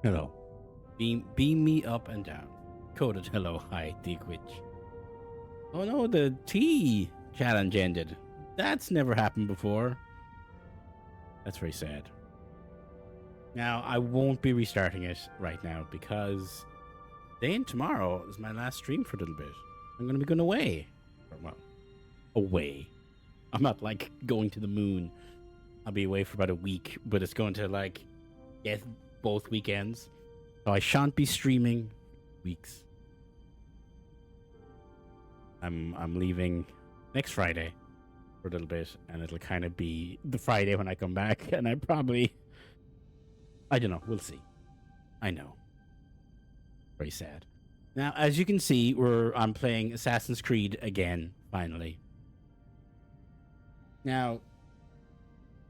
Hello. Beam me up and down. Coded hello, hi, Dick Witch. Oh no, the tea challenge ended. That's never happened before. That's very sad. Now, I won't be restarting it right now because today and tomorrow is my last stream for a little bit. I'm going to be going away. Well, away. I'm not like going to the moon. I'll be away for about a week, but it's going to like get both weekends. So I shan't be streaming weeks. I'm leaving next Friday for a little bit, and it'll kind of be the Friday when I come back, and I don't know, we'll see. I know. Very sad. Now, as you can see, I'm playing Assassin's Creed again, finally. Now,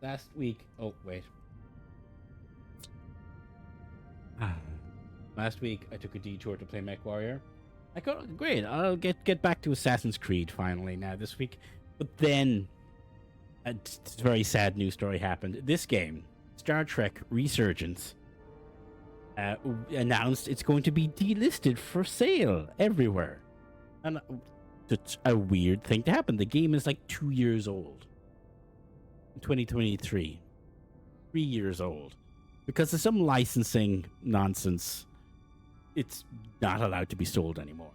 last week, oh wait. Last week I took a detour to play MechWarrior. I got great. I'll get back to Assassin's Creed finally now this week. But then a very sad news story happened. This game, Star Trek Resurgence, announced it's going to be delisted for sale everywhere. And it's a weird thing to happen. The game is like 2 years old. In 2023. 3 years old. Because of some licensing nonsense, it's not allowed to be sold anymore.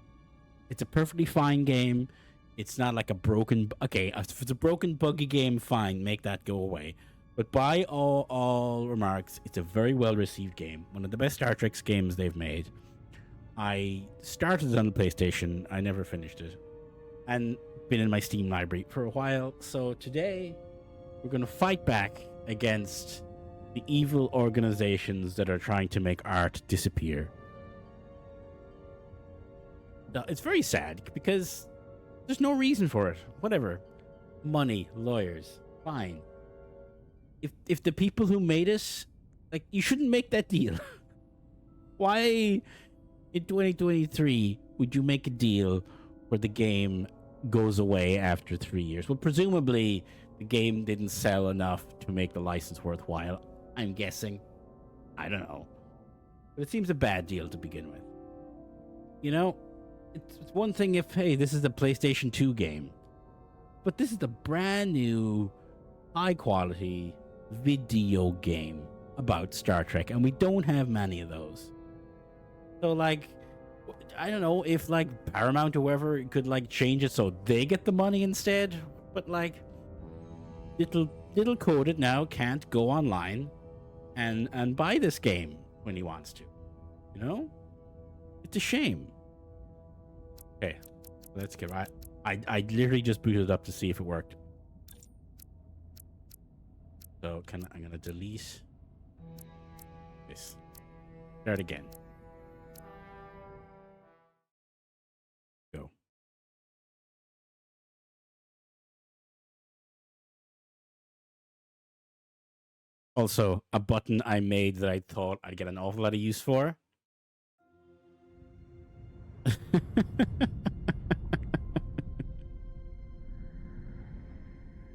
It's a perfectly fine game. It's not like a broken... Okay, if it's a broken, buggy game, fine, make that go away. But by all remarks, it's a very well-received game. One of the best Star Trek games they've made. I started it on the PlayStation. I never finished it. And been in my Steam library for a while. So today, we're going to fight back against the evil organizations that are trying to make art disappear. It's very sad because there's no reason for it. Whatever. Money, lawyers, fine. If the people who made it, like, you shouldn't make that deal. Why in 2023 would you make a deal where the game goes away after 3 years? Well, presumably the game didn't sell enough to make the license worthwhile. I'm guessing. I don't know. But it seems a bad deal to begin with. You know, it's one thing if, hey, this is the PlayStation 2 game. But this is the brand new, high-quality video game about Star Trek. And we don't have many of those. So, like, I don't know if, like, Paramount or whoever could, like, change it so they get the money instead. But, like, little Coded now can't go online and buy this game when he wants to. You know? It's a shame. Okay, let's get right. I literally just booted it up to see if it worked. So I'm gonna delete this. Start again. Go. Also, a button I made that I thought I'd get an awful lot of use for.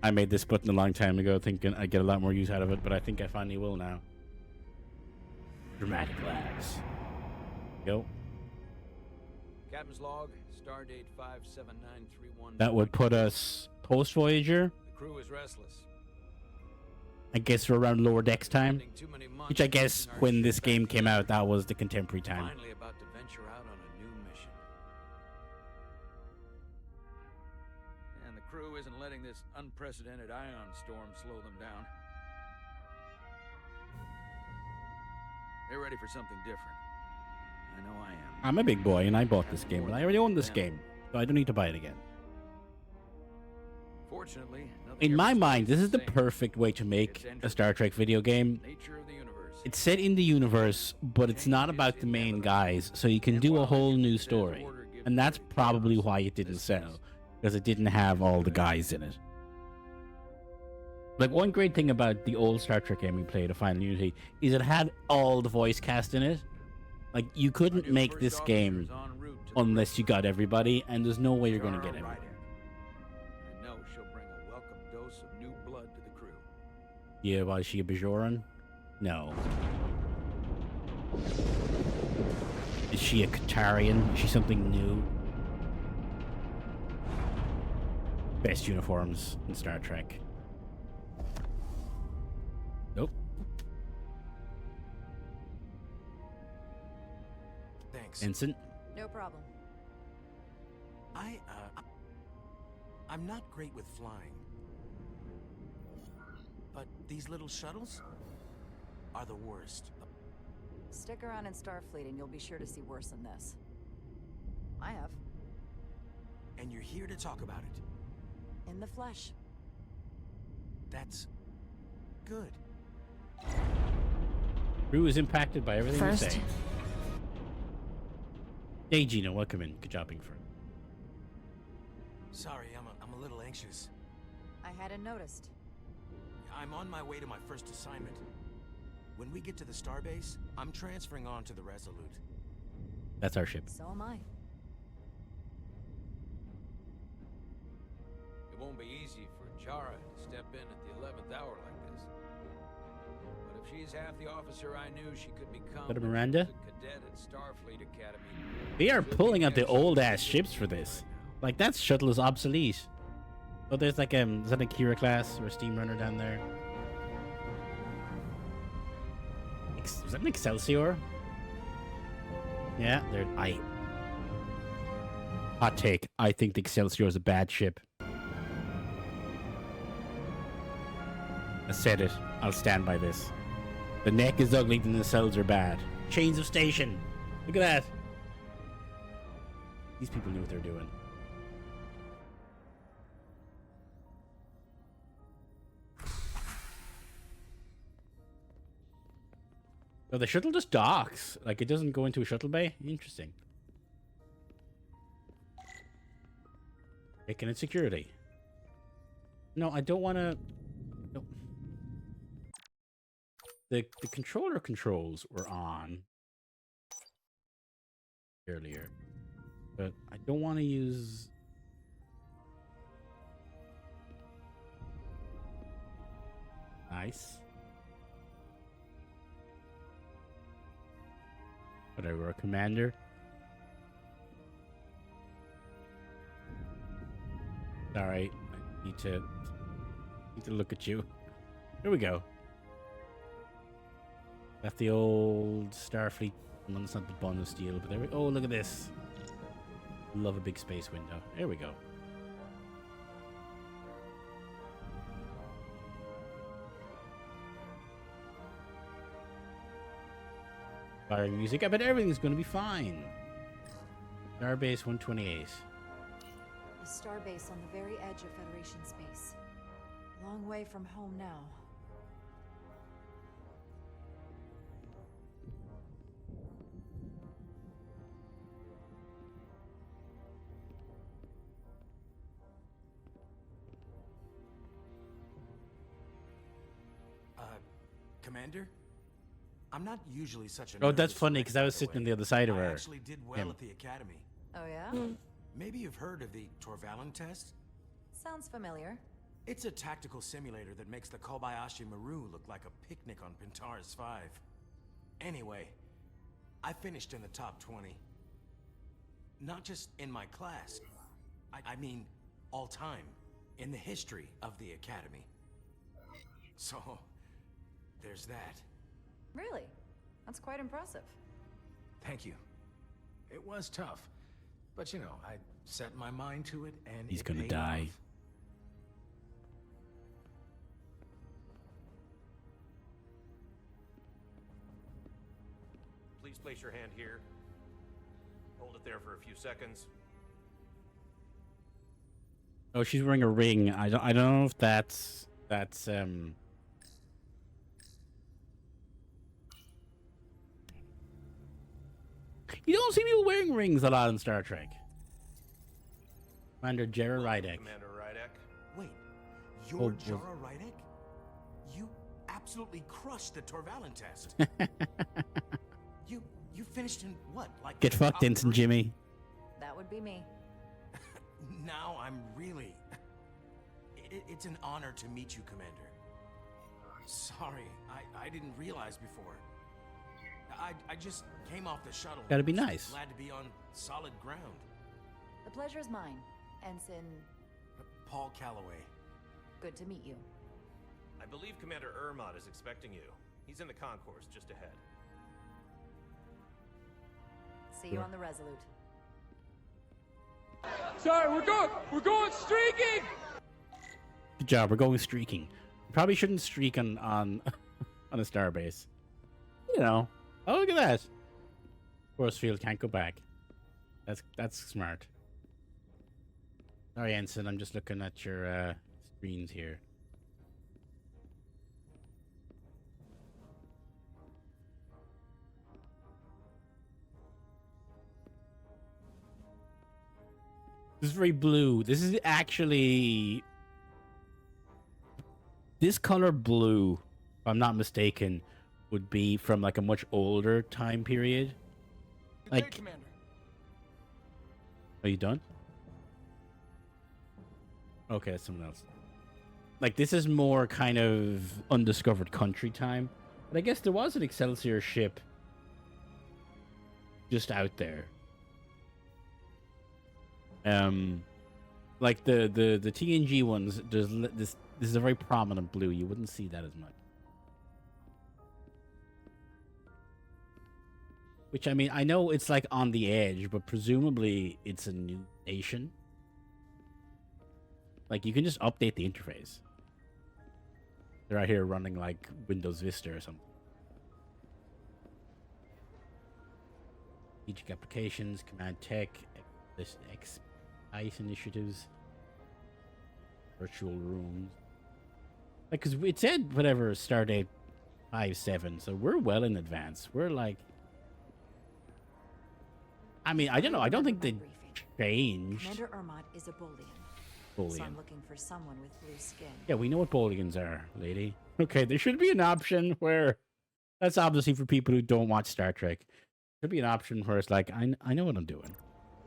I made this button a long time ago thinking I'd get a lot more use out of it, but I think I finally will now. Dramatic laughs. Go. Captain's log, stardate 57931. That would put us post Voyager. The crew is restless. I guess we're around lower decks time. Which I guess when this game came out, that was the contemporary time. Finally about to venture out on a new mission. And the crew isn't letting this unprecedented ion storm slow them down. They're ready for something different. I know I am. I'm a big boy and I bought this game, but I already own this game, so I don't need to buy it again. Fortunately, in my mind, this is the perfect way to make a Star Trek video game. It's set in the universe, but it's not about the main guys, so you can do a whole new story. And that's probably why it didn't sell, because it didn't have all the guys in it. Like, one great thing about the old Star Trek game we played, A Final Unity, is it had all the voice cast in it. Like, you couldn't make this game unless you got everybody, and there's no way you're going to get everybody. I know she'll bring a welcome dose of new blood to the crew. Yeah, was she a Bajoran? No. Is she a Qatarian? Is she something new? Best uniforms in Star Trek. Nope. Thanks. Vincent. No problem. I'm not great with flying. But these little shuttles are the worst. Stick around in Starfleet and you'll be sure to see worse than this. I have. And you're here to talk about it. In the flesh. That's good. Rue is impacted by everything you First. say. Hey, Gina, welcome in. Good job, Ingford. Sorry, I'm a little anxious. I hadn't noticed. I'm on my way to my first assignment. When we get to the starbase, I'm transferring on to the Resolute. That's our ship. So am I. It won't be easy for Chara to step in at the 11th hour like this. But if she's half the officer I knew she could become, Better Miranda? when she was a cadet at Starfleet Academy. They are she'll pulling be out the next old to ass the ships for ship this. right now. Like, that shuttle is obsolete. Oh, there's like is that a Kira class or a steam runner down there? Is that an Excelsior? Yeah, there. Hot take. I think the Excelsior is a bad ship. I said it. I'll stand by this. The neck is ugly and the cells are bad. Chains of station. Look at that. These people knew what they're doing. Oh, the shuttle just docks. Like, it doesn't go into a shuttle bay? Interesting. Taking its security. No, I don't want to... No. The controller controls were on earlier. But I don't want to use... Nice. Whatever, a commander. Sorry, I need to look at you. Here we go. Got the old Starfleet one. It's not the bond of steel, but there we go. Oh, look at this. Love a big space window. There we go. Firing music. I bet everything's going to be fine. Starbase 128. A starbase on the very edge of Federation space. Long way from home now. Commander? I'm not usually such a Oh, that's nervous funny wreck, because I by was the sitting on way. the other side of I her. actually did well him. at the academy. Oh yeah? Maybe you've heard of the Torvalin test? Sounds familiar. It's a tactical simulator that makes the Kobayashi Maru look like a picnic on Pintaris 5. Anyway, I finished in the top 20. Not just in my class. I mean, all time. In the history of the academy. So, there's that. Really? That's quite impressive. Thank you. It was tough. But you know, I set my mind to it and He's it gonna paid die. off. Please place your hand here. Hold it there for a few seconds. Oh, she's wearing a ring. I don't know if that's You don't see people wearing rings a lot in Star Trek. Commander Jara Rydek. Commander Rydek. Wait, you're Oh, Jara Rydek? You absolutely crushed the Torvalin test. You finished in what? Like Get the fucked, top Ensign 3? Jimmy. That would be me. Now I'm really... It's an honor to meet you, Commander. Sorry, I didn't realize before. I just came off the shuttle. Gotta be nice. Glad to be on solid ground. The pleasure is mine, Ensign. Paul Calloway. Good to meet you. I believe Commander Ermot is expecting you. He's in the concourse just ahead. See you on the Resolute. Sorry, we're going streaking! Good job. We're going streaking. Probably shouldn't streak on on a starbase. You know. Oh, look at that. Force field can't go back. That's smart. Sorry, Ensign. I'm just looking at your screens here. This is very blue. This is actually... This color blue, if I'm not mistaken, would be from like a much older time period. Good Like... day, Commander. Are you done? Okay, that's someone else. Like, this is more kind of undiscovered country time. But I guess there was an Excelsior ship just out there. Like the TNG ones, this is a very prominent blue. You wouldn't see that as much. Which, I mean, I know it's like on the edge, but presumably it's a new station. Like, you can just update the interface. They're out here running like Windows Vista or something. Strategic applications, command tech, ice initiatives, virtual rooms. Like, because it said whatever stardate 5/7, so we're well in advance. We're like, I mean, I don't know. I don't think they changed. Commander Ermot is a Bolian. So I'm looking for someone with blue skin. Yeah, we know what Bolians are, lady. Okay, there should be an option where that's obviously for people who don't watch Star Trek. There should be an option where it's like, I know what I'm doing.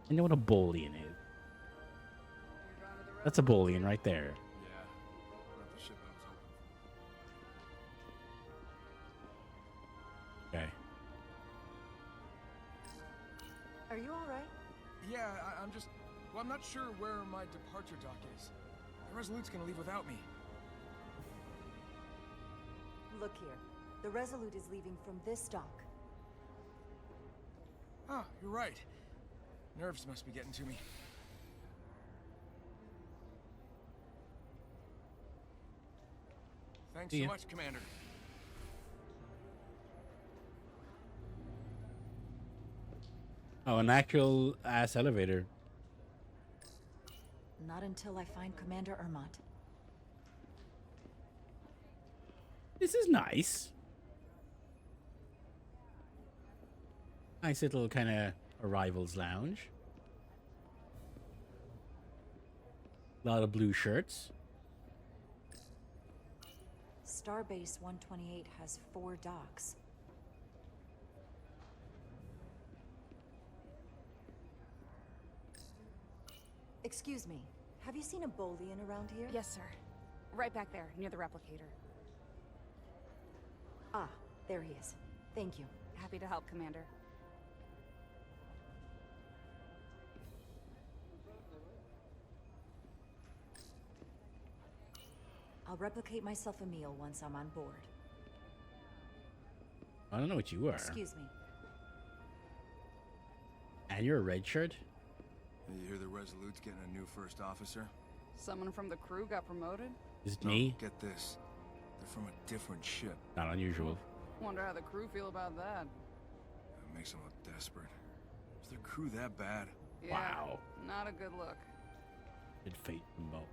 I know what a Bolian is. That's a Bolian right there. Okay. Are you all right? Yeah, I'm just... Well, I'm not sure where my departure dock is. The Resolute's gonna leave without me. Look here. The Resolute is leaving from this dock. Ah, you're right. Nerves must be getting to me. Thanks so much, Commander. Oh, an actual ass elevator. Not until I find Commander Ermot. This is nice. Nice little kind of arrivals lounge. A lot of blue shirts. Starbase 128 has 4 docks. Excuse me, have you seen a Bolian around here? Yes, sir. Right back there, near the replicator. Ah, there he is. Thank you. Happy to help, Commander. I'll replicate myself a meal once I'm on board. I don't know what you are. Excuse me. And you're a red shirt? You hear the Resolute's getting a new first officer? Someone from the crew got promoted? Is it No, me? get this. They're from a different ship. Not unusual. Wonder how the crew feel about that. That makes them look desperate. Is their crew that bad? Yeah, Wow. not a good look. Did fate involve?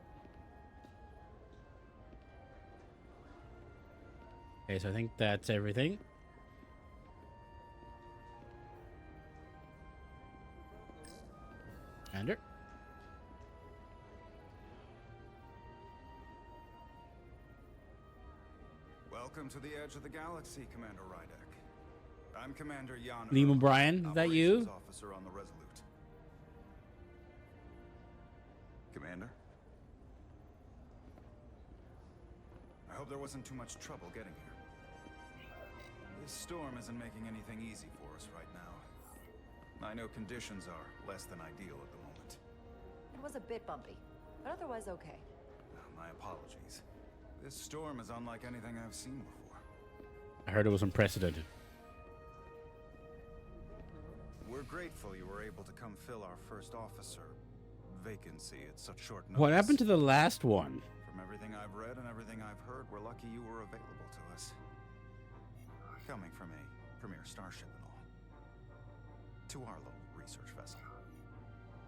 Okay, so I think that's everything. Commander? Welcome to the edge of the galaxy, Commander Rydek. I'm Commander Jan. Liam O'Brien, is that you? Operations Officer on the Resolute. Commander? I hope there wasn't too much trouble getting here. This storm isn't making anything easy for us right now. I know conditions are less than ideal at the moment. It was a bit bumpy, but otherwise okay. My apologies. This storm is unlike anything I've seen before. I heard it was unprecedented. We're grateful you were able to come fill our first officer vacancy at such short notice. What happened to the last one? From everything I've read and everything I've heard, we're lucky you were available to us. Coming from a premier starship and all. To our little research vessel.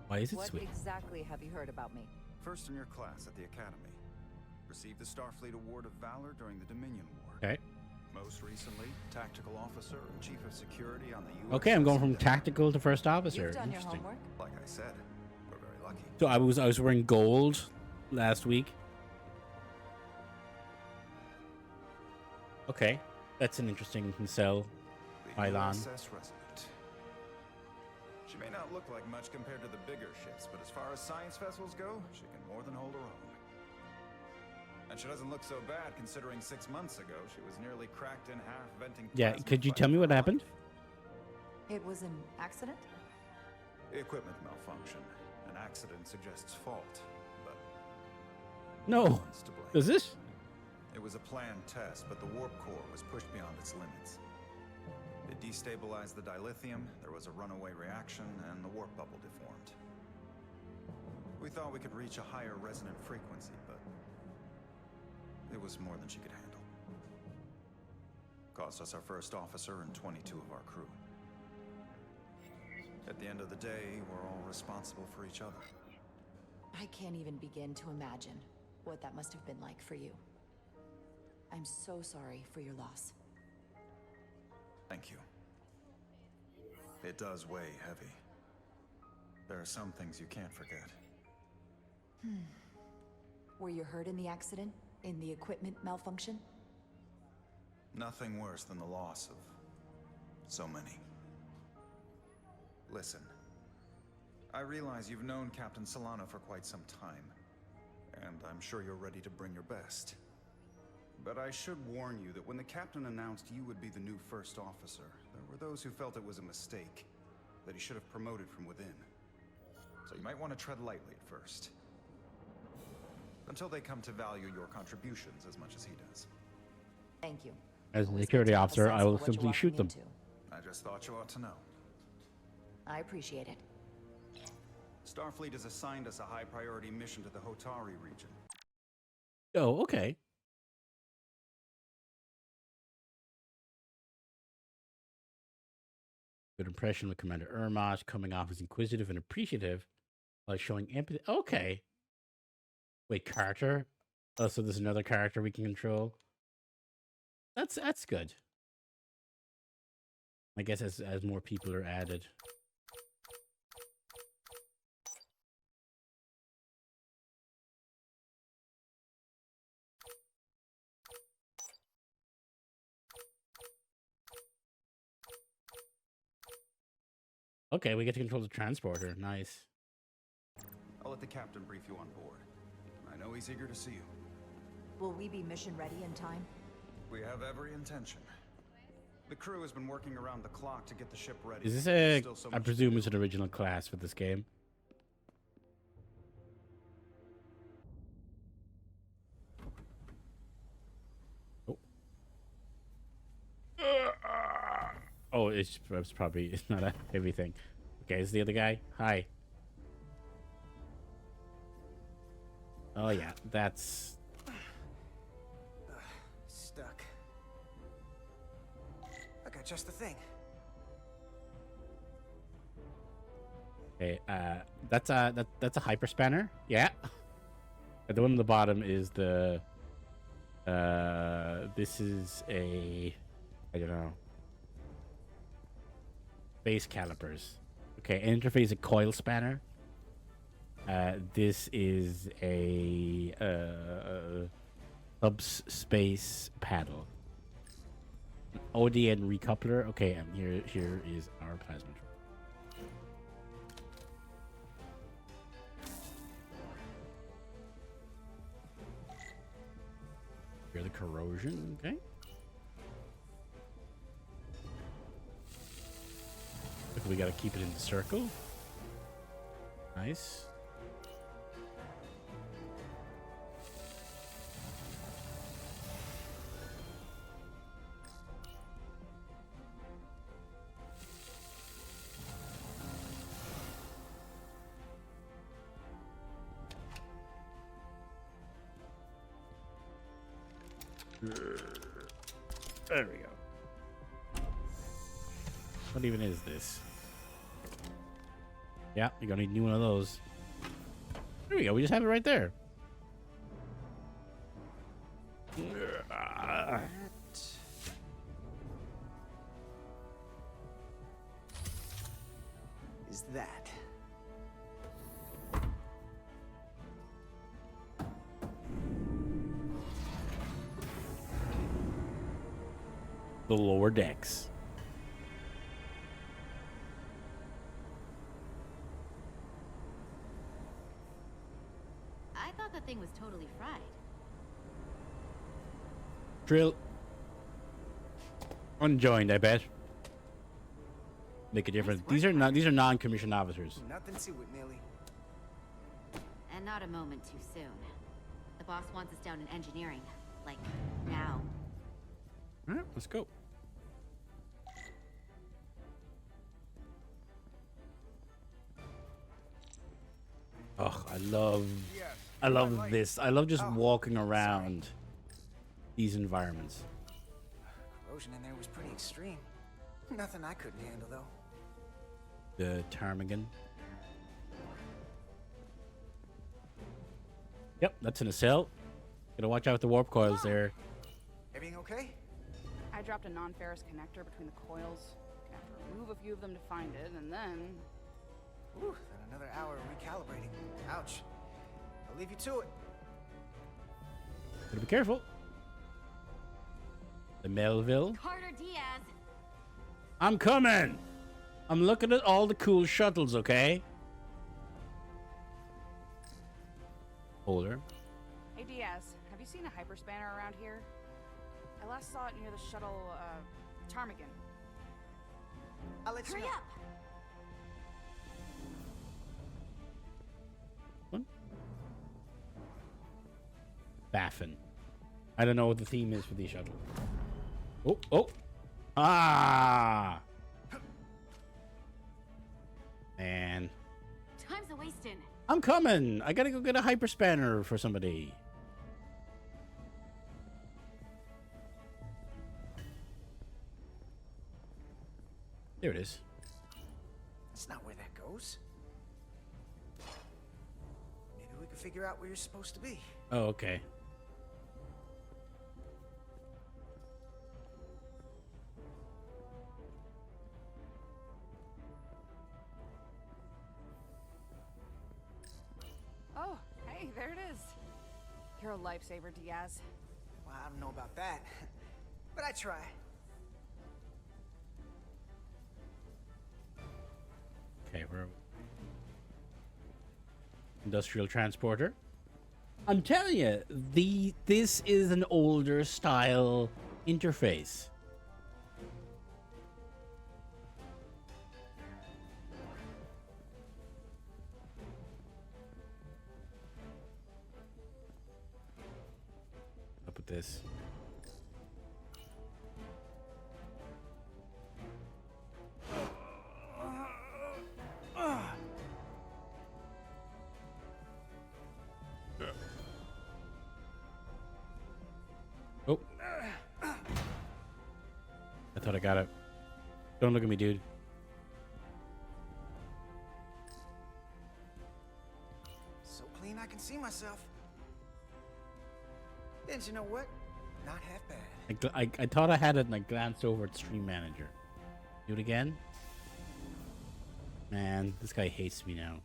Why is it What sweet? exactly have you heard about me? First in your class at the Academy. Received the Starfleet Award of Valor during the Dominion War. Okay. Most recently, Tactical Officer and Chief of Security on the U.S. Okay, I'm going from tactical to first officer. You've done your Interesting. homework. Like I said, we're very lucky. So I was wearing gold last week. Okay, that's an interesting cell. The Pylon. USS Resident. She may not look like much compared to the bigger ships, but as far as science vessels go, she can more than hold her own. And she doesn't look so bad considering 6 months ago she was nearly cracked in half venting. Yeah, plasma could you fighting tell me for what her happened? life. It was an accident? Equipment malfunction. An accident suggests fault, but No. no one's to blame. Is this? It was a planned test, but the warp core was pushed beyond its limits. It destabilized the dilithium, there was a runaway reaction, and the warp bubble deformed. We thought we could reach a higher resonant frequency, but it was more than she could handle. Cost us our first officer and 22 of our crew. At the end of the day, we're all responsible for each other. I can't even begin to imagine what that must have been like for you. I'm so sorry for your loss. Thank you. It does weigh heavy. There are some things you can't forget. Were you hurt in the accident? In the equipment malfunction? Nothing worse than the loss of so many. Listen, I realize you've known Captain Solano for quite some time, and I'm sure you're ready to bring your best. But I should warn you that when the captain announced you would be the new first officer, there were those who felt it was a mistake, that he should have promoted from within. So you might want to tread lightly at first. Until they come to value your contributions as much as he does. Thank you. As a Always security good to have a officer, sense I of will what you're simply walking shoot them. into. I just thought you ought to know. I appreciate it. Starfleet has assigned us a high-priority mission to the Hotari region. Oh, okay. Good impression with Commander Ermach, coming off as inquisitive and appreciative while showing empathy. Okay. Wait, Carter? Oh, so there's another character we can control. That's good. I guess as more people are added. Okay, we get to control the transporter. Nice. I'll let the captain brief you on board. I know he's eager to see you. Will we be mission ready in time? We have every intention. The crew has been working around the clock to get the ship ready. Is this There's still so I much to presume do. it's an original class for this game? Oh. Oh, it's probably it's not a heavy thing. Okay, is the other guy? Hi. Oh yeah, that's Stuck. I got just the thing. okay. That's a hyper spanner. Yeah. And the one on the bottom is the. This is a. I don't know. Base calipers. Okay, interface a coil spanner. This is a subspace paddle. ODN recoupler. Okay, and here is our plasma. Here the corrosion. Okay. we gotta keep it in the circle. Nice. There we go. What even is this? Yeah, you're gonna need a new one of those. There we go. We just have it right there. Is that? The lower decks. I thought the thing was totally fried. Drill. Unjoined, I bet. Make a difference. These are non-commissioned officers. Nothing to it, Millie. And not a moment too soon. The boss wants us down in engineering. Like, now. Alright, let's go. Oh, I love this. I love just walking around these environments. Corrosion in there was pretty extreme. Nothing I couldn't handle, though. The ptarmigan. Yep, that's in a cell. Gotta watch out with the warp coils there. Everything okay? I dropped a non-ferrous connector between the coils. Gonna have to remove a few of them to find it, and then... Whew, then another hour of recalibrating. Ouch. I'll leave you to it. Gotta be careful. The Melville. Carter Diaz! I'm coming! I'm looking at all the cool shuttles, okay? Holder. Hey Diaz, have you seen a hyperspanner around here? I last saw it near the shuttle, Ptarmigan. I'll let you Hurry know. up! One. Baffin. I don't know what the theme is for these shuttles. Oh, oh. Ah! Man. Time's a wasting. I'm coming. I gotta go get a hyperspanner for somebody. There it is. That's not where that goes. Maybe we can figure out where you're supposed to be. Oh, okay. Oh, hey, there it is. You're a lifesaver, Diaz. Well, I don't know about that, but I try. Okay, we're industrial transporter. I'm telling you, this is an older style interface. Up with this. Oh. I thought I got it. Don't look at me, dude. So clean I can see myself. And you know what? Not half bad. I thought I had it and I glanced over at Stream Manager. Do it again? Man, this guy hates me now.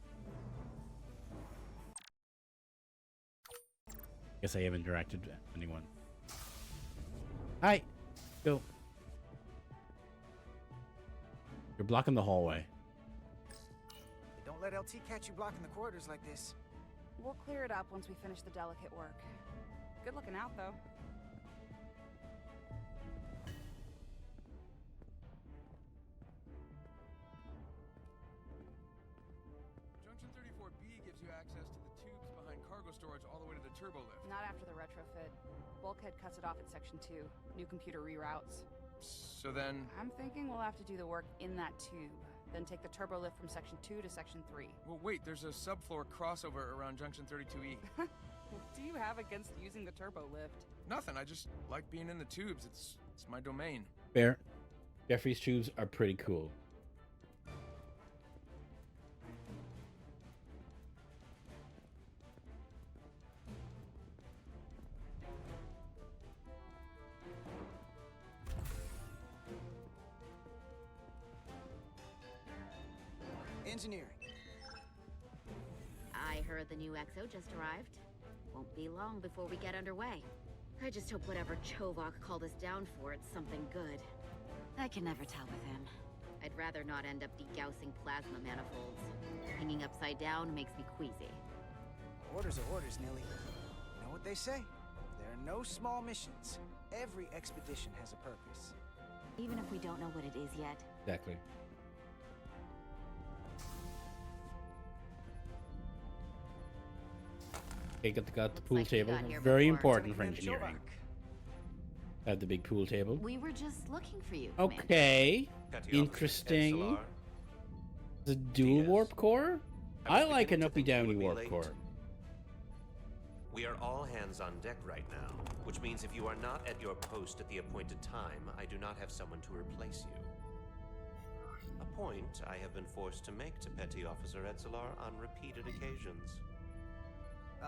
Guess I haven't interacted with anyone. Hi. Go. You're blocking the hallway. Don't let LT catch you blocking the corridors like this. We'll clear it up once we finish the delicate work. Good looking out, though. gives you access to the tubes behind cargo storage all the way to the turbo lift. Not after the retrofit. Bulkhead cuts it off at Section 2. New computer reroutes. So then... I'm thinking we'll have to do the work in that tube. Then take the turbo lift from Section 2 to Section 3. Well, wait, there's a subfloor crossover around Junction 32E. What do you have against using the turbo lift? Nothing, I just like being in the tubes. It's my domain. Fair. Jeffrey's tubes are pretty cool. Engineering. I heard the new XO just arrived. Won't be long before we get underway. I just hope whatever Chovok called us down for, it's something good. I can never tell with him. I'd rather not end up degaussing plasma manifolds. Hanging upside down makes me queasy. Orders are orders, Nilly. You know what they say? There are no small missions. Every expedition has a purpose. Even if we don't know what it is yet. Exactly. Okay, got the pool like we table. got here Very before. important for engineering. Have the big pool table. We were just looking for you, Commander. Okay. Petty Interesting. Officer The dual Diaz. warp core? I I was like an beginning to uppy think you downy would be warp late. core. We are all hands on deck right now, which means if you are not at your post at the appointed time, I do not have someone to replace you. A point I have been forced to make to Petty Officer Edzelar on repeated occasions.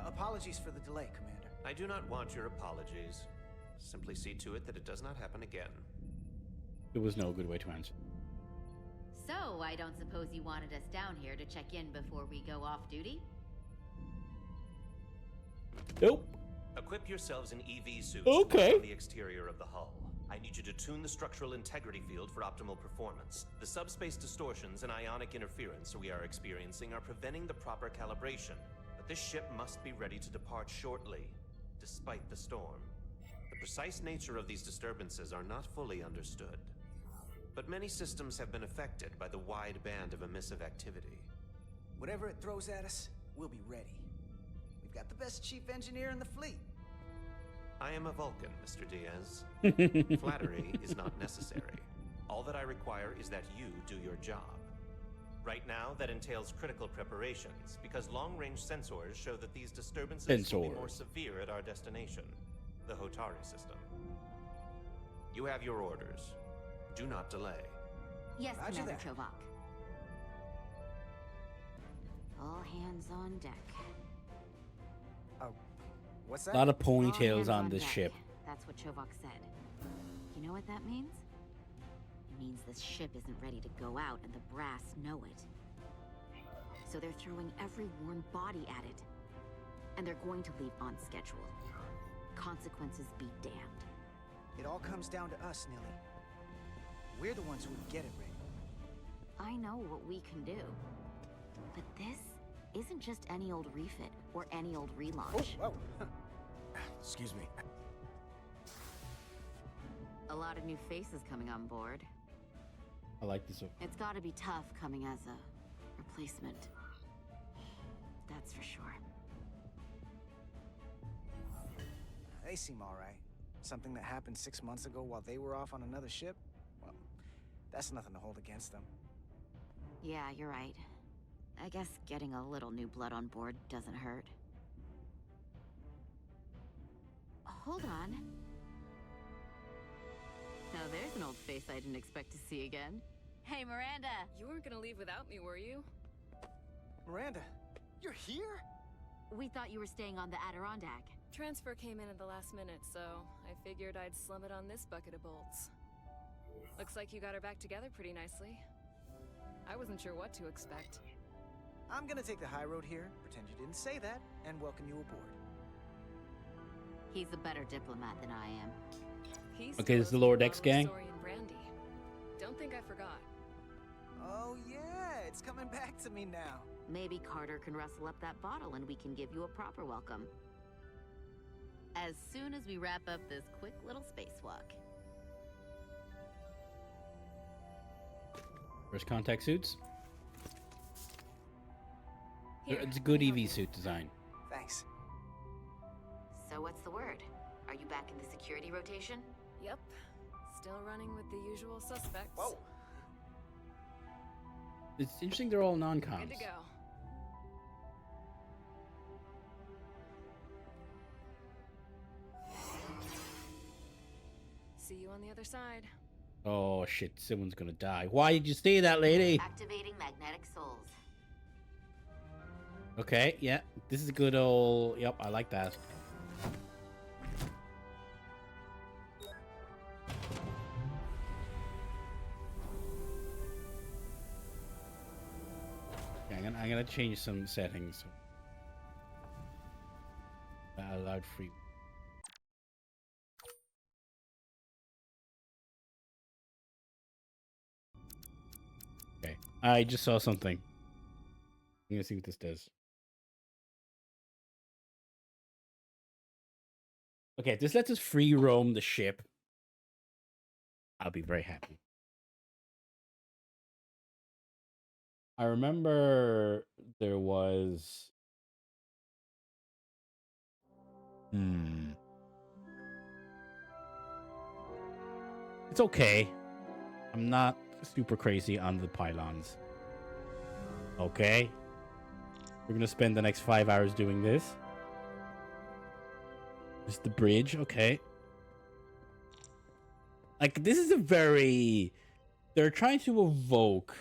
Apologies for the delay, Commander. I do not want your apologies. Simply see to it that it does not happen again. There was no good way to answer. So, I don't suppose you wanted us down here to check in before we go off duty? Nope. Equip yourselves in EV suits Okay. on the exterior of the hull. I need you to tune the structural integrity field for optimal performance. The subspace distortions and ionic interference we are experiencing are preventing the proper calibration. But this ship must be ready to depart shortly, despite the storm. The precise nature of these disturbances are not fully understood. But many systems have been affected by the wide band of emissive activity. Whatever it throws at us, we'll be ready. We've got the best chief engineer in the fleet. I am a Vulcan, Mr. Diaz. Flattery is not necessary. All that I require is that you do your job. Right now, that entails critical preparations, because long-range sensors show that these disturbances will be more severe at our destination, the Hotari system. You have your orders. Do not delay. Yes, Roger Commander that. Chovok. All hands on deck. What's A that? lot of All ponytails hands on this deck. ship. That's what Chovok said. You know what that means? It means this ship isn't ready to go out and the brass know it. So they're throwing every warm body at it. And they're going to leave on schedule. Consequences be damned. It all comes down to us, Nilly. We're the ones who would get it ready. I know what we can do. But this isn't just any old refit or any old relaunch. Whoa. Excuse me. A lot of new faces coming on board. I like this one. It's gotta be tough coming as a replacement. That's for sure. They seem all right. Something that happened 6 months ago while they were off on another ship? Well, that's nothing to hold against them. Yeah, you're right. I guess getting a little new blood on board doesn't hurt. Hold on. Now there's an old face I didn't expect to see again. Hey, Miranda! You weren't gonna leave without me, were you? Miranda, you're here? We thought you were staying on the Adirondack. Transfer came in at the last minute, so I figured I'd slum it on this bucket of bolts. Looks like you got her back together pretty nicely. I wasn't sure what to expect. I'm gonna take the high road here, pretend you didn't say that, and welcome you aboard. He's a better diplomat than I am. He's Okay, this is the supposed to Lower be Decks along gang. with Sori and Brandy. Don't think I forgot. Oh yeah, it's coming back to me now. Maybe Carter can rustle up that bottle and we can give you a proper welcome. As soon as we wrap up this quick little spacewalk. First contact suits. Here, It's a good let me help EV you. suit design. Thanks. So what's the word? Are you back in the security rotation? Yep. Still running with the usual suspects. Whoa. It's interesting they're all non-coms. Good to go. See you on the other side. Oh shit, someone's gonna die. Why did you say that, lady? Activating magnetic souls. Okay, yeah. This is a good old... Yep, I like that. Yeah, I'm gonna change some settings. Allowed free. Okay, I just saw something. I'm gonna see what this does. Okay, if this lets us free roam the ship, I'll be very happy. I remember there was... It's okay. I'm not super crazy on the pylons. Okay. We're gonna spend the next 5 hours doing this. This is the bridge, okay. Like, this is a very... They're trying to evoke...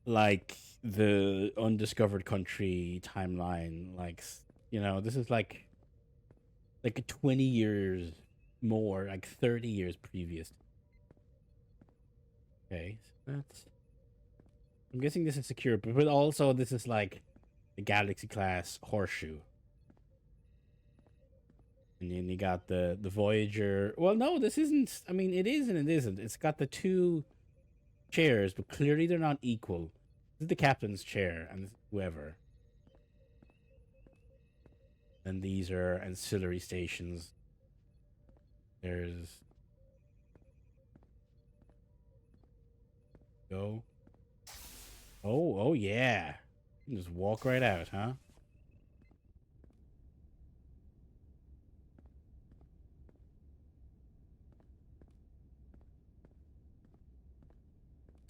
like, the undiscovered country timeline. Like, you know, this is like 20 years more, like 30 years previous. Okay, so that's... I'm guessing this is secure, but also this is like the Galaxy class horseshoe. And then you got the Voyager. Well, no, this isn't. I mean, it is and it isn't. It's got the two chairs, but clearly they're not equal. This is the captain's chair and whoever. And these are ancillary stations. There's... Go. Oh yeah. You can just walk right out, huh?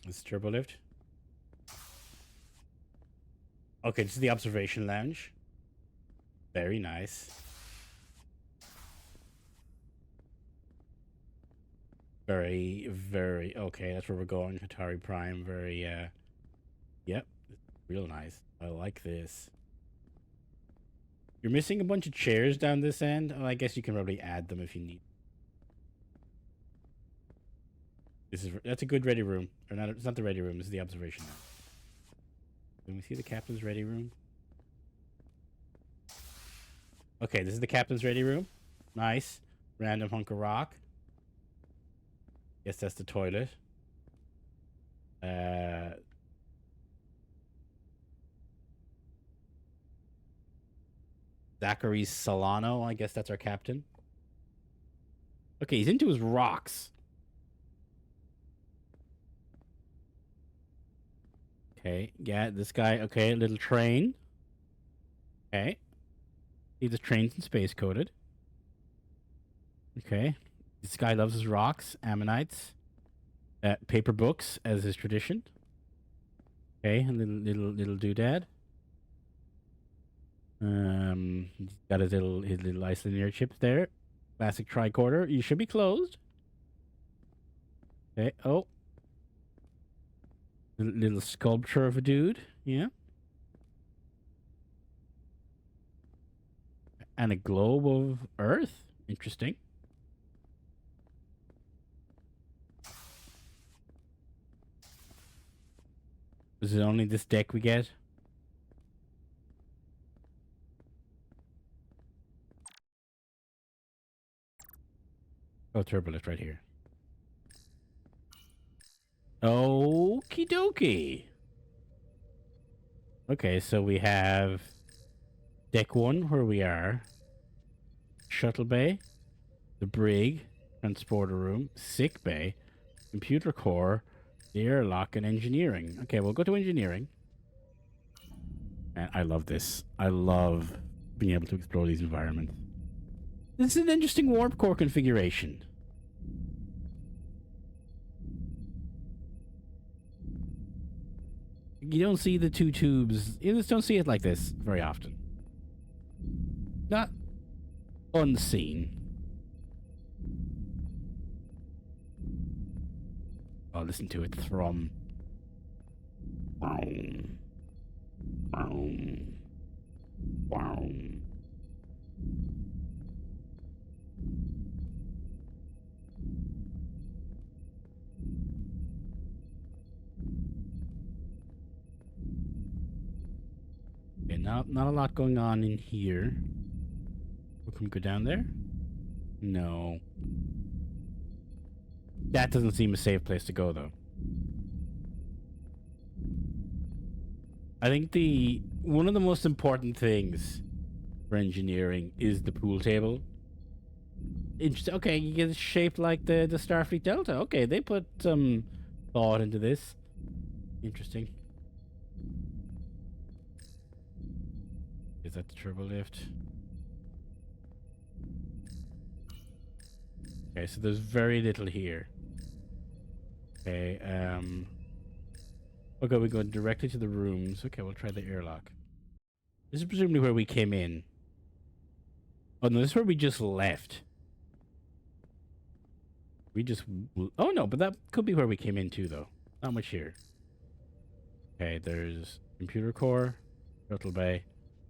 This is turbo lift. Okay, this is the observation lounge. Very nice. Very, very... Okay, that's where we're going. Atari Prime. Very, Yep. Real nice. I like this. You're missing a bunch of chairs down this end. Oh, I guess you can probably add them if you need. That's a good ready room. Or not, it's not the ready room, this is the observation room. Can we see the captain's ready room? Okay, this is the captain's ready room. Nice. Random hunk of rock. Guess that's the toilet. Zachary Solano, I guess that's our captain. Okay, he's into his rocks. Okay, yeah, this guy, okay, little train. Okay. See, this train's in space coded. Okay. This guy loves his rocks, ammonites, paper books, as is tradition. Okay, a little doodad. He's got his little Icelandic chips there. Classic tricorder. You should be closed. Okay. Oh. Little sculpture of a dude. Yeah. And a globe of Earth. Interesting. Is it only this deck we get? Oh, turbolift right here. Okie dokie. Okay, so we have deck 1 where we are. Shuttle bay. The brig. Transporter room. Sick bay. Computer core. The airlock and engineering. Okay, we'll go to engineering. And I love this. I love being able to explore these environments. This is an interesting warp core configuration. You don't see the two tubes. You just don't see it like this very often. Not unseen. Oh, listen to it thrum. Boom. Boom. Boom. Okay, not a lot going on in here. Can we go down there? No. That doesn't seem a safe place to go, though. I think one of the most important things for engineering is the pool table. Interesting. Okay, you get it shaped like the Starfleet Delta. Okay, they put some thought into this. Interesting. Is that the turbo lift? Okay, so there's very little here. Okay, okay, we go directly to the rooms. Okay, we'll try the airlock. This is presumably where we came in. Oh no, this is where we just left. Oh no, but that could be where we came in too, though. Not much here. Okay, there's computer core, shuttle bay,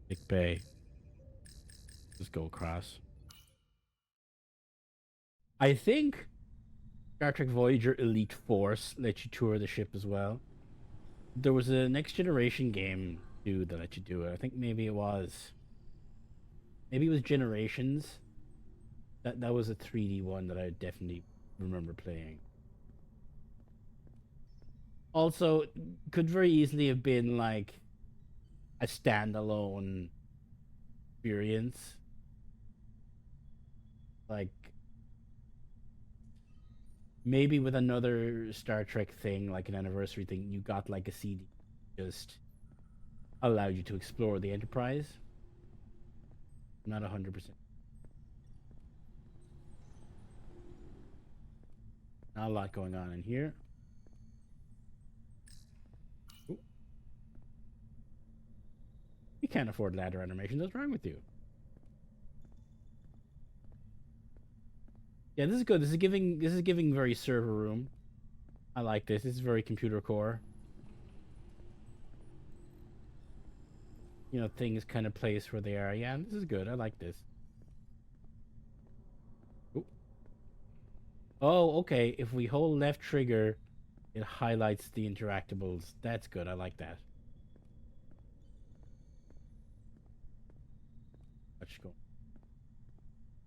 sick bay. Let's go across. I think Star Trek Voyager Elite Force lets you tour the ship as well. There was a Next Generation game too that let you do it. I think maybe it was Generations. That was a 3D one that I definitely remember playing. Also, could very easily have been like a standalone experience. Like maybe with another Star Trek thing, like an anniversary thing, you got like a CD just allowed you to explore the Enterprise. I'm not 100%. Not a lot going on in here. Ooh. You can't afford ladder animations. What's wrong with you? Yeah, this is good. This is giving very server room. I like this. This is very computer core. You know, things kind of place where they are. Yeah, this is good. I like this. Ooh. Oh, okay. If we hold left trigger, it highlights the interactables. That's good. I like that. Let's go.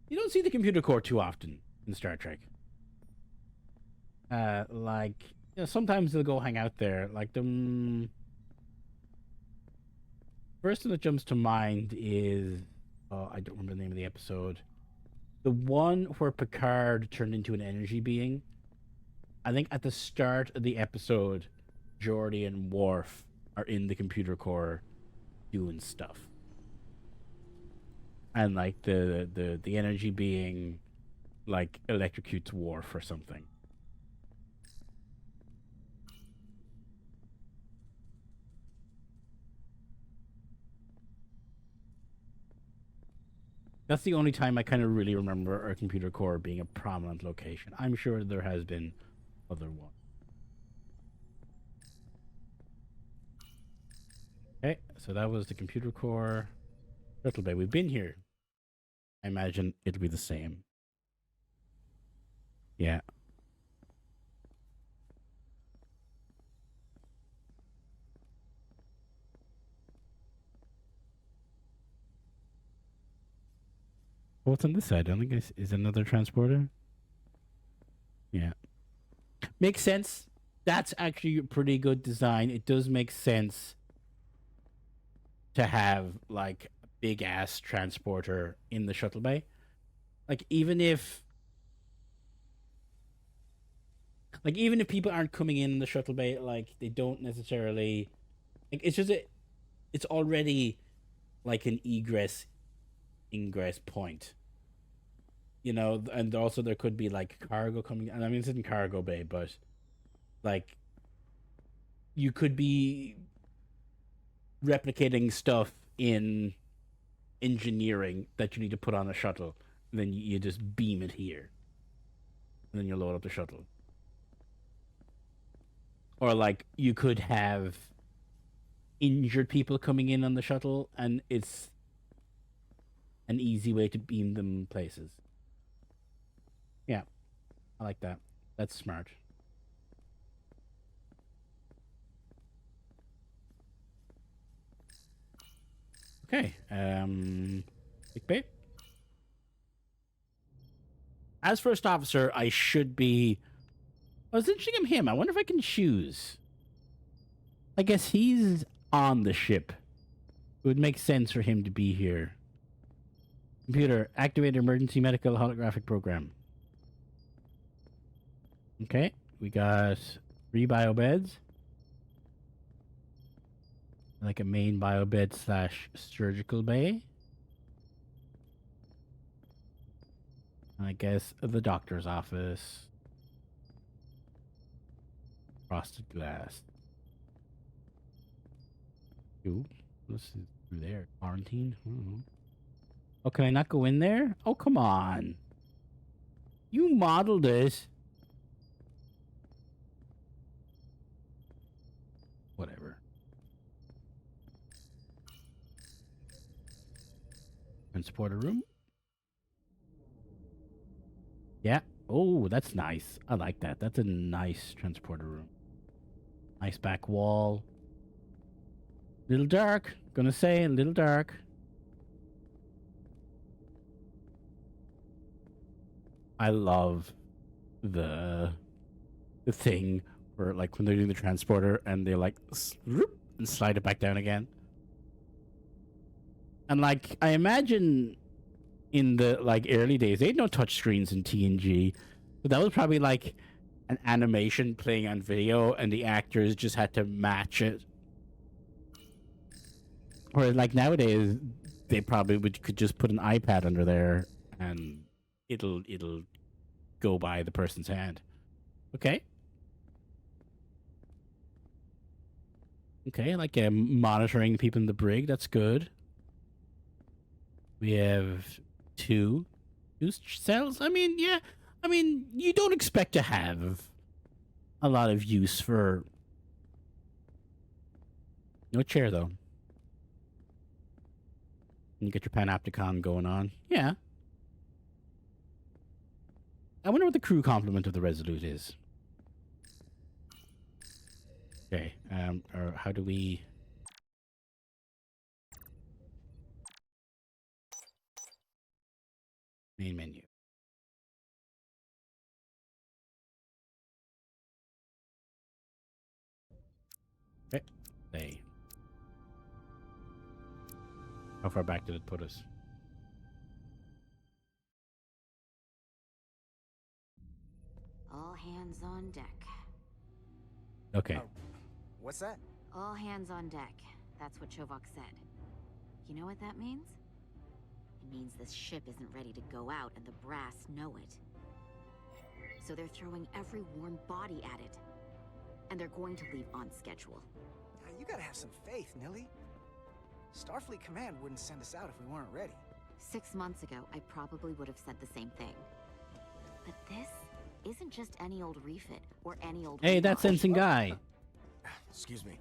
You don't see the computer core too often in Star Trek. Like, you know, sometimes they'll go hang out there. Like the first one that jumps to mind is, oh, I don't remember the name of the episode. The one where Picard turned into an energy being. I think at the start of the episode, Geordi and Worf are in the computer core doing stuff. And like the energy being like electrocutes Worf or something. That's the only time I kind of really remember our computer core being a prominent location. I'm sure there has been other ones. Okay, so that was the computer core. Shuttle bay. We've been here. I imagine it'll be the same. Yeah. What's on this side? I don't think is another transporter. Yeah. Makes sense. That's actually a pretty good design. It does make sense to have like a big ass transporter in the shuttle bay. Like even if Like, even if people aren't coming in the shuttle bay, like, they don't necessarily... Like, it's just it's already, like, an ingress point. You know, and also there could be, like, cargo coming... And I mean, this isn't cargo bay, but, like, you could be replicating stuff in engineering that you need to put on a shuttle. And then you just beam it here. And then you load up the shuttle. Or, like, you could have injured people coming in on the shuttle, and it's an easy way to beam them places. Yeah, I like that. That's smart. Okay, Big Bay. As first officer, I should be... I was interested in him. I wonder if I can choose. I guess he's on the ship. It would make sense for him to be here. Computer, activate emergency medical holographic program. Okay, we got 3 bio beds. Like a main bio bed / surgical bay. I guess the doctor's office. Frosted glass. Ooh, this is through there. Quarantine? Oh, can I not go in there? Oh, come on. You modeled it. Whatever. Transporter room? Yeah. Oh, that's nice. I like that. That's a nice transporter room. Nice back wall. Little dark. Gonna say a little dark. I love the thing where, like, when they're doing the transporter and they like and slide it back down again. And, like, I imagine in the, like, early days, they had no touch screens in TNG, but that was probably like an animation playing on video, and the actors just had to match it. Or, like, nowadays, they probably could just put an iPad under there, and it'll go by the person's hand. Okay. Okay, like monitoring people in the brig. That's good. We have two cells. I mean, yeah. I mean, you don't expect to have a lot of use for... No chair, though. You get your Panopticon going on. Yeah. I wonder what the crew complement of the Resolute is. Okay. Or how do we... Main menu. Okay. Play. How far back did it put us? All hands on deck. Okay. What's that? All hands on deck. That's what Chovok said. You know what that means? It means this ship isn't ready to go out, and the brass know it. So they're throwing every warm body at it. And they're going to leave on schedule. Now, you gotta have some faith, Nilly. Starfleet Command wouldn't send us out if we weren't ready. 6 months ago, I probably would have said the same thing. But this isn't just any old refit or any old... Hey, that sensing guy. Excuse me.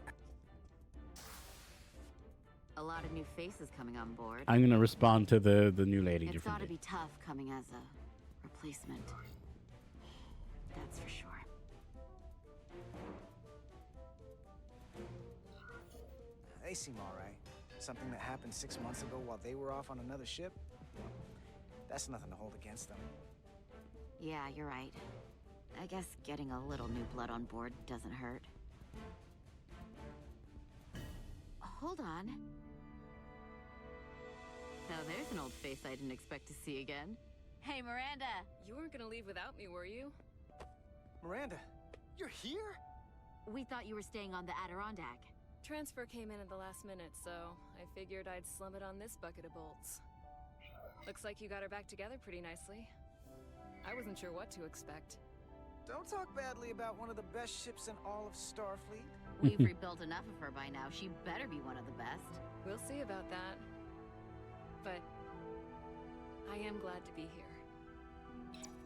A lot of new faces coming on board. I'm gonna respond to the new lady It's differently. gotta be tough coming as a replacement. That's for sure. They seem alright. Something that happened 6 months ago while they were off on another ship? Well, that's nothing to hold against them. Yeah, you're right. I guess getting a little new blood on board doesn't hurt. Hold on. Now there's an old face I didn't expect to see again. Hey, Miranda! You weren't gonna leave without me, were you? Miranda, You're here? We thought you were staying on the Adirondack. Transfer came in at the last minute, so I figured I'd slum it on this bucket of bolts. Looks like you got her back together pretty nicely. I wasn't sure what to expect. Don't talk badly about one of the best ships in all of Starfleet. We've rebuilt enough of her by now. She better be one of the best. We'll see about that. But I am glad to be here.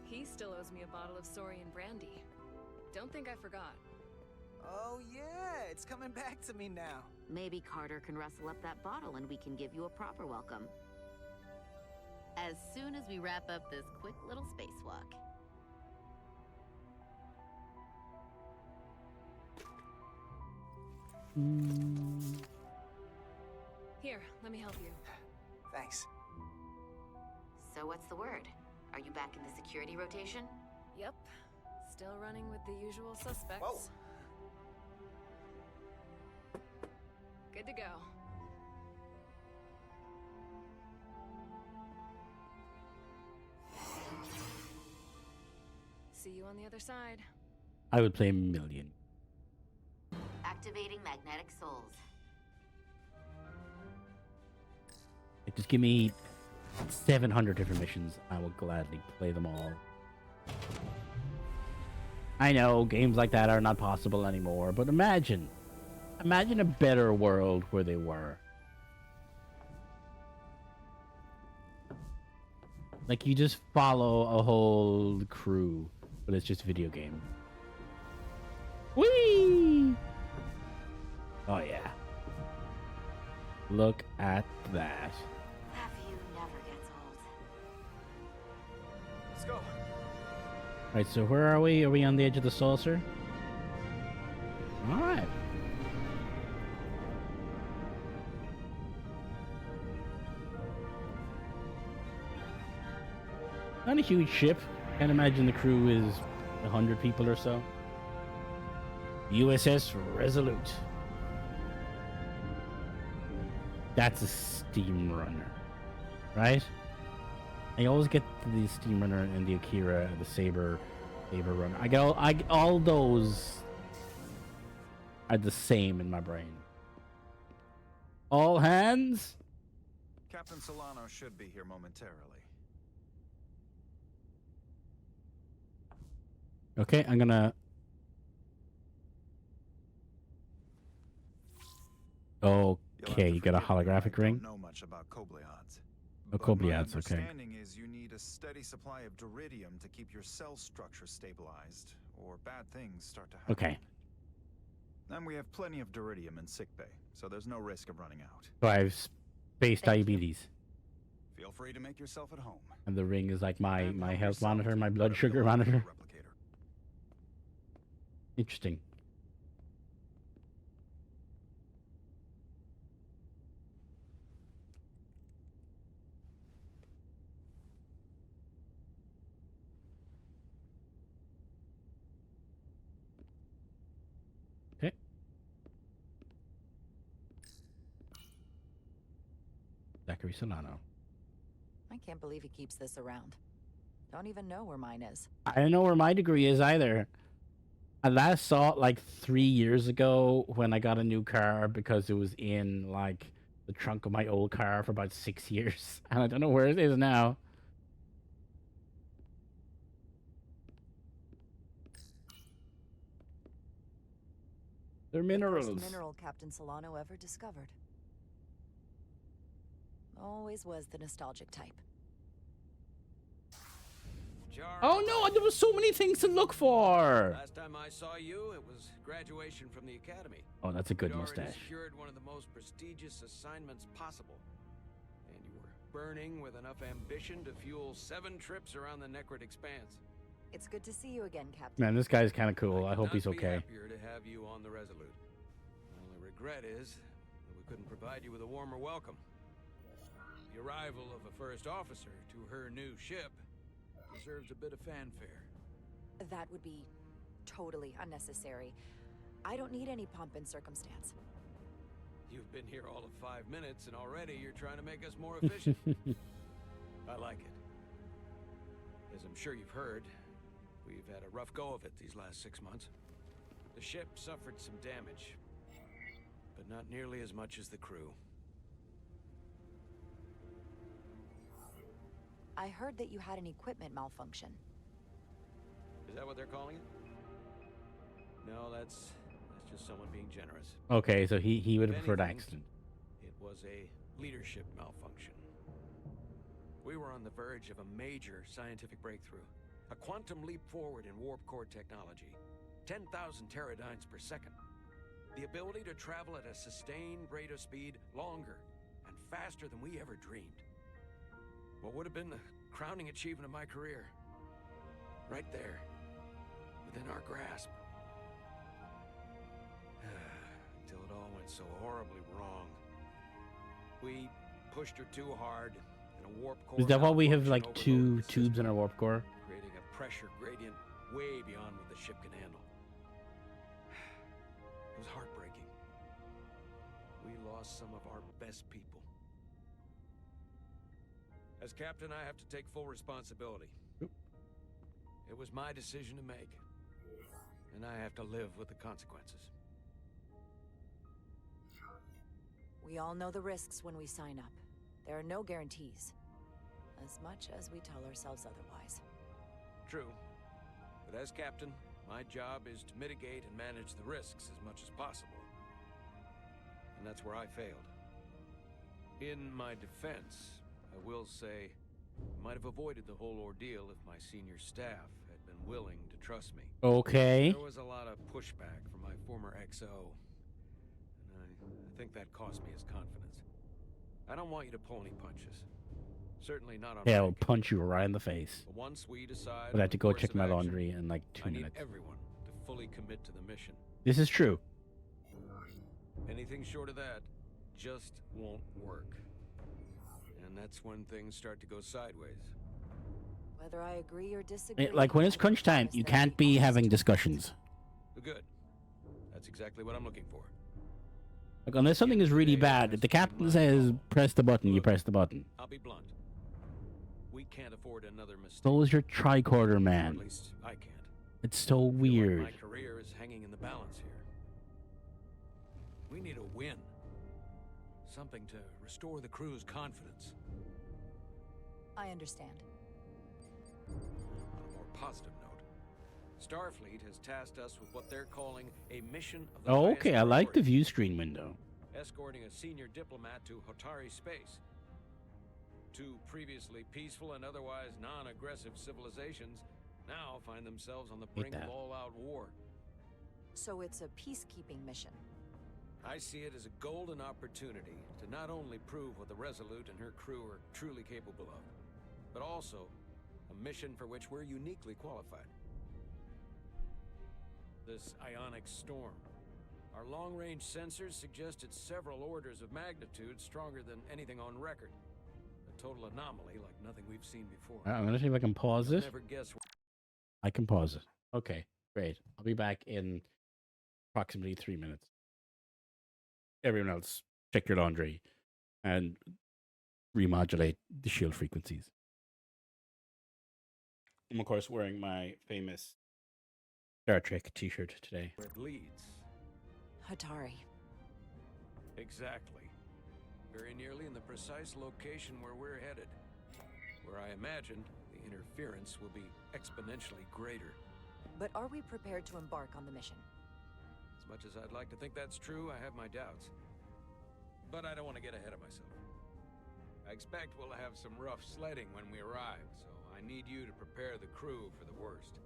He still owes me a bottle of Saurian brandy. Don't think I forgot. Oh yeah, it's coming back to me now. Maybe Carter can rustle up that bottle and we can give you a proper welcome. As soon as we wrap up this quick little spacewalk. Here, let me help you. Thanks. So what's the word? Are you back in the security rotation? Yep. Still running with the usual suspects. Whoa. Good to go. See you on the other side. I would play a million. Activating magnetic souls. Like, just give me 700 different missions. I will gladly play them all. I know games like that are not possible anymore, but imagine a better world where they were. Like, you just follow a whole crew, but it's just a video game. Whee! Oh yeah. Look at that. Have you never gets old. Let's go. Right, so where are we? Are we on the edge of the saucer? Alright. Not a huge ship. Can't imagine the crew is 100 people or so. USS Resolute. That's a steam runner, right? I always get the steam runner and the Akira, the saber runner. All those are the same in my brain. All hands. Captain Solano should be here momentarily. Okay, I'm gonna. Okay, you got a holographic ring. I don't know much about Kobleads. Oh, But my Kobleads, okay. understanding is you need a steady supply of duridium to keep your cell structure stabilized, or bad things start to happen. Okay. And we have plenty of duridium in sickbay, so there's no risk of running out. So I have space diabetes. Feel free to make yourself at home. And the ring is like my And help health yourself monitor, to my a blood better sugar biological monitor. replicator. Interesting. Okay. Zachary Solano. I can't believe he keeps this around. Don't even know where mine is. I don't know where my degree is either. I last saw it like 3 years ago when I got a new car because it was in like the trunk of my old car for about 6 years. And I don't know where it is now. They're minerals. The first mineral Captain Solano ever discovered. Always was the nostalgic type. Jar, Oh no, there was so many things to look for. last time I saw you, it was graduation from the academy. Oh, that's a good You'd already mustache. secured one of the most prestigious assignments possible. And you were burning with enough ambition to fuel 7 trips around the Necrid Expanse. It's good to see you again, Captain. Man, this guy's kind of cool. I could hope not he's be okay. happier to have you on the Resolute. My only regret is that we couldn't provide you with a warmer welcome. The arrival of a first officer to her new ship deserves a bit of fanfare. That would be totally unnecessary. I don't need any pomp and circumstance. You've been here all of 5 minutes, and already you're trying to make us more efficient. I like it. As I'm sure you've heard, we've had a rough go of it these last 6 months. The ship suffered some damage, but not nearly as much as the crew. I heard that you had an equipment malfunction. Is that what they're calling it? No, that's just someone being generous. Okay, so he would If have preferred anything, accident. It was a leadership malfunction. We were on the verge of a major scientific breakthrough. A quantum leap forward in warp core technology. 10,000 teradynes per second. The ability to travel at a sustained rate of speed longer and faster than we ever dreamed. What would have been the crowning achievement of my career. Right there. Within our grasp. Until it all went so horribly wrong. We pushed her too hard, and a warp core Is that why we have malfunction like 2 overloaded the tubes in system, our warp core? creating a pressure gradient way beyond what the ship can handle. It was heartbreaking. We lost some of our best people. As captain, I have to take full responsibility. It was my decision to make, and I have to live with the consequences. We all know the risks when we sign up. There are no guarantees. As much as we tell ourselves otherwise. True. But as captain, my job is to mitigate and manage the risks as much as possible. And that's where I failed. In my defense, I will say, I might have avoided the whole ordeal if my senior staff had been willing to trust me. Okay. There was a lot of pushback from my former XO, and I think that cost me his confidence. I don't want you to pull any punches. Certainly not on Yeah, my I'll account. punch you right in the face. But once we decide, But I have on to the go course check of my action, laundry in like 2 I need minutes. everyone to fully commit to the mission. This is true. Anything short of that just won't work. And that's when things start to go sideways. Whether I agree or disagree. Like when it's I crunch time, promise you there'll can't be honest having discussions. Good. That's exactly what I'm looking for. Like unless something is really bad, if the captain says press the button, you press the button. I'll be blunt. We can't afford another mistake. So is your tricorder, Or at man. least I can't. It's so I feel like weird. my career is hanging in the balance here. We need a win. Something to restore the crew's confidence. I understand. On a more positive note, Starfleet has tasked us with what they're calling a mission of the Oh, highest okay. I like the priority, view screen window. escorting a senior diplomat to Hotari space. 2 previously peaceful and otherwise non-aggressive civilizations now find themselves on the brink of that. all-out war. So it's a peacekeeping mission. I see it as a golden opportunity to not only prove what the Resolute and her crew are truly capable of, but also a mission for which we're uniquely qualified. This ionic storm. Our long-range sensors suggest it's several orders of magnitude stronger than anything on record. A total anomaly like nothing we've seen before. I'm gonna see if I can pause You'll it. never guess. I can pause it. Okay, great. I'll be back in approximately 3 minutes. Everyone else, check your laundry and remodulate the shield frequencies. I'm, of course, wearing my famous Star Trek t-shirt today. Where it leads. Hatari. Exactly. Very nearly in the precise location where we're headed. Where I imagine the interference will be exponentially greater. But are we prepared to embark on the mission? As much as I'd like to think that's true, I have my doubts. But I don't want to get ahead of myself. I expect we'll have some rough sledding when we arrive, so I need you to prepare the crew for the worst.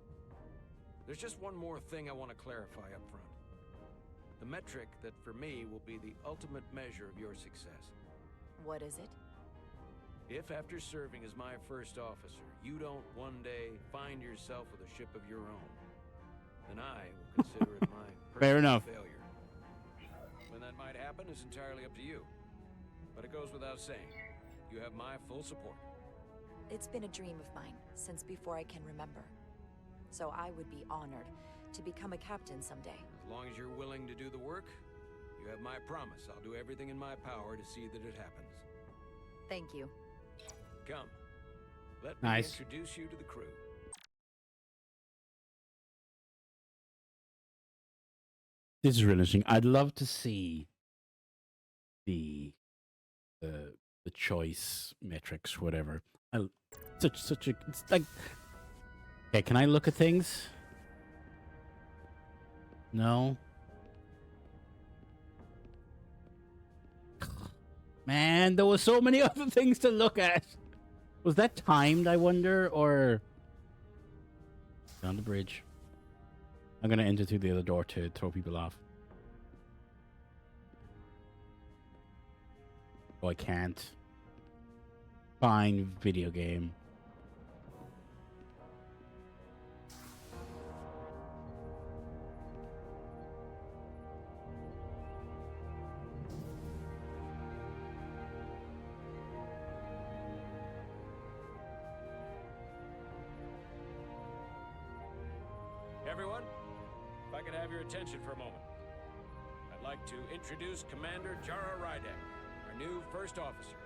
There's just one more thing I want to clarify up front. The metric that for me will be the ultimate measure of your success. What is it? If after serving as my first officer, you don't one day find yourself with a ship of your own, then I will consider it my Fair personal enough. failure. When that might happen is entirely up to you. But it goes without saying, you have my full support. It's been a dream of mine since before I can remember. So I would be honored to become a captain someday. As long as you're willing to do the work, you have my promise. I'll do everything in my power to see that it happens. Thank you. Come, let me Nice. introduce you to the crew. This is really interesting. I'd love to see the the choice metrics, whatever. Such a it's like. Okay, can I look at things? No. Man, there were so many other things to look at. Was that timed, I wonder, or down the bridge? I'm gonna enter through the other door to throw people off. Oh, I can't. Fine, video game. Everyone, if I could have your attention for a moment. I'd like to introduce Commander Jara Rydek, our new first officer.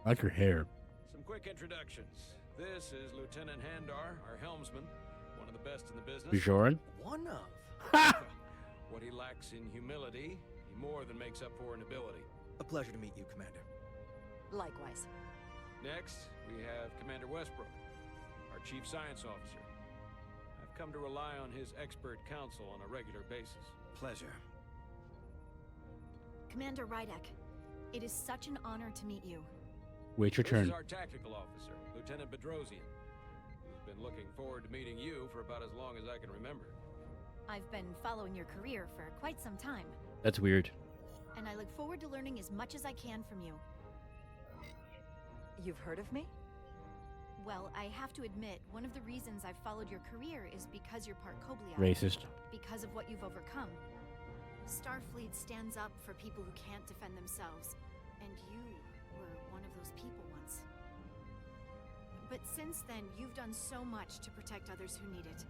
I like her hair. Some quick introductions. This is Lieutenant Handar, our helmsman, one of the best in the business. Bjorn? One of. What he lacks in humility, he more than makes up for in ability. A pleasure to meet you, Commander. Likewise. Next, we have Commander Westbrook, our Chief Science Officer. I've come to rely on his expert counsel on a regular basis. Pleasure. Commander Rydek, it is such an honor to meet you. Wait your turn. This is our tactical officer, Lieutenant Bedrosian, who's been looking forward to meeting you for about as long as I can remember. I've been following your career for quite some time, That's weird. and I look forward to learning as much as I can from you. You've heard of me? Well, I have to admit, one of the reasons I've followed your career is because you're part Koblion. Racist. Because of what you've overcome. Starfleet stands up for people who can't defend themselves, and you were one of those people once. But since then, you've done so much to protect others who need it.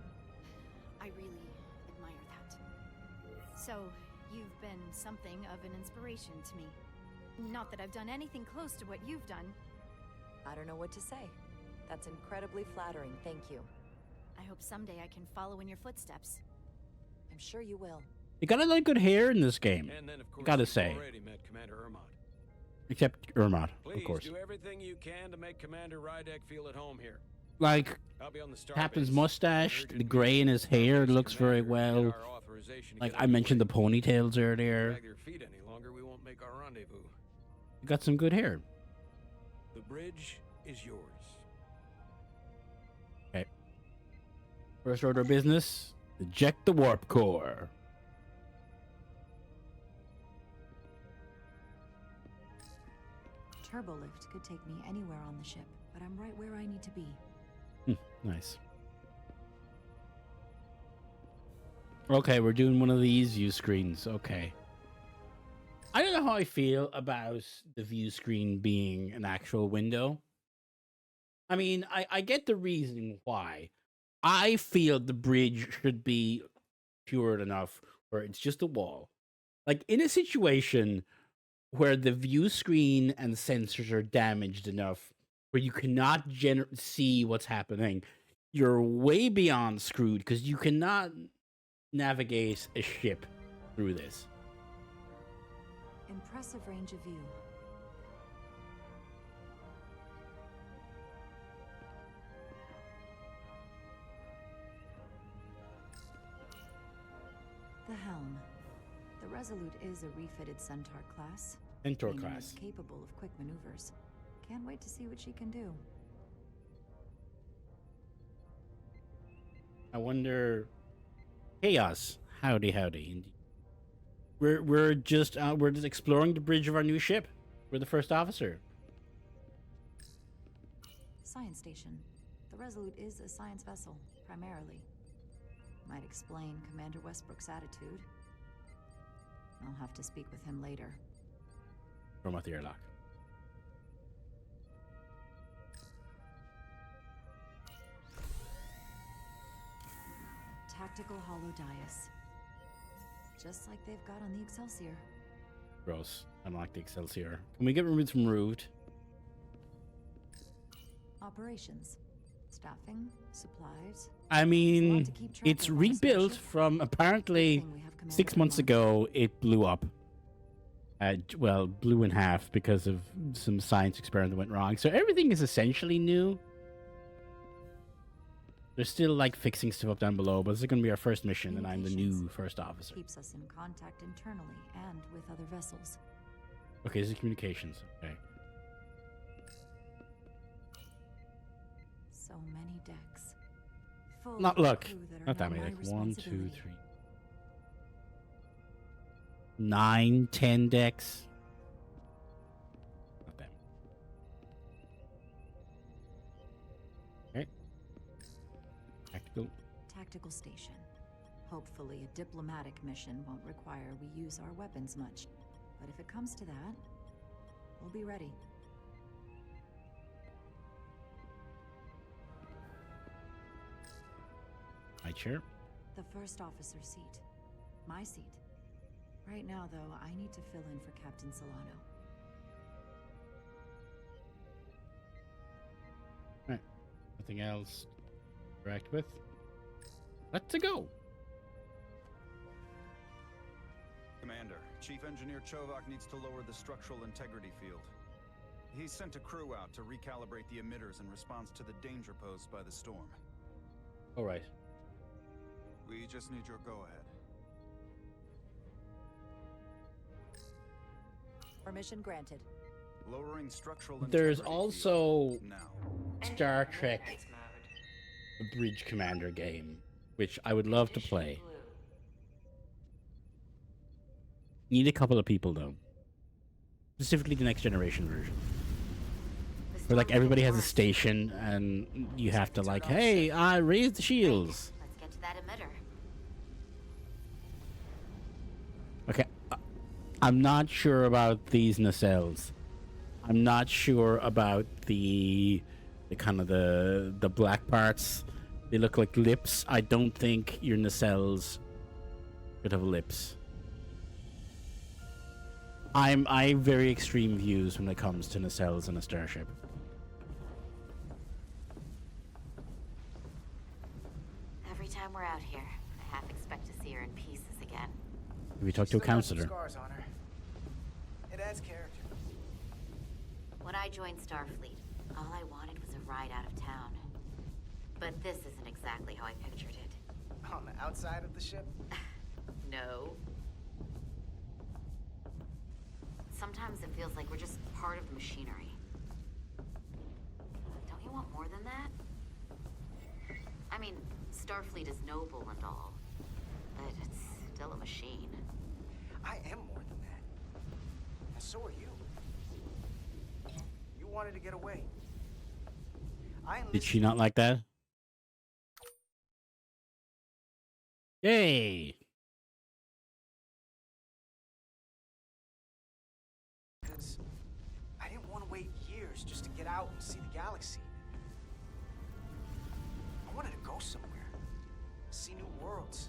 I really admire that. So, you've been something of an inspiration to me. Not that I've done anything close to what you've done. I don't know what to say. That's incredibly flattering, thank you. I hope someday I can follow in your footsteps. I'm sure you will. You got a lot of good hair in this game. And then, of course, Gotta you've say. already met Commander Ermont. Except Ermont, Please of course. do everything you can to make Commander Rydek feel at home here. Like, I'll be on the Starbase. Captain's mustache, the gray in his hair looks very well. Like, I mentioned the ponytails earlier. Drag their feet any longer, we won't make our rendezvous. You got some good hair. The bridge is yours. Okay. First order of business, eject the warp core. Turbolift could take me anywhere on the ship, but I'm right where I need to be. Nice. Okay, we're doing one of these view screens. Okay. I don't know how I feel about the view screen being an actual window. I mean, I get the reasoning why. I feel the bridge should be pure enough where it's just a wall. Like, in a situation where the view screen and sensors are damaged enough where you cannot see what's happening, you're way beyond screwed because you cannot navigate a ship through this. Impressive range of view. The helm. The Resolute is a refitted Centaur class. Centaur meaning class. it's capable of quick maneuvers. Can't wait to see what she can do. I wonder. Chaos. Howdy, howdy. We're just exploring the bridge of our new ship. We're the first officer. Science station. The Resolute is a science vessel, primarily. Might explain Commander Westbrook's attitude. I'll have to speak with him later. From out the airlock. Tactical holodais. Just like they've got on the Excelsior. Gross. I don't like the Excelsior. Can we get removed? Operations. Staffing, supplies. I mean, Lot to keep track it's of on a rebuilt starship. from apparently Good thing we have Commander 6 months Amon. ago. It blew up. Well, blew in half because of some science experiment that went wrong. So everything is essentially new. They're still like fixing stuff up down below, but this is going to be our first mission, and I'm the new first officer. Keeps us in contact internally and with other vessels. Okay, this is communications. Okay. So many decks. Full Not of look. crew that are Not that now many. my Like 1, 2, responsibility. 3, 9, 10 decks. Not them. Okay. Tactical. Tactical station. Hopefully a diplomatic mission won't require we use our weapons much. But if it comes to that, we'll be ready. High chair. The first officer seat. My seat. Right now, though, I need to fill in for Captain Solano. Right. Nothing else to interact with. Let's go. Commander, Chief Engineer Chovak needs to lower the structural integrity field. He's sent a crew out to recalibrate the emitters in response to the danger posed by the storm. All right. We just need your go-ahead. Permission granted. Lowering structural There's integrity also field now. Star Trek, the Bridge Commander game, which I would love to play. Need a couple of people though. Specifically the next generation version. Where like everybody has a station and you have to like, hey, raise the shields. Let's get to that emitter. Okay, I'm not sure about these nacelles. I'm not sure about the kind of the black parts. They look like lips. I don't think your nacelles could have lips. I have very extreme views when it comes to nacelles in a starship. Every time we're out here, I half expect to see her in pieces again. Have you talked to a Still got some counselor? scars on her. It adds character. When I joined Starfleet, all I wanted was a ride out of town. But this isn't exactly how I pictured it. On the outside of the ship? No. Sometimes it feels like we're just part of the machinery. Don't you want more than that? I mean, Starfleet is noble and all, but it's still a machine. I am more than that. And so are you. You wanted to get away. Did she not like that? Yay! Because I didn't want to wait years just to get out and see the galaxy. I wanted to go somewhere. See new worlds.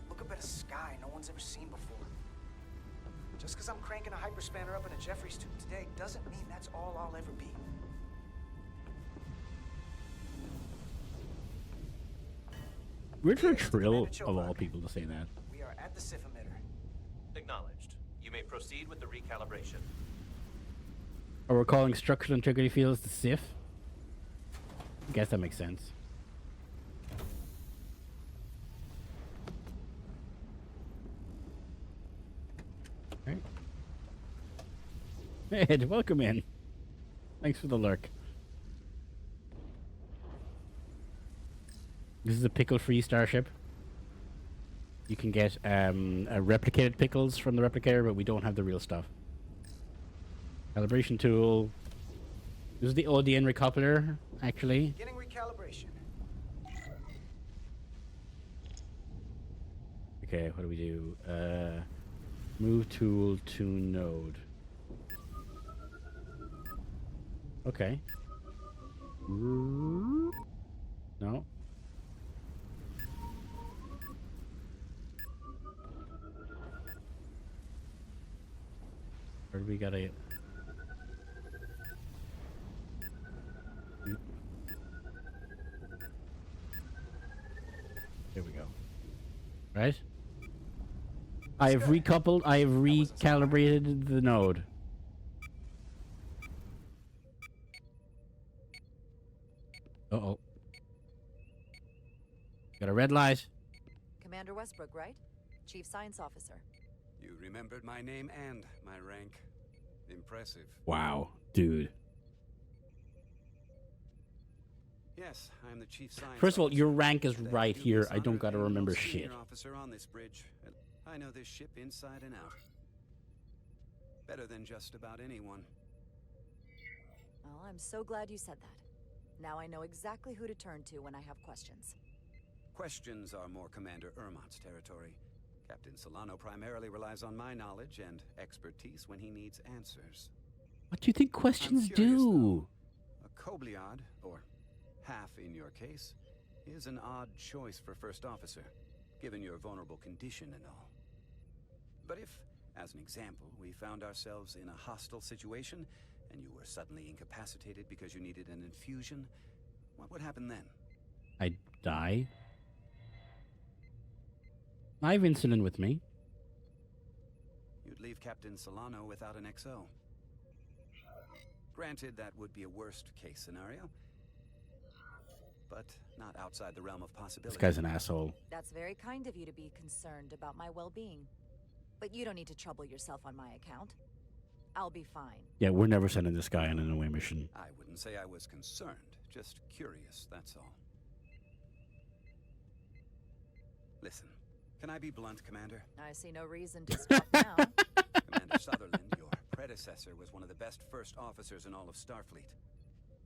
Look up at a sky no one's ever seen before. Just because I'm cranking a hyperspanner up in a Jeffries tube today doesn't mean that's all I'll ever be. Weird for Trill, of all people, to say that. We are at the SIF emitter. Acknowledged. You may proceed with the recalibration. Or we're calling structural integrity fields the SIF? I guess that makes sense. Right. Ed, welcome in. Thanks for the lurk. This is a pickle-free starship. You can get replicated pickles from the replicator, but we don't have the real stuff. Calibration tool. This is the ODN recoupler, actually. Beginning recalibration. Okay, what do we do? Move tool to node. Okay. No. Where do we gotta... Right? I have recoupled. I have recalibrated the node. Uh-oh. Got a red light. Commander Westbrook, right? Chief Science Officer. You remembered my name and my rank. Impressive. Wow, dude. Yes, I am the chief science. First of all, your officer. rank is That right here. dubious I don't honor gotta being the remember most senior shit. officer on this bridge. I know this ship inside and out. Better than just about anyone. Well, I'm so glad you said that. Now I know exactly who to turn to when I have questions. Questions are more Commander Ermont's territory. Captain Solano primarily relies on my knowledge and expertise when he needs answers. What do you think questions I'm curious, do? though. A Kobliad, or half in your case, is an odd choice for first officer, given your vulnerable condition and all. But if, as an example, we found ourselves in a hostile situation, and you were suddenly incapacitated because you needed an infusion, what would happen then? I die. I have insulin with me. You'd leave Captain Solano without an XO. Granted, that would be a worst-case scenario, but not outside the realm of possibility. This guy's an asshole. That's very kind of you to be concerned about my well-being. But you don't need to trouble yourself on my account. I'll be fine. Yeah, we're never sending this guy on an away mission. I wouldn't say I was concerned, just curious, that's all. Listen, can I be blunt, Commander? I see no reason to stop now. Commander Sutherland, your predecessor, was one of the best first officers in all of Starfleet.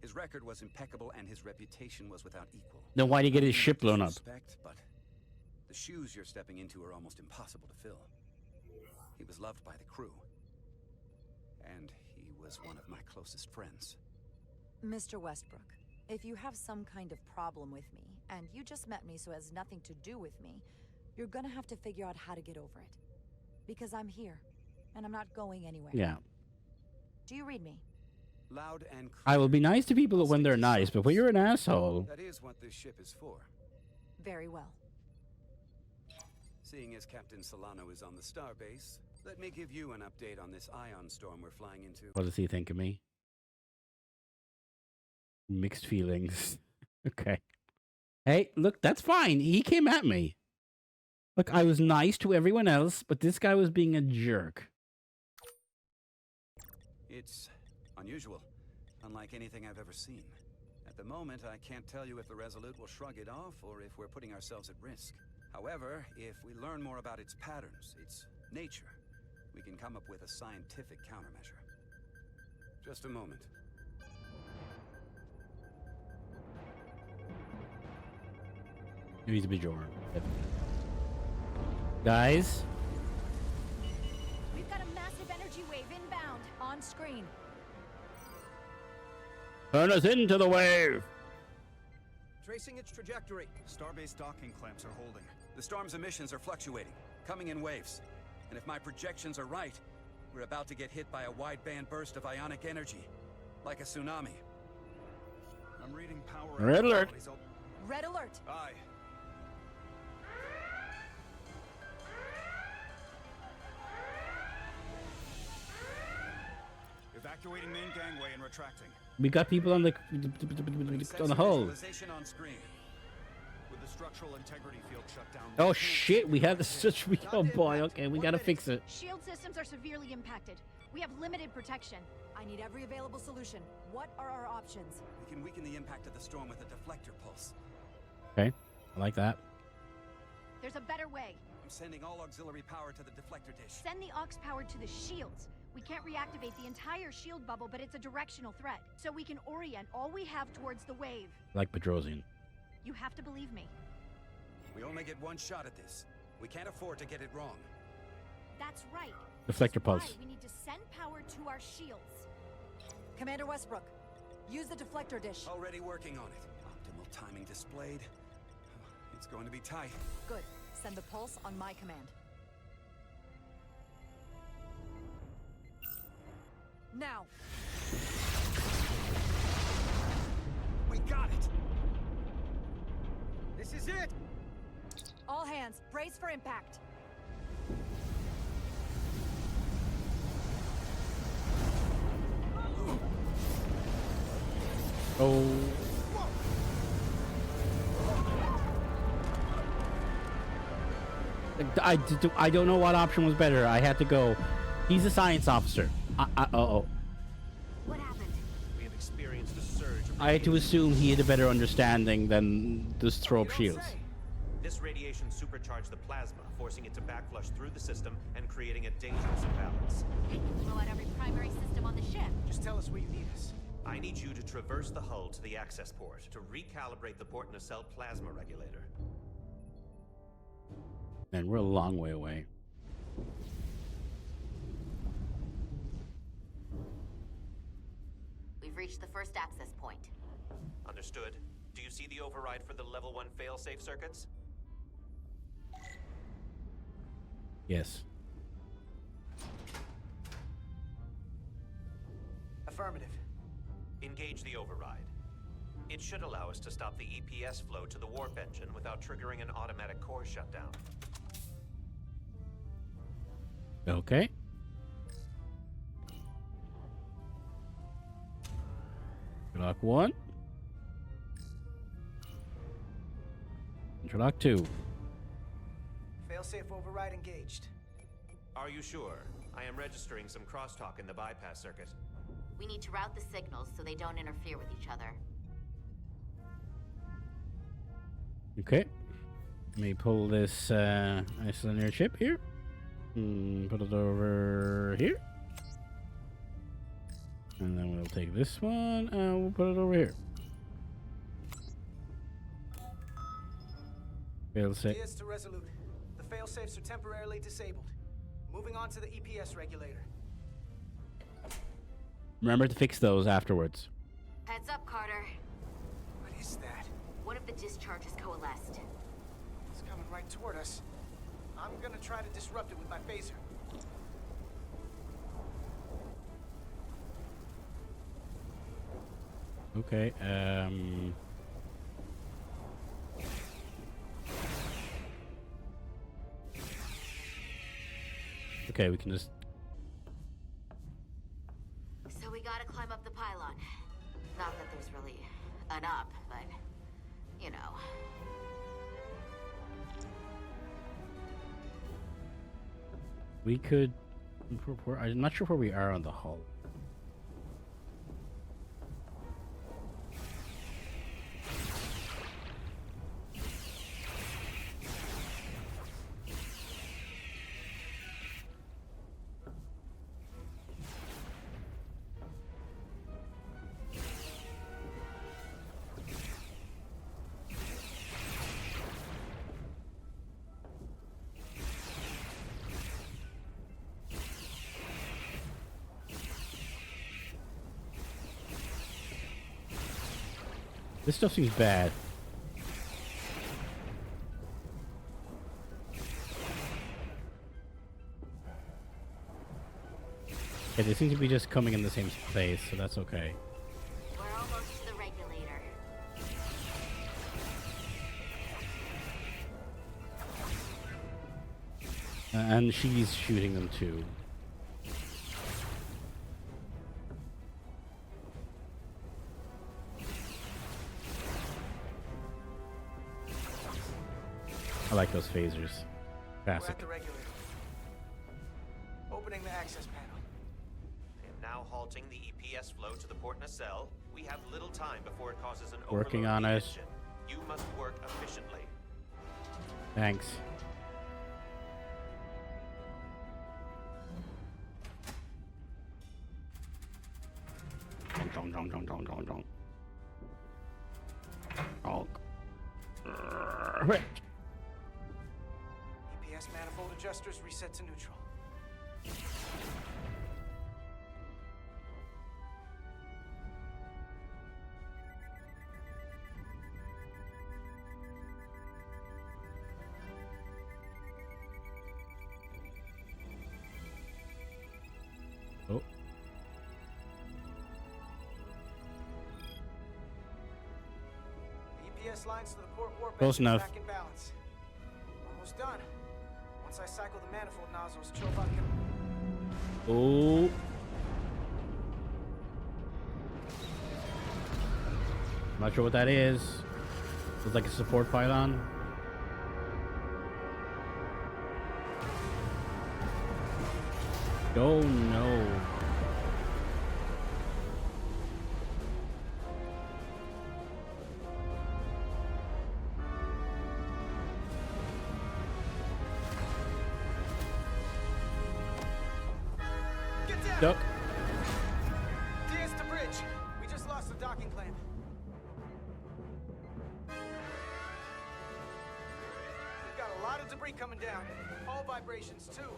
His record was impeccable and his reputation was without equal. Then why'd he get his ship blown up? But the shoes you're stepping into are almost impossible to fill. He was loved by the crew. And he was one of my closest friends. Mr. Westbrook, if you have some kind of problem with me, and you just met me so it has nothing to do with me, you're gonna have to figure out how to get over it. Because I'm here, and I'm not going anywhere. Yeah. Do you read me? Loud and clear. I will be nice to people when they're nice, but when you're an asshole... That is what this ship is for. Very well. Seeing as Captain Solano is on the starbase, let me give you an update on this ion storm we're flying into. What does he think of me? Mixed feelings. Okay. Hey, look, that's fine. He came at me. Look, I was nice to everyone else, but this guy was being a jerk. It's unusual, unlike anything I've ever seen. At the moment, I can't tell you if the Resolute will shrug it off or if we're putting ourselves at risk. However, if we learn more about its patterns, its nature, we can come up with a scientific countermeasure. Just a moment. He's a Bajorn. Guys? We've got a massive energy wave inbound. On screen. Turn us into the wave! Tracing its trajectory. Starbase docking clamps are holding. The storm's emissions are fluctuating, coming in waves. And if my projections are right, we're about to get hit by a wideband burst of ionic energy, like a tsunami. I'm reading power. Red alert. Red alert. Aye. Evacuating main gangway and retracting. We got people on the hull. Visualization on screen. With the structural integrity field shut down. Oh shit, we have such... Oh boy, okay, we gotta fix it. Shield systems are severely impacted. We have limited protection. I need every available solution. What are our options? We can weaken the impact of the storm with a deflector pulse. Okay, I like that. There's a better way. I'm sending all auxiliary power to the deflector dish. Send the aux power to the shields. We can't reactivate the entire shield bubble, but it's a directional threat. So we can orient all we have towards the wave. Like Bedrosian. You have to believe me. We only get one shot at this. We can't afford to get it wrong. That's right. Deflector That's why pulse. we need to send power to our shields. Commander Westbrook, use the deflector dish. Already working on it. Optimal timing displayed. It's going to be tight. Good. Send the pulse on my command. Now. We got it! This is it! All hands, brace for impact. Oh. I don't know what option was better. I had to go. He's a science officer. Uh-oh. What happened? We have experienced a surge of I had to assume he had a better understanding than just throw up shields. This radiation supercharged the plasma, forcing it to backflush through the system and creating a dangerous imbalance. It can blow out every primary system on the ship. Just tell us where you need us. I need you to traverse the hull to the access port to recalibrate the port nacelle plasma regulator. Man, we're a long way away. We've reached the first access point. Understood. Do you see the override for the level 1 failsafe circuits? Yes. Affirmative. Engage the override. It should allow us to stop the EPS flow to the warp engine without triggering an automatic core shutdown. Okay. Interlock 1. Interlock 2. Failsafe override engaged. Are you sure? I am registering some crosstalk in the bypass circuit. We need to route the signals so they don't interfere with each other. Okay. Let me pull this nice linear chip here. Put it over here. And then we'll take this one and we'll put it over here. Failsafe. Gears to Resolute. The failsafes are temporarily disabled. Moving on to the EPS regulator. Remember to fix those afterwards. Heads up, Carter. What is that? One of the discharges coalesced. It's coming right toward us. I'm gonna try to disrupt it with my phaser. Okay, okay, we can just... So we gotta climb up the pylon. Not that there's really an up, but, you know. We could... I'm not sure where we are on the hull. This stuff seems bad. Okay, they seem to be just coming in the same place, so that's okay. We're almost to the regulator. And she's shooting them too. I like those phasers. We're Classic. at the regulator. Opening the access panel. I am now halting the EPS flow to the port nacelle. We have little time before it causes an Working overload on of the it. engine. You must work efficiently. Thanks. Dong, dong, dong, dong, dong, dong. Honk. Right. EPS manifold adjusters reset to neutral. Oh. The EPS lines to the port warp Close engine are enough. back in balance. Almost done. Once I cycle the manifold nozzles, Chobot can... Oh. Not sure what that is. It's like a support pylon. Oh no. Get down! Duck. DS to bridge. We just lost the docking clamp. We've got a lot of debris coming down. All vibrations too.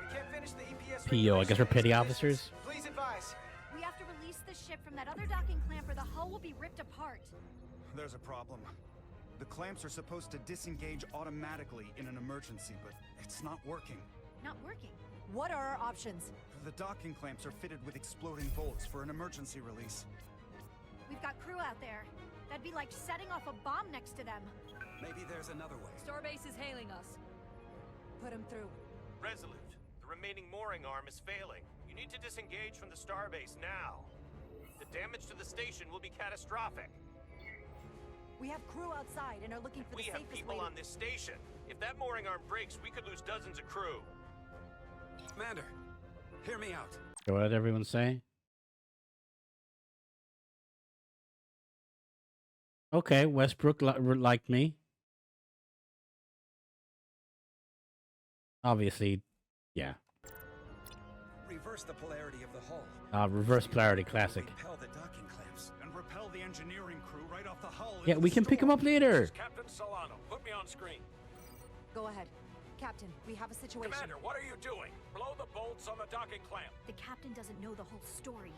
We can't finish the EPS. PO, I guess we're petty officers. Please advise. We have to release the ship from that other docking clamp or the hull will be ripped apart. There's a problem. The clamps are supposed to disengage automatically in an emergency, but it's not working. Not working. What are our options? The docking clamps are fitted with exploding bolts for an emergency release. We've got crew out there. That'd be like setting off a bomb next to them. Maybe there's another way. Starbase is hailing us. Put him through. Resolute, the remaining mooring arm is failing. You need to disengage from the starbase now. The damage to the station will be catastrophic. We have crew outside and are looking for the We have safest people way on this station. If that mooring arm breaks, we could lose dozens of crew. Commander, hear me out. What did everyone say? Okay, Westbrook liked me. Obviously, yeah. Reverse the polarity of the hull. Reverse polarity, classic. Repel the docking clamps and repel the engineering crew right off the hull. Yeah, we can pick him up later. Captain Solano, put me on screen. Go ahead. Captain, we have a situation. Commander, what are you doing? Blow the bolts on the docking clamp. The captain doesn't know the whole story.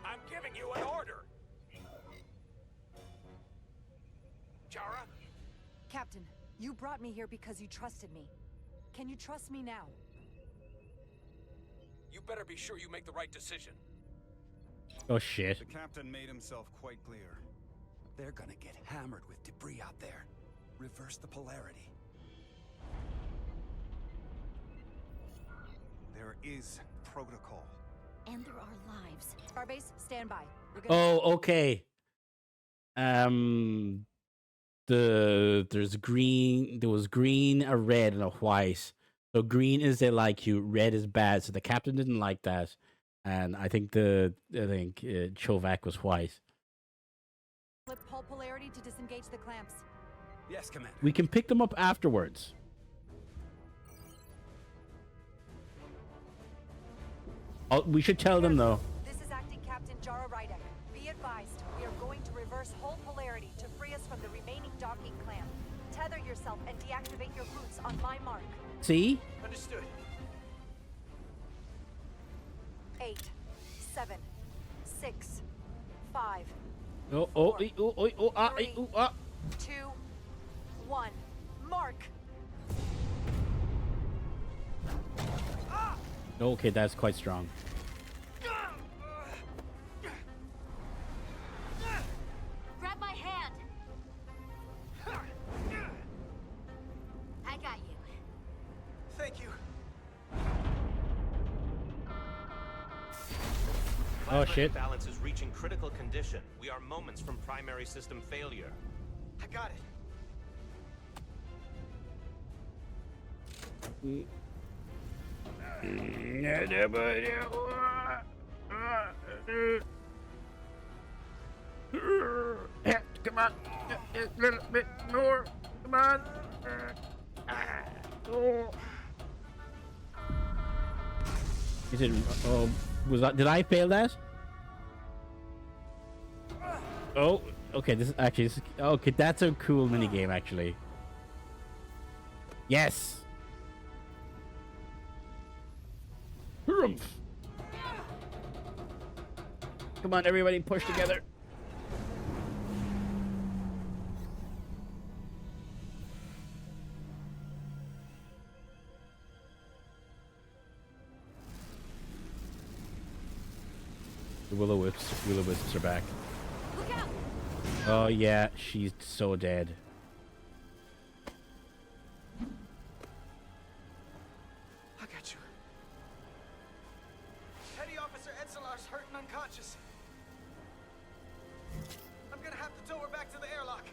I'm giving you an order. Jara? Captain, you brought me here because you trusted me. Can you trust me now? You better be sure you make the right decision. Oh shit. The captain made himself quite clear. They're gonna get hammered with debris out there. Reverse the polarity. There is protocol. And there are lives. Starbase, stand by. We're gonna... Oh, okay. There's green. There was green, a red, and a white. So green is they like you, red is bad. So the captain didn't like that, and I think Chovak was white. Flip hull polarity to disengage the clamps. Yes, Commander. We can pick them up afterwards. Oh, we should tell them though. This is Acting Captain Jara Rydek. Be advised, we are going to reverse hull polarity to free us from the remaining docking clamp. Tether yourself and deactivate your boots on my mark. See? Understood. 8, 7, 6, 5, Oh, 2, 1. Mark. Okay, that's quite strong. Grab my hand. I got you. Thank you. Oh shit. Balance is reaching critical condition. We are moments from primary system failure. I got it. Come on, a little bit more. Come on. Is it? Was that? Did I fail that? Oh, okay. This is actually. Okay, that's a cool mini game, actually. Yes. Hrumph. Come on, everybody, push together. The Will-O-Wisps are back. Look out! Oh yeah, she's so dead. unconscious. I'm gonna have to tow her back to the airlock.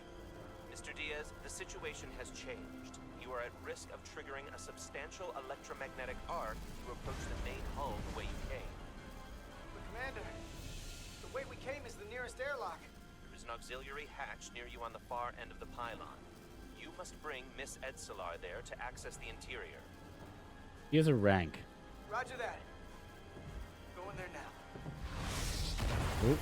Mr. Diaz, the situation has changed. You are at risk of triggering a substantial electromagnetic arc if you approach the main hull the way you came. But Commander, the way we came is the nearest airlock. There is an auxiliary hatch near you on the far end of the pylon. You must bring Miss Edsolar there to access the interior. He has a rank. Roger that. Go in there now. Oop.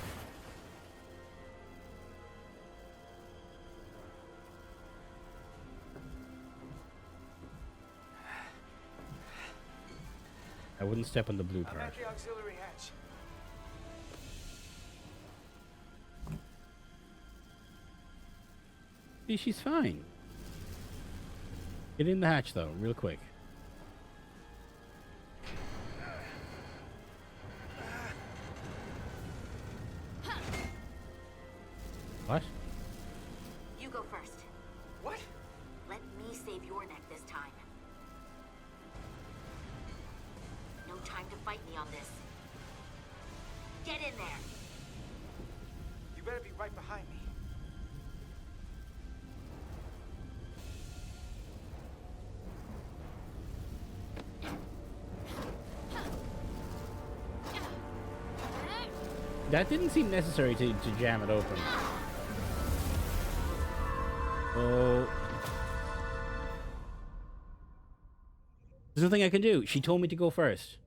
I wouldn't step on the blue I'm part. at the auxiliary hatch. See, she's fine. Get in the hatch, though, real quick. What? You go first. What? Let me save your neck this time. No time to fight me on this. Get in there. You better be right behind me. That didn't seem necessary to jam it open. Oh. There's nothing I can do. She told me to go first.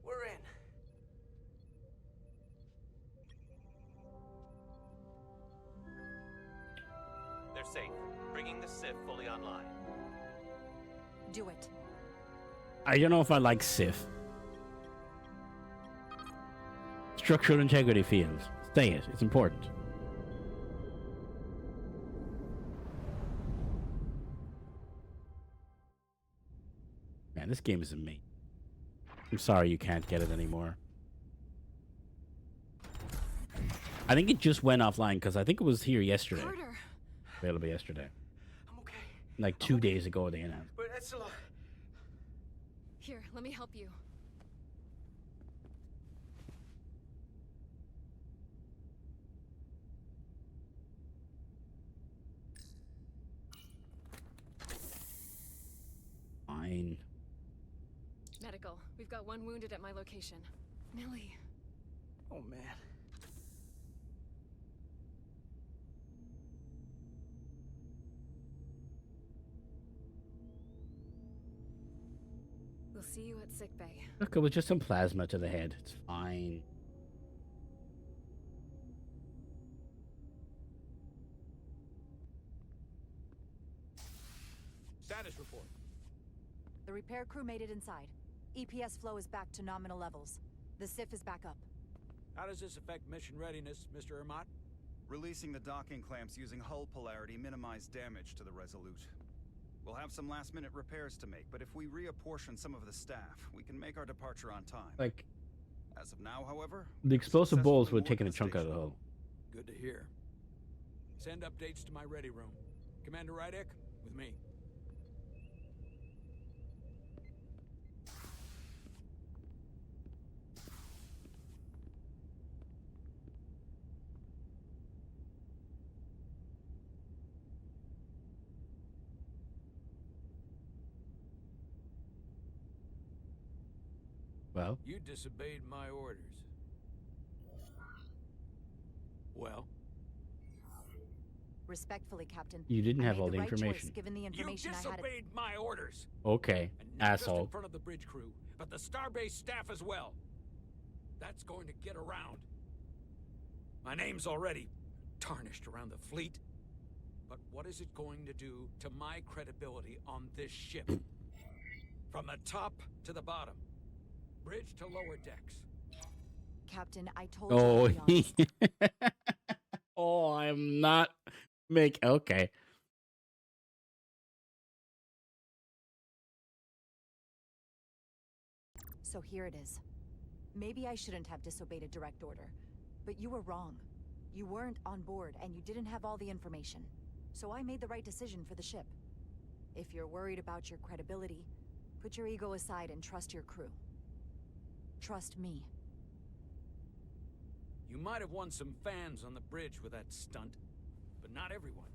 We're in. They're safe, bringing the Sif fully online. Do it. I don't know if I like Sif. Structural integrity fields. Stay it. It's important. Man, this game is amazing. I'm sorry you can't get it anymore. I think it just went offline because I think it was here yesterday. Carter. Available yesterday. I'm okay. Like 2 days ago they announced. But Edsolar. Here, let me help you. Fine. Medical. We've got one wounded at my location. Millie. Oh man. We'll see you at sickbay. Look, it was just some plasma to the head. It's fine. Status report. The repair crew made it inside. EPS flow is back to nominal levels. The SIF is back up. How does this affect mission readiness, Mr. Ermot? Releasing the docking clamps using hull polarity minimized damage to the Resolute. We'll have some last-minute repairs to make, but if we reapportion some of the staff, we can make our departure on time. Like, as of now, however, the explosive balls would have successfully taken a moored chunk the out of the station. hull. Good to hear. Send updates to my ready room. Commander Rydek, with me. Well, You disobeyed my orders. Well, Respectfully, Captain. you didn't I have made all the right information. choice, given the you information I had. disobeyed my orders. Okay, And not just in asshole. front of the bridge crew, but the starbase staff as well. That's going to get around. My name's already tarnished around the fleet. But what is it going to do to my credibility on this ship? From the top to the bottom. Bridge to lower decks. Captain, I told Oh, you. To be honest. oh, I'm not okay. So here it is. Maybe I shouldn't have disobeyed a direct order, but you were wrong. You weren't on board, and you didn't have all the information. so I made the right decision for the ship. If you're worried about your credibility, put your ego aside and trust your crew. Trust me. You might have won some fans on the bridge with that stunt, but not everyone.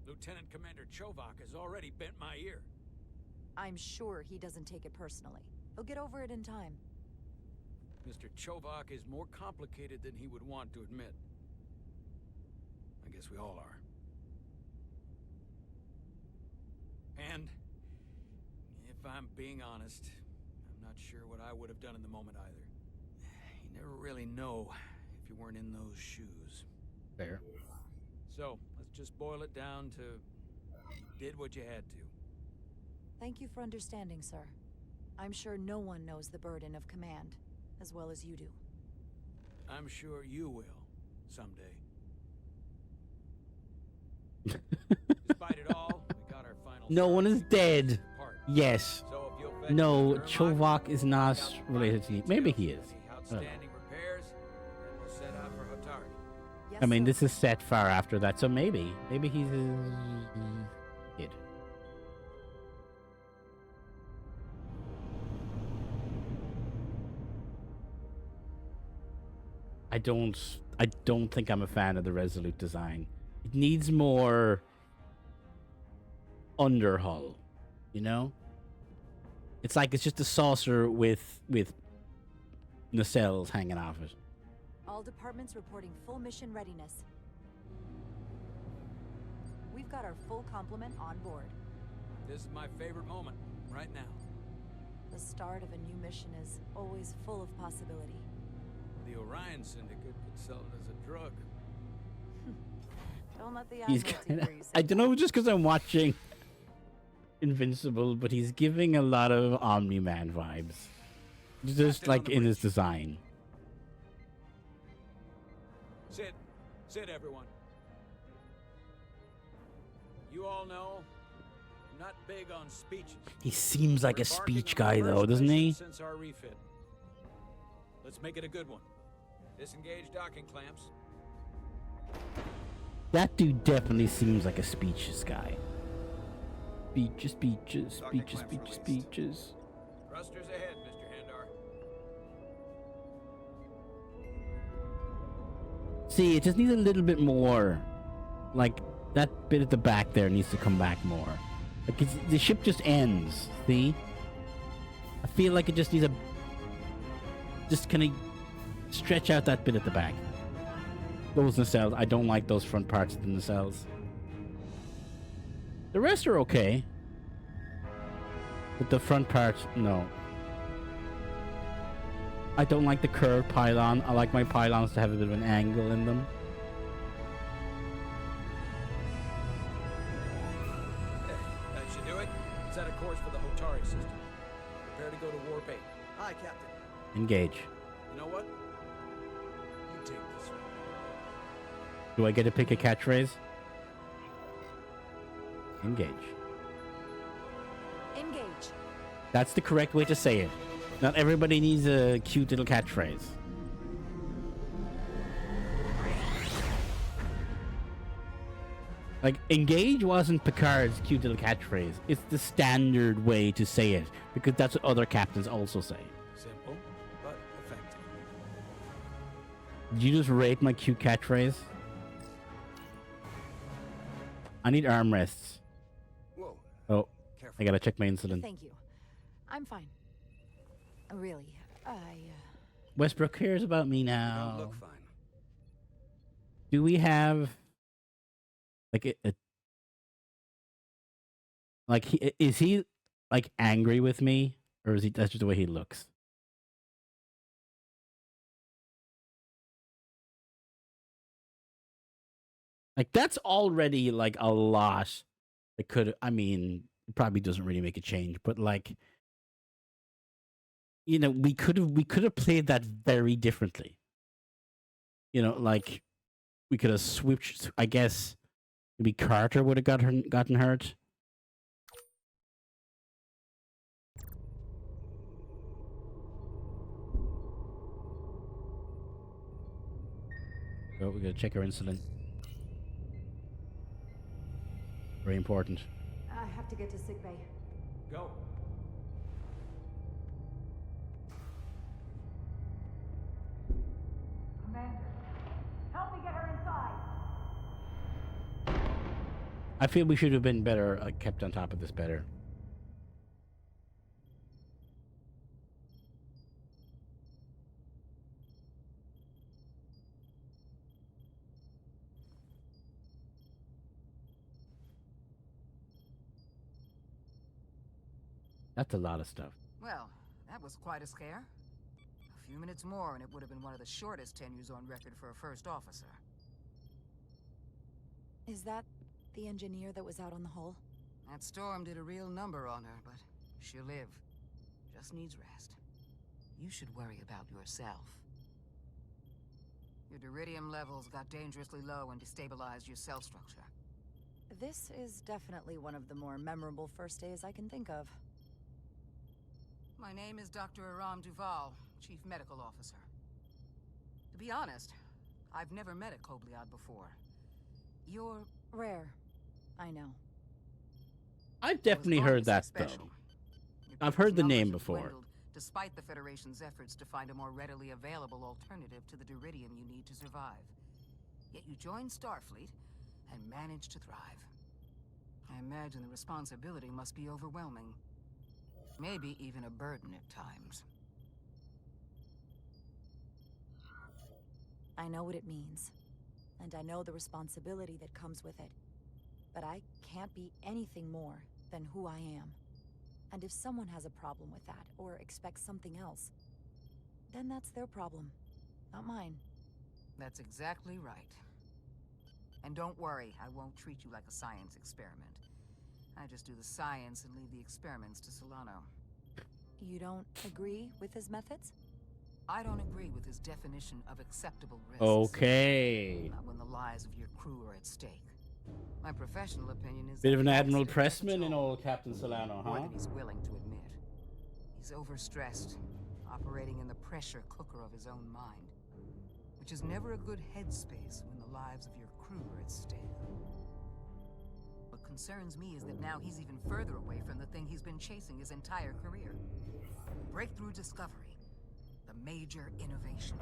Lieutenant Commander Chovak has already bent my ear. I'm sure he doesn't take it personally. He'll get over it in time. Mr. Chovak is more complicated than he would want to admit. I guess we all are. And, if I'm being honest, I'm not sure what I would have done in the moment either. You never really know if you weren't in those shoes. Fair. So, let's just boil it down to you did what you had to. Thank you for understanding, sir. I'm sure no one knows the burden of command as well as you do. I'm sure you will, someday. Despite it all, we got our final. No one is dead. Yes. So if you'll fetch No, Mr. Chovak is not related to me. Maybe he is. I don't know. Outstanding repairs, and we'll set out for Hotari. Yes, I mean, sir. this is set far after that, so maybe he's a kid. I don't think I'm a fan of the Resolute design. It needs more underhull, you know? It's like it's just a saucer with nacelles hanging off it. All departments reporting full mission readiness. We've got our full complement on board. This is my favorite moment, right now. The start of a new mission is always full of possibility. The Orion Syndicate could sell it as a drug. Don't let the He's Admiralty kinda, hear you say I don't know, just because I'm watching Invincible, but he's giving a lot of Omni-Man vibes. Just like in his design. Sit, everyone. You all know, I'm not big on speeches. He seems like We're a embarking speech on the guy, though, first doesn't mission he? Since our refit. Let's make it a good one. Disengage docking clamps. That dude definitely seems like a speeches guy. Speeches, speeches, Docking speeches, clamps speeches, released. speeches. Thrusters ahead, Mr. Handar. See, it just needs a little bit more. Like, that bit at the back there needs to come back more. Like, the ship just ends, see? I feel like it just needs a... Just kind of stretch out that bit at the back. Those nacelles, I don't like those front parts of the nacelles. The rest are okay. But the front part, no. I don't like the curved pylon. I like my pylons to have a bit of an angle in them. That should do it. Set a course for the Hotari system. Prepare to go to Warp 8. Aye, Captain. Engage. You know what? You take this one. Do I get to pick a catchphrase? Engage. Engage. That's the correct way to say it. Not everybody needs a cute little catchphrase. Like, engage wasn't Picard's cute little catchphrase. It's the standard way to say it, because that's what other captains also say. Simple, but effective. Did you just rate my cute catchphrase? I need armrests. Whoa. Oh, Careful. I gotta check my insulin. Thank you. I'm fine. Really, Westbrook cares about me You now. don't look fine. Do we have like is he like angry with me, or is he that's just the way he looks? Like, that's already like a lot. It could, I mean, it probably doesn't really make a change, but like, you know, we could have played that very differently. You know, like, we could have switched. I guess maybe Carter would have gotten hurt. Oh, we gotta check our insulin. Very important. I have to get to sickbay. Go. Commander, help me get her inside. I feel we should have been better, kept on top of this better. That's a lot of stuff. Well, that was quite a scare. A few minutes more and it would have been one of the shortest tenures on record for a first officer. Is that the engineer that was out on the hull? That storm did a real number on her, but she'll live. Just needs rest. You should worry about yourself. Your deridium levels got dangerously low and destabilized your cell structure. This is definitely one of the more memorable first days I can think of. My name is Dr. Aram Duval, Chief Medical Officer. To be honest, I've never met a Kobliad before. You're rare, I know. I've definitely heard that, though. I've heard the name before. Despite the Federation's efforts to find a more readily available alternative to the deridium you need to survive. Yet you joined Starfleet and managed to thrive. I imagine the responsibility must be overwhelming. Maybe even a burden at times. I know what it means. And I know the responsibility that comes with it. But I can't be anything more than who I am. And if someone has a problem with that, or expects something else, then that's their problem, not mine. That's exactly right. And don't worry, I won't treat you like a science experiment. I just do the science and leave the experiments to Solano. You don't agree with his methods? I don't agree with his definition of acceptable risks. Okay. Not when the lives of your crew are at stake. My professional opinion is Bit of an that Admiral accident Pressman is and old Captain Solano, more huh? than he's willing to admit. He's overstressed, operating in the pressure cooker of his own mind, which is never a good headspace when the lives of your crew are at stake. What concerns me is that now he's even further away from the thing he's been chasing his entire career. Breakthrough discovery. The major innovation.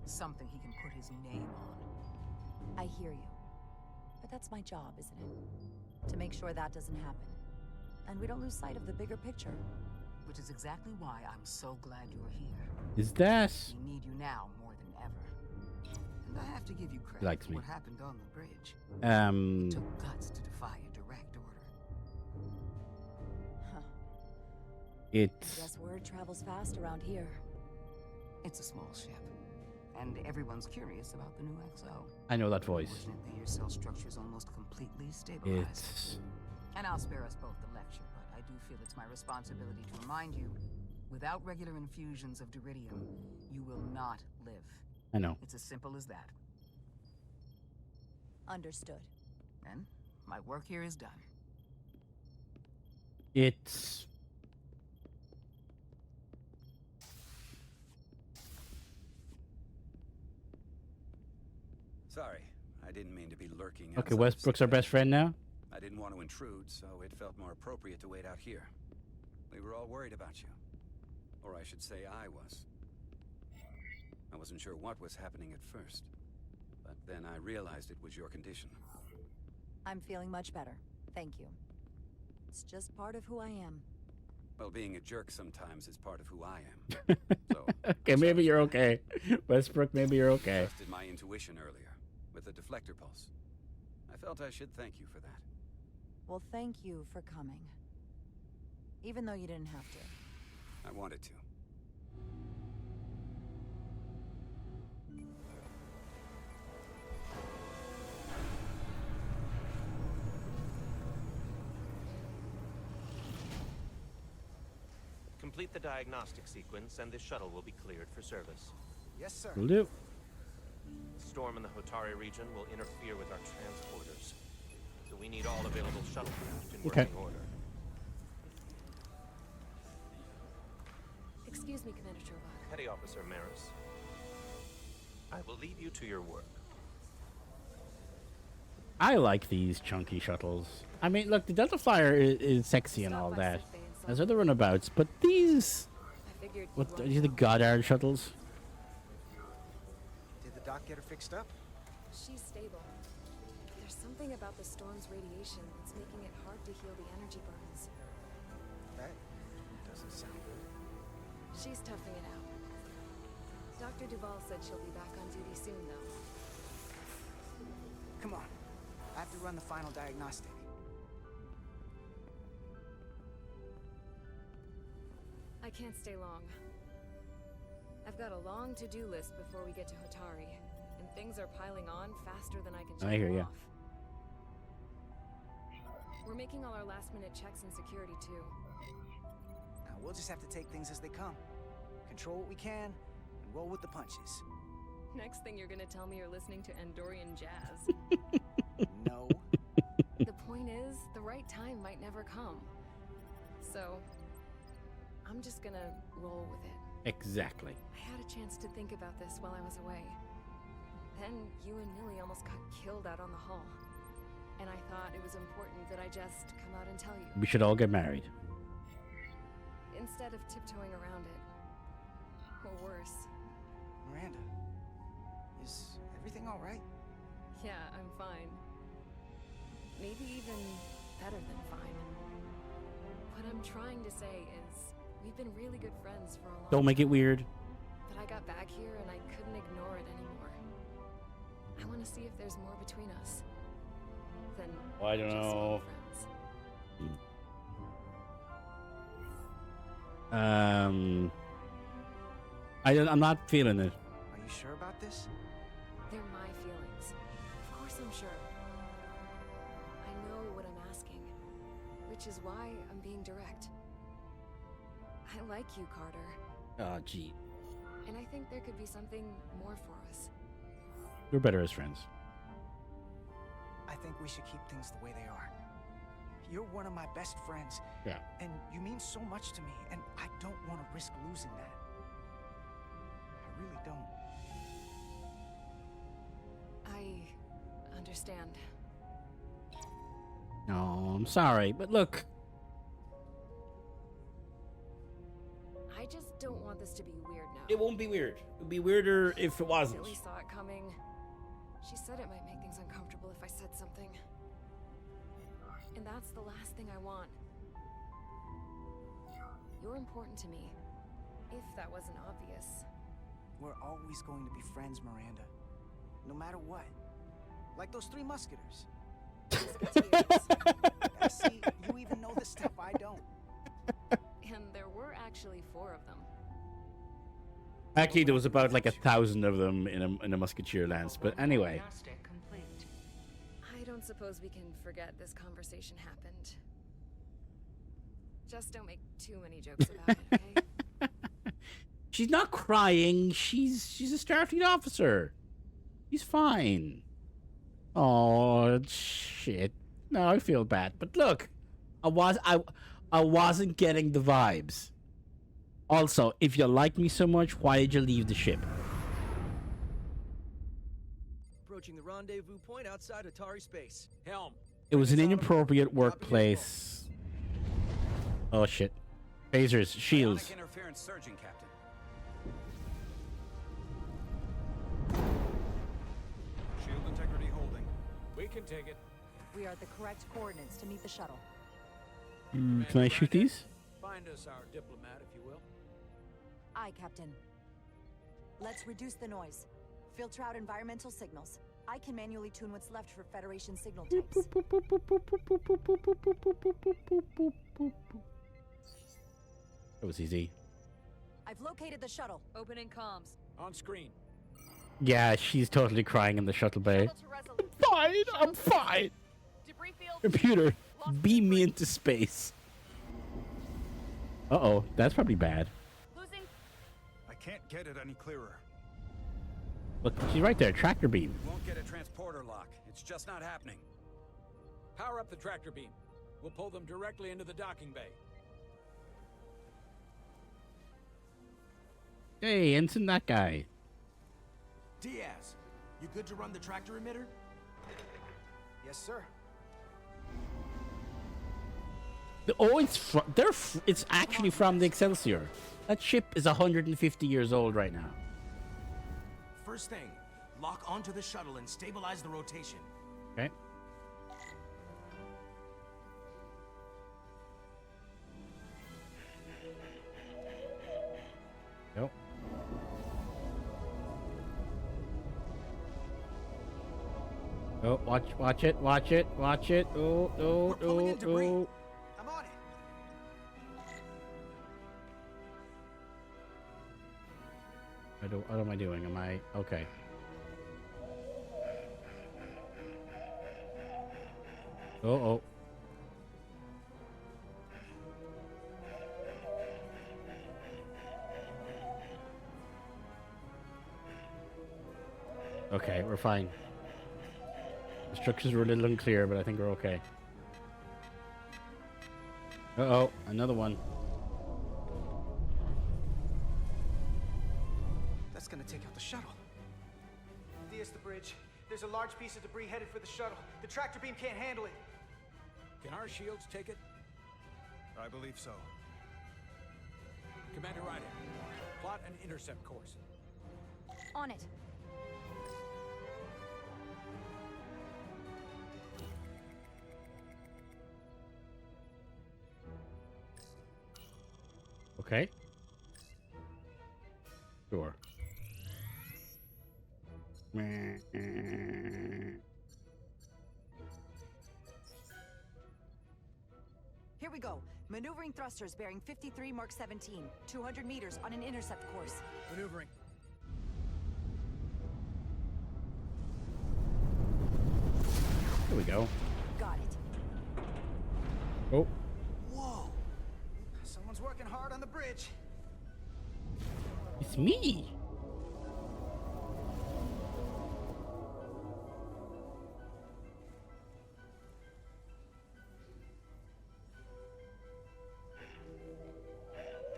Something he can put his name on. I hear you. But that's my job, isn't it? To make sure that doesn't happen. And we don't lose sight of the bigger picture. Which is exactly why I'm so glad you're here. Is that? We need you now more than ever. And I have to give you credit Likes for me. what happened on the bridge. It took guts to defy a direct order. Huh. It's... I guess word travels fast around here. It's a small ship. And everyone's curious about the new XO. I know that voice. Fortunately, your cell structure is almost completely stabilized. It's... And I'll spare us both the lecture, but I do feel it's my responsibility to remind you, without regular infusions of deridium, you will not live. I know. It's as simple as that. Understood. Then, my work here is done. It's... Sorry, I didn't mean to be lurking. Okay, outside Westbrook's our best friend now? I didn't want to intrude, so it felt more appropriate to wait out here. We were all worried about you. Or I should say I was. I wasn't sure what was happening at first. But then I realized it was your condition. I'm feeling much better. Thank you. It's just part of who I am. Well, being a jerk sometimes is part of who I am. So, okay, maybe you're okay. Westbrook, maybe you're okay. I trusted my intuition earlier, with the deflector pulse. I felt I should thank you for that. Well, thank you for coming. Even though you didn't have to. I wanted to. Complete the diagnostic sequence, and this shuttle will be cleared for service. Yes, sir. Will do. Storm in the Hotari region will interfere with our transporters, so we need all available shuttlecraft in working order. Excuse me, Commander Trovak. Petty Officer Maris, I will leave you to your work. I like these chunky shuttles. I mean, look, the Delta Flyer is sexy and all that. There's other runabouts, but these... What, are these the Goddard shuttles? Did the doc get her fixed up? She's stable. There's something about the storm's radiation that's making it hard to heal the energy burns. That doesn't sound good. She's toughing it out. Dr. Duval said she'll be back on duty soon, though. Come on. I have to run the final diagnostic. I can't stay long. I've got a long to-do list before we get to Hotari, and things are piling on faster than I can check them off. We're making all our last-minute checks and security, too. Now, we'll just have to take things as they come. Control what we can, and roll with the punches. Next thing you're gonna tell me you're listening to Andorian jazz. No. The point is, the right time might never come. So, I'm just gonna roll with it. Exactly. I had a chance to think about this while I was away. Then you and Millie almost got killed out on the hull. And I thought it was important that I just come out and tell you. We should all get married. Instead of tiptoeing around it. Or worse. Miranda, is everything all right? Yeah, I'm fine. Maybe even better than fine. What I'm trying to say is, we've been really good friends for a long time. Don't make it weird. But I got back here and I couldn't ignore it anymore. I want to see if there's more between us than I don't just know. being friends. I'm not feeling it. Are you sure about this? They're my feelings. Of course I'm sure. I know what I'm asking, which is why I'm being direct. I like you, Carter. Oh, gee. And I think there could be something more for us. We're better as friends. I think we should keep things the way they are. You're one of my best friends. Yeah. And you mean so much to me, and I don't want to risk losing that. I really don't. I understand. No, I'm sorry, but look. I just don't want this to be weird now. It won't be weird. It would be weirder if it wasn't. Millie saw it coming. She said it might make things uncomfortable if I said something. And that's the last thing I want. You're important to me, if that wasn't obvious. We're always going to be friends, Miranda. No matter what. Like those three musketeers. Yeah, see, you even know this stuff I don't. And there were actually 4 of them. Actually, there was about like 1,000 of them in a musketeer lance. But anyway. I don't suppose we can forget this conversation happened. Just don't make too many jokes about it, okay? She's not crying. She's a Starfleet officer. She's fine. Oh shit. No, I feel bad. But look, I wasn't getting the vibes. Also, if you like me so much, why did you leave the ship? Approaching the rendezvous point outside Atari space. Helm. It was an inappropriate workplace. Oh shit. Phasers, shields. Ionic interference surging, Captain. Shield integrity holding. We can take it. We are at the correct coordinates to meet the shuttle. Can I shoot these? Find us our diplomat, if you will. Aye, Captain. Let's reduce the noise. Filter out environmental signals. I can manually tune what's left for Federation signal types. That was easy. I've located the shuttle. Opening comms. On screen. Yeah, she's totally crying in the shuttle bay. Fine, I'm fine. Computer, beam me into space. Uh-oh, that's probably bad. I can't get it any clearer. Look, she's right there, tractor beam. Won't get a transporter lock. It's just not happening. Power up the tractor beam. We'll pull them directly into the docking bay. Hey, Ensign, that guy. Diaz, you good to run the tractor emitter? Yes, sir. Oh, it's actually from the Excelsior. That ship is 150 years old right now. First thing, lock onto the shuttle and stabilize the rotation. Okay. Yep. Oh, watch it. Oh, oh. I'm on it. What am I doing? Am I okay? Oh. Okay, we're fine. Instructions were a little unclear, but I think we're okay. Uh-oh, another one. That's gonna take out the shuttle. DS the bridge. There's a large piece of debris headed for the shuttle. The tractor beam can't handle it. Can our shields take it? I believe so. Commander Ryder, plot an intercept course. On it. Okay. Sure. Here we go. Maneuvering thrusters bearing 53 Mark 17. 200 meters on an intercept course. Maneuvering. Here we go. Got it. Oh. Whoa! Someone's working hard on the bridge. It's me.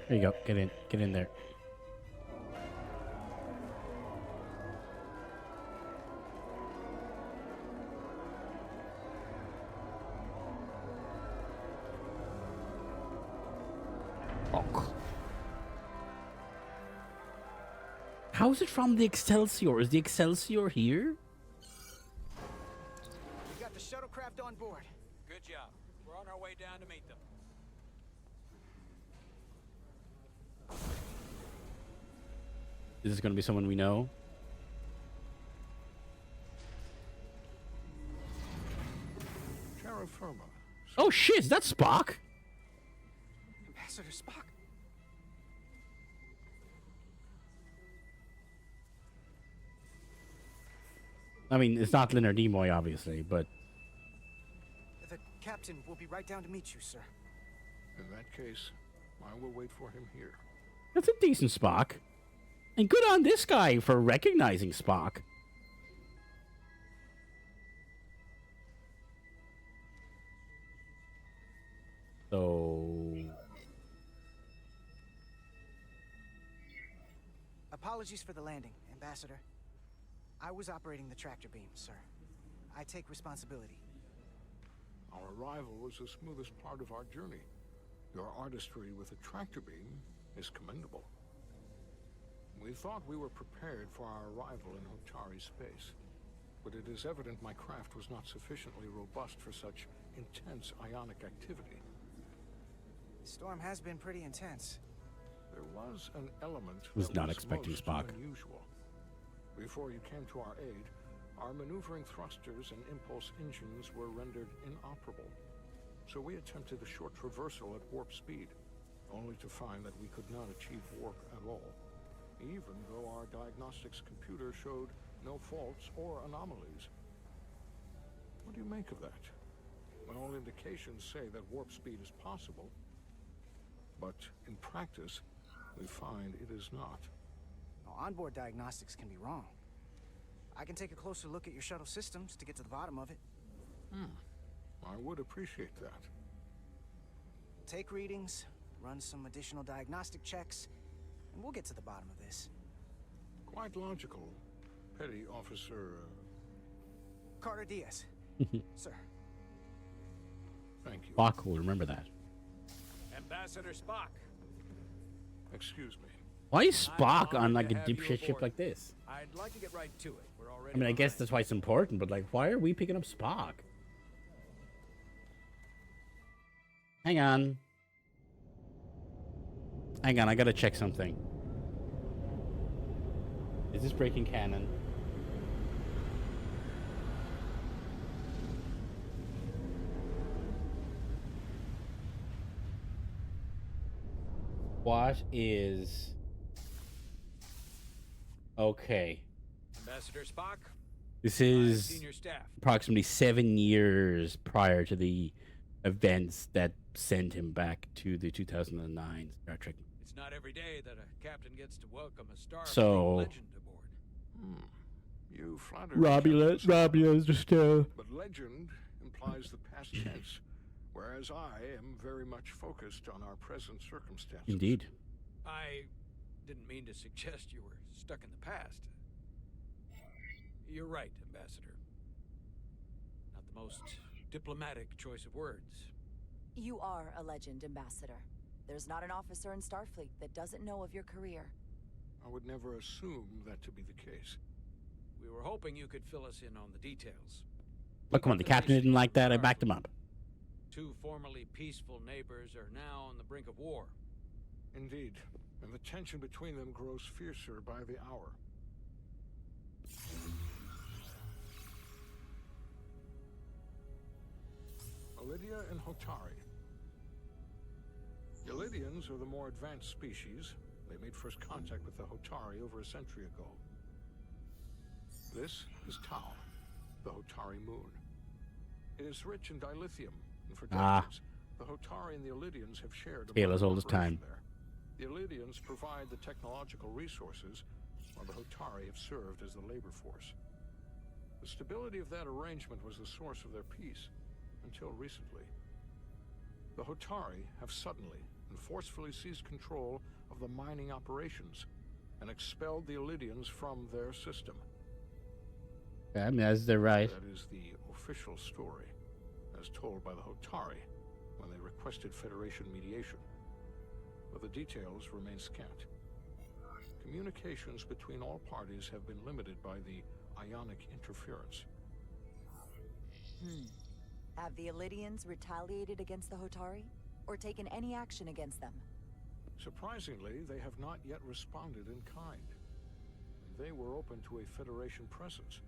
There you go. Get in there. How is it from the Excelsior? Is the Excelsior here? We got the shuttlecraft on board. Good job. We're on our way down to meet them. Is this going to be someone we know? Terra Firma. Oh shit, is that Spock? Ambassador Spock. I mean, it's not Leonard Nimoy, obviously, but... The captain will be right down to meet you, sir. In that case, I will wait for him here. That's a decent Spock. And good on this guy for recognizing Spock. So... Apologies for the landing, Ambassador. I was operating the tractor beam, sir. I take responsibility. Our arrival was the smoothest part of our journey. Your artistry with the tractor beam is commendable. We thought we were prepared for our arrival in Hotari space, but it is evident my craft was not sufficiently robust for such intense ionic activity. The storm has been pretty intense. There was an element Was that not was expecting most Spock. unusual. Before you came to our aid, our maneuvering thrusters and impulse engines were rendered inoperable. So we attempted a short traversal at warp speed, only to find that we could not achieve warp at all, even though our diagnostics computer showed no faults or anomalies. What do you make of that? When all indications say that warp speed is possible, but in practice, we find it is not. Onboard diagnostics can be wrong. I can take a closer look at your shuttle systems to get to the bottom of it. I would appreciate that. Take readings, run some additional diagnostic checks, and we'll get to the bottom of this. Quite logical, Petty Officer... Carter Diaz, Sir. Thank you. Spock will remember that. Ambassador Spock. Excuse me. Why is I'm Spock on honored like a to have you dipshit ship aboard. like this? I'd like to get right to it. We're already I mean, I guess behind. that's why it's important, but like, why are we picking up Spock? Hang on. Hang on, I gotta check something. Is this breaking canon? What is... Okay. Ambassador Spock. This I'm is senior staff. approximately 7 years prior to the events that sent him back to the 2009 Star Trek. It's not every day that a captain gets to welcome a Star So- legend aboard. You flatter me, Captain Romulan just But legend implies the past tense, whereas I am very much focused on our present circumstances. Indeed. I didn't mean to suggest you were stuck in the past. You're right, Ambassador. Not the most diplomatic choice of words. You are a legend, Ambassador. There's not an officer in Starfleet that doesn't know of your career. I would never assume that to be the case. We were hoping you could fill us in on the details. But come on, the captain didn't like that. I backed him up. Two formerly peaceful neighbors are now on the brink of war. Indeed, and the tension between them grows fiercer by the hour. Lydia and Hotari. The Lydians are the more advanced species. They made first contact with the Hotari over a century ago. This is Tau, the Hotari moon. It is rich in dilithium, and for decades, the Hotari and the Illydians have shared a Tale as old as operation time. there. The Illydians provide the technological resources, while the Hotari have served as the labor force. The stability of that arrangement was the source of their peace, until recently. The Hotari have suddenly and forcefully seized control of the mining operations and expelled the Illydians from their system. I mean, that's their right. That is the official story, as told by the Hotari when they requested Federation mediation. But the details remain scant. Communications between all parties have been limited by the ionic interference. Have the Illydians retaliated against the Hotari? Or taken any action against them? Surprisingly, they have not yet responded in kind. They were open to a Federation presence,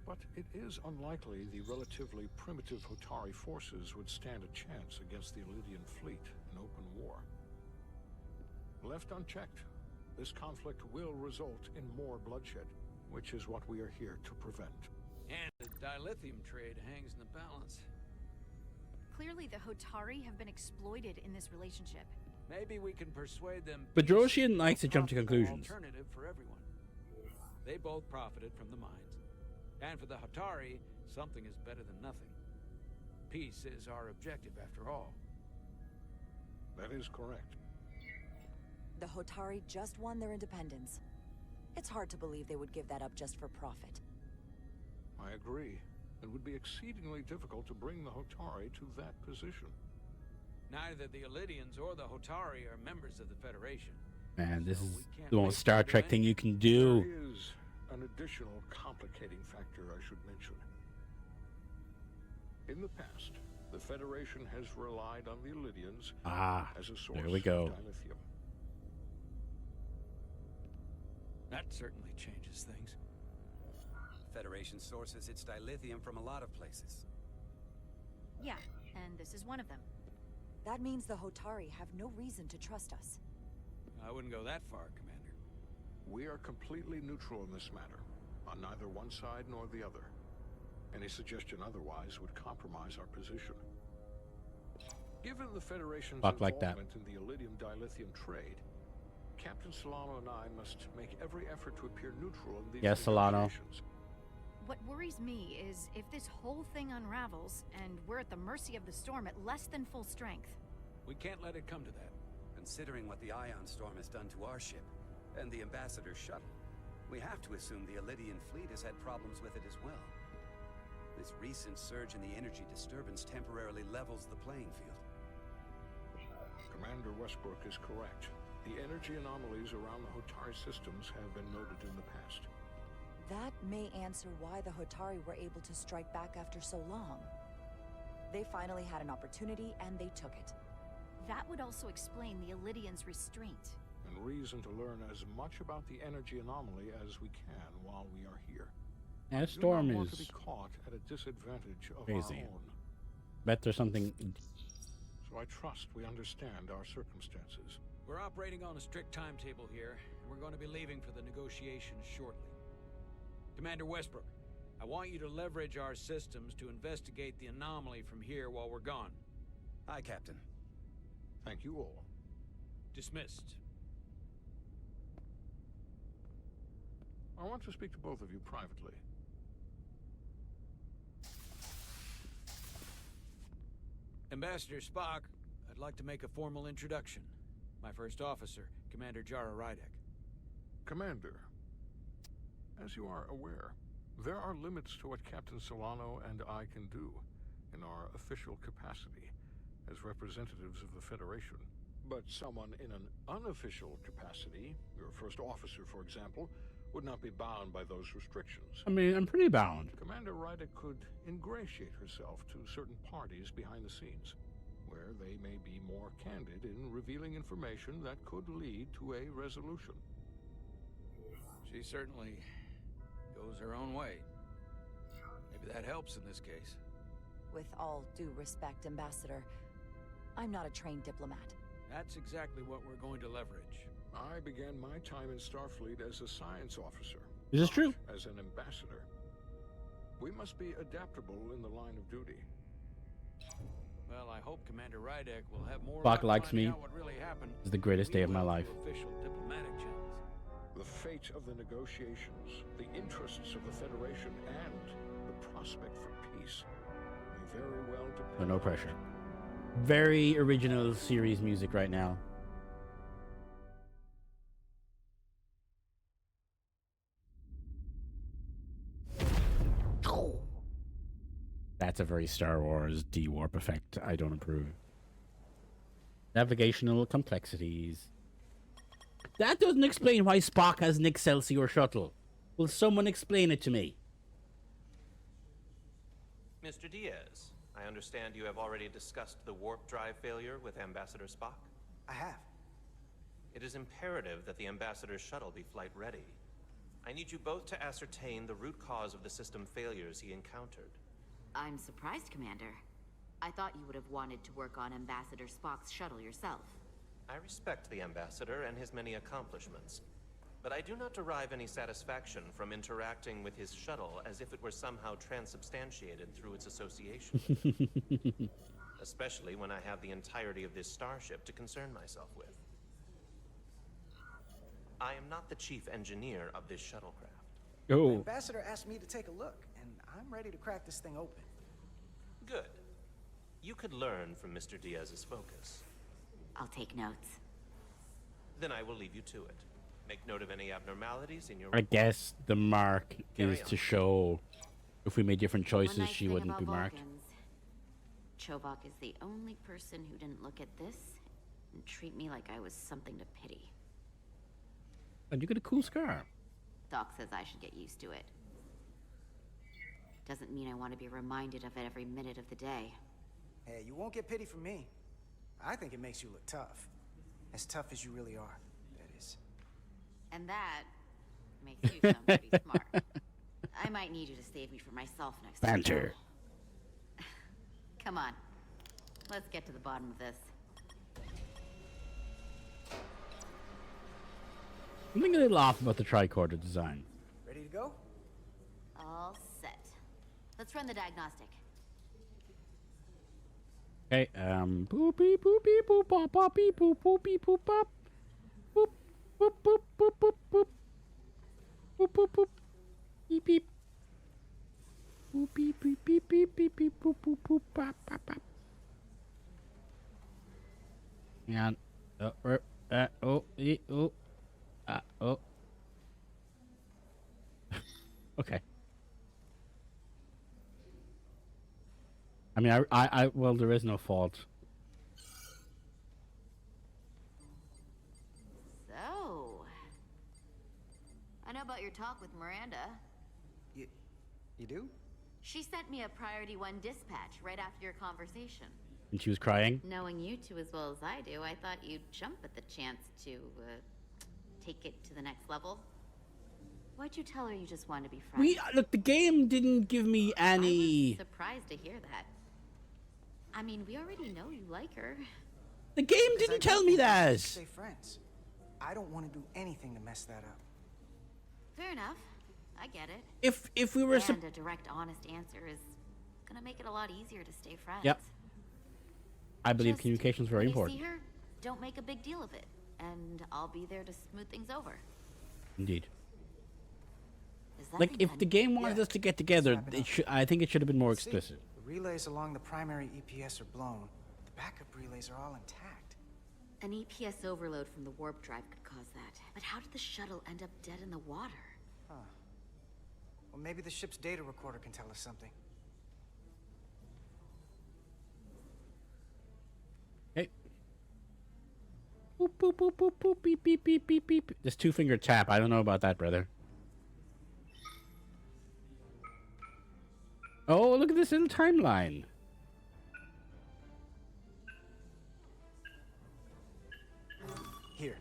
but it is unlikely the relatively primitive Hotari forces would stand a chance against the Illydian fleet in open war. Left unchecked, this conflict will result in more bloodshed, which is what we are here to prevent. And the dilithium trade hangs in the balance. Clearly, the Hotari have been exploited in this relationship. Maybe we can persuade them. Bedrosian likes to jump to conclusions. Alternative for everyone. They both profited from the mines, and for the Hotari, something is better than nothing. Peace is our objective, after all. That is correct. The Hotari just won their independence. It's hard to believe they would give that up just for profit. I agree. It would be exceedingly difficult to bring the Hotari to that position. Neither the Illydians or the Hotari are members of the Federation. Man, this So is we can't the most make Star them Trek do thing you can do. There is an additional complicating factor I should mention. In the past, the Federation has relied on the Illydians as a source there we go. of dilithium. That certainly changes things. Federation sources its dilithium from a lot of places. Yeah, and this is one of them. That means the Hotari have no reason to trust us. I wouldn't go that far, Commander. We are completely neutral in this matter, on neither one side nor the other. Any suggestion otherwise would compromise our position. Given the Federation's Fuck like that. involvement in the Iridium dilithium trade, Captain Solano and I must make every effort to appear neutral in these Yes, Solano. negotiations. What worries me is if this whole thing unravels and we're at the mercy of the storm at less than full strength. We can't let it come to that. Considering what the Ion Storm has done to our ship, and the Ambassador's shuttle, we have to assume the Illydian fleet has had problems with it as well. This recent surge in the energy disturbance temporarily levels the playing field. Commander Westbrook is correct. The energy anomalies around the Hotari systems have been noted in the past. That may answer why the Hotari were able to strike back after so long. They finally had an opportunity, and they took it. That would also explain the Illidians' restraint. And reason to learn as much about the energy anomaly as we can while we are here. Now, We Storm do not want to is be caught at a disadvantage of crazy. our own. Bet there's something. So I trust we understand our circumstances. We're operating on a strict timetable here, and we're going to be leaving for the negotiations shortly. Commander Westbrook, I want you to leverage our systems to investigate the anomaly from here while we're gone. Aye, Captain. Thank you all. Dismissed. I want to speak to both of you privately. Ambassador Spock, I'd like to make a formal introduction. My first officer, Commander Jara Rydek. Commander, as you are aware, there are limits to what Captain Solano and I can do in our official capacity as representatives of the Federation. But someone in an unofficial capacity, your first officer, for example, would not be bound by those restrictions. I mean, I'm pretty bound. Commander Rydek could ingratiate herself to certain parties behind the scenes, where they may be more candid in revealing information that could lead to a resolution. She certainly goes her own way. Maybe that helps in this case. With all due respect, Ambassador, I'm not a trained diplomat. That's exactly what we're going to leverage. I began my time in Starfleet as a science officer. Is this true? As an ambassador. We must be adaptable in the line of duty. Well, I hope Commander Rydek will have more Spock luck likes finding me. out what really happened. It's the greatest day of my We will life. through official diplomatic channels. The fate of the negotiations, the interests of the Federation, and the prospect for peace may very well depend. So no pressure. Very original series music right now. That's a very Star Wars de-warp effect. I don't approve. Navigational complexities. That doesn't explain why Spock has an Excelsior shuttle. Will someone explain it to me? Mr. Diaz, I understand you have already discussed the warp drive failure with Ambassador Spock. I have. It is imperative that the Ambassador's shuttle be flight ready. I need you both to ascertain the root cause of the system failures he encountered. I'm surprised, Commander. I thought you would have wanted to work on Ambassador Spock's shuttle yourself. I respect the Ambassador and his many accomplishments, but I do not derive any satisfaction from interacting with his shuttle as if it were somehow transubstantiated through its association. Especially when I have the entirety of this starship to concern myself with. I am not the chief engineer of this shuttlecraft. The Oh, ambassador asked me to take a look, and I'm ready to crack this thing open. Good. You could learn from Mr. Diaz's focus. I'll take notes. Then I will leave you to it. Make note of any abnormalities in your I guess the mark Carry is on. to show if we made different One choices, nice she thing wouldn't about be marked. Vulcans. Chobok is the only person who didn't look at this and treat me like I was something to pity. And you get a cool scar. Doc says I should get used to it. Doesn't mean I want to be reminded of it every minute of the day. Hey, you won't get pity from me. I think it makes you look tough. As tough as you really are, that is. And that makes you sound pretty smart. I might need you to save me from myself next time. Banter. Come on. Let's get to the bottom of this. Something a little off about the tricorder design. Ready to go? All set. Let's run the diagnostic. Okay, boopy boopy boop pop poppy boop boopy boop pop. Boop boop boop boop boop boop. Boop boop boop. Beep beep. Boop beep beep beep beep beep beep boop boop boop pop pop pop. And oh okay. I mean, well, there is no fault. So, I know about your talk with Miranda. You do? She sent me a Priority 1 dispatch right after your conversation. And she was crying. Knowing you two as well as I do, I thought you'd jump at the chance to, take it to the next level. Why'd you tell her you just wanted to be friends? Look, the game didn't give me any... I was surprised to hear that. I mean, we already know you like her. The game didn't tell me that! Stay friends. I don't want to do anything to mess that up. Fair enough. I get it. If we were... And a direct, honest answer is gonna make it a lot easier to stay friends. Yep. I believe communication is very when important. You see her, don't make a big deal of it. And I'll be there to smooth things over. Indeed. Is that Like, if the game wanted us to get together, I think it should have been more explicit. The relays along the primary EPS are blown. The backup relays are all intact. An EPS overload from the warp drive could cause that. But how did the shuttle end up dead in the water? Huh. Well, maybe the ship's data recorder can tell us something. Okay. Boop, boop, boop, boop, boop, beep, beep, beep, beep, beep. This two-finger tap. I don't know about that, brother. Oh, look at this little timeline. Here.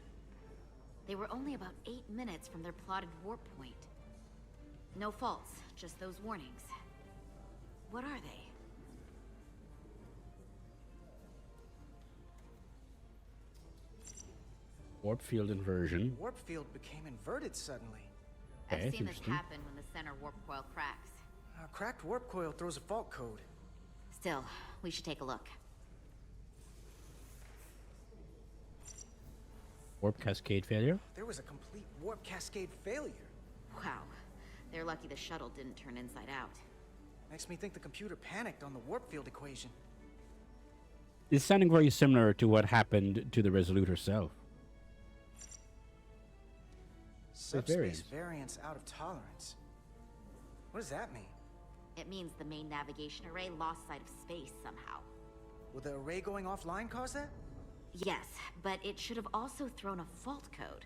They were only about 8 minutes from their plotted warp point. No faults, just those warnings. What are they? Warp field inversion. Warp field became inverted suddenly. Okay, I've seen this interesting. happen when the center warp coil cracks. A cracked warp coil throws a fault code. Still, we should take a look. Warp cascade failure. There was a complete warp cascade failure. Wow. They're lucky the shuttle didn't turn inside out. Makes me think the computer panicked on the warp field equation. It's sounding very similar to what happened to the Resolute herself. Subspace variance out of tolerance. What does that mean? It means the main navigation array lost sight of space somehow. Will the array going offline cause that? Yes, but it should have also thrown a fault code.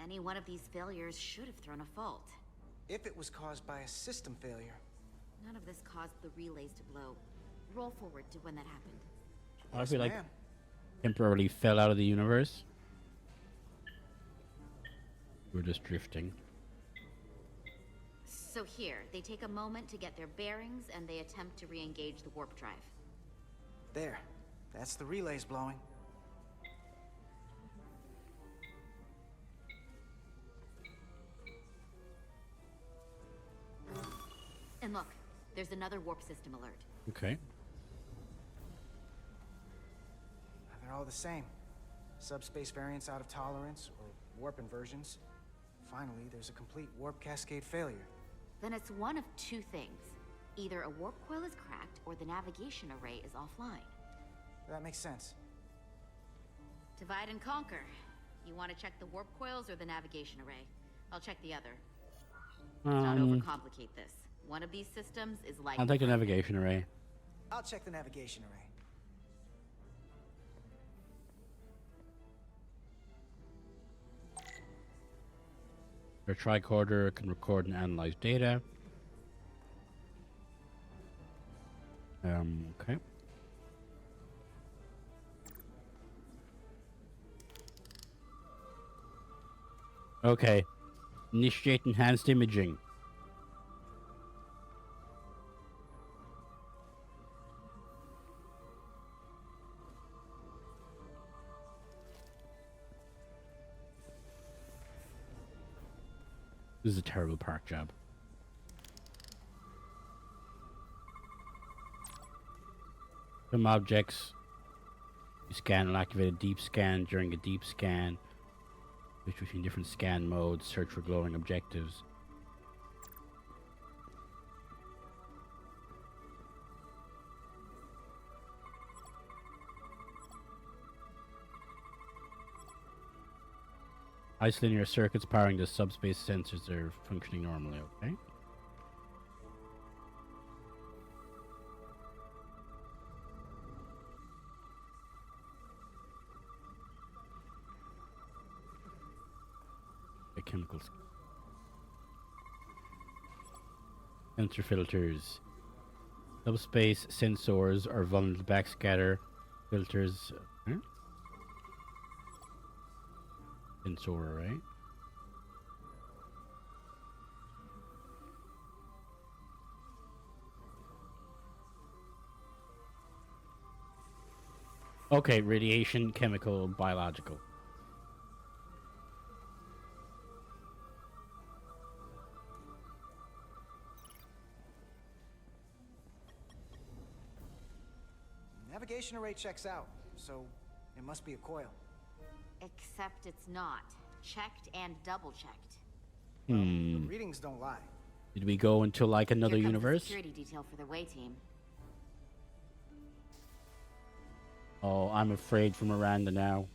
Any one of these failures should have thrown a fault. If it was caused by a system failure. None of this caused the relays to blow. Roll forward to when that happened. I feel like ma'am. temporarily fell out of the universe. We're just drifting. So here, they take a moment to get their bearings and they attempt to re-engage the warp drive. There. That's the relays blowing. And look, there's another warp system alert. Okay. They're all the same. Subspace variance out of tolerance, or warp inversions. Finally, there's a complete warp cascade failure. Then it's one of two things. Either a warp coil is cracked, or the navigation array is offline. That makes sense. Divide and conquer. You want to check the warp coils or the navigation array? I'll check the other. Let's not overcomplicate this. One of these systems is likely. I'll take the navigation array. I'll check the navigation array. Your tricorder can record and analyze data. Okay. Okay. Initiate enhanced imaging. This is a terrible park job. Some objects you scan and activate a deep scan. During a deep scan, switch between different scan modes, search for glowing objectives. Isolinear circuits powering the subspace sensors are functioning normally, okay? chemicals. Sensor filters. Subspace sensors are vulnerable to backscatter filters. Sensor, right? Okay, radiation, chemical, biological. Navigation array checks out, so it must be a coil. Except it's not. Checked and double-checked. The readings don't lie. Did we go into like another Here comes the universe? security detail for the way team. Oh, I'm afraid for Miranda now.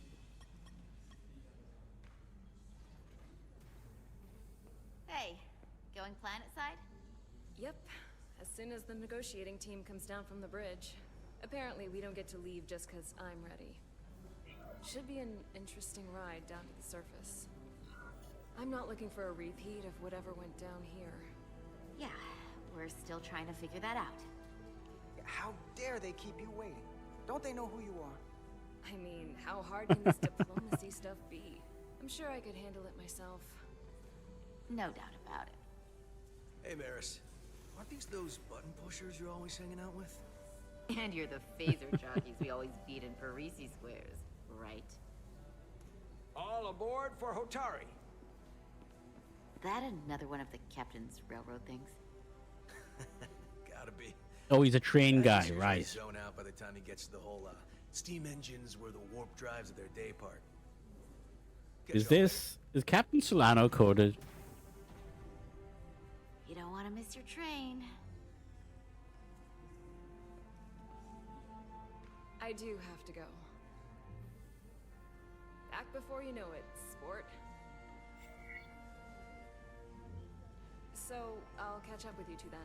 Hey, going planet side? Yep, as soon as the negotiating team comes down from the bridge. Apparently, we don't get to leave just because I'm ready. Should be an interesting ride down to the surface. I'm not looking for a repeat of whatever went down here. Yeah, we're still trying to figure that out. How dare they keep you waiting? Don't they know who you are? I mean, how hard can this diplomacy stuff be? I'm sure I could handle it myself. No doubt about it. Hey, Maris. Aren't these those button pushers you're always hanging out with? And you're the phaser jockeys we always beat in Parisi squares, right? All aboard for Hotari. That another one of the captain's railroad things? Gotta be. Oh, he's a train guy, Usually right? Zone out by the time he gets to the whole steam engines were the warp drives of their day part. Is Captain Solano coded? You don't want to miss your train. I do have to go. Back before you know it, sport. So, I'll catch up with you two then.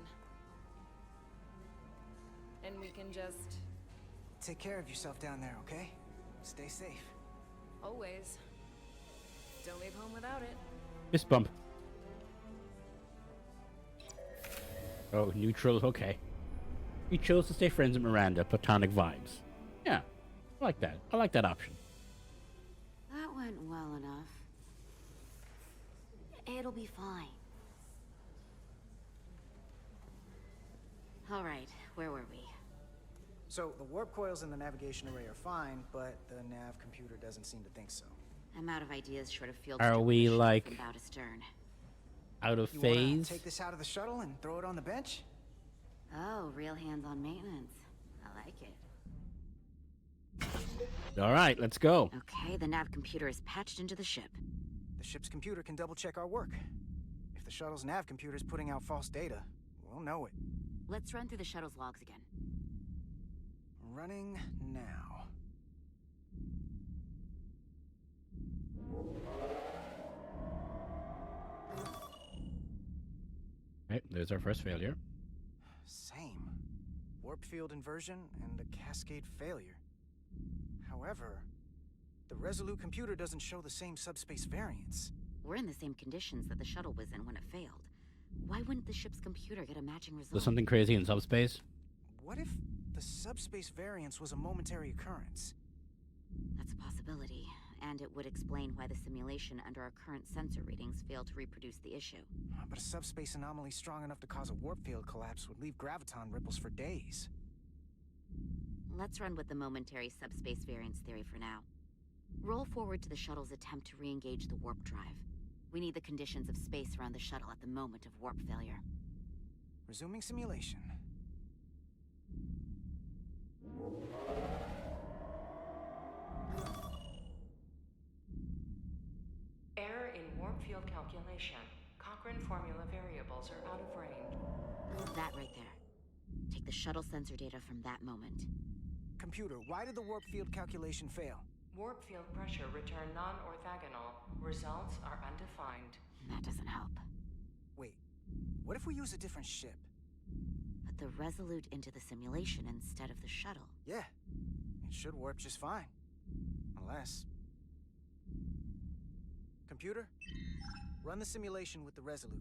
And we can just... Take care of yourself down there, okay? Stay safe. Always. Don't leave home without it. Fist bump. Oh, neutral, okay. He chose to stay friends with Miranda, platonic vibes. Yeah, I like that. I like that option. That went well enough. It'll be fine. All right, where were we? So, the warp coils in the navigation array are fine, but the nav computer doesn't seem to think so. I'm out of ideas short of field. Are we transmission like from bow to stern? out of You wanna phase? take this out of the shuttle and throw it on the bench? Oh, real hands-on maintenance. I like it. All right, let's go. Okay, the nav computer is patched into the ship. The ship's computer can double-check our work. If the shuttle's nav computer is putting out false data, we'll know it. Let's run through the shuttle's logs again. Running now. Okay, there's our first failure. Same. Warp field inversion and a cascade failure. However, the Resolute computer doesn't show the same subspace variance. We're in the same conditions that the shuttle was in when it failed. Why wouldn't the ship's computer get a matching result? There's something crazy in subspace. What if the subspace variance was a momentary occurrence? That's a possibility, and it would explain why the simulation under our current sensor readings failed to reproduce the issue. But a subspace anomaly strong enough to cause a warp field collapse would leave graviton ripples for days. Let's run with the momentary subspace variance theory for now. Roll forward to the shuttle's attempt to re-engage the warp drive. We need the conditions of space around the shuttle at the moment of warp failure. Resuming simulation. Error in warp field calculation. Cochrane formula variables are out of range. That right there. Take the shuttle sensor data from that moment. Computer, why did the warp field calculation fail? Warp field pressure returned non-orthogonal. Results are undefined. That doesn't help. Wait, what if we use a different ship? Put the Resolute into the simulation instead of the shuttle. Yeah, it should warp just fine. Unless... Computer? Run the simulation with the Resolute.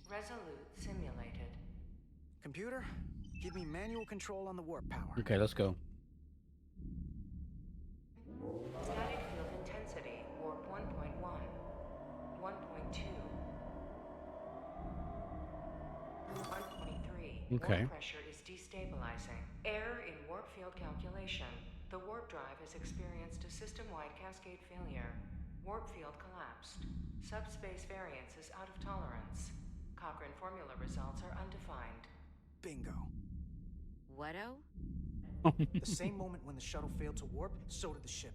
Resolute simulated. Computer, give me manual control on the warp power. Okay, let's go. Static field intensity, warp 1.1, 1.2, 1.3. Okay. Warp pressure is destabilizing. Error in warp field calculation. The warp drive has experienced a system-wide cascade failure. Warp field collapsed. Subspace variance is out of tolerance. Cochrane formula results are undefined. Bingo. What-o? The same moment when the shuttle failed to warp, so did the ship.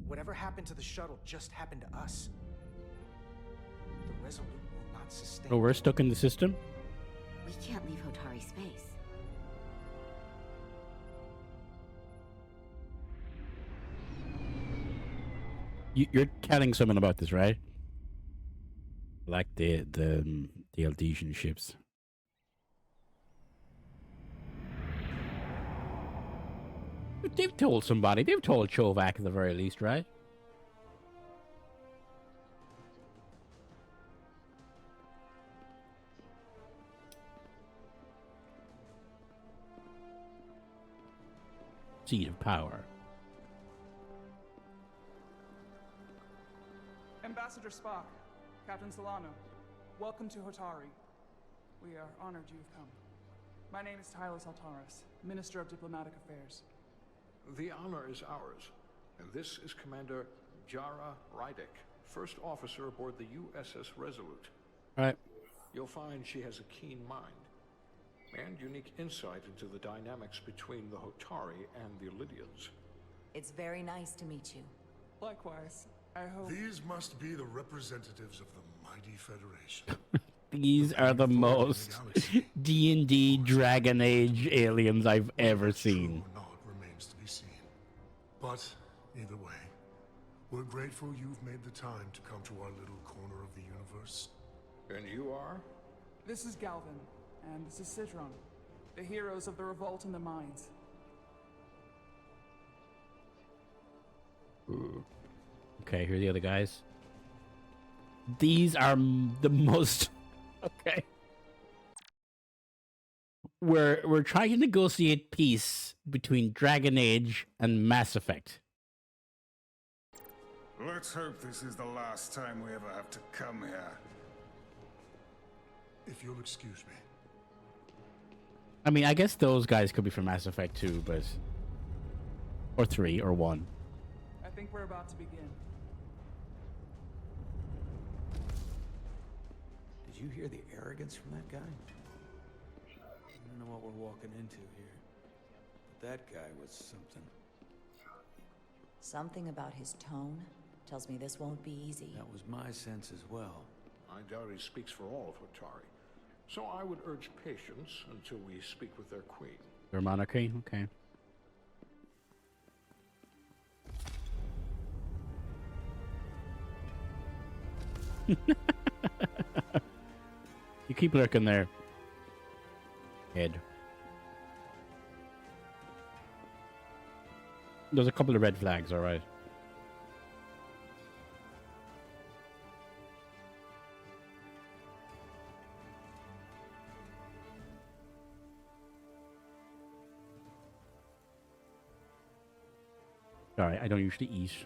Whatever happened to the shuttle just happened to us. The Resolute will not sustain. Oh, we're stuck in the system? We can't leave Hotari space. You're telling someone about this, right? Like the Aldesian ships. But they've told somebody. They've told Chovak at the very least, right? Seat of power. Ambassador Spock, Captain Solano, welcome to Hotari. We are honored you have come. My name is Tyler Saltaris, Minister of Diplomatic Affairs. The honor is ours, and this is Commander Jara Rydick, first officer aboard the USS Resolute. Right. You'll find she has a keen mind and unique insight into the dynamics between the Hotari and the Lydians. It's very nice to meet you. Likewise. I hope... These must be the representatives of the mighty Federation. These are the most D&D Dragon Age aliens I've ever seen. True or not remains to be seen. But either way, we're grateful you've made the time to come to our little corner of the universe. And you are? This is Galvin, and this is Citron, the heroes of the revolt in the mines. Ooh. Okay, here are the other guys. These are the most... Okay. We're trying to negotiate peace between Dragon Age and Mass Effect. Let's hope this is the last time we ever have to come here. If you'll excuse me. I mean, I guess those guys could be from Mass Effect 2, but... Or 3, or 1. I think we're about to begin. Did you hear the arrogance from that guy? I don't know what we're walking into here. But that guy was something. Something about his tone tells me this won't be easy. That was my sense as well. I doubt he speaks for all of Hotari. So I would urge patience until we speak with their queen. Their monarchy? Okay. You keep lurking there, Ed. There's a couple of red flags, all right. Sorry, I don't usually eat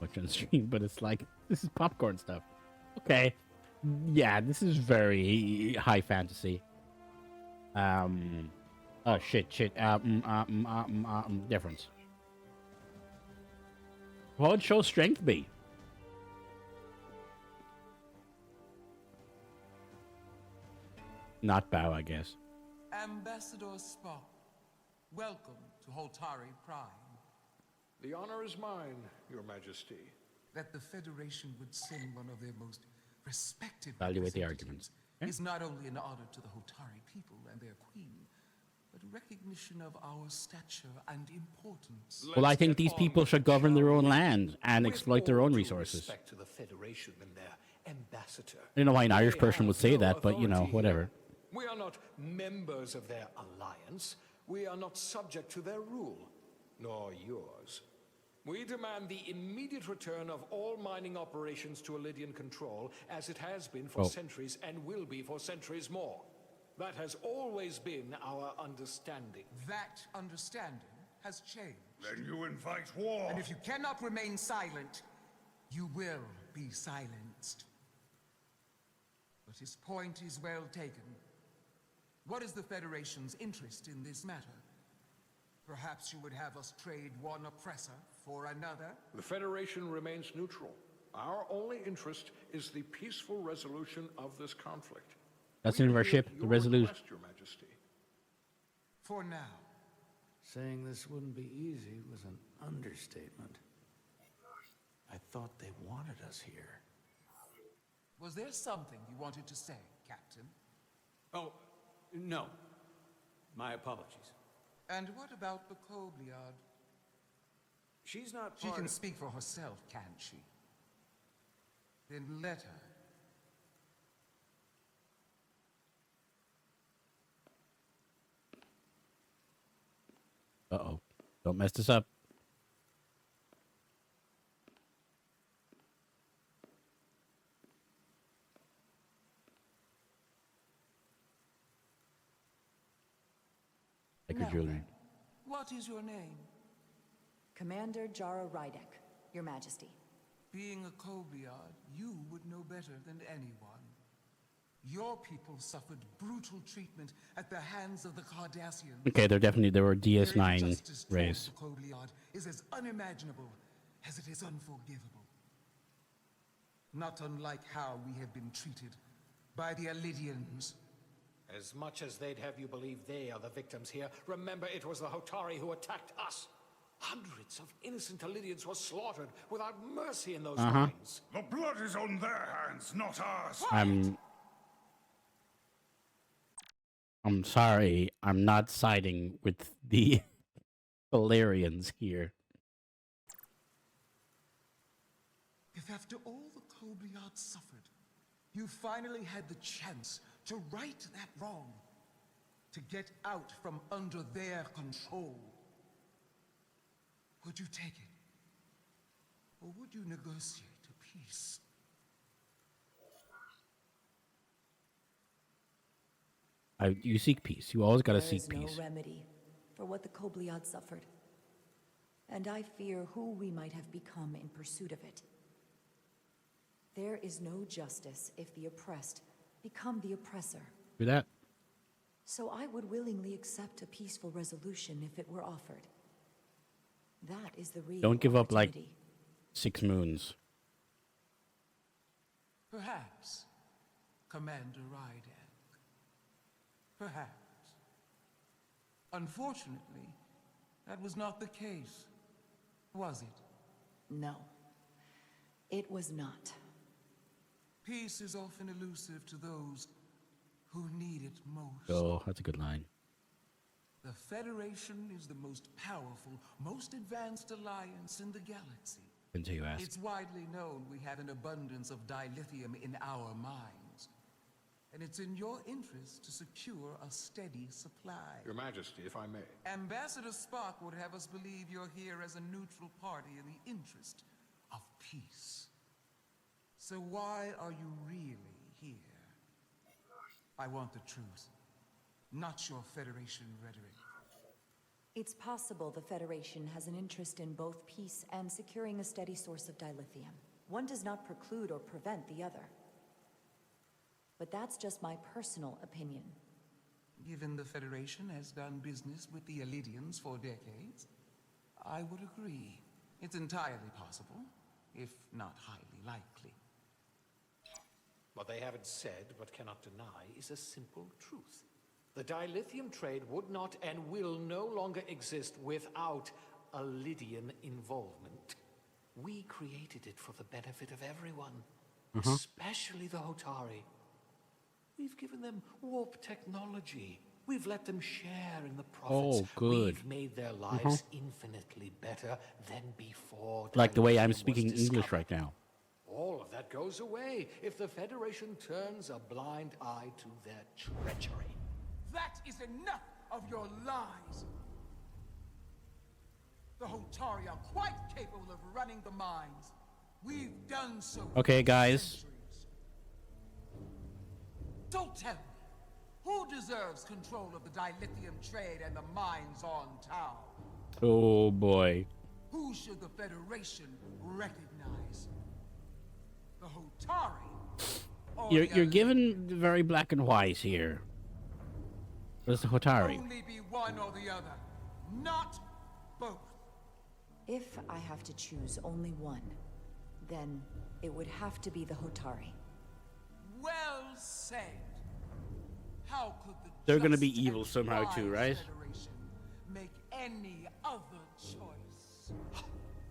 much on stream, but it's like, this is popcorn stuff. Okay. Yeah, this is very high fantasy. Oh, shit. Difference. What would show strength be? Not bow, I guess. Ambassador Spock, welcome to Hotari Prime. The honor is mine, Your Majesty. That the Federation would send one of their most respected Evaluate the arguments. is not only an honor to the Hotari people and their queen, but recognition of our stature and importance. Well, I think these people should govern their own land and exploit their own resources. Respect to the Federation and their ambassador. I don't know why an Irish person would say that, but, you know, whatever. We are not members of their alliance. We are not subject to their rule, nor yours. We demand the immediate return of all mining operations to Elydian control, as it has been for centuries and will be for centuries more. That has always been our understanding. That understanding has changed. Then you invite war. And if you cannot remain silent, you will be silenced. But his point is well taken. What is the Federation's interest in this matter? Perhaps you would have us trade one oppressor for another? The Federation remains neutral. Our only interest is the peaceful resolution of this conflict. That's the name of our ship, the Resolute. Request, Your Majesty. For now. Saying this wouldn't be easy was an understatement. I thought they wanted us here. Was there something you wanted to say, Captain? Oh, no. My apologies. And what about the Kobliad? She's not She part can of... speak for herself, can't she? Then let her. Uh-oh. Don't mess this up. No. Julian. What is your name? Commander Jara Rydek, Your Majesty. Being a Kobliad, you would know better than anyone. Your people suffered brutal treatment at the hands of the Cardassians. Okay, there were Their DS9 injustice rays. towards the Kobliad is as unimaginable as it is unforgivable. Not unlike how we have been treated by the Elydians. As much as they'd have you believe they are the victims here, remember it was the Hotari who attacked us. Hundreds of innocent Elydians were slaughtered without mercy in those mines. The blood is on their hands, not ours. I'm sorry, I'm not siding with the Valerians here. If after all the Kobliad suffered, you finally had the chance to right that wrong, to get out from under their control, would you take it? Or would you negotiate a peace? You seek peace. You always gotta seek There is peace. no remedy for what the Kobliad suffered. And I fear who we might have become in pursuit of it. There is no justice if the oppressed become the oppressor. Do that. So I would willingly accept a peaceful resolution if it were offered. That is the real Don't give up like opportunity. 6 moons. Perhaps, Commander Rydek. Perhaps. Unfortunately, that was not the case, was it? No, it was not. Peace is often elusive to those who need it most. Oh, that's a good line. The Federation is the most powerful, most advanced alliance in the galaxy. Until you ask. It's widely known we have an abundance of dilithium in our mines. And it's in your interest to secure a steady supply. Your Majesty, if I may. Ambassador Spock would have us believe you're here as a neutral party in the interest of peace. So why are you really here? I want the truth, not your Federation rhetoric. It's possible the Federation has an interest in both peace and securing a steady source of dilithium. One does not preclude or prevent the other. But that's just my personal opinion. Given the Federation has done business with the Elydians for decades, I would agree. It's entirely possible, if not highly likely. What they haven't said, but cannot deny, is a simple truth. The dilithium trade would not and will no longer exist without Elydian involvement. We created it for the benefit of everyone, especially the Hotari. We've given them warp technology. We've let them share in the profits. Oh, good. We've made their lives infinitely better than before. Like the way I'm dilithium was speaking English discovered. right now. All of that goes away if the Federation turns a blind eye to their treachery. That is enough of your lies! The Hotari are quite capable of running the mines. We've done so. Okay, guys. Don't tell me. Who deserves control of the dilithium trade and the mines on Tau? Oh boy. Who should the Federation recognize? The Hotari? Or You're given very black and white here. What's the Hotari? Only be one or the other, not both. If I have to choose only one, then it would have to be the Hotari. Well said. How could the They're gonna just be evil and somehow wise too, right? Federation make any other choice?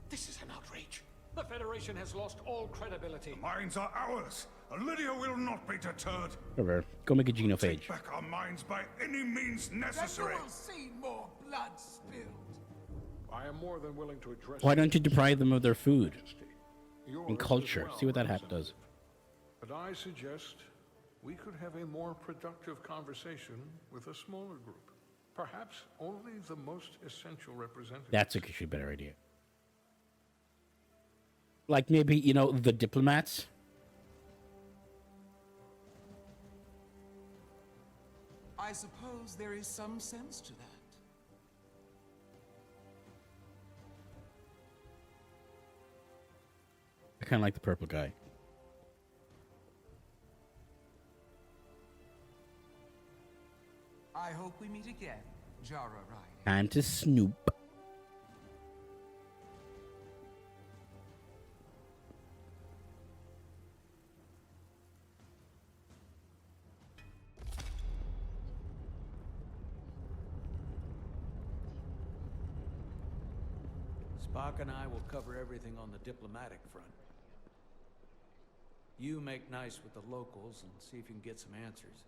This is an outrage. The Federation has lost all credibility. The mines are ours. Lydia will not be deterred. Whatever. Go make a genophage. Take back our mines by any means necessary. Then you will see more blood spilled. I am more than willing to address. Why don't you deprive them of their food yours and as culture? well, See what that does. But I suggest we could have a more productive conversation with a smaller group. Perhaps only the most essential representatives. That's actually a better idea. Like maybe, you know, the diplomats. I suppose there is some sense to that. I kind of like the purple guy. I hope we meet again, Jara Riley. Time to snoop. Spock and I will cover everything on the diplomatic front. You make nice with the locals and see if you can get some answers.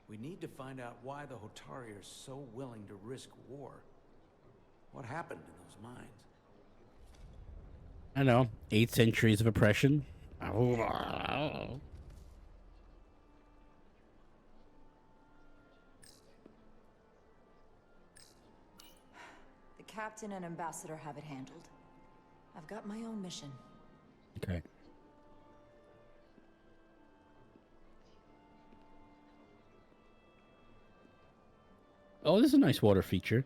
We need to find out why the Hotari are so willing to risk war. What happened in those mines? I know. 8 centuries of oppression. The captain and ambassador have it handled. I've got my own mission. Okay. Oh, this is a nice water feature.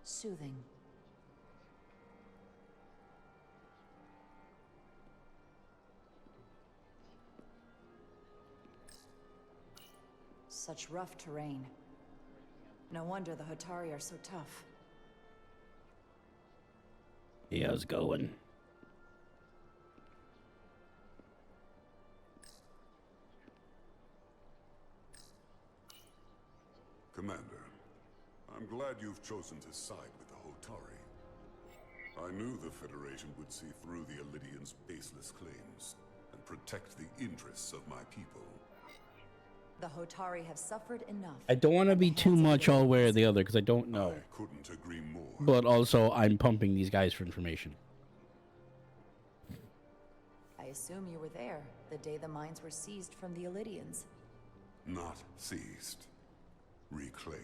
Soothing. Such rough terrain. No wonder the Hotari are so tough. Yeah, how's it going? Commander, I'm glad you've chosen to side with the Hotari. I knew the Federation would see through the Elidians' baseless claims and protect the interests of my people. The Hotari have suffered enough. I don't want to be too much all way or the other because I don't know. I couldn't agree more. But also, I'm pumping these guys for information. I assume you were there the day the mines were seized from the Elidians. Not seized. Reclaimed.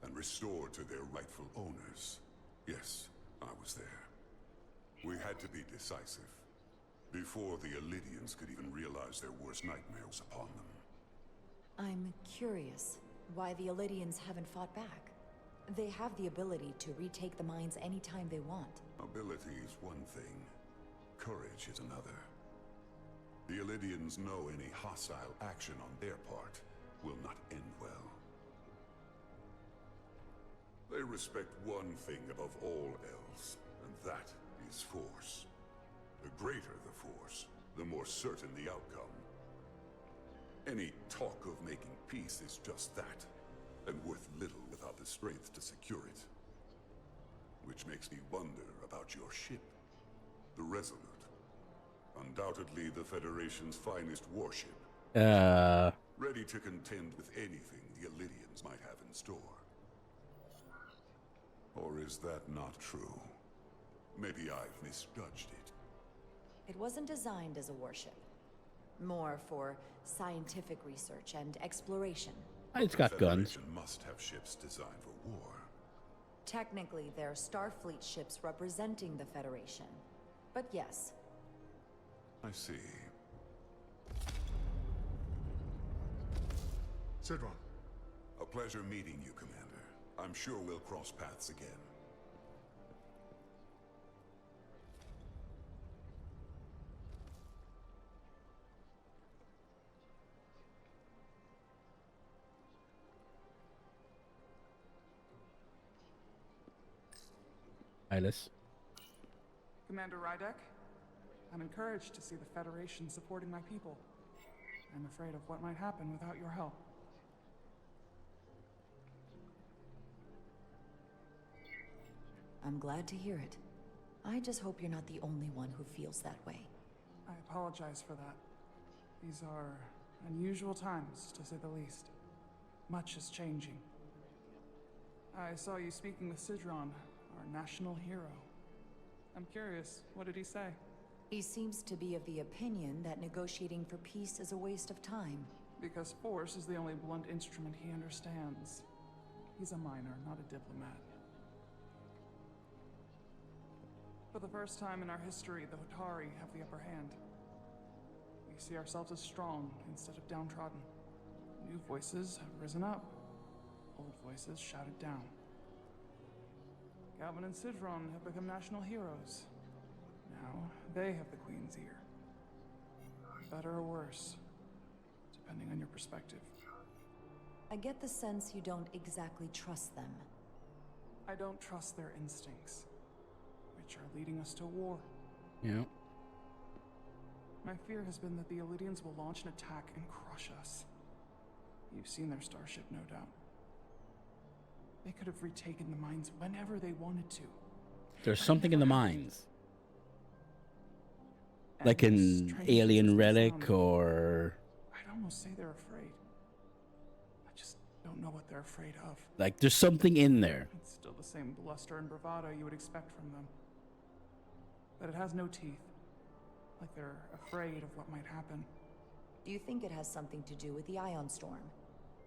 And restored to their rightful owners. Yes, I was there. We had to be decisive. Before the Elidians could even realize their worst nightmare was upon them. I'm curious why the Elidians haven't fought back. They have the ability to retake the mines anytime they want. Ability is one thing. Courage is another. The Elidians know any hostile action on their part will not end well. They respect one thing above all else, and that is force. The greater the force, the more certain the outcome. Any talk of making peace is just that, and worth little without the strength to secure it. Which makes me wonder about your ship, the Resolute. Undoubtedly the Federation's finest warship. Ready to contend with anything the Elidians might have in store. Or is that not true? Maybe I've misjudged it. It wasn't designed as a warship. More for scientific research and exploration. It's The got guns. Federation must have ships designed for war. Technically, they're Starfleet ships representing the Federation. But yes. I see. Sidron. A pleasure meeting you, Commander. I'm sure we'll cross paths again. Eyeless. Commander Rydek, I'm encouraged to see the Federation supporting my people. I'm afraid of what might happen without your help. I'm glad to hear it. I just hope you're not the only one who feels that way. I apologize for that. These are unusual times, to say the least. Much is changing. I saw you speaking with Sidron, our national hero. I'm curious, what did he say? He seems to be of the opinion that negotiating for peace is a waste of time. Because force is the only blunt instrument he understands. He's a miner, not a diplomat. For the first time in our history, the Hotari have the upper hand. We see ourselves as strong instead of downtrodden. New voices have risen up. Old voices shouted down. Galvin and Sidron have become national heroes. Now, they have the Queen's ear. Better or worse, depending on your perspective. I get the sense you don't exactly trust them. I don't trust their instincts, which are leading us to war. Yeah. My fear has been that the Illidians will launch an attack and crush us. You've seen their starship, no doubt. They could have retaken the mines whenever they wanted to. There's something in the mines. Like an alien relic or... I'd almost say they're afraid. I just don't know what they're afraid of. Like, there's something in there. It's still the same bluster and bravado you would expect from them. But it has no teeth. Like they're afraid of what might happen. Do you think it has something to do with the ion storm?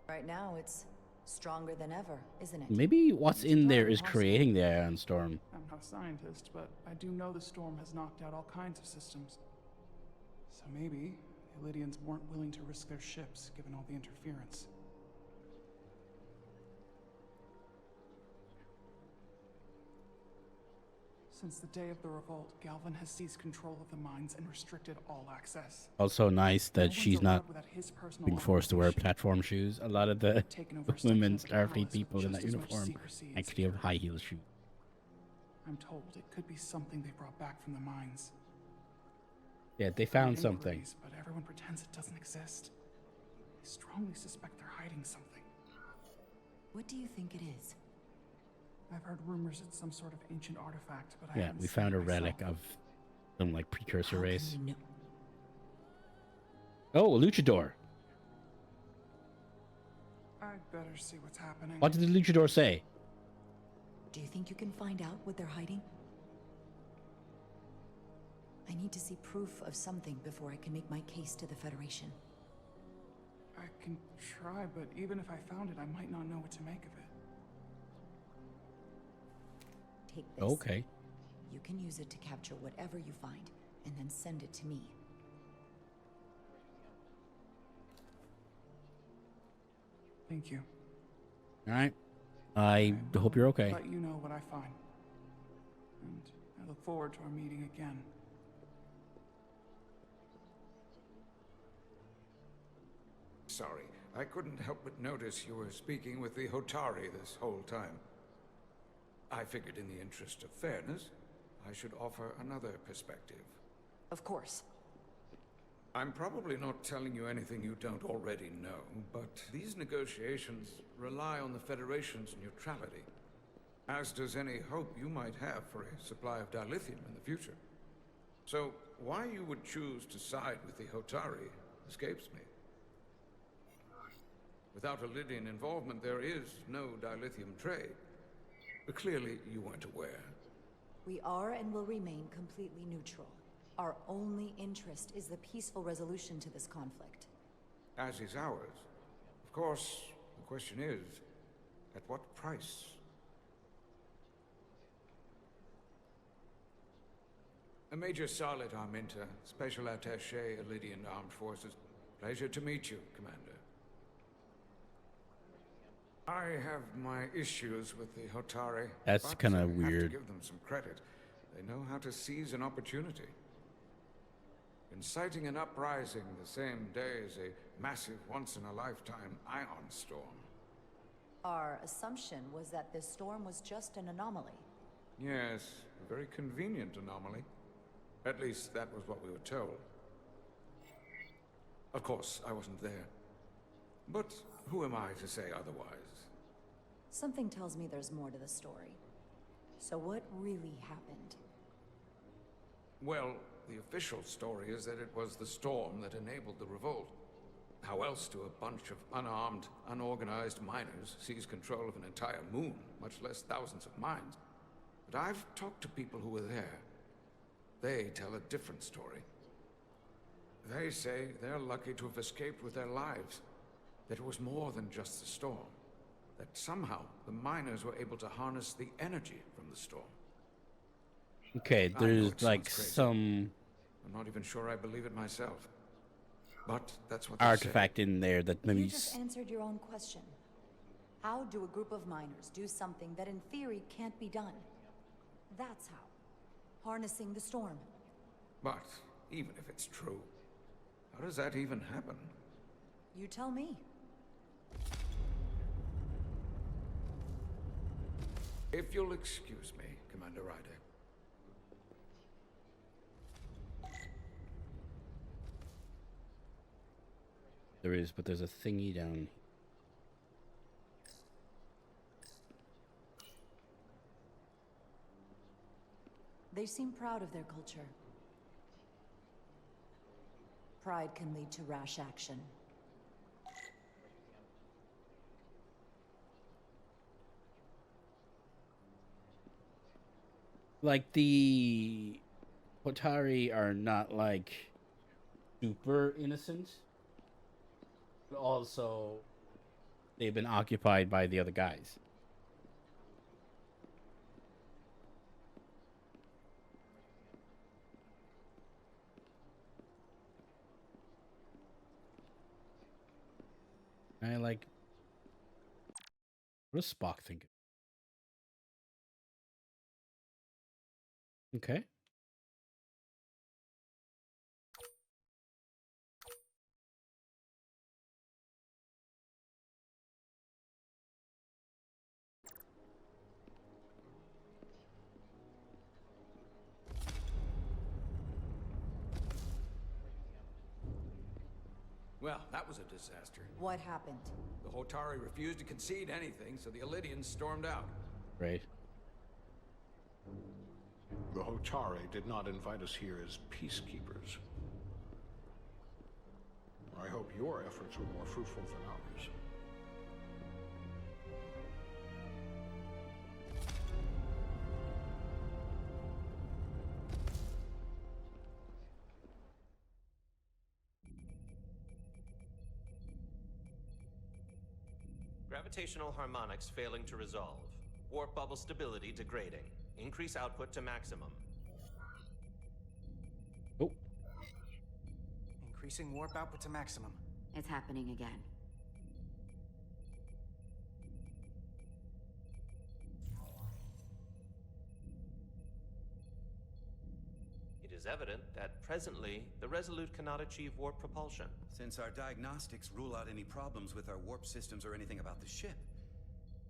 Right now, it's stronger than ever, isn't it? Maybe what's in there is creating the ion storm. I'm not a scientist, but I do know the storm has knocked out all kinds of systems. So maybe the Illidians weren't willing to risk their ships, given all the interference. Since the day of the revolt, Galvin has seized control of the mines and restricted all access. Also nice that she's not being forced to wear platform shoes. A lot of the women Starfleet people in that uniform actually have high heel shoes. I'm told it could be something they brought back from the mines. Yeah, they found something. But everyone pretends it doesn't exist. I strongly suspect they're hiding something. What do you think it is? I've heard rumors it's some sort of ancient artifact, but I Yeah, haven't we seen found it a relic myself. of some like precursor How can race. you know? Oh, a luchador. I'd better see what's happening. What did the luchador say? Do you think you can find out what they're hiding? I need to see proof of something before I can make my case to the Federation. I can try, but even if I found it, I might not know what to make of it. Take this. Okay. You can use it to capture whatever you find, and then send it to me. Thank you. All right. I hope you're okay. Let you know what I find. And I look forward to our meeting again. Sorry, I couldn't help but notice you were speaking with the Hotari this whole time. I figured in the interest of fairness, I should offer another perspective. Of course. I'm probably not telling you anything you don't already know, but these negotiations rely on the Federation's neutrality, as does any hope you might have for a supply of dilithium in the future. So, why you would choose to side with the Hotari escapes me. Without Illidian involvement, there is no dilithium trade. But clearly, you weren't aware. We are and will remain completely neutral. Our only interest is the peaceful resolution to this conflict. As is ours. Of course, question is, at what price? Major Solid Arminta, Special Attaché, Elydian Armed Forces. Pleasure to meet you, Commander. I have my issues with the Hotari. That's but kind I of have weird. to give them some credit. They know how to seize an opportunity. Inciting an uprising the same day as a massive, once-in-a-lifetime ion storm. Our assumption was that this storm was just an anomaly. Yes, a very convenient anomaly. At least that was what we were told. Of course, I wasn't there. But who am I to say otherwise? Something tells me there's more to the story. So what really happened? Well, the official story is that it was the storm that enabled the revolt. How else do a bunch of unarmed, unorganized miners seize control of an entire moon, much less thousands of mines? But I've talked to people who were there. They tell a different story. They say they're lucky to have escaped with their lives. That it was more than just the storm. That somehow the miners were able to harness the energy from the storm. Okay, I know there's it like sounds crazy. some I'm not even sure I believe it myself. But that's what they artifact in there that maybe You just answered your own question. How do a group of miners do something that in theory can't be done? That's how. Harnessing the storm. But even if it's true, how does that even happen? You tell me. If you'll excuse me, Commander Ryder. there is, but there's a thingy down. They seem proud of their culture. Pride can lead to rash action. Like the Hotari are not like super innocent, but also they've been occupied by the other guys. I like. What does Spock think? Okay. Well, that was a disaster. What happened? The Hotari refused to concede anything, so the Elydians stormed out. Right. The Hotari did not invite us here as peacekeepers. I hope your efforts were more fruitful than ours. Gravitational harmonics failing to resolve. Warp bubble stability degrading. Increase output to maximum. Oh. Increasing warp output to maximum. It's happening again. It is evident that presently, the Resolute cannot achieve warp propulsion. Since our diagnostics rule out any problems with our warp systems or anything about the ship,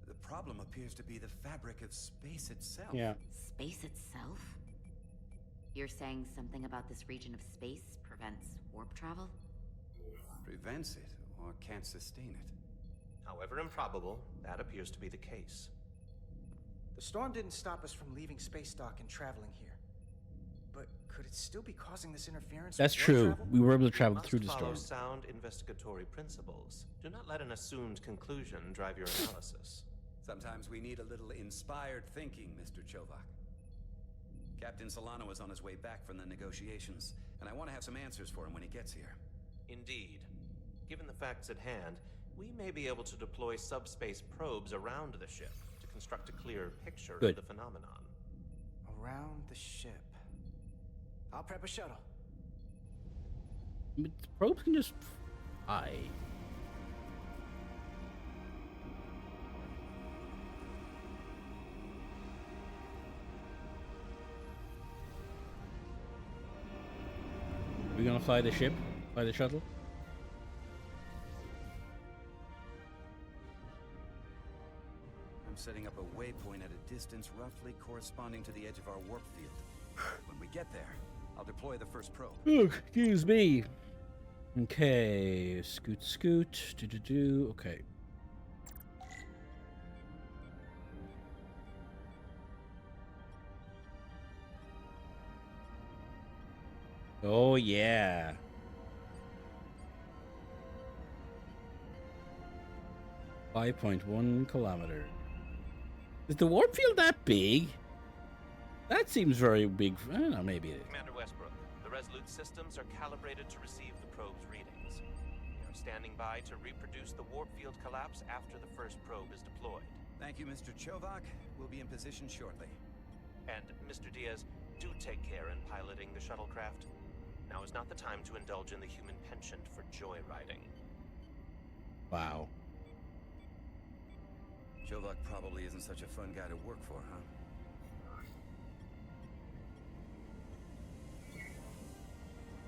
the problem appears to be the fabric of space itself. Yeah. Space itself? You're saying something about this region of space prevents warp travel? Prevents it, or can't sustain it. However improbable, that appears to be the case. The storm didn't stop us from leaving space dock and traveling here. But could it still be causing this interference? That's with warp true. travel? We were able to travel Must through the follow storm. sound investigatory principles. Do not let an assumed conclusion drive your analysis. Sometimes we need a little inspired thinking, Mr. Chovak. Captain Solano is on his way back from the negotiations, and I want to have some answers for him when he gets here. Indeed. Given the facts at hand, we may be able to deploy subspace probes around the ship to construct a clearer picture Good. of the phenomenon. Around the ship. I'll prep a shuttle. But the probes can just fly. We're gonna fly the ship? Fly the shuttle? I'm setting up a waypoint at a distance roughly corresponding to the edge of our warp field. When we get there, I'll deploy the first probe. Oh, excuse me. Okay, scoot. Okay. Oh, yeah. .1 kilometer. Is the warp field that big? That seems very big. I don't know, maybe it is. Commander Westbrook, the Resolute systems are calibrated to receive the probe's readings. We are standing by to reproduce the warp field collapse after the first probe is deployed. Thank you, Mr. Chovak. We'll be in position shortly. And, Mr. Diaz, do take care in piloting the shuttlecraft. Now is not the time to indulge in the human penchant for joyriding. Wow. Chovak probably isn't such a fun guy to work for, huh?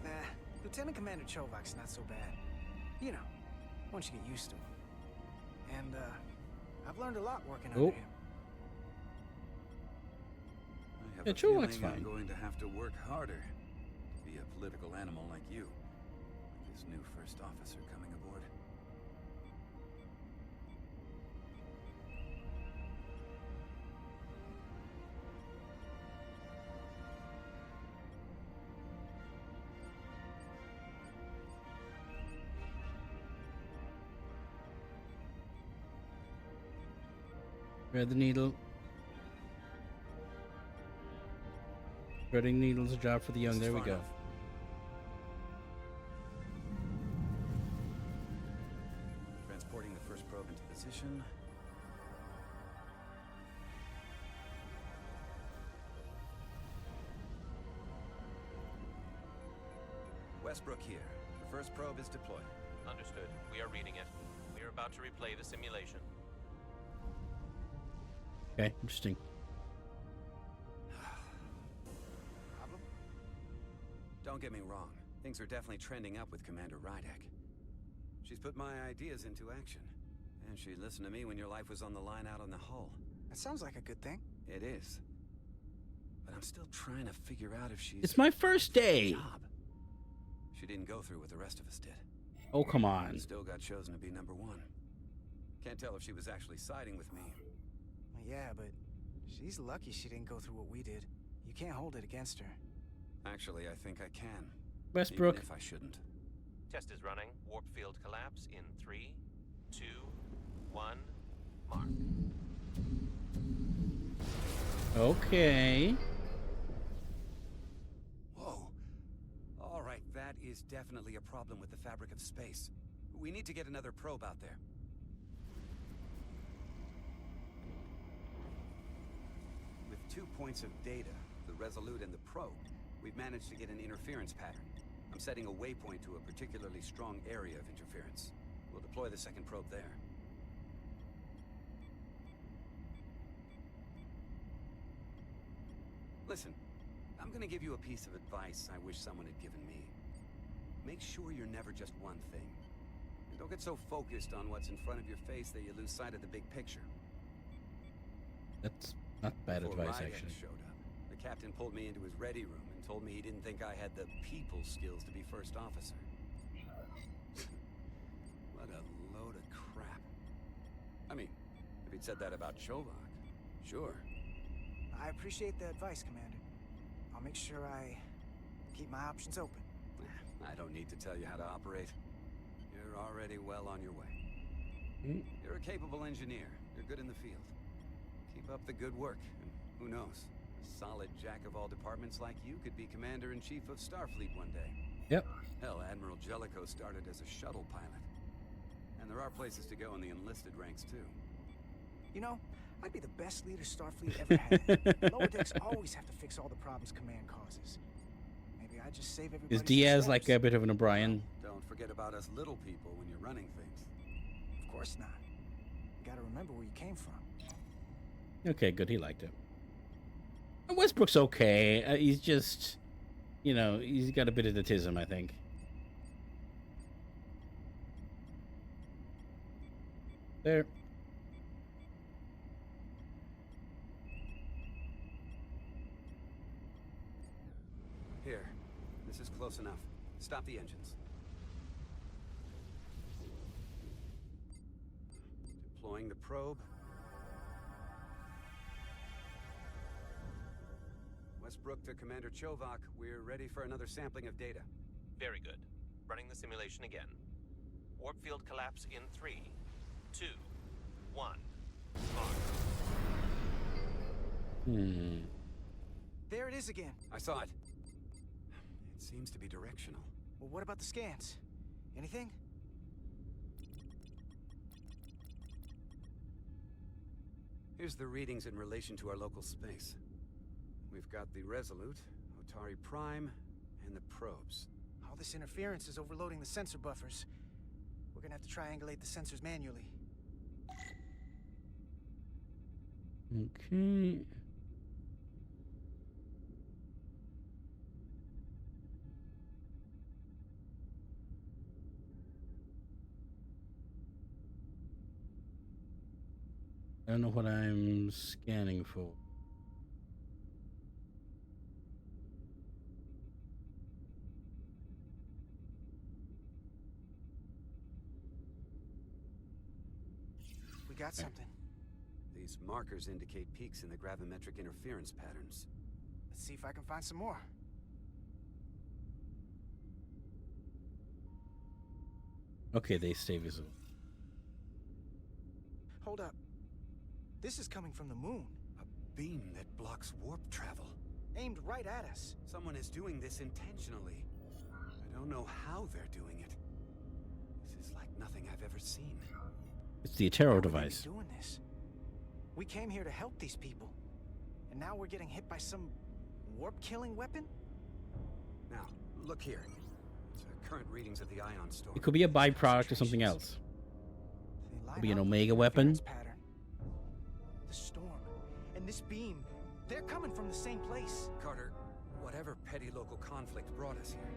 Nah, Lieutenant Commander Chovak's not so bad. You know, once you get used to him. And, I've learned a lot working under him. I have Yeah, a Chovak's feeling fine. I'm going to have to work harder to be a political animal like you. Like this new first officer coming aboard. Thread the needle. Threading needle's a job for the young. This is There we far go. enough. Transporting the first probe into position. Westbrook here. The first probe is deployed. Understood. We are reading it. We are about to replay the simulation. Okay, interesting. Problem? Don't get me wrong. Things are definitely trending up with Commander Rydek. She's put my ideas into action. And she listened to me when your life was on the line out on the hull. That sounds like a good thing. It is. But I'm still trying to figure out if she's... It's my first day. Job. She didn't go through what the rest of us did. Oh, come on. Still got chosen to be number one. Can't tell if she was actually siding with me. Yeah, but she's lucky she didn't go through what we did. You can't hold it against her. Actually, I think I can. Westbrook. Even if I shouldn't. Test is running. Warp field collapse in 3, 2, 1, mark. Okay. Whoa. All right, that is definitely a problem with the fabric of space. We need to get another probe out there. With 2 points of data, the Resolute and the probe, we've managed to get an interference pattern. I'm setting a waypoint to a particularly strong area of interference. We'll deploy the second probe there. Listen, I'm gonna give you a piece of advice I wish someone had given me. Make sure you're never just one thing. And don't get so focused on what's in front of your face that you lose sight of the big picture. That's not bad Before advice, Rydek actually. showed up, the captain pulled me into his ready room and told me he didn't think I had the people skills to be first officer. What a load of crap. I mean, if he'd said that about Chovak, sure. I appreciate the advice, Commander. I'll make sure I keep my options open. I don't need to tell you how to operate. You're already well on your way. You're a capable engineer. You're good in the field. Keep up the good work, and who knows? A solid jack of all departments like you could be Commander-in-Chief of Starfleet one day. Yep. Hell, Admiral Jellicoe started as a shuttle pilot. And there are places to go in the enlisted ranks, too. You know, I'd be the best leader Starfleet ever had. Lower decks always have to fix all the problems Command causes. Maybe I just save everybody. Is Diaz like a bit of an O'Brien? Don't forget about us little people when you're running things. Of course not. You gotta remember where you came from. Okay, good. He liked it. And Westbrook's okay. He's just, you know, he's got a bit of autism, I think. There. Here. This is close enough. Stop the engines. Deploying the probe. Westbrook to Commander Chovak. We're ready for another sampling of data. Very good. Running the simulation again. Warp field collapse in 3, 2, 1. Mark. There it is again. I saw it. It seems to be directional. Well, what about the scans? Anything? Here's the readings in relation to our local space. We've got the Resolute, Otari Prime, and the probes. All this interference is overloading the sensor buffers. We're gonna have to triangulate the sensors manually. Okay. I don't know what I'm scanning for. We got something. These markers indicate peaks in the gravimetric interference patterns. Let's see if I can find some more. Okay, they stay visible. Hold up. This is coming from the moon. A beam that blocks warp travel. Aimed right at us. Someone is doing this intentionally. I don't know how they're doing it. This is like nothing I've ever seen. It's the Atero device. Doing this. We came here to help these people. And now we're getting hit by some warp-killing weapon? Now, look here. It's current readings of the ion storm. It could be a byproduct of something else. It could be an Omega weapon. The storm and this beam, they're coming from the same place. Carter, whatever petty local conflict brought us here,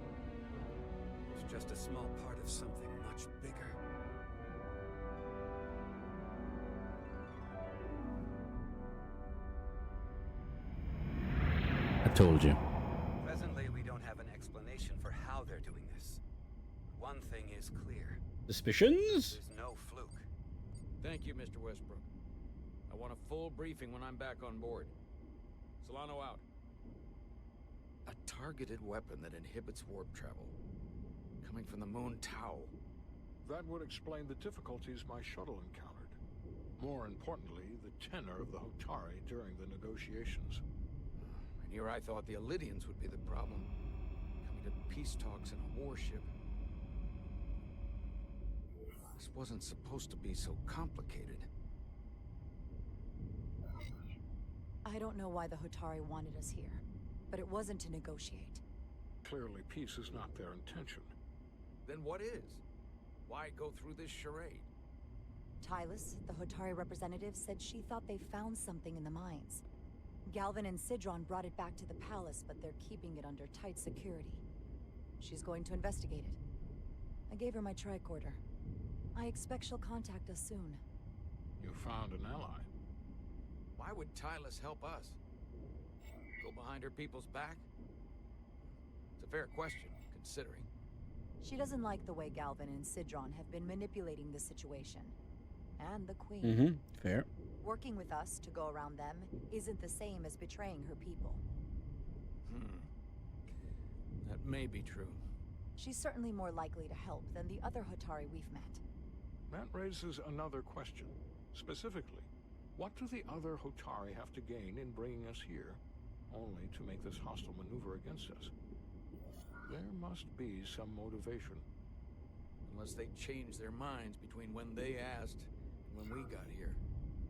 it's just a small part of something much bigger. I told you. Presently, we don't have an explanation for how they're doing this. One thing is clear. Suspicions? There's no fluke. Thank you, Mr. Westbrook. I want a full briefing when I'm back on board. Solano out. A targeted weapon that inhibits warp travel. Coming from the moon Tau. That would explain the difficulties my shuttle encountered. More importantly, the tenor of the Hotari during the negotiations. And here I thought the Illidians would be the problem. Coming to peace talks in a warship. This wasn't supposed to be so complicated. I don't know why the Hotari wanted us here, but it wasn't to negotiate. Clearly, peace is not their intention. Then what is? Why go through this charade? Tylus, the Hotari representative, said she thought they found something in the mines. Galvin and Sidron brought it back to the palace, but they're keeping it under tight security. She's going to investigate it. I gave her my tricorder. I expect she'll contact us soon. You found an ally. Why would Tylus help us? Go behind her people's back? It's a fair question, considering. She doesn't like the way Galvin and Sidron have been manipulating the situation. And the Queen. Mm-hmm. Fair. Working with us to go around them isn't the same as betraying her people. That may be true. She's certainly more likely to help than the other Hotari we've met. That raises another question. Specifically, what do the other Hotari have to gain in bringing us here, only to make this hostile maneuver against us? There must be some motivation. unless they changed their minds between when they asked and when we got here.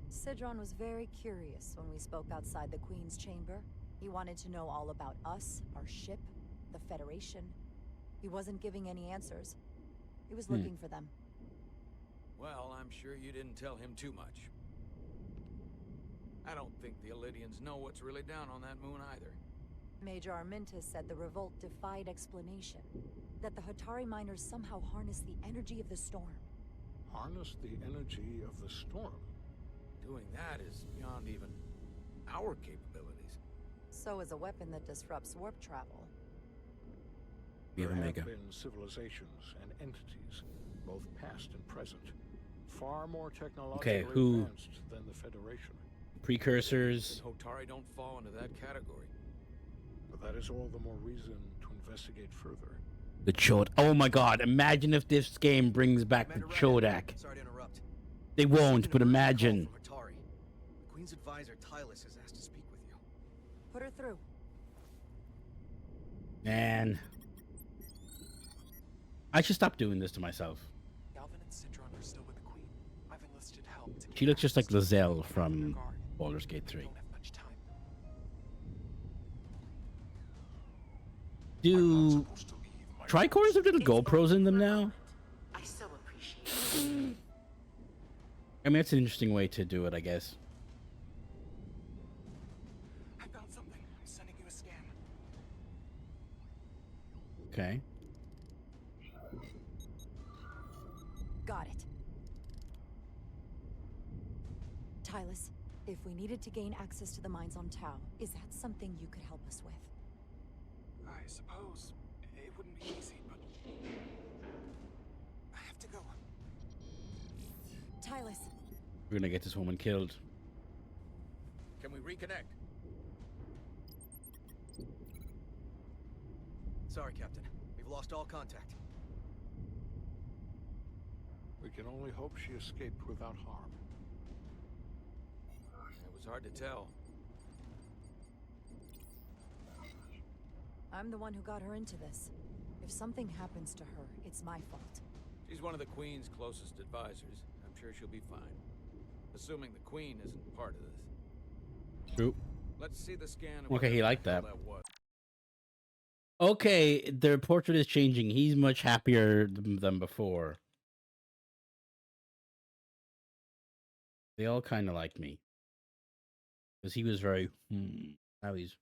Sidron was very curious when we spoke outside the Queen's chamber. He wanted to know all about us, our ship, the Federation. He wasn't giving any answers. He was looking for them. Well, I'm sure you didn't tell him too much. I don't think the Elydians know what's really down on that moon either. Major Armintas said the revolt defied explanation. That the Hatari miners somehow harnessed the energy of the storm. Harness the energy of the storm? Doing that is beyond even our capabilities. So is a weapon that disrupts warp travel. There have been civilizations and entities, both past and present, far more technologically advanced than the Federation. Precursors. Hotari don't fall into that category. But that is all the more reason to investigate further. The Chod. Oh my god, imagine if this game brings back the Chodak. Sorry to interrupt. They won't, but imagine. The Queen's advisor, Tylus, has asked to speak with you. Put her through. Man. I should stop doing this to myself. Galvin and Sidron are still with the Queen. I've enlisted help to She looks just like Lizelle from Baldur's Gate 3. Do Tricores have little GoPros in them now? I so appreciate it. I mean, it's an interesting way to do it, I guess. I found something. I'm sending you a scan. Okay. Got it. Tylus, if we needed to gain access to the mines on Tau, is that something you could help us with? I suppose it wouldn't be easy, but I have to go. Tylus. We're gonna get this woman killed. Can we reconnect? Sorry, Captain. We've lost all contact. We can only hope she escaped without harm. It was hard to tell. I'm the one who got her into this. If something happens to her, it's my fault. She's one of the Queen's closest advisors. I'm sure she'll be fine. Assuming the Queen isn't part of this. True. Let's see the scan. Of Okay, he liked what that. was. Okay, their portrait is changing. He's much happier than before. They all kind of like me. Because he was very, Now he's,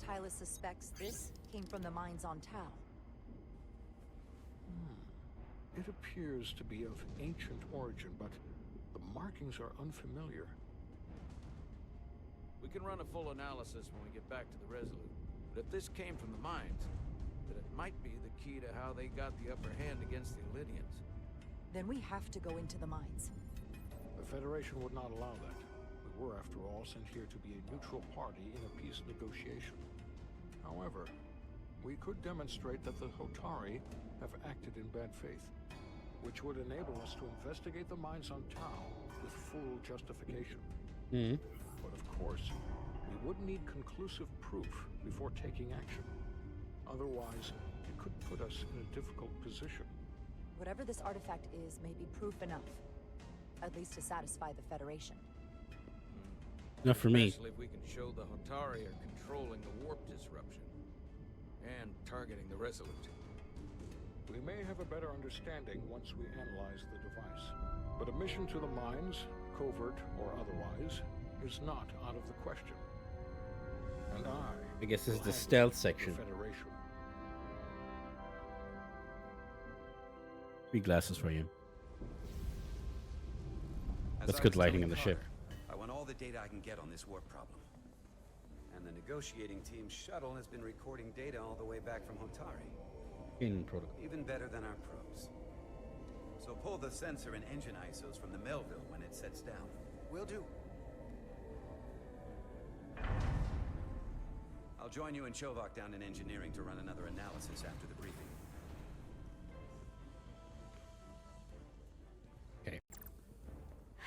Tylus suspects this came from the mines on Tau. It appears to be of ancient origin, but the markings are unfamiliar. We can run a full analysis when we get back to the Resolute. But if this came from the mines, then it might be the key to how they got the upper hand against the Elydians. Then we have to go into the mines. The Federation would not allow that. We were, after all, sent here to be a neutral party in a peace negotiation. However, we could demonstrate that the Hotari have acted in bad faith, which would enable us to investigate the mines on Tau with full justification. But of course, we would need conclusive proof before taking action. Otherwise, it could put us in a difficult position. Whatever this artifact is may be proof enough. At least to satisfy the Federation. Enough for me. Especially if we can show the Hotari are controlling the warp disruption. And targeting the Resolute. We may have a better understanding once we analyze the device. But a mission to the mines, covert or otherwise, is not out of the question. And I guess this is the stealth section. Federation. 3 glasses for you. As That's I good was lighting telling on the Carter, ship. I want all the data I can get on this warp problem. And the negotiating team's shuttle has been recording data all the way back from Hotari. In protocol. Even better than our probes. So pull the sensor and engine ISOs from the Melville when it sets down. Will do. I'll join you and Chovak down in engineering to run another analysis after the briefing. Okay.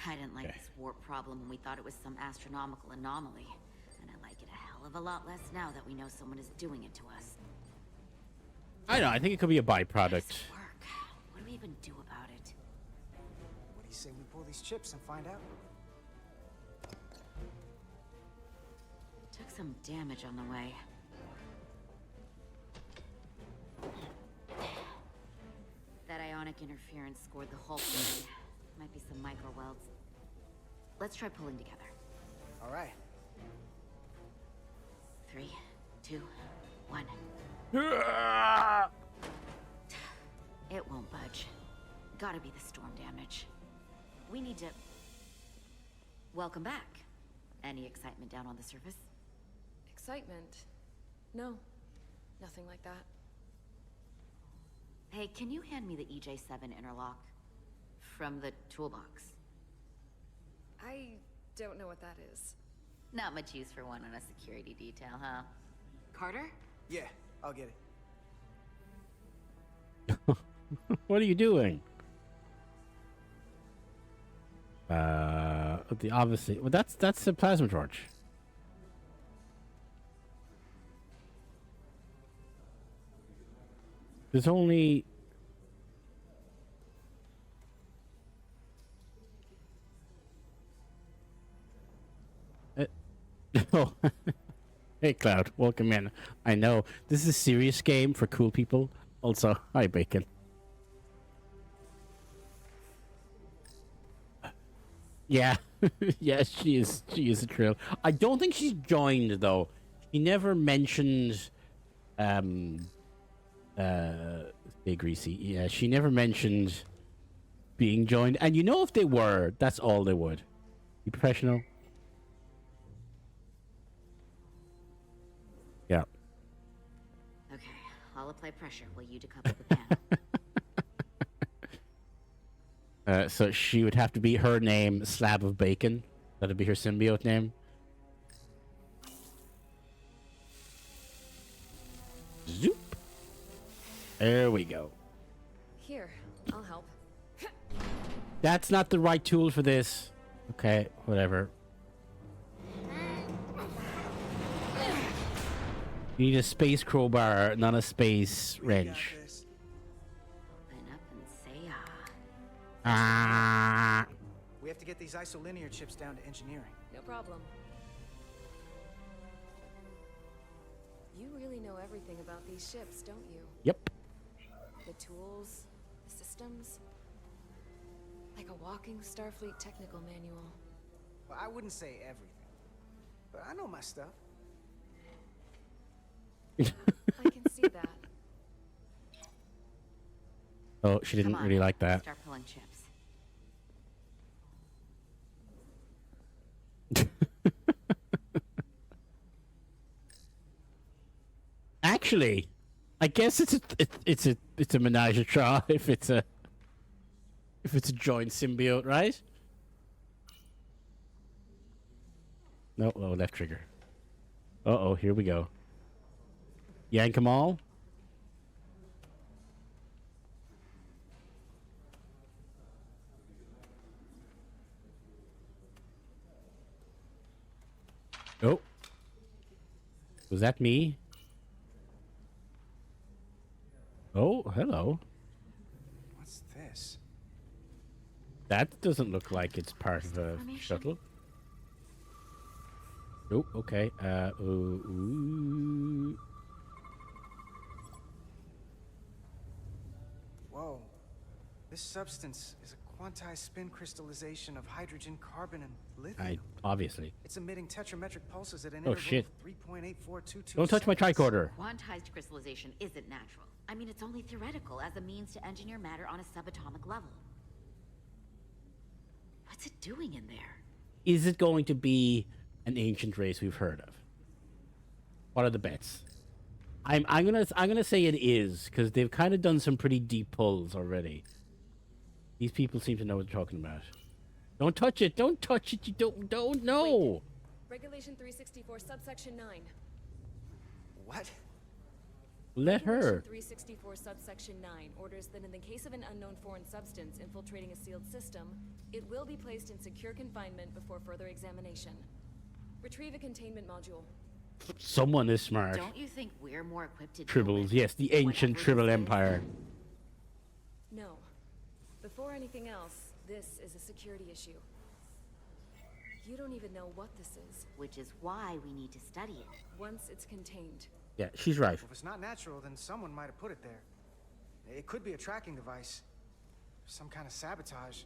I didn't like this warp problem when we thought it was some astronomical anomaly. And I like it a hell of a lot less now that we know someone is doing it to us. I know. I think it could be a byproduct. Work. What do we even do about it? What do you say we pull these chips and find out? Took some damage on the way. That ionic interference scored the whole thing. Might be some micro welds. Let's try pulling together. All right. 3, 2, 1. It won't budge. Gotta be the storm damage. We need to... Welcome back. Any excitement down on the surface? Excitement? No. Nothing like that. Hey, can you hand me the EJ7 interlock? From the toolbox. I don't know what that is. Not much use for one on a security detail, huh? Carter? Yeah, I'll get it. What are you doing? Obviously, well, that's a plasma torch. There's only... Oh. Hey, Cloud. Welcome in. I know. This is a serious game for cool people. Also, hi, Bacon. Yeah. Yes, she is a trill. I don't think she's joined, though. He never mentioned... Stay greasy. Yeah, she never mentioned being joined. And you know, if they were, that's all they would. Be professional. Yeah. Okay, I'll apply pressure while you decouple the panel. So she would have to be her name, Slab of Bacon. That'd be her symbiote name. Zoop. There we go. Here, I'll help. That's not the right tool for this. Okay, whatever. You need a space crowbar, not a space wrench. Open up and say We have to get these isolinear chips down to engineering. No problem. You really know everything about these ships, don't you? Yep. The tools, the systems. Like a walking Starfleet technical manual. Well, I wouldn't say everything, but I know my stuff. I can see that. Oh, she didn't really like that. Start pulling chips. Actually, I guess it's a menage a trois if it's a joint symbiote, right? No, oh, left trigger. Uh-oh, here we go. Yank them all. Oh. Was that me? Oh, hello. What's this? That doesn't look like it's part of a shuttle. Oh, okay. Ooh. Whoa. This substance is a quantized spin crystallization of hydrogen, carbon, and lithium. Obviously. It's emitting tetrametric pulses at an Oh, interval shit. of 3.8422 Don't touch my seconds. tricorder. Quantized crystallization isn't natural. I mean, it's only theoretical as a means to engineer matter on a subatomic level. What's it doing in there? Is it going to be an ancient race we've heard of? What are the bets? I'm gonna say it is, because they've kind of done some pretty deep pulls already. These people seem to know what they're talking about. Don't touch it! Don't touch it! You don't know! Regulation 364, subsection 9. What? Let her. 364 subsection 9 orders that in the case of an unknown foreign substance infiltrating a sealed system, it will be placed in secure confinement before further examination. Retrieve a containment module. Someone is smart. Don't you think we're more equipped to deal Tribbles, with yes, the ancient whatever Tribble this is? Empire. No. Before anything else, this is a security issue. You don't even know what this is. Which is why we need to study it. Once it's contained. Yeah, she's right. Well, if it's not natural, then someone might have put it there. It could be a tracking device. Some kind of sabotage.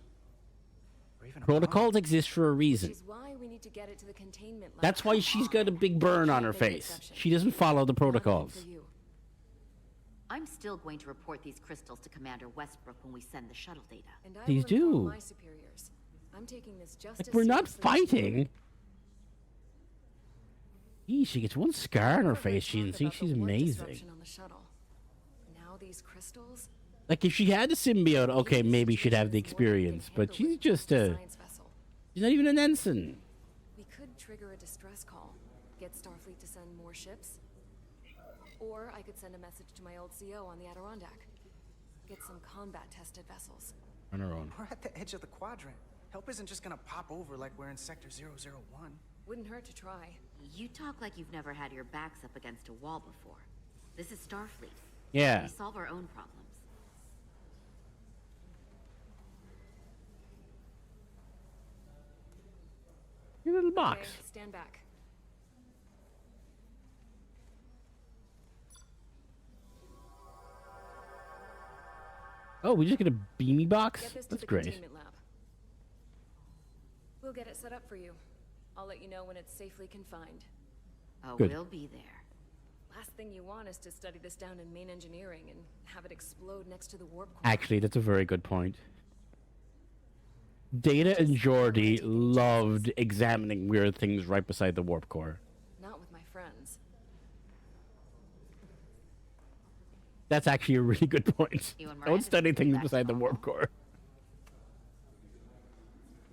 Or even a Protocols exist for a reason. Which is why we need to get it to the containment lab. That's why she's got a big burn on her face. She doesn't follow the protocols. I'm still going to report these crystals to Commander Westbrook when we send the shuttle data. And I Please will inform do. my superiors. I'm taking this just Like, as we're not seriously as you fighting. Eee, she gets one scar on her face. She thinks about she's the warp amazing. disruption on the shuttle. Now these crystals. Like, if she had a symbiote, okay, maybe she'd have the experience. But she's just a... Science vessel. She's not even an ensign. We could trigger a distress call, get Starfleet to send more ships. Or I could send a message to my old CO on the Adirondack. Get some combat-tested vessels. On her own. We're at the edge of the quadrant. Help isn't just gonna pop over like we're in Sector 001. Wouldn't hurt to try. You talk like you've never had your backs up against a wall before. This is Starfleet. Yeah. We solve our own problems. Your little box. Okay, stand back. Oh, we just get a beamy box? Get this to That's the great. containment lab. We'll get it set up for you. I'll let you know when it's safely confined. Oh, Good. we'll be there. Last thing you want is to study this down in main engineering and have it explode next to the warp core. Actually, that's a very good point. Data and Geordi loved examining weird things right beside the warp core. Not with my friends. That's actually a really good point. You and Don't Miranda study should do things that beside the tomorrow. warp core.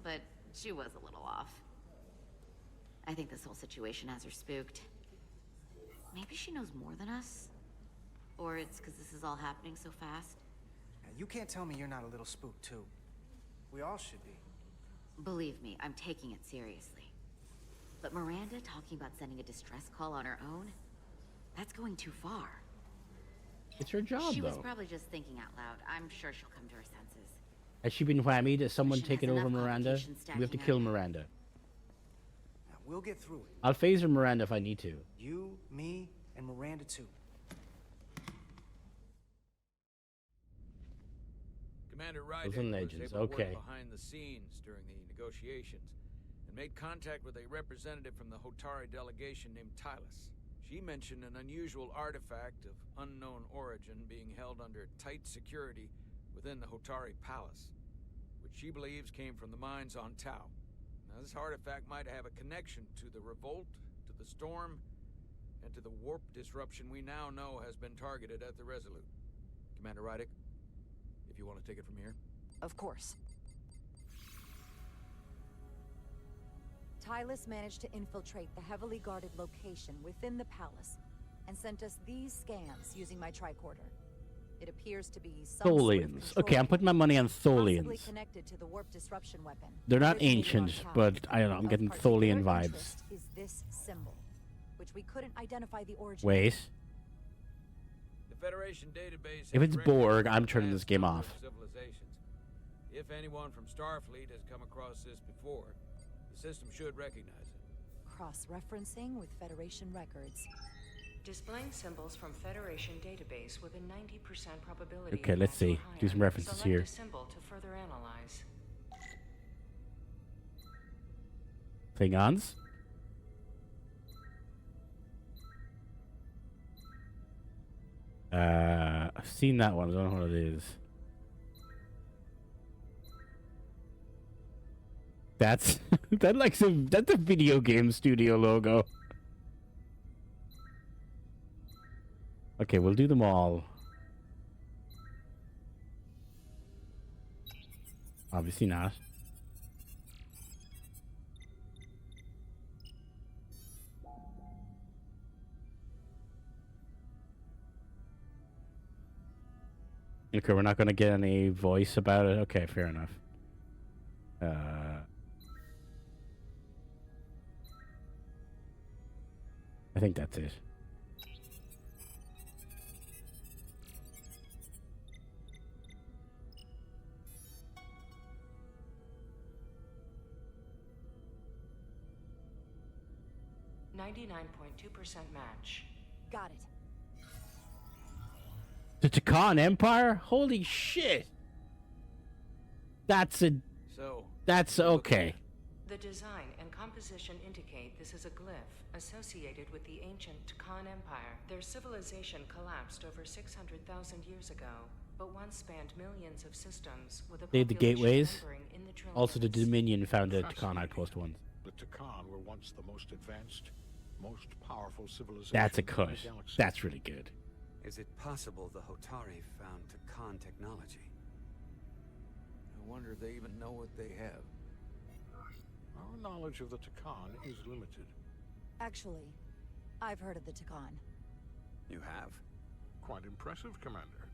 But she was a little off. I think this whole situation has her spooked. Maybe she knows more than us? Or it's because this is all happening so fast? Now, you can't tell me you're not a little spooked, too. We all should be. Believe me, I'm taking it seriously. But Miranda talking about sending a distress call on her own? That's going too far. It's her job, She was though. probably just thinking out loud. I'm sure she'll come to her senses. Has she been whammied? Has someone Mission taken has over enough Miranda? complications We have to stacking kill up. Miranda. Now, we'll get through it. I'll phaser Miranda if I need to. You, me, and Miranda, too. Commander Those Rydick are was legends, able to okay. work behind the scenes during the negotiations and made contact with a representative from the Hotari delegation named Tylus. She mentioned an unusual artifact of unknown origin being held under tight security within the Hotari Palace, which she believes came from the mines on Tau. Now, this artifact might have a connection to the revolt, to the storm, and to the warp disruption we now know has been targeted at the Resolute. Commander Rydick, if you want to take it from here. Of course. Tylus managed to infiltrate the heavily guarded location within the palace and sent us these scans using my tricorder. It appears to be some sort of Tholians. control Okay, I'm putting my money on possibly Tholians. connected to the warp disruption weapon. They're not originating on ancient, Tau. but I don't know, I'm Of getting particular Tholian vibes. interest is this symbol, which we couldn't identify the origin. Wait. The Federation database If has it's records Borg, of I'm a turning vast this game number off. of civilizations. If anyone from Starfleet has come across this before, the system should recognize it. Cross-referencing with Federation records. Displaying symbols from Federation database with a 90% probability. Okay, of let's match or see. Do higher. some references Select here. a symbol to further analyze. Klingons. I've seen that one. I don't know what it is. That's that's a video game studio logo. Okay, we'll do them all. Obviously not. Okay, we're not going to get any voice about it. Okay, fair enough. I think that's it. .2% match. Got it. The Takan Empire? Holy shit! That's okay. The design and composition indicate this is a glyph associated with the ancient Takan Empire. Their civilization collapsed over 600,000 years ago, but once spanned millions of systems with a They had the population gateways. numbering in the trillions. Also, the Dominion found a Takan outpost once. The Takan were once the most advanced, most powerful civilization That's a in the cut. galaxy. That's really good. Is it possible the Hotari found Takan technology? I wonder if they even know what they have. Our knowledge of the Takan is limited. Actually, I've heard of the Takan. You have? Quite impressive, Commander.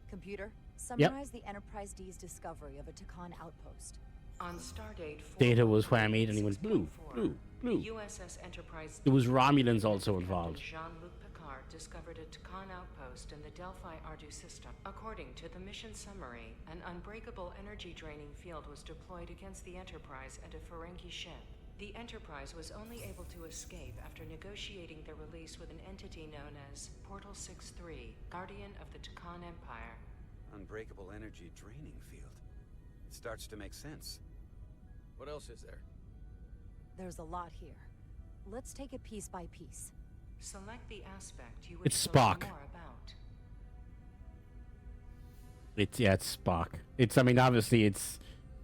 Computer, summarize the Enterprise D's discovery of a Takan outpost. On Stardate 4, Data was whammied and he went blue, blue, blue. the USS Enterprise There was Romulans also involved. Jean-Luc Picard discovered a Takan outpost in the Delphi Ardu system. According to the mission summary, an unbreakable energy-draining field was deployed against the Enterprise and a Ferengi ship. The Enterprise was only able to escape after negotiating their release with an entity known as Portal 6-3, Guardian of the Takan Empire. Unbreakable energy draining field. It starts to make sense. What else is there? There's a lot here. Let's take it piece by piece. Select the aspect you It's wish to learn Spock. more about. It's Spock. Obviously it's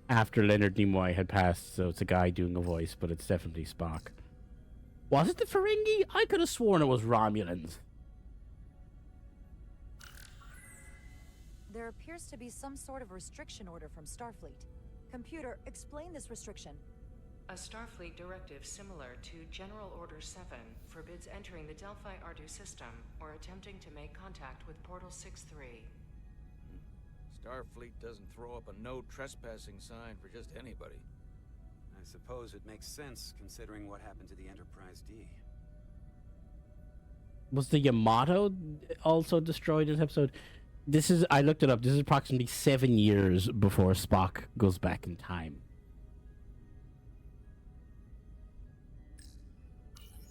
after Leonard Nimoy had passed, so it's a guy doing a voice, but it's definitely Spock. Was it the Ferengi? I could have sworn it was Romulans. There appears to be some sort of restriction order from Starfleet. Computer, explain this restriction. A Starfleet directive similar to General Order 7 forbids entering the Delphi Ardu system or attempting to make contact with Portal 6-3. Starfleet doesn't throw up a no trespassing sign for just anybody. I suppose it makes sense considering what happened to the Enterprise D. Was the Yamato also destroyed in this episode? I looked it up. This is approximately 7 years before Spock goes back in time.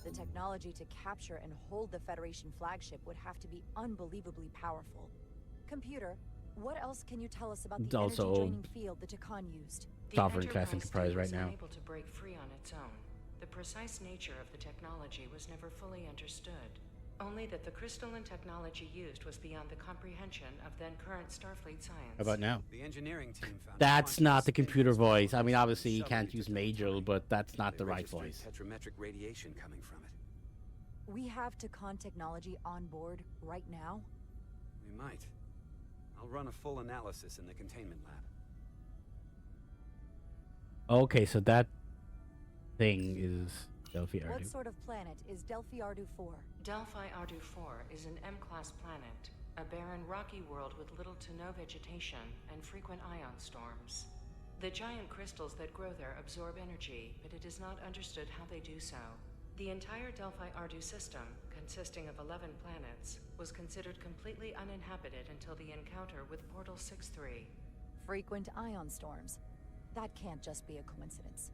The technology to capture and hold the Federation flagship would have to be unbelievably powerful. Computer, what else can you tell us about It's the also energy-draining field the Takan used? Sovereign class Enterprise right now. Unable to break free on its own. The precise nature of the technology was never fully understood. Only that the crystalline technology used was beyond the comprehension of then current Starfleet science. How about now? The engineering team found That's not the computer voice. Obviously you can't use Majel, but that's not They the right registered voice. Petrometric radiation coming from it. We have Takan technology on board right now? We might. I'll run a full analysis in the containment lab. Okay, so that thing is Delphi What Ardu. sort of planet is Delphi Ardu 4? Delphi Ardu 4 is an M-class planet, a barren rocky world with little to no vegetation and frequent ion storms. The giant crystals that grow there absorb energy, but it is not understood how they do so. The entire Delphi Ardu system, consisting of 11 planets, was considered completely uninhabited until the encounter with Portal 6-3. Frequent ion storms. That can't just be a coincidence.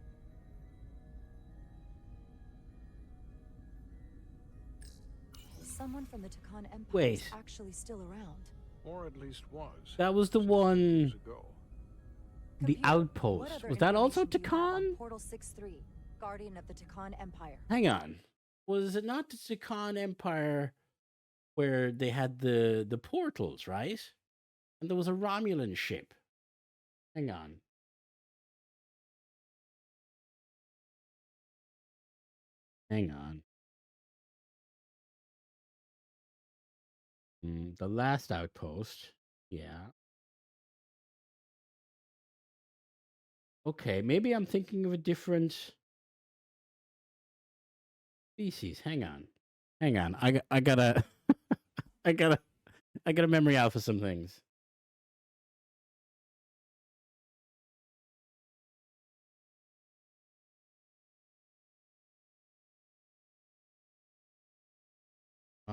Someone from the Takan Empire Wait. is actually still around. Or at least was. That was the one... Years ago. The Computer, outpost. what other Was that also information do you have on Takan? Portal 6-3, Guardian of the Takan Empire. Hang on. Was it not the Takan Empire where they had the portals, right? And there was a Romulan ship. Hang on. Hang on. The last outpost. Yeah. Okay, maybe I'm thinking of a different species. Hang on. Hang on. I gotta I gotta memory alpha some things.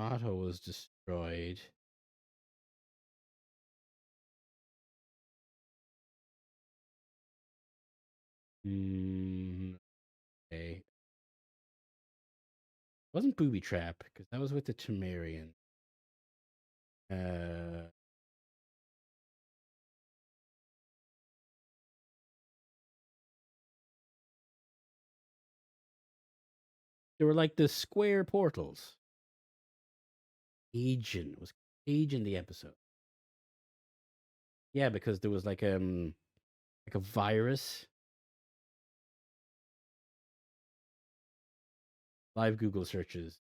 Otto was destroyed. Okay. It wasn't Booby Trap, because that was with the Temerian. They were like the square portals. Agent was Agent the episode. Yeah, because there was like a virus. Live Google searches.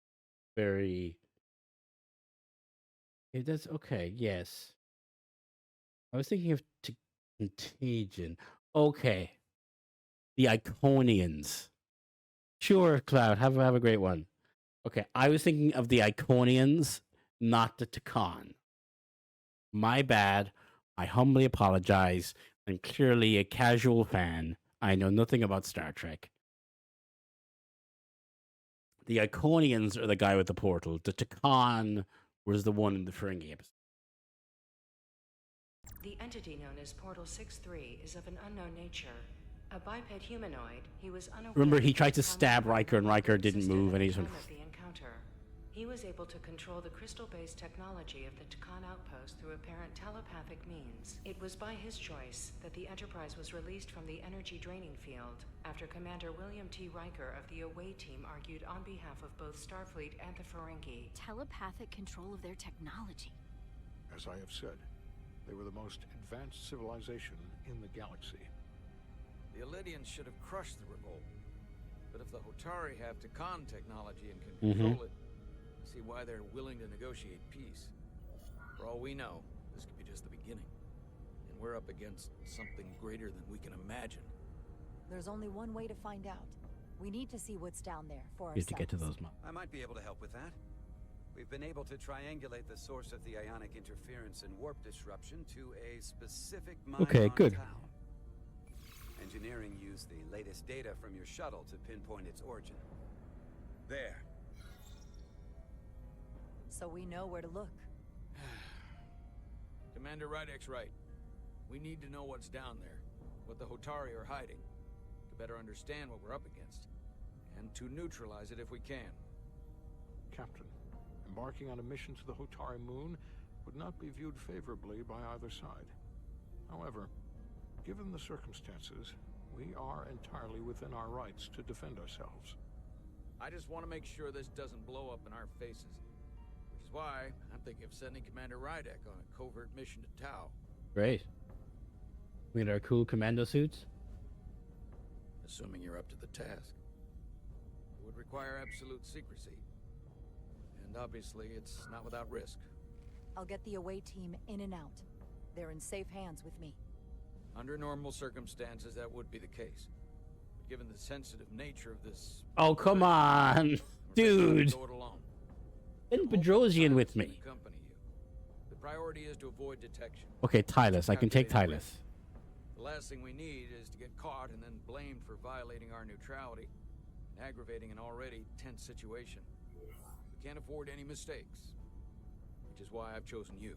Very. That's okay. Yes. I was thinking of Contagion. Okay. The Iconians. Sure, Cloud. Have a great one. Okay, I was thinking of the Iconians, not the Takan. My bad. I humbly apologize. I'm clearly a casual fan. I know nothing about Star Trek. The Iconians are the guy with the portal. The Takan was the one in the Ferengi episode. The entity known as Portal 6-3 is of an unknown nature. A biped humanoid, he was unaware. Remember, he tried to stab Riker, and Riker didn't move, and he just went. Of the encounter. He was able to control the crystal-based technology of the Takan outpost through apparent telepathic means. It was by his choice that the Enterprise was released from the energy draining field after Commander William T. Riker of the away team argued on behalf of both Starfleet and the Ferengi. Telepathic control of their technology. As I have said, they were the most advanced civilization in the galaxy. The Elydians should have crushed the revolt. But if the Hotari have Takan technology and can control it, I see why they're willing to negotiate peace. For all we know, this could be just the beginning. And we're up against something greater than we can imagine. There's only one way to find out. We need to see what's down there for ourselves. You have to get to those. I might be able to help with that. We've been able to triangulate the source of the ionic interference and warp disruption to a specific mine Okay, on good. Tau. Engineering used the latest data from your shuttle to pinpoint its origin. There. So we know where to look. Commander Rydek's right. We need to know what's down there, what the Hotari are hiding, to better understand what we're up against, and to neutralize it if we can. Captain, embarking on a mission to the Hotari moon would not be viewed favorably by either side. However, given the circumstances, we are entirely within our rights to defend ourselves. I just want to make sure this doesn't blow up in our faces. Which is why I'm thinking of sending Commander Rydek on a covert mission to Tau. Great. We had our cool commando suits. Assuming you're up to the task. It would require absolute secrecy. And obviously, it's not without risk. I'll get the away team in and out. They're in safe hands with me. Under normal circumstances, that would be the case. But given the sensitive nature of this... Oh, come on, dude. Go it alone. Send Bedrosian with me. Accompany you. The priority is to avoid detection. Okay, Tylus. I can take Tylus. The last thing we need is to get caught and then blamed for violating our neutrality and aggravating an already tense situation. We can't afford any mistakes, which is why I've chosen you.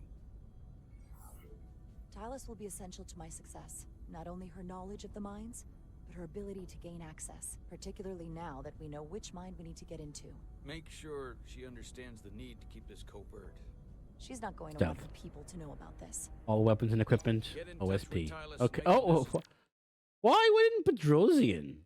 Tylus will be essential to my success. Not only her knowledge of the mines, but her ability to gain access, particularly now that we know which mine we need to get into. Make sure she understands the need to keep this covert. She's not going to Stealth. want people to know about this. All weapons and equipment. Get in touch with OSP. Tylus, Okay. make Oh, this- why wouldn't Bedrosian?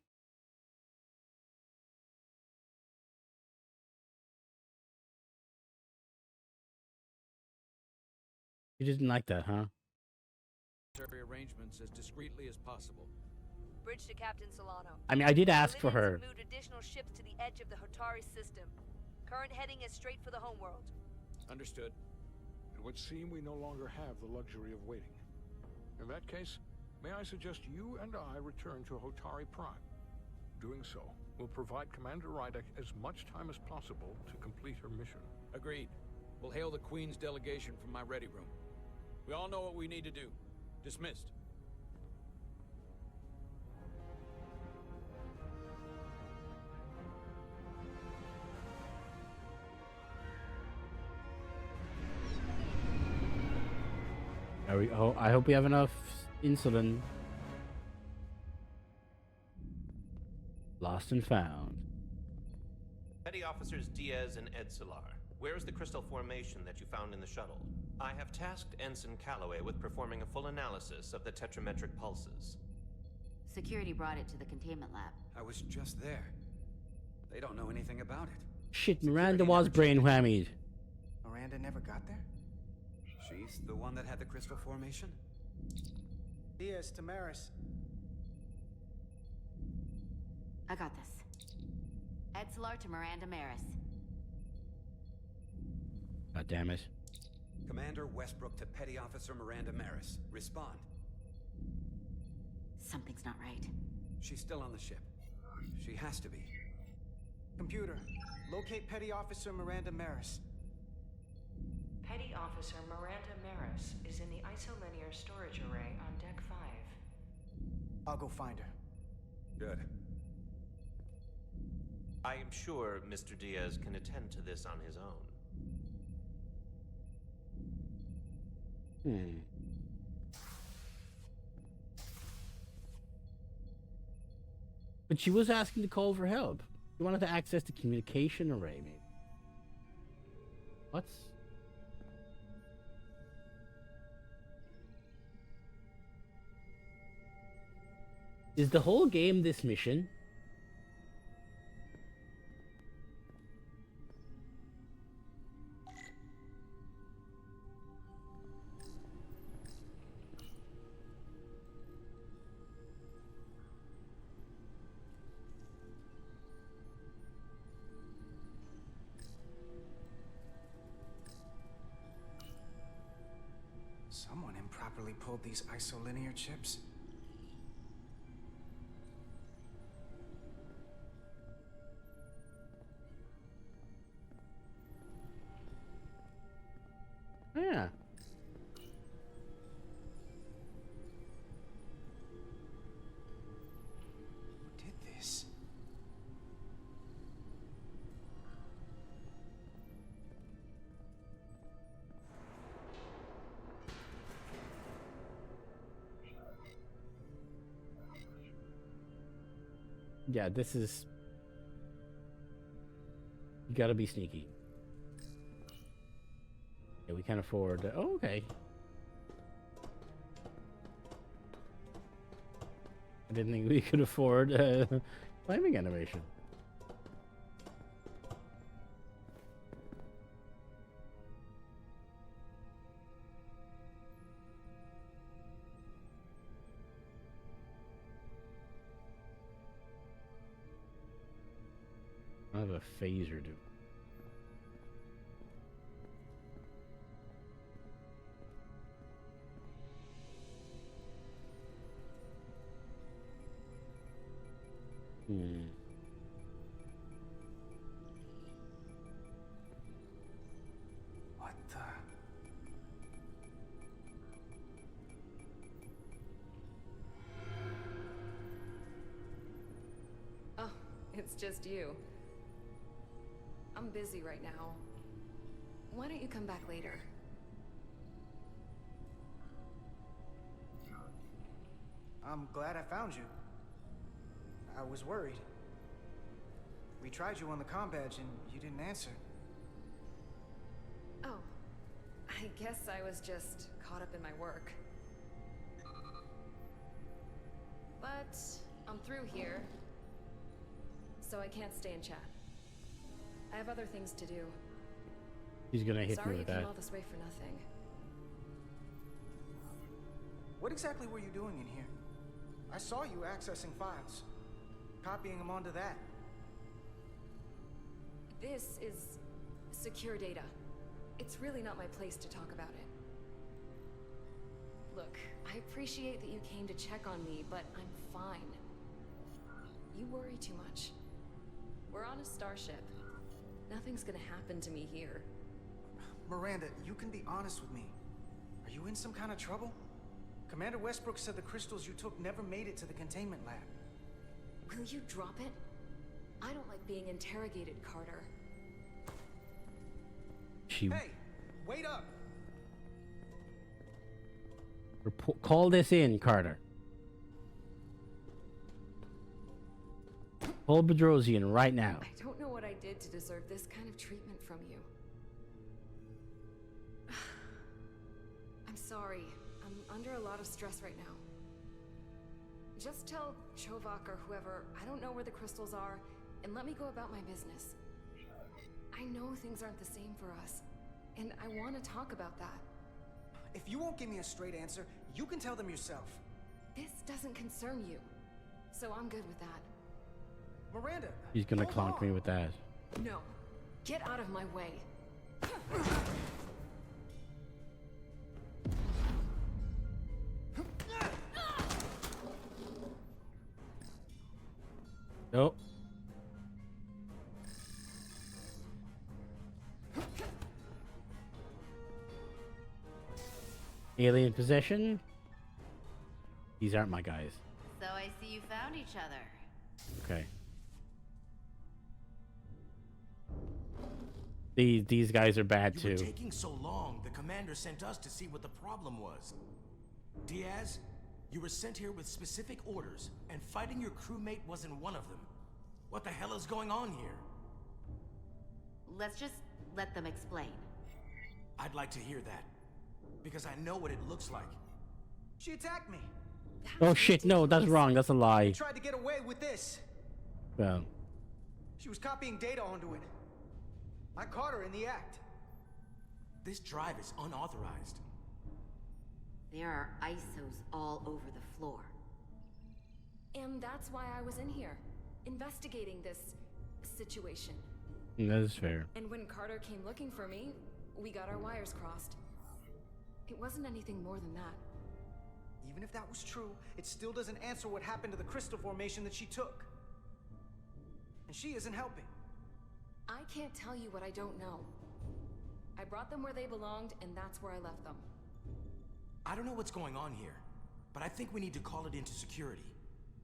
You didn't like that, huh? Arrangements as discreetly as possible. Bridge to Captain Solano. I mean, I did ask for her. Moved additional ships to the edge of the Hotari system. Current heading is straight for the homeworld. Understood. It would seem we no longer have the luxury of waiting. In that case, may I suggest you and I return to Hotari Prime? Doing so will provide Commander Rydek as much time as possible to complete her mission. Agreed. We'll hail the Queen's delegation from my ready room. We all know what we need to do. Dismissed. I hope we have enough insulin. Lost and found. Petty Officers Diaz and Edsolar, where is the crystal formation that you found in the shuttle? I have tasked Ensign Calloway with performing a full analysis of the tetrametric pulses. Security brought it to the containment lab. I was just there. They don't know anything about it. Shit, Miranda was brain whammied. Miranda never got there? She's the one that had the crystal formation? Diaz, Tamaris. I got this. Edsolar to Miranda Maris. God damn it. Commander Westbrook to Petty Officer Miranda Maris. Respond. Something's not right. She's still on the ship. She has to be. Computer, locate Petty Officer Miranda Maris. Petty Officer Miranda Maris is in the isolinear storage array on Deck 5. I'll go find her. Good. I am sure Mr. Diaz can attend to this on his own. But she was asking to call for help. She wanted to access the communication array, maybe. What's... Is the whole game this mission? Someone improperly pulled these isolinear chips. Yeah. Who did this? Yeah, this is... You gotta be sneaky. Yeah, we can't afford... Oh, okay. I didn't think we could afford climbing animation. I have a phaser, dude. What the? Oh, it's just you. I'm busy right now. Why don't you come back later? I'm glad I found you. I was worried. We tried you on the comm badge and you didn't answer. Oh, I guess I was just caught up in my work. But I'm through here, so I can't stay and chat. I have other things to do. He's gonna hit Sorry me with you that. came all this way for nothing. What exactly were you doing in here? I saw you accessing files, copying them onto that. This is secure data. It's really not my place to talk about it. Look, I appreciate that you came to check on me, but I'm fine. You worry too much. We're on a starship. Nothing's gonna happen to me here. Miranda, you can be honest with me. Are you in some kind of trouble? Commander Westbrook said the crystals you took never made it to the containment lab. Will you drop it? I don't like being interrogated, Carter. She... Hey, wait up! Call this in, Carter. Call Bedrosian right now. I don't know what I did to deserve this kind of treatment from you. I'm sorry. I'm under a lot of stress right now. Just tell Chovak or whoever I don't know where the crystals are, and let me go about my business. I know things aren't the same for us, and I want to talk about that. If you won't give me a straight answer, you can tell them yourself. This doesn't concern you, so I'm good with that. Miranda! He's gonna clonk me with that. No. Get out of my way. Nope. Alien possession. These aren't my guys. So I see you found each other. Okay. These guys are bad You too. were taking so long, the commander sent us to see what the problem was. Diaz, you were sent here with specific orders, and fighting your crewmate wasn't one of them. What the hell is going on here? Let's just let them explain. I'd like to hear that, because I know what it looks like. She attacked me. Oh shit, no, that's wrong. That's a lie. She tried to get away with this. Well, She was copying data onto it. I caught her in the act. This drive is unauthorized. There are ISOs all over the floor. And that's why I was in here, investigating this situation. that is fair. And when Carter came looking for me, we got our wires crossed. It wasn't anything more than that. Even if that was true, it still doesn't answer what happened to the crystal formation that she took. And she isn't helping. I can't tell you what I don't know. I brought them where they belonged, and that's where I left them. I don't know what's going on here, but I think we need to call it into security.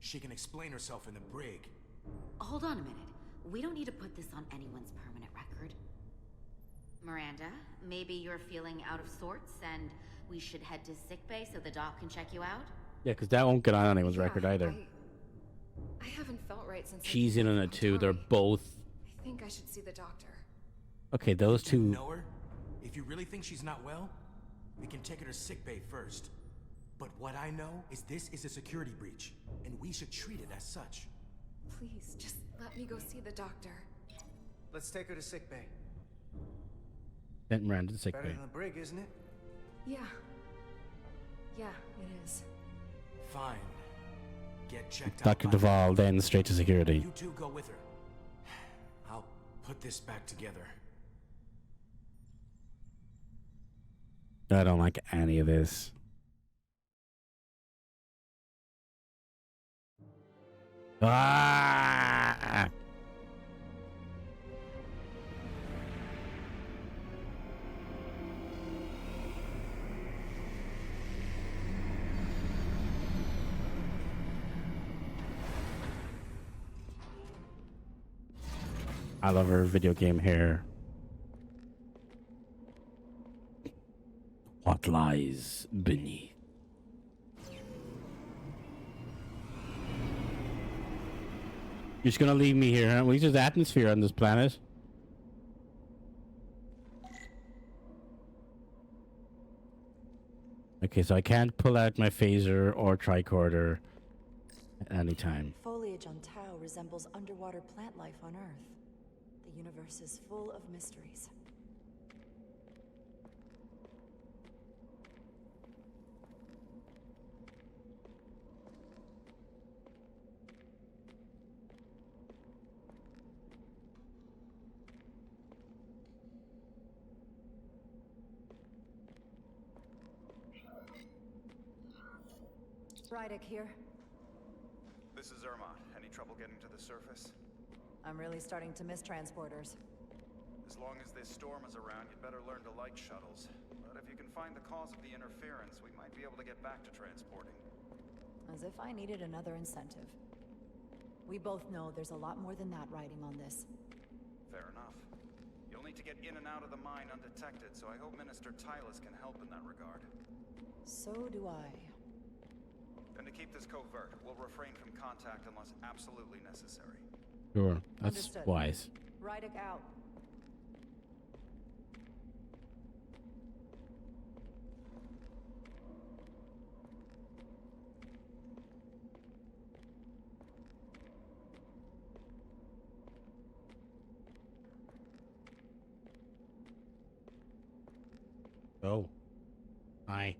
She can explain herself in the brig. Hold on a minute. We don't need to put this on anyone's permanent record. Miranda, maybe you're feeling out of sorts, and we should head to sickbay so the doc can check you out? Yeah, because that won't get on anyone's record either. I haven't felt right since. She's in on it too. They're both. I think I should see the doctor. Okay, those Do you two. know her? If you really think she's not well, we can take her to sickbay first. But what I know is this is a security breach, and we should treat it as such. Please, just let me go see the doctor. Let's take her to sickbay. Sent Miranda to sick Better bay. than the brig, isn't it? Yeah. Yeah, it is. Fine. Get checked out. Dr. Duvall, then straight to security. You two go with her. I'll put this back together. I don't like any of this. Ah! I love her video game hair. What lies beneath? You're just gonna leave me here, huh? Well, there's atmosphere on this planet. Okay, so I can't pull out my phaser or tricorder at any time. Foliage on Tau resembles underwater plant life on Earth. The universe is full of mysteries. Rydick here. This is Irma. Any trouble getting to the surface? I'm really starting to miss transporters. As long as this storm is around, you'd better learn to like shuttles. But if you can find the cause of the interference, we might be able to get back to transporting. As if I needed another incentive. We both know there's a lot more than that riding on this. Fair enough. You'll need to get in and out of the mine undetected, so I hope Minister Tylus can help in that regard. So do I. And to keep this covert, we'll refrain from contact unless absolutely necessary. Sure, that's Understood. wise. Rydick out. Oh. Hi.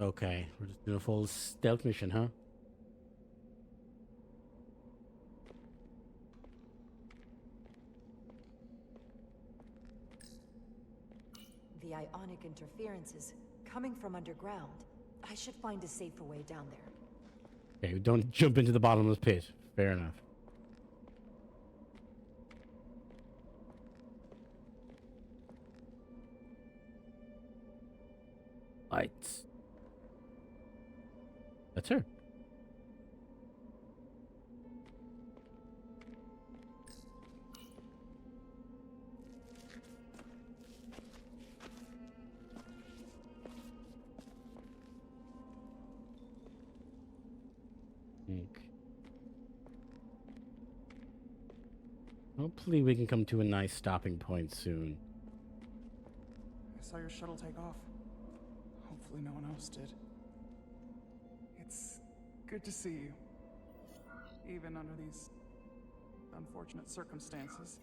Okay, we're just doing a full stealth mission, huh? The ionic interference is coming from underground. I should find a safer way down there. Okay, don't jump into the bottomless pit. Fair enough. Lights. That's her. Hopefully we can come to a nice stopping point soon. I saw your shuttle take off. Hopefully no one else did. It's good to see you. Even under these unfortunate circumstances.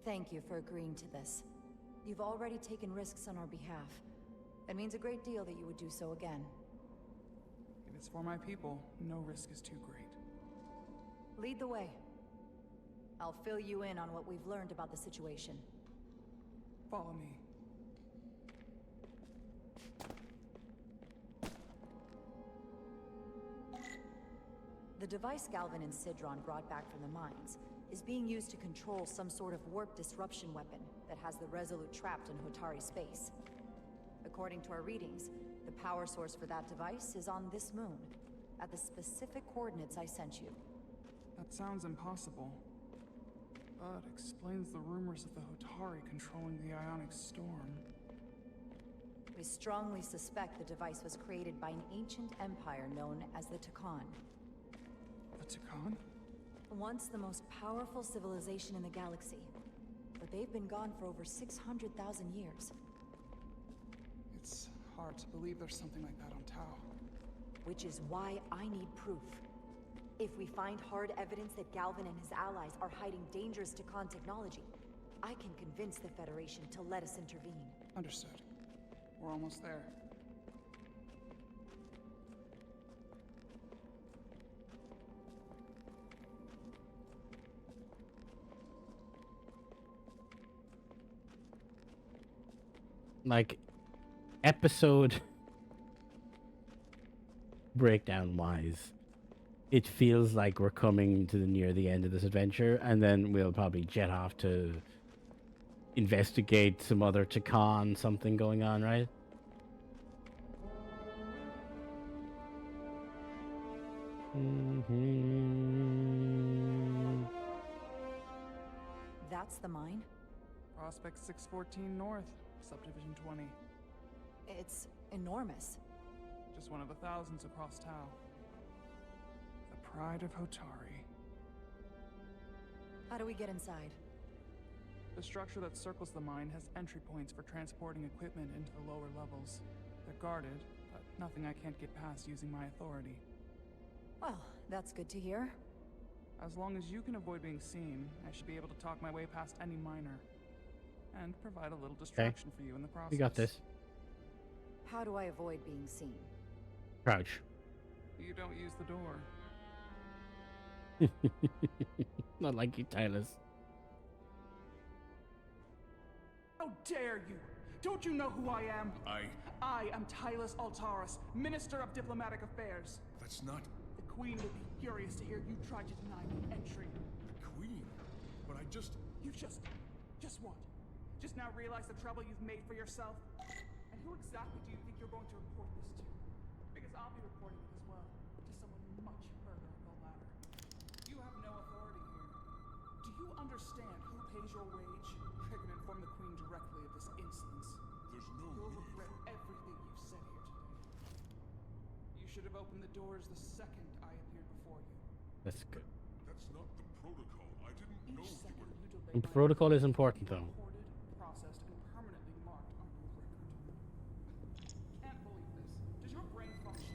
Thank you for agreeing to this. You've already taken risks on our behalf. It means a great deal that you would do so again. If it's for my people, no risk is too great. Lead the way. I'll fill you in on what we've learned about the situation. Follow me. The device Galvin and Sidron brought back from the mines is being used to control some sort of warp disruption weapon that has the Resolute trapped in Hotari space. According to our readings, the power source for that device is on this moon, at the specific coordinates I sent you. That sounds impossible. But explains the rumors of the Hotari controlling the ionic storm. We strongly suspect the device was created by an ancient empire known as the Takan. The Takan? Once the most powerful civilization in the galaxy, but they've been gone for over 600,000 years. It's hard to believe there's something like that on Tau. Which is why I need proof. If we find hard evidence that Galvin and his allies are hiding dangerous Takan technology, I can convince the Federation to let us intervene. Understood. We're almost there. Like, episode breakdown wise, it feels like we're coming to near the end of this adventure, and then we'll probably jet off to investigate some other Takan, something going on, right? That's the mine? Prospect 614 North, Subdivision 20. It's enormous. Just one of the thousands across Tau. The pride of Hotari. How do we get inside? The structure that circles the mine has entry points for transporting equipment into the lower levels. They're guarded, but nothing I can't get past using my authority. Well, that's good to hear. As long as you can avoid being seen, I should be able to talk my way past any miner. And provide a little distraction for you in the process. We got this. How do I avoid being seen? Crouch. You don't use the door. Not like you, Tylus. How dare you! Don't you know who I am? I am Tylus Altaris, Minister of Diplomatic Affairs. That's not... The Queen would be furious to hear you tried to deny me entry. The Queen? But I just... You just what? Just now realize the trouble you've made for yourself? And who exactly do you think you're going to report this to? Because I'll be reporting it as well, to someone much further up the ladder. You have no authority here. Do you understand who pays your wage, I can inform the Queen directly of this insolence. There's no You'll need regret for... everything you've said here today. You should have opened the doors the second I appeared before you. That's good. That's not the protocol. I didn't know Each you second were... you delay The my protocol is important, though. recorded, processed, and permanently marked on your record. Can't believe this. Does your brain function?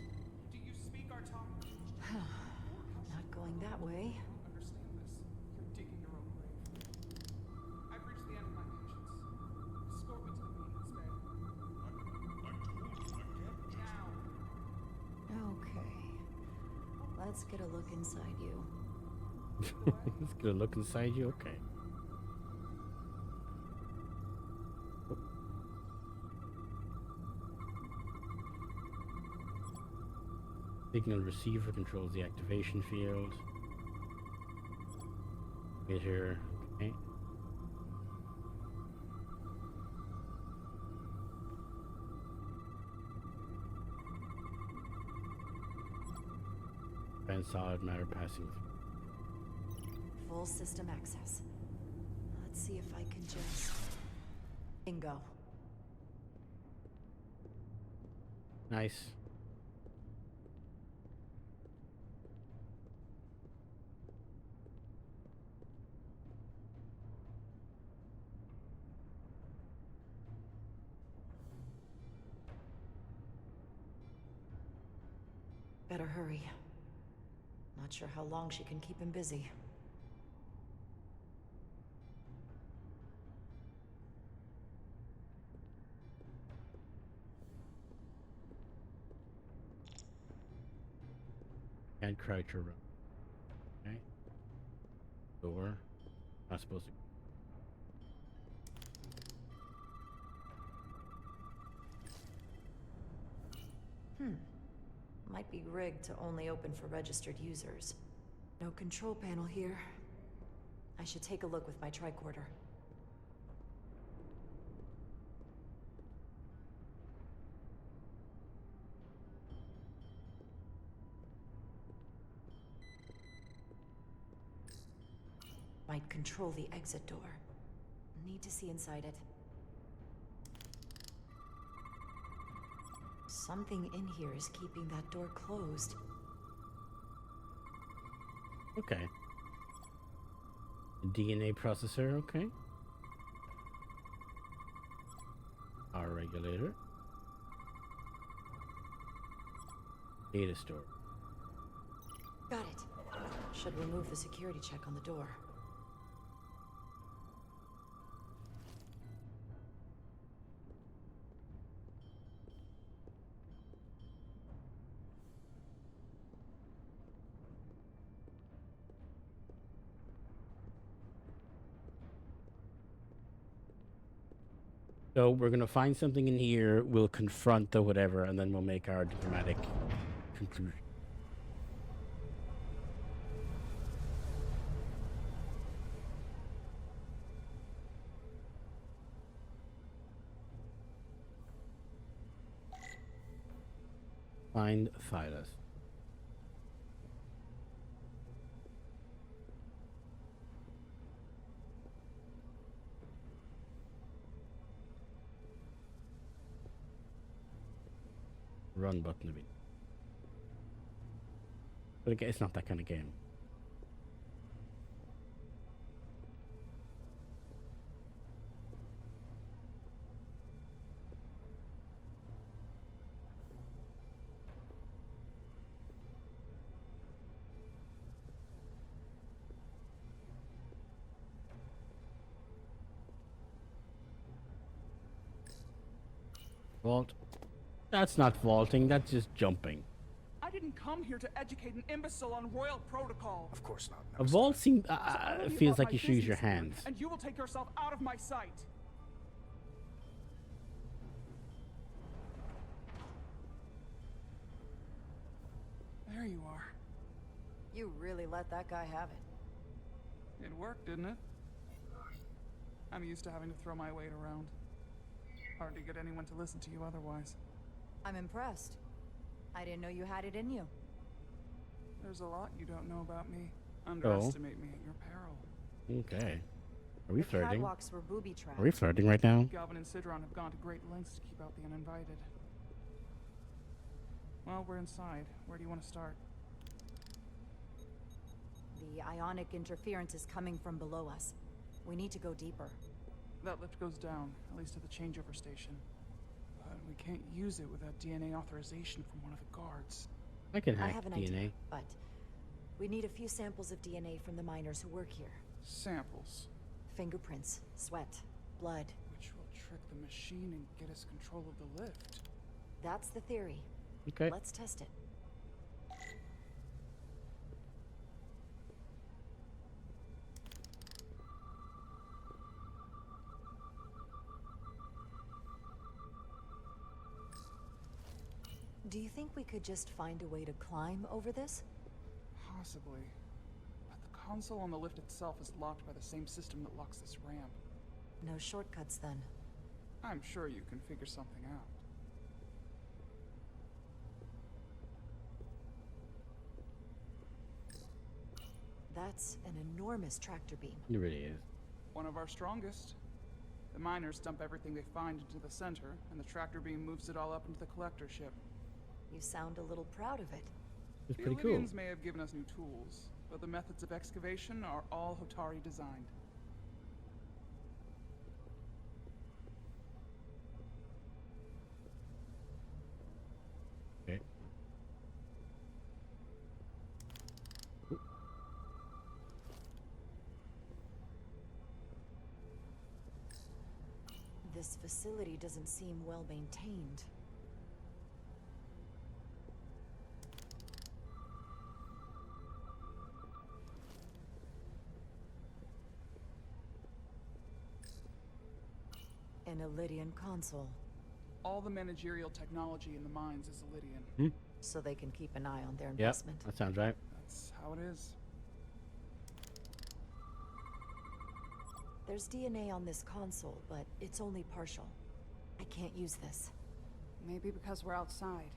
Do you speak our tongue? Not going that way. I don't understand this. You're digging your own grave. I've reached the end of my patience. Escort me to the Maintenance Bay. I told you I can't just... Now. Okay. Let's get a look inside you. Let's get a look inside you. Okay. Signal receiver controls the activation field. Emitter. Okay. And solid matter passing through. Full system access. Let's see if I can just... Bingo. Nice. Better hurry. Not sure how long she can keep him busy. Can't crouch or run. Okay. Door. Not supposed to. Might be rigged to only open for registered users. No control panel here. I should take a look with my tricorder. Might control the exit door. Need to see inside it. Something in here is keeping that door closed. Okay. DNA processor, okay. Power regulator. Data store. Got it. Should remove the security check on the door. So we're gonna find something in here, we'll confront the whatever, and then we'll make our dramatic conclusion. Find Silas. Run button to be. But again, it's not that kind of game. Vault. That's not vaulting, that's just jumping. I didn't come here to educate an imbecile on royal protocol. Of course not. A vault seems, Tell me feels about like my you should use your business here, hands. And you will take yourself out of my sight. There you are. You really let that guy have it. It worked, didn't it? I'm used to having to throw my weight around. Hard to get anyone to listen to you otherwise. I'm impressed. I didn't know you had it in you. There's a lot you don't know about me. Underestimate me at your peril. Okay. Are we The flirting? catwalks were booby trapped. Are we flirting right now? Galvin and Sidron have gone to great lengths to keep out the uninvited. Well, we're inside. Where do you want to start? The ionic interference is coming from below us. We need to go deeper. That lift goes down, at least to the changeover station. But we can't use it without DNA authorization from one of the guards. I can I hack have an DNA. idea, but we need a few samples of DNA from the miners who work here. Samples. Fingerprints, sweat, blood. Which will trick the machine and get us control of the lift. That's the theory. Okay. Let's test it. Do you think we could just find a way to climb over this? Possibly. But the console on the lift itself is locked by the same system that locks this ramp. No shortcuts then. I'm sure you can figure something out. That's an enormous tractor beam. It really is. One of our strongest. The miners dump everything they find into the center, and the tractor beam moves it all up into the collector ship. You sound a little proud of it. It's The pretty cool. Illyrians may have given us new tools, but the methods of excavation are all Hotari designed. Okay. This facility doesn't seem well maintained. An Illyrian console. All the managerial technology in the mines is Illyrian. So they can keep an eye on their Yep, investment. that sounds right. That's how it is. There's DNA on this console, but it's only partial. I can't use this. Maybe because we're outside.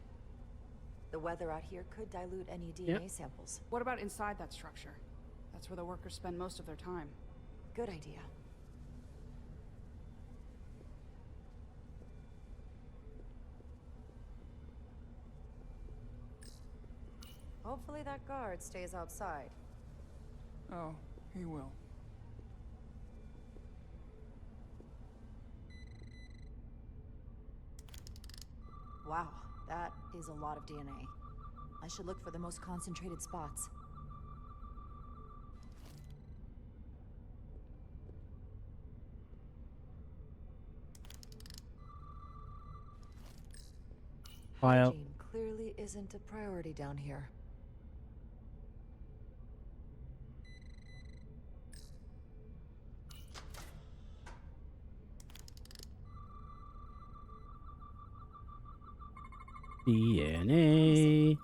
The weather out here could dilute any DNA samples. What about inside that structure? That's where the workers spend most of their time. Good idea. Hopefully that guard stays outside. Oh, he will. Wow, that is a lot of DNA. I should look for the most concentrated spots. File. Hygiene clearly isn't a priority down here. DNA.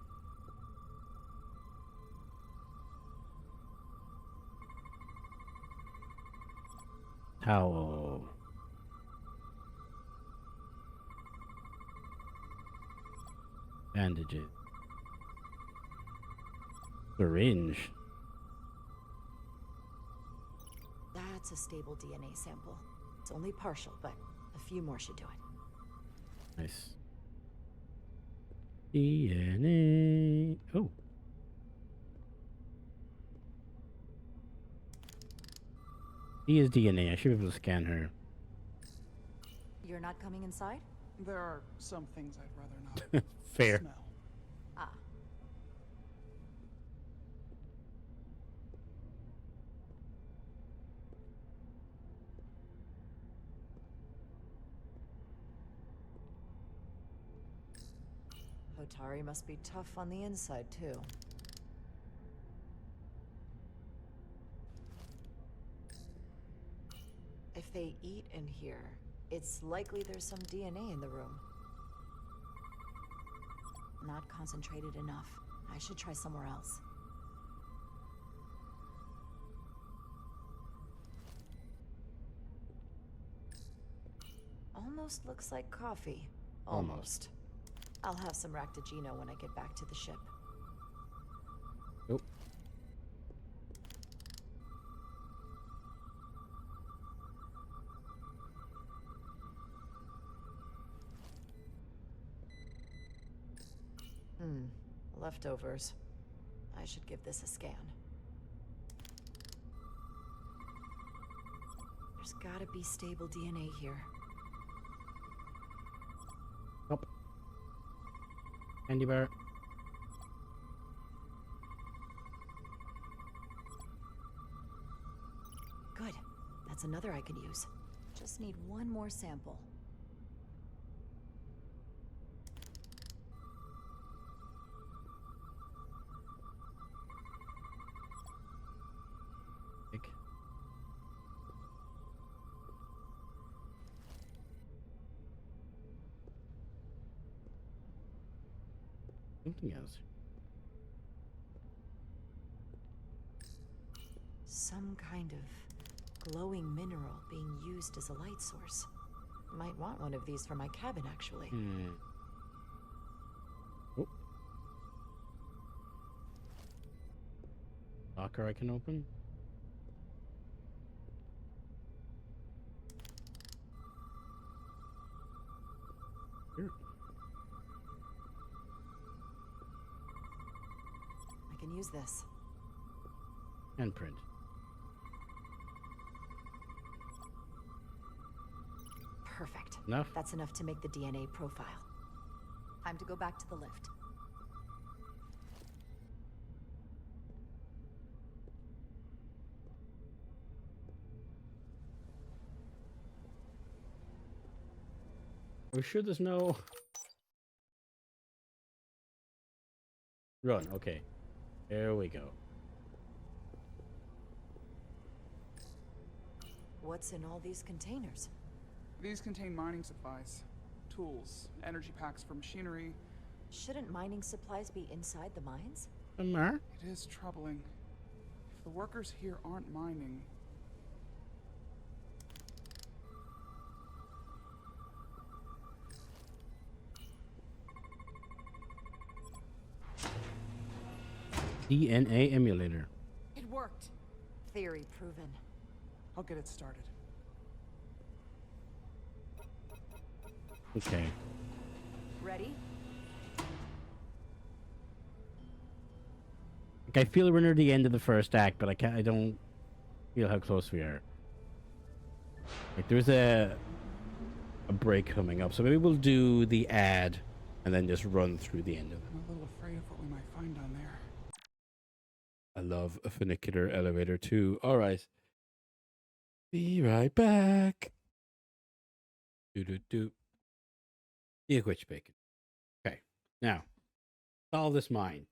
Towel. Bandages. Syringe. That's a stable DNA sample. It's only partial, but a few more should do it. Nice. DNA. Oh. He is DNA. I should be able to scan her. You're not coming inside? There are some things I'd rather not Fair. smell. Ah. Hotari must be tough on the inside, too. If they eat in here, it's likely there's some DNA in the room. Not concentrated enough. I should try somewhere else. Almost looks like coffee. Almost. I'll have some Ractigino when I get back to the ship. Nope. Leftovers. I should give this a scan. There's gotta be stable DNA here. Up. Candy bar. Good. That's another I can use. Just need one more sample. Something else. Some kind of glowing mineral being used as a light source. Might want one of these for my cabin, actually. Oh. Locker I can open. Here. I can use this. Handprint. Perfect. Enough? That's enough to make the DNA profile. Time to go back to the lift. Are we sure there's no... Run, okay. There we go. What's in all these containers? These contain mining supplies, tools, energy packs for machinery. Shouldn't mining supplies be inside the mines? It is troubling. If the workers here aren't mining... DNA emulator. It worked. Theory proven. I'll get it started. Okay. Ready? Like, I feel we're near the end of the first act, but I don't feel how close we are. Like, there's a break coming up, so maybe we'll do the ad and then just run through the end of it. I'm a little afraid of what we might find down there. I love a funicular elevator too. All right. Be right back. Do. Yeah, which bacon. Okay. Now, solve this mine.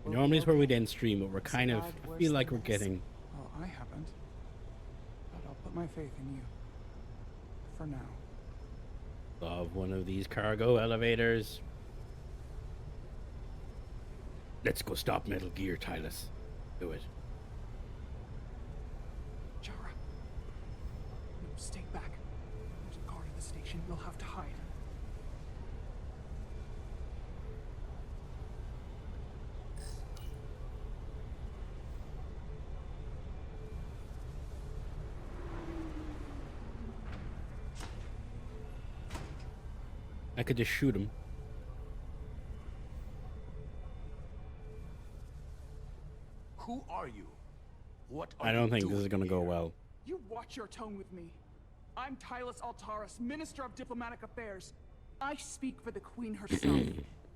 Normally it's where we'd end stream, but we're kind of, I feel like we're getting... Well, I haven't. But I'll put my faith in you. For now. Love one of these cargo elevators. Let's go stop Metal Gear, Tylus. Do it. Jara. No, stay back. There's a guard at the station. We'll have to hide. I could just shoot him. Who are you? What are I don't you think this doing is going to go well. You watch your tone with me. I'm Tylus Altaris, Minister of Diplomatic Affairs. I speak for the Queen herself.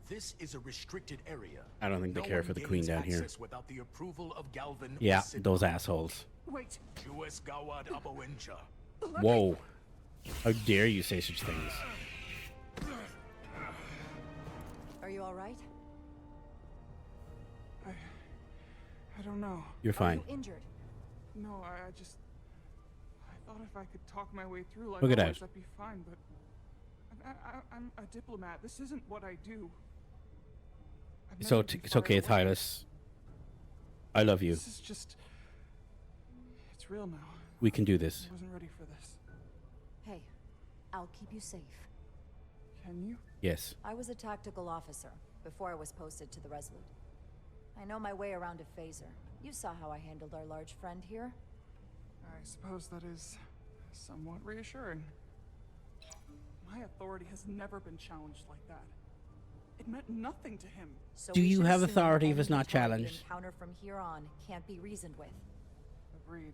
This is a restricted area. I don't think they No care one for the gains Queen down here. access without the approval of Galvin or Yeah, Sidon. those assholes. Wait. US Gawad Abawencha. Whoa. How dare you say such things? Are you all right? I don't know. You're fine. Are you injured? No, I thought if I could talk my way through like Look at always, that. I'd be fine, but I'm a diplomat. This isn't what I do. I've So never been it's far okay, away. Tylus. I love you. This is just... It's real now. We can do this. I wasn't ready for this. Hey, I'll keep you safe. Can you? Yes. I was a tactical officer before I was posted to the Resolute. I know my way around a phaser. You saw how I handled our large friend here. I suppose that is somewhat reassuring. My authority has never been challenged like that. It meant nothing to him. So Do we you should have assume authority if any it's not Hotari we challenged? encounter from here on can't be reasoned with. Agreed.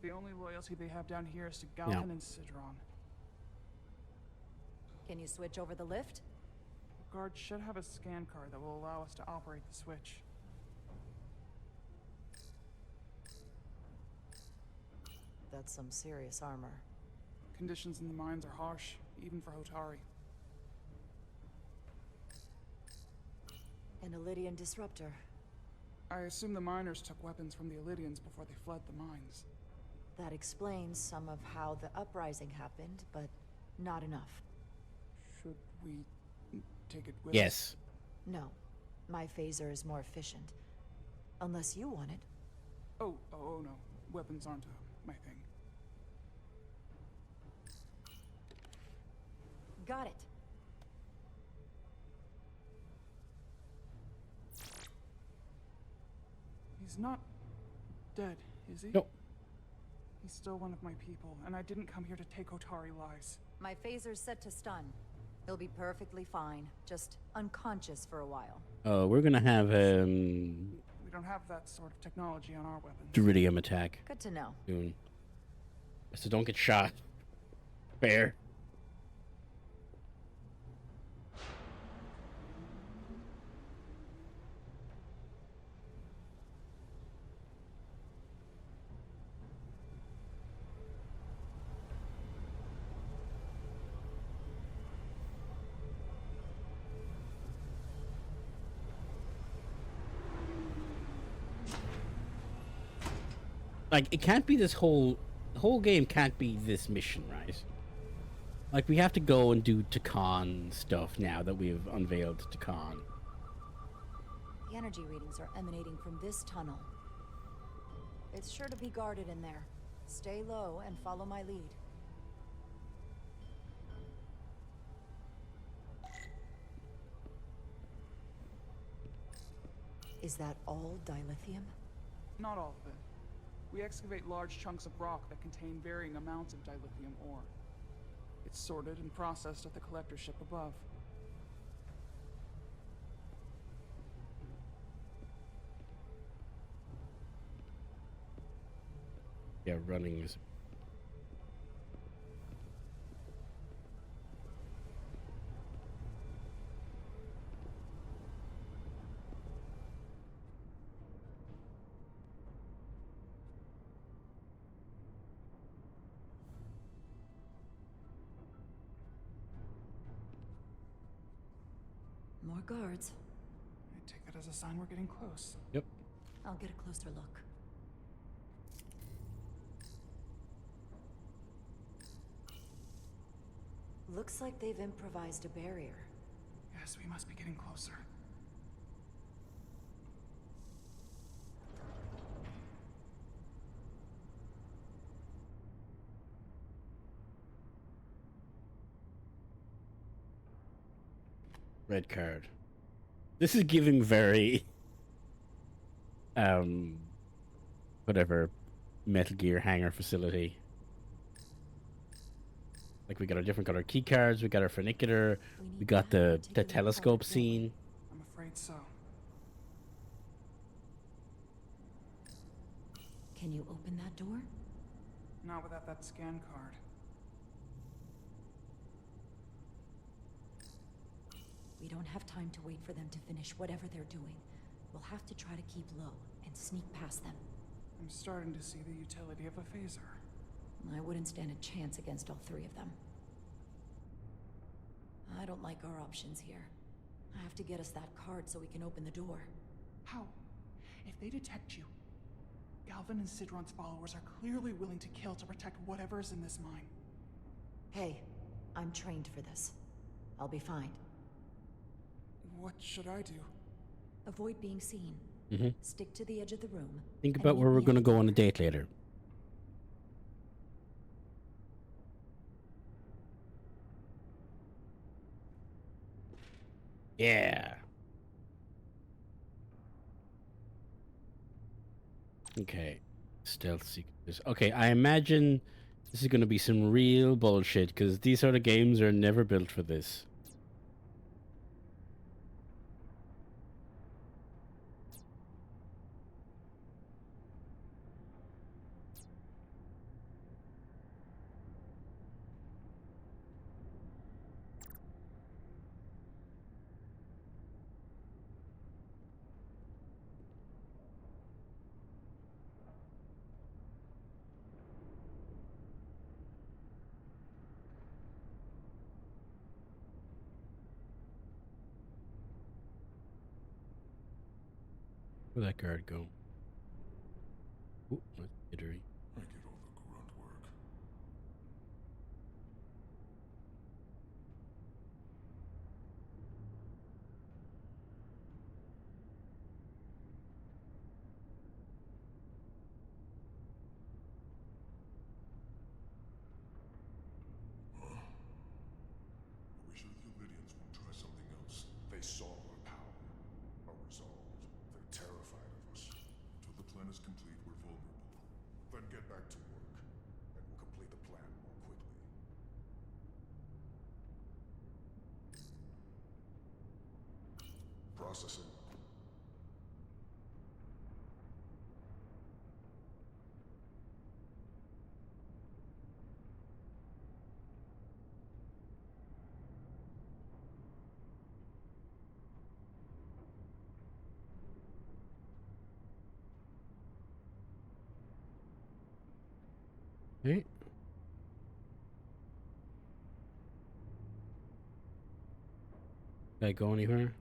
The only loyalty they have down here is to Galvin and Sidron. Can you switch over the lift? The guard should have a scan card that will allow us to operate the switch. That's some serious armor. Conditions in the mines are harsh, even for Hotari. An Illydian disruptor. I assume the miners took weapons from the Illydians before they fled the mines. That explains some of how the uprising happened, but not enough. Should we take it with Yes. us? No. My phaser is more efficient. Unless you want it. Oh no. Weapons aren't my thing. Got it. He's not dead, is he? Nope. He's still one of my people, and I didn't come here to take Hotari lives. My phaser's set to stun. He'll be perfectly fine, just unconscious for a while. Oh, we're gonna have We don't have that sort of technology on our weapons. Iridium attack Good to know. soon. So don't get shot. Fair. Like, it can't be this the whole game can't be this mission, right? Like, we have to go and do Takan stuff now that we've unveiled Takan. The energy readings are emanating from this tunnel. It's sure to be guarded in there. Stay low and follow my lead. Is that all dilithium? Not all of it. We excavate large chunks of rock that contain varying amounts of dilithium ore. It's sorted and processed at the collector ship above. Yeah, running is... More guards. I take that as a sign we're getting close. Yep. I'll get a closer look. Looks like they've improvised a barrier. Yes, we must be getting closer. Red card. This is giving very... whatever Metal Gear hangar facility. Like, we got our different color key cards, we got our funicular, we got the telescope scene. I'm afraid so. Can you open that door? Not without that scan card. We don't have time to wait for them to finish whatever they're doing. We'll have to try to keep low and sneak past them. I'm starting to see the utility of a phaser. I wouldn't stand a chance against all three of them. I don't like our options here. I have to get us that card so we can open the door. How? If they detect you, Galvin and Sidron's followers are clearly willing to kill to protect whatever is in this mine. Hey, I'm trained for this. I'll be fine. What should I do? Avoid being seen. Mm-hmm. Stick to the edge of the room. Think about where we're going to go on a date later. Yeah. Okay. Stealth seekers. Okay, I imagine This is going to be some real bullshit, because these sort of games are never built for this. Where'd that guard go? Ooh, that's jittery. I get all the grunt work. I wish the Lydians would try something else. They saw our power, our resolve. They're terrified of us. Until the plan is complete, we're vulnerable. Then get back to work, and we'll complete the plan more quickly. Processing. Hey. Did I go anywhere?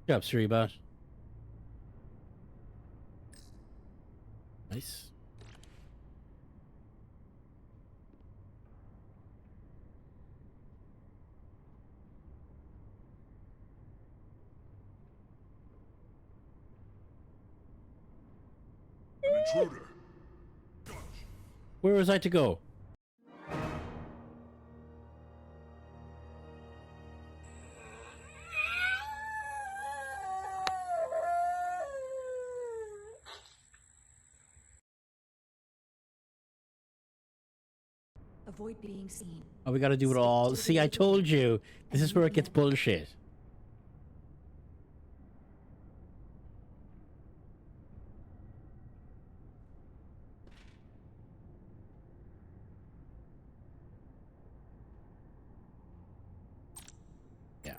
Good job, Suribot. Nice. An intruder. Where was I to go? Avoid being seen. Oh, we gotta do it all. See, I told you. This is where it gets bullshit. Yeah.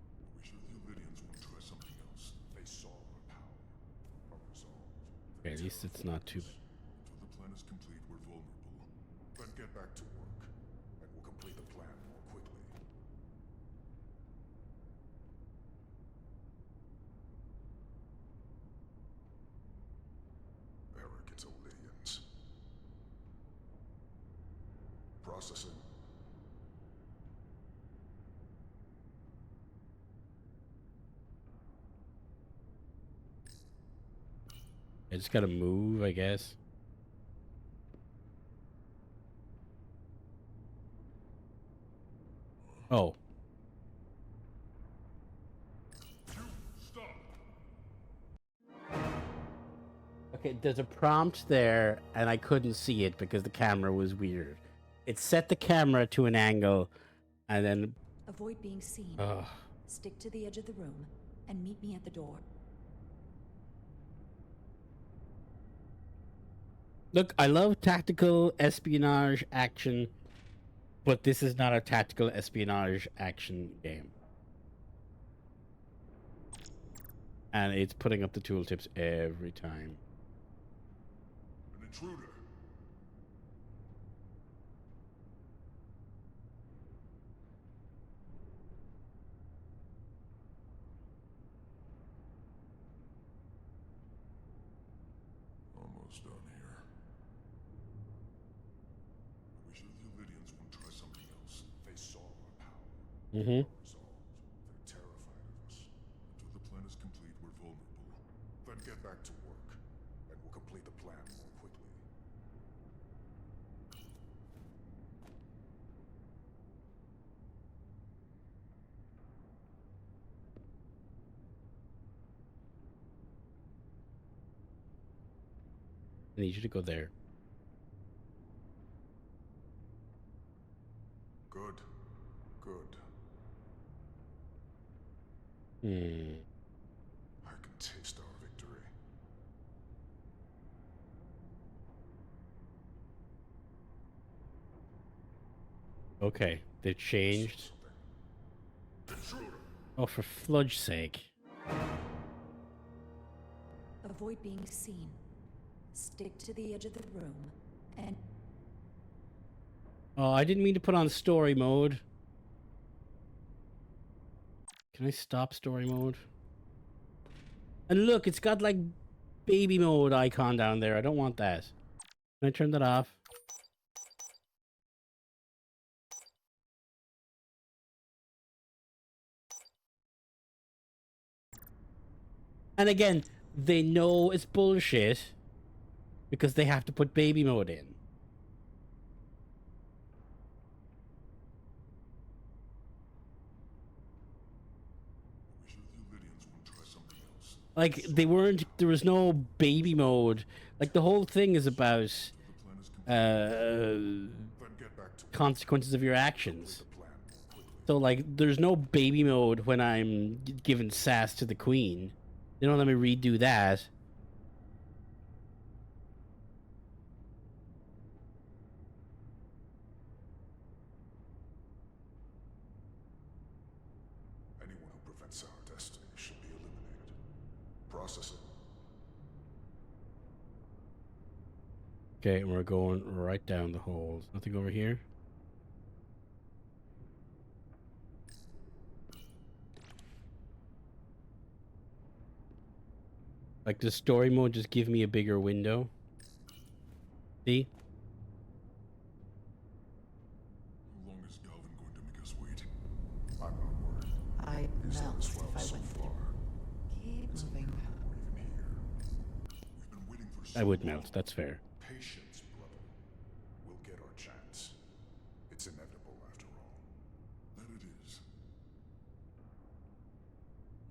I wish the Lydians would try something else. They saw our power, our resolve. Okay, at least it's not too bad. Until the plan is complete, we're vulnerable. Then get back to work, and we'll complete the plan more quickly. Arrogant old Lydians. Processing. I just gotta move, I guess. Oh. Okay, there's a prompt there, and I couldn't see it because the camera was weird. It set the camera to an angle, and then... Avoid being seen. Ugh. Stick to the edge of the room and meet me at the door. Look, I love tactical espionage action, but this is not a tactical espionage action game. And it's putting up the tooltips every time. An intruder. Almost done here. I wish the Lydians would try something else. They saw our power. Mm-hmm. Our resolve. They're terrified of us. Until the plan is complete, we're I need you to go there. Good. Good. I can taste our victory. Okay, they changed. Oh, for fludge's sake. Avoid being seen. Stick to the edge of the room, and... Oh, I didn't mean to put on story mode. Can I stop story mode? And look, it's got like baby mode icon down there. I don't want that. Can I turn that off? And again, they know it's bullshit because they have to put baby mode in. Like, they weren't, there was no baby mode. Like, the whole thing is about consequences of your actions. So, like, there's no baby mode when I'm giving sass to the queen. They don't let me redo that. Anyone who prevents our destiny should be eliminated. Processing. Okay, and we're going right down the holes. Nothing over here? Like, does story mode just give me a bigger window? See? How long is Galvin going to make us wait? I'm not worried. I He's melt let us if well I so went far. Keep Isn't moving. we're even here. We've been waiting for so I would long. melt, that's fair. Patience, brother. We'll get our chance. It's inevitable after all. That it is.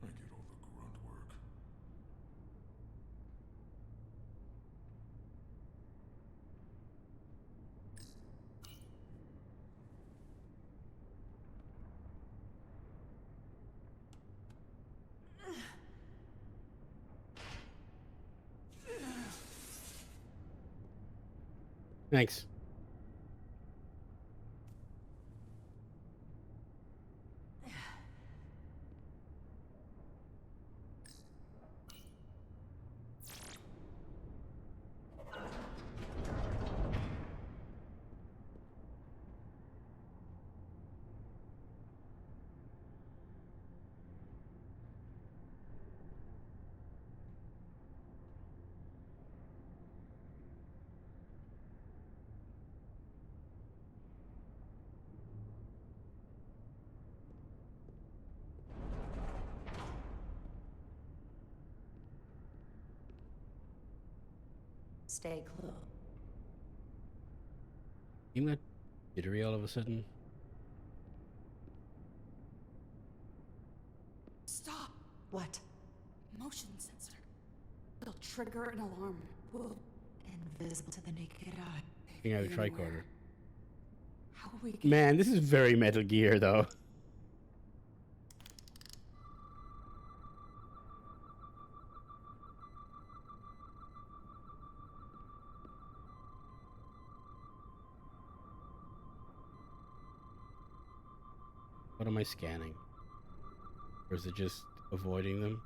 I get all the grunt work. Thanks. Stay close. You got jittery all of a sudden? Stop! What? Motion sensor. It'll trigger an alarm. Whoa. Invisible to the naked eye. Taking out a tricorder. How will we get... Man, this is very Metal Gear, though. What am I scanning? Or is it just avoiding them?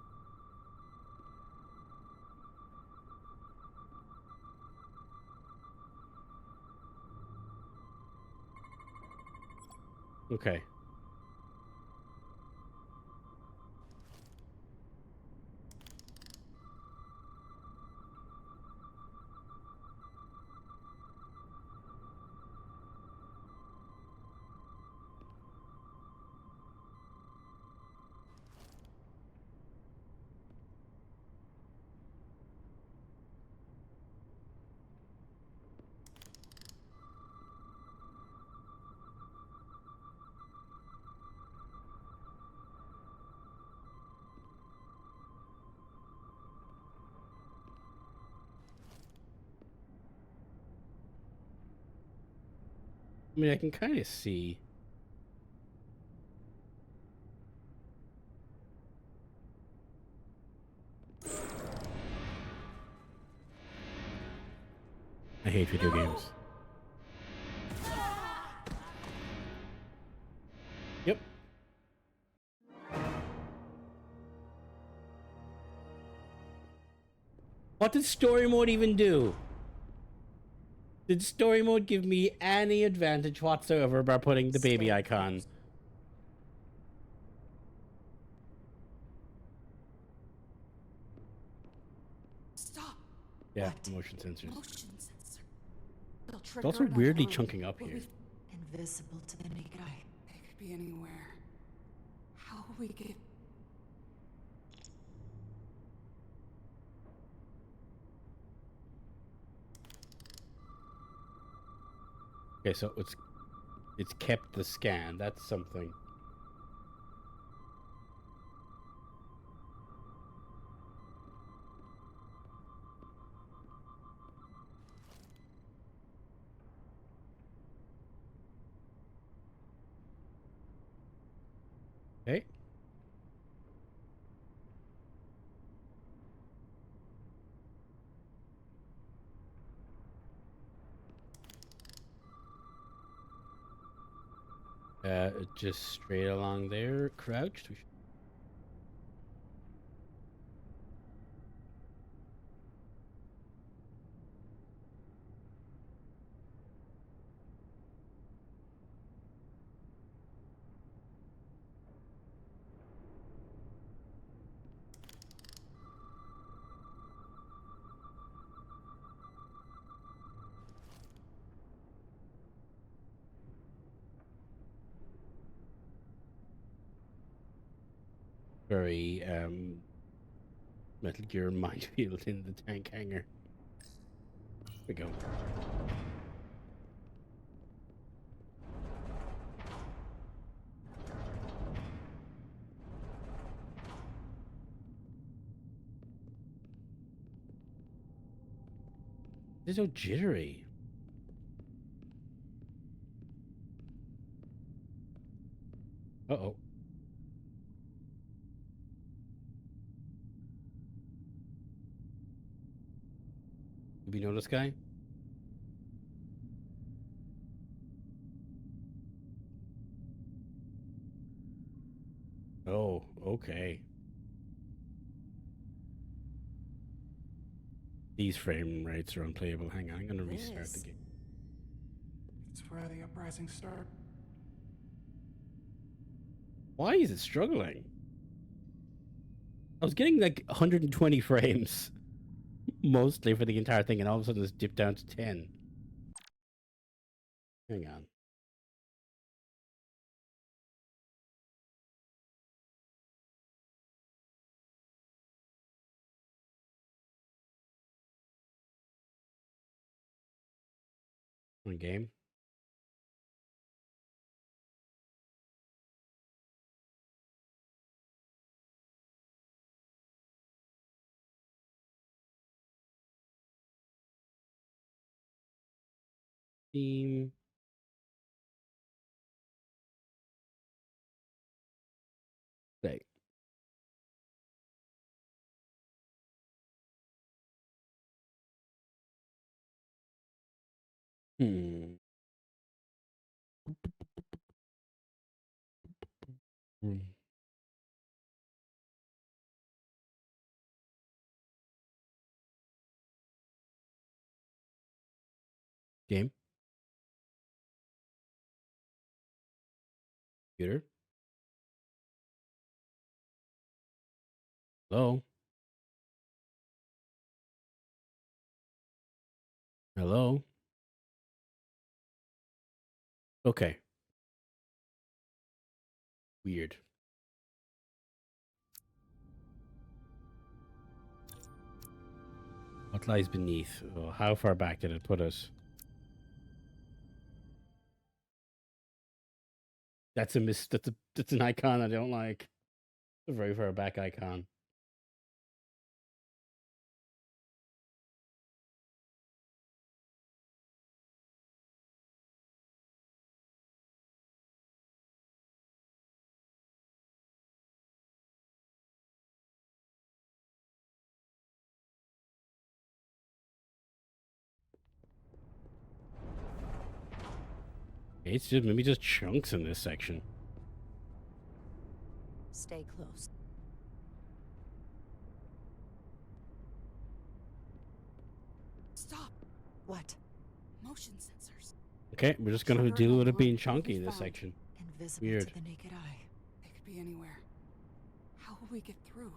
Okay. I mean, I can kind of see. I hate video games. Yep. What did story mode even do? Did story mode give me any advantage whatsoever by putting the baby icon? Stop. Yeah, motion sensors. Motion sensor. It's also weirdly chunking up here. Invisible to the naked eye. They could be anywhere. How will we get? Okay, so it's kept the scan. That's something. Okay. Just straight along there, crouched. Very Metal Gear minefield in the tank hangar. Here we go. It's so jittery. Uh-oh. Did we know this guy? Oh, okay. These frame rates are unplayable. Hang on, I'm gonna restart the game. It's where the uprising started. Why is it struggling? I was getting like 120 frames mostly for the entire thing, and all of a sudden it's dipped down to 10. Hang on. One game. Team. Play. Hmm. Game. Computer. Hello. Hello. Okay. Weird. What lies beneath? Oh, how far back did it put us? That's a miss. That's an icon I don't like. A very far back icon. It's just maybe just chunks in this section. Stay close. Stop! What? Motion sensors. Okay, we're just gonna deal with it being chunky in this section. Invisible Weird. to the naked eye. They could be anywhere. How will we get through?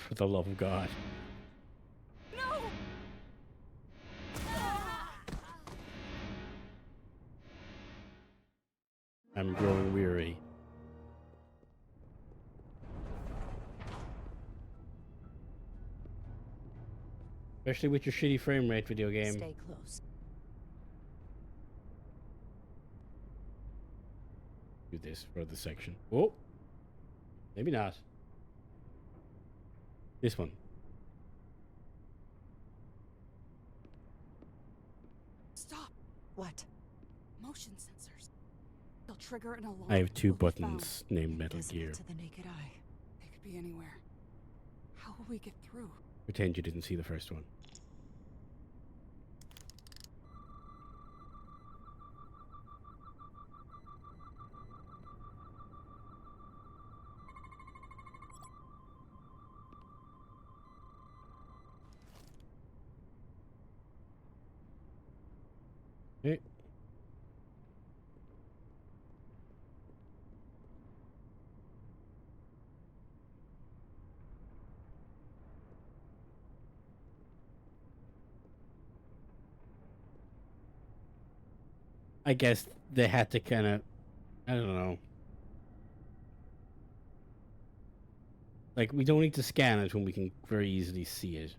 For the love of God. No! I'm growing weary. Especially with your shitty frame rate video game. Stay close. Do this for the section. Oh! Maybe not. This one. Stop! What? Motion sensors. They'll trigger an alarm. I have two We'll be buttons found. named Metal Invisible Gear. to the naked eye. They could be anywhere. How will we get through? Pretend you didn't see the first one. Okay. I guess they had to kind of, I don't know. Like, we don't need to scan it when we can very easily see it.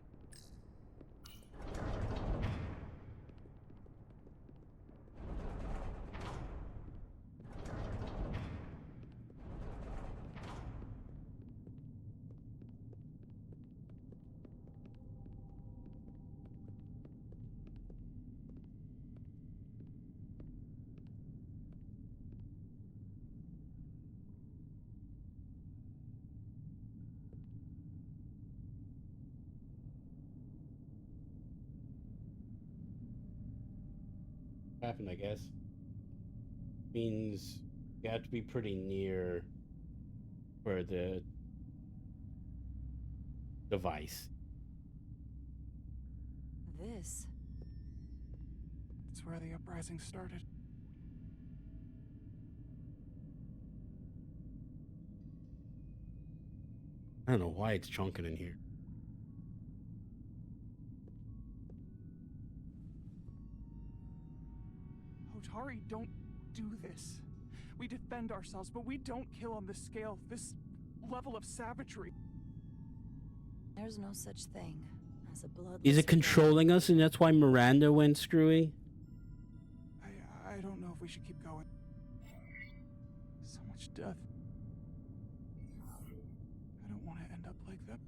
Happened, I guess. Means you have to be pretty near for the device. This. It's where the uprising started. I don't know why it's chunking in here. Hotari, don't do this. We defend ourselves, but we don't kill on this scale, this level of savagery. There's no such thing as a bloodless. Is it controlling us and that's why Miranda went screwy? I don't know if we should keep going. So much death. I don't want to end up like that.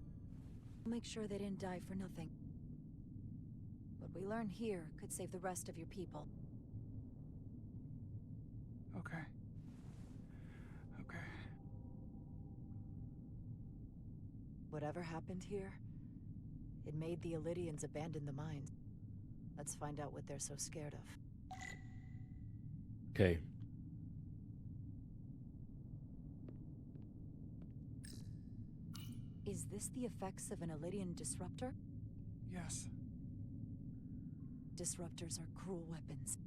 Make sure they didn't die for nothing. What we learn here could save the rest of your people. Okay. Okay. Whatever happened here, it made the Elydians abandon the mines. Let's find out what they're so scared of. Okay. Is this the effects of an Elydian disruptor? Yes. Disruptors are cruel weapons.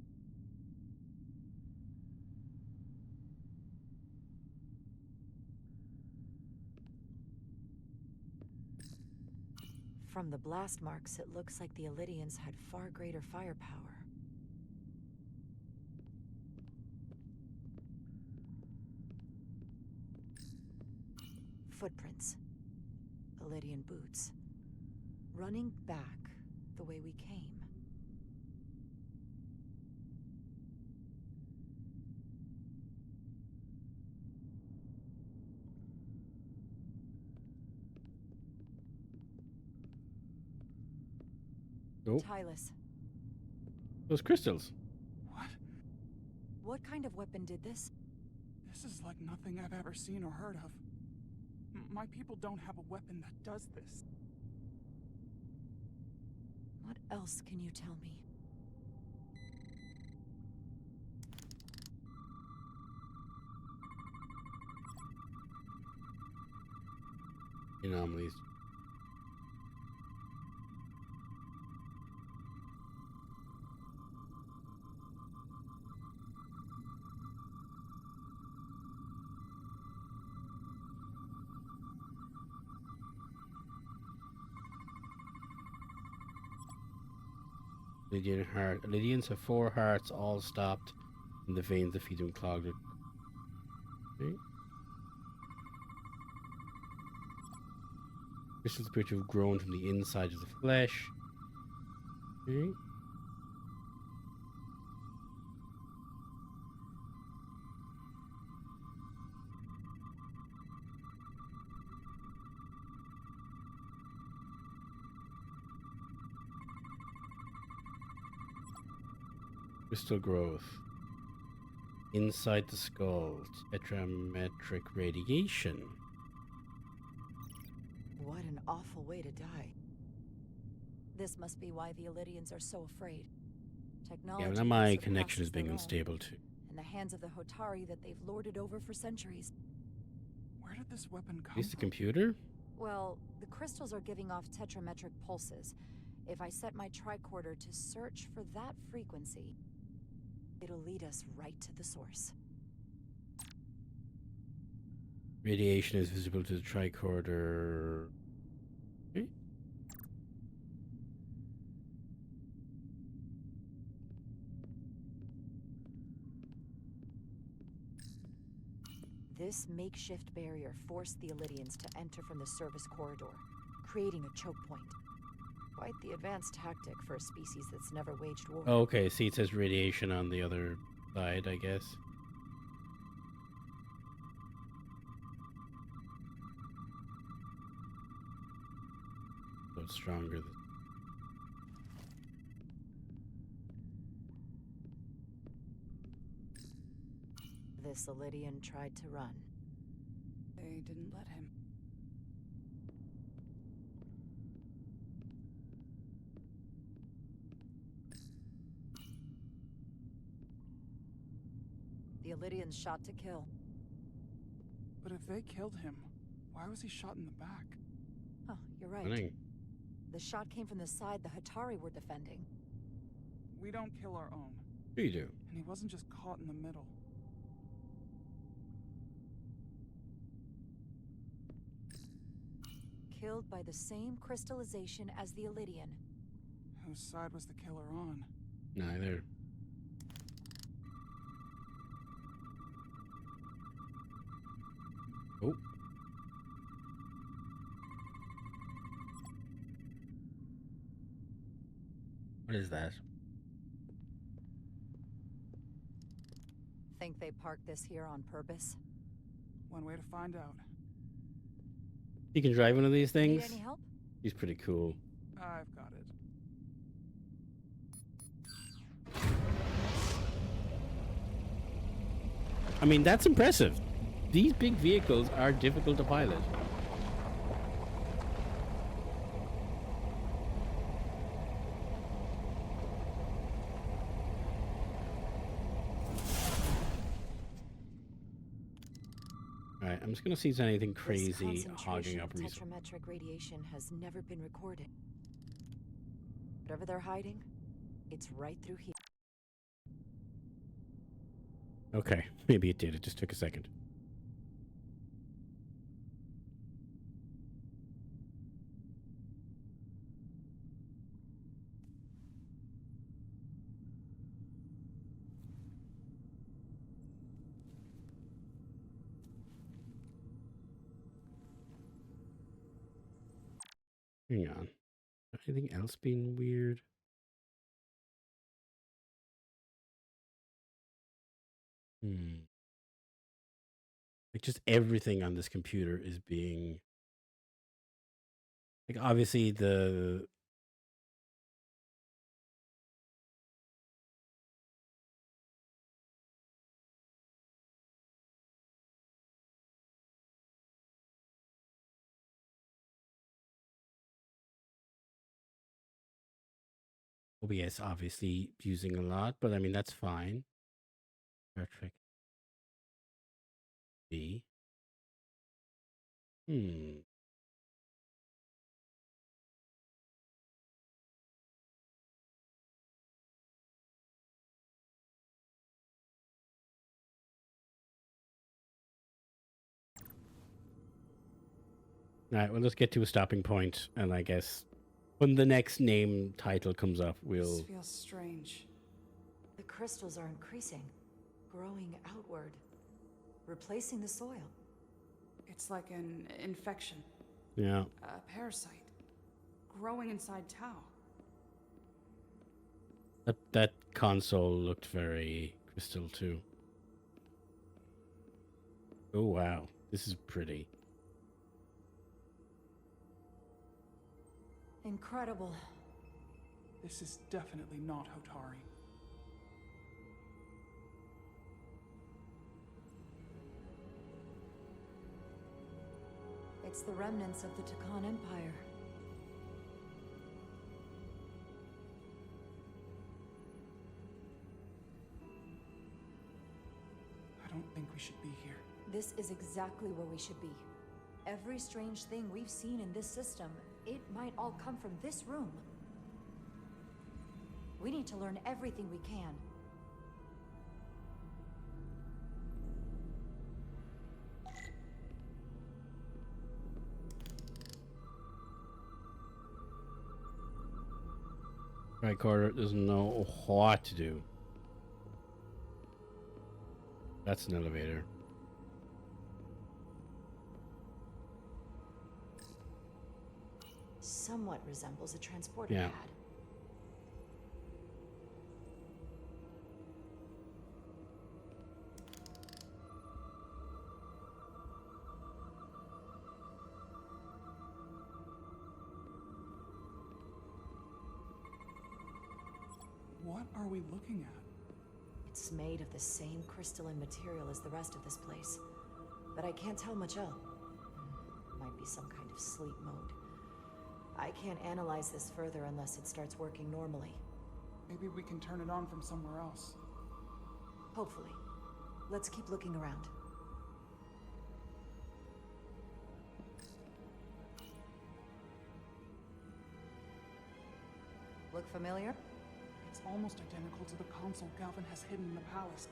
From the blast marks, it looks like the Elydians had far greater firepower. Footprints. Elydian boots. Running back the way we came. Nope. Tylus, Those crystals. what kind of weapon did this? This is like nothing I've ever seen or heard of. My people don't have a weapon that does this. What else can you tell me? Anomalies. Lydian heart. Lydians have 4 hearts, all stopped in the veins that feed them clogged. Okay. Crystals appear to have grown from the inside of the flesh. Okay. Crystal growth. Inside the skull. Tetrametric radiation. What an awful way to die. This must be why the Elydians are so afraid. Technology Yeah, now that my surpasses connection is being their own, unstable too. in the hands of the Hotari that they've lorded over for centuries. Where did this weapon come At least the from? computer? Well, the crystals are giving off tetrametric pulses. If I set my tricorder to search for that frequency, it'll lead us right to the source. Radiation is visible to the tricorder. Okay. This makeshift barrier forced the Elydians to enter from the service corridor, creating a choke point. Quite the advanced tactic for a species that's never waged war. Oh, okay, see, it says radiation on the other side, I guess. So it's stronger. This Elydian tried to run. They didn't let him. The Elydians shot to kill. But if they killed him, why was he shot in the back? Huh, you're right. Running. The shot came from the side the Hatari were defending. We don't kill our own. Sure you do. And he wasn't just caught in the middle. Killed by the same crystallization as the Elydian. Whose side was the killer on? Neither. Oh. What is that? Think they parked this here on purpose? One way to find out. You can drive one of these Need things? any help? He's pretty cool. I've got it. I mean, that's impressive. These big vehicles are difficult to pilot. Alright, I'm just gonna see if there's anything crazy hogging up resources. Tetrametric radiation has never been recorded. Whatever they're hiding, it's right through here. Okay, maybe it did. It just took a second. Hang on. Anything else being weird? Like, just everything on this computer is being... Like, obviously, the OBS obviously using a lot, but I mean, that's fine. Star Trek B. All right, well, let's get to a stopping point, and I guess when the next name title comes up, This we'll... feels strange. The crystals are increasing, growing outward, replacing the soil. It's like an infection. Yeah. A parasite. Growing inside Tau. That console looked very crystal, too. Oh, wow. This is pretty. Incredible. This is definitely not Hotari. It's the remnants of the Takan Empire. I don't think we should be here. This is exactly where we should be. Every strange thing we've seen in this system, it might all come from this room. We need to learn everything we can. Right, Carter doesn't know what to do. That's an elevator. Somewhat resembles a transporter Yeah. pad. What are we looking at? It's made of the same crystalline material as the rest of this place, but I can't tell much else. Might be some kind of sleep mode. I can't analyze this further unless it starts working normally. Maybe we can turn it on from somewhere else. Hopefully. Let's keep looking around. Look familiar? It's almost identical to the console Galvin has hidden in the palace.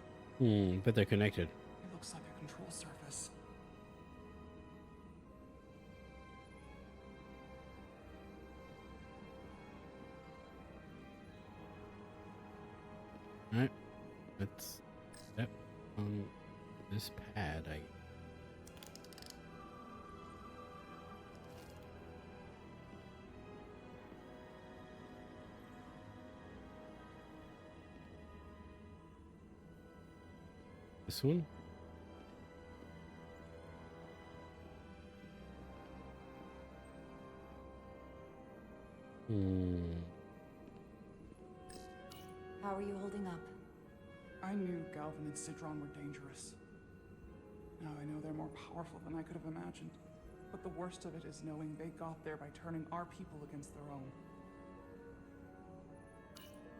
But they're connected. It looks like a control surface. Alright. Let's step on this pad. This one? How are you holding up? I knew Galvin and Sidron were dangerous. Now I know they're more powerful than I could have imagined. But the worst of it is knowing they got there by turning our people against their own.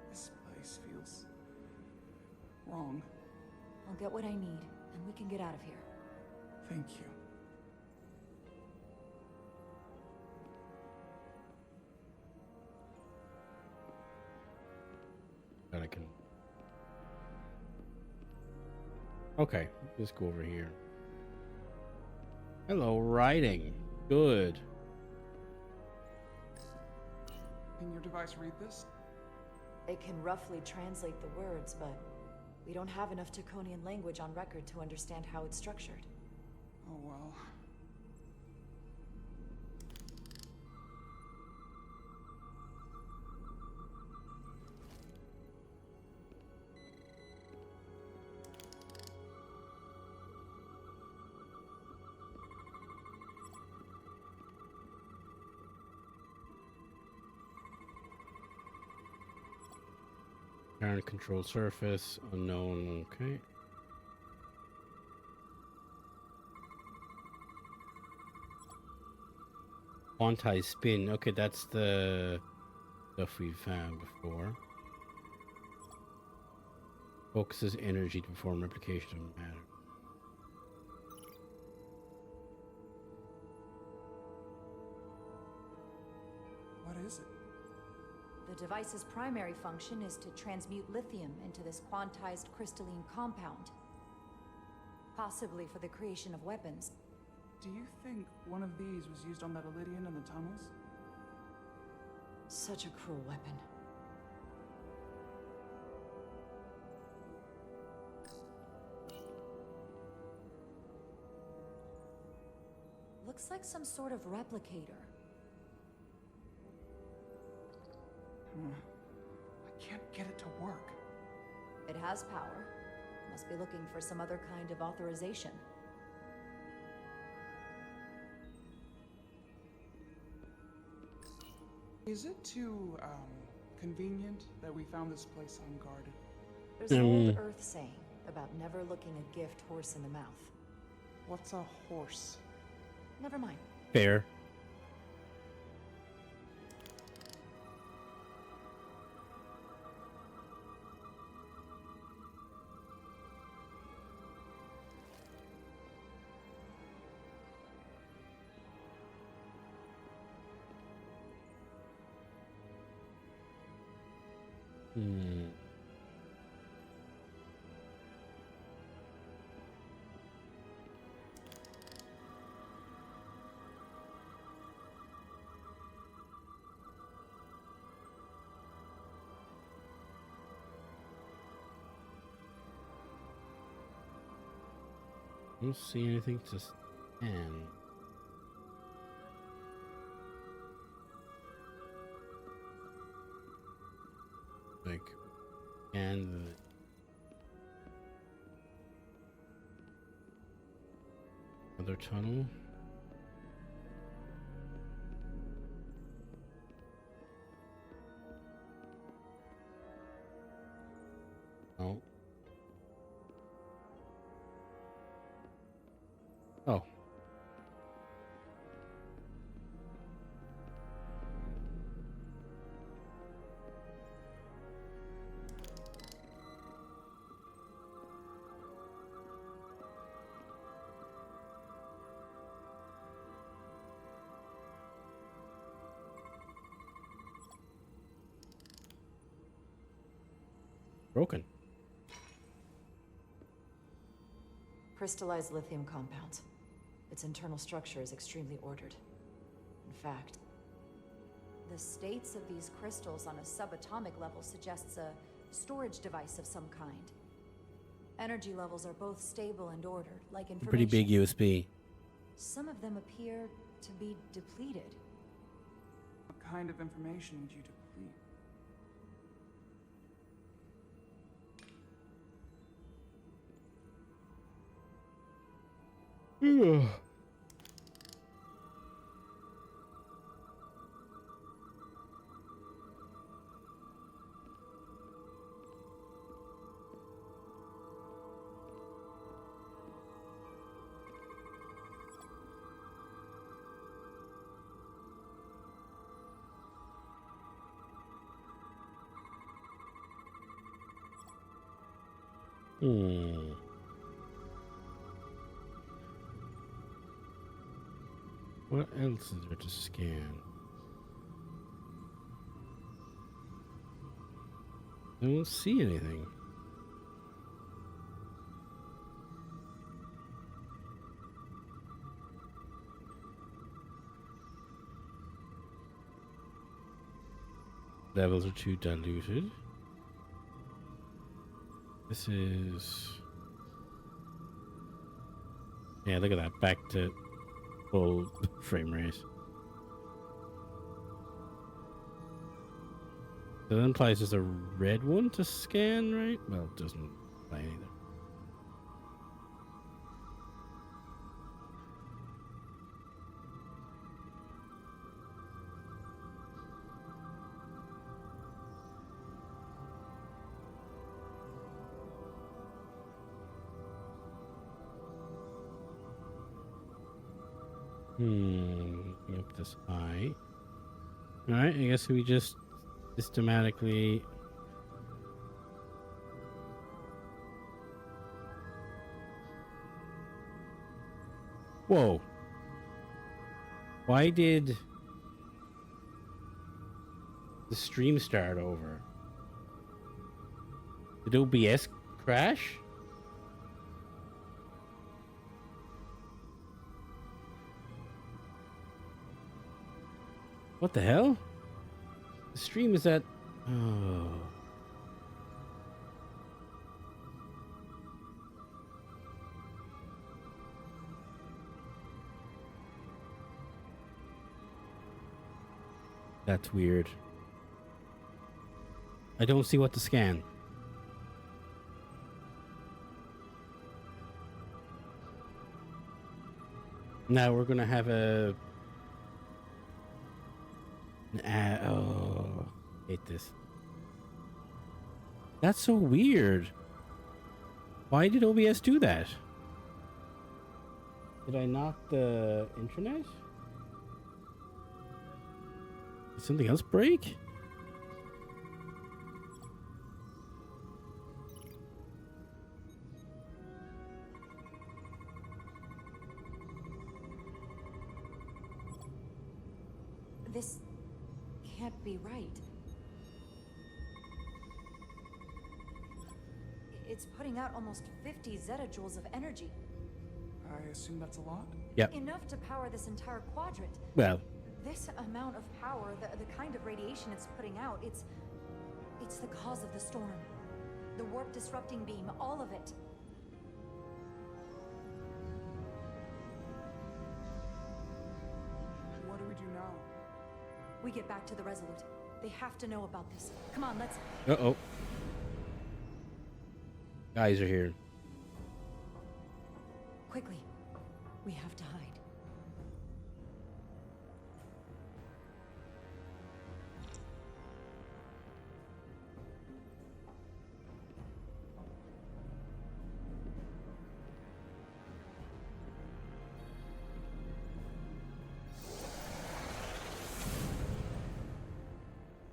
This place feels wrong. I'll get what I need, and we can get out of here. Thank you. But I can... Okay, let's go over here. Hello, writing. Good. Can your device read this? It can roughly translate the words, but we don't have enough Taconian language on record to understand how it's structured. Oh well. Parent control surface, unknown, okay. Quantized spin, okay, that's the stuff we've found before. Focuses energy to perform replication of matter. What is it? The device's primary function is to transmute lithium into this quantized crystalline compound. Possibly for the creation of weapons. Do you think one of these was used on that Elydian in the tunnels? Such a cruel weapon. Looks like some sort of replicator. I can't get it to work. It has power. Must be looking for some other kind of authorization. Is it too, convenient that we found this place unguarded? There's an old Earth saying about never looking a gift horse in the mouth. What's a horse? Never mind. Fair. I don't see anything to scan. Like, and the other tunnel. Oh. Oh. Broken. Crystallized lithium compounds. Its internal structure is extremely ordered. In fact, the states of these crystals on a subatomic level suggests a storage device of some kind. Energy levels are both stable and ordered, like information. Pretty big USB. Some of them appear to be depleted. What kind of information would you deplete? What else is there to scan? I don't see anything. Levels are too diluted. This is... Yeah, look at that. Back to full frame rate. So that implies there's a red one to scan, right? Well, it doesn't imply either. Up this high. Alright, I guess we just Systematically. Whoa. Why did the stream start over? Did OBS crash? What the hell? The stream is at... Oh. That's weird. I don't see what to scan. Now we're gonna have a... oh, hate this. That's so weird. Why did OBS do that? Did I knock the internet? Did something else break? This can't be right. It's putting out almost 50 zettajoules of energy. I assume that's a lot? Yep. Enough to power this entire quadrant. Well, This amount of power, the kind of radiation it's putting out, it's the cause of the storm. The warp disrupting beam, all of it. What do we do now? We get back to the Resolute. They have to know about this. Come on, let's... uh-oh. Guys are here. Quickly. We have to hide.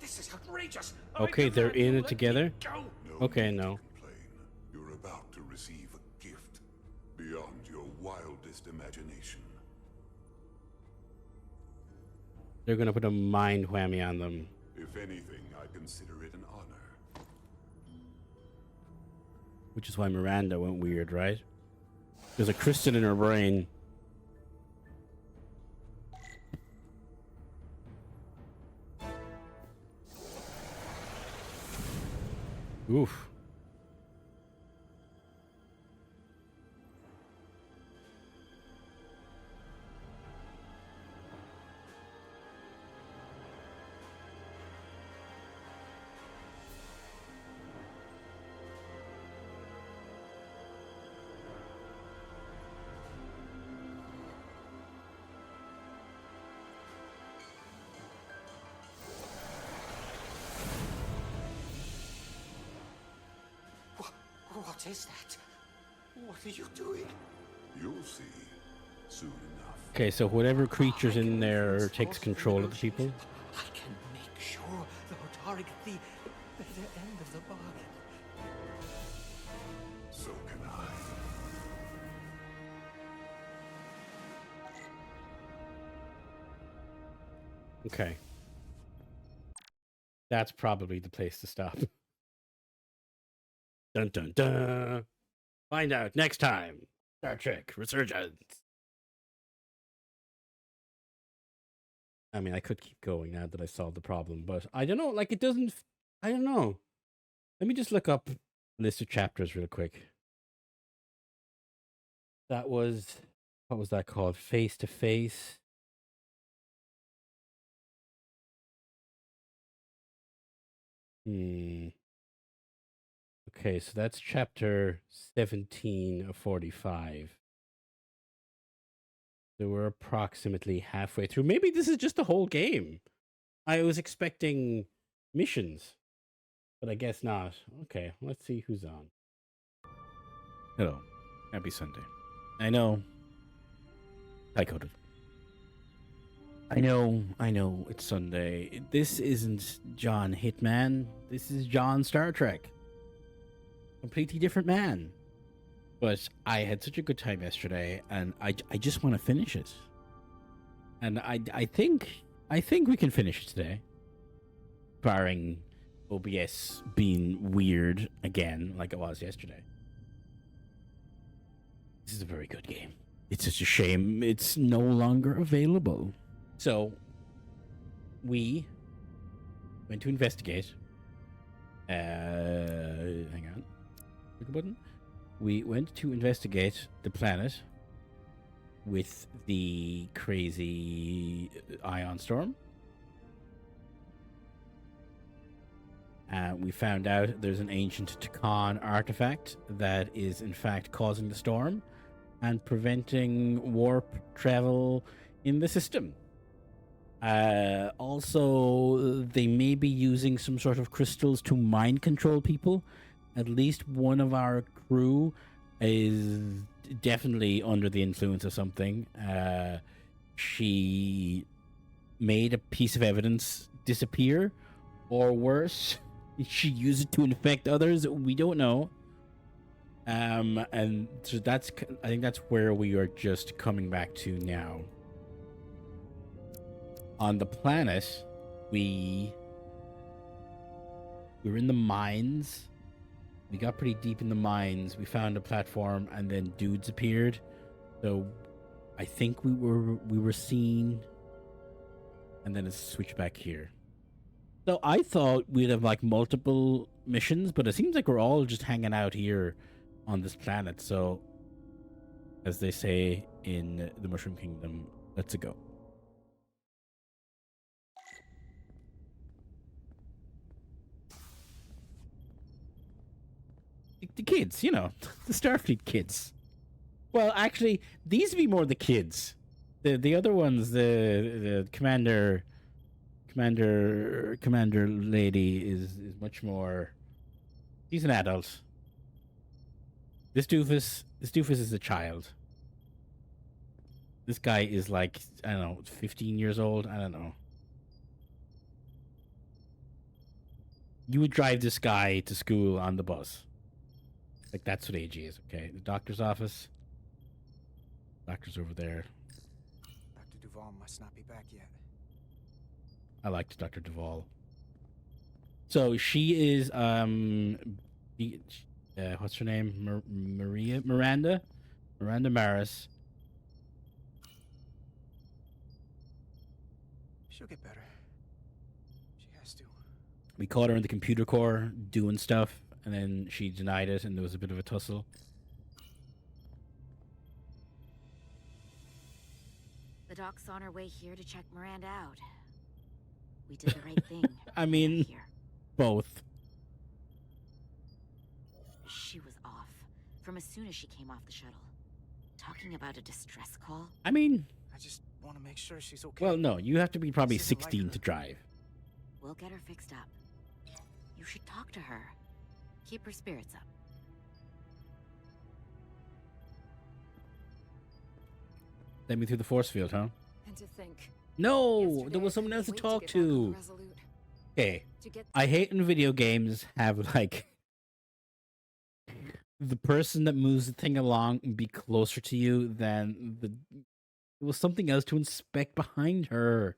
This is outrageous. Okay, they're in it together? Okay, no. You're about to receive a gift beyond your wildest imagination. They're gonna put a mind whammy on them. If anything, I consider it an honor. Which is why Miranda went weird, right? There's a crystal in her brain. Oof. What is that? What are you doing? You'll see soon enough. Okay, so whatever creature's in there takes control of the people. I can make sure the Hotari get the better end of the bargain. So can I. Okay. That's probably the place to stop. Dun dun dun. Find out next time. Star Trek Resurgence. I mean, I could keep going now that I solved the problem, but I don't know. Like, it doesn't. I don't know. Let me just look up a list of chapters real quick. That was. What was that called? Face to Face. Okay, so that's chapter 17 of 45. So we're approximately halfway through. Maybe this is just the whole game. I was expecting missions, but I guess not. Okay, let's see who's on. Hello. Happy Sunday. I know. I coded. I know, it's Sunday. This isn't John Hitman. This is John Star Trek. Completely different man. But I had such a good time yesterday, and I just want to finish it. And I think we can finish it today. Barring OBS being weird again, like it was yesterday. This is a very good game. It's such a shame it's no longer available. So, we went to investigate. Hang on. Click a button. We went to investigate the planet with the crazy ion storm. We found out there's an ancient Takan artifact that is in fact causing the storm and preventing warp travel in the system. Also, they may be using some sort of crystals to mind control people. At least one of our crew is definitely under the influence of something. She made a piece of evidence disappear, or worse, she used it to infect others. We don't know. And so I think that's where we are just coming back to now. On the planet, we were in the mines. We got pretty deep in the mines. We found a platform, and then dudes appeared. So I think we were seen, and then it's switched back here. So I thought we'd have like multiple missions, but it seems like we're all just hanging out here on this planet. So, as they say in the Mushroom Kingdom, let's go. The kids, you know, the Starfleet kids. Well, actually, these would be more the kids. The other ones, the commander lady is much more. She's an adult. This doofus is a child. This guy is like, I don't know, 15 years old. I don't know. You would drive this guy to school on the bus. Like, that's what age he is, okay? The doctor's office. Doctor's over there. Dr. Duvall must not be back yet. I liked Dr. Duvall. So she is, what's her name? Miranda Maris. She'll get better. She has to. We caught her in the computer core doing stuff, and then she denied it, and there was a bit of a tussle. The doc's on her way here to check Miranda out. We did the right thing. I mean, both. She was off from as soon as she came off the shuttle. Talking about a distress call? I mean, I just want to make sure she's okay. Well, no, you have to be probably 16 to drive. We'll get her fixed up. You should talk to her. Keep her spirits up. Let me through the force field, huh? And to think. No, there was someone else to talk to. Okay, I hate when video games have like the person that moves the thing along and be closer to you than the. There was something else to inspect behind her.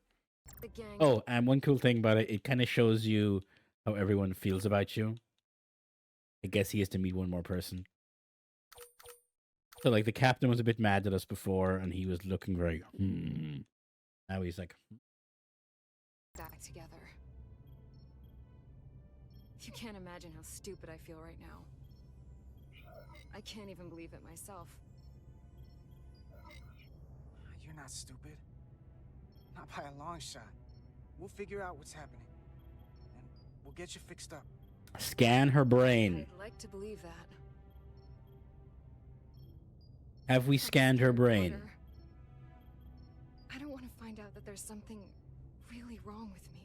Oh, and one cool thing about it, it kind of shows you how everyone feels about you. I guess he has to meet one more person. So, like, the captain was a bit mad at us before, and he was looking very, Now he's like, Back together. You can't imagine how stupid I feel right now. I can't even believe it myself. You're not stupid. Not by a long shot. We'll figure out what's happening. And we'll get you fixed up. Scan her brain. I'd like to believe that. Have we scanned her brain? Carter, I don't want to find out that there's something really wrong with me.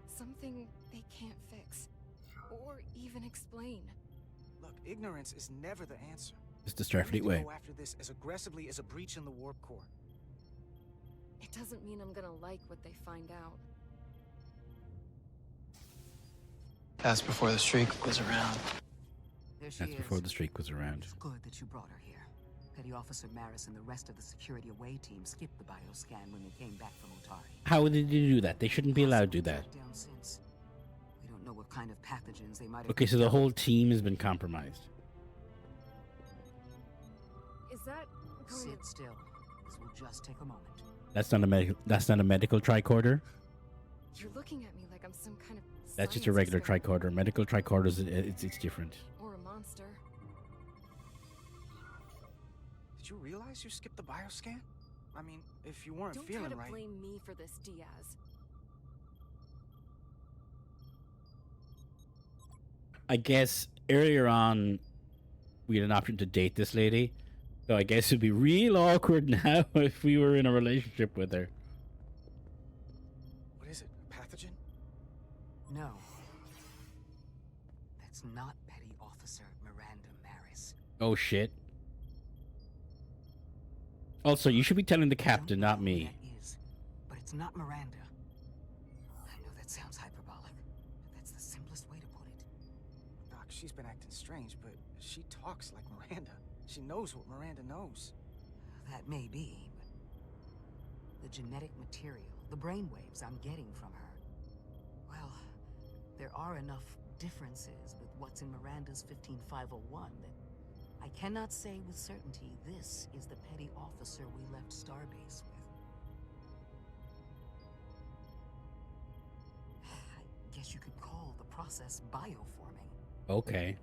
Something they can't fix. Or even explain. Look, ignorance is never the answer. It's the Starfleet way. Go after this as aggressively as a breach in the warp core. It doesn't mean I'm gonna like what they find out. That's before the streak was around. There she That's is. before the streak was around. It's good that you brought her here. Petty Officer Maris and the rest of the security away team skipped the bioscan when they came back from Otari. How did you do that? They shouldn't be allowed to do that. Down since. We don't know what kind of pathogens they might have. Okay, so the whole team has been compromised. Is that going Sit still. This will just take a moment. That's not a medical. That's not a medical tricorder. You're looking at me like I'm some kind of That's just a regular tricorder. Medical tricorders, it's different. or a monster. Did you realize you skipped the bioscan? I mean, if you weren't Don't feeling try to right... blame me for this, Diaz. I guess earlier on, we had an option to date this lady. So I guess it'd be real awkward now if we were in a relationship with her. What is it, a pathogen? No. That's not Petty Officer Miranda Maris. Oh shit. Also, you should be telling the captain, not me. That is, but it's not Miranda. I know that sounds hyperbolic, but that's the simplest way to put it. Doc, she's been acting strange, but she talks like Miranda. She knows what Miranda knows. That may be, but the genetic material, the brainwaves I'm getting from her, well, there are enough differences with what's in Miranda's 15501 that I cannot say with certainty this is the petty officer we left Starbase with. I guess you could call the process bioforming. Okay.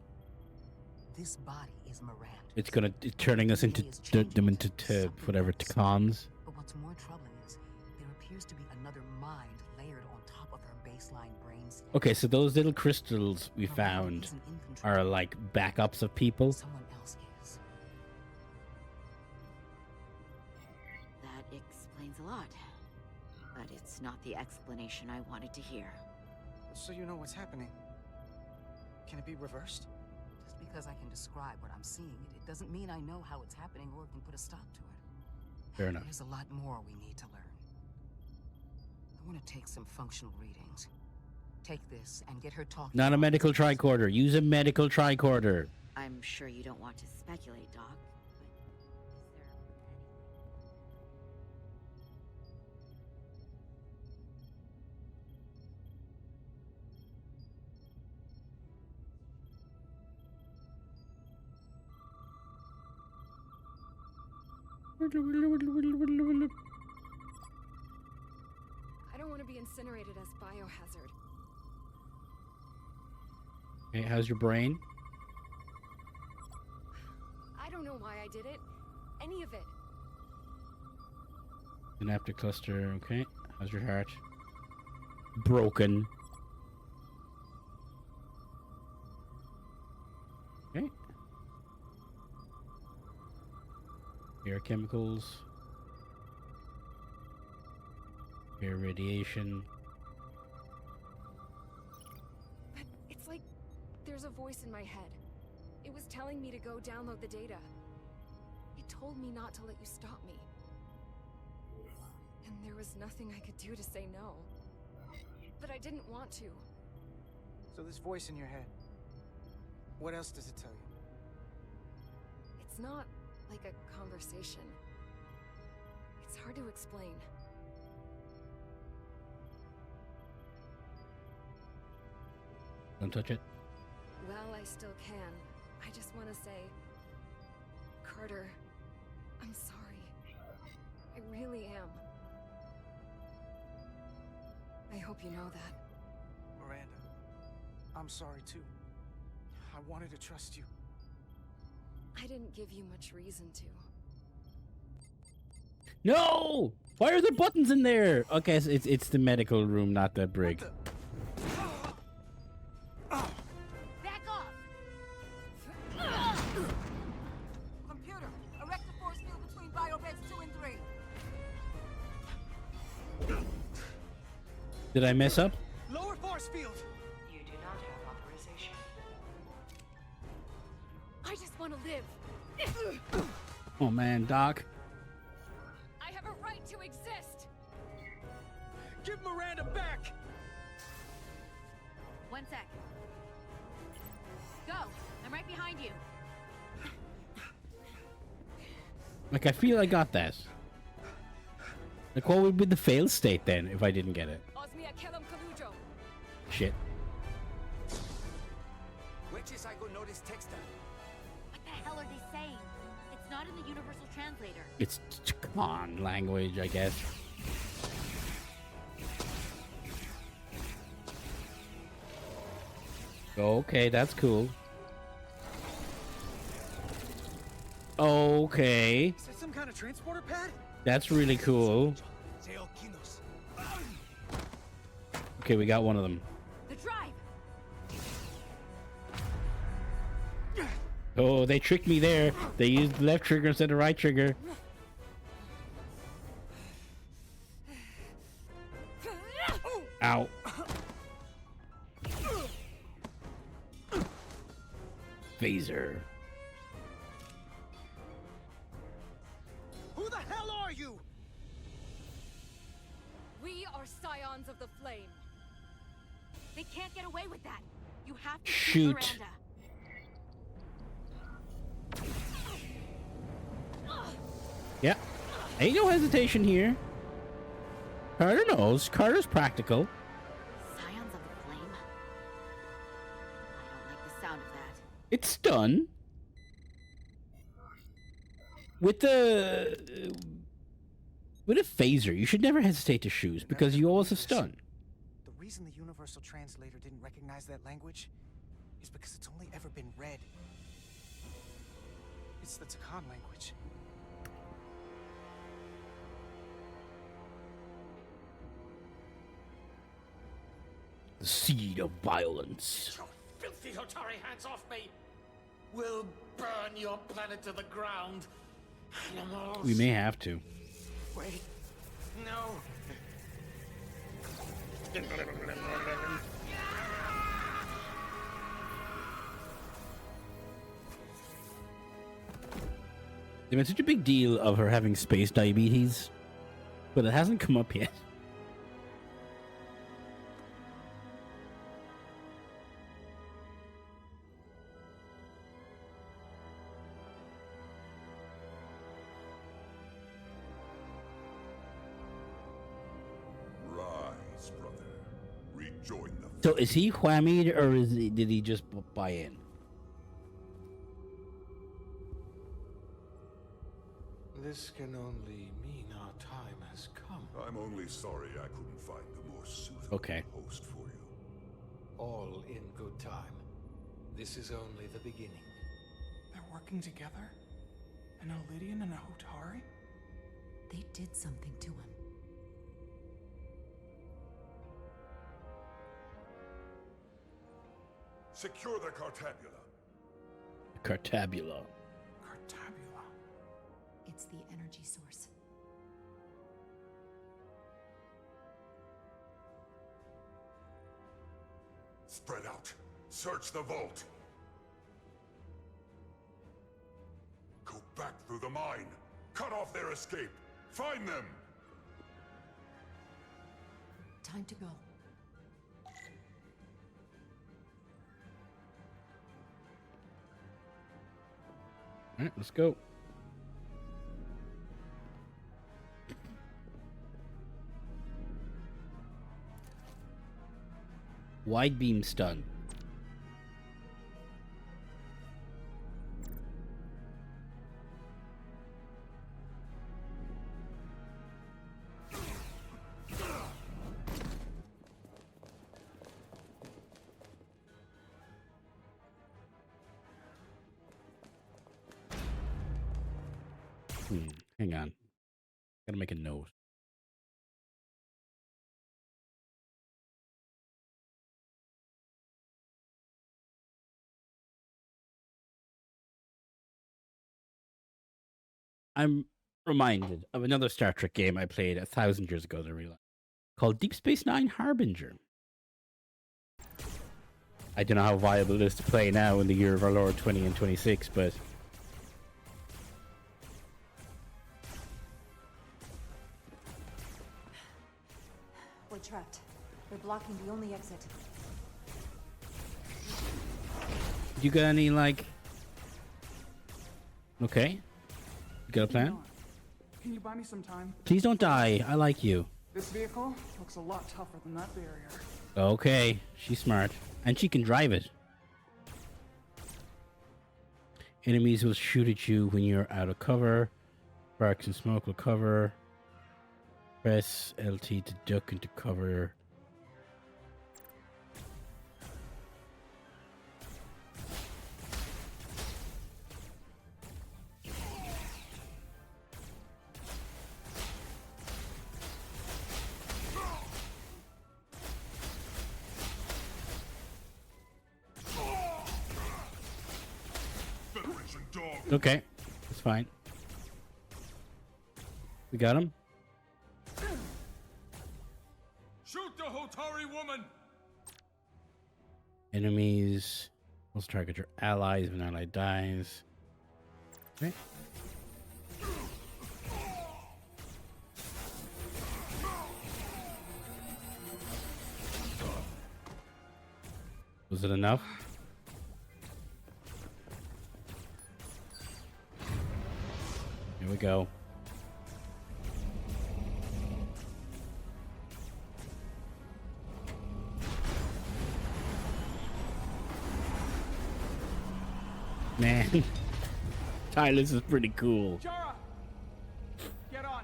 This body is Miranda. It's turning us into them into whatever Tacons. But what's more troubling is there appears to be another mind layered on top of her baseline brain scan. Okay, so those little crystals we found are like backups of people. Someone else is. That explains a lot. But it's not the explanation I wanted to hear. So you know what's happening. Can it be reversed? Just because I can describe what I'm seeing, it doesn't mean I know how it's happening or can put a stop to it. Fair enough. There's a lot more we need to learn. I want to take some functional readings. Take this and get her talking. Not a medical tricorder. Use a medical tricorder. I'm sure you don't want to speculate, Doc. I don't want to be incinerated as biohazard. Okay, how's your brain? I don't know why I did it. Any of it. Synaptic cluster, okay. How's your heart? Broken. Okay. Air chemicals. Air radiation. But it's like there's a voice in my head. It was telling me to go download the data. It told me not to let you stop me. And there was nothing I could do to say no. But I didn't want to. So this voice in your head, what else does it tell you? It's not like a conversation. It's hard to explain. Don't touch it. Well, I still can. I just want to say, Carter, I'm sorry. I really am. I hope you know that. Miranda, I'm sorry too. I wanted to trust you. I didn't give you much reason to. No! Why are there buttons in there? Okay, so it's the medical room, not the brig. Back off! Computer, erect a force field between biobeds 2 and 3. Did I mess up? Lower force field! You do not have authorization. I just want to live. Oh man, Doc. I have a right to exist. Give Miranda back! One sec. Go! I'm right behind you. Like, I feel I got that. Like, what would be the fail state then if I didn't get it? Shit. What the hell are they saying? It's not in the universal translator. It's Ch'kan language, I guess. Okay, that's cool. Okay. Is that some kind of transporter pad? That's really cool. Okay, we got one of them. The drive. Oh, they tricked me there. They used the left trigger instead of right trigger. Ow. Phaser. Who the hell are you? We are scions of the flame. They can't get away with that. You have to shoot Miranda. Yeah. Ain't no hesitation here. Carter knows. Carter's practical. Scions of the flame. I don't like the sound of that. It's done. With a phaser, you should never hesitate to shoot because you always have stun. The reason the universal translator didn't recognize that language is because it's only ever been read. It's the Takan language. The seed of violence. Filthy Hotari hands off me! We'll burn your planet to the ground. Animals. We may have to. Wait. No. They made such a big deal of her having space diabetes, but it hasn't come up yet. Rise, brother. Rejoin the... So is he whammied or did he just buy in? This can only mean our time has come. I'm only sorry I couldn't find a more suitable host for you. All in good time. This is only the beginning. They're working together? An Olidian and a Hotari? They did something to him. Secure the Cartabula. Cartabula. Cartabula. It's the energy source. Spread out. Search the vault. Go back through the mine. Cut off their escape. Find them. Time to go. All right, let's go. Wide beam stun. Hang on. Gotta make a note. I'm reminded of another Star Trek game I played 1,000 years ago that I realized, called Deep Space Nine Harbinger. I don't know how viable it is to play now in the year of our Lord 20 and 26, but Where'd exit. You got any, like... Okay. You got a plan? Can you buy me some time? Please don't die. I like you. This vehicle looks a lot tougher than that barrier. Okay. She's smart. And she can drive it. Enemies will shoot at you when you're out of cover. Sparks and smoke will cover. Press LT to duck into cover. Okay, that's fine. We got him. Shoot the Hotari woman! Enemies. Let's target your allies when an ally dies. Okay. Was it enough? Here we go. Man, Tyler's is pretty cool. Jara! Get on.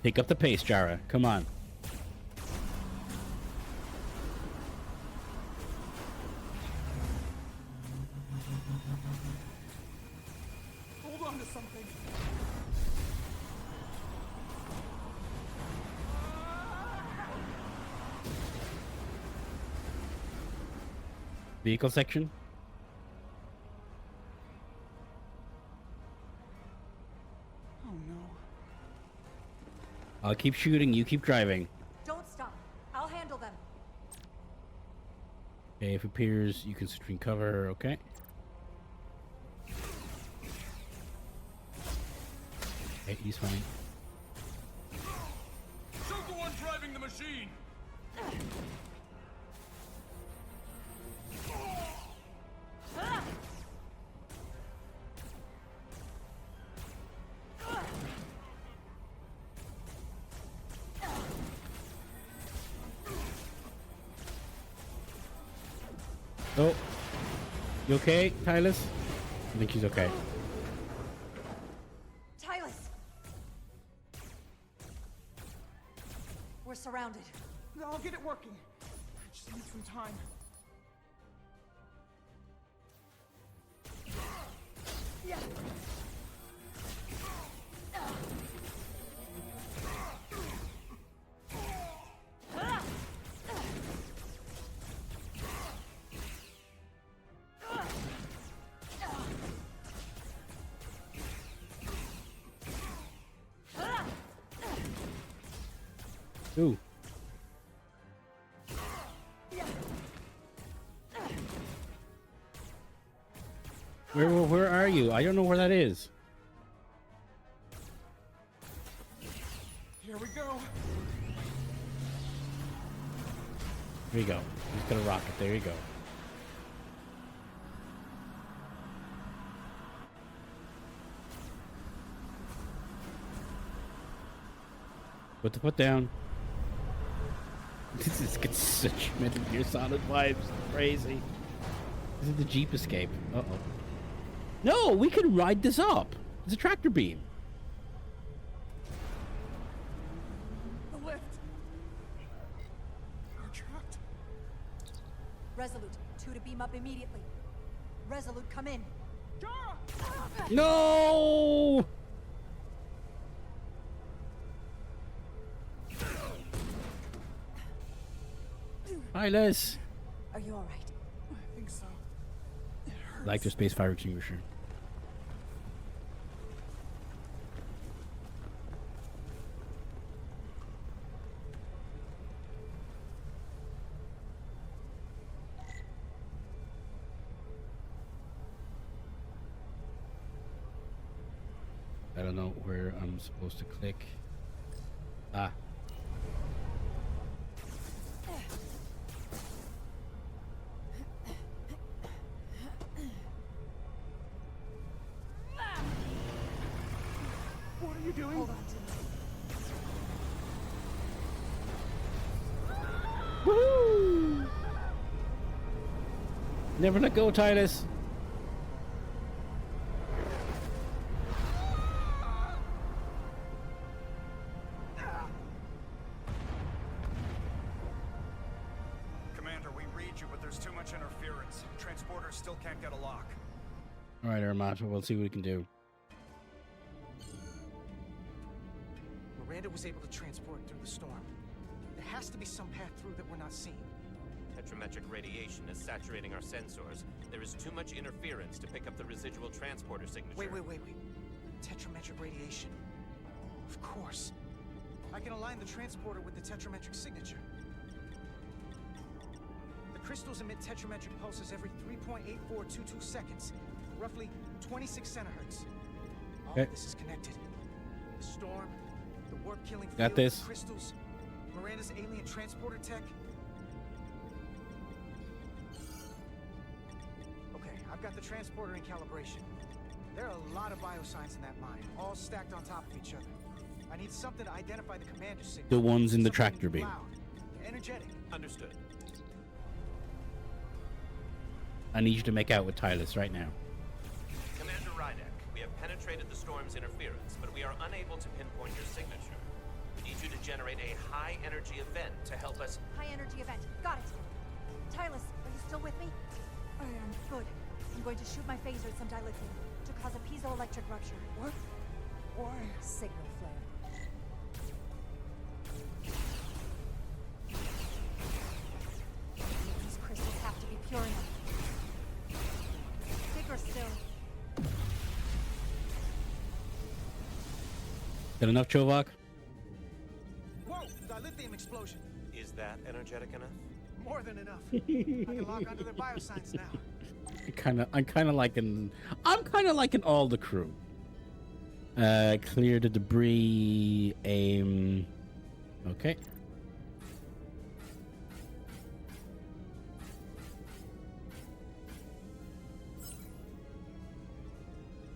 Pick up the pace, Jara. Come on. Hold on to something. Vehicle section. Oh no. I'll keep shooting. You keep driving. Don't stop. I'll handle them. Okay, if it appears, you can switch between cover. Okay. Okay, he's fine. Shoot the one driving the machine! Oh. You okay, Tylus? I think she's okay. Tylus! We're surrounded. I'll get it working. I just need some time. Yeah. Ooh. Where are you? I don't know where that is. Here we go. There you go. He's got a rocket. There you go. Put the foot down. This is gets such Metal Gear Solid vibes. Crazy. This is the Jeep escape. Uh-oh. No, we can ride this up. It's a tractor beam. The lift. We're trapped. Resolute, 2 to beam up immediately. Resolute, come in. Jara! No! Hi, Liz. Are you all right? I think so. It hurts. Like the space fire extinguisher. I don't know where I'm supposed to click. Ah. What are you doing? Hold on to me. Woo! Never let go, Titus. Commander, we read you, but there's too much interference. Transporters still can't get a lock. All right, Armand, we'll see what we can do. Miranda was able to transport through the storm. There has to be some path through that we're not seeing. Tetrametric radiation is saturating our sensors. There is too much interference to pick up the residual transporter signature. Wait. Tetrametric radiation. Of course. I can align the transporter with the tetrametric signature. The crystals emit tetrametric pulses every 3.8422 seconds, roughly 26 centihertz. All Okay. of this is connected. The storm, the warp-killing field, Got this. the crystals, Miranda's alien transporter tech. Okay, I've got the transporter in calibration. There are a lot of biosigns in that mine, all stacked on top of each other. I need something to identify the commander signal. The ones in the Something tractor beam. loud, energetic. Understood. I need you to make out with Titus right now. Commander Rydek, we have penetrated the storm's interference, but we are unable to pinpoint your signature. We need you to generate a high-energy event to help us. High energy event. Got it. Tylus, are you still with me? I am. Good. I'm going to shoot my phaser at some dilithium to cause a piezoelectric rupture. What? Why? Signal flare. These crystals have to be pure enough. Bigger still. Got enough, Chovak? Whoa! Dilithium explosion. Is that energetic enough? More than enough. I can lock onto their biosigns now. I'm kind of liking all the crew. Clear the debris. Aim. Okay.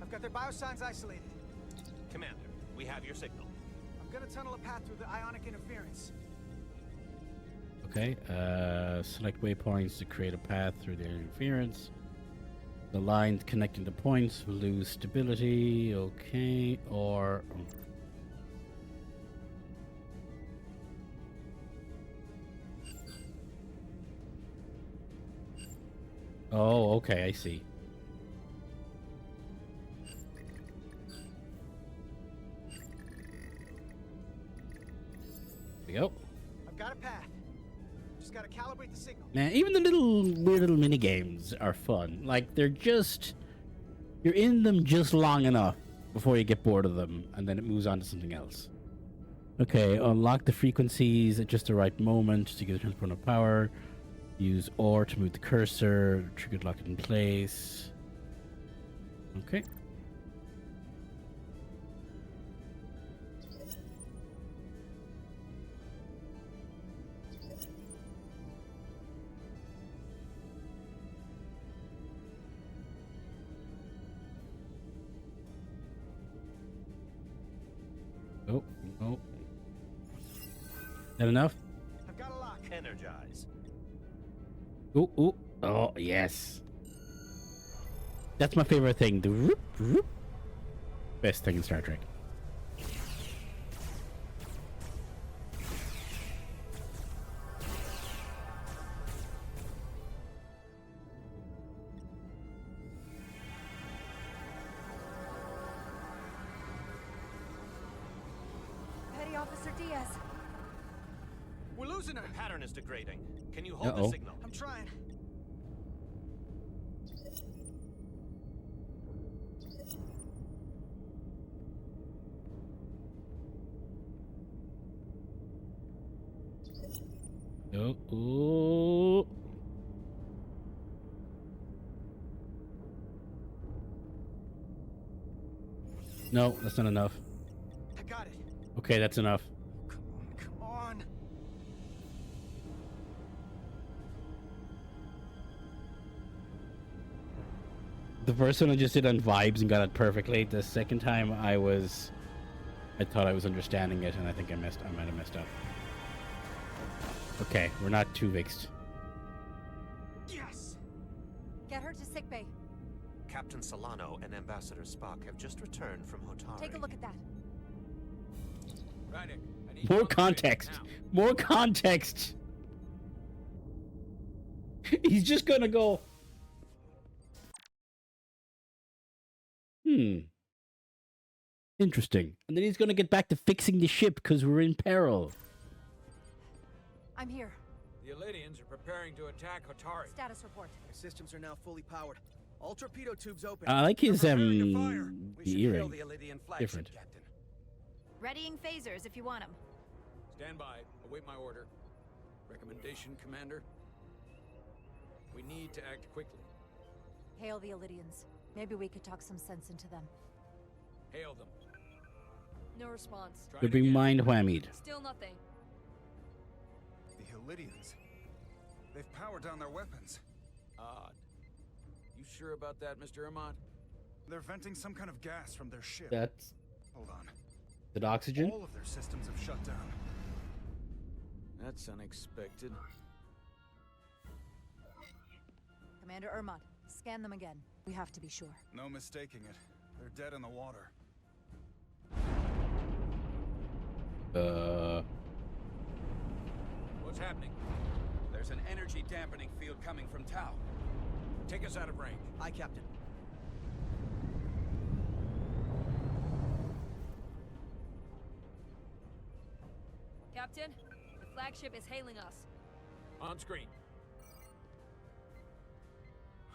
I've got their biosigns isolated. Commander, we have your signal. I'm gonna tunnel a path through the ionic interference. Okay. Select waypoints to create a path through the interference. The lines connecting the points will lose stability. Okay. Or. Oh, okay. I see. There we go. I've got a path. Just gotta calibrate the signal. Man, even the weird little mini games are fun. Like you're in them just long enough before you get bored of them, and then it moves on to something else. Okay, unlock the frequencies at just the right moment to get the transport of power. Use OR to move the cursor. Trigger lock it in place. Okay. Oh, no. That enough? I've got a lock. Energize. Ooh, ooh. Oh, yes. That's my favorite thing. The whoop, whoop. Best thing in Star Trek. Petty Officer Diaz. We're losing her. The pattern is degrading. Can you hold Uh-oh. the signal? I'm trying. Oh, ooh. No, that's not enough. I got it. Okay, that's enough. Come The first one I just did on vibes and got it perfectly. The second time I thought I was understanding it, and I think I might have messed up. Okay, we're not too vexed. Yes! Get her to sickbay. Captain Solano and Ambassador Spock have just returned from Hotari. Take a look at that. Rydick, I need More you on the context. bridge now. More context. He's just gonna go. Interesting. And then he's gonna get back to fixing the ship because we're in peril. I'm here. The Elydians are preparing to attack Hotari. Status report. Our systems are now fully powered. All torpedo tubes open. I like his They're preparing to fire. We the should hail earring. the Elydian flagship, Different. Captain. Readying phasers if you want them. Stand by. Await my order. Recommendation, Commander? We need to act quickly. Hail the Elydians. Maybe we could talk some sense into them. Hail them. No response. Try They're it being again. mind whammied. Still nothing. The Elydians. They've powered down their weapons. Odd. You sure about that, Mr. Amont? They're venting some kind of gas from their ship. That's Hold on. that oxygen. All of their systems have shut down. That's unexpected. Commander Ermont, scan them again. We have to be sure. No mistaking it. They're dead in the water. What's happening? There's an energy dampening field coming from Tau. Take us out of range. Aye, Captain. Captain, the flagship is hailing us. On screen.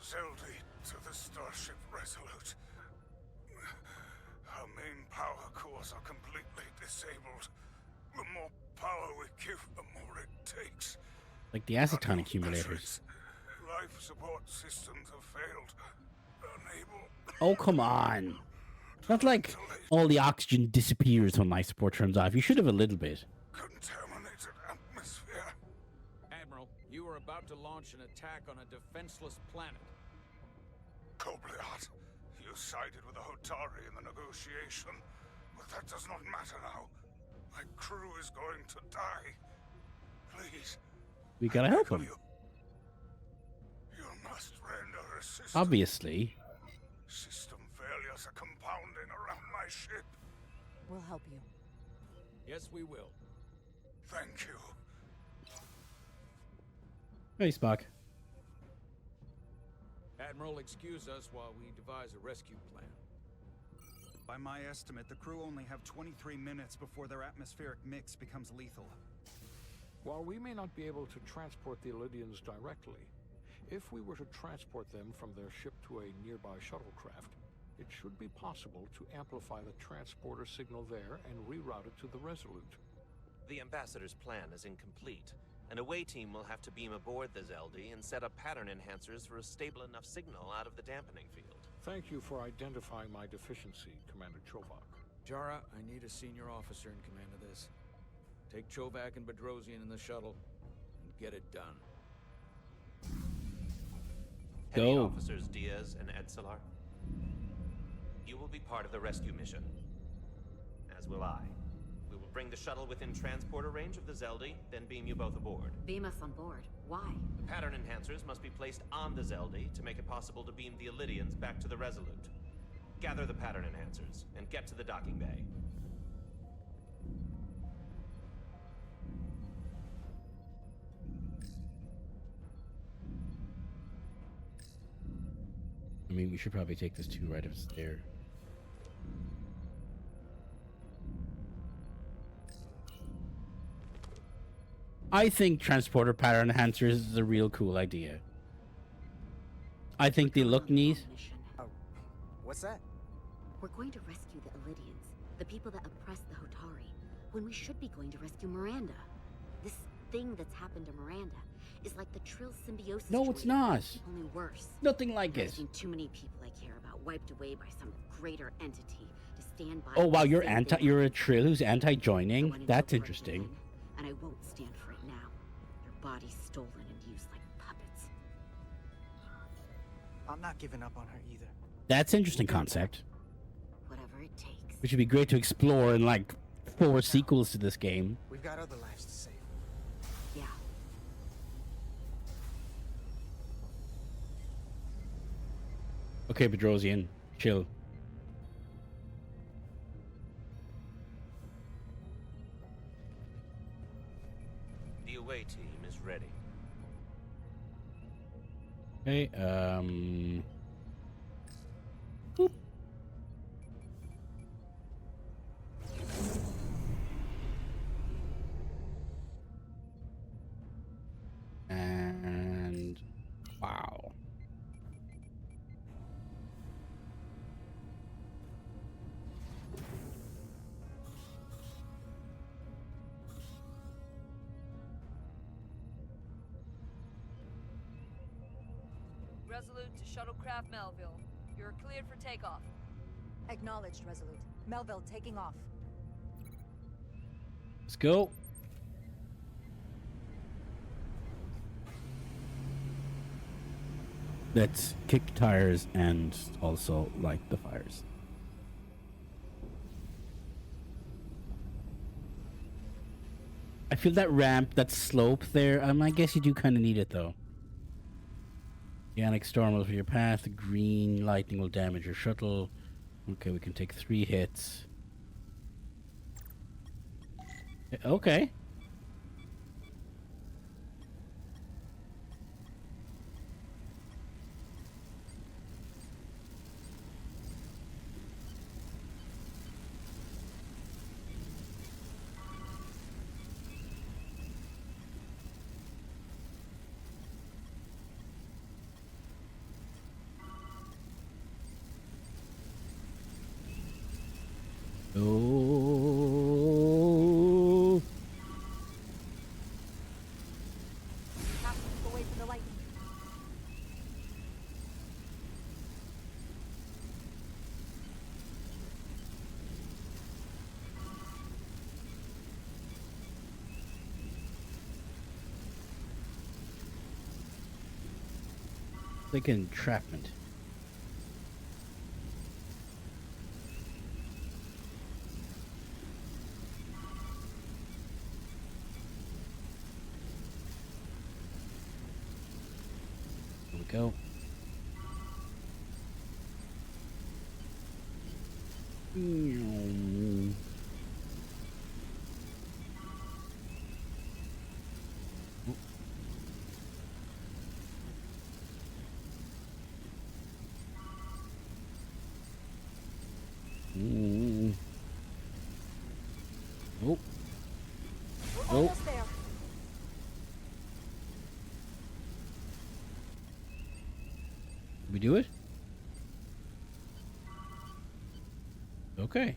Zeldy to the Starship Resolute. Our main power cores are completely disabled. The more power we give, the more it takes. Like the acetone accumulators. Life support systems have failed. Unable. Oh, come on. It's not like all the oxygen disappears when life support turns off. You should have a little bit. Contaminated atmosphere. Admiral, you are about to launch an attack on a defenseless planet. Kobliat, you sided with the Hotari in the negotiation, but that does not matter now. My crew is going to die. Please. We gotta help him. You must render assistance. Obviously. System failures are compounding around my ship. We'll help you. Yes, we will. Thank you. Hey, Spock. Admiral, excuse us while we devise a rescue plan. By my estimate, the crew only have 23 minutes before their atmospheric mix becomes lethal. While we may not be able to transport the Elydians directly, if we were to transport them from their ship to a nearby shuttlecraft, it should be possible to amplify the transporter signal there and reroute it to the Resolute. The Ambassador's plan is incomplete. An away team will have to beam aboard the Zeldy and set up pattern enhancers for a stable enough signal out of the dampening field. Thank you for identifying my deficiency, Commander Chovak. Jara, I need a senior officer in command of this. Take Chovak and Bedrosian in the shuttle and get it done. Heavy Go. Officers Diaz and Edsalar, you will be part of the rescue mission. As will I. We will bring the shuttle within transporter range of the Zeldy, then beam you both aboard. Beam us on board. Why? The pattern enhancers must be placed on the Zeldy to make it possible to beam the Elydians back to the Resolute. Gather the pattern enhancers and get to the docking bay. I mean, we should probably take this too right upstairs. I think transporter pattern enhancers is a real cool idea. I think they look neat. What's that? We're going to rescue the Elydians, the people that oppress the Hotari, when we should be going to rescue Miranda. This thing that's happened to Miranda is like the Trill symbiosis. No, it's droid, not. Only worse. Nothing like I've it. seen too many people I care about wiped away by some greater entity to stand by. Oh wow, and you're save their you're a lives. Trill who's I anti-joining. went into That's war with interesting. men, and I won't stand for it now. Your body's stolen and used like puppets. I'm not giving up on her either. That's interesting concept. Whatever it takes. Which would be great to explore in like 4 sequels to this game. We've got other lives to save. Yeah. Okay, Bedrosian, chill. The away team is ready. Okay, boop. And wow. Resolute to Shuttlecraft Melville. You're cleared for takeoff. Acknowledged, Resolute. Melville taking off. Let's go. Let's kick tires and also light the fires. I feel that ramp, that slope there. I guess you do kind of need it though. The Ionic Storm will for your path. The green lightning will damage your shuttle. Okay, we can take 3 hits. Okay. Oh. Captain, away from the lightning. Like entrapment. Here we go. Oh. We're almost there. Did we do it? Okay.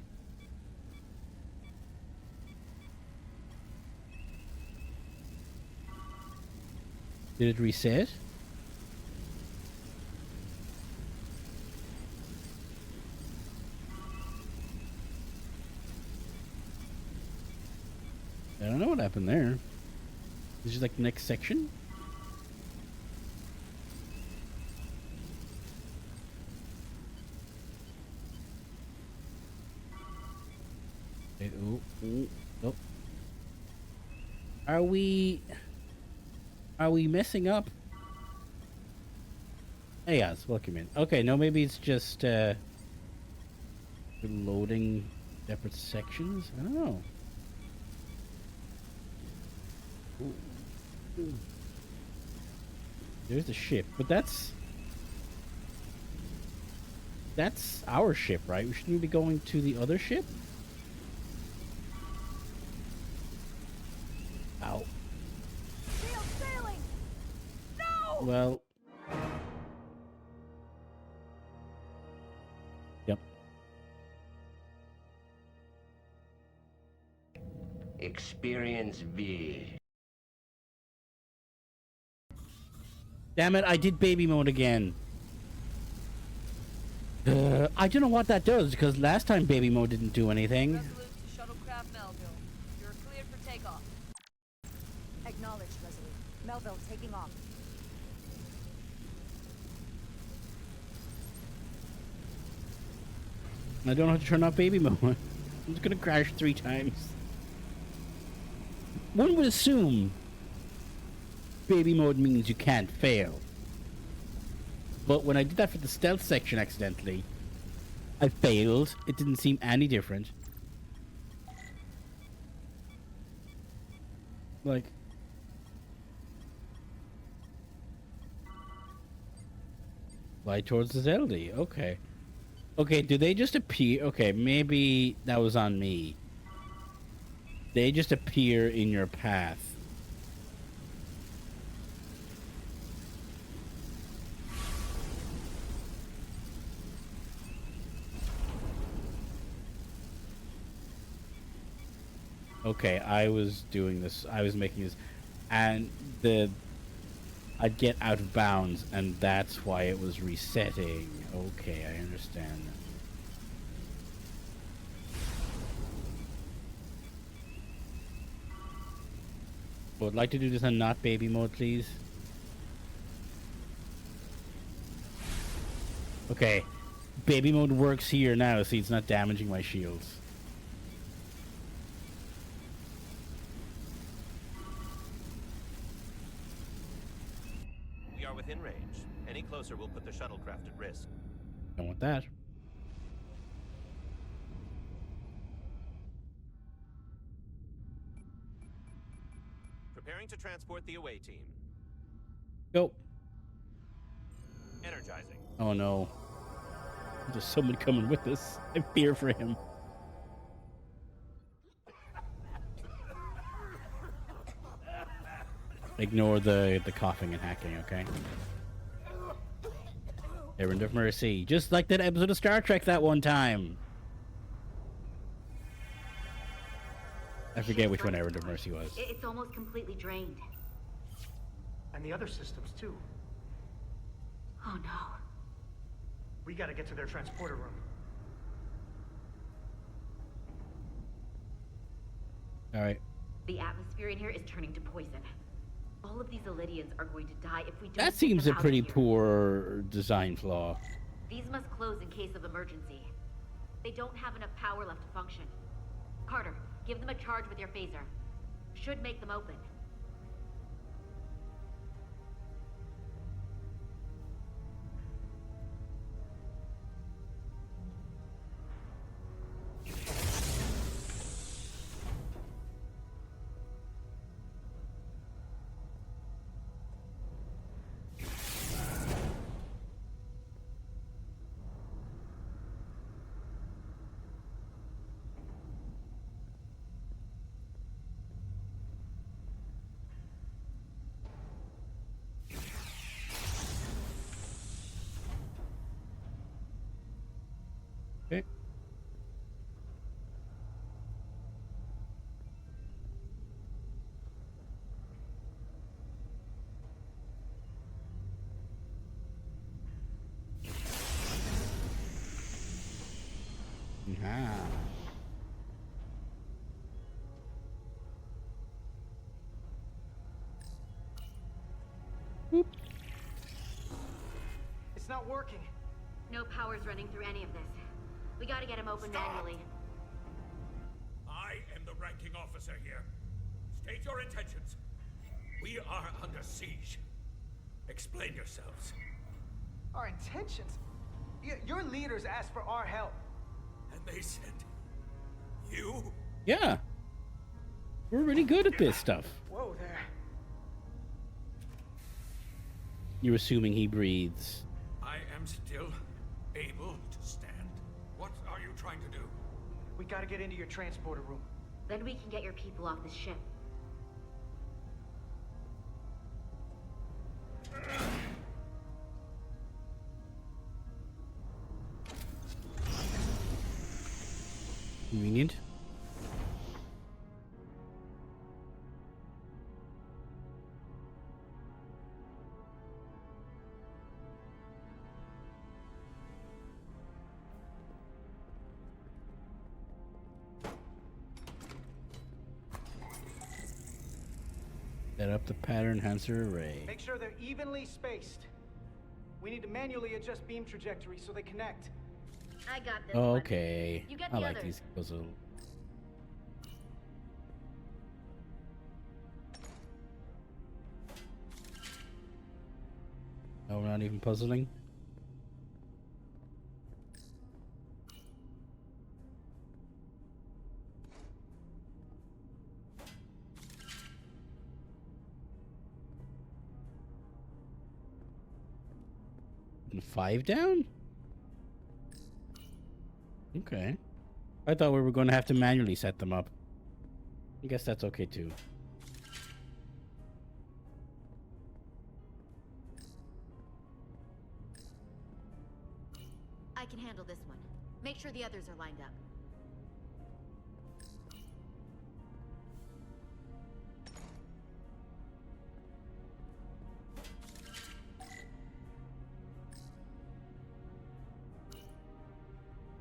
Did it reset? I don't know what happened there. This is like the next section? Okay, oh. Are we messing up? Hey guys, welcome in. Okay, no, maybe it's just loading separate sections. I don't know. Ooh. There's the ship, but that's our ship, right? We shouldn't be going to the other ship. Ow. Shield sailing! No! Well. Yep. Experience V. Damn it, I did baby mode again. I don't know what that does, because last time baby mode didn't do anything. Resolute to Shuttlecraft Melville. You're cleared for takeoff. Acknowledged, Resolute. Melville taking off. I don't know how to turn off baby mode. I'm just gonna crash 3 times. One would assume baby mode means you can't fail. But when I did that for the stealth section accidentally, I failed. It didn't seem any different. Like... Fly towards the Zelda. Okay. Okay, do they just appear? Okay, maybe that was on me. They just appear in your path. Okay, I was doing this. I was making this, and I'd get out of bounds, and that's why it was resetting. Okay, I understand. Would like to do this on not baby mode, please. Okay, baby mode works here now. See, it's not damaging my shields. We are within range. Any closer will put the shuttlecraft at risk. Don't want that. Preparing to transport the away team. Go. Energizing. Oh no. There's someone coming with us. I fear for him. Ignore the coughing and hacking, okay? Errand of Mercy. Just like that episode of Star Trek that one time. I forget which one Errand of Mercy was. It's almost completely drained. And the other systems, too. Oh no. We gotta get to their transporter room. Alright. The atmosphere in here is turning to poison. All of these Elydians are going to die if we don't. That seems a get them out pretty of here. poor design flaw. These must close in case of emergency. They don't have enough power left to function. Carter, give them a charge with your phaser. Should make them open. Okay. Yeah. Boop. It's not working. No power's running through any of this. We gotta get him open manually. I am the ranking officer here. State your intentions. We are under siege. Explain yourselves. Our intentions? Your leaders asked for our help. And they sent you? Yeah. We're really good at this stuff. Whoa there. You're assuming he breathes. I am still able to stand. What are you trying to do? We gotta get into your transporter room. Then we can get your people off this ship. Convenient. Set up the pattern enhancer array. Make sure they're evenly spaced. We need to manually adjust beam trajectory so they connect. I got this Oh, one. okay. You get I the like others. these puzzles. Oh, we're not even puzzling? And 5 down? Okay. I thought we were going to have to manually set them up. I guess that's okay too. I can handle this one. Make sure the others are lined up.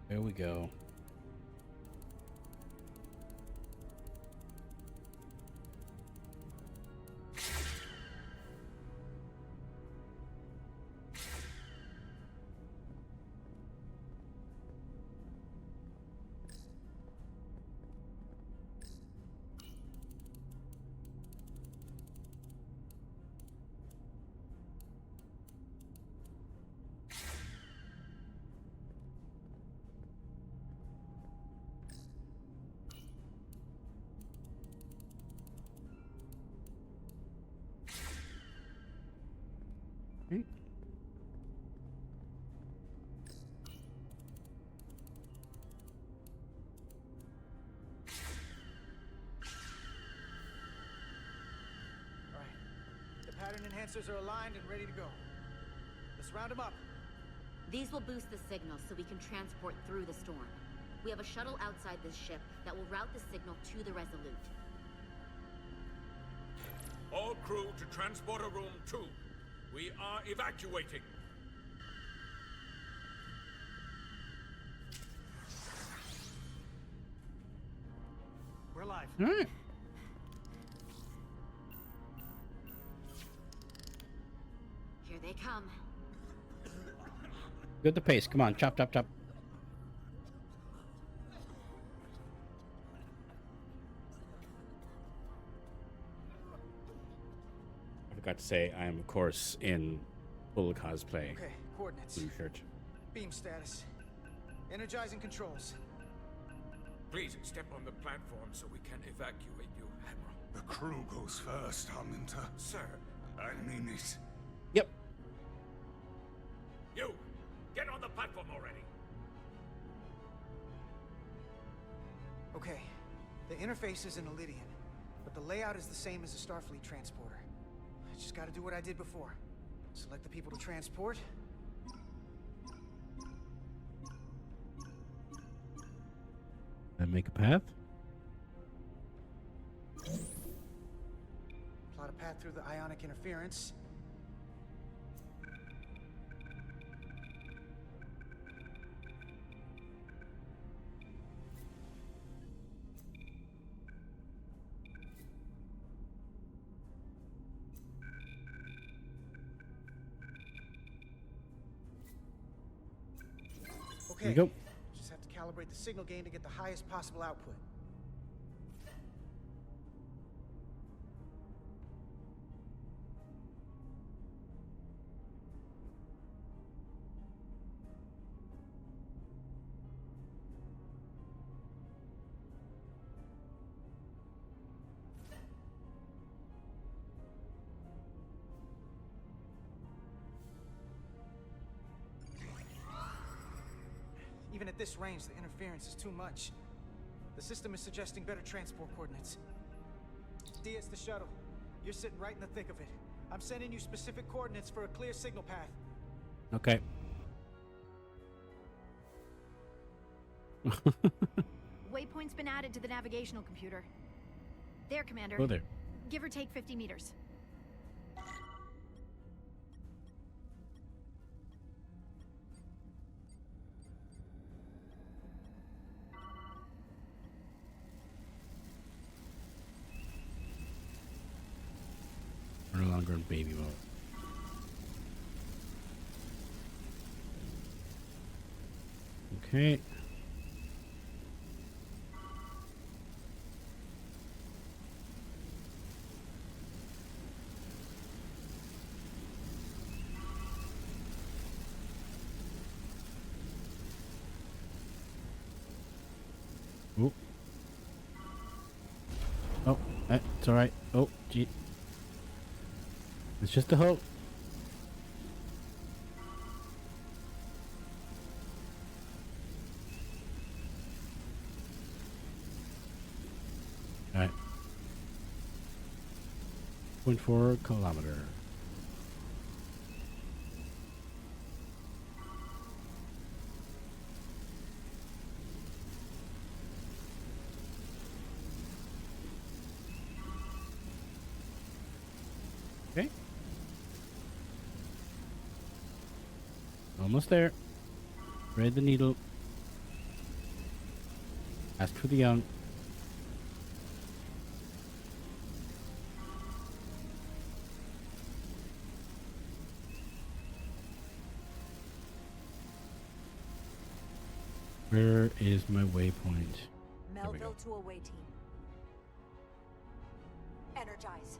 There we go. Pattern enhancers are aligned and ready to go. Let's round them up. These will boost the signal so we can transport through the storm. We have a shuttle outside this ship that will route the signal to the Resolute. All crew to Transporter Room 2. We are evacuating. We're live. All right. Here they come. Good the pace. Come on, chop, chop, chop. I forgot to say, I am of course in full cosplay. Okay, coordinates. Blue shirt. Beam status. Energizing controls. Please step on the platform so we can evacuate you, Admiral. The crew goes first, Arminta. Sir. I mean it. Yep. You! Get on the platform already! Okay, the interface is in Elydian, but the layout is the same as a Starfleet transporter. I just gotta do what I did before. Select the people to transport. And make a path. Plot a path through the ionic interference. Here we go. Just have to calibrate the signal gain to get the highest possible output. Even at this range, the interference is too much. The system is suggesting better transport coordinates. D, it's the shuttle. You're sitting right in the thick of it. I'm sending you specific coordinates for a clear signal path. Okay. Waypoint's been added to the navigational computer. There, Commander. Go there. Give or take 50 meters. We're no longer in baby mode. Okay. Oh. Oh, it's all right. Oh, gee. It's just a hope. All right. 0.4 kilometer. Okay. Almost there. Thread the needle. Ask for the young. Where is my waypoint? Melville to away team. Energize.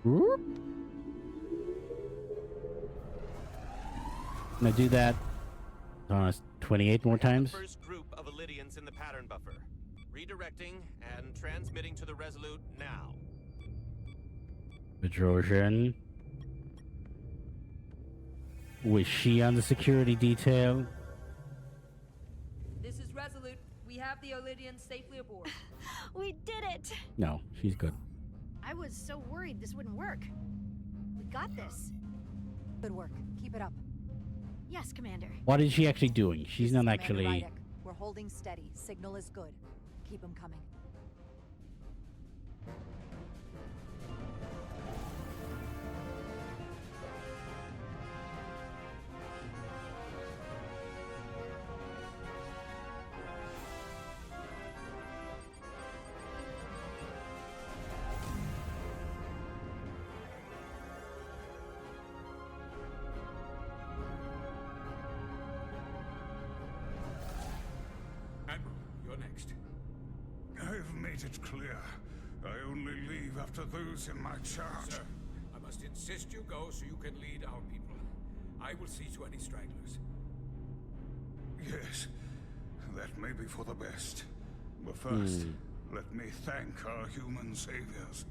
Whoop. Can I do that 28 more times? First group of Illidians in the pattern buffer. Redirecting and transmitting to the Resolute now. Bedrosian. Was she on the security detail? This is Resolute. We have the Illidians safely aboard. We did it! No, she's good. I was so worried this wouldn't work. We got this. Good work. Keep it up. Yes, Commander. What is she actually doing? She's not Commander actually... Rydick. We're holding steady. Signal is good. Keep them coming. Admiral, you're next. I've made it clear. I only leave after those in my charge. Sir, I must insist you go so you can lead our people. I will see to any stragglers. Yes, that may be for the best. But first, let me thank our human saviors.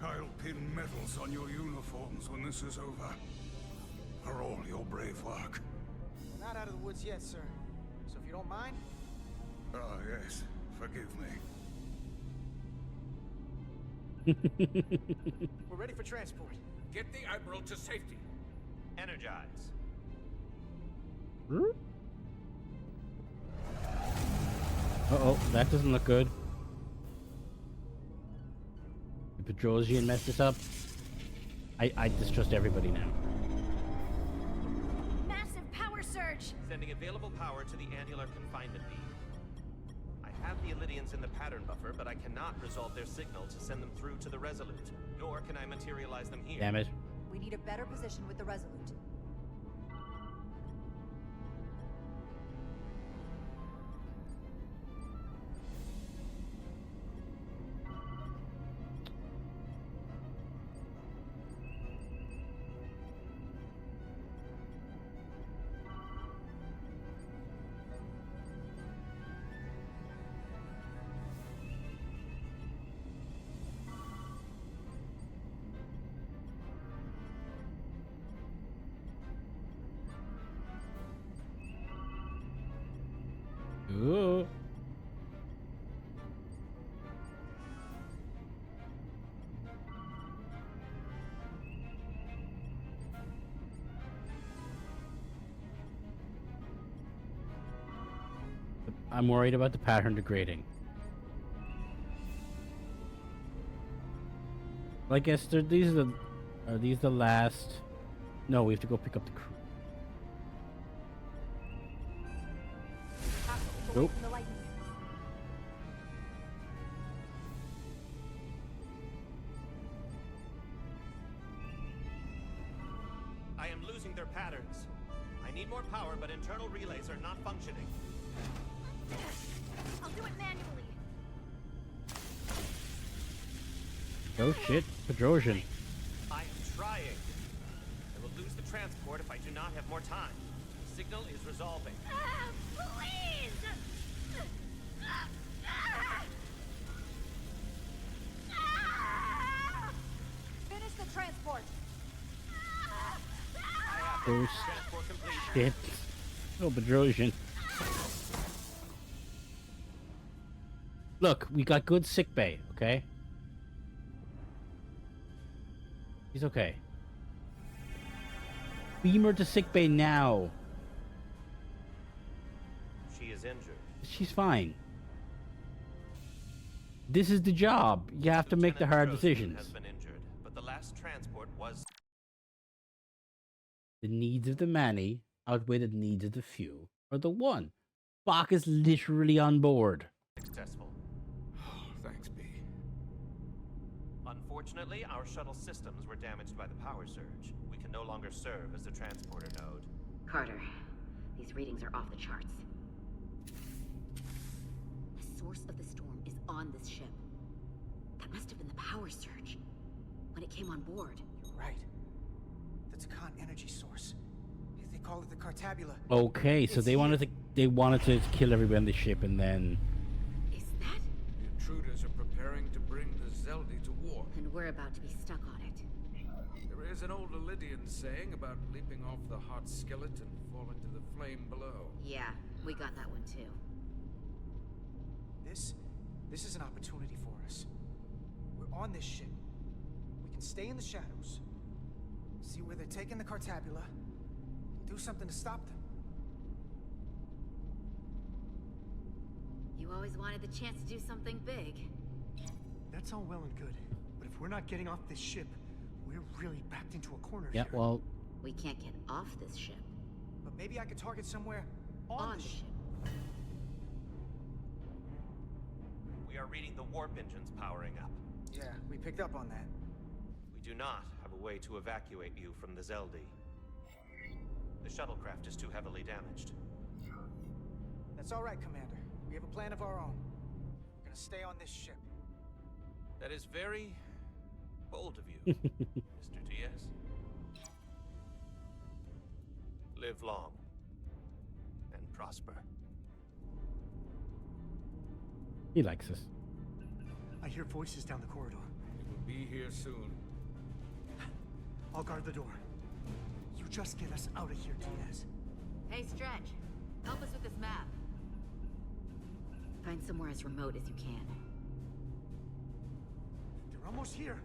I'll pin medals on your uniforms when this is over. For all your brave work. We're not out of the woods yet, sir. So if you don't mind... Ah, yes. Forgive me. We're ready for transport. Get the Admiral to safety. Energize. Uh-oh, that doesn't look good. The Bedrosian messed this up. I distrust everybody now. Massive power surge! Sending available power to the annular confinement beam. I have the Illidians in the pattern buffer, but I cannot resolve their signal to send them through to the Resolute. Nor can I materialize them here. Damn it. We need a better position with the Resolute. Ooh. I'm worried about the pattern degrading. Well, I guess these are these the last? No, we have to go pick up the crew. Nope. I am losing their patterns. I need more power, but internal relays are not functioning. I'll do it manually. Oh shit, Pedrosian. I am trying. I will lose the transport if I do not have more time. The signal is resolving. Please! Finish the transport. Oh shit. Oh, Pedrosian. Look, we got good sick bay, okay? He's okay. Beam her to sick bay now. She is injured. She's fine. This is the job. You have to make the hard decisions. Has been injured, but the last transport was. The needs of the many outweigh the needs of the few, or the one. Spock is literally on board. Successful. Thanks, B. Unfortunately, our shuttle systems were damaged by the power surge. We can no longer serve as the transporter node. Carter, these readings are off the charts. The source of the storm is on this ship. That must have been the power surge when it came on board. You're right. That's a con energy source. They call it the Cartabula. Okay, so they wanted to kill everybody on the ship, and then The intruders are preparing to bring the Zeldi to war. And we're about to be stuck on it. There is an old Lydian saying about leaping off the hot skillet and falling to the flame below. Yeah, we got that one too. This is an opportunity for us. We're on this ship. We can stay in the shadows. See where they're taking the Cartabula. Do something to stop them. You always wanted the chance to do something big. That's all well and good, but if we're not getting off this ship, we're really backed into a corner yeah, here. well, we can't get off this ship. But maybe I could target somewhere on the ship. We are reading the warp engines powering up. Yeah, we picked up on that. We do not have a way to evacuate you from the Zeldi. The shuttlecraft is too heavily damaged. That's all right, Commander. We have a plan of our own. We're gonna stay on this ship. That is very bold of you, Mr. Diaz. Live long and prosper. he likes us. I hear voices down the corridor. It will be here soon. I'll guard the door. You just get us out of here, Diaz. Hey, Stretch. Help us with this map. Find somewhere as remote as you can. They're almost here.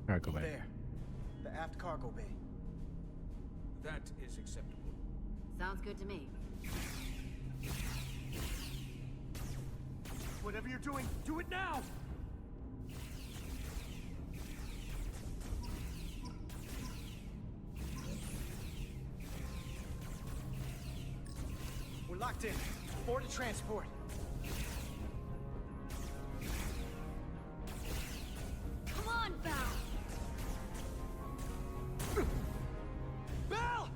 Cargo bay. There. The aft cargo bay. That is acceptable. Sounds good to me. Whatever you're doing, do it now! We're locked in. Board the transport. Come on, Val! Bell!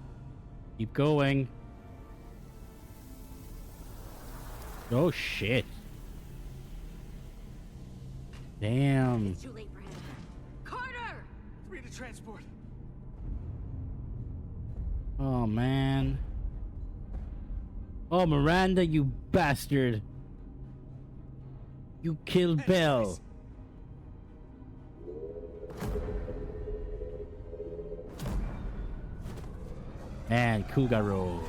Keep going. Oh shit. Damn. It's too late for him. Carter! Read the transport. Oh man. Oh Miranda, you bastard. You killed Bell. And Kugaro.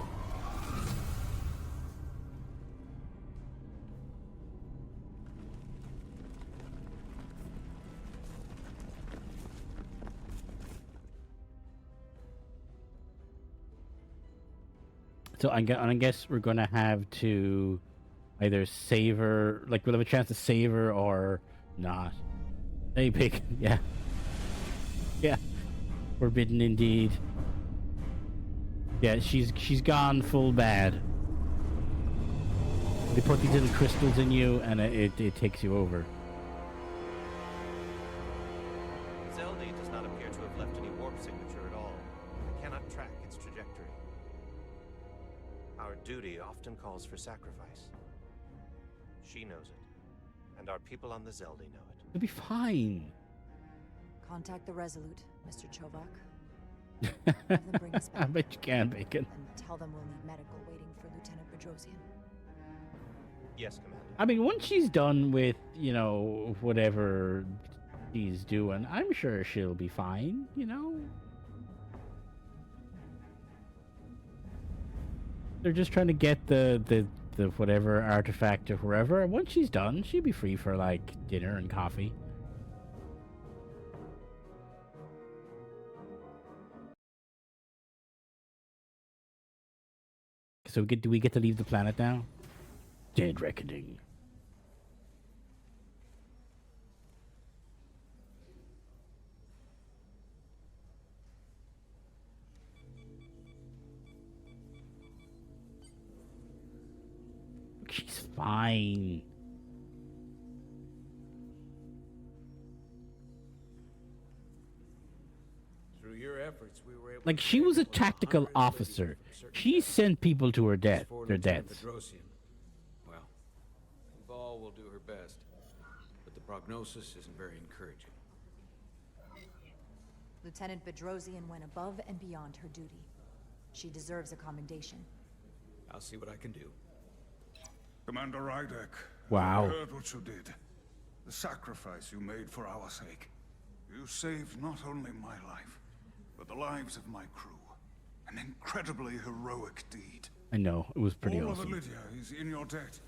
So I guess we're gonna have to either save her, like we'll have a chance to save her or not. Hey, pick. Yeah. Yeah. Forbidden indeed. Yeah, she's gone full bad. They put these little crystals in you, and it takes you over. Zeldy does not appear to have left any warp signature at all. I cannot track its trajectory. Our duty often calls for sacrifice. She knows it, and our people on the Zeldy know it. It'll be fine. Contact the Resolute, Mr. Chovak. Have them bring us I back. bet you can, Bacon. And tell them we'll need medical waiting for Lieutenant Bedrosian. Yes, Commander. I mean, once she's done with, you know, whatever she's doing, I'm sure she'll be fine, you know? They're just trying to get the whatever artifact or wherever. And once she's done, she'll be free for, like, dinner and coffee. So do we get to leave the planet now? Dead reckoning. She's fine. Through your efforts, we were able Like, to she was a connect with tactical 100 officer. Illyrians from certain She depths. sent people to her death, For their Lieutenant deaths. Bedrosian, well, Val will do her best, but the prognosis isn't very encouraging. Lieutenant Bedrosian went above and beyond her duty. She deserves a commendation. I'll see what I can do. Commander Rydek. Wow. I heard what you did. The sacrifice you made for our sake. You saved not only my life, but the lives of my crew. An incredibly heroic deed. I know, it was pretty All awesome. of Lydia is in your debt.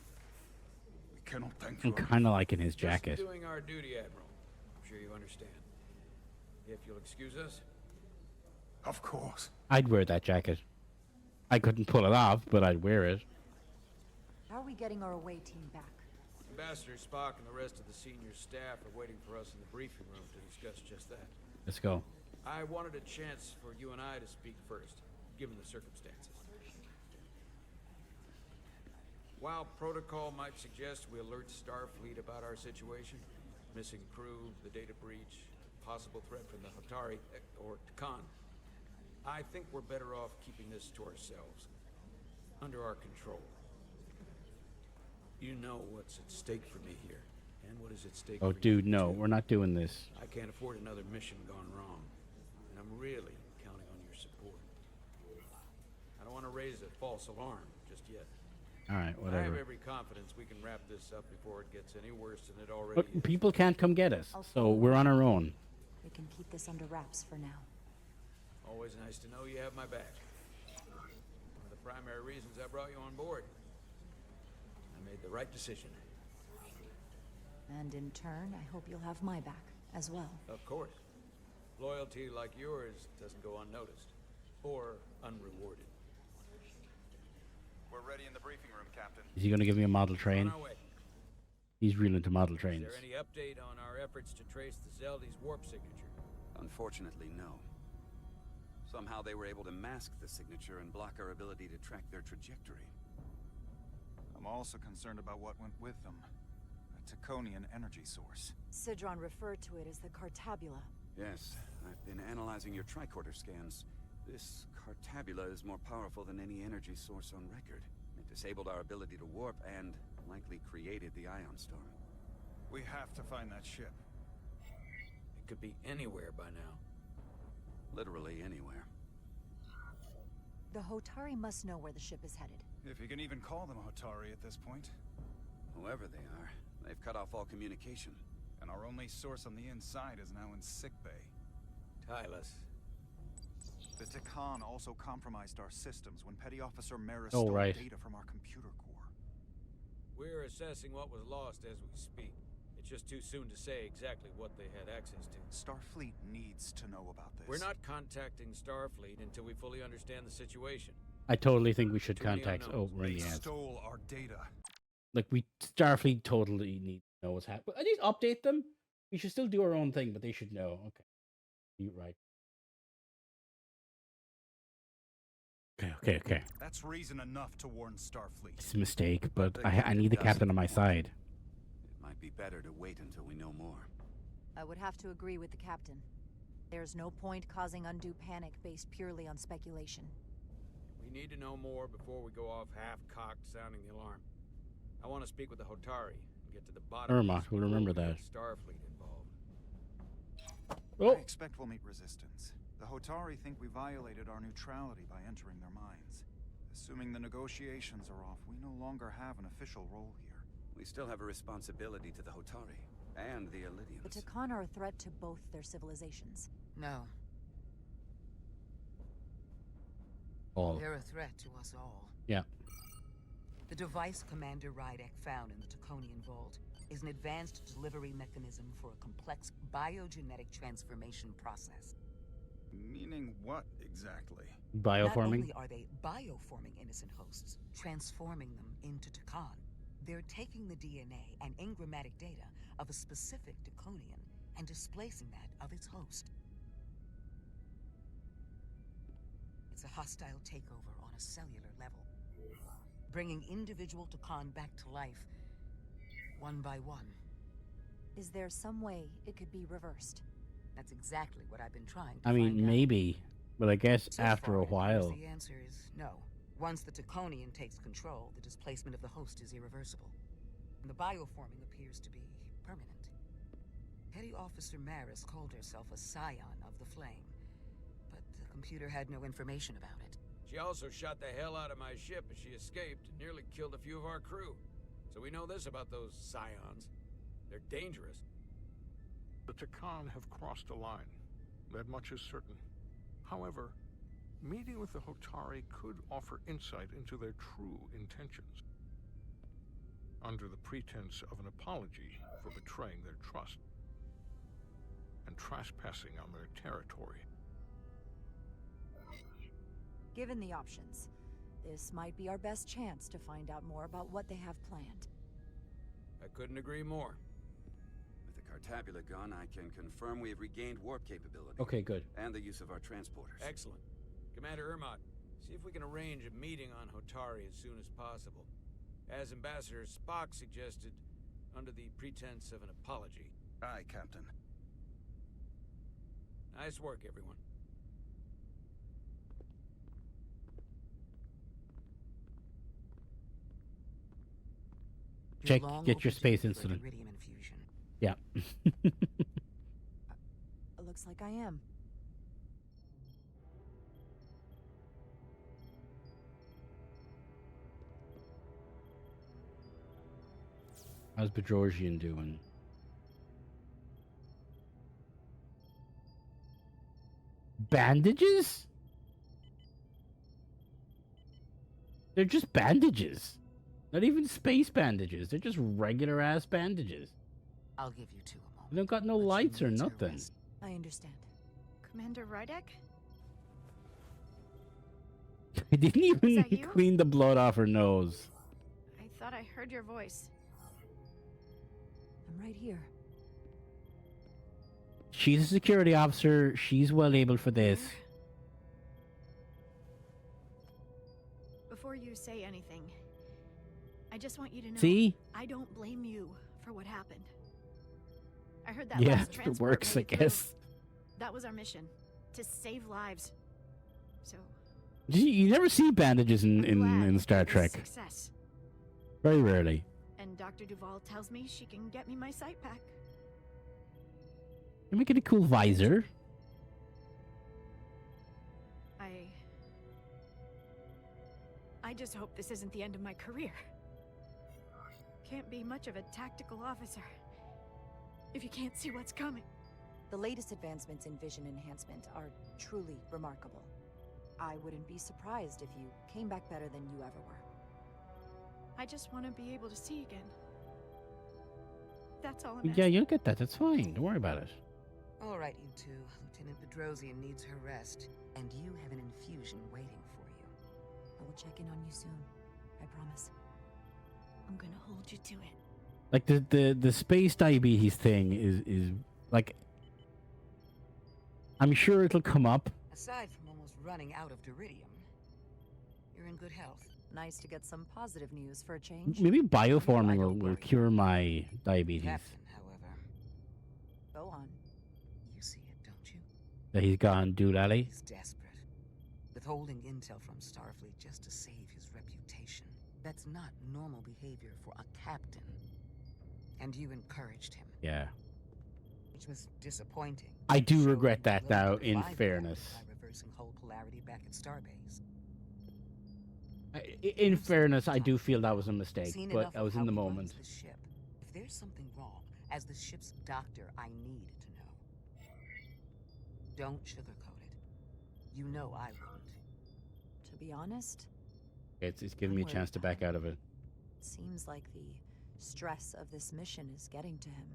We cannot thank you. I'm kind of liking his Just jacket. doing our duty, Admiral. I'm sure you understand. If you'll excuse us. Of course. I'd wear that jacket. I couldn't pull it off, but I'd wear it. How are we getting our away team back? Ambassador Spock and the rest of the senior staff are waiting for us in the briefing room to discuss just that. Let's go. I wanted a chance for you and I to speak first, given the circumstances. While protocol might suggest we alert Starfleet about our situation, missing crew, the data breach, possible threat from the Hatari, or Khan, I think we're better off keeping this to ourselves, under our control. You know what's at stake for me here, and what is at stake Oh, for dude, you, no, too. we're not doing this. I can't afford another mission gone wrong, and I'm really counting on your support. I don't want to raise a false alarm just yet. All right, I have whatever. every confidence we can wrap this up before it gets any worse than it already But is. people can't come get us, so we're on our own. We can keep this under wraps for now. Always nice to know you have my back. One of the primary reasons I brought you on board. I made the right decision. And in turn, I hope you'll have my back as well. Of course. Loyalty like yours doesn't go unnoticed. Or unrewarded. We're ready in the briefing room, Captain. Is he going to give me a model train? On our way. He's real into model trains. Is there any update on our efforts to trace the Zeldy's warp signature? Unfortunately, no. Somehow they were able to mask the signature and block our ability to track their trajectory. I'm also concerned about what went with them. A Taconian energy source. Sidron referred to it as the Cartabula. Yes, I've been analyzing your tricorder scans. This Cartabula is more powerful than any energy source on record. It disabled our ability to warp and likely created the ion storm. We have to find that ship. It could be anywhere by now. Literally anywhere. The Hotari must know where the ship is headed. If you can even call them Hotari at this point. Whoever they are, they've cut off all communication. And our only source on the inside is now in sickbay. Tylus. The Takan also compromised our systems when Petty Officer Maris Oh, stole right. data from our computer core. We're assessing what was lost as we speak. It's just too soon to say exactly what they had access to. Starfleet needs to know about this. We're not contacting Starfleet until we fully understand the situation. I totally think we should Too many contact. Oh, unknowns. we're in They the ads. stole our data. Like, Starfleet totally need to know what's happening. At least update them. We should still do our own thing, but they should know. Okay. You're right. Okay. That's reason enough to warn Starfleet. It's a mistake, but I need the captain on my side. It might be better to wait until we know more. I would have to agree with the captain. There's no point causing undue panic based purely on speculation. We need to know more before we go off half-cocked sounding the alarm. I want to speak with the Hotari and get to the bottom of Irma, this we'll remember before we that. get Starfleet involved. I expect we'll meet resistance. The Hotari think we violated our neutrality by entering their minds. Assuming the negotiations are off, we no longer have an official role here. We still have a responsibility to the Hotari and the Elydians. The Takan are a threat to both their civilizations. No. All. They're a threat to us all. Yeah. The device Commander Rydek found in the Taconian Vault is an advanced delivery mechanism for a complex biogenetic transformation process. Meaning what, exactly? Bioforming? Not only are they bioforming innocent hosts, transforming them into Takan, they're taking the DNA and engrammatic data of a specific Taconian and displacing that of its host. It's a hostile takeover on a cellular level, bringing individual Takan back to life, one by one. Is there some way it could be reversed? That's exactly what I've been trying to I mean, find out. maybe, but I guess So after far, a it appears while. the answer is no. Once the Taconian takes control, the displacement of the host is irreversible. And the bioforming appears to be permanent. Petty Officer Maris called herself a scion of the Flame, but the computer had no information about it. She also shot the hell out of my ship as she escaped and nearly killed a few of our crew. So we know this about those scions. They're dangerous. The Takan have crossed a line. That much is certain. However, meeting with the Hotari could offer insight into their true intentions. Under the pretense of an apology for betraying their trust and trespassing on their territory. Given the options, this might be our best chance to find out more about what they have planned. I couldn't agree more. With the Cartabula gone, I can confirm we have regained warp capability. Okay, good. And the use of our transporters. Excellent. Commander Ermot, see if we can arrange a meeting on Hotari as soon as possible. As Ambassador Spock suggested, under the pretense of an apology. Aye, Captain. Nice work, everyone. Check, You're long get your overdue space for incident. iridium infusion. Yeah. It looks like I am. How's Bedrosian doing? Bandages? They're just bandages. Not even space bandages. They're just regular ass bandages. I'll give you two a moment. They don't got no lights or nothing. I understand. Commander Rydek? They didn't that even you? clean the blood off her nose. I thought I heard your voice. I'm right here. She's a security officer. She's well able for this. Before you say anything, I just want you to know See? I don't blame you for what happened. I heard that Yeah, last it transport works, made I it through. guess. That was our mission, to save lives. So You never see bandages in Star it was Trek. success. Very rarely. And Dr. Duvall tells me she can get me my sight pack. You make it a cool visor. I just hope this isn't the end of my career. Can't be much of a tactical officer if you can't see what's coming. The latest advancements in vision enhancement are truly remarkable. I wouldn't be surprised if you came back better than you ever were. I just want to be able to see again. That's all I'm Yeah, asking. you'll get that. That's fine. Don't worry about it. All right, you two. Lieutenant Bedrosian needs her rest, and you have an infusion waiting for you. I will check in on you soon. I promise. I'm gonna hold you to it. Like the space diabetes thing is like, I'm sure it'll come up. Aside from almost running out of duridium, You're in good health. Nice to get some positive news for a change. Maybe bioforming will cure my diabetes. Captain, however. Go on. You see it, don't you? That he's gone doolally. He's desperate. Withholding intel from Starfleet just to save his reputation. That's not normal behavior for a captain. And you encouraged him. Yeah. Which was disappointing. I do Showing regret you that willing now, to in defy the fairness. Captain by reversing whole polarity back at Starbase. In fairness, I do feel that was a mistake, Seen but enough I of was how in the he moment. runs the ship. If there's something wrong, as the ship's doctor, I need to know. Don't sugarcoat it. You know I wouldn't. To be honest, It's giving me a chance to back out of it. it seems like the stress of this mission is getting to him.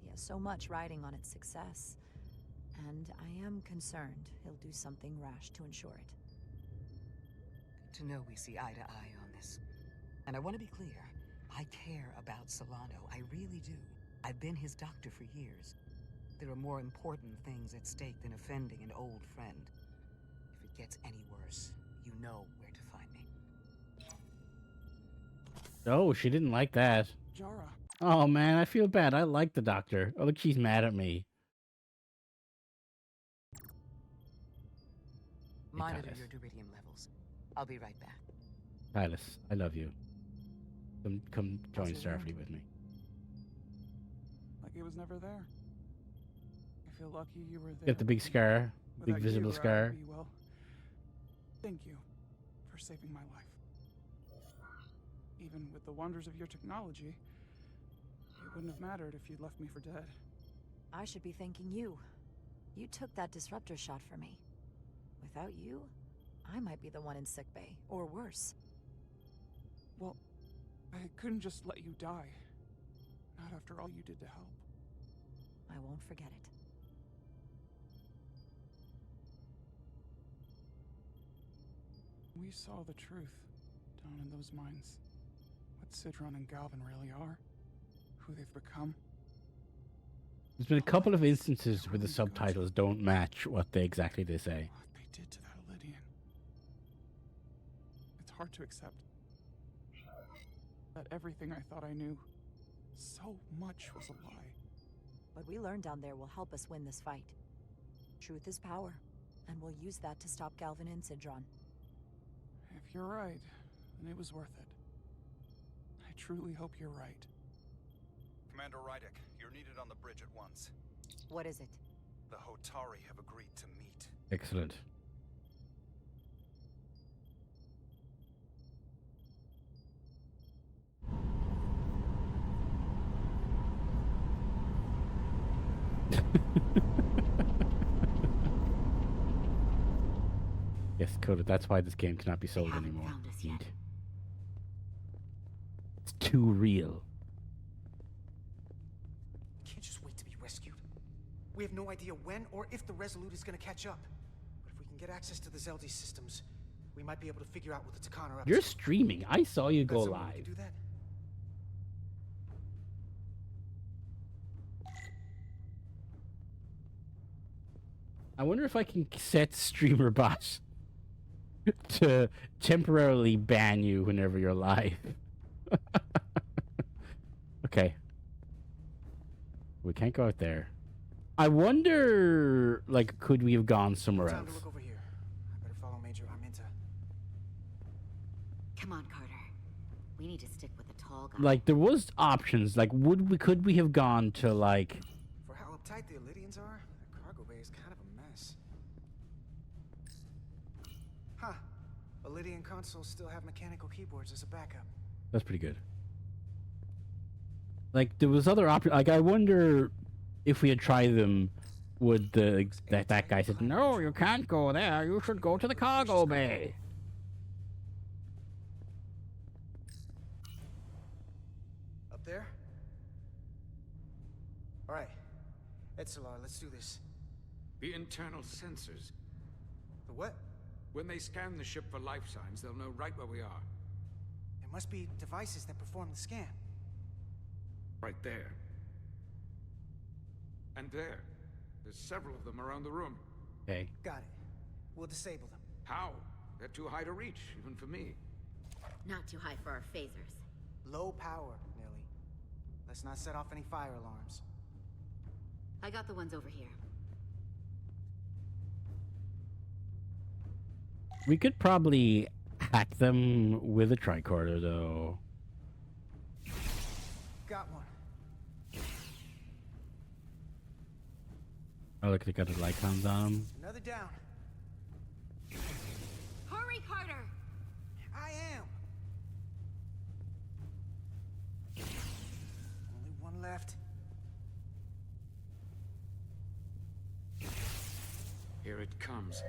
He has so much riding on its success, and I am concerned he'll do something rash to ensure it. To know we see eye to eye on this. And I want to be clear. I care about Solano. I really do. I've been his doctor for years. There are more important things at stake than offending an old friend. If it gets any worse, you know where to find me. Oh, she didn't like that. Jara. Oh man, I feel bad. I like the doctor. Oh, look, she's mad at me. Monitor Titus. your duridium levels. I'll be right back. Titus, I love you. Come join How's your hand? Starfleet with me. Like it was never there. I feel lucky you were there. Get the big scar, big Without visible you, scar. I'd be, well, thank you for saving my life. Even with the wonders of your technology, it wouldn't have mattered if you'd left me for dead. I should be thanking you. You took that disruptor shot for me. Without you, I might be the one in sickbay, or worse. Well, I couldn't just let you die. Not after all you did to help. I won't forget it. We saw the truth down in those mines. What Sidron and Galvin really are. Who they've become. There's been a couple of instances where the subtitles don't match what they exactly say. What they did to that Lydian. It's hard to accept. That everything I thought I knew, so much was a lie. What we learned down there will help us win this fight. Truth is power, and we'll use that to stop Galvin and Sidron. If you're right, then it was worth it. I truly hope you're right. Commander Rydick, you're needed on the bridge at once. What is it? The Hotari have agreed to meet. Excellent. Yes, Coda, that's why this game cannot be sold anymore. Indeed. It's too real. We can't just wait to be rescued. We have no idea when or if the Resolute is gonna catch up. But if we can get access to the Zeldi systems, we might be able to figure out what the Takan are up You're to. streaming. I saw you go That's someone who live. can do that? I wonder if I can set streamer bot to temporarily ban you whenever you're live. Okay. We can't go out there. I wonder, like, could we have gone somewhere Time else? to look over here. I better follow Major Arminta. Come on, Carter. We need to stick with the tall guy. Like, there was options. Like, could we have gone to, like... For how uptight the Elydians are, the cargo bay is kind of a mess. Huh. Elydian consoles still have mechanical keyboards as a backup. That's pretty good. Like, there was other options. Like, I wonder if we had tried them, would that guy said, no, you can't go there. You should go to the cargo bay. Up there? Alright. Etzelar, let's do this. The internal sensors. The what? When they scan the ship for life signs, they'll know right where we are. There must be devices that perform the scan. Right there. And there. There's several of them around the room. Okay. Got it. We'll disable them. How? They're too high to reach, even for me. Not too high for our phasers. Low power, Millie. Let's not set off any fire alarms. I got the ones over here. We could probably hack them with a tricorder, though. Got one. Oh, look, they got the icons on them. Another down. Hurry, Carter! I am. Only one left. Here it comes.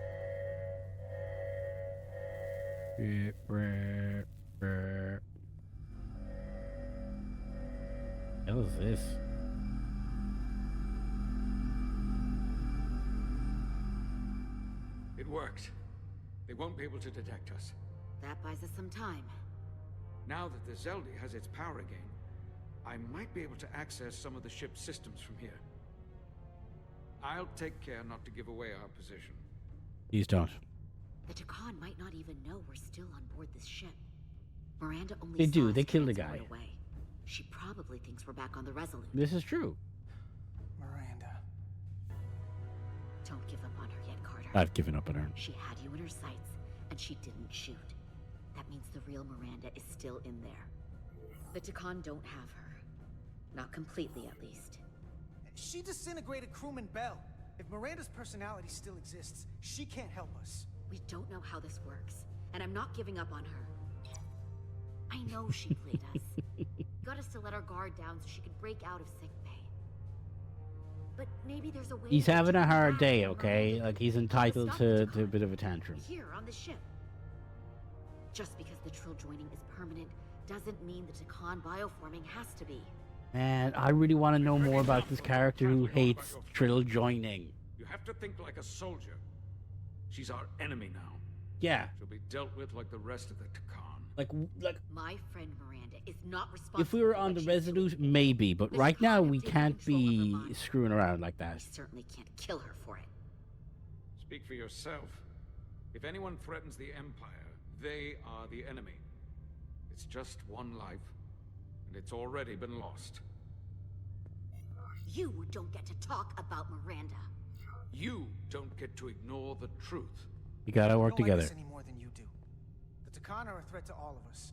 What is this? It worked. They won't be able to detect us. That buys us some time. Now that the Zeldi has its power again, I might be able to access some of the ship's systems from here. I'll take care not to give away our position. Please don't. The Takan might not even know we're still on board this ship. Miranda only They saw do. us They killed the transport guy. away. She probably thinks we're back on the Resolute. This is true. Miranda. Don't give up on her yet, Carter. I've given up on her. She had you in her sights, and she didn't shoot. That means the real Miranda is still in there. The Takan don't have her. Not completely, at least. She disintegrated crewman Bell. If Miranda's personality still exists, she can't help us. We don't know how this works, and I'm not giving up on her. I know she played us. Got us to let our guard down so she could break out of sick bay. But maybe there's a way. He's to having a turn hard back day, and okay? Miranda Like, he's can entitled stop to the a Takan bit of a tantrum. here on the ship. Just because the Trill joining is permanent doesn't mean the Takan bioforming has to be. Man, I really want to know more about this character who hates Trill joining. You have to think like a soldier. She's our enemy now. Yeah. She'll be dealt with like the rest of the Takan. Like My friend Miranda is not responsible. if we were on the Resolute, maybe, but right now we can't be screwing around like that. We certainly can't kill her for it. Speak for yourself. If anyone threatens the Empire, they are the enemy. It's just one life, and it's already been lost. You don't get to talk about Miranda. You don't get to ignore the truth. We gotta work They don't like together. us any more than you do. The Takan are a threat to all of us.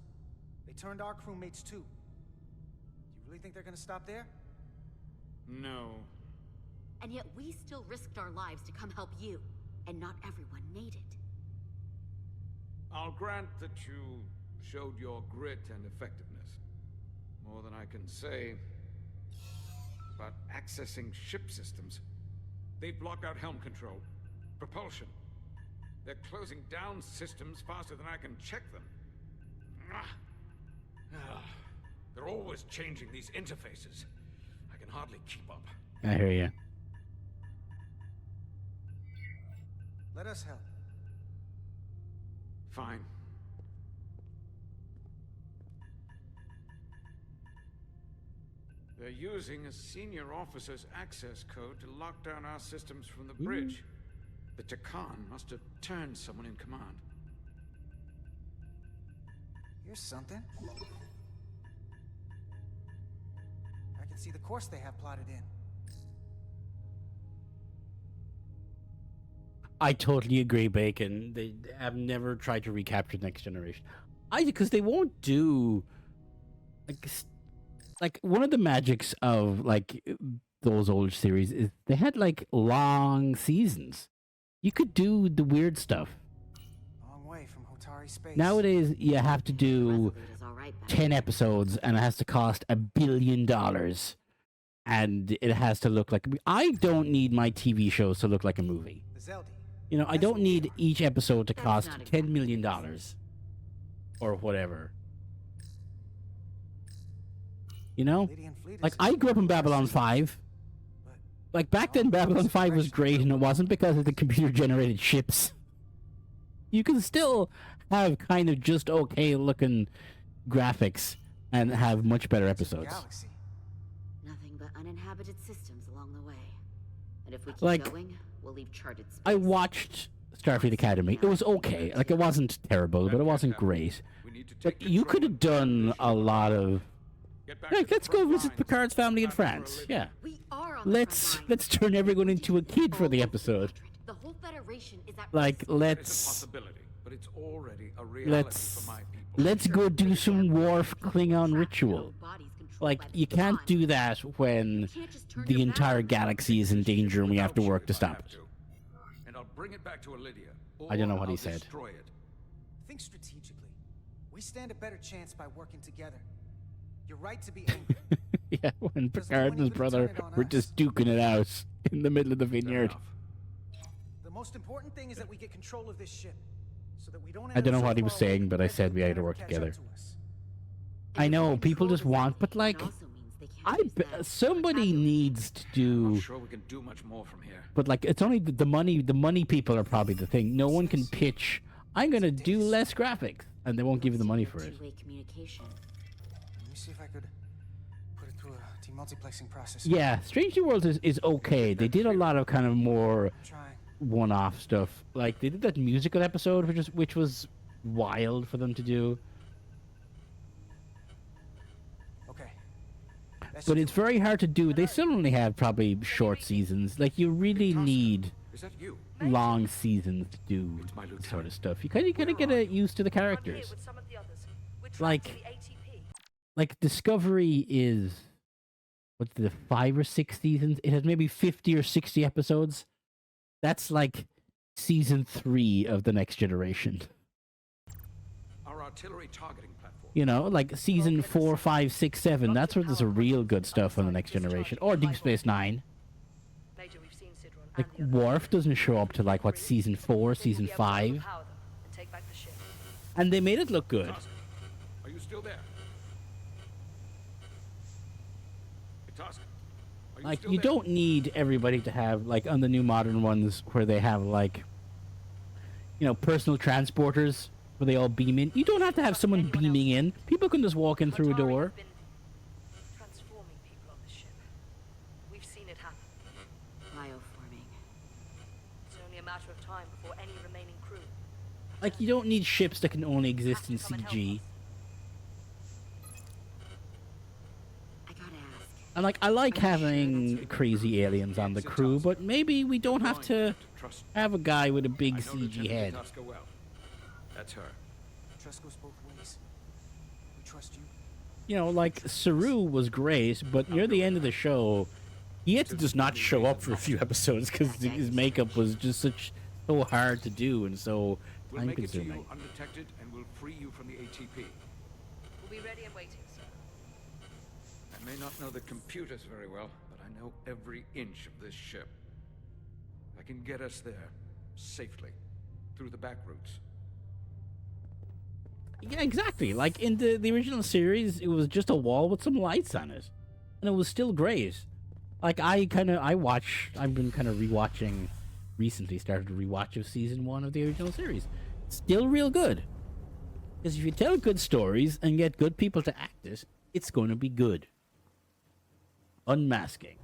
They turned our crewmates too. Do you really think they're gonna stop there? No. And yet we still risked our lives to come help you, and not everyone made it. I'll grant that you showed your grit and effectiveness. More than I can say about accessing ship systems. They block out helm control, propulsion. They're closing down systems faster than I can check them. They're always changing these interfaces. I can hardly keep up. I hear you. Let us help. Fine. They're using a senior officer's access code to lock down our systems from the bridge. The Takan must have turned someone in command. Here's something. I can see the course they have plotted in. I totally agree, Bacon. They have never tried to recapture Next Generation. Because they won't do like one of the magics of like those old series is they had like long seasons. You could do the weird stuff. Long way from Hotari space. Nowadays, you have to do Resolute is all right, 10 episodes, and it has to cost $1 billion. And it has to look like... I don't need my TV shows to look like a movie. The Zeldi. You know, I don't need each episode to cost $10 million. Or whatever. You know? Like, I grew up in Babylon 5. Like, back then, Babylon 5 was great, and it wasn't because of the computer-generated ships. You can still have kind of just okay-looking graphics and have much better episodes. Nothing but uninhabited systems along the way. And if we keep Like, going, we'll leave charted space. I watched Starfleet Academy. It was okay. Like, it wasn't terrible, but it wasn't great. But you could have done a lot of... Like, let's go visit Picard's family in France. Yeah. Let's turn everyone into a kid for the episode. The whole Federation is at Like, It's a let's possibility, but it's already a reality for my people. let's go do some Worf Klingon ritual. Like, you can't do that when the entire galaxy is in danger and we have to work to stop it. And I'll bring it back to Lydia. I don't know what he said. Destroy it. Think strategically. We stand a better chance by working together. You're right to be angry. Yeah, when Picard and his brother were just duking it out in the middle of the vineyard. The most important thing is that we get control of this ship, so that we don't. I don't know what he was saying, but I said we had to work together. I know people just want, but like, somebody needs to do. I'm not sure we can do much more from here. But like, it's only the money. The money people are probably the thing. No one can pitch. I'm gonna do less graphics, and they won't give you the money for it. Let me see if I could put it through a demultiplexing process. Yeah, Strange New Worlds is okay. They did a lot of kind of more one-off stuff. Like they did that musical episode, which was wild for them to do. Okay. But it's very hard to do. They still only have probably short seasons. Like you really need long seasons to do this sort of stuff. You kind of get used to the characters. Like Discovery is, what's the 5 or 6 seasons? It has maybe 50 or 60 episodes. That's like season 3 of The Next Generation. Our artillery targeting platform. You know, like season 4, 5, 6, 7. That's where there's a real good stuff on The Next Generation. Or Deep Space Nine. Like Worf doesn't show up to like what, season 4, season 5. And they made it look good. Are you still there? Like, you don't need everybody to have, like, on the new modern ones where they have, like, you know, personal transporters where they all beam in. You don't have to have someone beaming in. People can just walk in through a door. Transforming people on the ship. We've seen it happen. Bioforming. It's only a matter of time before any remaining crew. Like, you don't need ships that can only exist in CG. And, like, I like having crazy aliens on the crew, but maybe we don't have to have a guy with a big CG head. That's her. Trust goes both ways. We trust you. You know, like, Saru was great, but near the end of the show, he had to just not show up for a few episodes because his makeup was just so hard to do and so We'll make it to time-consuming. you undetected, and we'll free you from the ATP. We'll be ready and waiting, sir. I may not know the computers very well, but I know every inch of this ship. I can get us there, safely, through the back routes. Yeah, exactly. Like, in the original series, it was just a wall with some lights on it. And it was still great. Like, I've been kind of rewatching, recently started a rewatch of season 1 of the original series. Still real good. Because if you tell good stories and get good people to act it, it's going to be good. Unmasking.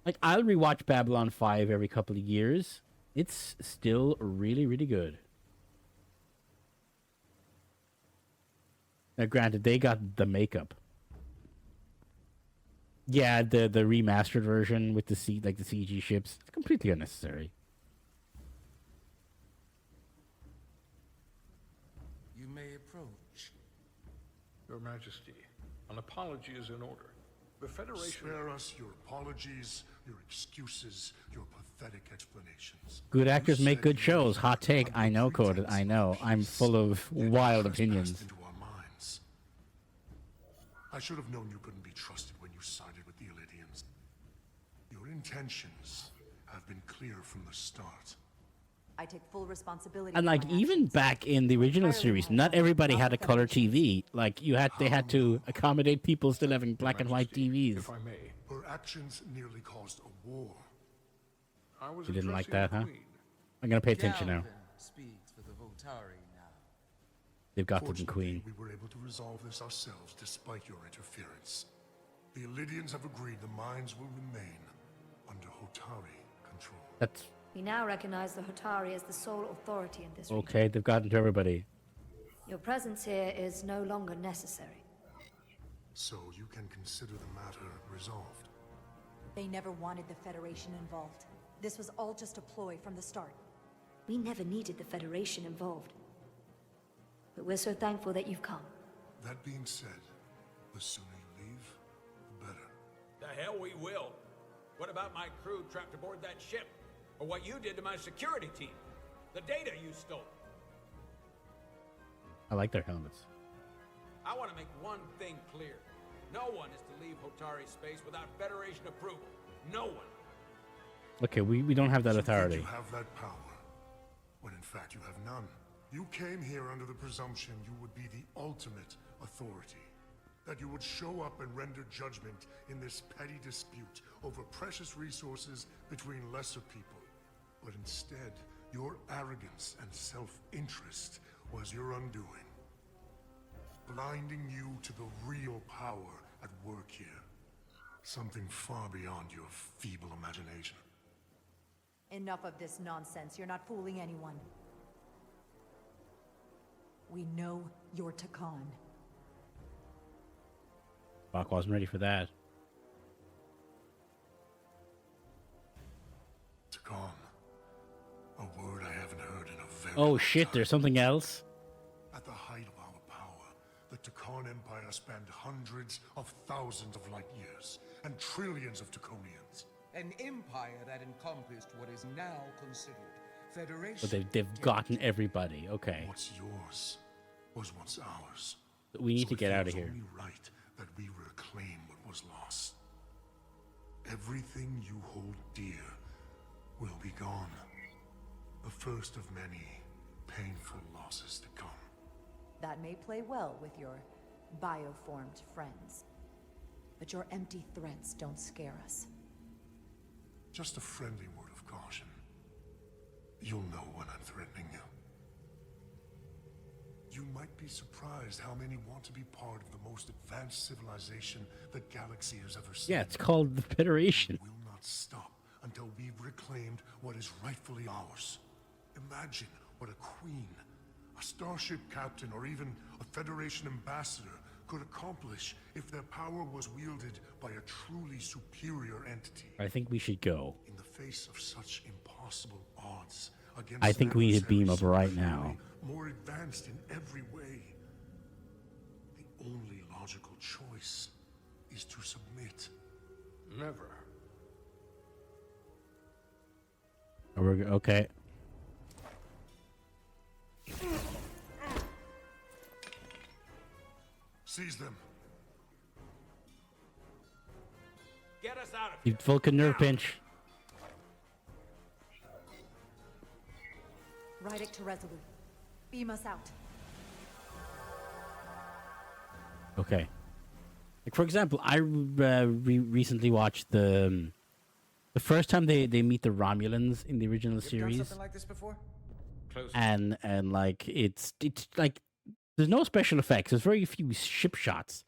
Like, I'll rewatch Babylon 5 every couple of years. It's still really, really good. Now, granted, they got the makeup. Yeah, the remastered version with the CG ships. It's completely unnecessary. You may approach. Your Majesty, an apology is in order. The Federation... Spare us your apologies, your excuses, your pathetic explanations. Good actors make good shows. Hot take. I know, Coded. I know. I'm full of wild opinions. Into our minds. I should have known you couldn't be trusted when you sided with the Illidians. Your intentions have been clear from the start. I take full responsibility. And like even back in the original series, not everybody had a color TV. Like they had to accommodate people still having black and white TVs. If I may, her actions nearly caused a war. You didn't like that, huh? I'm gonna pay attention now. Speaks for the Voltari now. They've got the Queen. We were able to resolve this ourselves despite your interference. The Illidians have agreed the mines will remain under Hotari control. That's We now recognize the Hotari as the sole authority in this region. Okay, they've gotten to everybody. Your presence here is no longer necessary. So you can consider the matter resolved. They never wanted the Federation involved. This was all just a ploy from the start. We never needed the Federation involved. But we're so thankful that you've come. That being said, the sooner you leave, the better. The hell we will. What about my crew trapped aboard that ship? Or what you did to my security team? The data you stole? I like their helmets. I want to make one thing clear. No one is to leave Hotari space without Federation approval. No one. Okay, we don't have that You authority. think you have that power, when in fact you have none. You came here under the presumption you would be the ultimate authority. That you would show up and render judgment in this petty dispute over precious resources between lesser people. But instead, your arrogance and self-interest was your undoing. Blinding you to the real power at work here. Something far beyond your feeble imagination. Enough of this nonsense. You're not fooling anyone. We know you're Takan. Bach wasn't ready for that. Takan. A word I haven't heard in a very Oh shit, there's something else? At the height of our power, the Takan Empire spanned hundreds of thousands of light years and trillions of Taconians. An empire that encompassed what is now considered Federation. But they've gotten everybody. Okay. What's yours was once ours. We need to it get out of feels here. only right that we reclaim what was lost. Everything you hold dear will be gone. The first of many painful losses to come. That may play well with your bioformed friends. But your empty threats don't scare us. Just a friendly word of caution. You'll know when I'm threatening you. You might be surprised how many want to be part of the most advanced civilization the galaxy has ever seen. Yeah, it's called the Federation. Will not stop until we've reclaimed what is rightfully ours. Imagine what a queen, a starship captain, or even a Federation ambassador could accomplish if their power was wielded by a truly superior entity. I think we should go. In the face of such impossible odds against I think we need to beam up adversaries right now. more advanced in every way, the only logical choice is to submit. Never. Okay. Seize them. Get us out of You Vulcan nerve pinch. Ride it to Resolute. Beam us out. Okay. Like for example, I recently watched the first time they meet the Romulans in the original You've done series, something like this before? Close. and like it's like there's no special effects. There's very few ship shots.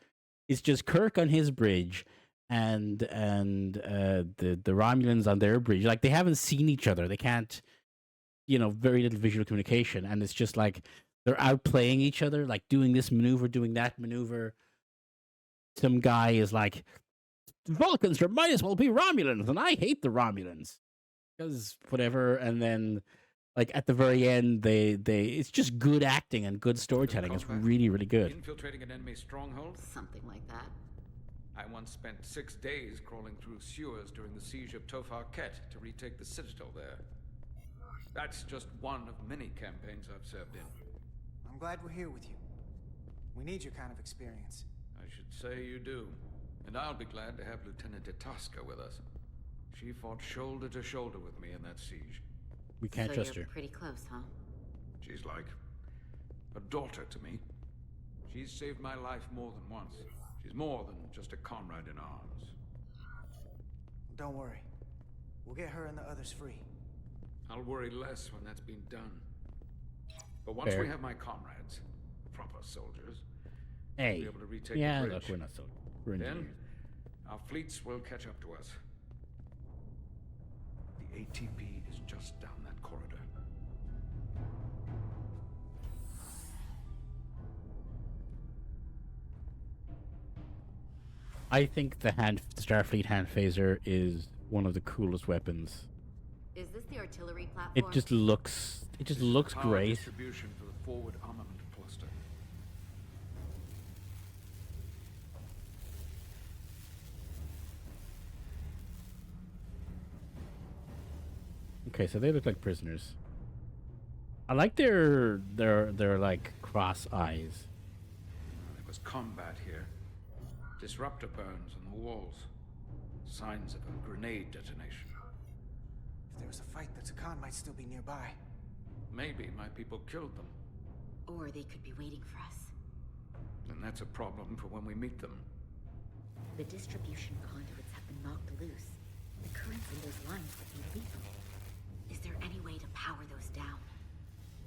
It's just Kirk on his bridge, and the Romulans on their bridge. Like they haven't seen each other. They can't, very little visual communication, and it's just like they're outplaying each other, like doing this maneuver, doing that maneuver. Some guy is like, Vulcans might as well be Romulans, and I hate the Romulans because whatever. And then, like at the very end, they it's just good acting and good storytelling. It's really, really good. Infiltrating an enemy stronghold? Something like that. I once spent 6 days crawling through sewers during the siege of Tofar Ket to retake the citadel there. That's just one of many campaigns I've served in. I'm glad we're here with you. We need your kind of experience. I should say you do. And I'll be glad to have Lieutenant Itasca with us. She fought shoulder to shoulder with me in that siege. We can't so trust you're her. Pretty close, huh? She's like a daughter to me. She's saved my life more than once. She's more than just a comrade in arms. Don't worry. We'll get her and the others free. I'll worry less when that's been done. But once Fair. we have my comrades, proper soldiers, Hey. we'll be able to retake Yeah, the bridge. look, we're not so. We're Then, engineers. our fleets will catch up to us. The ATP is just down that corridor. I think the Starfleet hand phaser is one of the coolest weapons. Is this the artillery platform? It just looks Power great. distribution for the forward armament cluster. Okay, so they look like prisoners. I like their like cross eyes. There was combat here. Disruptor burns on the walls. Signs of a grenade detonation. If there was a fight, the Takan might still be nearby. Maybe my people killed them. Or they could be waiting for us. And that's a problem for when we meet them. The distribution conduits have been knocked loose. The currents in those lines could be lethal. Is there any way to power those down?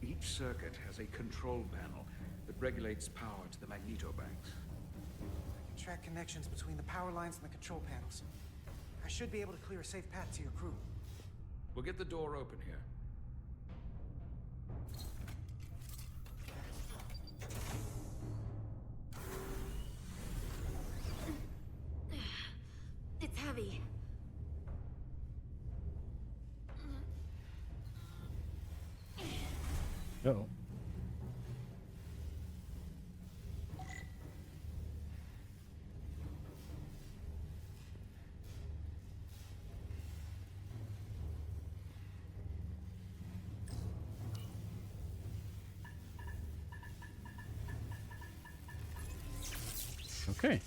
Each circuit has a control panel that regulates power to the magnetobanks. I can track connections between the power lines and the control panels. I should be able to clear a safe path to your crew. We'll get the door open here. It's heavy. Uh-oh. Okay.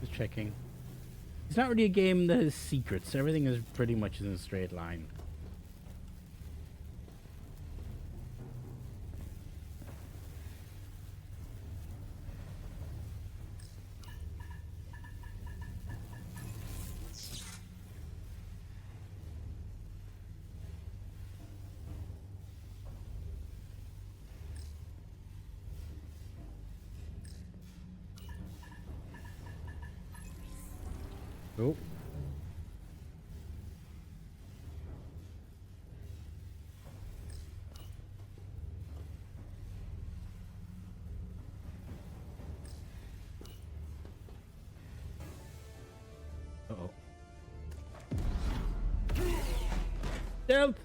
Just checking. It's not really a game that has secrets. Everything is pretty much in a straight line. Oh. Uh-oh. Stealth!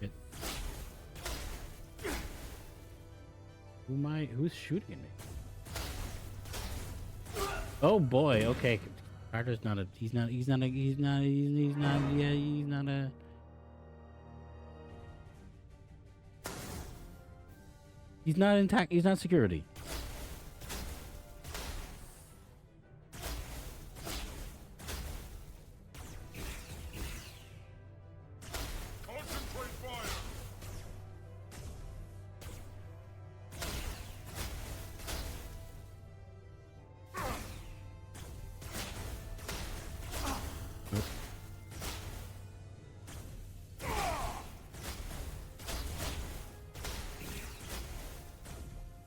Shit. Who's shooting at me? Oh boy, okay. Carter's not a he's not intact, he's not security. Concentrate fire!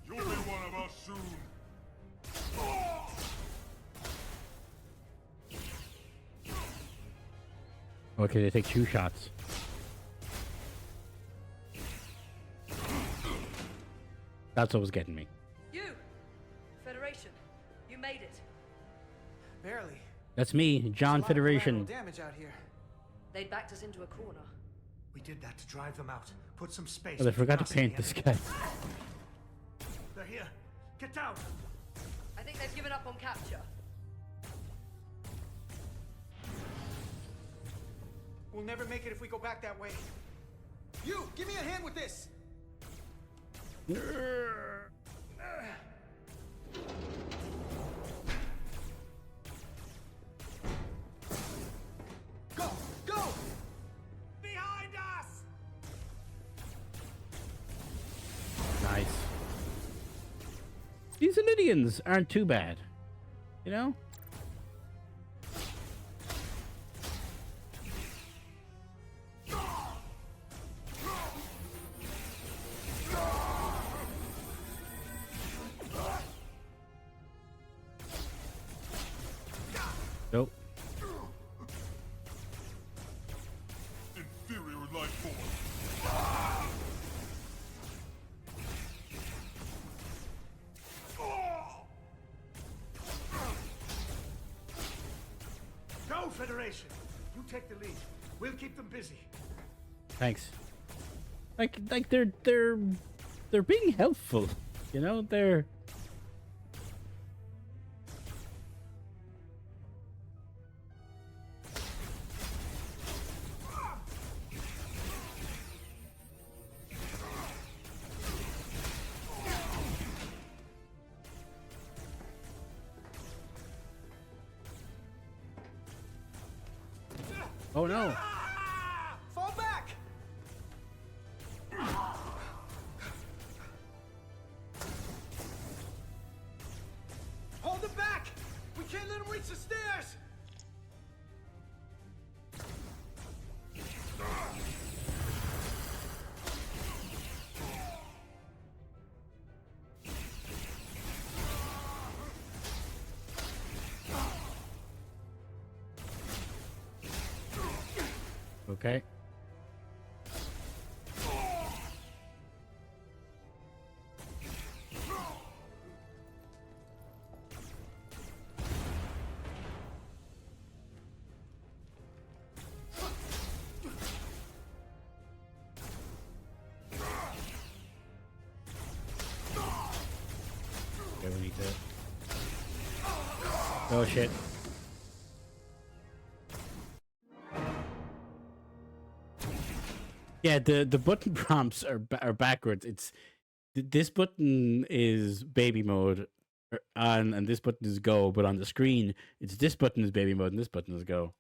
You'll be one of us soon. Okay, they take 2 shots. That's what was getting me. You! Federation. You made it. Barely. That's me, John There's a lot of Federation. collateral damage out here. They backed us into a corner. We did that to drive them out. Put some space. Oh, they between forgot to us and paint the this enemy. guy. They're here. Get down. I think they've given up on capture. We'll never make it if we go back that way. You, give me a hand with this. Go, go! These Illydians aren't too bad, you know? Nope. Inferior life form. Go, Federation! You take the lead. We'll keep them busy. Thanks. Like they're being helpful, you know? They're Oh no. Fall back! Hold them back! We can't let them reach the stairs! okay. Okay, we need to. Oh shit. Yeah, the button prompts are backwards. It's this button is baby mode, and this button is go. But on the screen, it's this button is baby mode and this button is go.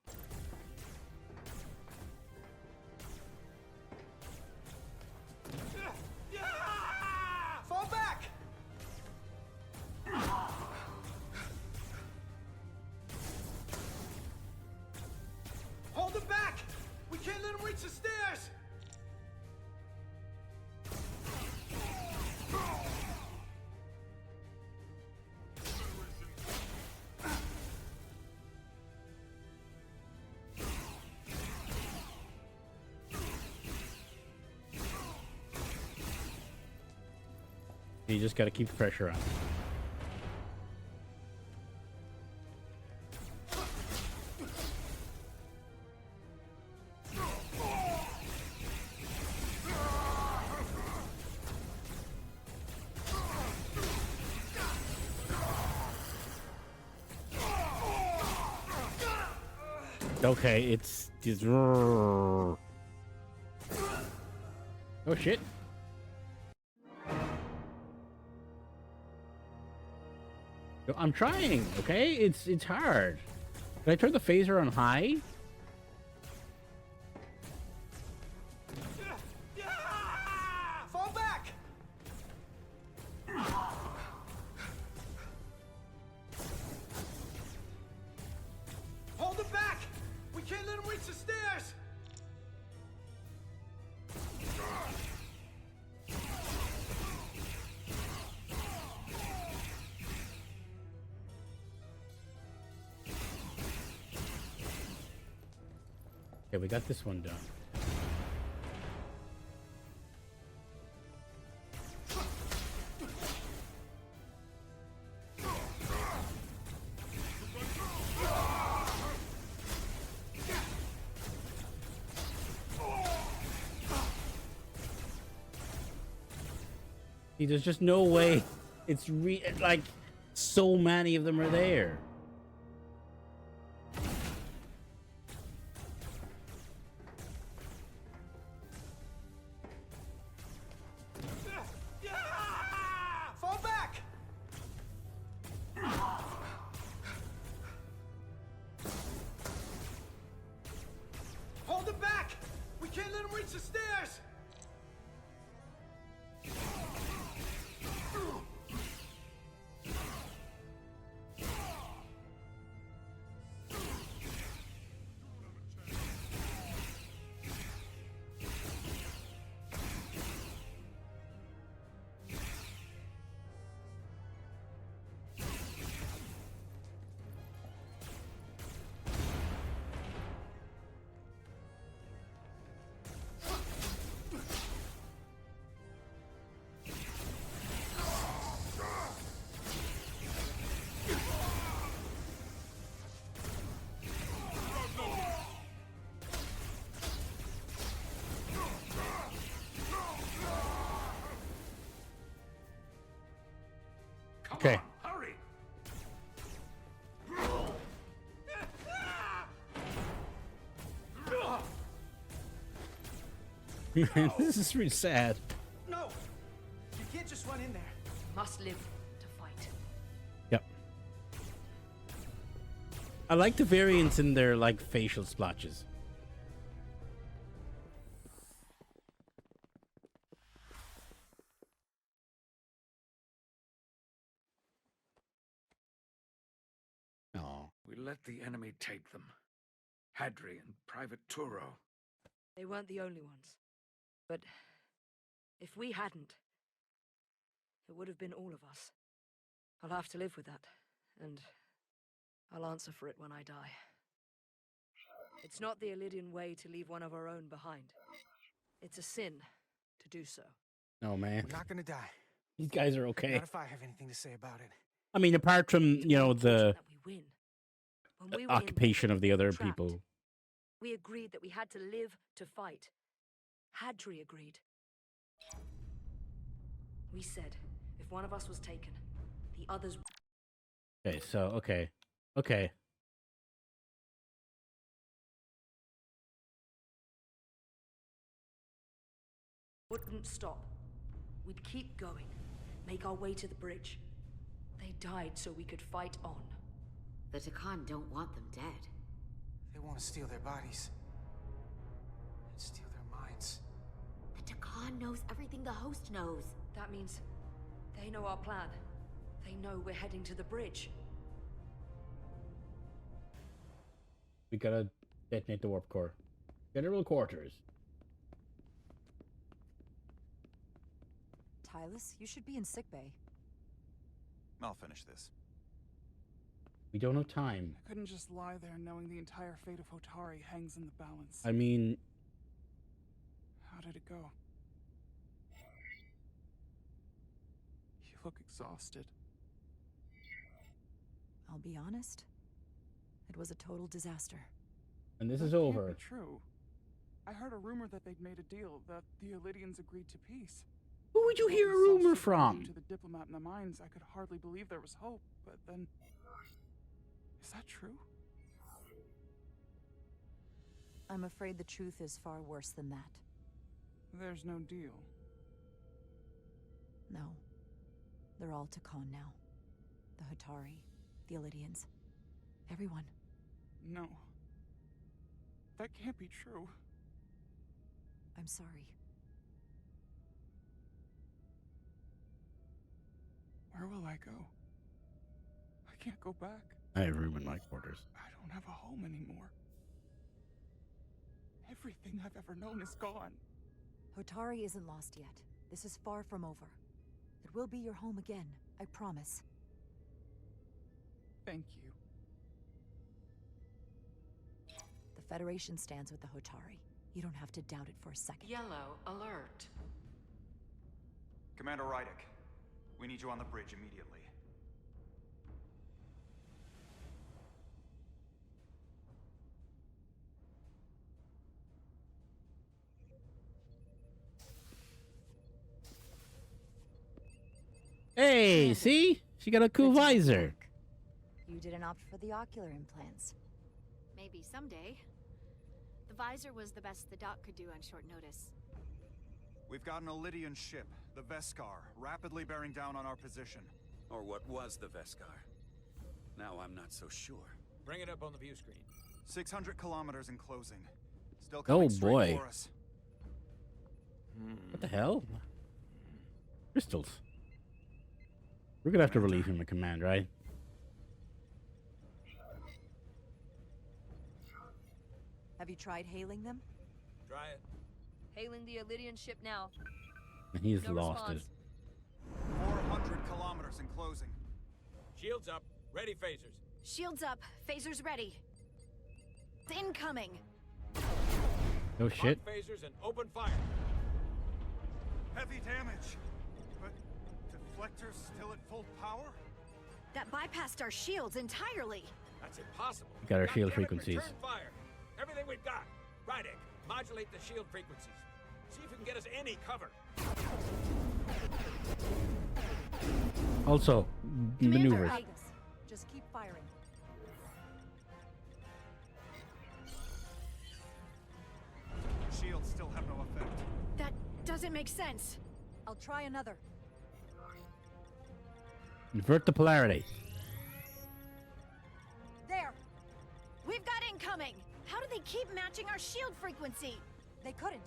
Fall back! Hold them back! We can't let them reach the stairs! You just got to keep the pressure on. Okay, it's just. Oh shit. I'm trying, okay? It's hard. Can I turn the phaser on high? Fall back! Hold them back! We can't let them reach the stairs! Okay, we got this one done. See, there's just no way. It's like so many of them are there. Fall back! Hold them back! We can't let them reach the stairs! Okay. Hurry! This is really sad. No! You can't just run in there. Must live to fight. Yep. I like the variants in their like facial splotches. Oh. We let the enemy take them. Hadri and Private Turo. They weren't the only ones. But if we hadn't, it would have been all of us. I'll have to live with that, and I'll answer for it when I die. It's not the Illidian way to leave one of our own behind. It's a sin to do so. Oh man. We're not gonna die. These guys are okay. Not if I have anything to say about it. I mean, apart from, you know, the We win. When we were occupation of the other trapped, people. we agreed that we had to live to fight. Hadri agreed. We said, if one of us was taken, the others... Okay, so, okay. Okay. wouldn't stop. We'd keep going, make our way to the bridge. They died so we could fight on. The Takan don't want them dead. They want to steal their bodies. And steal their minds. The Takan knows everything the host knows. That means they know our plan. They know we're heading to the bridge. We gotta detonate the warp core. General quarters. Tylus, you should be in sickbay. I'll finish this. We don't have time. I couldn't just lie there knowing the entire fate of Hotari hangs in the balance. I mean... How did it go? You look exhausted. I'll be honest. It was a total disaster. And this That is can't over. be true. I heard a rumor that they'd made a deal, that the Illidians agreed to peace. Who would you When hear we a saw rumor Sigurd from? allude to the diplomat in the mines, I could hardly believe there was hope, but then... Is that true? I'm afraid the truth is far worse than that. There's no deal. No. They're all Takan now. The Hotari, the Illidians. Everyone. No. That can't be true. I'm sorry. Where will I go? I can't go back. I have room in my quarters. I don't have a home anymore. Everything I've ever known is gone. Hotari isn't lost yet. This is far from over. It will be your home again, I promise. Thank you. The Federation stands with the Hotari. You don't have to doubt it for a second. Yellow alert. Commander Rydick, we need you on the bridge immediately. Hey, see? She got a cool visor. You didn't opt for the ocular implants. Maybe someday. The visor was the best the doc could do on short notice. We've got an Illidian ship, the Veskar, rapidly bearing down on our position. Or what was the Veskar? Now I'm not so sure. Bring it up on the view screen. 600 kilometers in closing. Still coming Oh straight boy. for us. What the hell? Crystals. We're gonna have to relieve him of command, right? Have you tried hailing them? Try it. Hailing the Illidian ship now. And he's No lost response. it. 400 kilometers in closing. Shields up. Ready phasers. Shields up. Phasers ready. It's incoming. No shit. Lock phasers and open fire. Heavy damage. But deflectors still at full power? That bypassed our shields entirely. That's impossible. We got our God shield damn it, frequencies. Return fire. Everything we've got. Rydick, modulate the shield frequencies. See if you can get us any cover. Also, maneuvers. Got this. Just keep firing. Shields still have no effect. That doesn't make sense. I'll try another. Invert the polarity. There! We've got incoming! How do they keep matching our shield frequency? They couldn't.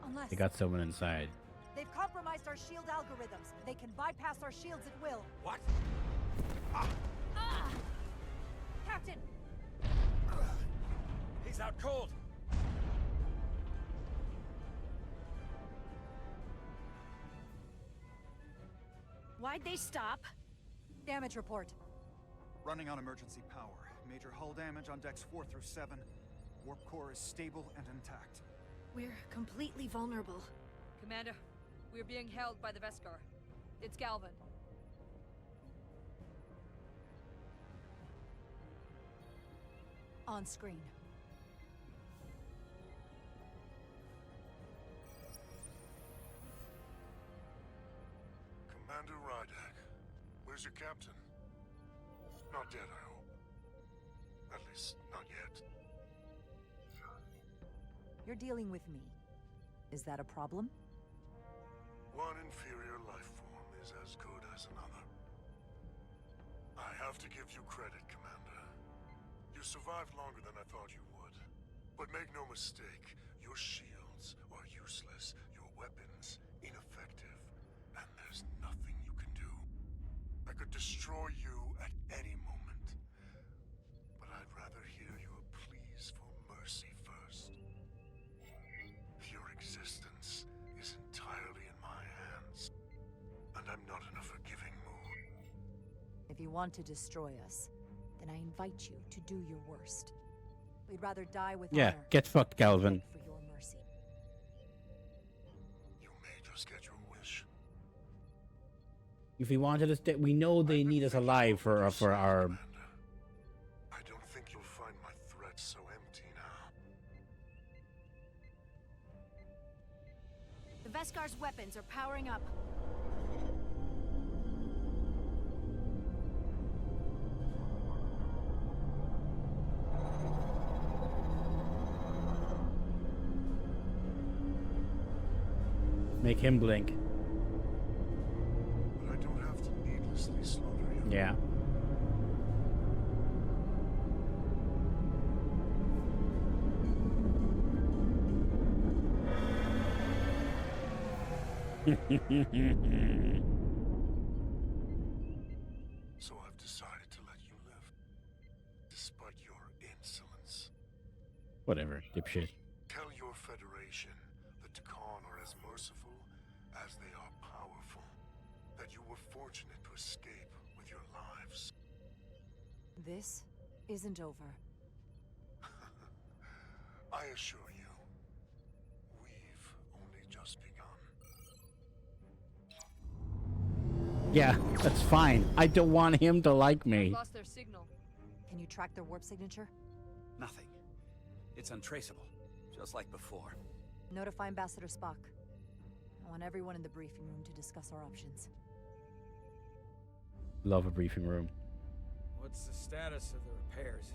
Unless They got someone inside. they've compromised our shield algorithms. They can bypass our shields at will. What? Captain! He's out cold. Why'd they stop? Damage report. Running on emergency power. Major hull damage on decks 4 through 7. Warp core is stable and intact. We're completely vulnerable. Commander, we're being held by the Veskar. It's Galvin. On screen. Commander Rydak, where's your captain? Not dead, I hope. At least, not yet. You're dealing with me. Is that a problem? One inferior life form is as good as another. I have to give you credit, Commander. You survived longer than I thought you would. But make no mistake, your shields are useless, your weapons ineffective, and there's nothing you can do. I could destroy you at any moment. But I'd rather hear your pleas for mercy first. Your existence is entirely in my hands, and I'm not in a forgiving mood. If you want to destroy us, then I invite you to do your worst. We'd rather die with Yeah, honor get fucked, Galvin. than for your mercy. You may just get your wish. If he wanted us dead, we know they need us alive for our. I don't think you'll find my threats so empty now. The Veskar's weapons are powering up. Make him blink. But I don't have to needlessly slaughter you. Yeah. So I've decided to let you live, despite your insolence. Whatever, dipshit. Tell your Federation the Takan are as merciful as they are powerful. That you were fortunate to escape with your lives. This isn't over. I assure you, we've only just begun. Yeah, that's fine. I don't want him to like me. Lost their signal. Can you track their warp signature? Nothing. It's untraceable, just like before. Notify Ambassador Spock. I want everyone in the briefing room to discuss our options. Love a briefing room. What's the status of the repairs?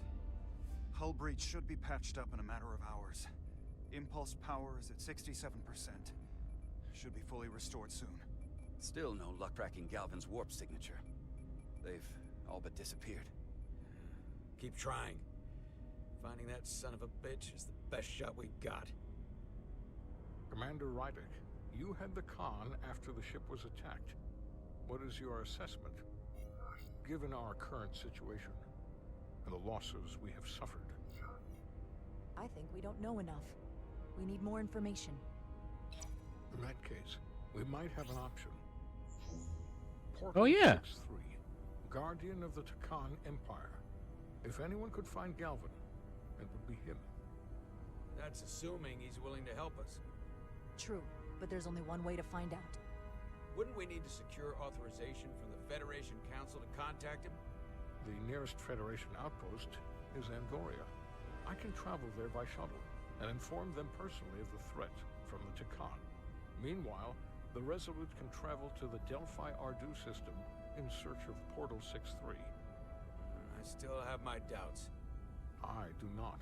Hull breach should be patched up in a matter of hours. Impulse power is at 67%. Should be fully restored soon. Still no luck tracking Galvin's warp signature. They've all but disappeared. Keep trying. Finding that son of a bitch is the best shot we've got. Commander Rydick, you had the Khan after the ship was attacked. What is your assessment? Given our current situation and the losses we have suffered. I think we don't know enough. We need more information. In that case, we might have an option. Oh, yeah. 63, Guardian of the Takan Empire. If anyone could find Galvin, it would be him. That's assuming he's willing to help us. True, but there's only one way to find out. Wouldn't we need to secure authorization from the Federation Council to contact him? The nearest Federation outpost is Andoria. I can travel there by shuttle and inform them personally of the threat from the Takan. Meanwhile, the Resolute can travel to the Delphi Ardu system in search of Portal 6-3. I still have my doubts. I do not.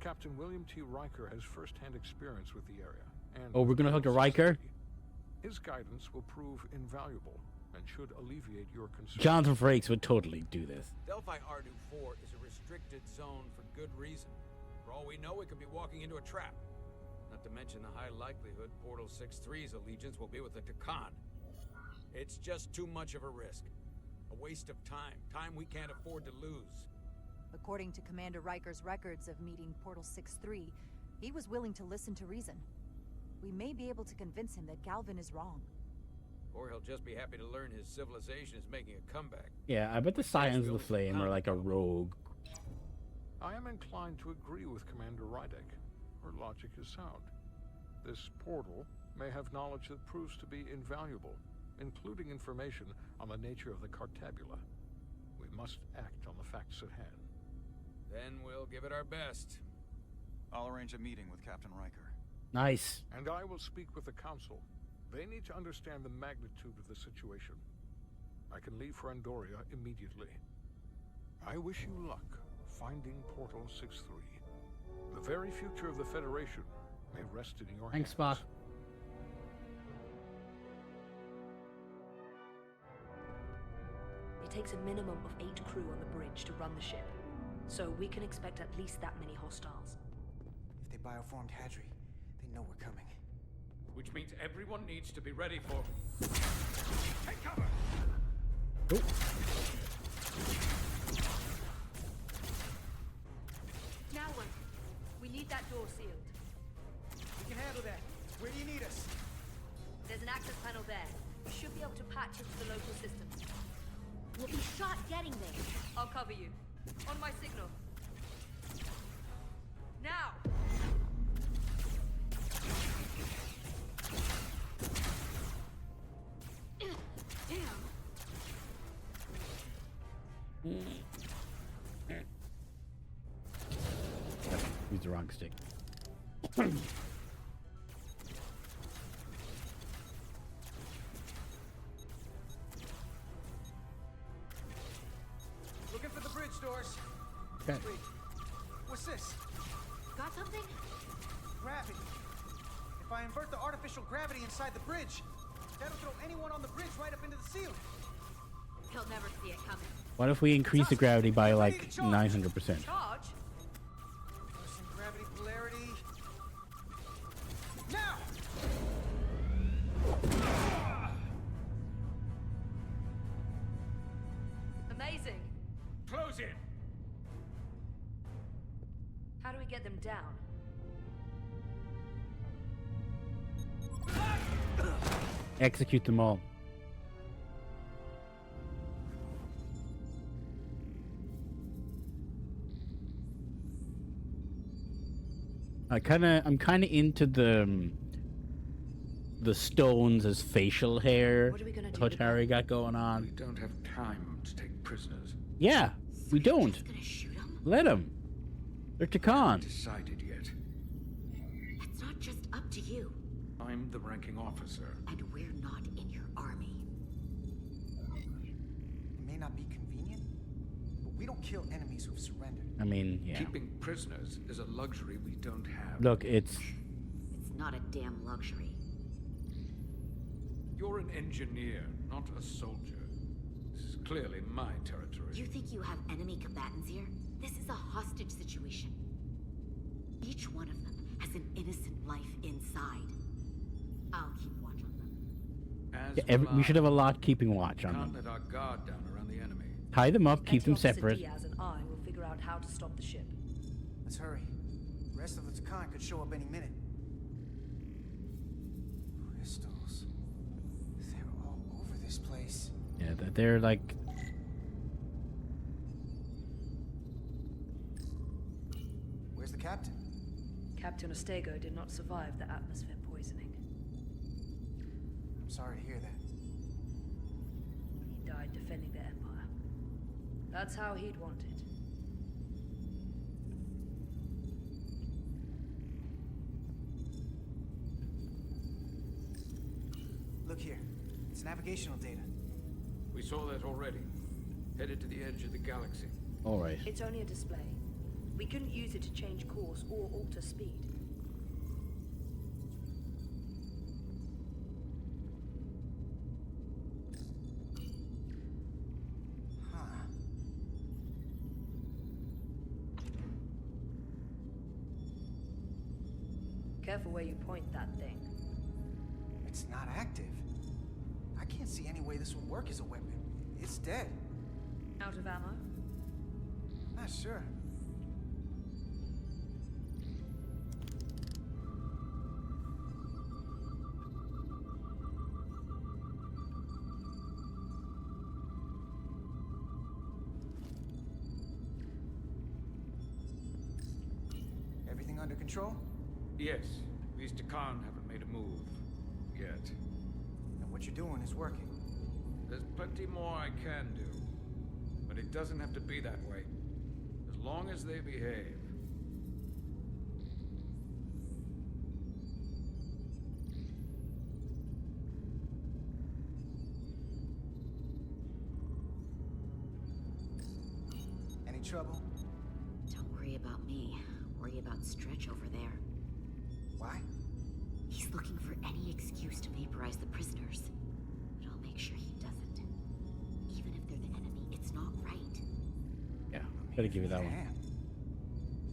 Captain William T. Riker has first-hand experience with the area. And Oh, we're gonna talk to Portal Riker? 6-3. His guidance will prove invaluable and should alleviate your concerns. Jonathan Frakes would totally do this. Delphi Ardu 4 is a restricted zone for good reason. For all we know, it could be walking into a trap. Not to mention the high likelihood Portal 6-3's allegiance will be with the Takan. It's just too much of a risk. A waste of time. Time we can't afford to lose. According to Commander Riker's records of meeting Portal 6-3, he was willing to listen to reason. We may be able to convince him that Galvin is wrong. Or he'll just be happy to learn his civilization is making a comeback. Yeah, I bet the Scions of the Flame are like a rogue. I am inclined to agree with Commander Rydek. Her logic is sound. This portal may have knowledge that proves to be invaluable, including information on the nature of the Cartabula. We must act on the facts at hand. Then we'll give it our best. I'll arrange a meeting with Captain Riker. Nice. And I will speak with the Council. They need to understand the magnitude of the situation. I can leave for Andoria immediately. I wish you luck finding Portal 6-3. The very future of the Federation may rest in your hands. Thanks, Spock. It takes a minimum of 8 crew on the bridge to run the ship. So we can expect at least that many hostiles. If they bioformed Hadri, they know we're coming. Which means everyone needs to be ready for... Take cover! Oh. Now what? We need that door sealed. We can handle that. Where do you need us? There's an access panel there. We should be able to patch into the local system. We'll be shot getting there. I'll cover you. On my signal. Now! Damn! Use the wrong stick. Looking for the bridge doors. Okay. Wait, what's this? Got something? Gravity. If I invert the artificial gravity inside the bridge, that'll throw anyone on the bridge right up into the ceiling. He'll never see it coming. What if we increase the gravity by like 900%? Charge? Reversing gravity polarity. Now! Amazing. Close in! How do we get them down? Execute them all. I'm kind of into the stones as facial hair. What are we gonna do? Hotari got going on. We don't have time to take prisoners. Yeah, we don't. Just gonna shoot him? Let them. They're Takan. Decided yet. It's not just up to you. I'm the ranking officer. And we're not in your army. It may not be convenient, but we don't kill enemies who've surrendered. I mean, yeah. Keeping prisoners is a luxury we don't have. Look, it's It's not a damn luxury. You're an engineer, not a soldier. This is clearly my territory. You think you have enemy combatants here? This is a hostage situation. Each one of them has an innocent life inside. I'll keep watch on them. As yeah, will we should have a I. lot keeping watch on Can't them. let our guard down around the enemy. Tie them up, keep them Anti-Officer separate. Diaz and I will figure out how to stop the ship. Let's hurry. The rest of the Takan could show up any minute. Crystals. They're all over this place. Yeah, they're like. Where's the captain? Captain Ostego did not survive the atmosphere poisoning. I'm sorry to hear that. He died defending the Empire. That's how he'd want it. here. It's navigational data. We saw that already. Headed to the edge of the galaxy. All right. It's only a display. We couldn't use it to change course or alter speed. Huh. Careful where you point that thing. It's not active. I can't see any way this would work as a weapon. It's dead. Out of ammo? Not sure. Everything under control? Yes. These Takan haven't made a move. Yet. And what you're doing is working. There's plenty more I can do. But it doesn't have to be that way. As long as they behave. Any trouble? Don't worry about me. Worry about Stretch over there. Why? He's looking for any excuse to vaporize the prisoners. But I'll make sure he doesn't. Even if they're the enemy, it's not right. Yeah, gotta give you that one.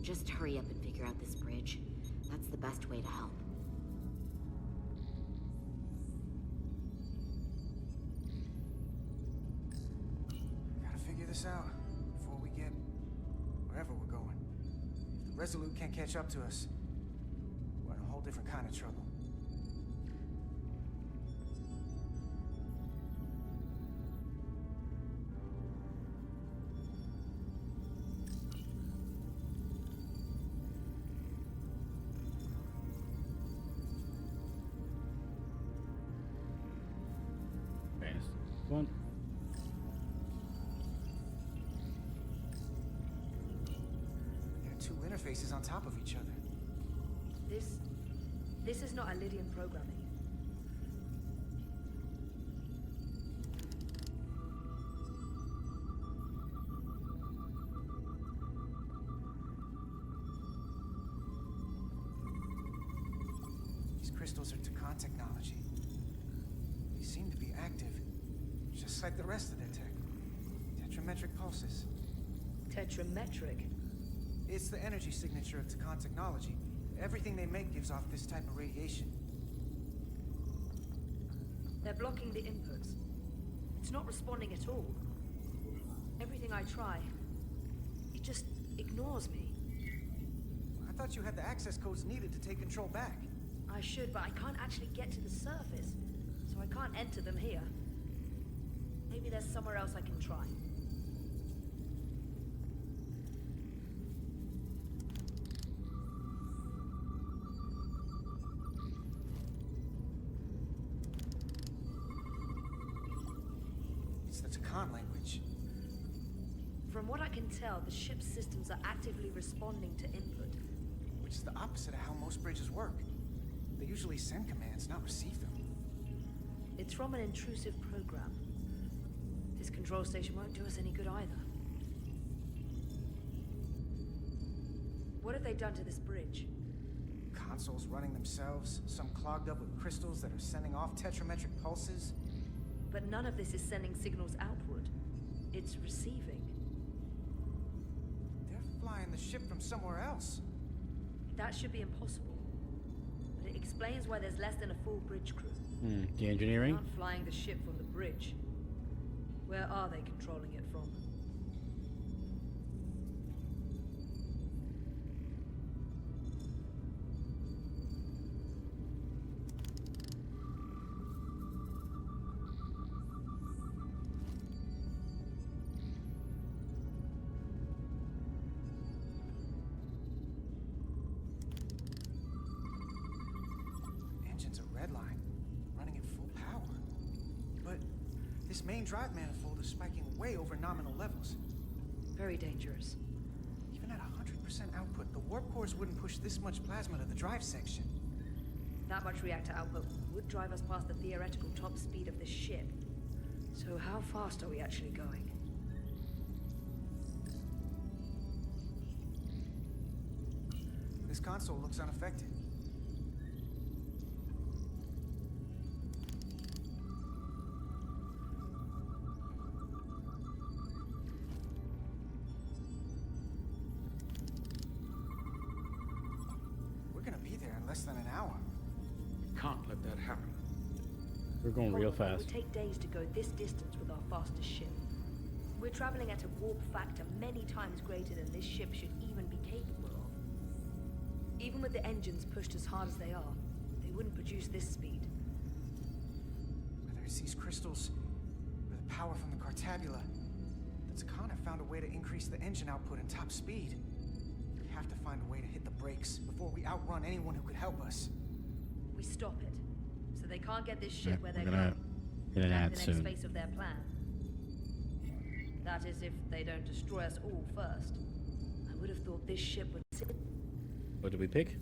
Just hurry up and figure out this bridge. That's the best way to help. Gotta figure this out before we get wherever we're going. If the Resolute can't catch up to us, we're in a whole different kind of trouble. One. There are two interfaces on top of each other. This is not Lydian programming. These crystals are Takan technology. They seem to be active, just like the rest of their tech. Tetrametric pulses. Tetrametric? It's the energy signature of Takan technology. Everything they make gives off this type of radiation. They're blocking the inputs. It's not responding at all. Everything I try, it just ignores me. I thought you had the access codes needed to take control back. I should, but I can't actually get to the surface, so I can't enter them here. Maybe there's somewhere else I can try. It's the Takan language. From what I can tell, the ship's systems are actively responding to input. Which is the opposite of how most bridges work. They usually send commands, not receive them. It's from an intrusive program. This control station won't do us any good either. What have they done to this bridge? Consoles running themselves, some clogged up with crystals that are sending off tetrametric pulses. But none of this is sending signals outward. It's receiving. They're flying the ship from somewhere else. That should be impossible. But it explains why there's less than a full bridge crew. The engineering? They're not flying the ship from the bridge. Where are they controlling it from? Engine's a red line, running at full power. But this main drive manifold is spiking way over nominal levels. Very dangerous. Even at 100% output, the warp cores wouldn't push this much plasma to the drive section. That much reactor output would drive us past the theoretical top speed of the ship. So how fast are we actually going? This console looks unaffected. We're gonna be there in less than an hour. We can't let that happen. We're going real It fast. would take days to go this distance with our fastest ship. We're traveling at a warp factor many times greater than this ship should even be capable of. Even with the engines pushed as hard as they are, they wouldn't produce this speed. Whether it's these crystals or the power from the Cartabula, the Takan have found a way to increase the engine output and top speed. We have to find a way to hit the brakes before we outrun anyone who could help us. We stop it, so they can't get this ship where they're We're gonna going. get an Back ad to the soon. next phase of their plan. That is, if they don't destroy us all first. I would have thought this ship would sit. What did we pick?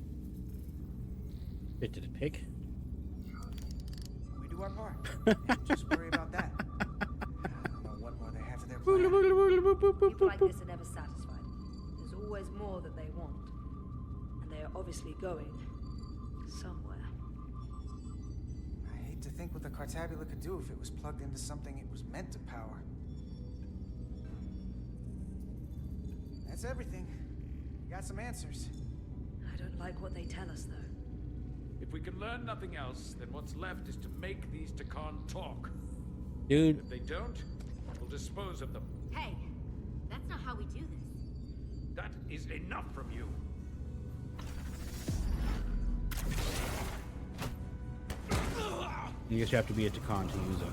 It did it pick? We do our part. Just worry about that. I don't know what more they have to their plan. People like this are never satisfied. There's always more that they want. And they are obviously going somewhere. I hate to think what the Cartabula could do if it was plugged into something it was meant to power. That's everything. We got some answers. I don't like what they tell us, though. If we can learn nothing else, then what's left is to make these Takan talk. Dude. If they don't, we'll dispose of them. Hey, that's not how we do this. That is enough from you. I guess you have to be a Takan to use it.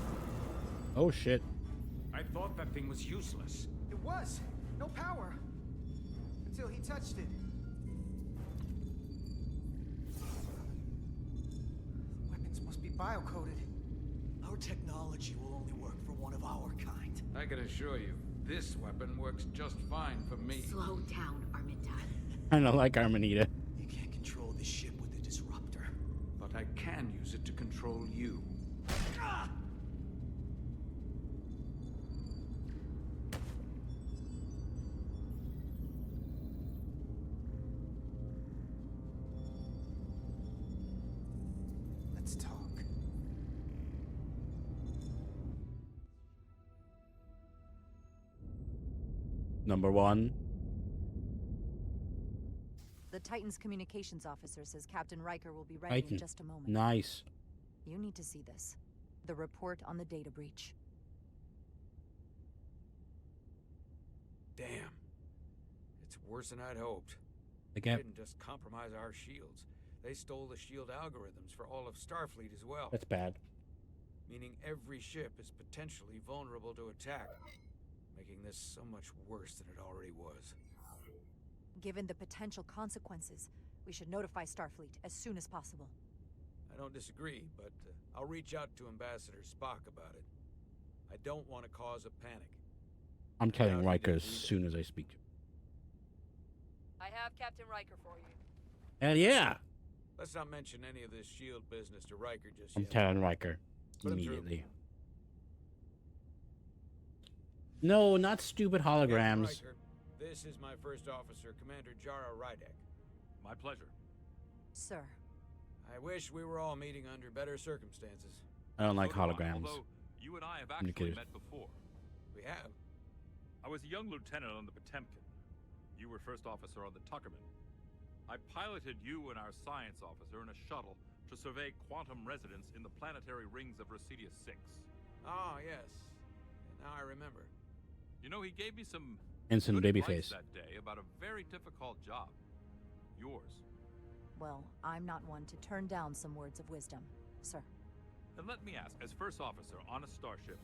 Oh shit. I thought that thing was useless. It was. No power. Until he touched it. Weapons must be biocoded. Our technology will only work for one of our kind. I can assure you, this weapon works just fine for me. Slow down, Arminta. I don't like Armanita. You can't control this ship with a disruptor. But I can use it to control you. Ah! Let's talk. Number one. The Titan's communications officer says Captain Riker will be ready Titan. in just a moment. Nice. You need to see this. The report on the data breach. Damn. It's worse than I'd hoped. They They get- didn't just compromise our shields. They stole the shield algorithms for all of Starfleet as well. That's bad. Meaning every ship is potentially vulnerable to attack, making this so much worse than it already was. Given the potential consequences, we should notify Starfleet as soon as possible. I don't disagree, but I'll reach out to Ambassador Spock about it. I don't want to cause a panic. I'm telling Riker as soon as I speak to him. I have Captain Riker for you. Hell yeah! Let's not mention any of this shield business to Riker just I'm yet. telling Riker Put him through. immediately. No, not stupid holograms. Riker, this is my first officer, Commander Jara Rydek. My pleasure. Sir. I wish we were all meeting under better circumstances. I don't like So do I, holograms. although you and I have actually Communicators. met before. We have. I was a young lieutenant on the Potemkin. You were first officer on the Tuckerman. I piloted you and our science officer in a shuttle to survey quantum resonance in the planetary rings of Residius 6. Oh, yes. Now I remember. You know, he gave me some Instant good baby advice face. that day about a very difficult job. Yours. Well, I'm not one to turn down some words of wisdom, sir. And let me ask, as first officer on a starship,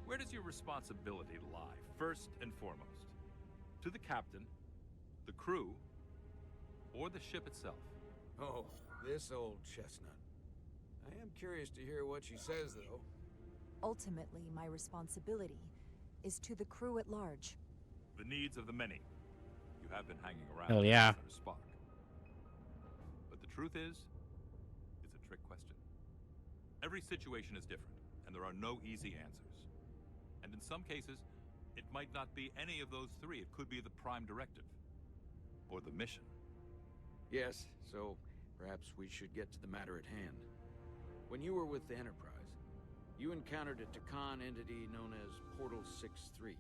where does your responsibility lie, first and foremost? To the captain, the crew, or the ship itself? Oh, this old chestnut. I am curious to hear what she says, though. Ultimately, my responsibility is to the crew at large. The needs of the many. You have been hanging around Hell yeah. Ambassador Spock. But the truth is, trick question. Every situation is different, and there are no easy answers. And in some cases, it might not be any of those three. It could be the Prime Directive. Or the mission. Yes, so perhaps we should get to the matter at hand. When you were with the Enterprise, you encountered a Takan entity known as Portal 6-3.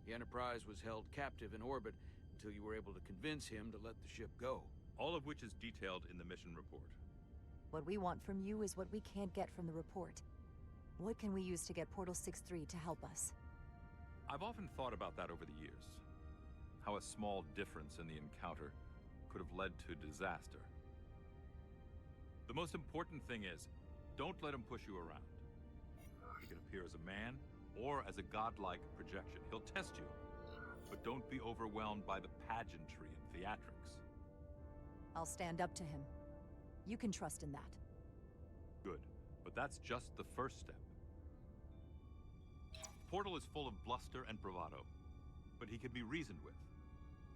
The Enterprise was held captive in orbit until you were able to convince him to let the ship go. All of which is detailed in the mission report. What we want from you is what we can't get from the report. What can we use to get Portal 6-3 to help us? I've often thought about that over the years. How a small difference in the encounter could have led to disaster. The most important thing is, don't let him push you around. He can appear as a man or as a godlike projection. He'll test you, but don't be overwhelmed by the pageantry and theatrics. I'll stand up to him. You can trust in that. Good, but that's just the first step. Portal is full of bluster and bravado, but he can be reasoned with.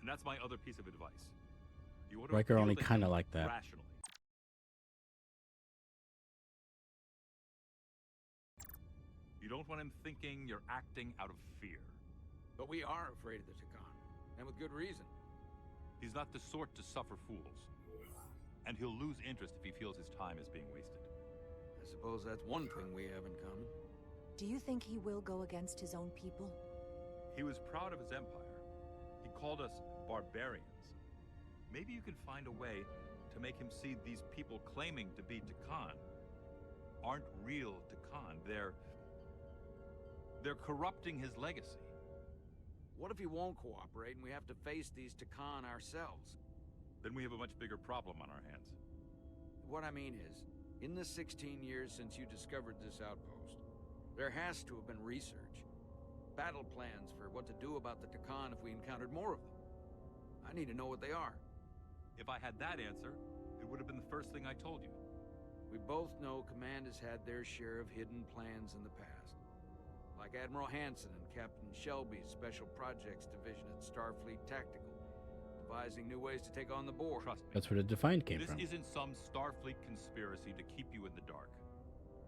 And that's my other piece of advice. You ought to Riker appeal only to him kind of like that. rationally. You don't want him thinking you're acting out of fear. But we are afraid of the Takan, and with good reason. He's not the sort to suffer fools. And he'll lose interest if he feels his time is being wasted. I suppose that's one thing we have in common. Do you think he will go against his own people? He was proud of his empire. He called us barbarians. Maybe you can find a way to make him see these people claiming to be Takan aren't real Takan. They're corrupting his legacy. What if he won't cooperate and we have to face these Takan ourselves? Then we have a much bigger problem on our hands. What I mean is, in the 16 years since you discovered this outpost, there has to have been research. Battle plans for what to do about the Takan if we encountered more of them. I need to know what they are. If I had that answer, it would have been the first thing I told you. We both know Command has had their share of hidden plans in the past. Like Admiral Hansen and Captain Shelby's Special Projects Division at Starfleet Tactical, devising new ways to take on the Borg. Trust me. That's where the Defiant came This from. isn't some Starfleet conspiracy to keep you in the dark.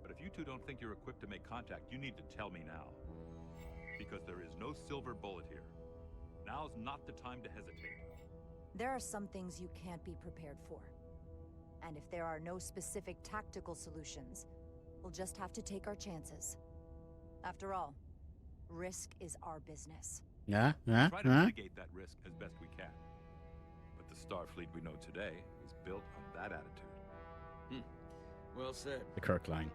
But if you two don't think you're equipped to make contact, you need to tell me now. Because there is no silver bullet here. Now's not the time to hesitate. There are some things you can't be prepared for. And if there are no specific tactical solutions, we'll just have to take our chances. After all, risk is our business. Yeah. Try to mitigate that risk as best we can. But the Starfleet we know today is built on that attitude. Well said. The Kirk line.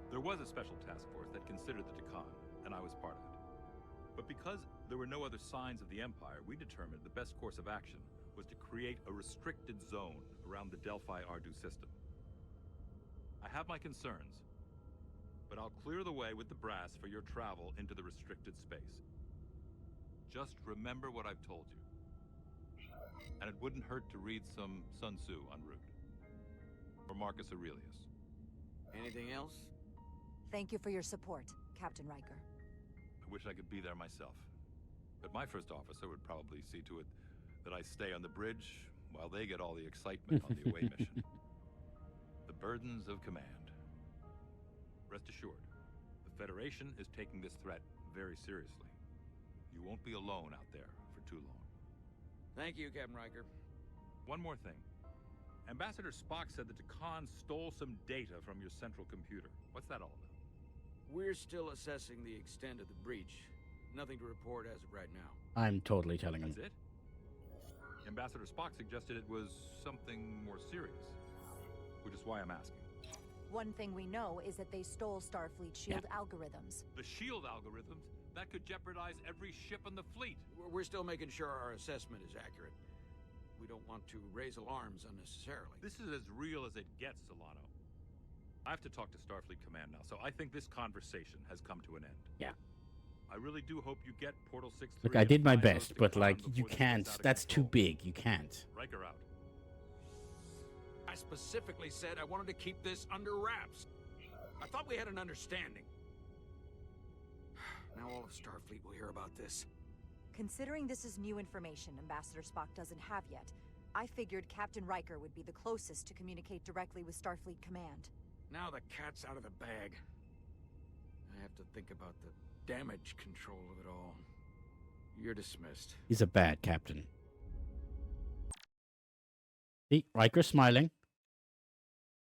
There was a special task force that considered the Takan, and I was part of it. But because there were no other signs of the Empire, we determined the best course of action was to create a restricted zone around the Delphi-Ardu system. I have my concerns, but I'll clear the way with the brass for your travel into the restricted space. Just remember what I've told you. And it wouldn't hurt to read some Sun Tzu en route. Or Marcus Aurelius. Anything else? Thank you for your support, Captain Riker. I wish I could be there myself. But my first officer would probably see to it that I stay on the bridge while they get all the excitement on the away mission. The burdens of command. Rest assured, the Federation is taking this threat very seriously. You won't be alone out there for too long. Thank you, Captain Riker. One more thing. Ambassador Spock said that Takan stole some data from your central computer. What's that all about? We're still assessing the extent of the breach. Nothing to report as of right now. I'm totally telling him. That's it? Ambassador Spock suggested it was something more serious, which is why I'm asking. One thing we know is that they stole Starfleet shield algorithms. The shield algorithms? That could jeopardize every ship in the fleet. We're still making sure our assessment is accurate. We don't want to raise alarms unnecessarily. This is as real as it gets, Solano. I have to talk to Starfleet Command now, so I think this conversation has come to an end. Yeah. I really do hope you get Portal 6-3. Look, I did my best, but like, you can't. That's too big. You can't. Riker out. I specifically said I wanted to keep this under wraps. I thought we had an understanding. Now all of Starfleet will hear about this. Considering this is new information Ambassador Spock doesn't have yet, I figured Captain Riker would be the closest to communicate directly with Starfleet Command. Now the cat's out of the bag. I have to think about the damage control of it all. You're dismissed. He's a bad captain. See, Riker smiling.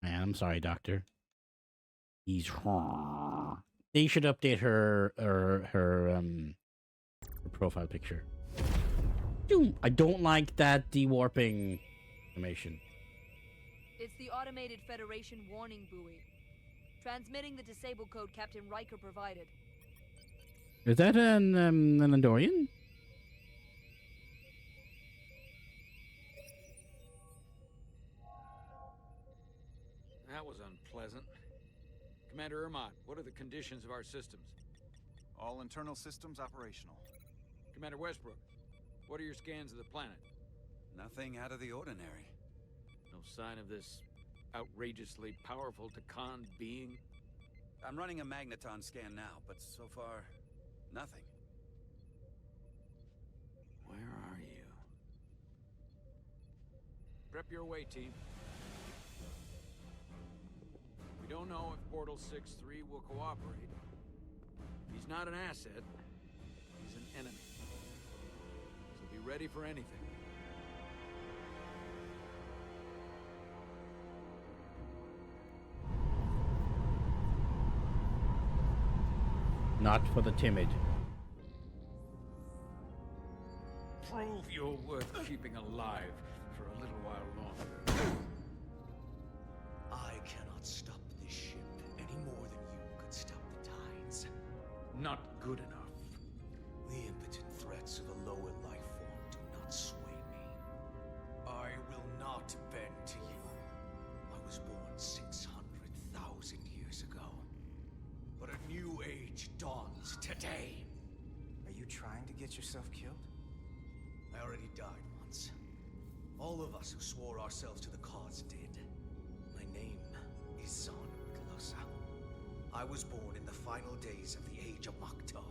Man, I'm sorry, Doctor. He's They should update her profile picture. I don't like that dewarping animation. It's the automated Federation warning buoy. Transmitting the disable code Captain Riker provided. Is that an Andorian? That was unpleasant. Commander Ermont, what are the conditions of our systems? All internal systems operational. Commander Westbrook, what are your scans of the planet? Nothing out of the ordinary. No sign of this outrageously powerful Takan being? I'm running a magneton scan now, but so far, nothing. Where are you? Prep your way, team. We don't know if Portal 6-3 will cooperate. He's not an asset. He's an enemy. So be ready for anything. Not for the timid. Prove you're worth keeping alive for a little while longer. I cannot stop this ship any more than you could stop the tides. Not good enough. The impotent threats of a lower life form do not sway me. I will not bend to you. I was born 600,000 years ago. But a new age dawns today. Are you trying to get yourself killed? I already died once. All of us who swore ourselves to the cause did. My name is Zon Glosa. I was born in the final days of the Age of Makto.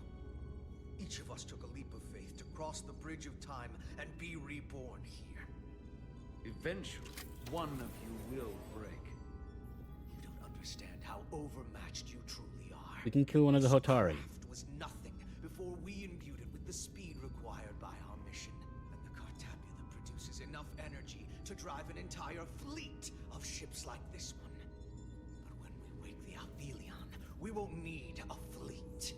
Each of us took a leap of faith to cross the bridge of time and be reborn here. Eventually, one of you will break. You don't understand how overmatched you truly are. We can kill one of the Hotari. Craft was nothing before we imbued it with the speed required by our mission. And the Cartabula produces enough energy to drive an entire fleet of ships like this one. But when we wake the Aphelion, we won't need a fleet.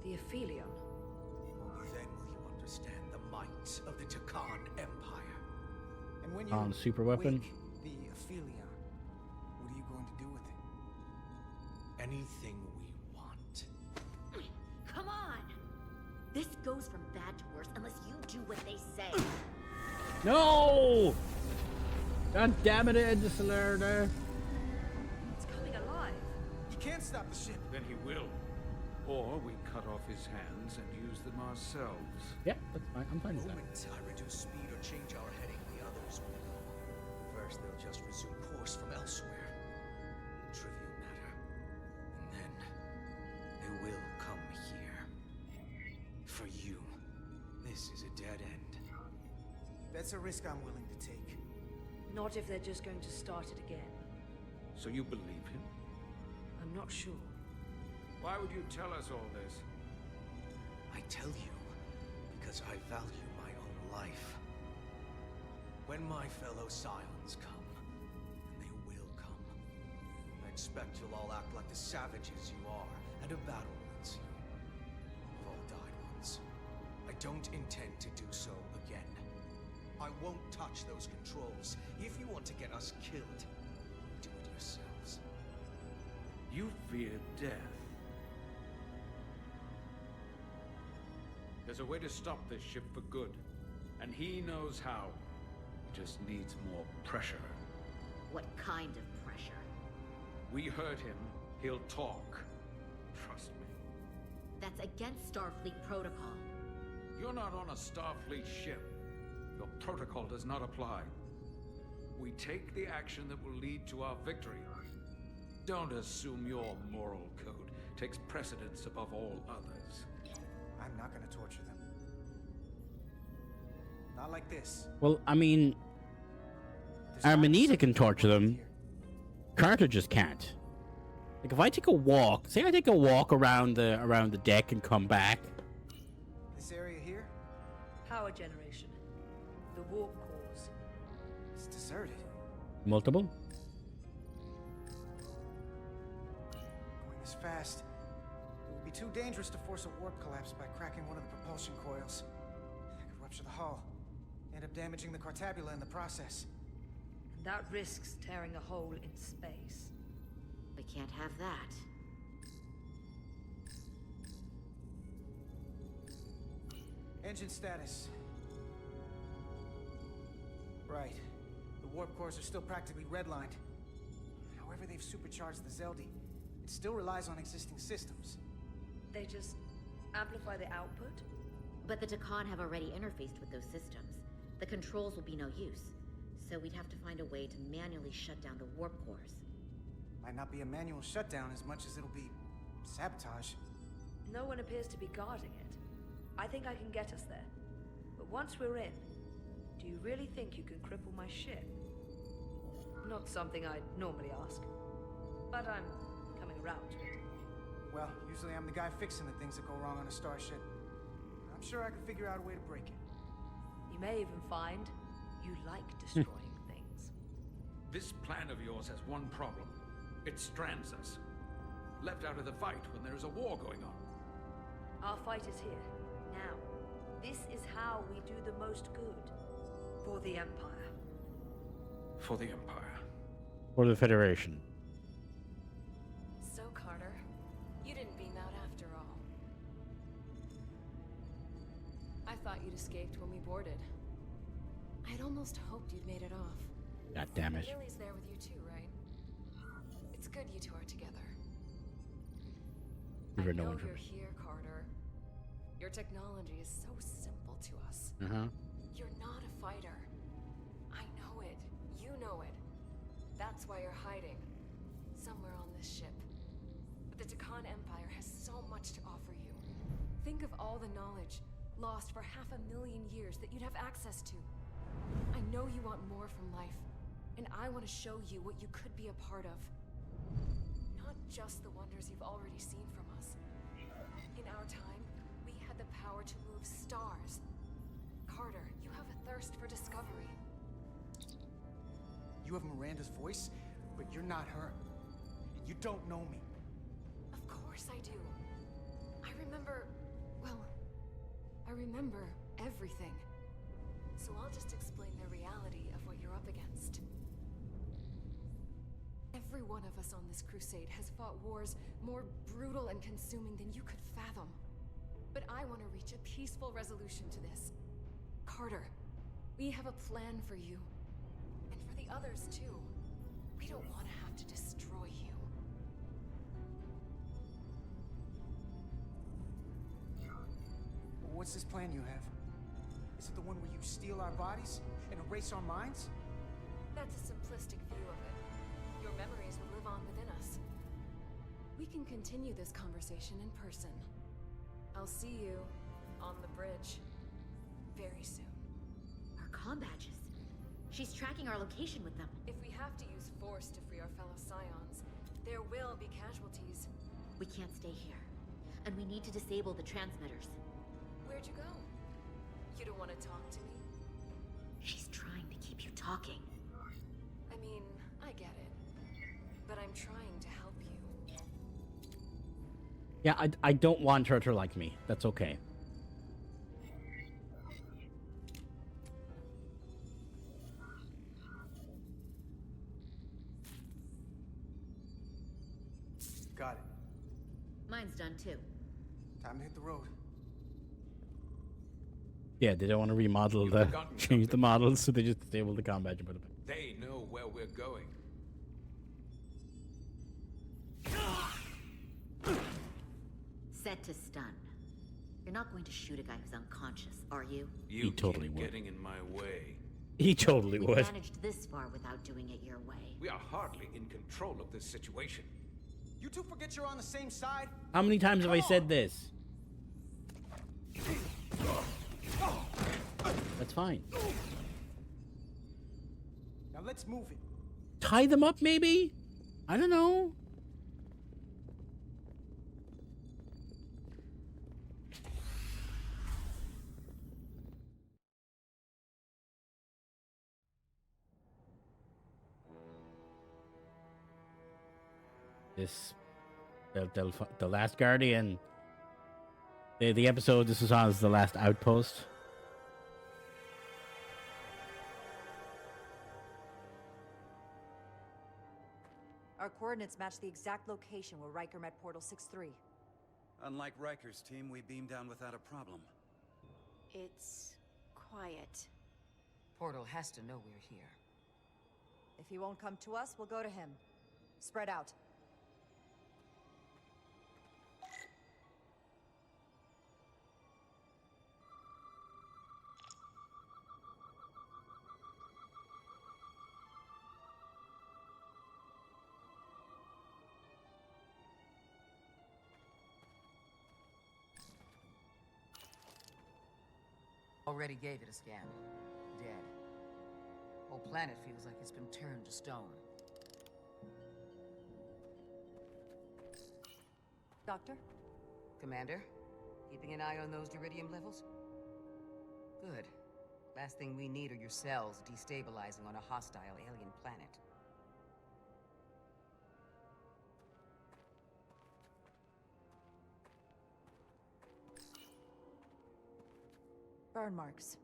The Aphelion? Then will you understand the might of the Takan Empire. And when you On super weapon. wake the Aphelion, what are you going to do with it? Anything we want. Come on! This goes from bad to worse unless you do what they say. No! God damn it, Edisler. It's coming alive. You can't stop the ship. Then he will. Or we cut off his hands and use them ourselves. Yeah, that's fine. I'm fine with The that. moment I reduce speed or change our heading, the others will. First, they'll just resume course from elsewhere. Trivial matter. And then, they will come here. For you, this is a dead end. That's a risk I'm willing to take. Not if they're just going to start it again. So you believe him? I'm not sure. Why would you tell us all this? I tell you, because I value my own life. When my fellow Scions come, and they will come, I expect you'll all act like the savages you are, and a battle waits you. You've all died once. I don't intend to do so again. I won't touch those controls. If you want to get us killed, do it yourselves. You fear death. There's a way to stop this ship for good, and he knows how. He just needs more pressure. What kind of pressure? We hurt him, he'll talk. Trust me. That's against Starfleet protocol. You're not on a Starfleet ship. Your protocol does not apply. We take the action that will lead to our victory. Don't assume your moral code takes precedence above all others. I'm not going to torture them. Not like this. Well, I mean, Armanita can torture them. Carter just can't. Like, if I take a walk, say I take a walk around the deck and come back. This area here? Power generation. The warp cores. It's deserted. Multiple? Going this fast, it would be too dangerous to force a warp collapse by cracking one of the propulsion coils. I could rupture the hull, end up damaging the cartabula in the process. That risks tearing a hole in space. We can't have that. Engine status. Right. The warp cores are still practically redlined. However they've supercharged the Zeldi, it still relies on existing systems. They just amplify the output? But the Takan have already interfaced with those systems. The controls will be no use. So we'd have to find a way to manually shut down the warp cores. Might not be a manual shutdown as much as it'll be sabotage. No one appears to be guarding it. I think I can get us there. But once we're in, do you really think you can cripple my ship? Not something I'd normally ask. But I'm coming around to it. Well, usually I'm the guy fixing the things that go wrong on a starship. I'm sure I can figure out a way to break it. You may even find you like destroying things. This plan of yours has one problem. It strands us. Left out of the fight when there is a war going on. Our fight is here, now. This is how we do the most good. For the Empire. For the Empire. Or the Federation. So, Carter, you didn't beam out after all. I thought you'd escaped when we boarded. I'd almost hoped you'd made it off. God damn it. Lily's there with you too, right? It's good you two are together. Never I know known you're here, Carter. Your technology is so simple to us. Uh-huh. You're not a fighter. I know it. You know it. That's why you're hiding. Somewhere on this ship. But the Takan Empire has so much to offer you. Think of all the knowledge lost for 500,000 years that you'd have access to. I know you want more from life, and I want to show you what you could be a part of. Not just the wonders you've already seen from us. In our time, we had the power to move stars. Carter, you have a thirst for discovery. You have Miranda's voice, but you're not her. And you don't know me. Of course I do. I remember everything. So I'll just explain the reality of what you're up against. Every one of us on this crusade has fought wars more brutal and consuming than you could fathom. But I want to reach a peaceful resolution to this. Carter, we have a plan for you. And for the others, too. We don't want to have to destroy you. What's this plan you have? Is it the one where you steal our bodies and erase our minds? That's a simplistic view of it. Your memories will live on within us. We can continue this conversation in person. I'll see you on the bridge very soon. Our comm badges. She's tracking our location with them. If we have to use force to free our fellow Scions, there will be casualties. We can't stay here. And we need to disable the transmitters. Where'd you go? You don't want to talk to me? She's trying to keep you talking. I mean, I get it. But I'm trying to help you. Yeah, I don't want her to like me. That's okay. Got it. Mine's done too. Time to hit the road. Yeah, they don't want to remodel change the models, so they just disable the combat and put it back. They know where we're going. Set to stun. You're not going to shoot a guy who's unconscious, are you? You He totally keep would. getting in my way. He totally We would. managed this far without doing it your way. We are hardly in control of this situation. You two forget you're on the same side? How many times have I said this? That's fine. Now let's move it. Tie them up, maybe? I don't know. This, the last Guardian. The episode this is on is the last outpost. Our coordinates match the exact location where Riker met Portal 6-3. Unlike Riker's team, we beamed down without a problem. It's quiet. Portal has to know we're here. If he won't come to us, we'll go to him. Spread out. Already gave it a scan. Dead. Whole planet feels like it's been turned to stone. Doctor? Commander? Keeping an eye on those uridium levels? Good. Last thing we need are your cells destabilizing on a hostile alien planet. Burn marks.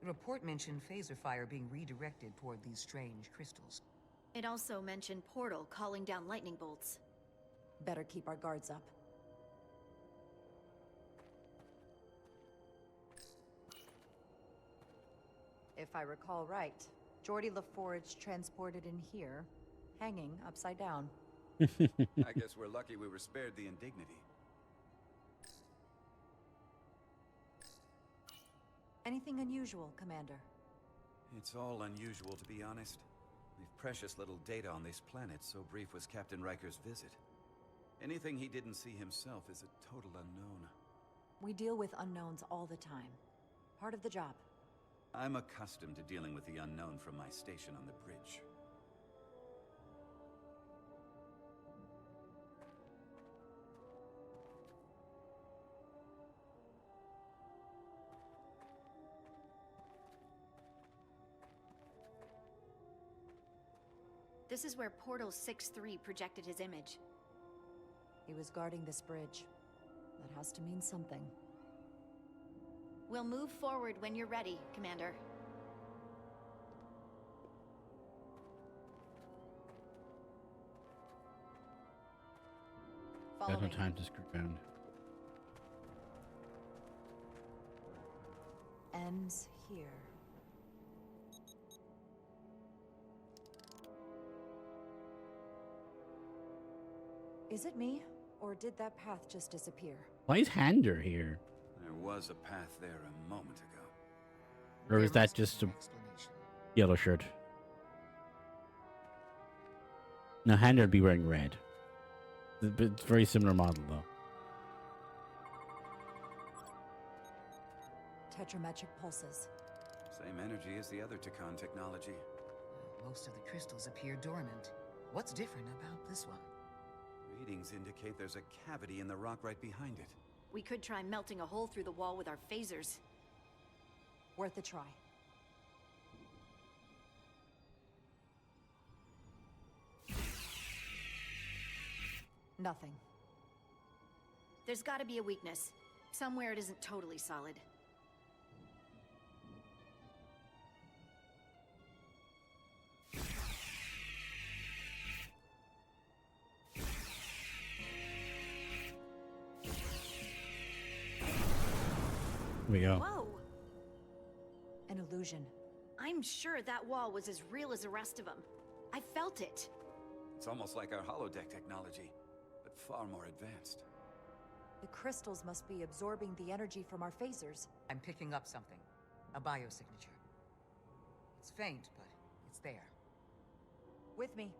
The report mentioned phaser fire being redirected toward these strange crystals. It also mentioned Portal calling down lightning bolts. Better keep our guards up. If I recall right, Geordi LaForge transported in here, hanging upside down. I guess we're lucky we were spared the indignity. Anything unusual, Commander? It's all unusual, to be honest. We've precious little data on this planet, so brief was Captain Riker's visit. Anything he didn't see himself is a total unknown. We deal with unknowns all the time. Part of the job. I'm accustomed to dealing with the unknown from my station on the bridge. This is where Portal 6-3 projected his image. He was guarding this bridge. That has to mean something. We'll move forward when you're ready, Commander. Follow Got no me. time to screw around. Ends here. Is it me, or did that path just disappear? Why is Hander here? There was a path there a moment ago. Or is that just a yellow shirt? No, Hander would be wearing red. It's a very similar model, though. Tetrametric pulses. Same energy as the other Takan technology. Most of the crystals appear dormant. What's different about this one? Readings indicate there's a cavity in the rock right behind it. We could try melting a hole through the wall with our phasers. Worth a try. Nothing. There's gotta be a weakness. Somewhere it isn't totally solid. Here we go. Whoa! An illusion. I'm sure that wall was as real as the rest of them. I felt it. It's almost like our holodeck technology, but far more advanced. The crystals must be absorbing the energy from our phasers. I'm picking up something. A biosignature. It's faint, but it's there. With me.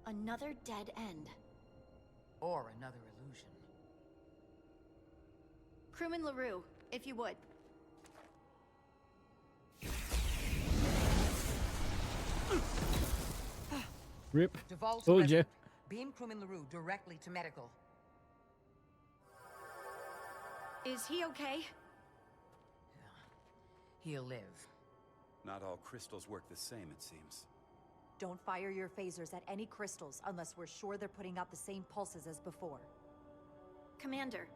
Another dead end. Or another illusion. Crewman LaRue, if you would. Rip. Duval to Told ya. Westbrook. Beam Crewman LaRue directly to medical. Is he okay? He'll live. Not all crystals work the same, it seems. Don't fire your phasers at any crystals unless we're sure they're putting out the same pulses as before. Commander,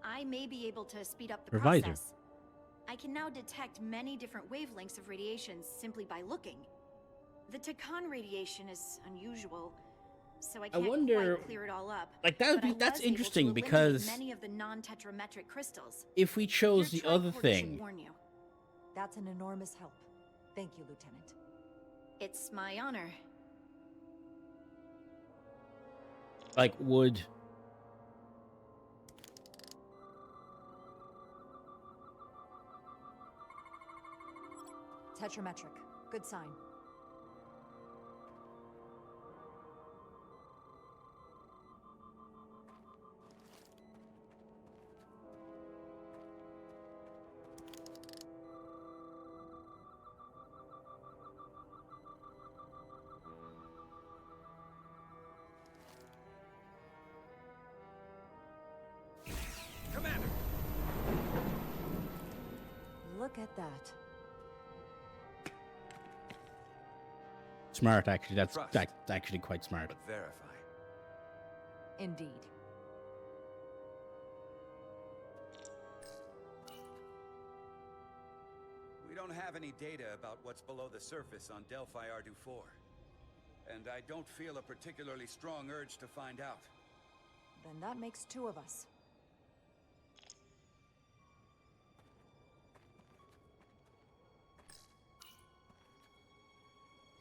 I may be able to speed up the Revisor. process. I can now detect many different wavelengths of radiation simply by looking. The Takan radiation is unusual, so I can't wonder, quite clear it all up. like, that would but be- I that's was able to interesting eliminate because many of the non-tetrametric crystals. if we chose Your the other tricorder should thing, warn you. That's an enormous help. Thank you, Lieutenant. It's my honor. like, would Tetrametric. Good sign. Commander! Look at that. smart actually. That's Trust. that's actually quite smart. But verify. Indeed. We don't have any data about what's below the surface on Delphi Ardu-4. And I don't feel a particularly strong urge to find out. Then that makes two of us.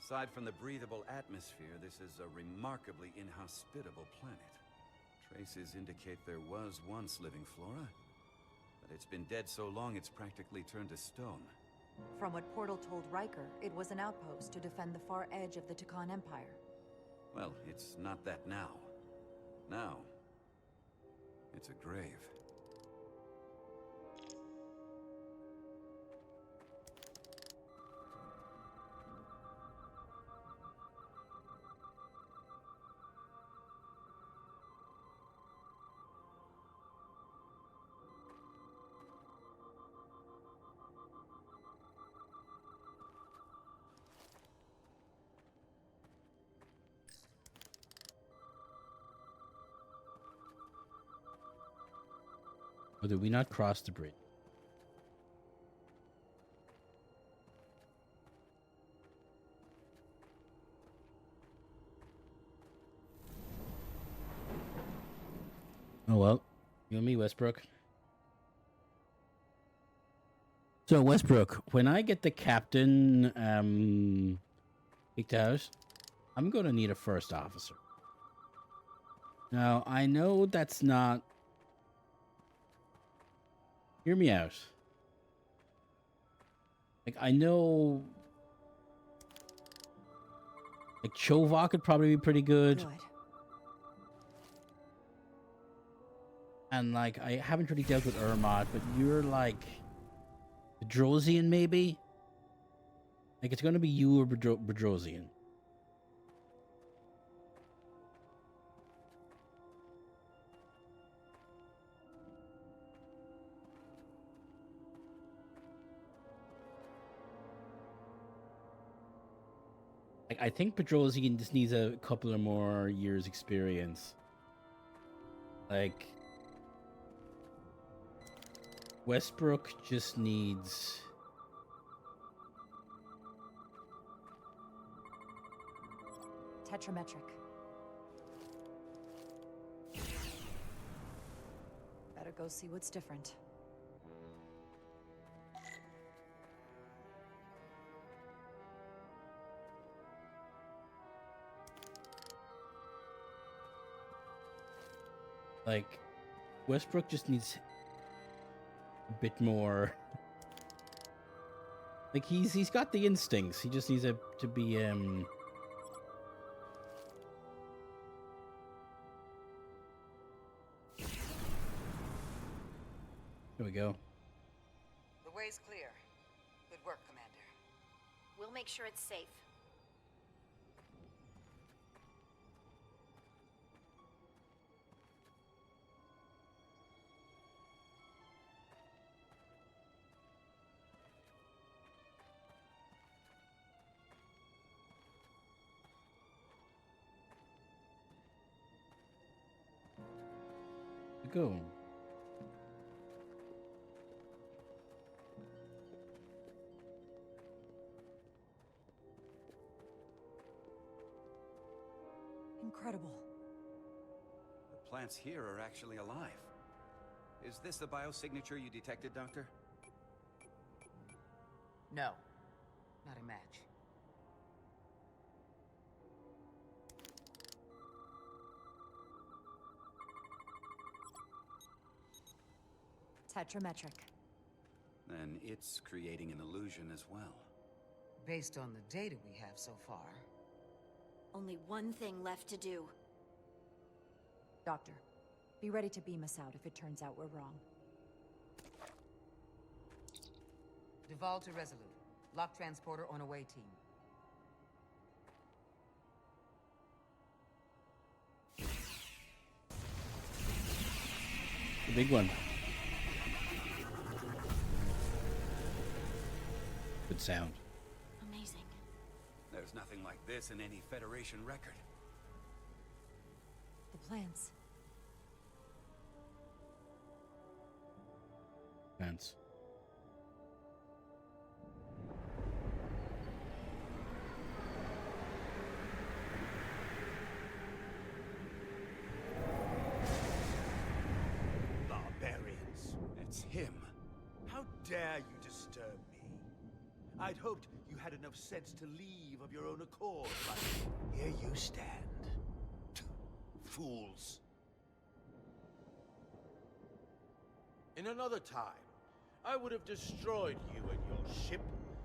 Aside from the breathable atmosphere, this is a remarkably inhospitable planet. Traces indicate there was once living flora, but it's been dead so long it's practically turned to stone. From what Portal told Riker, it was an outpost to defend the far edge of the Takan Empire. Well, it's not that now. Now, it's a grave. Or did we not cross the bridge? Oh well, you and me, Westbrook. So Westbrook, when I get the captain kicked out, I'm gonna need a first officer. Now I know that's not. Hear me out. Like, I know... Like, Chovak could probably be pretty good. And, like, I haven't really dealt with Ermot, but you're, like... Bedrosian, maybe? Like, it's gonna be you or Bedrosian. I think Bedrosian just needs a couple of more years experience. Like, Westbrook just needs... Tetrametric. Better go see what's different. Like, Westbrook just needs a bit more. Like, he's got the instincts. He just needs to be Here we go. The way's clear. Good work, Commander. We'll make sure it's safe. Go. Incredible. The plants here are actually alive. Is this the biosignature you detected, Doctor? No. Not a match. Tetrametric. Then it's creating an illusion as well. Based on the data we have so far. Only one thing left to do. Doctor, be ready to beam us out if it turns out we're wrong. Duval to Resolute. Lock transporter on away team. The big one. Good sound. Amazing. There's nothing like this in any Federation record. The plants. Fence. Barbarians. It's him. How dare you disturb me? I'd hoped you had enough sense to leave of your own accord, but here you stand. Fools. In another time, I would have destroyed you and your ship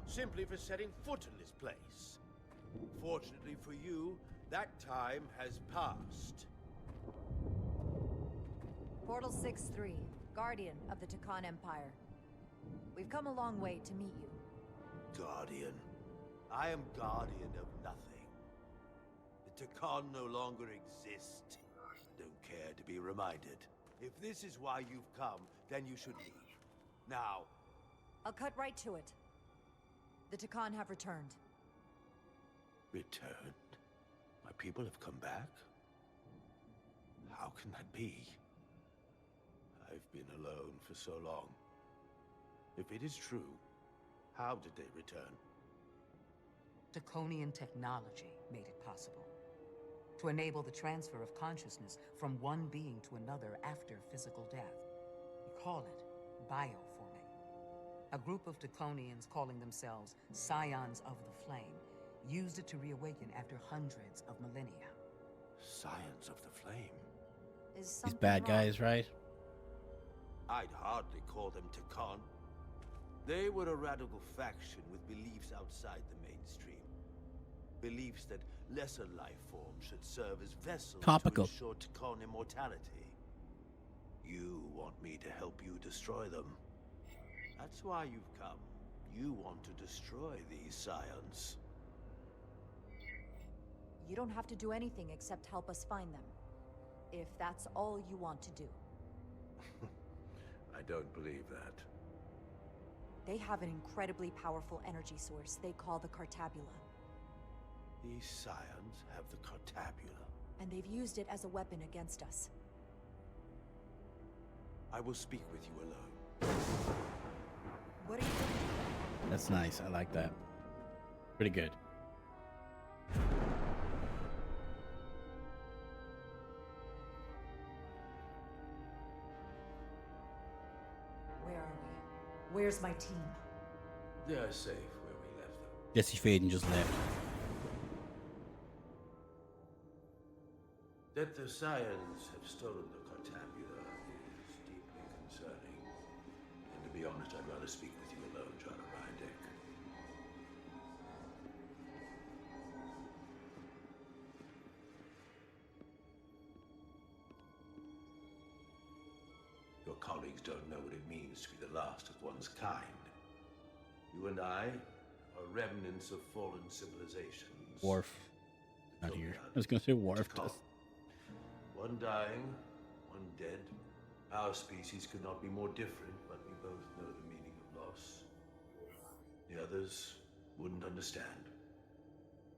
simply for setting foot in this place. Fortunately for you, that time has passed. Portal 6-3, Guardian of the Takan Empire. We've come a long way to meet you. Guardian. I am Guardian of nothing. The Takan no longer exist. Don't care to be reminded. If this is why you've come, then you should leave. Now. I'll cut right to it. The Takan have returned. Returned? My people have come back? How can that be? I've been alone for so long. If it is true, how did they return? Draconian technology made it possible. To enable the transfer of consciousness from one being to another after physical death. We call it bioforming. A group of Draconians calling themselves Scions of the Flame used it to reawaken after hundreds of millennia. Scions of the Flame? Is These something bad wrong? guys, right? I'd hardly call them Takan. They were a radical faction with beliefs outside the mainstream. Beliefs that lesser life forms should serve as vessels Topical. to ensure Takan immortality. You want me to help you destroy them. That's why you've come. You want to destroy these Scions. You don't have to do anything except help us find them. If that's all you want to do. I don't believe that. They have an incredibly powerful energy source they call the Cartabula. These Scions have the Cartabula. And they've used it as a weapon against us. I will speak with you alone. What are you doing? That's nice. I like that. Pretty good. Where are we? Where's my team? They're safe where we left them. Jesse Faden just left. That the Scions have stolen the Cartabula is deeply concerning. And to be honest, I'd rather speak with you alone, John Reindeck. Your colleagues don't know what it means to the last of one's kind. You and I are remnants of fallen civilizations. Worf. Not here. I was going to say Worf does. One dying, one dead. Our species could not be more different, but we both know the meaning of loss. The others wouldn't understand.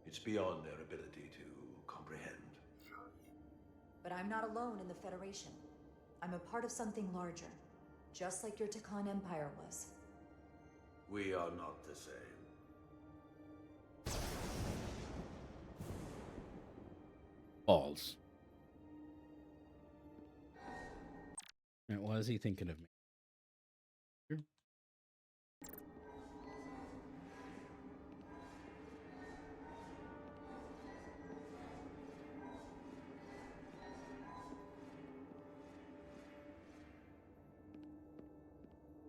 It's beyond their ability to comprehend. But I'm not alone in the Federation. I'm a part of something larger, just like your Takan Empire was. We are not the same. Balls. Now, what is he thinking of me?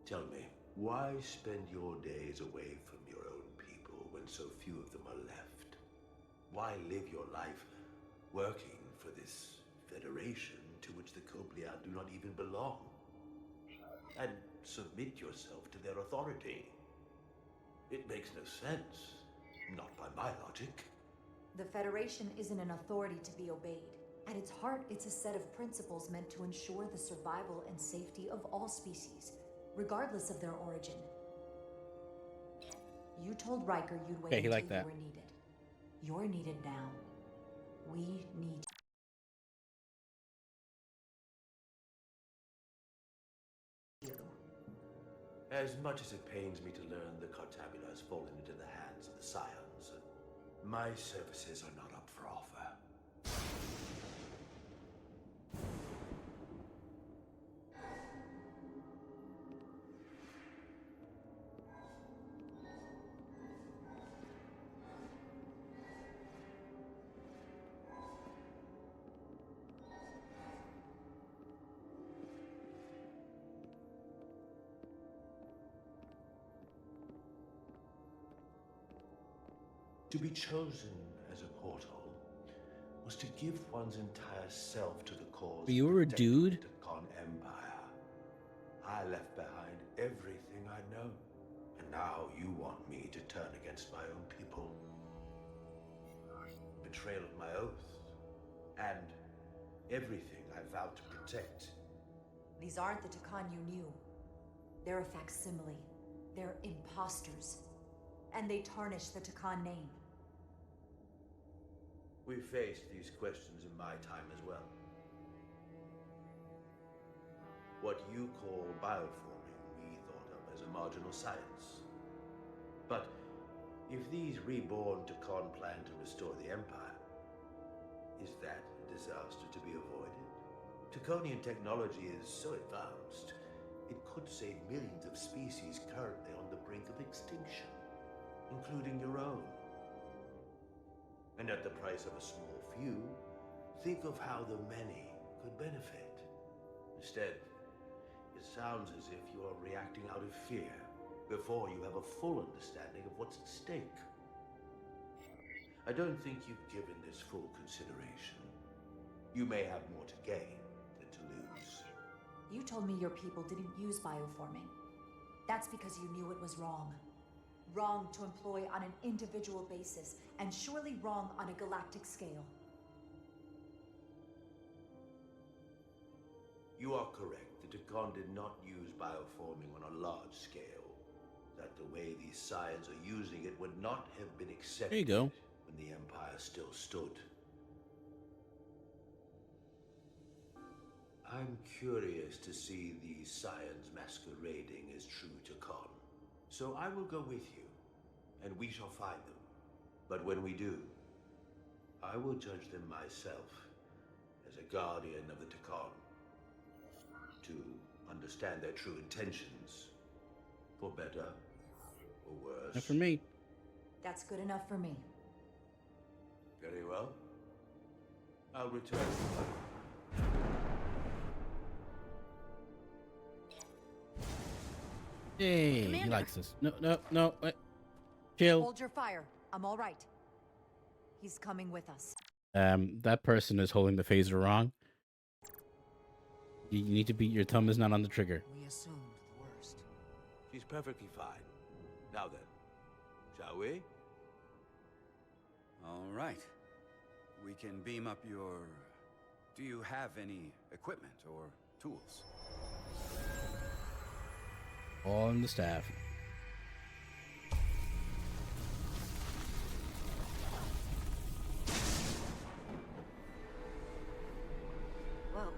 Tell me, why spend your days away from your own people when so few of them are left? Why live your life working for this federation to which the Koblia do not even belong? And submit yourself to their authority? It makes no sense. Not by my logic. The Federation isn't an authority to be obeyed. At its heart, it's a set of principles meant to ensure the survival and safety of all species, regardless of their origin. You told Riker you'd wait until you were needed. You're needed now. We need you. As much as it pains me to learn the Cartabula has fallen into the hands of the Scions, my services are not up for offer. To be chosen as a portal was to give one's entire self to the cause. But you were a dude? Of the Khan Empire. I left behind everything I know, and now you want me to turn against my own people. Betrayal of my oath, and everything I vowed to protect. These aren't the Takan you knew. They're a facsimile. They're imposters. And they tarnish the Takan name. We faced these questions in my time as well. What you call bioforming, we thought of as a marginal science. But if these reborn Takan plan to restore the Empire, is that a disaster to be avoided? Takonian technology is so advanced, it could save millions of species currently on the brink of extinction, including your own. And at the price of a small few, think of how the many could benefit. Instead, it sounds as if you are reacting out of fear before you have a full understanding of what's at stake. I don't think you've given this full consideration. You may have more to gain than to lose. You told me your people didn't use bioforming. That's because you knew it was wrong. Wrong to employ on an individual basis, and surely wrong on a galactic scale. You are correct. The Takan did not use bioforming on a large scale. That the way these Scions are using it would not have been accepted There you go. when the Empire still stood. I'm curious to see these Scions masquerading as true Takan. So I will go with you, and we shall find them. But when we do, I will judge them myself as a guardian of the Takan, to understand their true intentions, for better or worse. Not for me. That's good enough for me. Very well. I'll return. Hey, Commander. he likes this. No, wait. Chill. Hold your fire. I'm all right. He's coming with us. That person is holding the phaser wrong. You need to be, your thumb is not on the trigger. We assumed the worst. She's perfectly fine. Now then, shall we? All right. We can beam up your... Do you have any equipment or tools? All in the staff. Whoa.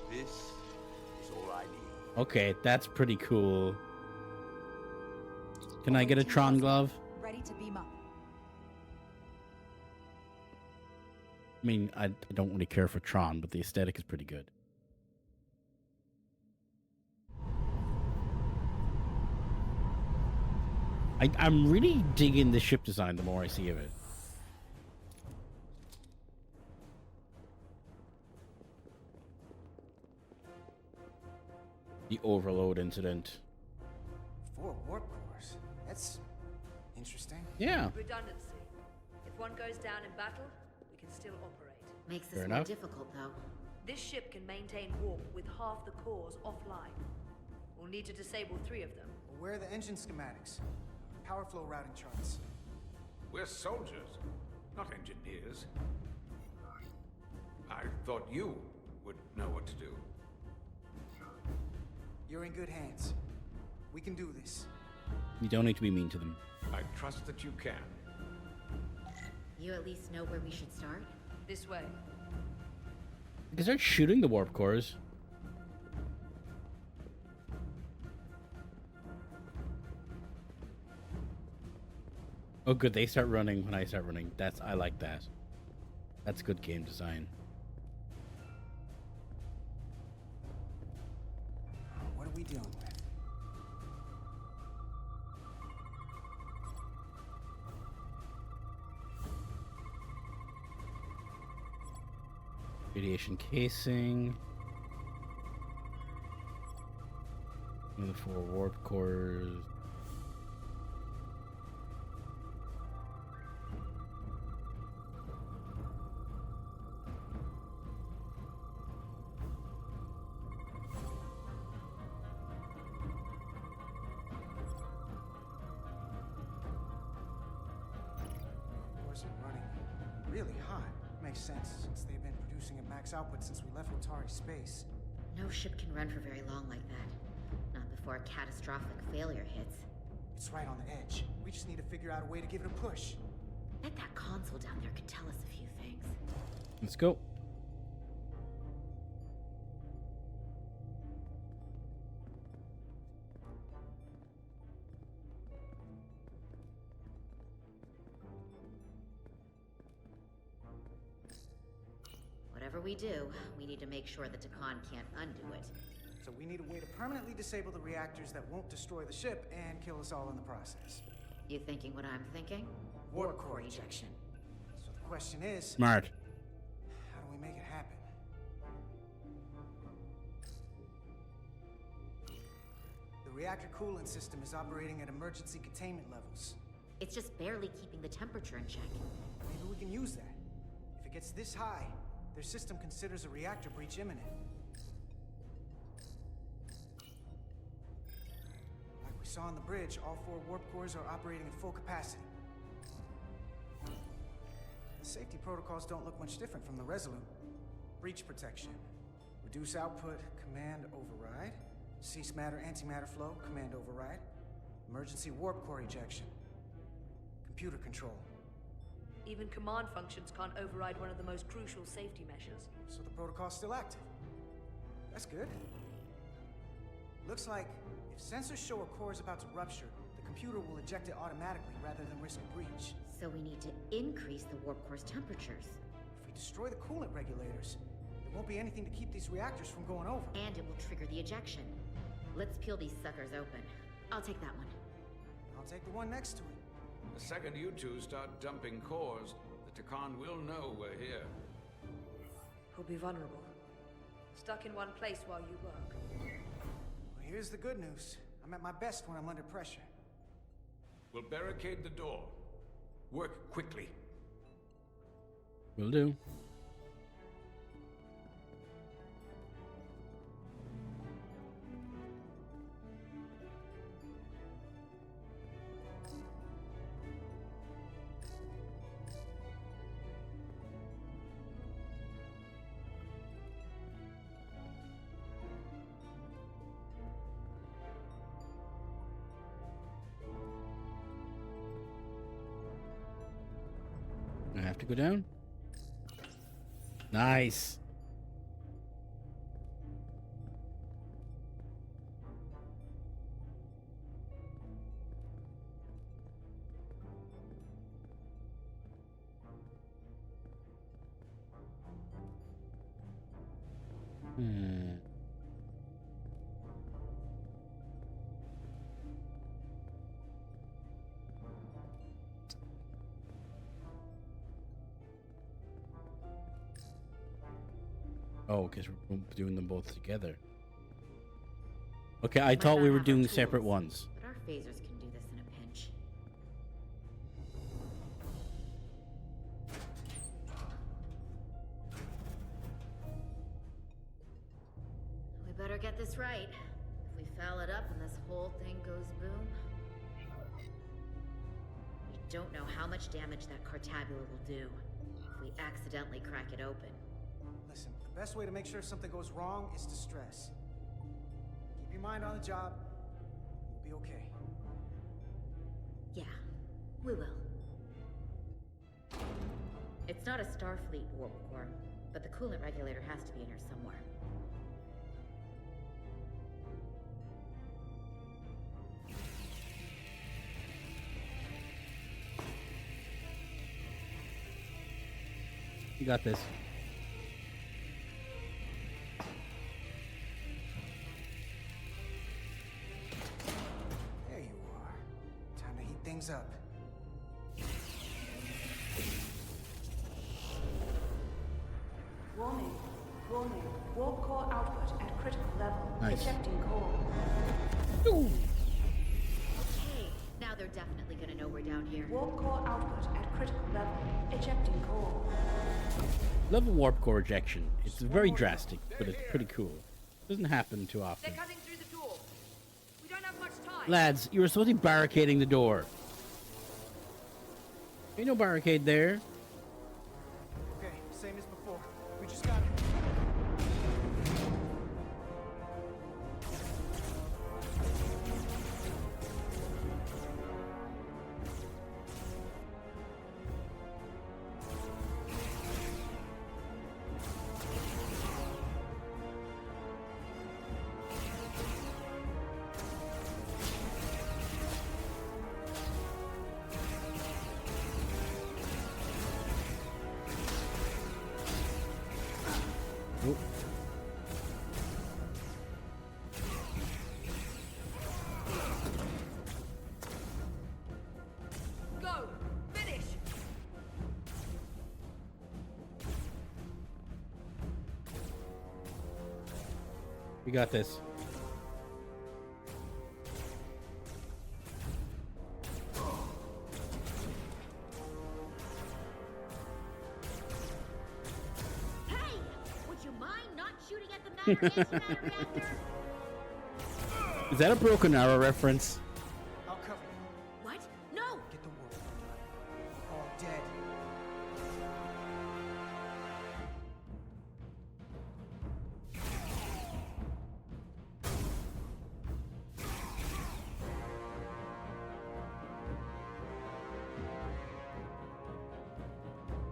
This is all I need. Okay, that's pretty cool. Can I get a Tron glove? Ready to beam up. I mean, I don't really care for Tron, but the aesthetic is pretty good. I'm really digging the ship design the more I see of it. The overload incident. 4 warp cores. That's interesting. Yeah. Redundancy. If one goes down in battle, we can still operate. Makes Fair this more enough. difficult, though. This ship can maintain warp with half the cores offline. We'll need to disable 3 of them. Well, where are the engine schematics? Power flow routing charts. We're soldiers, not engineers. I thought you would know what to do. You're in good hands. We can do this. You don't need to be mean to them. I trust that you can. You at least know where we should start? This way. They start shooting the warp cores. Oh, good. They start running when I start running. I like that. That's good game design. What are we dealing with? Radiation casing. Another 4 warp cores. Cores are running really hot. Makes sense, since they've been producing at max output since we left Otari space. No ship can run for very long like that. Not before a catastrophic failure hits. It's right on the edge. We just need to figure out a way to give it a push. Bet that console down there could tell us a few things. Let's go. Whatever we do, we need to make sure that Takan can't undo it. So we need a way to permanently disable the reactors that won't destroy the ship and kill us all in the process. You thinking what I'm thinking? Warp core ejection. So the question is... Smart. How do we make it happen? The reactor coolant system is operating at emergency containment levels. It's just barely keeping the temperature in check. Maybe we can use that. If it gets this high, their system considers a reactor breach imminent. Like we saw on the bridge, all 4 warp cores are operating at full capacity. The safety protocols don't look much different from the Resolute. Breach protection. Reduce output, command override. Cease matter, antimatter flow, command override. Emergency warp core ejection. Computer control. Even command functions can't override one of the most crucial safety measures. So the protocol's still active. That's good. Looks like if sensors show a core is about to rupture, the computer will eject it automatically rather than risk a breach. So we need to increase the warp core's temperatures. If we destroy the coolant regulators, there won't be anything to keep these reactors from going over. And it will trigger the ejection. Let's peel these suckers open. I'll take that one. I'll take the one next to it. The second you two start dumping cores, the Takan will know we're here. We'll be vulnerable. Stuck in one place while you work. Well, here's the good news. I'm at my best when I'm under pressure. We'll barricade the door. Work quickly. Will do. I have to go down? Nice. Oh, because we're doing them both together. Okay, I thought we were doing separate ones. But our phasers can do this in a pinch. We better get this right. If we foul it up and this whole thing goes boom, we don't know how much damage that cartabula will do if we accidentally crack it open. Listen, the best way to make sure something goes wrong is to stress. Keep your mind on the job. We'll be okay. Yeah, we will. It's not a Starfleet warp core, but the coolant regulator has to be in here somewhere. You got this. There you are. Time to heat things up. Warning. Warning. Warp core output at critical level. Nice. Ejecting core. Okay, now they're definitely gonna know we're down here. Warp core output at critical level. Ejecting core. Love a warp core ejection. It's very drastic, but it's pretty cool. Doesn't happen too often. They're cutting through the door. We don't have much time. Lads, you were supposed to be barricading the door. Ain't no barricade there. Okay, same as before. We just gotta... Oop. Go! Finish! We got this. Hey! Would you mind not shooting at the matter antimatter reactor? Is that a Broken Arrow reference? I'll cover you. What? No! Get the warp core done. All dead.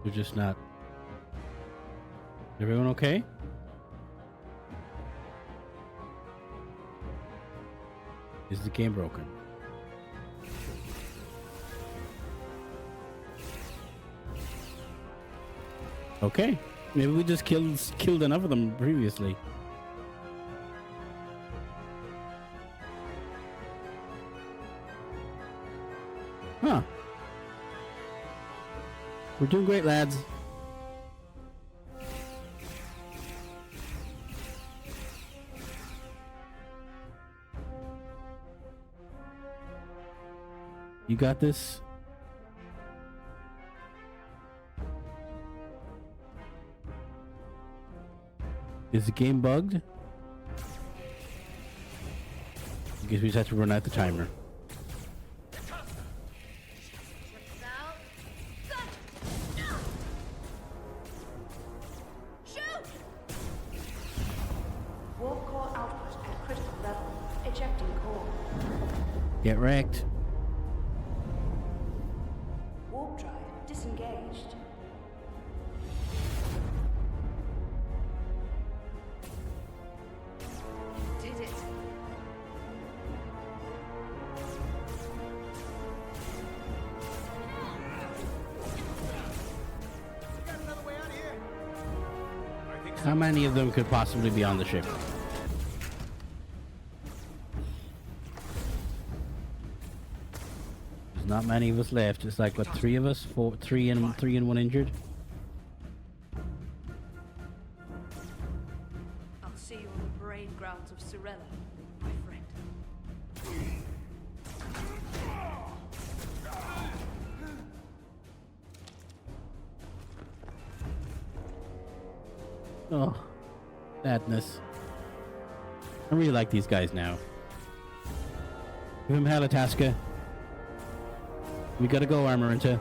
They're just not. Everyone okay? Is the game broken? Okay. Maybe we just killed enough of them previously. Huh. We're doing great, lads. You got this? Is the game bugged? I guess we just have to run out the timer. Warp core output at critical level. Ejecting core. Get wrecked. Warp drive disengaged. How many of them could possibly be on the ship? There's not many of us left. It's like what, 3 of us? 3 and 1 injured. I'll see you on the parade grounds of Sorella, my friend. Oh, sadness. I really like these guys now. Give him hell, Tasca. We gotta go, Armorinta.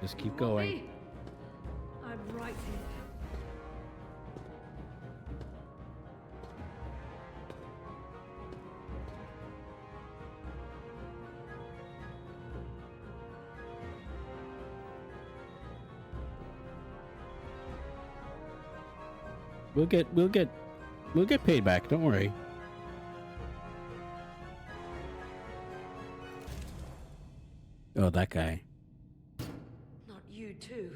Just keep going. I'm right here. We'll get paid back. Don't worry. Oh, that guy. Not you too.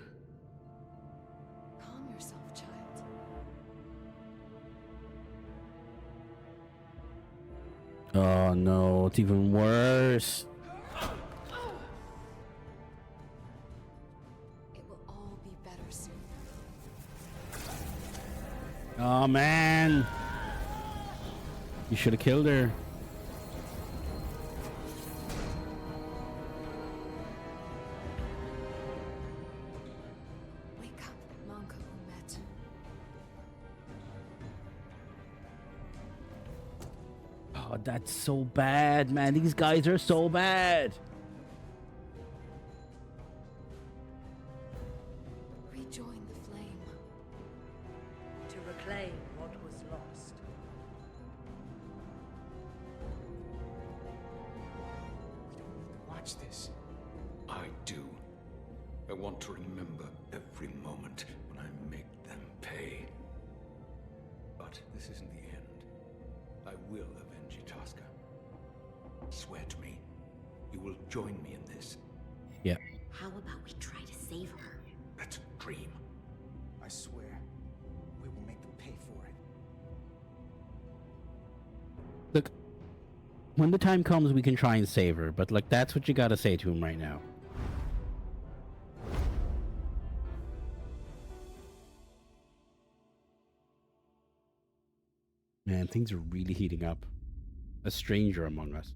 Calm yourself, child. Oh no, it's even worse. It will all be better soon. Oh man. You should have killed her. Wake up, Manka Umet. Oh, that's so bad, man. These guys are so bad. Rejoin the flame. To reclaim what was lost. Watch this. I do. I want to remember every moment when I make them pay. But this isn't the end. I will avenge Itasca. Swear to me, you will join me in this. Yeah. How about we try to save her? That's a dream. I swear, we will make them pay for it. Look, when the time comes, we can try and save her. But like, that's what you gotta say to him right now. Man, things are really heating up. A stranger among us.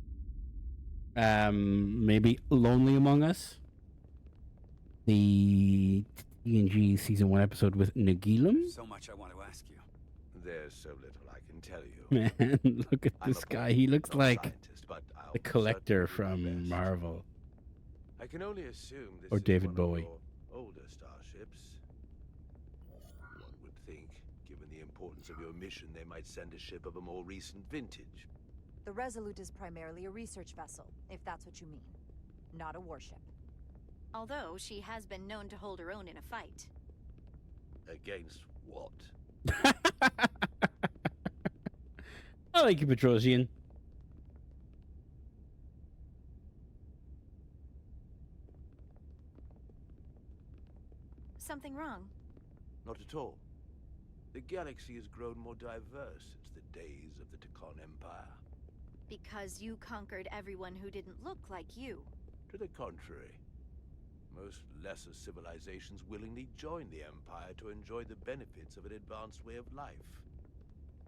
Maybe lonely among us. The TNG season 1 episode with Nagilum. So much I want to ask you. There's so little I can tell you. Man, look at this guy. He looks like but I'll the collector certainly do my from best. Marvel. I can only assume this Or is David one Bowie. of your older starships. One would think, given the importance of your mission, they might send a ship of a more recent vintage. The Resolute is primarily a research vessel, if that's what you mean. Not a warship. Although she has been known to hold her own in a fight. Against what? I like you, Petrosian. Something wrong? Not at all. The galaxy has grown more diverse since the days of the Takon Empire. Because you conquered everyone who didn't look like you. To the contrary. Most lesser civilizations willingly joined the Empire to enjoy the benefits of an advanced way of life.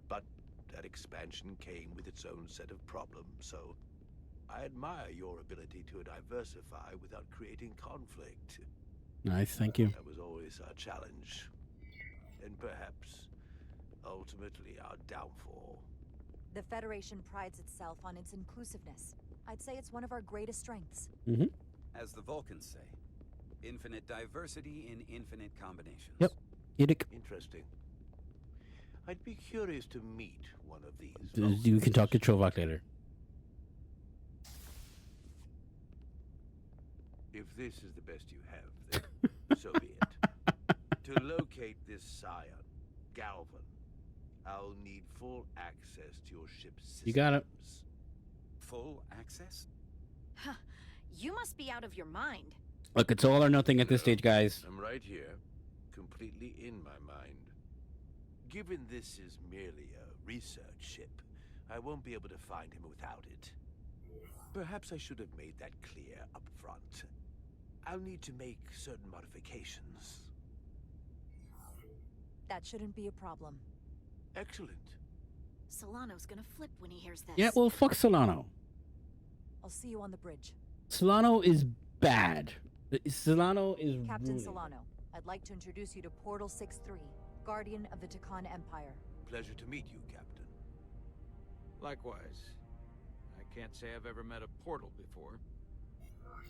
But that expansion came with its own set of problems, so I admire your ability to diversify without creating conflict. Nice, thank you. That was always our challenge. And perhaps, ultimately, our downfall. The Federation prides itself on its inclusiveness. I'd say it's one of our greatest strengths. Mm-hmm. As the Vulcans say, infinite diversity in infinite combinations. Yep. Interesting. I'd be curious to meet one of these. You can talk to Chovak later. If this is the best you have, then so be it. To locate this scion, Galvin, I'll need full access to your ship's systems. You got it. Full access? Huh. You must be out of your mind. Look, it's all or nothing at this stage, guys. I'm right here, completely in my mind. Given this is merely a research ship, I won't be able to find him without it. Perhaps I should have made that clear up front. I'll need to make certain modifications. That shouldn't be a problem. Excellent. Solano's gonna flip when he hears this. Yeah, well, fuck Solano. I'll see you on the bridge. Solano is bad. Solano is Captain ruining. Solano, I'd like to introduce you to Portal 6-3, Guardian of the Takan Empire. Pleasure to meet you, Captain. Likewise. I can't say I've ever met a portal before.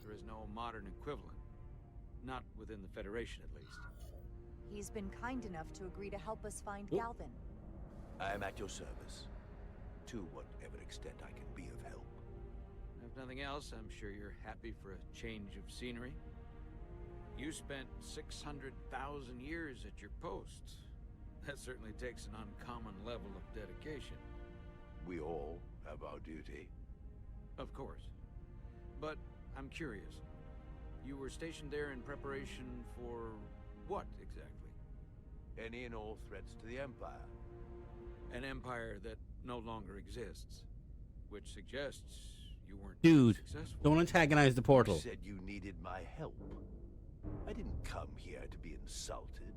There is no modern equivalent. Not within the Federation, at least. He's been kind enough to agree to help us find Galvin. I am at your service. To whatever extent I can be of help. If nothing else, I'm sure you're happy for a change of scenery. You spent 600,000 years at your post. That certainly takes an uncommon level of dedication. We all have our duty. Of course. But I'm curious. You were stationed there in preparation for what, exactly? Any and all threats to the Empire. An empire that no longer exists. Which suggests you weren't Dude, successful. don't antagonize the portal. You said you needed my help. I didn't come here to be insulted.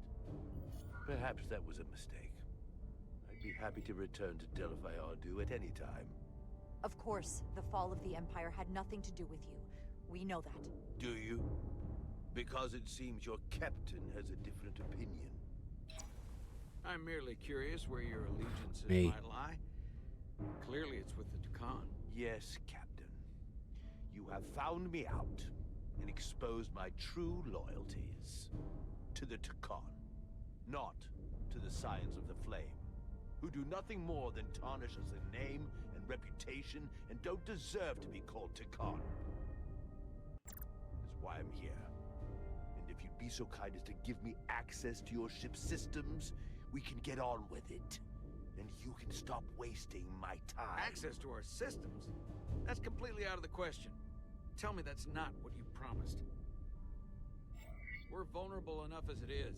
Perhaps that was a mistake. I'd be happy to return to Delphi Ardu at any time. Of course, the fall of the Empire had nothing to do with you. We know that. Do you? Because it seems your captain has a different opinion. I'm merely curious where your allegiances Me. might lie. Clearly it's with the Takan. Yes, Captain. You have found me out and exposed my true loyalties. To the Takan, not to the Scions of the Flame, who do nothing more than tarnish us in name and reputation and don't deserve to be called Takan. That's why I'm here. And if you'd be so kind as to give me access to your ship's systems, we can get on with it. And you can stop wasting my time. Access to our systems? That's completely out of the question. Tell me that's not what you promised. We're vulnerable enough as it is.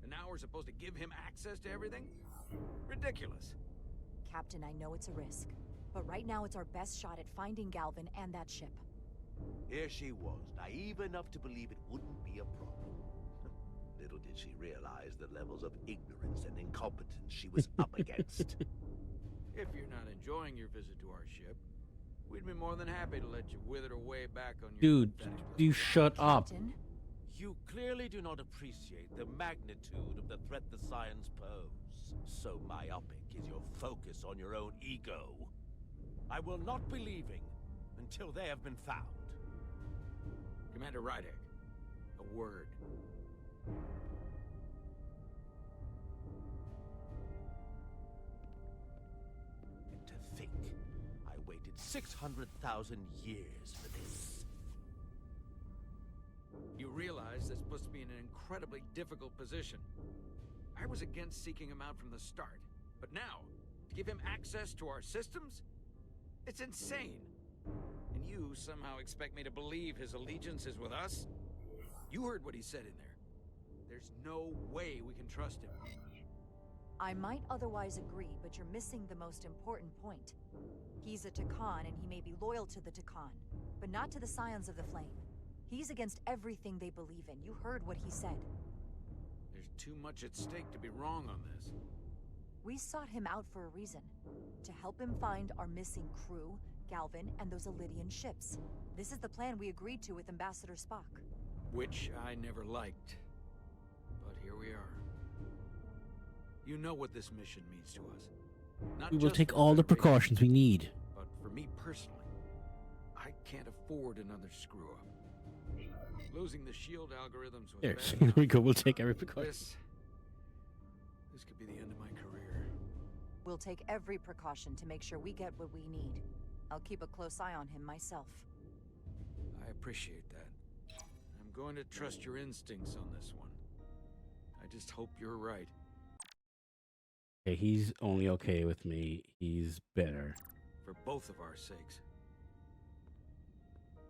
And now we're supposed to give him access to everything? Ridiculous. Captain, I know it's a risk. But right now it's our best shot at finding Galvin and that ship. Here she was, naive enough to believe it wouldn't be a problem. Little did she realize the levels of ignorance and incompetence she was up against. If you're not enjoying your visit to our ship, we'd be more than happy to let you wither away back on your... Dude, you shut up. Captain? You clearly do not appreciate the magnitude of the threat the Scions pose. So myopic is your focus on your own ego. I will not be leaving until they have been found. Commander Rydek, a word. And to think, I waited 600,000 years for this. You realize that's supposed to be in an incredibly difficult position. I was against seeking him out from the start, but now, to give him access to our systems? It's insane. And you somehow expect me to believe his allegiance is with us? You heard what he said in there. There's no way we can trust him. I might otherwise agree, but you're missing the most important point. He's a Takan, and he may be loyal to the Takan, but not to the Scions of the Flame. He's against everything they believe in. You heard what he said. There's too much at stake to be wrong on this. We sought him out for a reason. To help him find our missing crew, Galvin, and those Elydian ships. This is the plan we agreed to with Ambassador Spock. Which I never liked. But here we are. You know what this mission means to us. Not We will just take for all the Federation, precautions we need. But for me personally, I can't afford another screw-up. Losing the shield algorithms was There, bad here enough, we go. We'll take every but precaution. This could be the end of my career. We'll take every precaution to make sure we get what we need. I'll keep a close eye on him myself. I appreciate that. I'm going to trust your instincts on this one. I just hope you're right. Okay, he's only okay with me. He's better. For both of our sakes.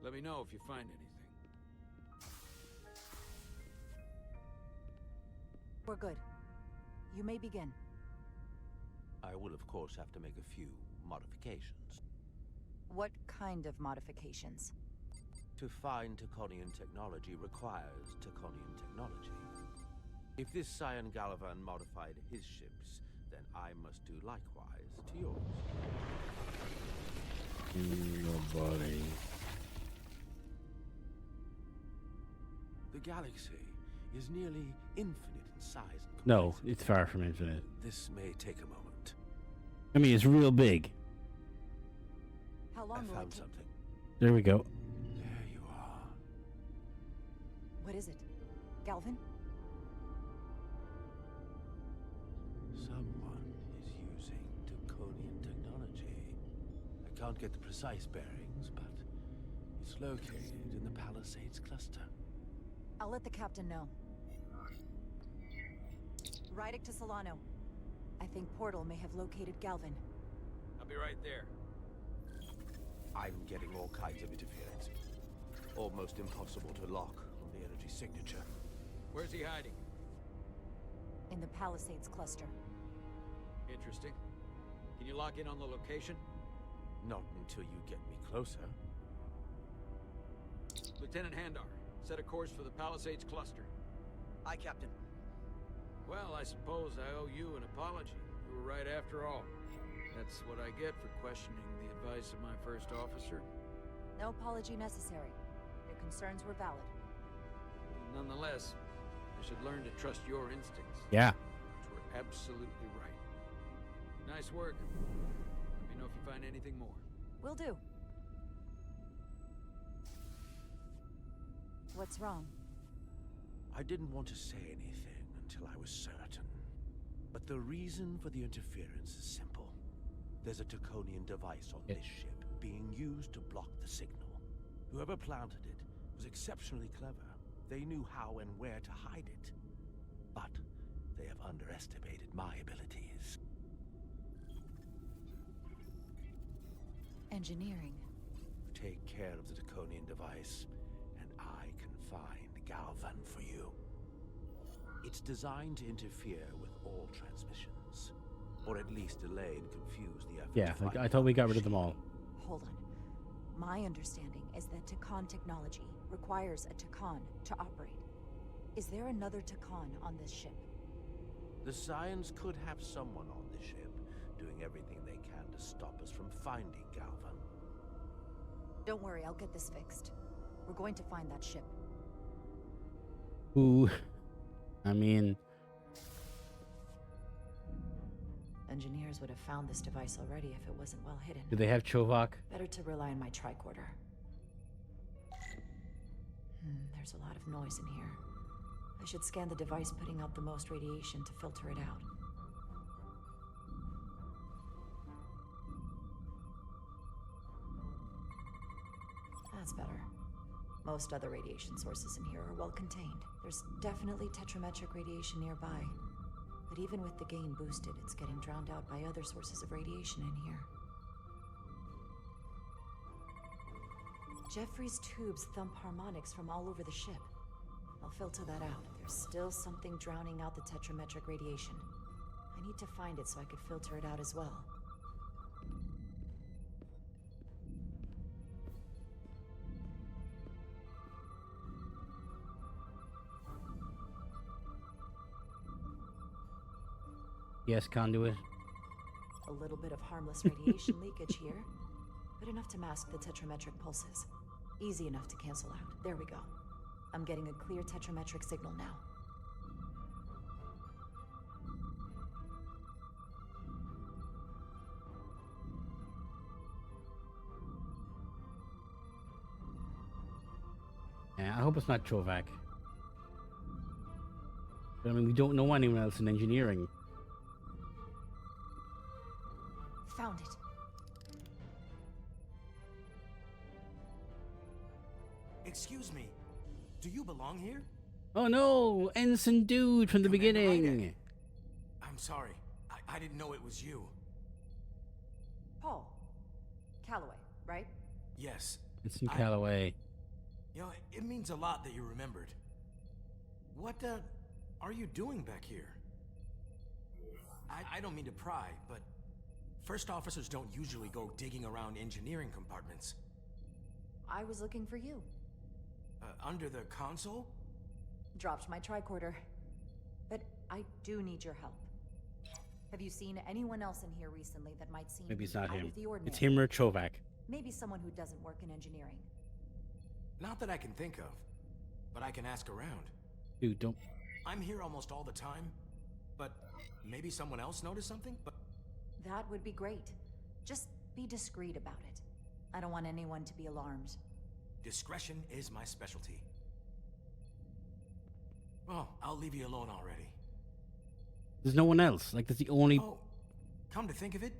Let me know if you find anything. We're good. You may begin. I will, of course, have to make a few modifications. What kind of modifications? To find Taconian technology requires Taconian technology. If this Scion Gallivan modified his ships, then I must do likewise to yours. Nobody. The galaxy is nearly infinite in size and No, complexity. it's far from infinite. This may take a moment. I mean, it's real big. How long I will it found take? something. There we go. There you are. What is it? Galvin? Someone is using Taconian technology. I can't get the precise bearings, but it's located in the Palisades cluster. I'll let the captain know. Rydick to Solano. I think Portal may have located Galvin. I'll be right there. I'm getting all kinds of interference. Almost impossible to lock on the energy signature. Where's he hiding? In the Palisades cluster. Interesting. Can you lock in on the location? Not until you get me closer. Lieutenant Handar, set a course for the Palisades cluster. Aye, Captain. Well, I suppose I owe you an apology. You were right after all. That's what I get for questioning the advice of my first officer. No apology necessary. Your concerns were valid. Nonetheless, I should learn to trust your instincts. Yeah. Which were absolutely right. Nice work. Let me know if you find anything more. Will do. What's wrong? I didn't want to say anything until I was certain. But the reason for the interference is simple. There's a Taconian device on this ship being used to block the signal. Whoever planted it was exceptionally clever. They knew how and where to hide it. But they have underestimated my abilities. Engineering. Take care of the Taconian device, and I can find Galvan for you. It's designed to interfere with all transmissions, or at least delay and confuse the effort. Yeah, to find I thought we got rid of the them all. Hold on. My understanding is that Takan technology requires a Takan to operate. Is there another Takan on this ship? The Scions could have someone on the ship, doing everything they can to stop us from finding Galvan. Don't worry, I'll get this fixed. We're going to find that ship. Ooh. I mean... Engineers would have found this device already if it wasn't well hidden. Do they have Chovak? Better to rely on my tricorder. There's a lot of noise in here. I should scan the device putting out the most radiation to filter it out. That's better. Most other radiation sources in here are well contained. There's definitely tetrametric radiation nearby. But even with the gain boosted, it's getting drowned out by other sources of radiation in here. Jeffrey's tubes thump harmonics from all over the ship. I'll filter that out. There's still something drowning out the tetrametric radiation. I need to find it so I could filter it out as well. Yes, conduit. A little bit of harmless radiation leakage here, but enough to mask the tetrametric pulses. Easy enough to cancel out. There we go. I'm getting a clear tetrametric signal now. Yeah, I hope it's not Chovak. But I mean, we don't know anyone else in engineering. Found it. Excuse me. Do you belong here? Oh no, Ensign Dude from the beginning. I'm sorry. I didn't know it was you. Paul. Calloway, right? Yes. Ensign Calloway. You know, it means a lot that you remembered. What, are you doing back here? I don't mean to pry, but first officers don't usually go digging around engineering compartments. I was looking for you. Under the console? Dropped my tricorder. But I do need your help. Have you seen anyone else in here recently that might seem Maybe it's not out him. of the ordinary? It's him or Chovak. Maybe someone who doesn't work in engineering. Not that I can think of, but I can ask around. Dude, don't. I'm here almost all the time, but maybe someone else noticed something? But That would be great. Just be discreet about it. I don't want anyone to be alarmed. discretion is my specialty. Well, I'll leave you alone already. There's no one else. Like, that's the only. Oh, come to think of it,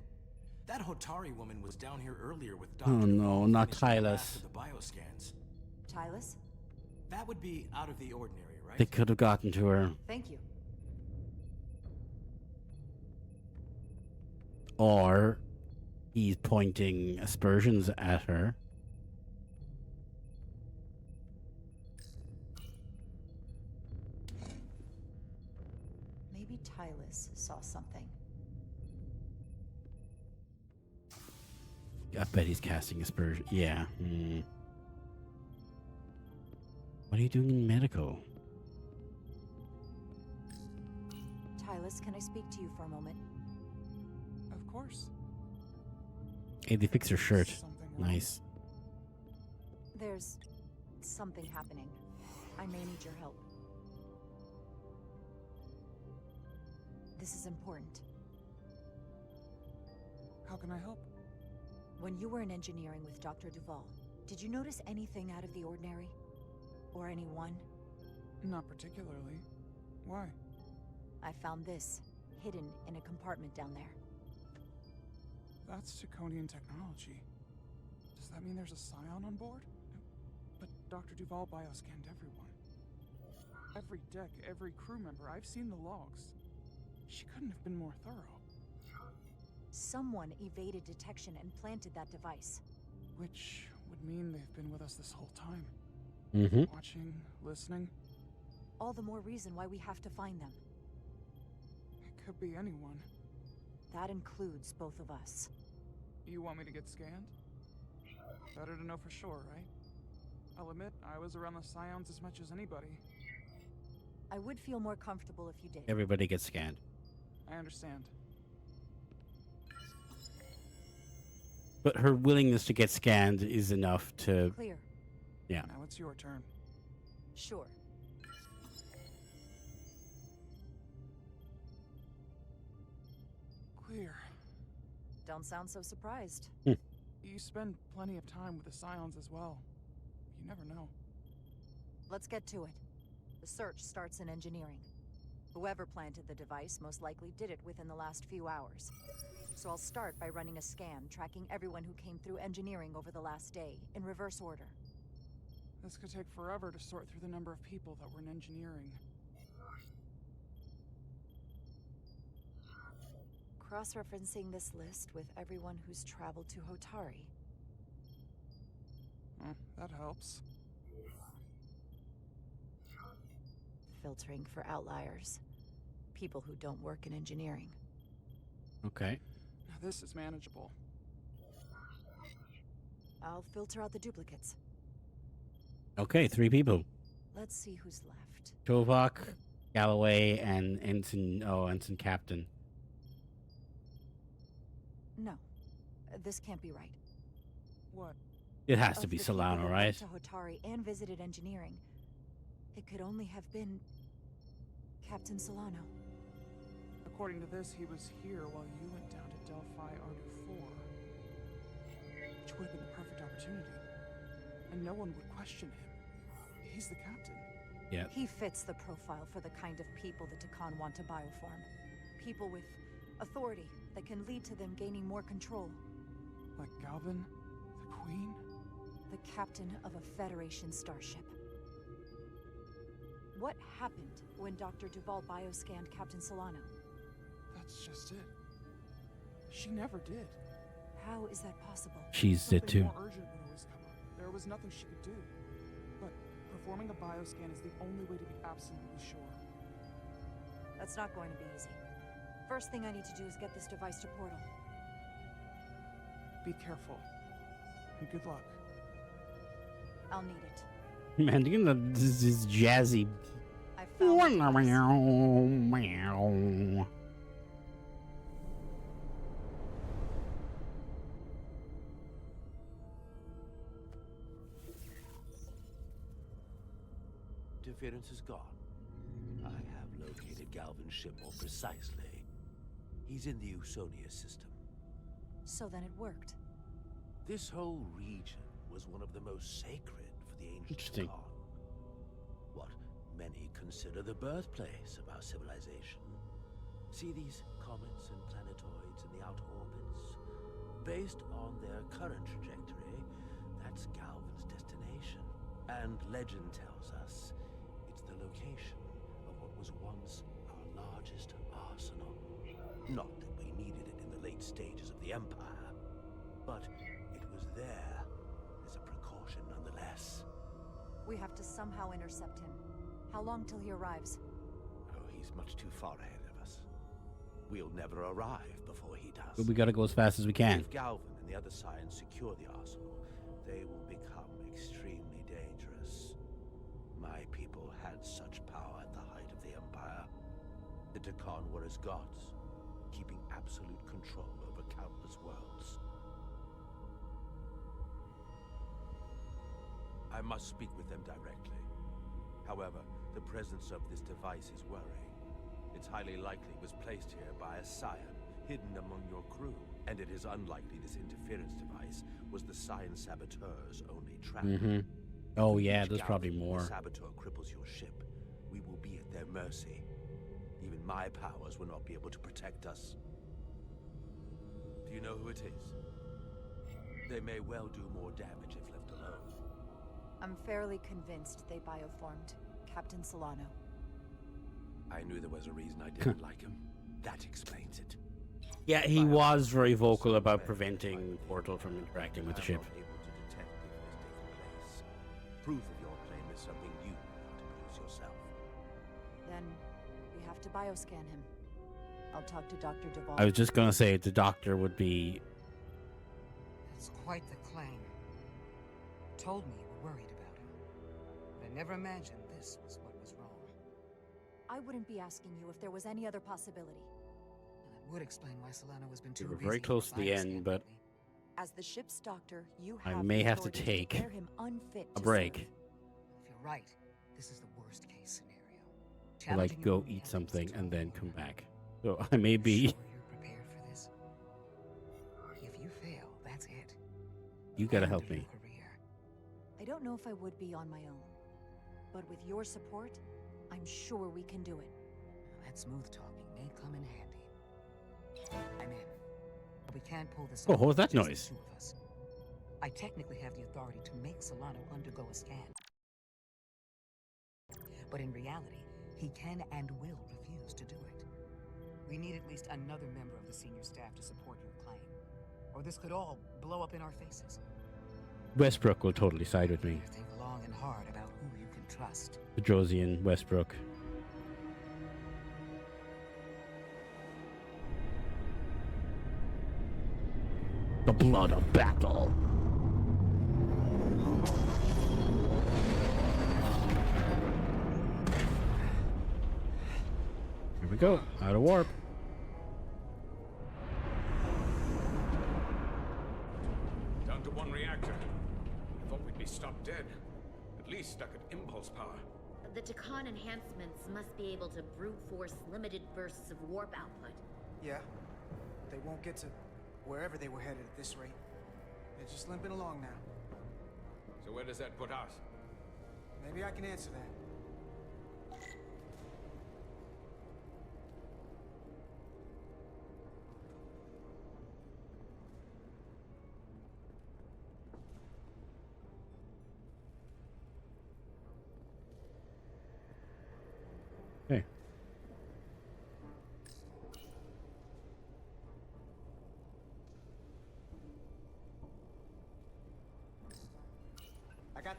that Hotari woman was down here earlier with Dr. Oh no, not Tylus. The bioscans. Tylus? That would be out of the ordinary, right? They could have gotten to her. Thank you. Or he's pointing aspersions at her. Maybe Tylus saw something. I bet he's casting aspersion. Yeah. What are you doing in medical? Tylus, can I speak to you for a moment? Of course. Hey, they fixed her shirt. Nice. There's something happening. I may need your help. This is important. How can I help? When you were in engineering with Dr. Duval, did you notice anything out of the ordinary? Or anyone? Not particularly. Why? I found this, hidden in a compartment down there. That's Draconian technology. Does that mean there's a Scion on board? But Dr. Duval bioscanned everyone. Every deck, every crew member. I've seen the logs. She couldn't have been more thorough. Someone evaded detection and planted that device. Which would mean they've been with us this whole time. Mm-hmm. Watching, listening. All the more reason why we have to find them. It could be anyone. That includes both of us. You want me to get scanned? Better to know for sure, right? I'll admit, I was around the Scions as much as anybody. I would feel more comfortable if you did. Everybody gets scanned. I understand. But her willingness to get scanned is enough to... Clear. Yeah. Now it's your turn. Sure. Clear. Don't sound so surprised. You spend plenty of time with the Scions as well. You never know. Let's get to it. The search starts in engineering. Whoever planted the device most likely did it within the last few hours. So I'll start by running a scan, tracking everyone who came through engineering over the last day, in reverse order. This could take forever to sort through the number of people that were in engineering. Cross-referencing this list with everyone who's traveled to Hotari. That helps. Filtering for outliers. People who don't work in engineering. Okay. Now this is manageable. I'll filter out the duplicates. Okay, 3 people. Let's see who's left. Tovak, Galloway, and Ensign Captain. No. This can't be right. What? It has to Of be the people Solano, that right? went to Hotari and visited engineering. It could only have been Captain Solano. According to this, he was here while you went down to Delphi Ardu 4. Which would have been the perfect opportunity. And no one would question him. He's the captain. Yeah. He fits the profile for the kind of people the Takan want to bioform. People with authority that can lead to them gaining more control. Like Galvin? The Queen? The captain of a Federation starship. What happened when Dr. Duval bioscanned Captain Solano? That's just it. She never did. How is that possible? She's dead too. More urgent would always come up. There was nothing she could do. But performing a bioscan is the only way to be absolutely sure. That's not going to be easy. First thing I need to do is get this device to Portal. Be careful. And good luck. I'll need it. Man, you know, this is jazzy. I found Meow. Interference is gone. I have located Galvin's ship more precisely. He's in the Usonia system. So then it worked. This whole region was one of the most sacred for the ancient Interesting. Khan. What many consider the birthplace of our civilization. See these comets and planetoids in the outer orbits? Based on their current trajectory, that's Galvin's destination. And legend tells us it's the location of what was once our largest arsenal. Not that we needed it in the late stages of the Empire, but it was there as a precaution nonetheless. We have to somehow intercept him. How long till he arrives? Oh, he's much too far ahead of us. We'll never arrive before he does. But we gotta go as fast as we can. If Galvin and the other Scions secure the arsenal, they will become extremely dangerous. My people had such power at the height of the Empire. The Takan were as gods, keeping absolute control over countless worlds. I must speak with them directly. However, the presence of this device is worrying. It's highly likely it was placed here by a Scion, hidden among your crew. And it is unlikely this interference device was the Scion Saboteur's only trap. Oh If yeah, each there's probably Galvan more. The Saboteur cripples your ship, we will be at their mercy. Even my powers will not be able to protect us. Do you know who it is? They may well do more damage if left alone. I'm fairly convinced they bioformed Captain Solano. I knew there was a reason I didn't like him. That explains it. Yeah, he was very vocal about preventing Portal from interacting with the ship. I'm not able to detect if it has taken place. Proof of your claim is something you have to produce yourself. Then we have to bioscan him. I'll talk to Dr. Duval. I was just gonna say the doctor would be. That's quite the claim. Told me you were worried about him. But I never imagined this was what was wrong. I wouldn't be asking you if there was any other possibility. That would explain why Solano has been too We were busy very close to the bioscan end, but As the ship's doctor, you I have may the have to authority take declare him unfit a to break. serve. If you're right, this is the worst case scenario. to Challenging like your go own eat ethics something to and a then war. come back. So I may be. Sure you're prepared for this? If you fail, that's it. You gotta End help of your me. career. I don't know if I would be on my own, but with your support, I'm sure we can do it. That smooth talking may come in handy. I'm in. But we can't pull this Oh, off what was with that just the noise? two of us. I technically have the authority to make Solano undergo a scan. But in reality, he can and will refuse to do it. We need at least another member of the senior staff to support your claim. Or this could all blow up in our faces. Westbrook will totally side with me. Think long and hard about who you can trust. Bedrosian, Westbrook. The blood of battle. Here we go. Out of warp. Down to one reactor. Thought we'd be stopped dead. At least stuck at impulse power. The Takan enhancements must be able to brute force limited bursts of warp output. Yeah. They won't get to wherever they were headed at this rate. They're just limping along now. So where does that put us? Maybe I can answer that.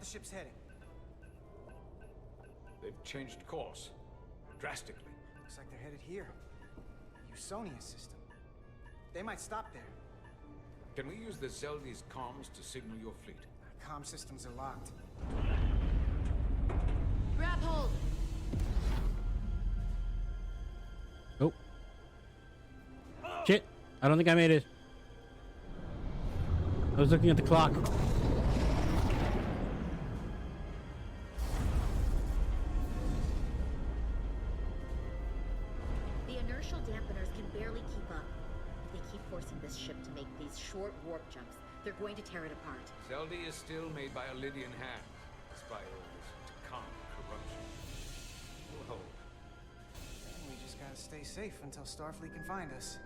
the ship's heading? They've changed course. Drastically. Looks like they're headed here. The Usonia system. They might stop there. Can we use the Zeldi's comms to signal your fleet? Comm systems are locked. Grab hold! Oh. Shit. I don't think I made it. I was looking at the clock. The inertial dampeners can barely keep up. If they keep forcing this ship to make these short warp jumps, they're going to tear it apart. Zeldi is still made by a Lydian hand, despite all this Takan corruption. We'll hold. We just gotta stay safe until Starfleet can find us.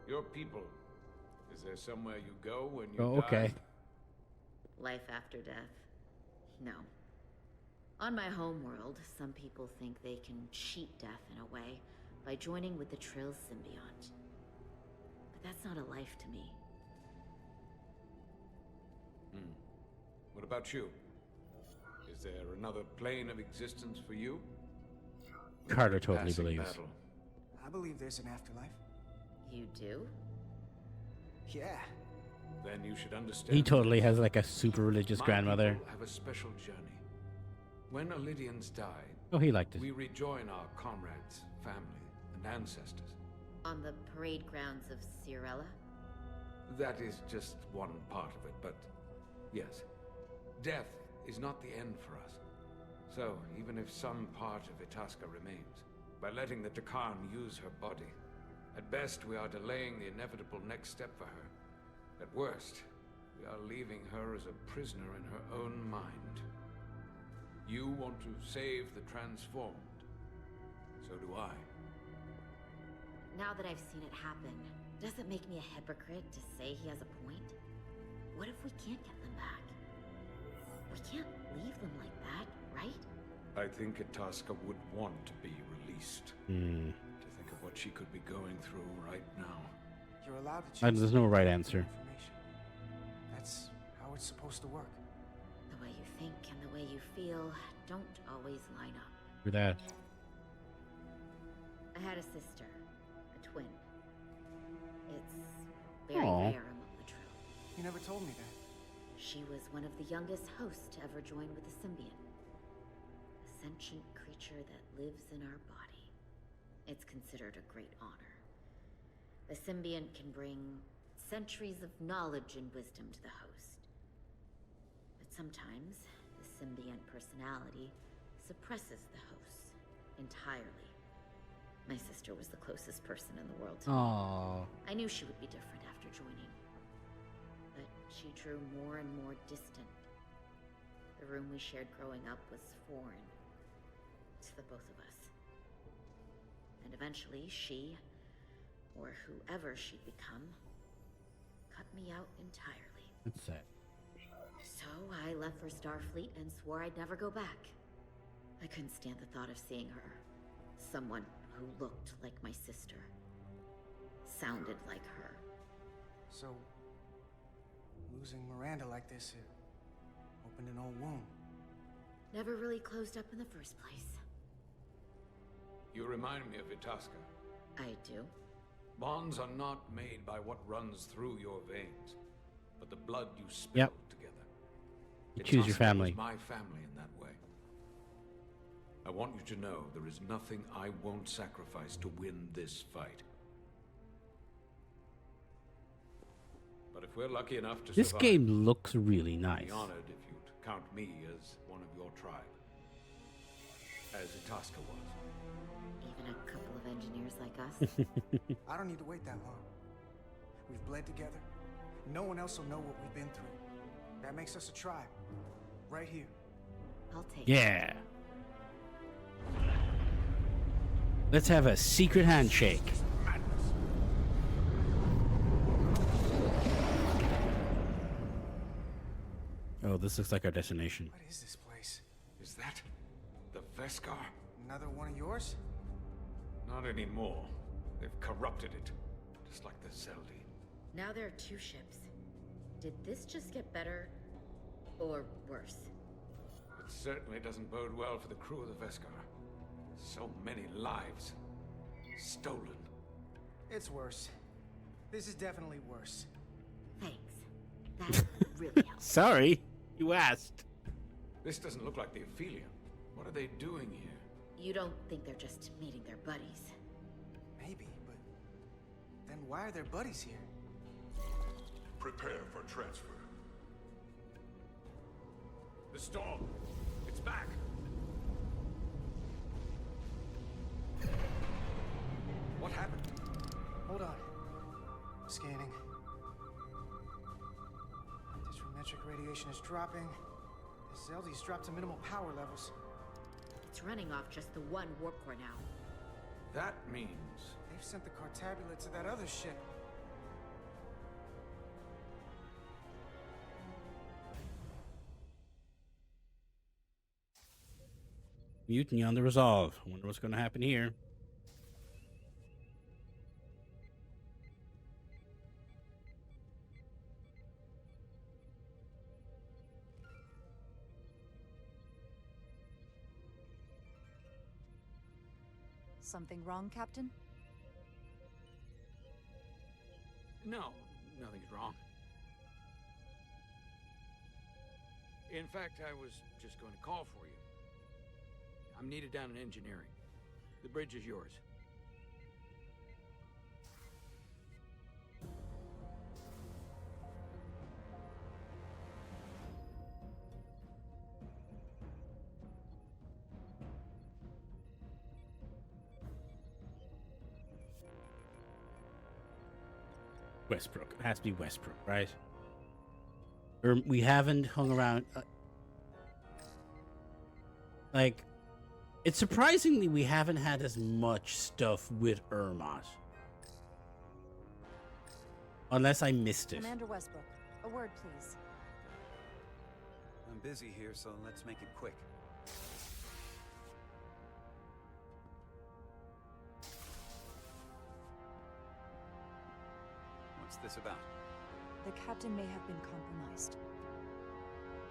Your people. Is there somewhere you go when you Oh, okay. die? Life after death? No. On my homeworld, some people think they can cheat death in a way by joining with the Trill symbiont. But that's not a life to me. What about you? Is there another plane of existence for you? Carter totally Passing believes. battle. I believe there's an afterlife. You do? Yeah. Then you should understand. He totally has like a super religious My grandmother. people have a special journey. When Lydians die, Oh, he liked it. we rejoin our comrades, family, and ancestors. On the parade grounds of Cirella? That is just one part of it, but yes. Death is not the end for us. So, even if some part of Itasca remains, by letting the Takan use her body, at best we are delaying the inevitable next step for her. At worst, we are leaving her as a prisoner in her own mind. You want to save the transformed. So do I. Now that I've seen it happen, does it make me a hypocrite to say he has a point? What if we can't get them back? We can't leave them like that, right? I think Itasca would want to be released. Hmm. To think of what she could be going through right now. You're allowed to And choose. there's no right answer. That's how it's supposed to work. The way you think and the way you feel don't always line up. For that. I had a sister, a twin. It's very Aw. rare among the Trill. You never told me that. She was one of the youngest hosts to ever join with the symbiont. A sentient creature that lives in our body. It's considered a great honor. The symbiont can bring centuries of knowledge and wisdom to the host. But sometimes, the symbiont personality suppresses the host entirely. My sister was the closest person in the world to me. Aww. I knew she would be different after joining. But she drew more and more distant. The room we shared growing up was foreign to the both of us. And eventually she, or whoever she'd become, cut me out entirely. That's sad. So I left for Starfleet and swore I'd never go back. I couldn't stand the thought of seeing her. Someone who looked like my sister. Sounded like her. So, losing Miranda like this, it opened an old wound. Never really closed up in the first place. You remind me of Itasca. I do. Bonds are not made by what runs through your veins, but the blood you spill together. You choose your Itasca family. was my family in that way. I want you to know there is nothing I won't sacrifice to win this fight. But if we're lucky enough to This survive, game looks really I'd nice. be honored if you'd count me as one of your tribe. As Itasca was. Even a couple of engineers like us. I don't need to wait that long. We've bled together. No one else will know what we've been through. That makes us a tribe. Right here. I'll take Yeah. Let's have a secret handshake. Oh, this looks like our destination. What is this place? Is that the Veskar? Another one of yours? Not anymore. They've corrupted it, just like the Zeldi. Now there are 2 ships. Did this just get better or worse? It certainly doesn't bode well for the crew of the Veskar. So many lives stolen. It's worse. This is definitely worse. Thanks. That really helps. Sorry, you asked. This doesn't look like the Ophelia. What are they doing here? You don't think they're just meeting their buddies? Maybe, but then why are their buddies here? Prepare for transfer. The storm. It's back. What happened? Hold on. Scanning. Disrometric radiation is dropping. The Zeldi's dropped to minimal power levels. It's running off just the 1 warp core now. That means... They've sent the Cartabula to that other ship. Mutiny on the Resolve. I wonder what's going to happen here. Something wrong, Captain? No, nothing's wrong. In fact, I was just going to call for you. I'm needed down in engineering. The bridge is yours. Westbrook. It has to be Westbrook, right? Or we haven't hung around. Like, it's surprisingly we haven't had as much stuff with Ermot. Unless I missed it. Commander Westbrook, a word, please. I'm busy here, so let's make it quick. What's this about? The captain may have been compromised.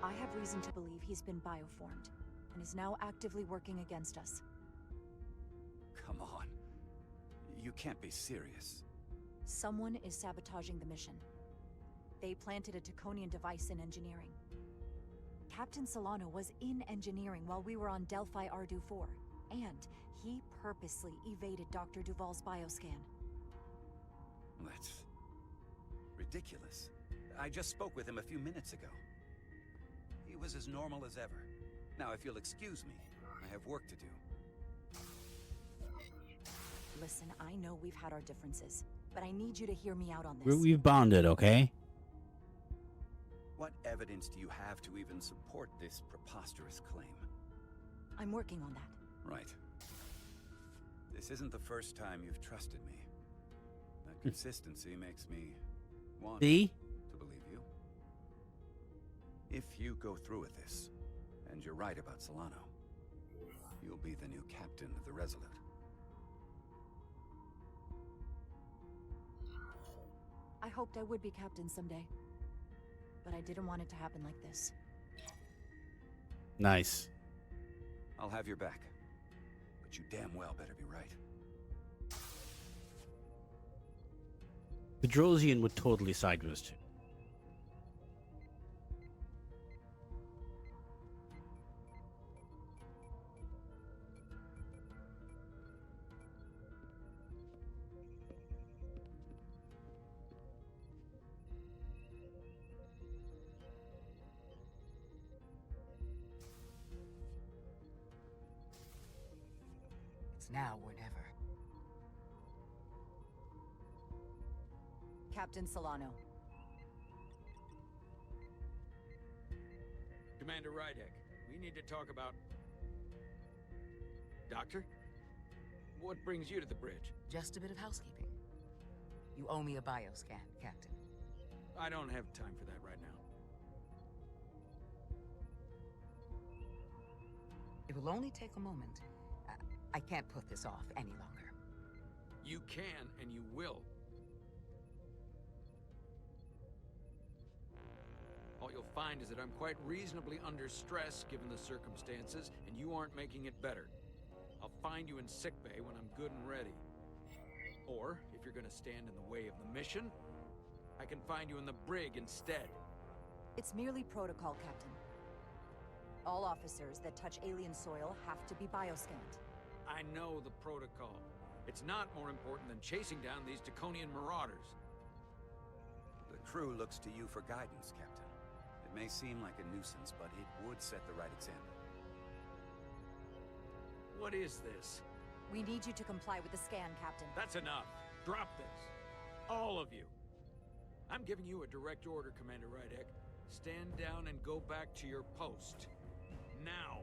I have reason to believe he's been bioformed, and is now actively working against us. Come on. You can't be serious. Someone is sabotaging the mission. They planted a Taconian device in engineering. Captain Solano was in engineering while we were on Delphi Ardu 4, and he purposely evaded Dr. Duval's bioscan. That's ridiculous. I just spoke with him a few minutes ago. He was as normal as ever. Now, if you'll excuse me, I have work to do. Listen, I know we've had our differences, but I need you to hear me out on this. We've bonded, okay? What evidence do you have to even support this preposterous claim? I'm working on that. Right. This isn't the first time you've trusted me. That consistency makes me want to believe you. If you go through with this, and you're right about Solano, you'll be the new captain of the Resolute. I hoped I would be captain someday, but I didn't want it to happen like this. Nice. I'll have your back, but you damn well better be right. Bedrosian would totally side with us too. It's now or never. Captain Solano. Commander Rydek, we need to talk about... Doctor? What brings you to the bridge? Just a bit of housekeeping. You owe me a bioscan, Captain. I don't have time for that right now. It will only take a moment. I can't put this off any longer. You can, and you will. All you'll find is that I'm quite reasonably under stress given the circumstances, and you aren't making it better. I'll find you in sickbay when I'm good and ready. Or, if you're gonna stand in the way of the mission, I can find you in the brig instead. It's merely protocol, Captain. All officers that touch alien soil have to be bioscanned. I know the protocol. It's not more important than chasing down these Draconian marauders. The crew looks to you for guidance, Captain. It may seem like a nuisance, but it would set the right example. What is this? We need you to comply with the scan, Captain. That's enough. Drop this. All of you. I'm giving you a direct order, Commander Rydek. Stand down and go back to your post. Now.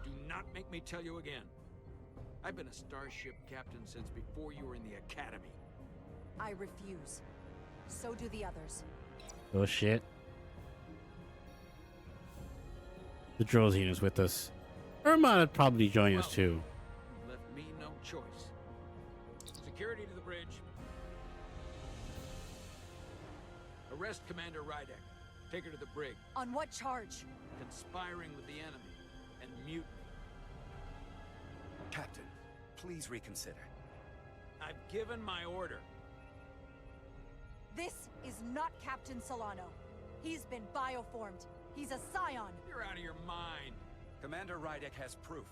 Do not make me tell you again. I've been a starship captain since before you were in the academy. I refuse. So do the others. Oh shit. The Drosian is with us. Irma would probably join us too. You left me no choice. Security to the bridge. Arrest Commander Rydek. Take her to the brig. On what charge? Conspiring with the enemy and mutiny. Captain, please reconsider. I've given my order. This is not Captain Solano. He's been bioformed. He's a scion. You're out of your mind. Commander Rydek has proof.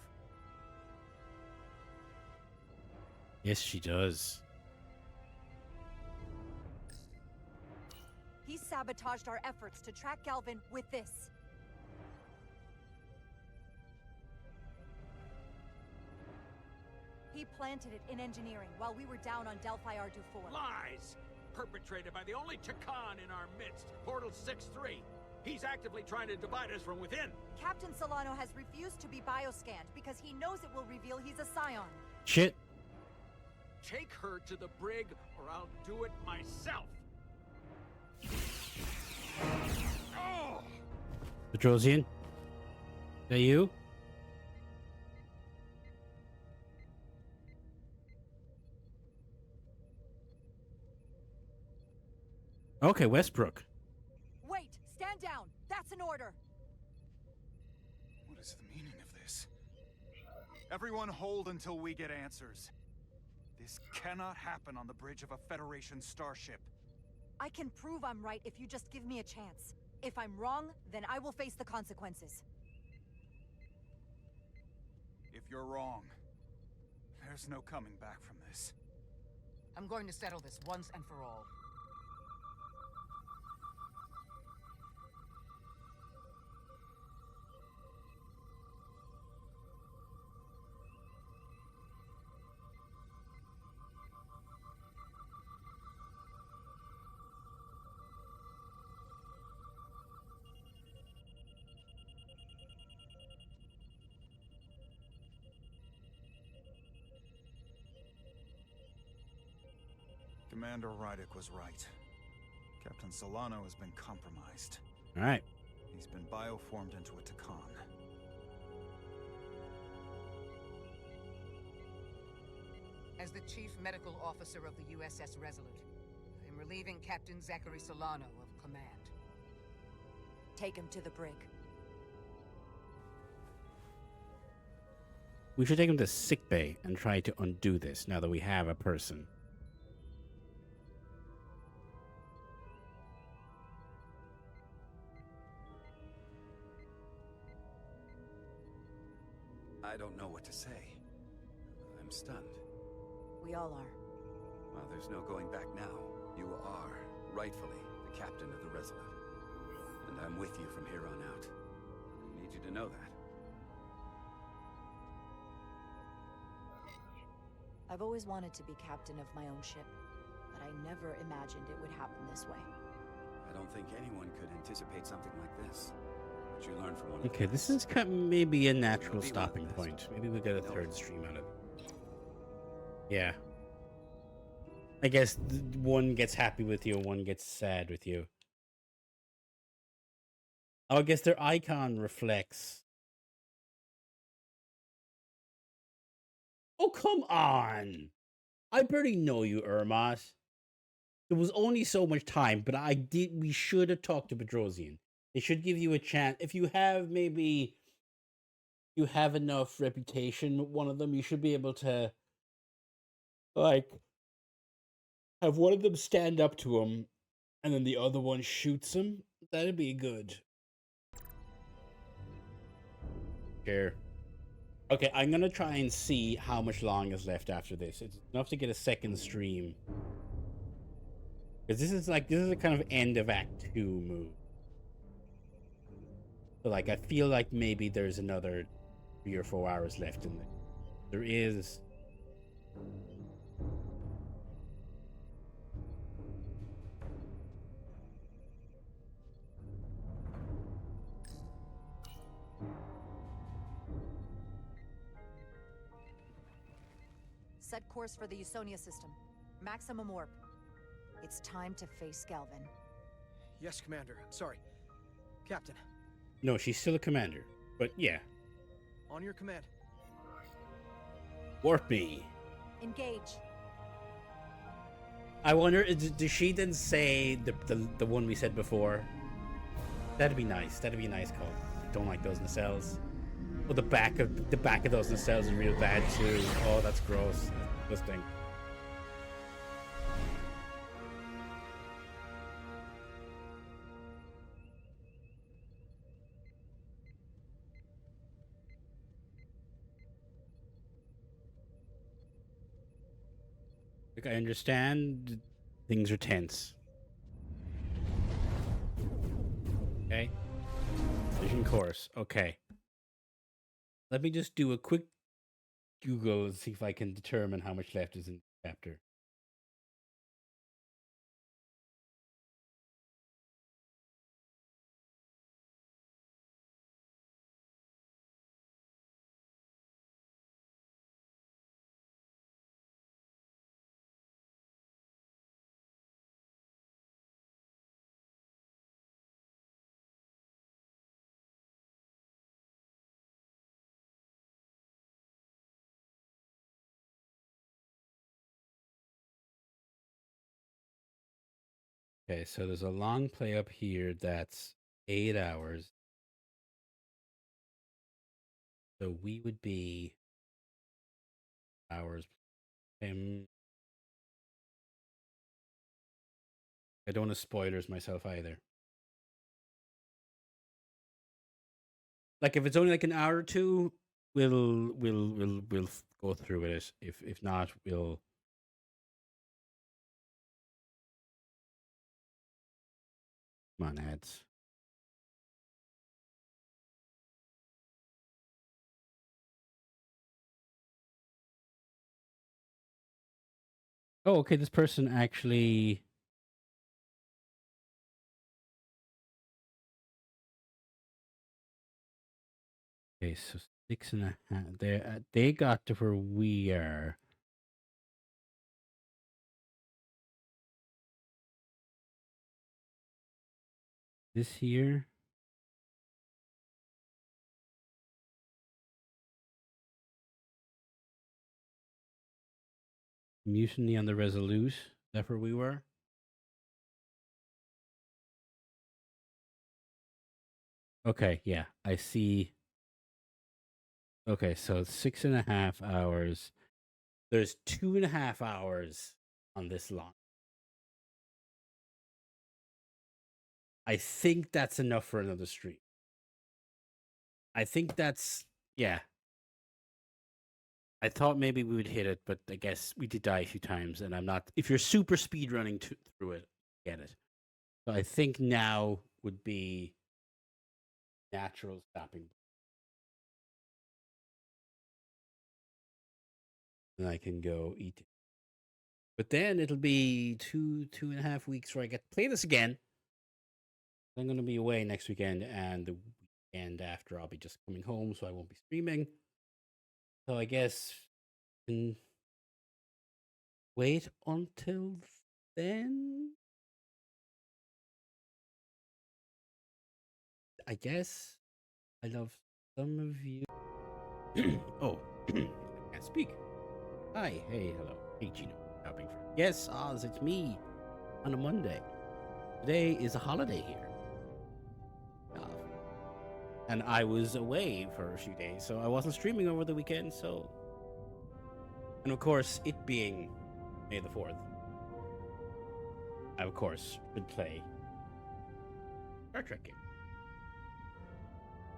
Yes, she does. He sabotaged our efforts to track Galvin with this. He planted it in engineering while we were down on Delphi Ardu-4. Lies! Perpetrated by the only Takan in our midst, Portal 6-3. He's actively trying to divide us from within. Captain Solano has refused to be bioscanned because he knows it will reveal he's a scion. Shit. Take her to the brig, or I'll do it myself. Oh! The Drosian? Is that you? Okay, Westbrook. Wait! Stand down! That's an order! What is the meaning of this? Everyone hold until we get answers. This cannot happen on the bridge of a Federation starship. I can prove I'm right if you just give me a chance. If I'm wrong, then I will face the consequences. If you're wrong, there's no coming back from this. I'm going to settle this once and for all. Commander Rydek was right. Captain Solano has been compromised. All right. He's been bioformed into a Takan. As the Chief Medical Officer of the USS Resolute, I am relieving Captain Zachary Solano of command. Take him to the brig. We should take him to sickbay and try to undo this now that we have a person. I don't know what to say. I'm stunned. We all are. Well, there's no going back now. You are, rightfully, the captain of the Resolute. And I'm with you from here on out. I need you to know that. I've always wanted to be captain of my own ship, but I never imagined it would happen this way. I don't think anyone could anticipate something like this. But you learn from one of Okay, this is kind of maybe a natural stopping point. Maybe we'll get a third stream out of it. Yeah. I guess one gets happy with you, one gets sad with you. Oh, I guess their icon reflects Oh, come on. I barely know you, Ermas. There was only so much time, but we should have talked to Bedrosian. They should give you a chance. If you have maybe you have enough reputation with one of them, you should be able to like have one of them stand up to him and then the other one shoots him. That'd be good. Sure. Okay, I'm gonna try and see how much long is left after this. It's enough to get a second stream. Because this is a kind of end of Act 2 move. So like I feel like maybe there's another 3 or 4 hours left in there. There is. Set course for the Usonia system. Maximum warp. It's time to face Galvin. Yes, Commander. Sorry. Captain. No, she's still a commander. But yeah. On your command. Warp me. Engage. I wonder, does she then say the one we said before? That'd be nice. That'd be a nice call. I don't like those nacelles. Oh, the back of those nacelles is real bad too. Oh, that's gross. This thing. Like, I understand things are tense. Okay. Vision course. Okay. Let me just do a quick Google and see if I can determine how much left is in the chapter. Okay, so there's a long play up here that's 8 hours. So we would be hours. I don't want to spoilers myself either. Like if it's only like an hour or two, we'll go through it. If not, we'll. Come on, ads. Oh, okay. This person actually. Okay, so 6.5. They got to where we are. This here. Mutiny on the Resolute. Is that where we were? Okay, yeah, I see. Okay, so 6.5 hours. There's 2.5 hours on this long. I think that's enough for another stream. I think that's, yeah. I thought maybe we would hit it, but I guess we did die a few times, and I'm not. If you're super speed running through it, get it. So I think now would be natural stopping. And I can go eat. But then it'll be 2.5 weeks where I get to play this again. I'm going to be away next weekend, and the weekend after I'll be just coming home, so I won't be streaming. So I guess wait until then. I guess I love some of you. Oh, I can't speak. Hi, hey, hello. Hey, Gino. Shopping for. Yes, Oz, it's me. On a Monday. Today is a holiday here. And I was away for a few days, so I wasn't streaming over the weekend, so... And of course, it being May the 4th, I, of course, would play Star Trek game.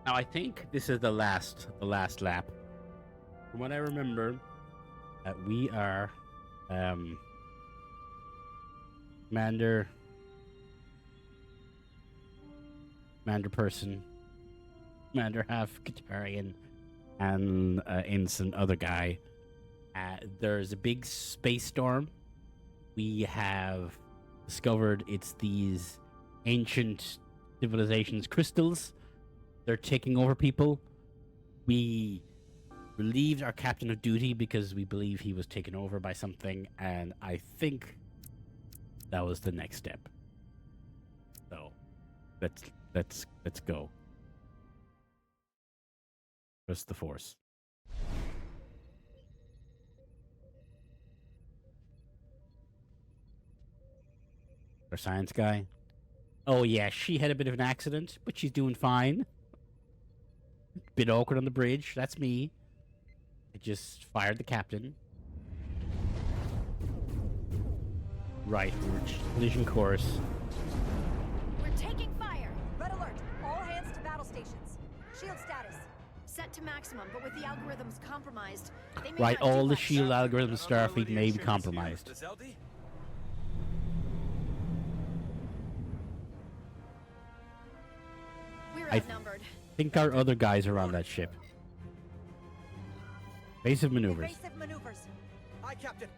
Now, I think this is the last lap. From what I remember, that we are, Commander person, Commander half Katarian, and Ensign other guy. There's a big space storm. We have discovered it's these ancient civilizations crystals. They're taking over people. We relieved our captain of duty because we believe he was taken over by something, and I think that was the next step. So let's go. Trust the Force. Our science guy. Oh yeah, she had a bit of an accident, but she's doing fine. Bit awkward on the bridge. That's me. I just fired the captain. Right, we're collision course. We're taking fire. Red alert! All hands to battle stations. Shield status. Set to maximum, but with the algorithms compromised, they may Right, not do all the much. shield algorithms Starfleet may be compromised. We're I outnumbered. think our other guys are on that ship. Evasive maneuvers. Evasive maneuvers. Aye, Captain.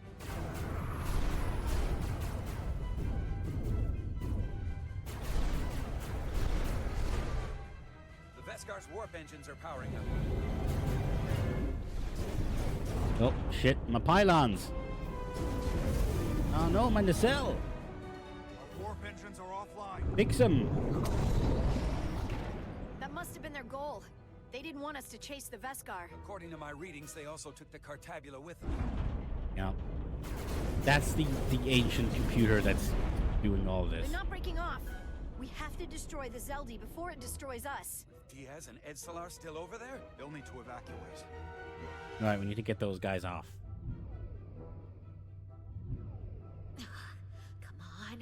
The Vescar's warp engines are powering up. Oh, shit, my pylons. Oh no, my nacelle. Our warp engines are offline. Fix them. That must have been their goal. They didn't want us to chase the Veskar. According to my readings, they also took the Cartabula with them. Yeah. That's the ancient computer that's doing all this. They're not breaking off. We have to destroy the Zeldi before it destroys us. Diaz and Edsalar still over there? They'll need to evacuate. Alright, we need to get those guys off. Come on.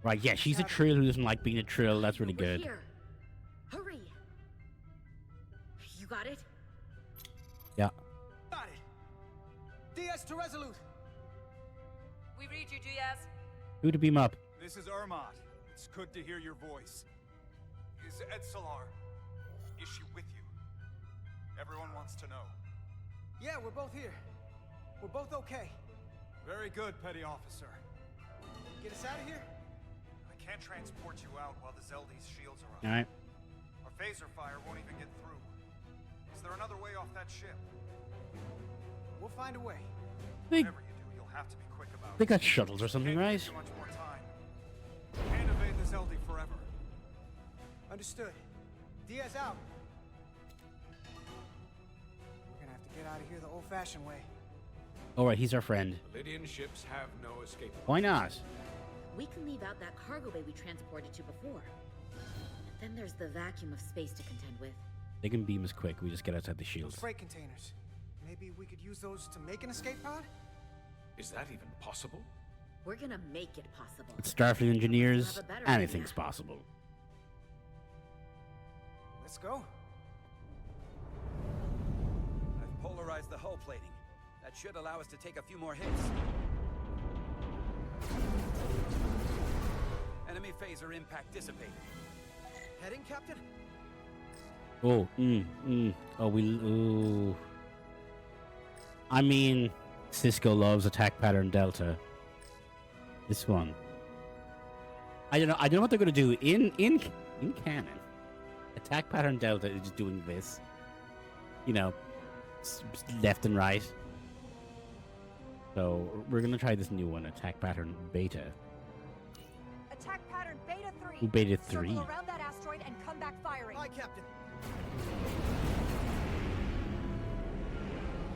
Right, yeah, she's a trill who doesn't like being a trill. That's really Over good. here. Hurry. You got it? Yeah. Got it. Diaz to Resolute. We read you, Diaz. Who to beam up? This is Ermot. It's good to hear your voice. Is Edsalar? Is she with you? Everyone wants to know. Yeah, we're both here. We're both okay. Very good, Petty Officer. Get us out of here? I can't transport you out while the Zeldi's shields are up. Alright. Our phaser fire won't even get through. Is there another way off that ship? We'll find a way. They, Whatever you do, you'll have to be quick about they it. got shuttles or something, Can't right? give you much more time. Can't evade the Zeldi forever. Understood. Diaz out. We're gonna have to get out of here the old-fashioned way. Alright, he's our friend. Lydian ships have no escape. Why not? We can leave out that cargo bay we transported to before. And then there's the vacuum of space to contend with. They can beam us quick. We just get outside the Those shields. freight containers. Maybe we could use those to make an escape pod? Is that even possible? We're gonna make it possible. With Starfleet engineers, We'll have a better anything's idea. possible. Let's go. I've polarized the hull plating. That should allow us to take a few more hits. Enemy phaser impact dissipated. Heading, Captain? Oh, ooh. I mean, Cisco loves attack pattern Delta. This one. I don't know what they're gonna do in canon. Attack pattern Delta is just doing this. You know, left and right. So we're gonna try this new one, attack pattern Beta. Attack pattern Beta 3. Ooh, Beta 3. Circle around that asteroid and come back firing. Aye, Captain.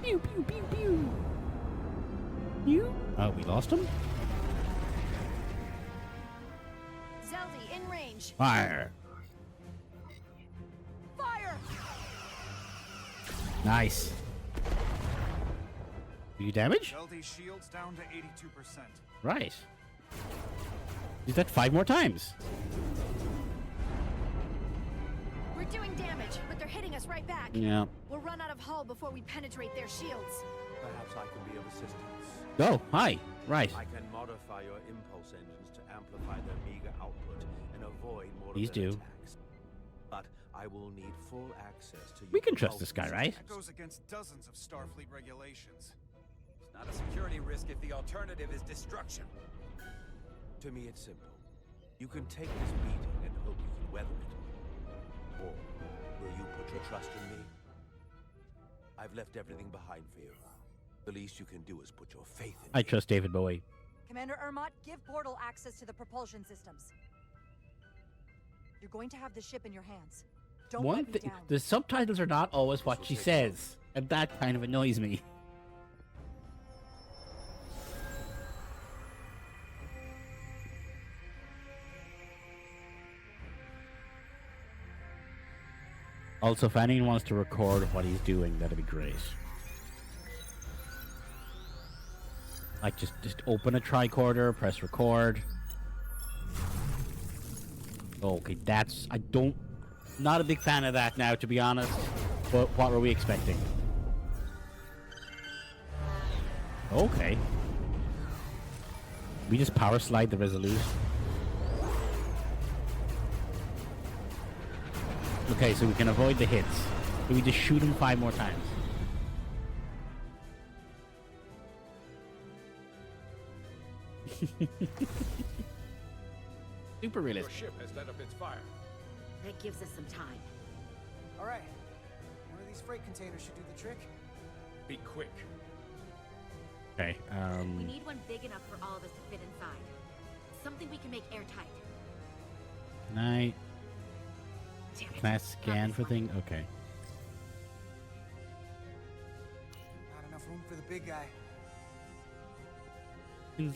Pew pew pew pew. You? Oh, we lost him? Zeldy, in range. Fire. Fire! Nice. Do you damage? LD shields down to 82%. Right. Use that 5 more times. We're doing damage, but they're hitting us right back. Yeah. We'll run out of hull before we penetrate their shields. Perhaps I can be of assistance. Oh, hi. Right. I can modify your impulse engines to amplify their meager output and avoid more Please of their do. attacks. But I will need full access to We your can trust this guy, propulsion right? That goes against dozens of Starfleet regulations. It's not a security risk if the alternative is destruction. To me, it's simple. You can take this beating and hope you can weather it. Or will you put your trust in me? I've left everything behind for you. The least you can do is put your faith in I me. trust David Bowie. Commander Ermot, give portal access to the propulsion systems. You're going to have the ship in your hands. Don't One let me thing, down. the subtitles are not always what she says, and that kind of annoys me. Also, if anyone wants to record what he's doing, that'd be great. Like, just open a tricorder, press record. Okay, that's... Not a big fan of that now, to be honest. But what were we expecting? Okay. We just power slide the Resolute. Okay, so we can avoid the hits. So we just shoot him 5 more times. Super Your realistic. ship has let up its fire. That gives us some time. All right. One of these freight containers should do the trick. Be quick. Okay, We need one big enough for all of us to fit inside. Something we can make airtight. Can I... Damn it. Can I scan for things? Okay. Not enough room for the big guy.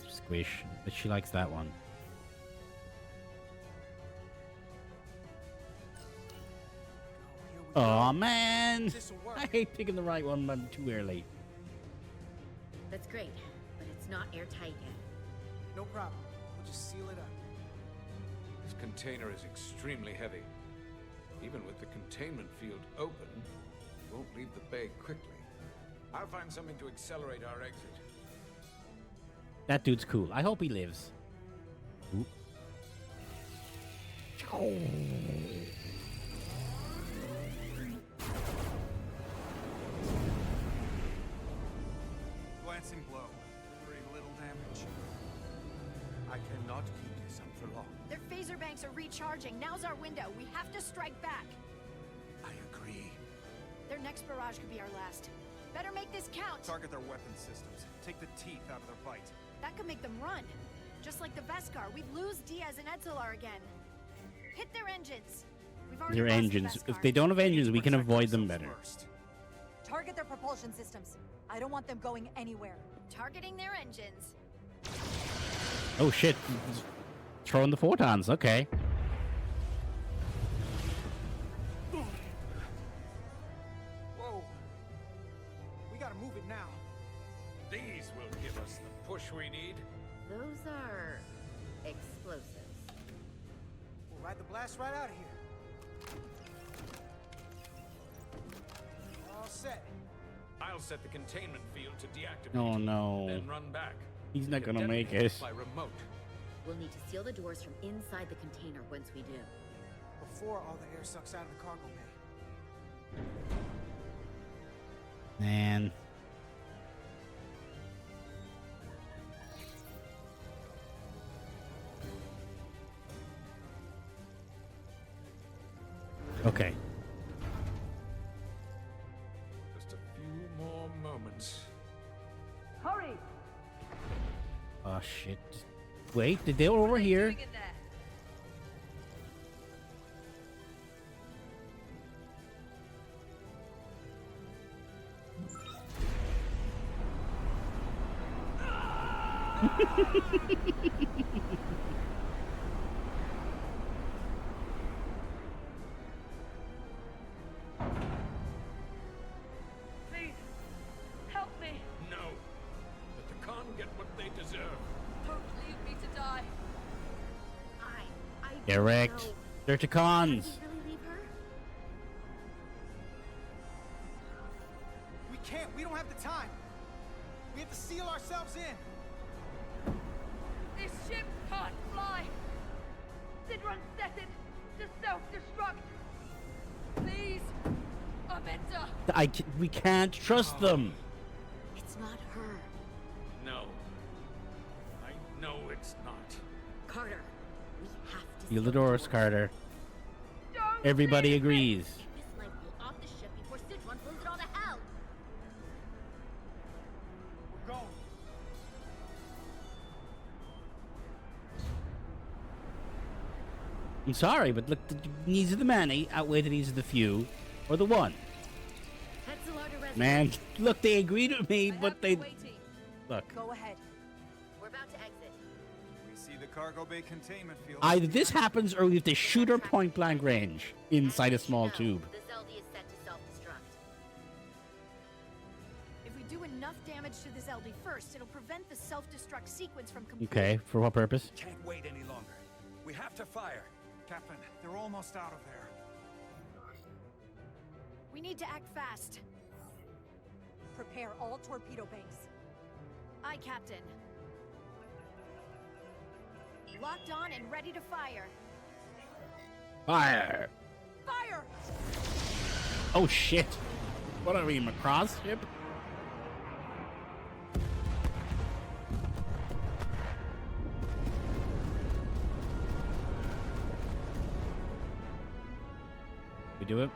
Squish, but she likes that one. Oh man! I hate picking the right one, but too early. That's great, but it's not airtight yet. No problem. We'll just seal it up. This container is extremely heavy. Even with the containment field open, it won't leave the bay quickly. I'll find something to accelerate our exit. That dude's cool. I hope he lives. Oop. Glancing blow. Very little damage. I cannot keep this up for long. Their phaser banks are recharging. Now's our window. We have to strike back. I agree. Their next barrage could be our last. Better make this count. Target their weapon systems. Take the teeth out of their bite. That could make them run. Just like the Beskar, we'd lose Diaz and Etzelar again. Hit their engines. We've already Their lost the engines. If Beskar. they don't have engines, we can avoid them better. Target their propulsion systems. I don't want them going anywhere. Targeting their engines. Oh shit. Throwing the photons, okay. Whoa. We gotta move it now. These will give us the push we need. Those are explosives. We'll ride the blast right out of here. All set. I'll set the containment field to deactivate. Oh no. Then run back. He's not We can gonna make detonate it. by remote. We'll need to seal the doors from inside the container once we do. Before all the air sucks out of the cargo bay. Man. Okay. Just a few more moments. Hurry! Oh shit. Wait, did they over here? Please, help me. No. Let the Khan get what they deserve. Don't leave me to die. Direct. They're Tacons. We can't. We don't have the time. We have to seal ourselves in. This ship can't fly. Sidron set it to self-destruct. Please, Aminta. We can't trust them. It's not her. No. I know it's not. Carter, we have to Seal the doors, Carter. Everybody agrees. get this life off the ship before Sidron blows it all to hell. We're going. I'm sorry, but look, the needs of the many outweigh the needs of the few, or the one. Man, look, they agreed with me, but they... Look. Go ahead. We're about to exit. We see the cargo bay containment field. Either this happens, or we have to shoot her point-blank range inside a small tube. The Zeldy is set to self-destruct. If we do enough damage to the Zeldy first, it'll prevent the self-destruct sequence from completing. Okay, for what purpose? Can't wait any longer. We have to fire. Captain, they're almost out of there. We need to act fast. Prepare all torpedo banks. Aye, Captain. Locked on and ready to fire. Fire! Fire! Oh shit! What are we, in a cross ship? We do it?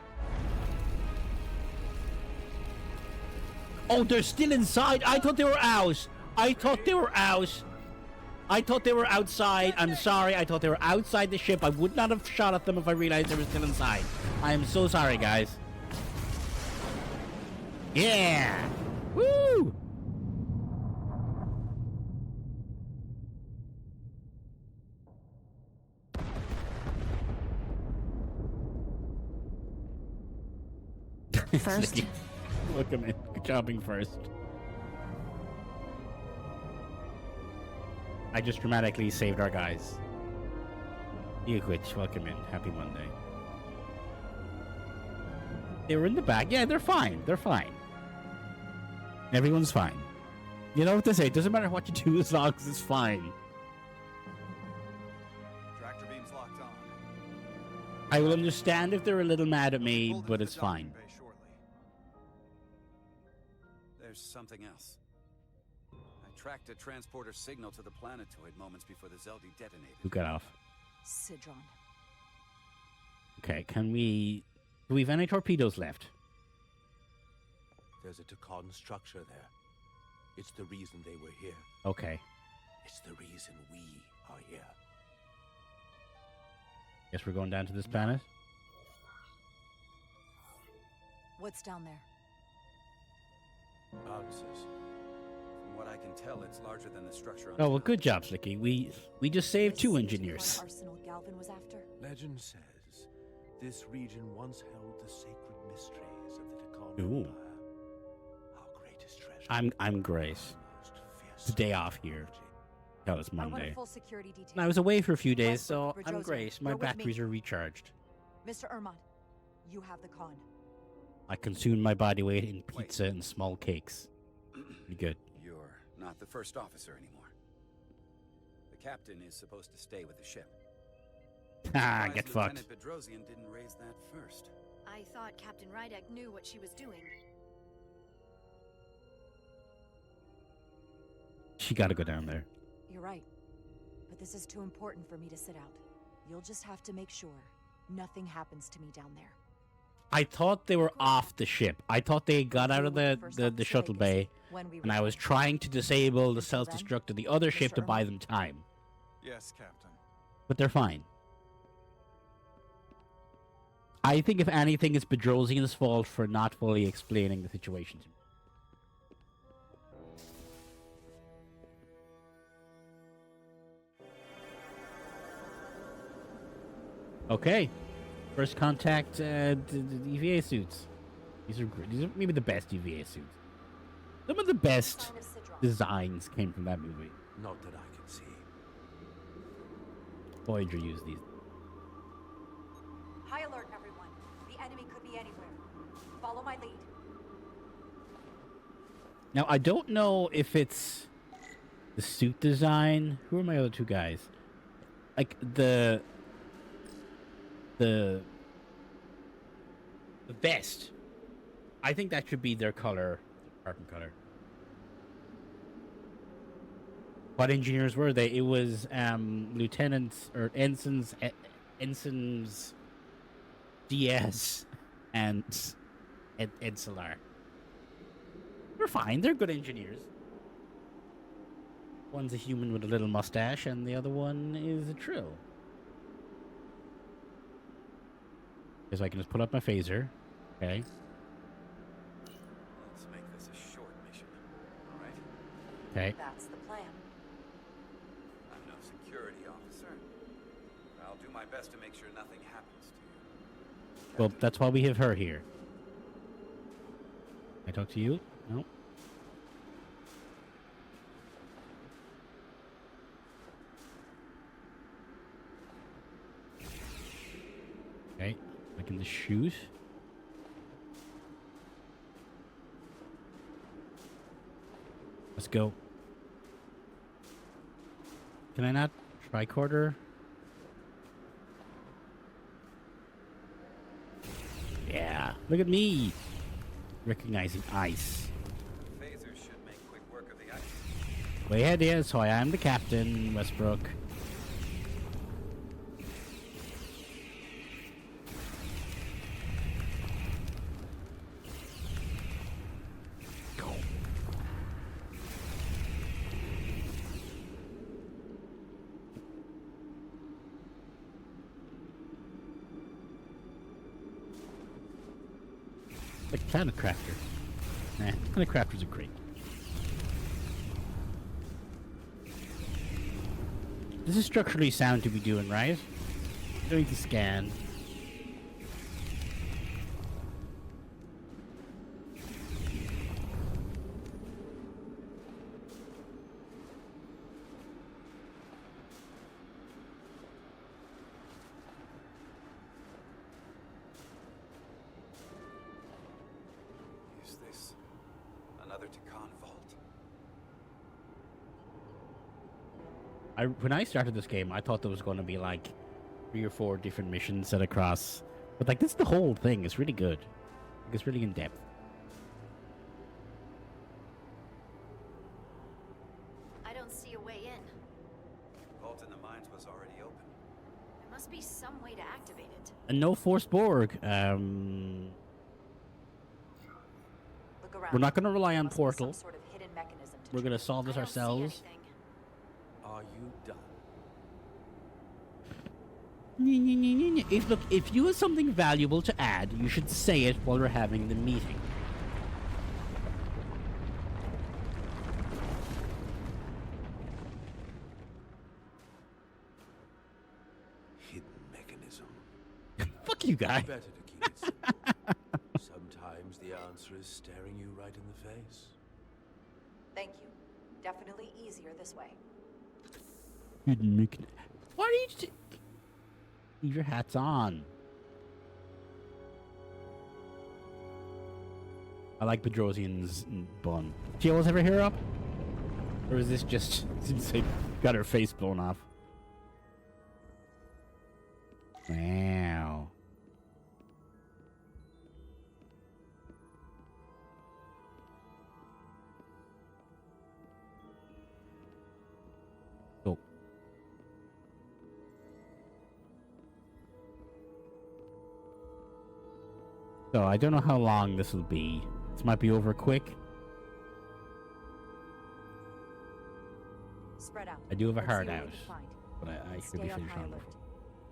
Oh, they're still inside. I thought they were out. I thought they were out. I thought they were outside. I'm sorry. I thought they were outside the ship. I would not have shot at them if I realized they were still inside. I am so sorry, guys. Yeah! Woo! First. Look at me. Chopping first. I just dramatically saved our guys. Equich, welcome in. Happy Monday. They were in the back. Yeah, they're fine. They're fine. Everyone's fine. You know what they say? It doesn't matter what you do as long as it's fine. Tractor beam's locked on. I will understand if they're a little mad at me, but it's fine. There's something else. I tracked a transporter signal to the planetoid moments before the Zeldy detonated. Who got off? Sidron. Okay, can we... Do we have any torpedoes left? There's a Takan structure there. It's the reason they were here. Okay. It's the reason we are here. Guess we're going down to this planet? What's down there? Answers. From what I can tell, it's larger than the structure on Oh, well, good job, Slicky. We just saved two engineers. Arsenal Galvin was after? Legend says this region once held the sacred mysteries of the Takan Ooh. Empire. Our greatest treasure. I'm Grace. It's the day off here. That was I want a Monday. full security detail. And I was away for a few days, so Westbrook, I'm Berjosa, Grace. My you're with me. batteries are recharged. Mr. Ermont, you have the con. I consumed my body weight in pizza and small cakes. Pretty good. You're not the first officer anymore. The captain is supposed to stay with the ship. Ah, Surprised get fucked. Lieutenant Bedrosian didn't raise that first. I thought Captain Rydek knew what she was doing. She gotta go down there. You're right. But this is too important for me to sit out. You'll just have to make sure nothing happens to me down there. I thought they were off the ship. I thought they got out of the shuttle bay, and I was trying to disable the self-destruct of the other ship to buy them time. Yes, Captain. But they're fine. I think if anything, it's Bedrosian's fault for not fully explaining the situation to me. Okay. First contact EVA suits. These are great. These are maybe the best EVA suits. Some of the best designs came from that movie. Not that I can see. Voyager used these. High alert, everyone. The enemy could be anywhere. Follow my lead. Now, I don't know if it's the suit design. Who are my other two guys? Like the vest. I think that should be their color, carbon color. What engineers were they? It was lieutenants or ensigns, DS, and Edslar. They're fine. They're good engineers. One's a human with a little mustache, and the other one is a trill. Because I can just put up my phaser. Okay. Let's make this a short mission, all right? Okay. That's the plan. I'm no security officer. I'll do my best to make sure nothing happens to you. Well, that's why we have her here. Can I talk to you? No. Okay. I can just shoot. Let's go. Can I not tricorder? Yeah. Look at me. Recognizing ice. Phasers should make quick work of the ice. Way ahead, yeah, so I am the captain, Westbrook. Go. Like Planet Crafter. Nah, Planet Crafters are great. This is structurally sound to be doing, right? Doing the scan. Is this another Takan vault? When I started this game, I thought there was going to be like 3 or 4 different missions set across. But like, this is the whole thing. It's really good. Like, it's really in depth. I don't see a way in. Vault in the mines was already open. There must be some way to activate it. And no Force Borg. Look around. We're not going to rely on Must be some Portal. sort of hidden mechanism to We're going to solve this I don't see ourselves. anything. Are you done? If you have something valuable to add, you should say it while we're having the meeting. Hidden mechanism. Fuck you, guy. Better to keep it simple. Sometimes the answer is staring you right in the face. Thank you. Definitely easier this way. Hidden mechanism. Why do you leave your hats on? I like Bedrosian's bun. She always have her hair up? Or is this just since they got her face blown off? Wow. So. So I don't know how long this will be. This might be over quick. Spread out. I do have a Let's hard see what out, we can find. but I could Stay be on finished high on alert. before.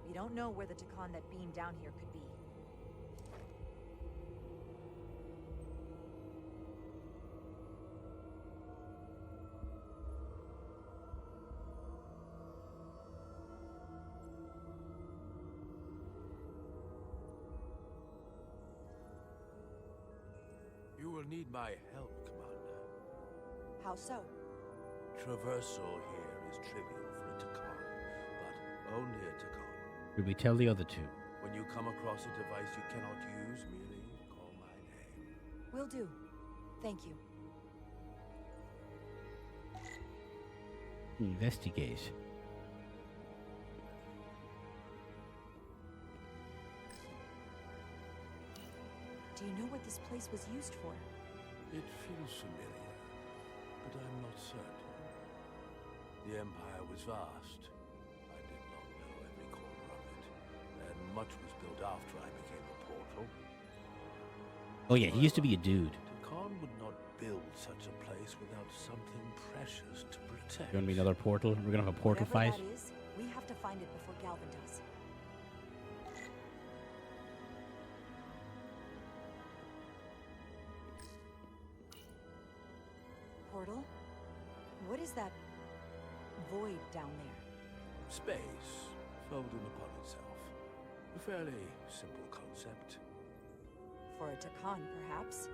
We don't know where the Takan that beamed down here could be. need my help, Commander. How so? Traversal here is trivial for a Takan, but only a Takan. Did we tell the other two? When you come across a device you cannot use, merely call my name. Will do. Thank you. Investigate. Do you know what this place was used for? It feels familiar, but I'm not certain. The Empire was vast. I did not know every corner of it, and much was built after I became a portal. Oh yeah, he used to be a dude. Khan would not build such a place without something precious to protect. You want me another portal? We're gonna have a portal Whatever fight. that is, we have to find it before Galvin does. Portal? What is that void down there? Space, folding upon itself. A fairly simple concept. For a Takan, perhaps?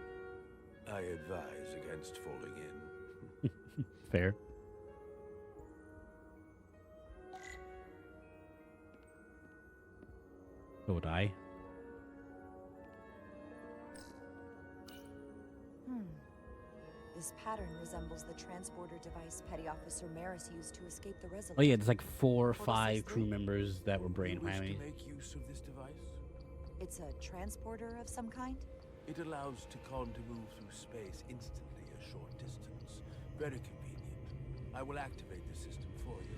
I advise against falling in. Fair. So would I. This pattern resembles the transporter device Petty Officer Maris used to escape the Resolute. Oh yeah, there's like 4 or 5 crew members that were brain You wish to harmony. make use of this device? It's a transporter of some kind? It allows Takan to move through space instantly a short distance. Very convenient. I will activate the system for you.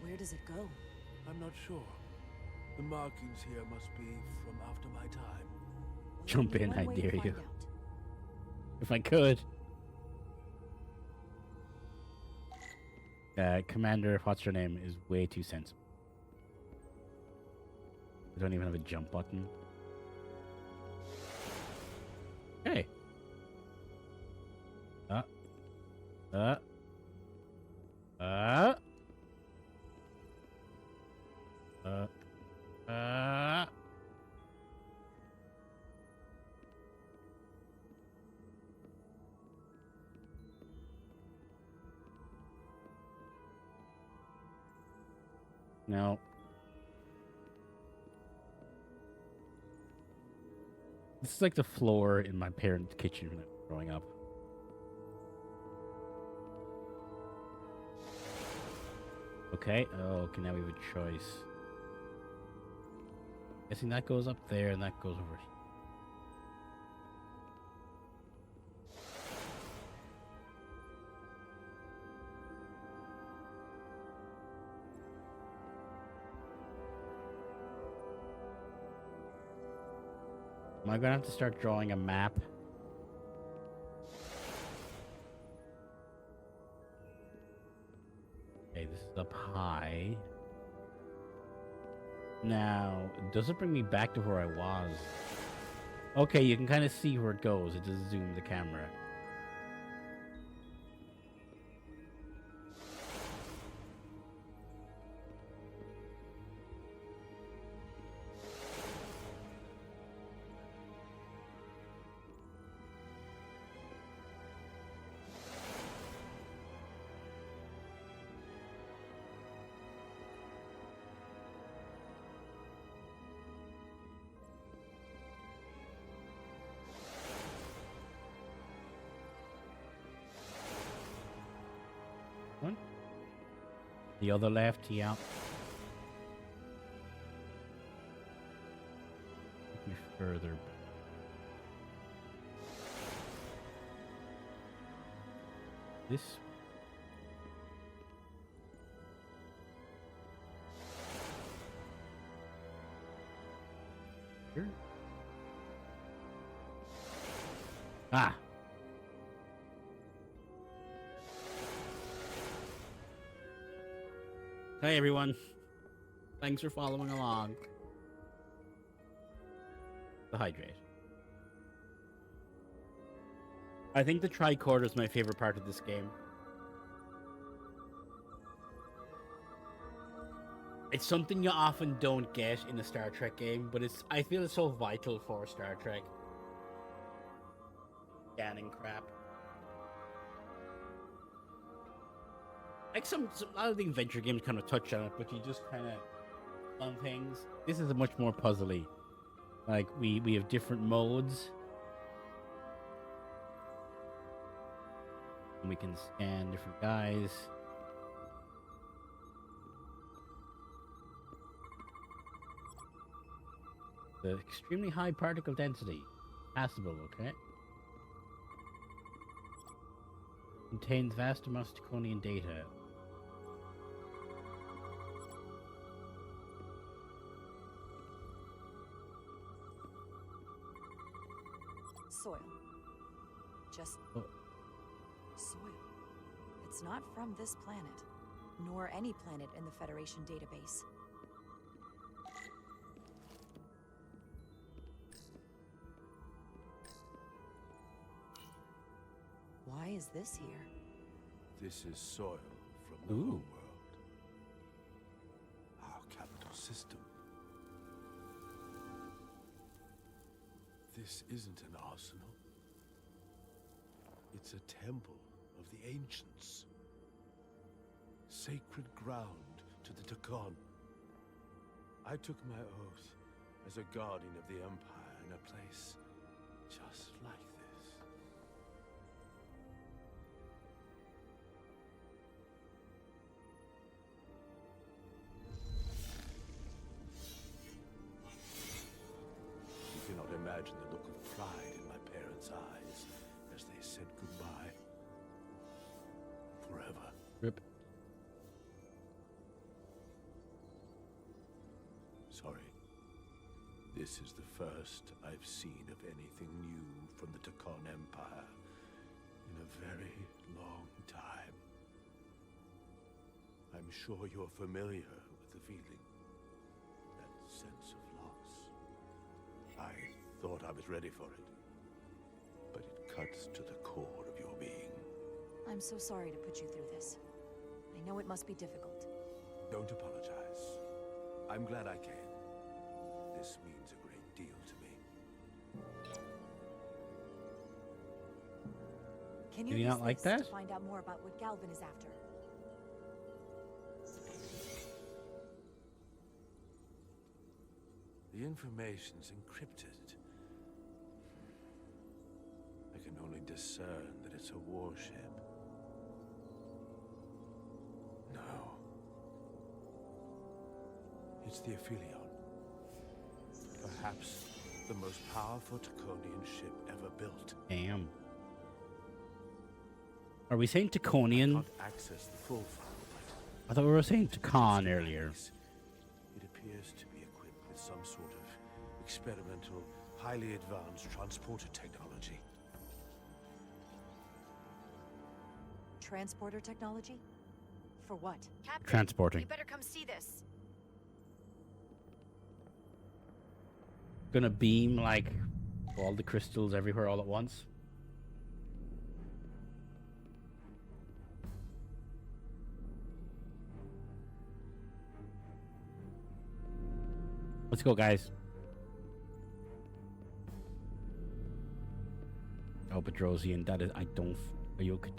Where does it go? I'm not sure. The markings here must be from after my time. Jump in, I dare you. If I could. Commander, what's her name, is way too sensible. I don't even have a jump button. Hey. No. This is like the floor in my parents' kitchen when I was growing up. Okay. Oh, okay, now we have a choice. Guessing that goes up there and that goes over here. Am I gonna have to start drawing a map? Okay, this is up high. Now, does it bring me back to where I was? Okay, you can kind of see where it goes. It just zoomed the camera. One. The other left, yeah. Take me further. This. Here. Ah. Hey everyone. Thanks for following along. The hydrate. I think the tricorder is my favorite part of this game. It's something you often don't get in a Star Trek game, but I feel it's so vital for Star Trek. Scanning crap. Like a lot of the adventure games kind of touch on it, but you just kind of on things. This is a much more puzzly. Like we have different modes, and we can scan different guys. The extremely high particle density, passable. Okay. Contains vast amounts of Taconian data. Soil. Just soil. It's not from this planet, nor any planet in the Federation database. Why is this here? This is soil from the whole world. Our capital system. This isn't an arsenal. It's a temple of the ancients. Sacred ground to the Takon. I took my oath as a guardian of the Empire in a place just like this. You cannot imagine the look of pride in my parents' eyes as they said goodbye. Forever. Rip. Sorry. This is the first I've seen of anything new from the Takon Empire in a very long time. I'm sure you're familiar with the feeling. That sense of loss. I thought I was ready for it. But it cuts to the core of your being. I'm so sorry to put you through this. I know it must be difficult. Don't apologize. I'm glad I came. This means a great deal to me. Can Did you you use not like this that? to find out more about what Galvin is after? The information's encrypted. I can only discern that it's a warship. No. It's the Aphelion. Perhaps the most powerful Taconian ship ever built. Damn. Are we saying Taconian? Can't access the full file, I thought we were saying Tacon earlier. It appears to be equipped with some sort of experimental, highly advanced transporter technology. Transporter technology? For what? Captain, Transporting. you better come see this. Gonna beam like all the crystals everywhere all at once. Let's go, guys. Oh, Bedrosian, that is. I don't. Are you okay?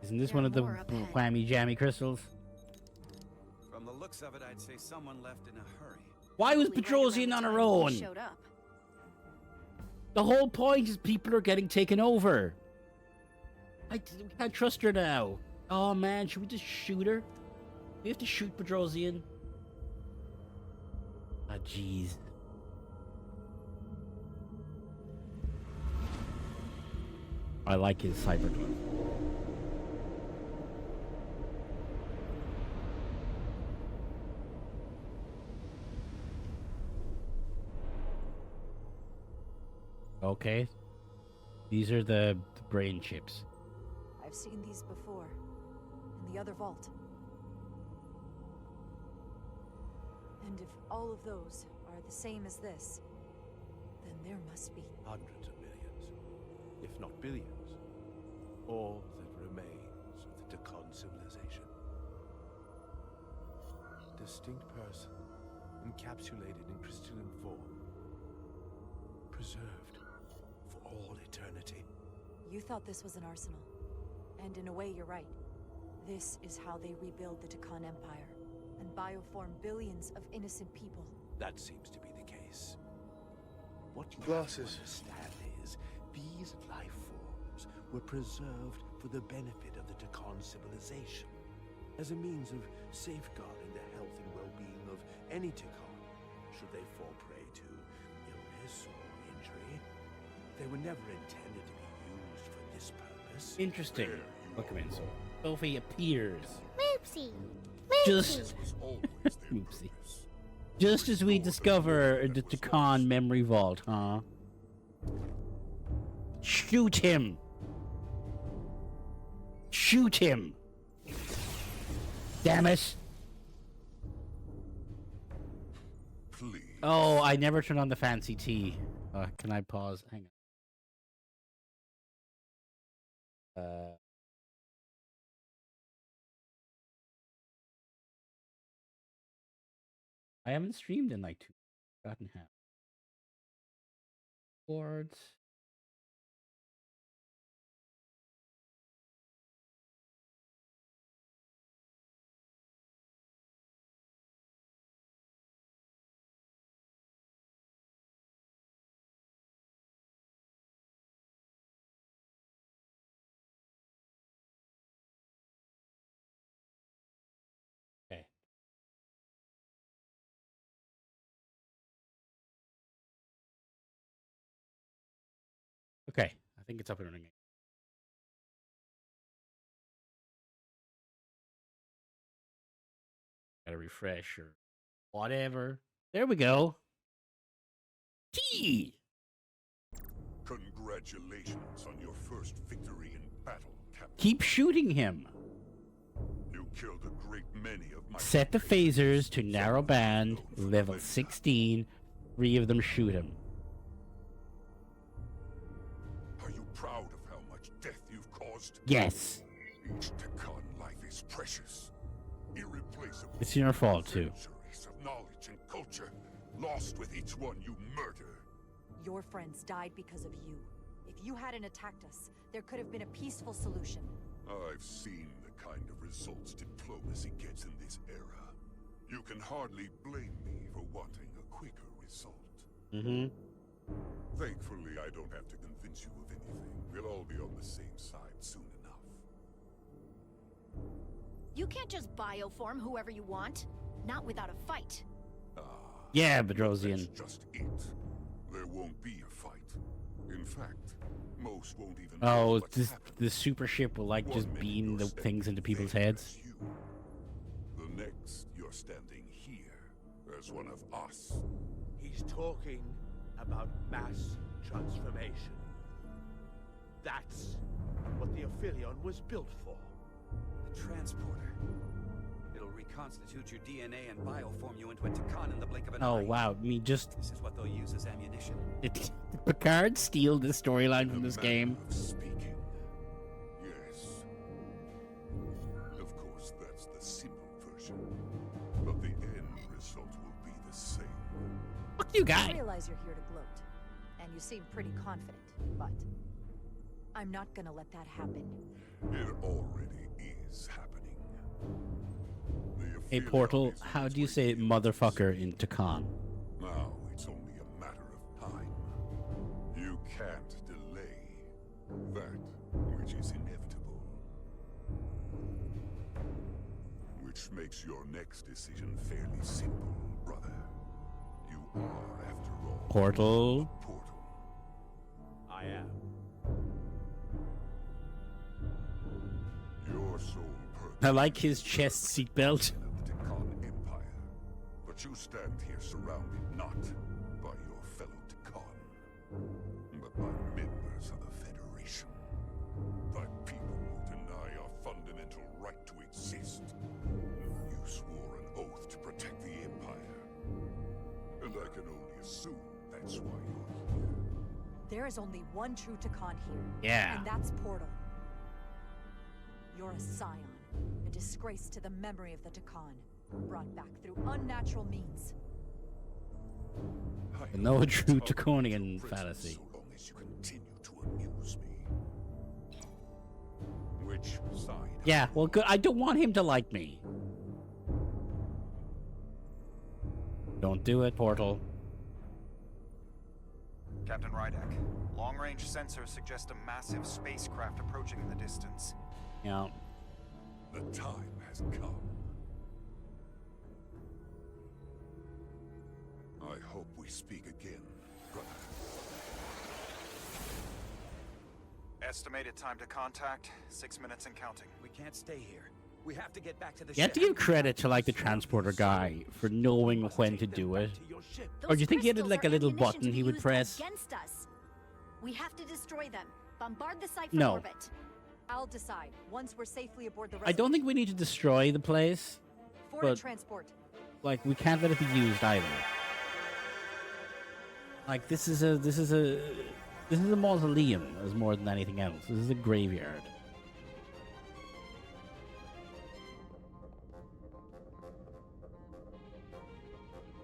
Isn't this one of the whammy jammy crystals? From the looks of it, I'd say someone left in a hurry. Why was Bedrosian on her own? Showed up. The whole point is people are getting taken over. We can't trust her now. Oh man, should we just shoot her? We have to shoot Bedrosian. Ah, jeez. I like his cyberglove. Okay. These are the brain chips. I've seen these before. In the other vault. And if all of those are the same as this, then there must be Hundreds of millions, if not billions. All that remains of the Takon civilization. distinct person, encapsulated in crystalline form, preserved for all eternity. You thought this was an arsenal. And in a way, you're right. This is how they rebuild the Takan Empire and bioform billions of innocent people. That seems to be the case. What you have to understand is, these life forms were preserved for the benefit of the Takan civilization, as a means of safeguarding the health and well-being of any Takan, should they fall prey to illness or injury. They were never intended to be used for this purpose. Interesting. Look at me. So Sophie appears. Whoopsie. Just Oopsie. Just as we discover the Takan memory vault, huh? Shoot him! Shoot him! Damn it! Please. Oh, I never turned on the fancy tea. Can I pause? Hang on. I haven't streamed in like 2 gotten half. Boards. Okay. Okay, I think it's up and running. Gotta refresh or whatever. There we go. Tea! Congratulations on your first victory in battle, Captain. Keep shooting him. You killed a great many of my... Set the phasers to narrow band, level 16. 3 of them shoot him. Are you proud of how much death you've caused? Yes. Each Takan life is precious, irreplaceable. It's your fault, too. Centuries of knowledge and culture lost with each one you murder. Your friends died because of you. If you hadn't attacked us, there could have been a peaceful solution. I've seen the kind of results diplomacy gets in this era. You can hardly blame me for wanting a quicker result. Mm-hmm. Thankfully, I don't have to convince you of anything. We'll all be on the same side soon enough. You can't just bioform whoever you want. Not without a fight. Yeah, Bedrosian. That's just it. There won't be a fight. In fact, most won't even know Oh, what's the super ship will like just beam the things into people's heads. The next, you're standing here as one of us. He's talking about mass transformation. That's what the Aphelion was built for. The transporter. It'll reconstitute your DNA and bioform you into a Takan in the blink of an eye. Oh wow, me just This is what they'll use as ammunition. did Picard steal this storyline from this game? Speaking. Yes. Of course, that's the simple version. But the end result will be the same. Fuck you, I guy. realize you're here to gloat, and you seem pretty confident, but I'm not gonna let that happen. It already is happening. Hey, Portal, how do you say motherfucker in Takan? Now it's only a matter of time. You can't delay that which is inevitable. Which makes your next decision fairly simple, brother. You are, after all, Portal. a portal. I am. Your sole purpose I like his chest seatbelt. of the Takan Empire. But you stand here surrounded not by your fellow Takan, but by members of the Federation. By people who deny our fundamental right to exist. You swore an oath to protect the Empire. And I can only assume that's why you're here. There is only one true Takan here. Yeah. And that's Portal. You're a scion, a disgrace to the memory of the Takan. brought back through unnatural means. No true Draconian fallacy. So long as you continue to amuse me. Which side? Yeah, well, good. I don't want him to like me. Don't do it, Portal. Captain Rydak, long-range sensors suggest a massive spacecraft approaching in the distance. Yeah. The time has come. I hope we speak again, brother. Estimated time to contact, 6 minutes and counting. We can't stay here. We have to get back to the You have to give credit to like the transporter guy for knowing when to do it. Or do you think he had like a little button he would press? Against us. We have to destroy them. Bombard the site from No. orbit. I'll decide once we're safely aboard the I don't think we need to destroy the place, Forward but transport. like we can't let it be used either. Like this is a mausoleum as more than anything else. This is a graveyard.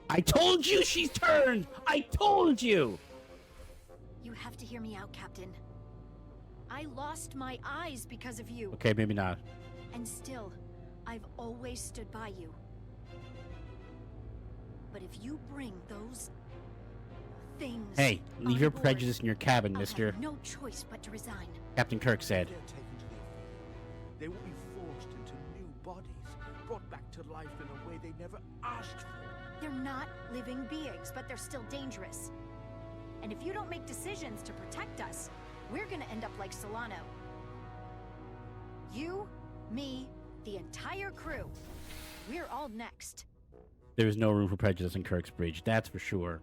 I told you she's turned! I told you! You have to hear me out, Captain. I lost my eyes because of you. Okay, maybe not. And still, I've always stood by you. But if you bring those things... Hey, leave on your board, prejudice in your cabin, I'll mister. have no choice but to resign. Captain Kirk said. They will be forced into new bodies, brought back to life in a way they never asked for. They're not living beings, but they're still dangerous. And if you don't make decisions to protect us, we're gonna end up like Solano. You, me, the entire crew. We're all next. There is no room for prejudice in Kirk's Bridge, that's for sure.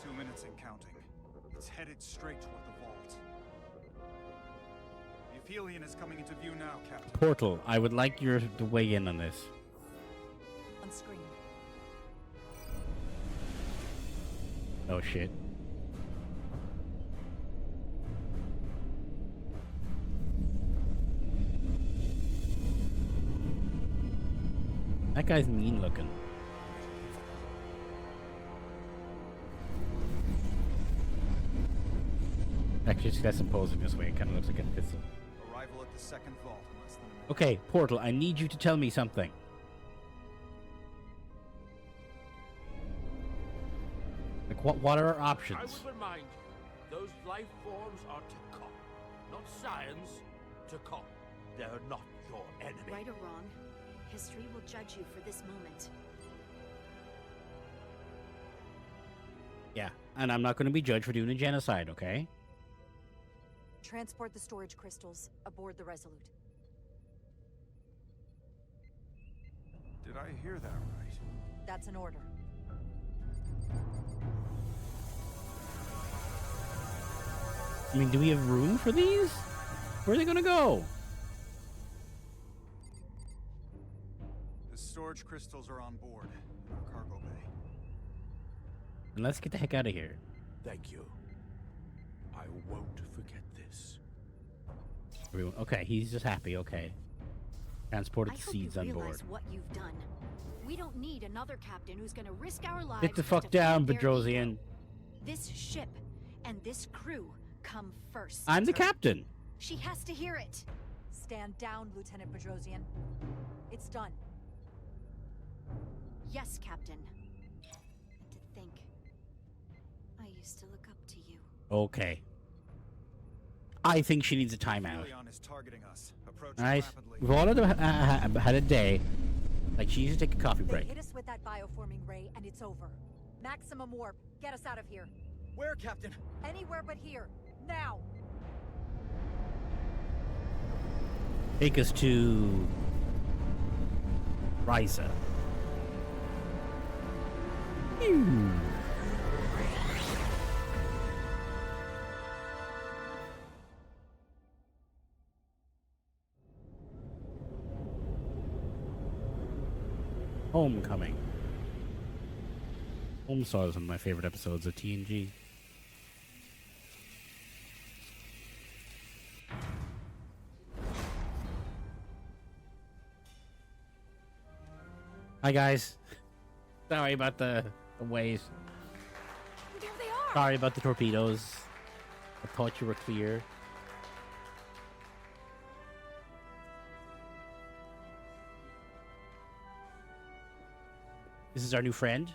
Two minutes and counting. It's headed straight toward the vault. The Aphelion is coming into view now, Captain. Portal, I would like your to weigh in on this. On screen. Oh shit. That guy's mean looking. Actually, it's less imposing this way. It kind of looks like a pistol. Arrival at the second vault in less than a minute. Okay, Portal, I need you to tell me something. Like, what are our options? I would remind you, those life forms are Takon, not science. Takon. They're not your enemy. Right or wrong, history will judge you for this moment. Yeah, and I'm not going to be judged for doing a genocide, okay? Transport the storage crystals aboard the Resolute. Did I hear that right? That's an order. I mean, do we have room for these? Where are they going to go? The storage crystals are on board in our cargo bay. And let's get the heck out of here. Thank you. I won't forget this. Everyone, okay, he's just happy, okay. Transported I the hope seeds you on realize board. what you've done. We don't need another captain who's gonna risk our lives. Get the just fuck to down, feed their ego. Bedrosian. This ship and this crew come first. I'm the captain. She has to hear it. Stand down, Lieutenant Bedrosian. It's done. Yes, Captain. And to think, I used to look up to you. Okay. I think she needs a timeout. Aphelion is targeting us. Approaching Alright, rapidly. we've all had a day. Like, she needs to take a coffee They break. hit us with that bioforming ray, and it's over. Maximum warp. Get us out of here. Where, Captain? Anywhere but here. Now! Take us to Ryza. Homecoming. Homesaw is one of my favorite episodes of TNG. Hi, guys. Sorry about the waves. There they are! Sorry about the torpedoes. I thought you were clear. This is our new friend.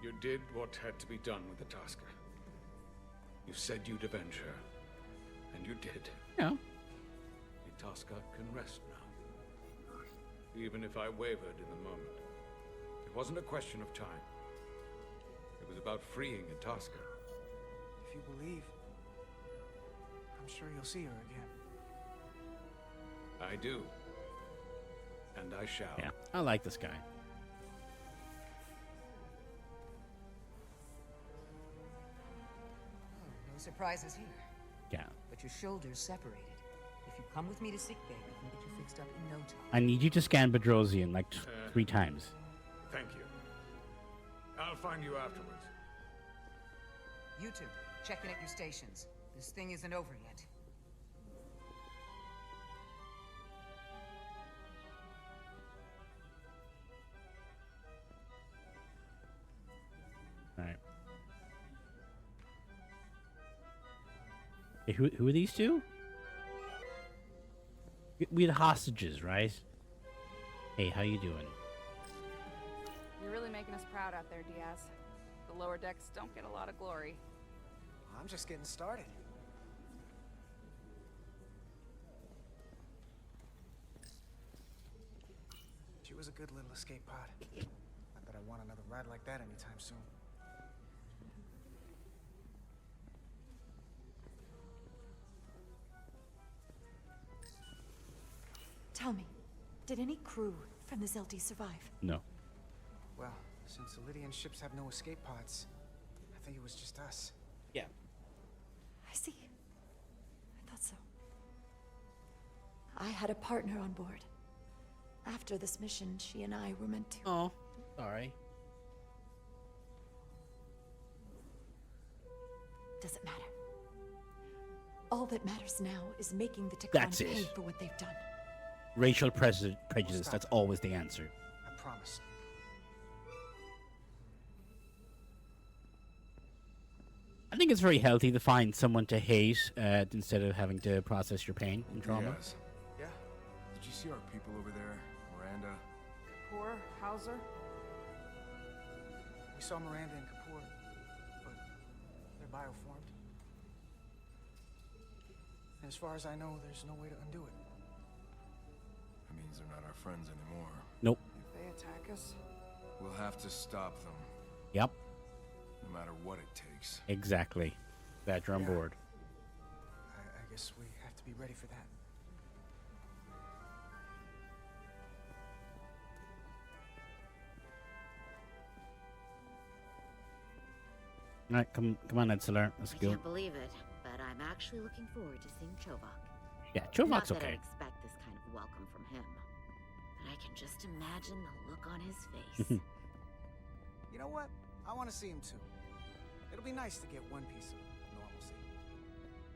You did what had to be done with the Tasker. You said you'd avenge her, and you did. Yeah. The Tasker can rest now. Even if I wavered in the moment. It wasn't a question of time. It was about freeing a Tasker. If you believe, I'm sure you'll see her again. I do. And I shall. Yeah, I like this guy. No surprises here. Yeah. But your shoulders separated. If you come with me to sickbay, we can get you fixed up in no time. I need you to scan Bedrosian like 3 times. Thank you. I'll find you afterwards. You two, check in at your stations. This thing isn't over yet. All right. Hey, who are these two? We had hostages, right? Hey, how you doing? You're really making us proud out there, Diaz. The lower decks don't get a lot of glory. I'm just getting started. She was a good little escape pod. Not that I want another ride like that anytime soon. Tell me, did any crew from the Zelti survive? No. Well, since the Lydian ships have no escape pods, I think it was just us. Yeah. I see. I thought so. I had a partner on board. After this mission, she and I were meant to... Oh, sorry. Doesn't matter. All that matters now is making the That's Takan it. pay for what they've done. Racial prejudice, that's always the answer. I promise. I think it's very healthy to find someone to hate instead of having to process your pain and trauma. Yes. Yeah? Did you see our people over there? Miranda? Poor Hauser? We saw Miranda and Kapoor, but they're bioformed. And as far as I know, there's no way to undo it. That means they're not our friends anymore. Nope. If they attack us? We'll have to stop them. Yep. No matter what it takes. Exactly. That you're on board. I guess we have to be ready for that. All right, come on, Edsler. Let's I go. can't believe it, but I'm actually looking forward to seeing Chovak. Yeah, Not Chovak's that I okay. expect this kind of welcome from him, but I can just imagine the look on his face. You know what? I want to see him too. It'll be nice to get one piece of normalcy.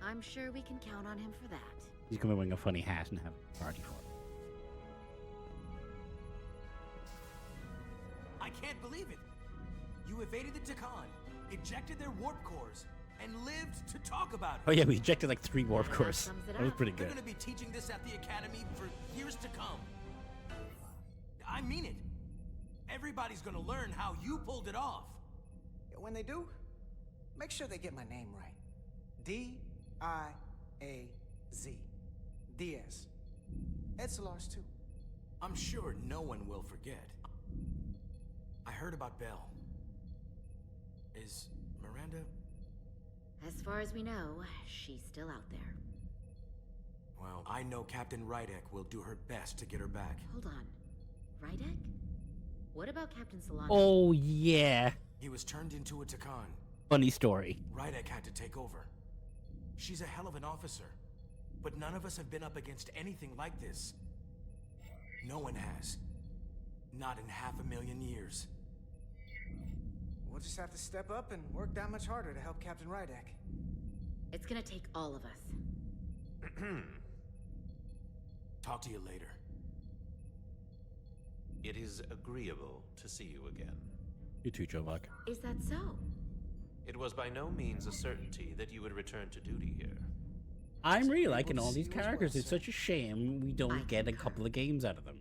I'm sure we can count on him for that. He's gonna wear a funny hat and have a party for it. I can't believe it. You evaded the Takan, ejected their warp cores, and lived to talk about it. Oh yeah, we ejected like 3 warp cores. sums it That was up. pretty They're good. gonna be teaching this at the Academy for years to come. I mean it. Everybody's gonna learn how you pulled it off. When they do, make sure they get my name right. D-I-A-Z. Diaz. Edsalar's too. I'm sure no one will forget. I heard about Belle. Is Miranda? As far as we know, she's still out there. Well, I know Captain Rydek will do her best to get her back. Hold on. Rydek? What about Captain Solano? Oh yeah. He was turned into a Takan. Funny story. Rydek had to take over. She's a hell of an officer, but none of us have been up against anything like this. No one has. Not in 500,000 years. We'll just have to step up and work that much harder to help Captain Rydek. It's gonna take all of us. Talk to you later. It is agreeable to see you again. You too, Jovak. Is that so? It was by no means a certainty that you would return to duty here. I'm really liking all these characters. It's such a shame we don't get a couple of games out of them.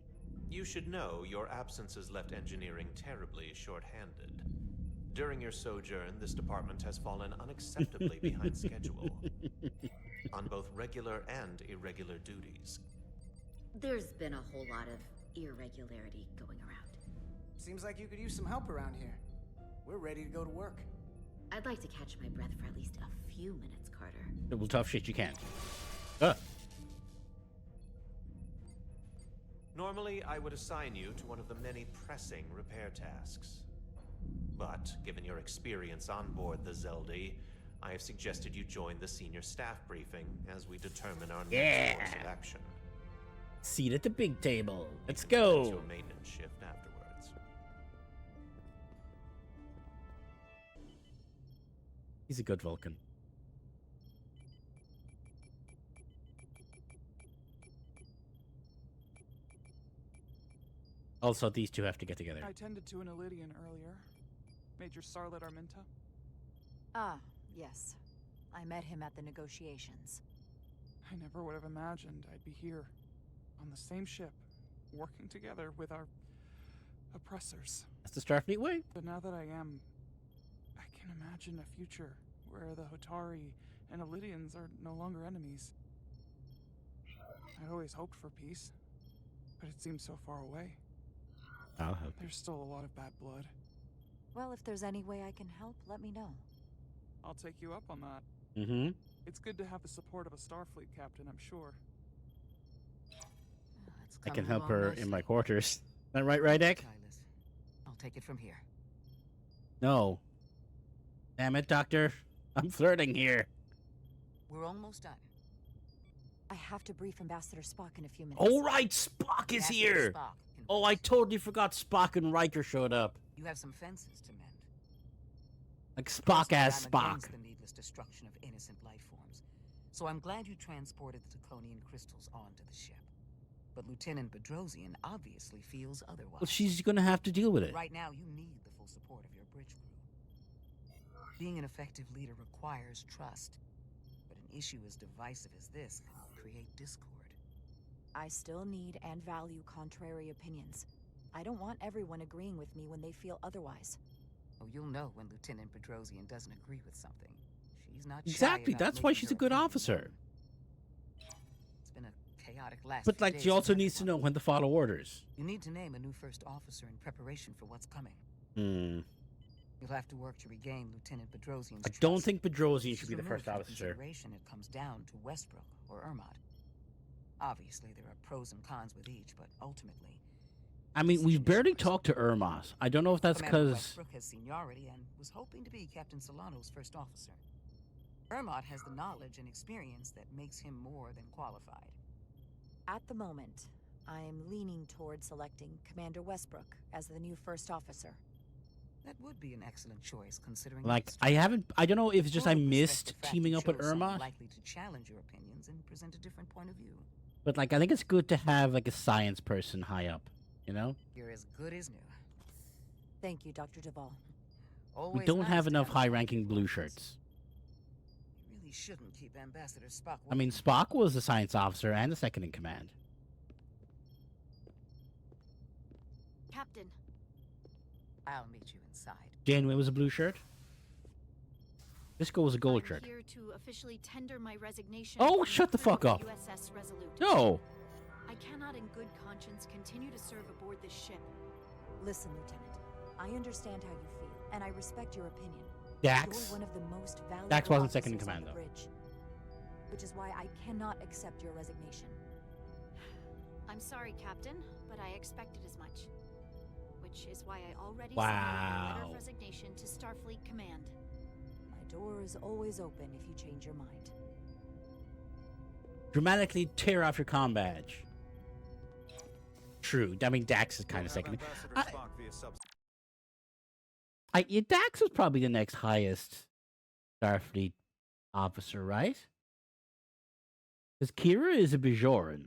You should know your absence has left engineering terribly short-handed. During your sojourn, this department has fallen unacceptably behind schedule on both regular and irregular duties. There's been a whole lot of irregularity going around. Seems like you could use some help around here. We're ready to go to work. I'd like to catch my breath for at least a few minutes, Carter. Well, tough shit, you can't. Normally, I would assign you to one of the many pressing repair tasks. But, given your experience on board the Zeldy, I have suggested you join the senior staff briefing as we determine our next course of action. Seat at the big table. Let's Your go. maintenance shift afterwards. He's a good Vulcan. Also, these two have to get together. I tended to an Elydian earlier. Major Starlet Arminta. Ah, yes. I met him at the negotiations. I never would have imagined I'd be here, on the same ship, working together with our oppressors. That's the Starfleet way. But now that I am, I can imagine a future where the Hotari and Elydians are no longer enemies. I'd always hoped for peace, but it seems so far away. I'll help. There's still a lot of bad blood. Well, if there's any way I can help, let me know. I'll take you up on that. Mm-hmm. It's good to have the support of a Starfleet captain, I'm sure. I can help her in my quarters. Is that right, Rydek? I'll take it from here. No. Damn it, Doctor. I'm flirting here. We're almost done. I have to brief Ambassador Spock in a few minutes. All right, Spock is here. Oh, I totally forgot Spock and Riker showed up. You have some fences to mend. Like Spock as I'm Spock. against the needless destruction of innocent life forms, so I'm glad you transported the Draconian crystals onto the ship. But Lieutenant Bedrosian obviously feels otherwise. Well, she's gonna have to deal with it. Right now, you need the full support of your bridge crew. Being an effective leader requires trust, but an issue as divisive as this can create discord. I still need and value contrary opinions. I don't want everyone agreeing with me when they feel otherwise. Oh, you'll know when Lieutenant Bedrosian doesn't agree with something. She's not shy Exactly. about That's why making she's a her good opinion officer. known. It's been a chaotic last But few like, days she also for needs to everyone. know when to follow orders. You need to name a new first officer in preparation for what's coming. Hmm. You'll have to work to regain Lieutenant Bedrosian's I trust. don't think Bedrosian If should she's be the removed first from officer. consideration, it comes down to Westbrook or Ermot. Obviously, there are pros and cons with each, but ultimately, I mean, we've barely talked to Ermos. I don't know if that's Commander because... Westbrook has seniority and was hoping to be Captain Solano's first officer. Ermot has the knowledge and experience that makes him more than qualified. At the moment, I am leaning toward selecting Commander Westbrook as the new first officer. That would be an excellent choice, considering Like, the I haven't... I don't know if it's just I Or respect missed the fact teaming you up with chose someone Ermos. likely to challenge your opinions and present a different point of view. But, like, I think it's good to have, like, a science person high up. You know? You're as good as new. Thank you, Dr. Duvall. We Always don't nice have to enough a high-ranking blue shirts. You really shouldn't keep Ambassador Spock. I mean, Spock was a science officer and a second in command. Captain. I'll meet you inside. Janeway was a blue shirt. Disco was a gold I'm shirt. here to officially tender my resignation. Oh, from shut the crew fuck of up. USS Resolute. No. I cannot in good conscience continue to serve aboard this ship. Listen, Lieutenant. I understand how you feel, and I respect your opinion. Dax. You're one of the most valuable Dax wasn't second in officers on command, the though. bridge, which is why I cannot accept your resignation. I'm sorry, Captain, but I expected as much. Which is why I already Wow. submitted a letter of resignation to Starfleet Command. My door is always open if you change your mind. Dramatically tear off your comm badge. True. I mean, Dax is kind of second. Yeah, Dax is probably the next highest Starfleet officer, right? Because Kira is a Bajoran.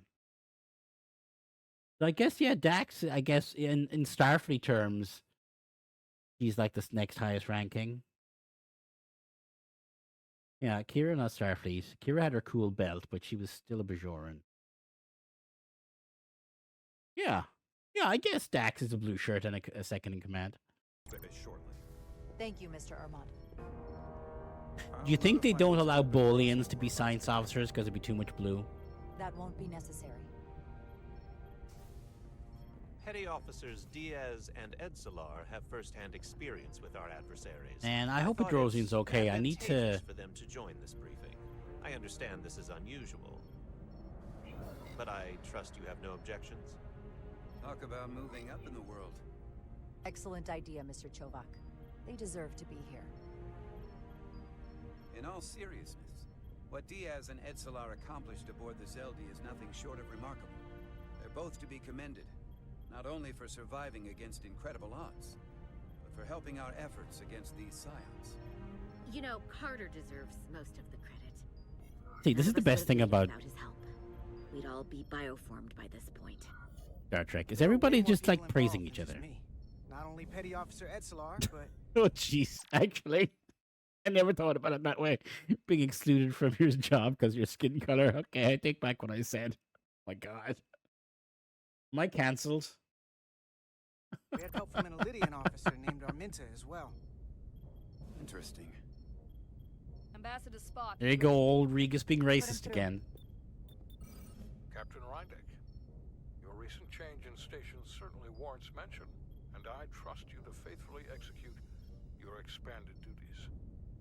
So I guess, yeah, Dax, I guess, in Starfleet terms, he's like the next highest ranking. Yeah, Kira not Starfleet. Kira had her cool belt, but she was still a Bajoran. Yeah. Yeah, I guess Dax is a blue shirt and a second in command. Shortly. Thank you, Mr. Armand. Do you think they don't allow Bolians to be science officers because it'd be too much blue? That won't be necessary. Petty officers Diaz and Edsalar have first-hand experience with our adversaries. And I hope thought Bedrosian's it's okay. I need to... advantageous for them to join this briefing. I understand this is unusual, but I trust you have no objections. Talk about moving up in the world. Excellent idea, Mr. Chovak. They deserve to be here. In all seriousness, what Diaz and Edsalar accomplished aboard the Zeldi is nothing short of remarkable. They're both to be commended, not only for surviving against incredible odds, but for helping our efforts against these scions. You know, Carter deserves most of the credit. See, this is the best thing about Without his help, we'd all be bioformed by this point. Star Trek. Is everybody just like praising each other? Not only Petty Officer Edsalar, but Oh, jeez. Actually, I never thought about it that way. Being excluded from your job because of your skin color. Okay, I take back what I said. My God. Am I cancelled? we had help from an Elydian officer named Arminta as well. Interesting. Ambassador Spock. There you go, old Regus being racist again. Captain Reindeck, your recent change in station certainly warrants mention, and I trust you to faithfully execute your expanded duties.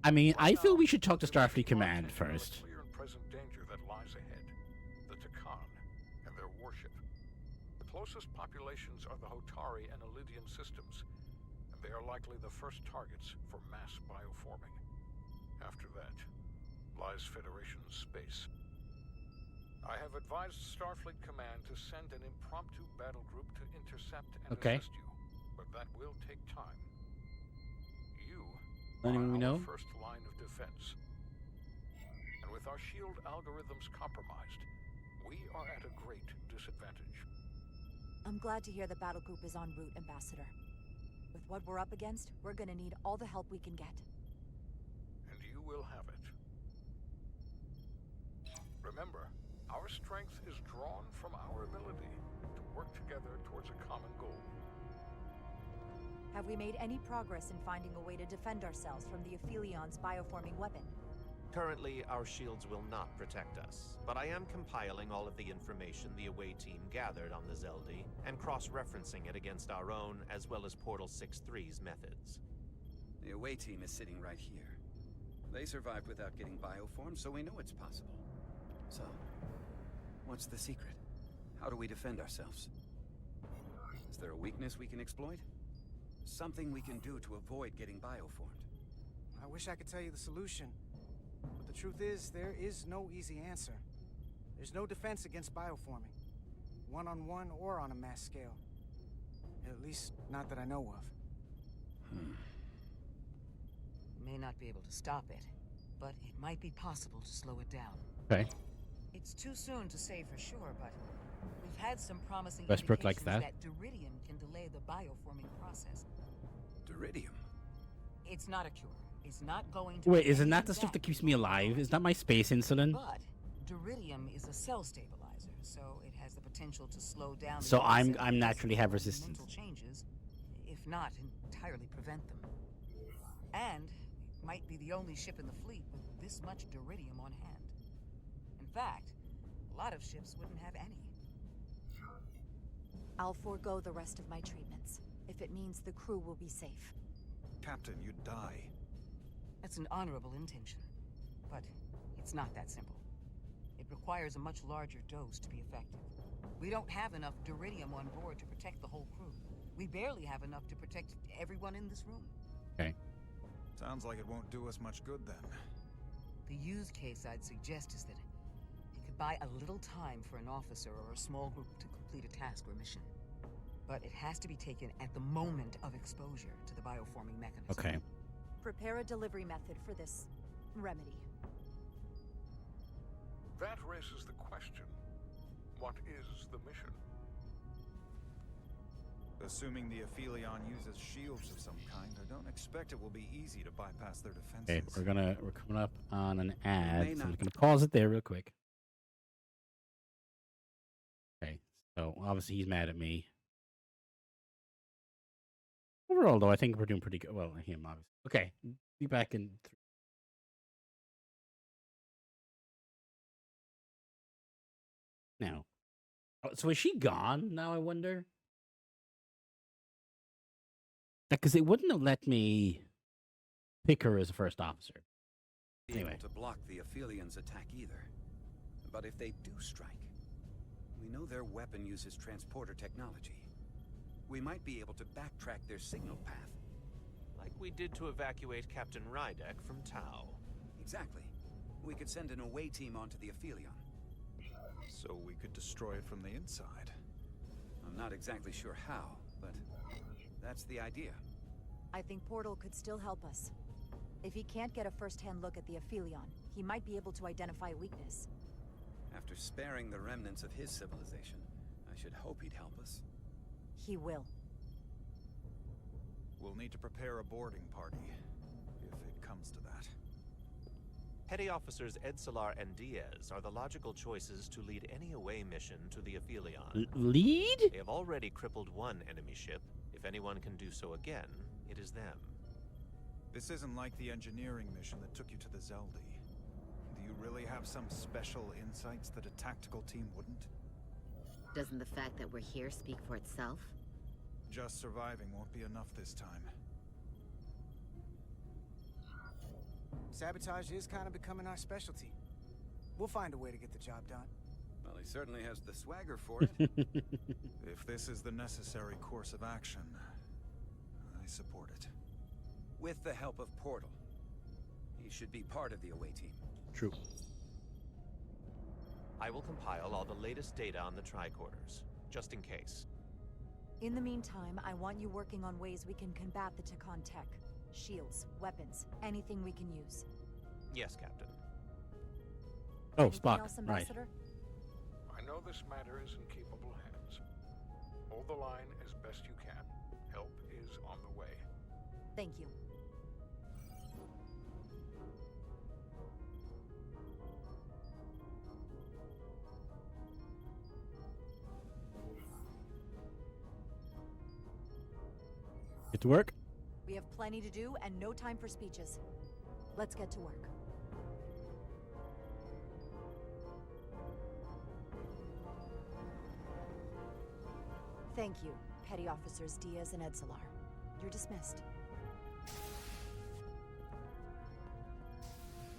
I mean, I feel we should talk to Starfleet Command first. Clear and present danger that lies ahead. The Takan and their warship. The closest populations are the Hotari and Elydian systems, and they are likely the first targets for mass bioforming. After that lies Federation space. I have advised Starfleet Command to send an impromptu battle group to intercept and assist you, but that will take time. You Anyone we know? first line of defense. And with our shield algorithms compromised, we are at a great disadvantage. I'm glad to hear the battle group is en route, Ambassador. With what we're up against, we're gonna need all the help we can get. And you will have it. Remember, our strength is drawn from our ability to work together towards a common goal. Have we made any progress in finding a way to defend ourselves from the Aphilion's bioforming weapon? Currently, our shields will not protect us, but I am compiling all of the information the away team gathered on the Zeldi and cross-referencing it against our own as well as Portal 6-3's methods. The away team is sitting right here. They survived without getting bioformed, so we know it's possible. So, what's the secret? How do we defend ourselves? Is there a weakness we can exploit? Something we can do to avoid getting bioformed? I wish I could tell you the solution, but the truth is, there is no easy answer. There's no defense against bioforming, one-on-one or on a mass scale. At least, not that I know of. May not be able to stop it, but it might be possible to slow it down. Okay. It's too soon to say for sure, but we've had some promising Westbrook likes indications that. Duridium can delay the bioforming process. Duridium? It's not a cure. It's not going to... Wait, isn't that the stuff that keeps me alive? Is that my space insulin? But Duridium is a cell stabilizer, so it has the potential to slow down... So the I'm onset of naturally have physical and resistance. mental changes, if not entirely prevent them. And it might be the only ship in the fleet with this much Duridium on hand. In fact, a lot of ships wouldn't have any. I'll forego the rest of my treatments, if it means the crew will be safe. Captain, you'd die. That's an honorable intention, but it's not that simple. It requires a much larger dose to be effective. We don't have enough Duridium on board to protect the whole crew. We barely have enough to protect everyone in this room. Okay. Sounds like it won't do us much good then. The use case I'd suggest is that it could buy a little time for an officer or a small group to complete a task or mission. But it has to be taken at the moment of exposure to the bioforming mechanism. Okay. Prepare a delivery method for this remedy. That raises the question, what is the mission? Assuming the Aphelion uses shields of some kind, I don't expect it will be easy to bypass their defenses. Okay, we're coming up on an ad, may so I'm not just gonna pause it there real quick. Okay, so obviously he's mad at me. Overall, though, I think we're doing pretty good. Well, him, obviously. Okay, be back in. Now, so is she gone now? I wonder. Because they wouldn't have let me pick her as a first officer. Be Anyway, able to block the Aphelions' attack either. But if they do strike, we know their weapon uses transporter technology. We might be able to backtrack their signal path. Like we did to evacuate Captain Rydek from Tau. Exactly. We could send an away team onto the Aphelion. So we could destroy it from the inside. I'm not exactly sure how, but that's the idea. I think Portal could still help us. If he can't get a first-hand look at the Aphelion, he might be able to identify a weakness. After sparing the remnants of his civilization, I should hope he'd help us. He will. We'll need to prepare a boarding party, if it comes to that. Petty Officers Edsalar and Diaz are the logical choices to lead any away mission to the Aphelion. Lead? They have already crippled one enemy ship. If anyone can do so again, it is them. This isn't like the engineering mission that took you to the Zeldi. Do you really have some special insights that a tactical team wouldn't? Doesn't the fact that we're here speak for itself? Just surviving won't be enough this time. Sabotage is kind of becoming our specialty. We'll find a way to get the job done. Well, he certainly has the swagger for it. If this is the necessary course of action, I support it. With the help of Portal. He should be part of the away team. True. I will compile all the latest data on the tricorders, just in case. In the meantime, I want you working on ways we can combat the Takan tech. Shields, weapons, anything we can use. Yes, Captain. Oh, Anything Spock, else, right. Ambassador? I know this matter is in capable hands. Hold the line as best you can. Help is on the way. Thank you. Get to work. We have plenty to do and no time for speeches. Let's get to work. Thank you, Petty Officers Diaz and Edsalar. You're dismissed.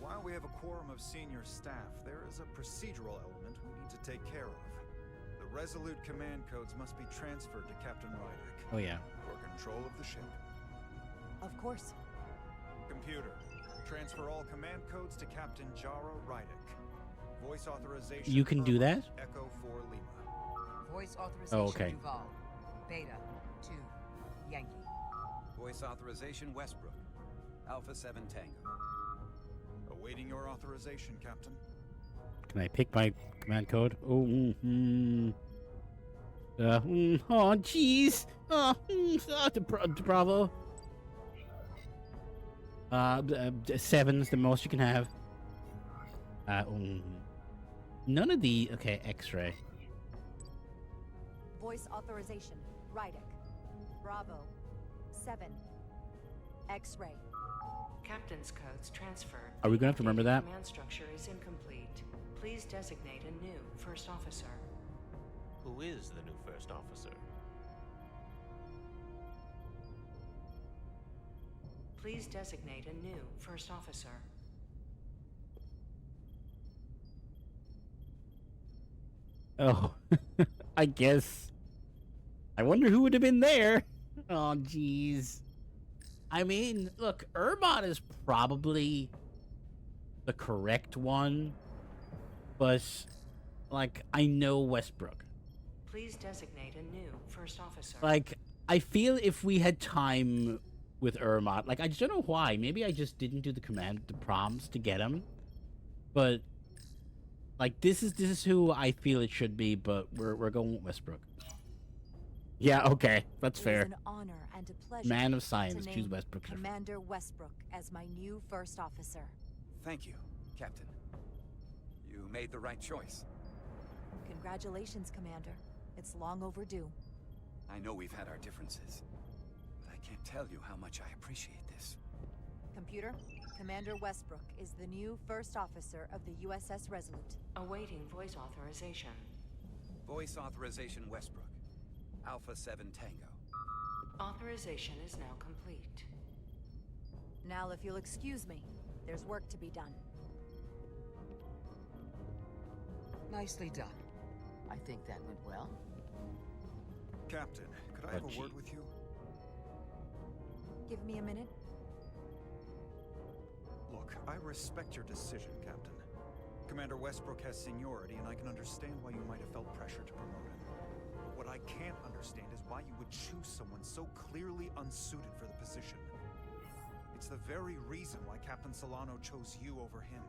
While we have a quorum of senior staff, there is a procedural element we need to take care of. The Resolute command codes must be transferred to Captain Rydek. Oh, yeah. For control of the ship. Of course. Computer, transfer all command codes to Captain Jaro Rydek. Voice authorization. You can do that? Echo 4 Lima. Voice authorization Oh, okay. Duval. Beta 2 Yankee. Voice authorization Westbrook. Alpha 7 Tango. Awaiting your authorization, Captain. Can I pick my command code? Oh, oh, jeez. Bravo. 7's the most you can have. None of the... Okay, X-ray. Voice authorization, Rydek. Bravo. 7. X-ray. Captain's codes transferred. Are we gonna have to remember that? Command structure is incomplete. Please designate a new first officer. Who is the new first officer? Please designate a new first officer. Oh, I guess. I wonder who would have been there. Oh, jeez. I mean, look, Urbot is probably the correct one, but, like, I know Westbrook. Please designate a new first officer. Like, I feel if we had time with Urbot, like, I just don't know why. Maybe I just didn't do the prompts to get him, but, like, this is who I feel it should be, but we're going with Westbrook. Yeah, okay. That's It fair. is an honor and a pleasure Man of to science, choose name Westbrook. Commander Westbrook as my new first officer. Thank you, Captain. You made the right choice. Congratulations, Commander. It's long overdue. I know we've had our differences, but I can't tell you how much I appreciate this. Computer, Commander Westbrook is the new first officer of the USS Resolute. Awaiting voice authorization. Voice authorization Westbrook. Alpha 7 Tango. Authorization is now complete. Now, if you'll excuse me, there's work to be done. Nicely done. I think that went well. Captain, could I have a word with you? Give me a minute. Look, I respect your decision, Captain. Commander Westbrook has seniority, and I can understand why you might have felt pressure to promote him. But what I can't understand is why you would choose someone so clearly unsuited for the position. It's the very reason why Captain Solano chose you over him.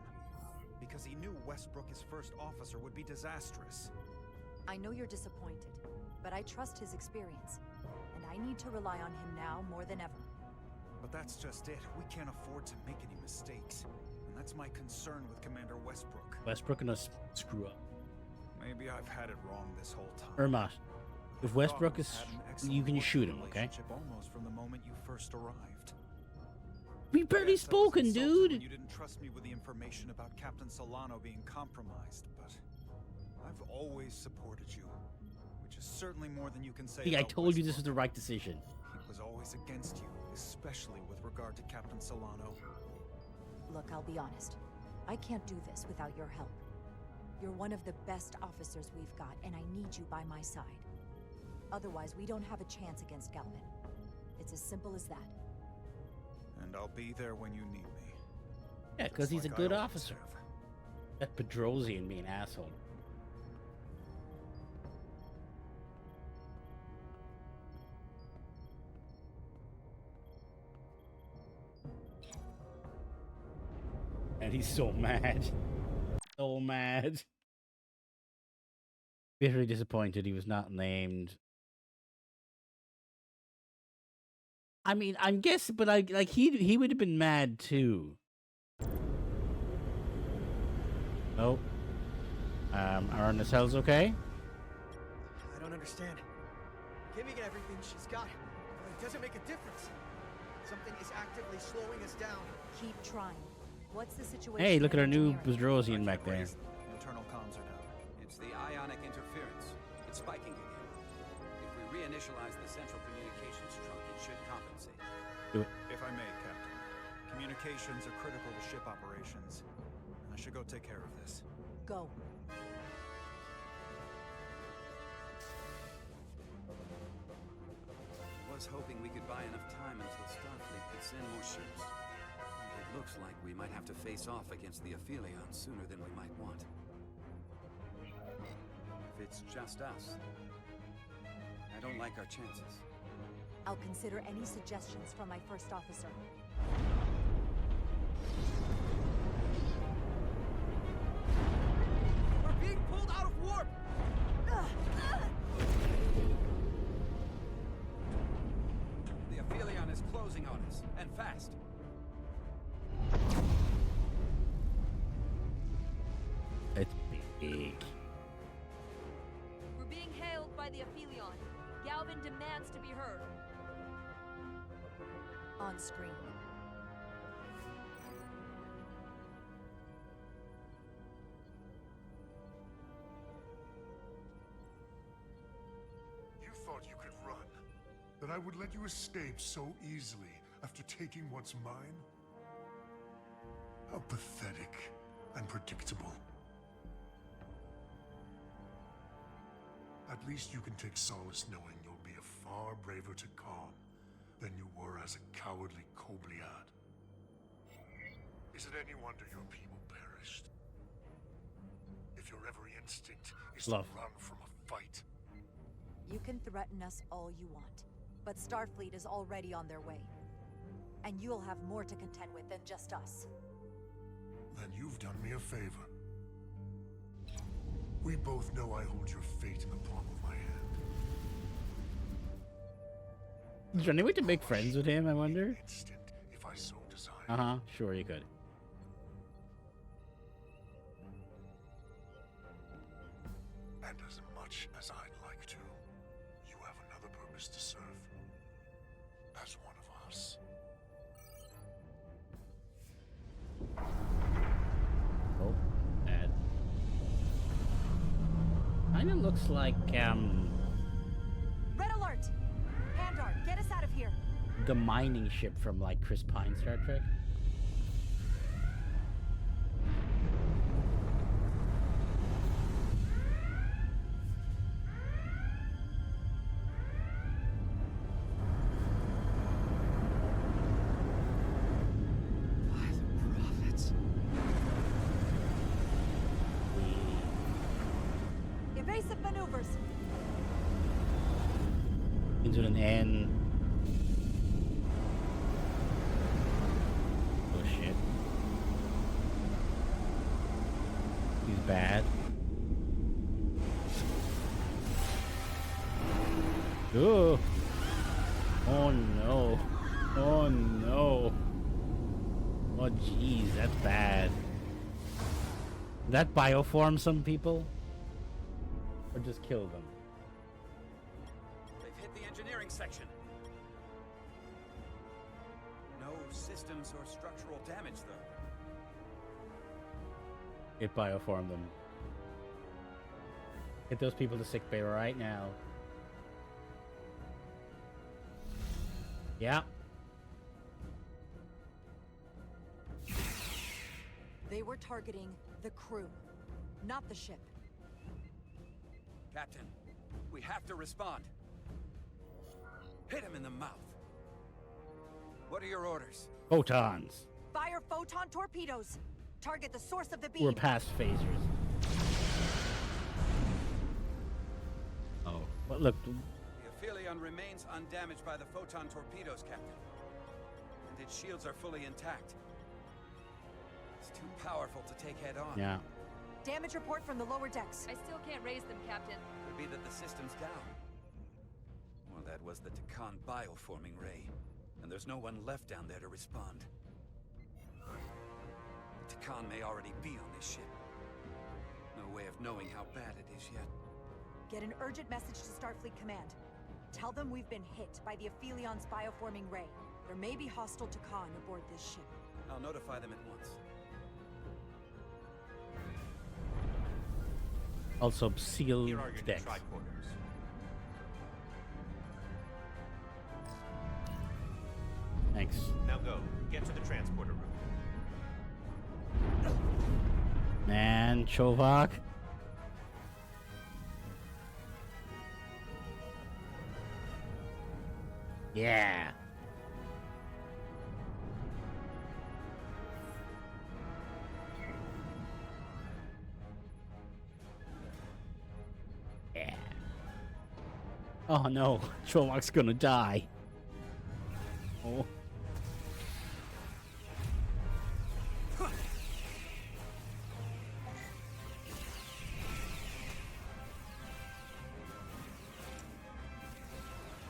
Because he knew Westbrook as first officer would be disastrous. I know you're disappointed, but I trust his experience, and I need to rely on him now more than ever. But that's just it. We can't afford to make any mistakes. And that's my concern with Commander Westbrook. Westbrook gonna screw up. Maybe I've had it wrong this whole time. Irma, if Westbrook is, you can shoot him, okay? Almost from the moment you first arrived. We barely spoken, dude. You didn't trust me with the information about Captain Solano being compromised, but I've always supported you, which is certainly more than you can say. See, I about told you this was the right decision. He was always against you, especially with regard to Captain Solano. Look, I'll be honest. I can't do this without your help. You're one of the best officers we've got, and I need you by my side. Otherwise, we don't have a chance against Galvin. It's as simple as that. And I'll be there when you need me. Yeah, because he's a like good I always officer. have. That Pedrosian being an asshole. And he's so mad. So mad. Bitterly disappointed he was not named. I mean, I'm guessing, but like he would have been mad too. Nope. Are Nacelle's okay? I don't understand. Kimmy get everything she's got, but it doesn't make a difference. Something is actively slowing us down. Keep trying. What's the situation? Hey, look at in our new engineering? Bedrosian back there. Internal comms are down. It's the ionic interference. It's spiking again. If we reinitialize the central communications trunk, it should compensate. Do it. If I may, Captain. Communications are critical to ship operations. And I should go take care of this. Go. I was hoping we could buy enough time until Starfleet could send more ships. It looks like we might have to face off against the Aphelion sooner than we might want. If it's just us, I don't like our chances. I'll consider any suggestions from my first officer. We're being pulled out of warp! The Aphelion is closing on us, and fast. It's big. We're being hailed by the Aphelion. Galvin demands to be heard. On screen. You thought you could run? That I would let you escape so easily after taking what's mine? How pathetic and predictable. At least you can take solace knowing you'll be a far braver Takan than you were as a cowardly Kobliad. Is it any wonder your people perished? If your every instinct is Love. to run from a fight. You can threaten us all you want, but Starfleet is already on their way. And you'll have more to contend with than just us. Then you've done me a favor. We both know I hold your fate in the palm of my hand. Is there any way to make friends with him, I wonder? Instant, if I so desire. Uh-huh, sure you could. And as much as I'd like to, you have another purpose to serve. As one of us. Oh, bad. Kinda looks like, Red alert! Handar, get us out of here! the mining ship from, like, Chris Pine Star Trek. Evasive maneuvers! Into an N. Oh shit. He's bad. Oh. Oh no. Oh no. Oh jeez, that's bad. Did that bioform some people? Or just kill them? They've hit the engineering section. No systems or structural damage, though. It bioformed them. Get those people to sickbay right now. Yeah. They were targeting the crew, not the ship. Captain, we have to respond. Hit him in the mouth. What are your orders? Photons. Fire photon torpedoes! Target the source of the beam! We're past phasers. Oh. Well, look. The Aphelion remains undamaged by the photon torpedoes, Captain. And its shields are fully intact. It's too powerful to take head on. Yeah. Damage report from the lower decks. I still can't raise them, Captain. Could be that the system's down. Well, that was the Takan bioforming ray. And there's no one left down there to respond. The Takan may already be on this ship. No way of knowing how bad it is yet. Get an urgent message to Starfleet Command. Tell them we've been hit by the Aphelion's bioforming ray. There may be hostile Takan aboard this ship. I'll notify them at once. Also, sealed Here are your decks. tricorders. Thanks. Now go. Get to the transporter room. Man, Chovak. Yeah. Yeah. Oh no, Chovak's gonna die. Oh.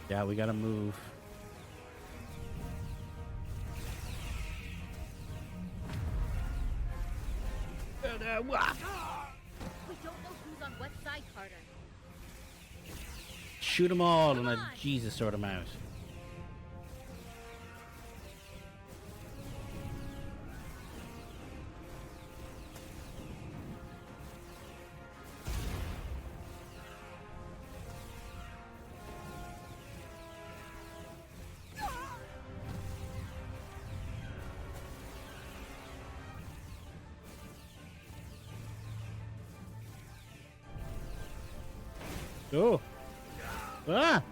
Yeah, we gotta move. We don't know who's on what side, Carter. Shoot them all and let Jesus sort them out. Oh. Ah.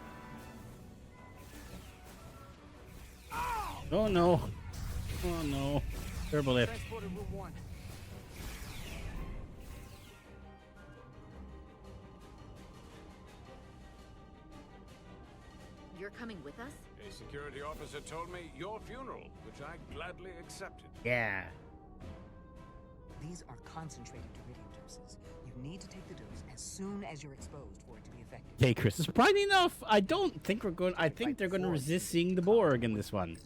Oh no. Oh no. Turbo lift. Transporter room 1. You're coming with us? A security officer told me your funeral, which I gladly accepted. Yeah. These are concentrated iridium doses. You need to take the dose as soon as you're exposed for it to be effective. Okay, Chris, surprisingly enough, I don't think we're going. I think they're going to resist seeing the Borg in this one.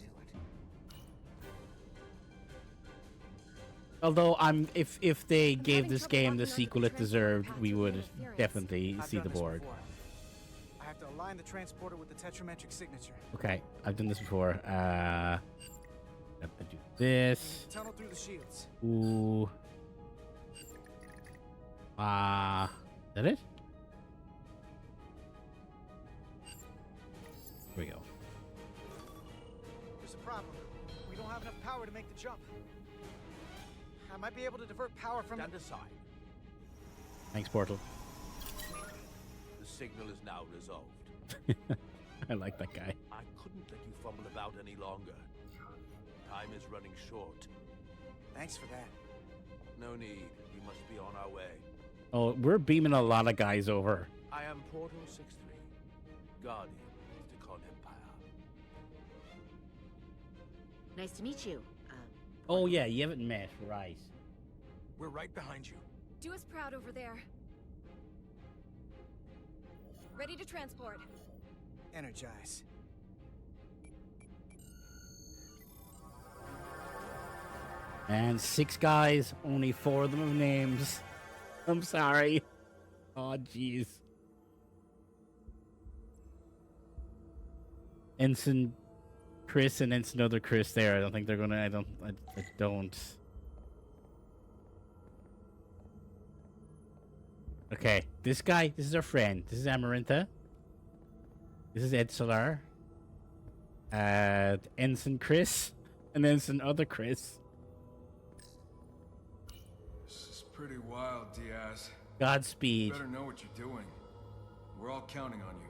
Although if they gave this game the sequel it deserved, we would definitely see the Borg. I have to align the transporter with the tetrametric signature. Okay, I've done this before. I do this. Tunnel through the shields. Ooh. Is that it? Here we go. There's a problem. We don't have enough power to make the jump. I might be able to divert power from... Stand aside. Thanks, Portal. The signal is now resolved. I like that guy. I couldn't let you fumble about any longer. Time is running short. Thanks for that. No need. We must be on our way. Oh, we're beaming a lot of guys over. I am Portal 6-3, Guardian of the Con Empire. Nice to meet you. Oh yeah, you haven't met, right? We're right behind you. Do us proud over there. Ready to transport. Energize. And 6 guys, only 4 of them have names. I'm sorry. Oh jeez. Ensign Chris and Ensign other Chris there. I don't think they're gonna. I don't. Okay, this guy. This is our friend. This is Amarantha. This is Ed Solar. Ensign Chris and Ensign other Chris. This is pretty wild, Diaz. Godspeed. You better know what you're doing. We're all counting on you.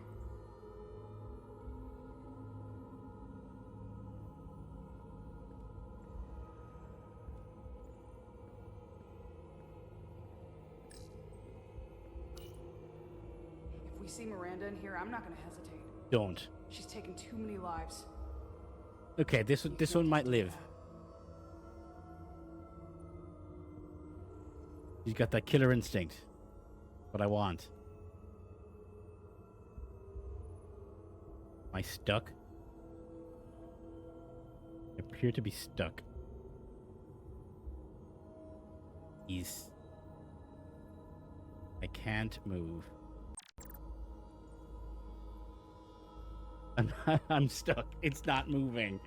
If we see Miranda in here, I'm not gonna hesitate. Don't. She's taken too many lives. Okay, this one might live. He's got that killer instinct. What I want. Am I stuck? I appear to be stuck. I can't move. I'm stuck. It's not moving.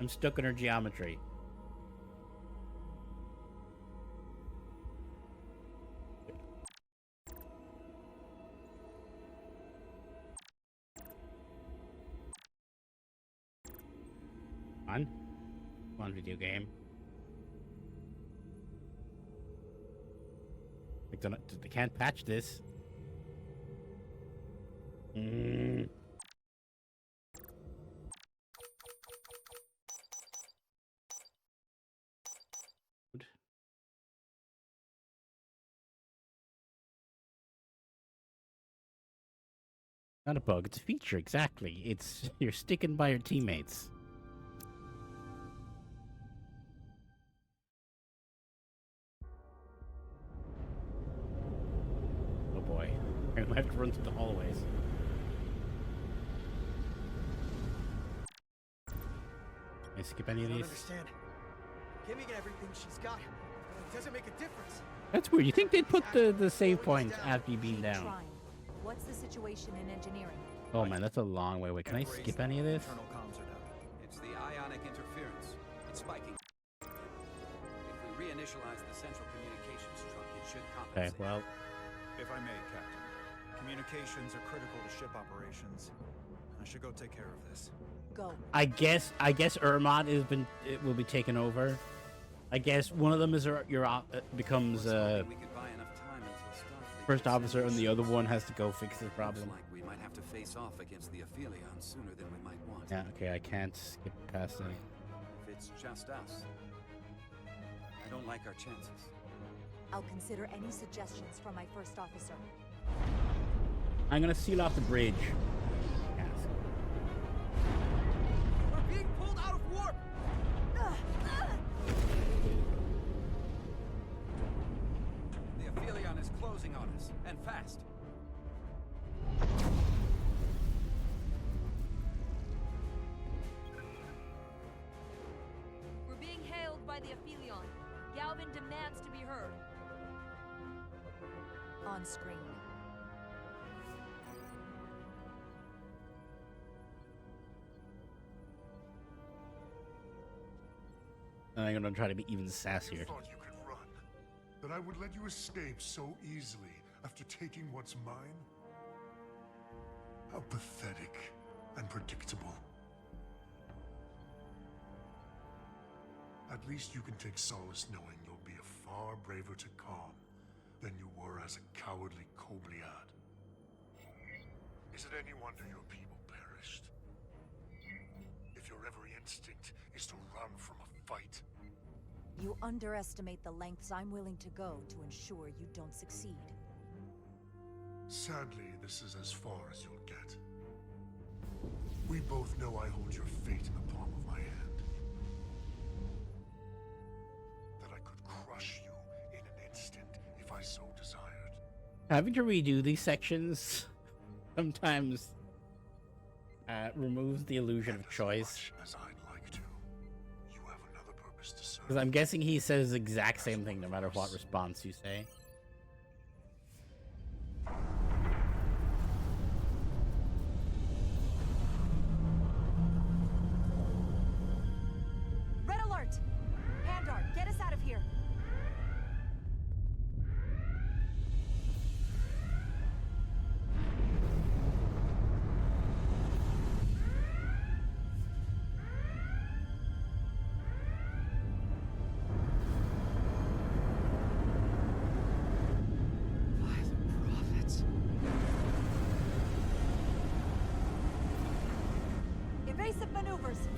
I'm stuck in her geometry. Come on, video game. They can't patch this. Not a bug, it's a feature, exactly. It's you're sticking by your teammates. Oh boy. I have to run through the hallways. Can I skip any of I don't these? understand. Giving everything she's got, but it doesn't make a difference. That's weird. You think they'd put the save point after you beam down? Trying. What's the situation in engineering? Oh man, that's a long way away. Can I skip any of this? Internal comms are down. It's the ionic interference. It's spiking. If we reinitialize the central communications truck, it should compensate. Okay, well. If I may, Captain. Communications are critical to ship operations. I should go take care of this. Go. I guess Ermot will be taken over. I guess one of them is becomes first officer, and the other one has to go fix the problem. Looks like we might have to face off against the Aphelion sooner than we might want. Yeah, okay, I can't skip past any. If it's just us, I don't like our chances. I'll consider any suggestions from my first officer. I'm gonna seal off the bridge. We're being pulled out of warp! us, and fast. We're being hailed by the Aphelion. Galvin demands to be heard. On screen. I'm gonna try to be even You sassier. thought you could run? That I would let you escape so easily after taking what's mine? How pathetic and predictable. At least you can take solace knowing you'll be a far braver Takan than you were as a cowardly Kobliad. Is it any wonder your people perished? If your every instinct is to run from a fight. You underestimate the lengths I'm willing to go to ensure you don't succeed. Sadly, this is as far as you'll get. We both know I hold your fate in the palm of my hand. That I could crush you in an instant if I so desired. Having to redo these sections sometimes removes the illusion of choice. As I'd like to, you have another purpose to serve. Because I'm guessing he says the exact same thing no matter what response you say. Red alert! Pandar, get us out of here! Evasive maneuvers!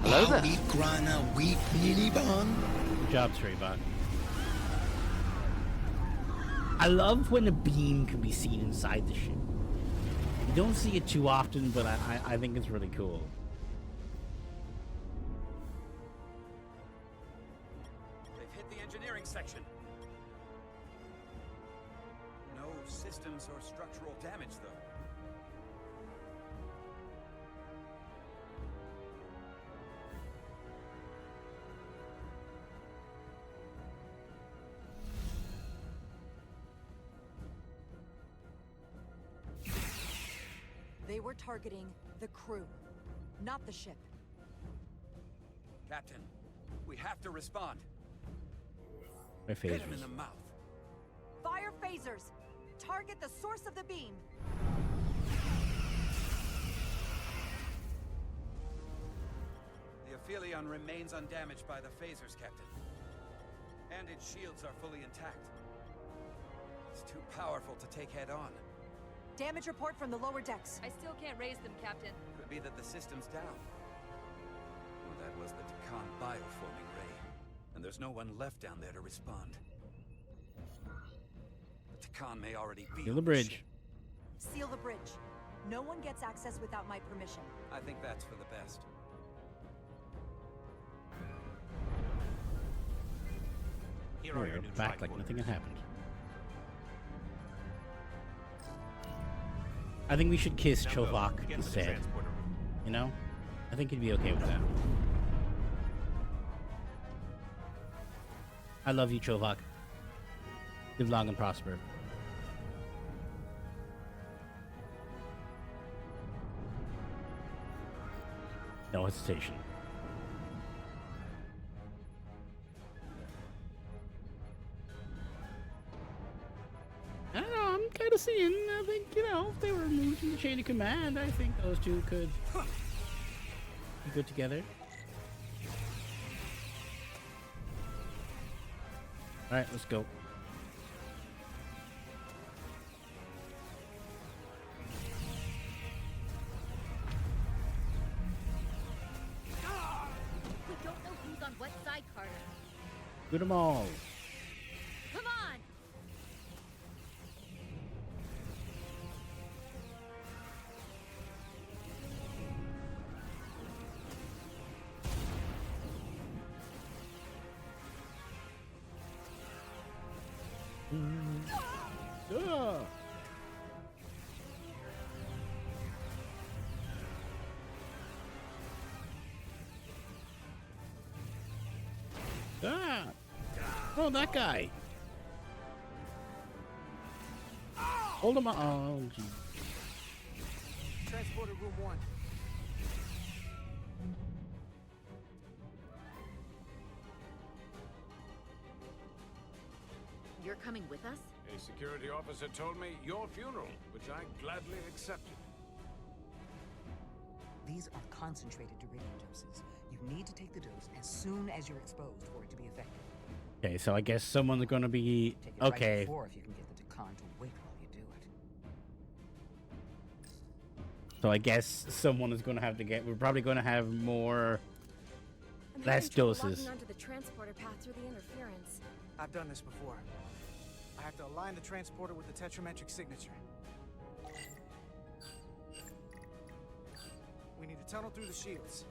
Hello there. Good job, Trayvon. I love when a beam can be seen inside the ship. You don't see it too often, but I think it's really cool. They've hit the engineering section. No systems or structural damage, though. They were targeting the crew, not the ship. Captain, we have to respond. My Hit him in phasers. the mouth. Fire phasers! Target the source of the beam! The Aphelion remains undamaged by the phasers, Captain. And its shields are fully intact. It's too powerful to take head on. Damage report from the lower decks. I still can't raise them, Captain. Could be that the system's down. Or that was the Takan bioforming ray. And there's no one left down there to respond. The Takan may already be Seal on the bridge. ship. Seal the bridge. No one gets access without my permission. I think that's for the best. Here are your We're new back like tripod. nothing had happened. I think we should kiss Now go, Chovak get to the instead. transporter room. You know? I think he'd be okay with that. I love you, Chovak. Live long and prosper. No hesitation. I don't know, I'm kind of seeing, I think, you know, if they were moved from the chain of command, I think those two could be good together. Alright, let's go. We don't know who's on what side, Carter. Shoot them all. Come on! Ah. Ah! Oh, that guy! Hold him on. Oh, gee. Transporter room 1. You're coming with us? A security officer told me your funeral, which I gladly accepted. These are concentrated Duridium doses. You need to take the dose as soon as you're exposed for it to be effective. Okay, so I guess someone's gonna be Take it okay. right before if you can get the Takan to wait while you do it. So I guess someone is gonna have to get. We're probably gonna have more, I'm less having trouble doses. locking onto the transporter path through the interference. I've done this before. I have to align the transporter with the tetrametric signature. We need to tunnel through the shields.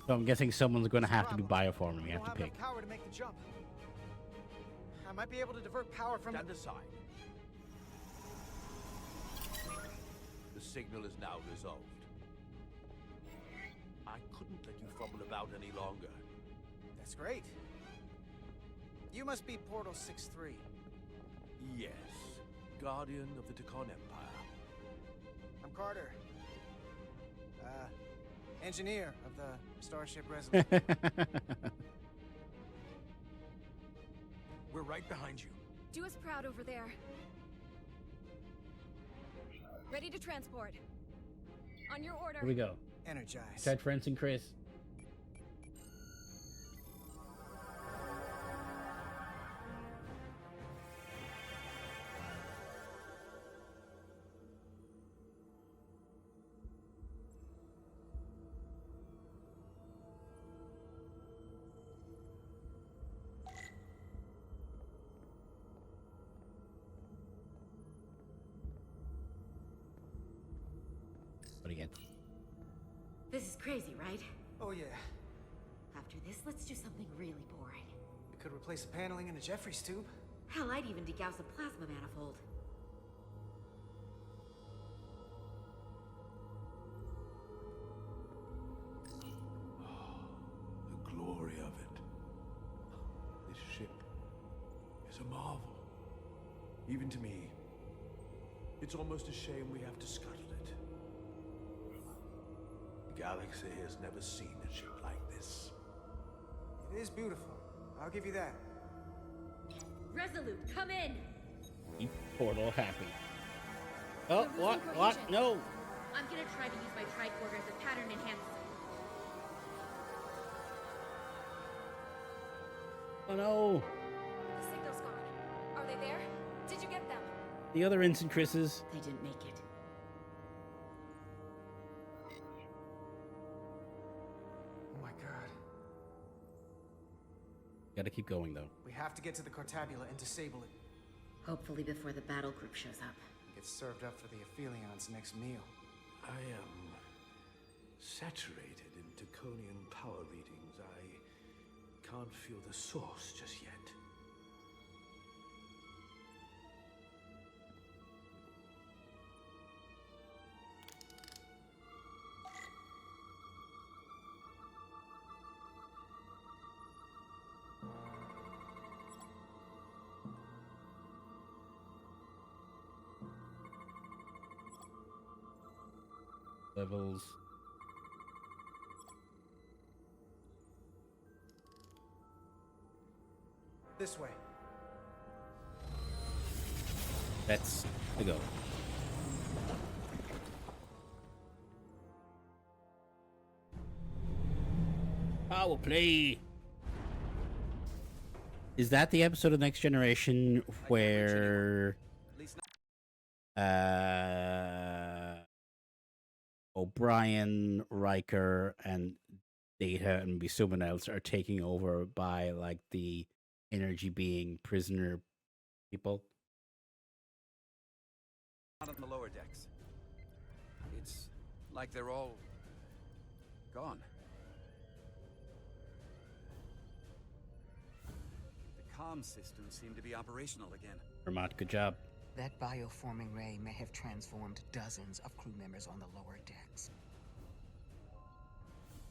So I'm guessing someone's gonna have to be bioforming. We have to Don't pick. enough power to make the jump. I might be able to divert power from Stand aside. The signal is now resolved. I couldn't let you fumble about any longer. That's great. You must be Portal 6-3. Yes, Guardian of the Takan Empire. I'm Carter. Engineer of the Starship Resurgence. We're right behind you. Do us proud over there. Ready to transport. On your order. Here we go. Energize. Ted, Friends, and Chris. What again? This is crazy, right? Oh yeah. After this, let's do something really boring. We could replace the paneling in the Jeffries tube. Hell, I'd even degauss a plasma manifold. The glory of it. This ship is a marvel. Even to me. It's almost a shame we have to scuttle it. The galaxy has never seen a ship like this. It is beautiful. I'll give you that. Resolute, come in! Keep Portal happy. Oh, what? What? No! I'm gonna try to use my tricorder as a pattern enhancer. Oh no! The signal's gone. Are they there? Did you get them? The other Instant Chris's. They didn't make it. Oh my god. Gotta keep going though. We have to get to the Cartabula and disable it. Hopefully before the battle group shows up. Get served up for the Aphelions' next meal. I am saturated in Taconian power readings. I can't feel the source just yet. Levels. This way. That's the go. Power play. Is that the episode of Next Generation where O'Brien, Riker, and Data and maybe someone else are taking over by like the energy being prisoner people? Not on the lower decks. It's like they're all gone. comm systems seem to be operational again. Vermont, good job. That bioforming ray may have transformed dozens of crew members on the lower decks.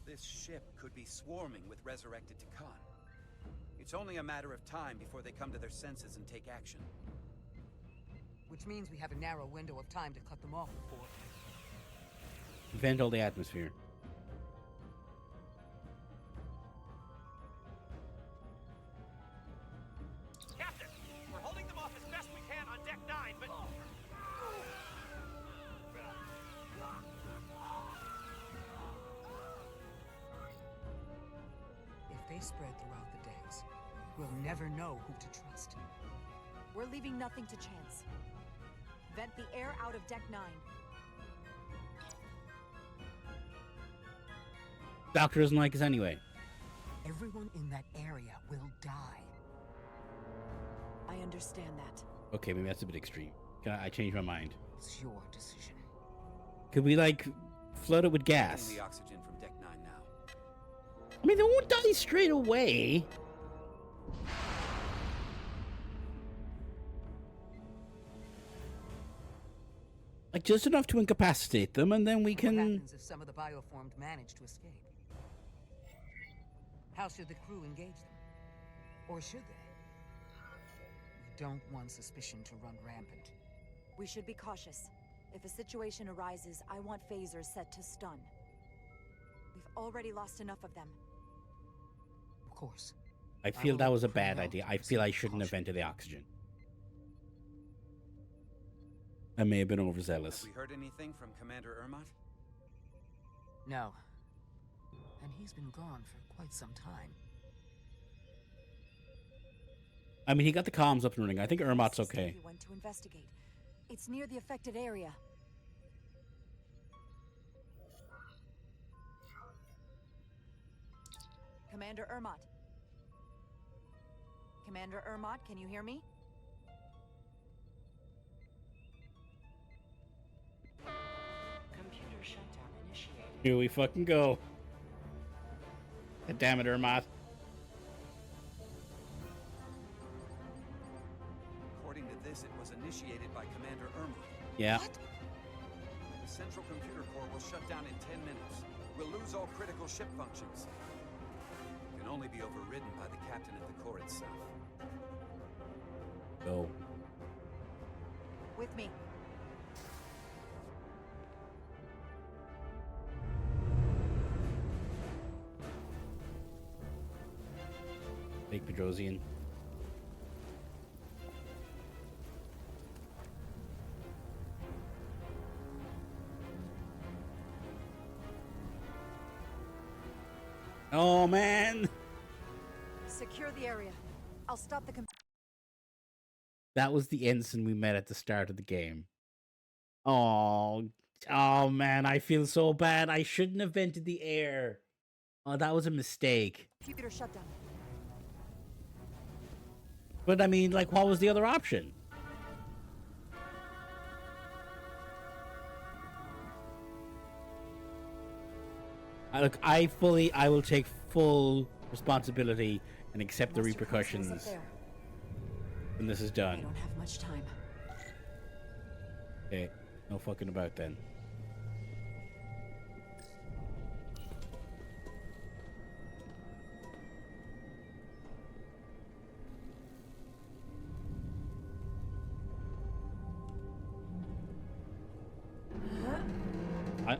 This ship could be swarming with resurrected Takan. It's only a matter of time before they come to their senses and take action. Which means we have a narrow window of time to cut them off before... Vent all the atmosphere. Captain, we're holding them off as best we can on Deck 9, but... If they spread throughout the decks, we'll never know who to trust. We're leaving nothing to chance. Vent the air out of Deck 9. Doctor doesn't like us anyway. Everyone in that area will die. I understand that. Okay, maybe that's a bit extreme. I changed my mind. It's your decision. Could we, like, flood it with gas? Getting the oxygen from Deck 9 now. I mean, they won't die straight away. Like, just enough to incapacitate them, and then we can... What happens if some of the bioformed manage to escape? How should the crew engage them? Or should they? We don't want suspicion to run rampant. We should be cautious. If a situation arises, I want phasers set to stun. We've already lost enough of them. Of course. I feel that was a bad idea. I feel I shouldn't have vented the oxygen. I may have been overzealous. Have we heard anything from Commander Ermot? No. And he's been gone for quite some time. I mean, he got the comms up and running. I think Ermot's okay. He went to investigate. It's near the affected area. Commander Ermot. Commander Ermot, can you hear me? Computer shutdown initiated. Here we fucking go. God damn it, Ermot. According to this, it was initiated by Commander Ermot. Yeah. What? The central computer core will shut down in 10 minutes. We'll lose all critical ship functions. It can only be overridden by the captain at the core itself. Go. With me. Take Pedrosian. Oh, man. Secure the area. I'll stop the That was the ensign we met at the start of the game. Oh, man, I feel so bad. I shouldn't have vented the air. Oh, that was a mistake. computer shutdown. But I mean, like, what was the other option? I will take full responsibility and accept the repercussions when this is I done. don't have much time. Okay, no fucking about then.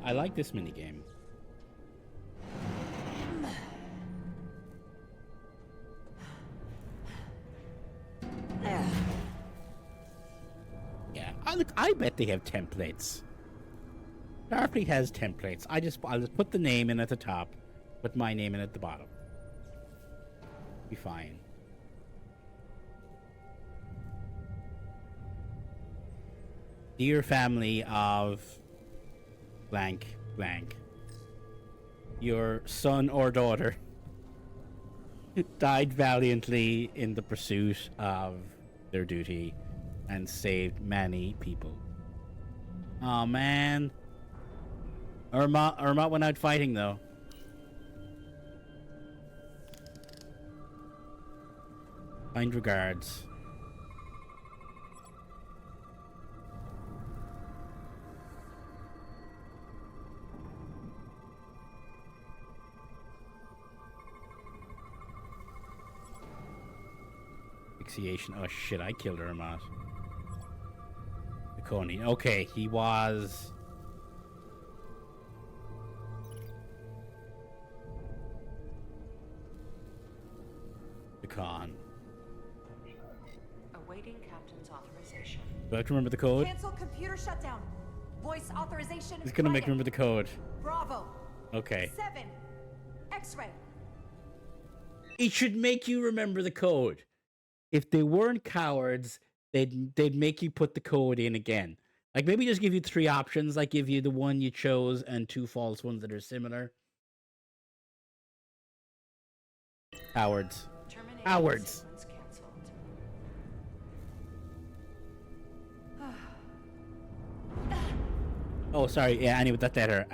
I like this minigame. Yeah, I bet they have templates. Starfleet has templates. I'll just put the name in at the top, put my name in at the bottom. Be fine. Dear family of blank blank, your son or daughter died valiantly in the pursuit of their duty and saved many people. Oh man. Ermot went out fighting, though. Kind regards. Asphyxiation. Oh shit, I killed her, Matt. The Coney. Okay, he was. The con. Awaiting captain's authorization. Do I have to remember the code? Cancel computer shutdown. Voice authorization. He's gonna make me remember the code. Bravo. Okay. 7. X-ray. It should make you remember the code. If they weren't cowards, they'd make you put the code in again. Like maybe just give you 3 options, like give you the one you chose and 2 false ones that are similar. Cowards. Cowards. Oh, sorry. Yeah, anyway, that's better.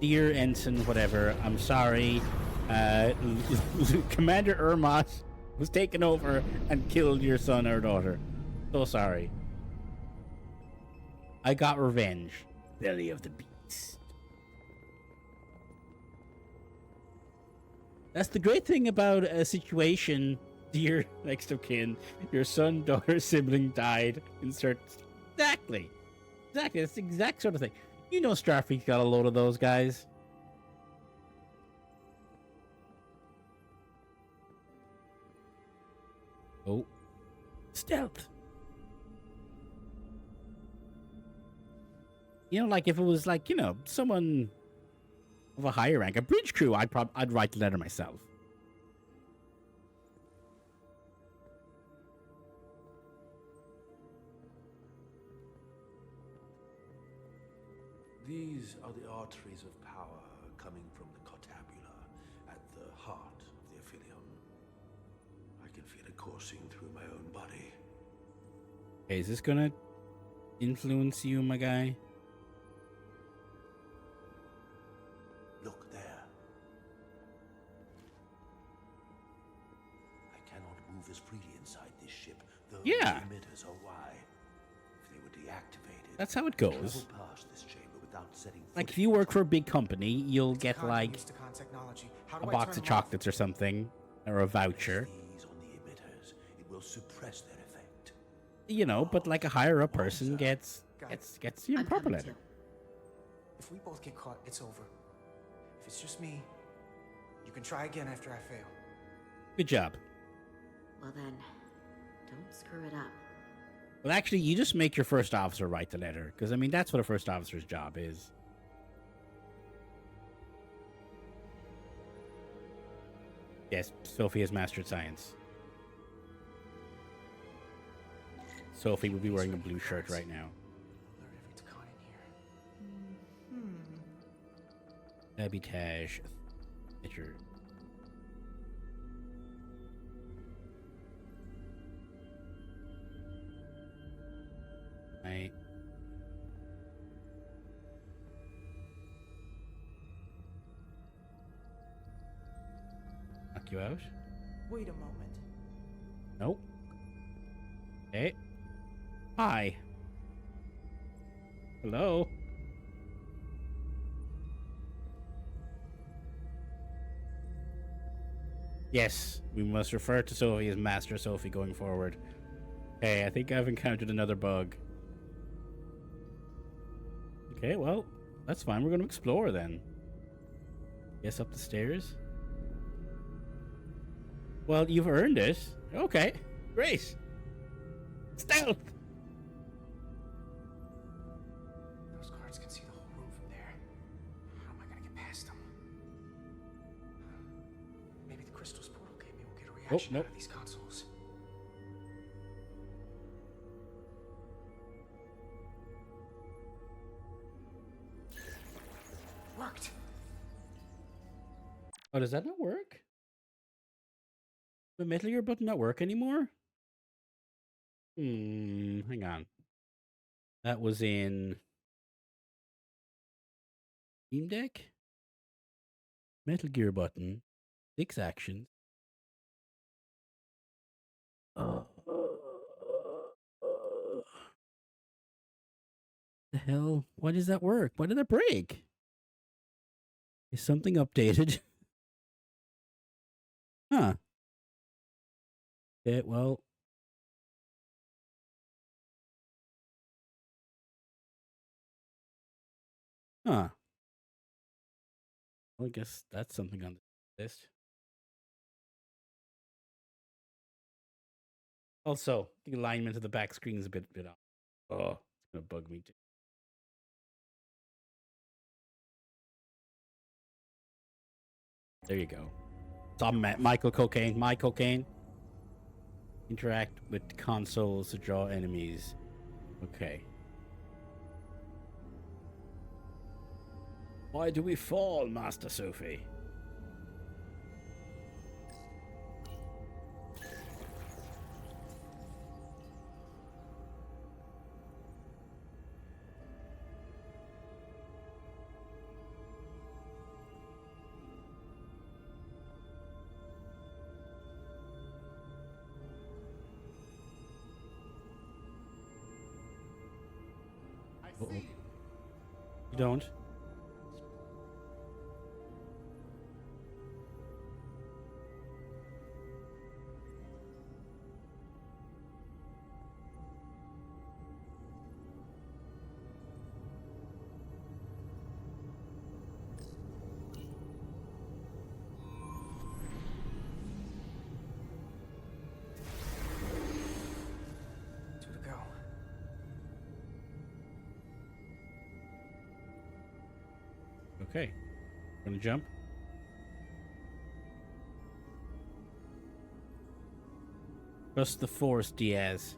Dear Ensign, whatever. I'm sorry. Commander Ermot was taken over and killed your son or daughter. So sorry. I got revenge. Belly of the beast. That's the great thing about a situation, dear next of kin. Your son, daughter, sibling died. Insert. Exactly. Exactly. It's the exact sort of thing. You know Starfleet's got a load of those guys. Oh. Stealth. You know, like if it was like, you know, someone of a higher rank, a bridge crew, I'd write the letter myself. These are the arteries of power coming from the cortabula at the heart of the Aphelion. I can feel it coursing through my own body. Okay, is this gonna influence you, my guy? Look there. I cannot move as freely inside this ship, though Yeah. the emitters are why. If they were deactivated, That's how it I could goes. travel past this chamber without setting Like foot if you work for a big company, you'll get like How a do I box turn of them off? chocolates or something, or a voucher. these on the emitters. It will suppress their effect. You know, but like a higher up person gets you know, proper letter. If we both get caught, it's over. If it's just me, you can try again after I fail. Good job. Well then, don't screw it up. Well, actually, you just make your first officer write the letter, because I mean that's what a first officer's job is. Yes, Sophie has mastered science. Sophie would be wearing a blue shirt right now. Sabotage. Picture. Right. Knock you out? Wait a moment. Nope. Hey. Hi. Hello. Yes, we must refer to Sophie as Master Sophie going forward. Hey, I think I've encountered another bug. Okay, well, that's fine. We're going to explore then. Guess up the stairs. Well, you've earned it. Okay, great. Stealth! Those guards can see the whole room from there. How am I gonna get past them? Maybe the crystal's portal gateway will get a reaction nope. out of these consoles. Worked. Oh, does that not work? The Metal Gear button not work anymore? Hang on. That was in Steam Deck? Metal Gear button. 6 actions. The hell? Why does that work? Why did that break? Is something updated? Huh. Okay, well. Huh. Well, I guess that's something on the list. Also, the alignment of the back screen is a bit off. Oh, it's gonna bug me too. There you go. So I'm Michael Cocaine. My Cocaine. Interact with consoles to draw enemies. Okay. Why do we fall, Master Sophie? Uh-oh. You don't? Two to go. Okay. Gonna jump. Trust the Force, Diaz.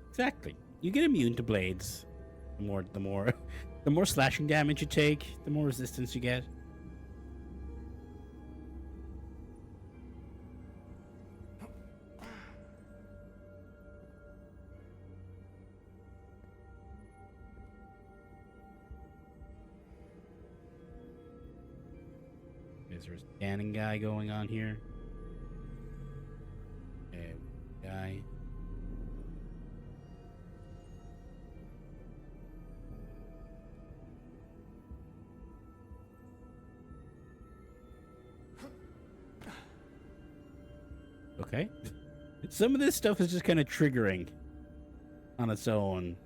Exactly. You get immune to blades. The more slashing damage you take, the more resistance you get. Is there a scanning guy going on here? Okay, guy. Okay. Some of this stuff is just kind of triggering on its own.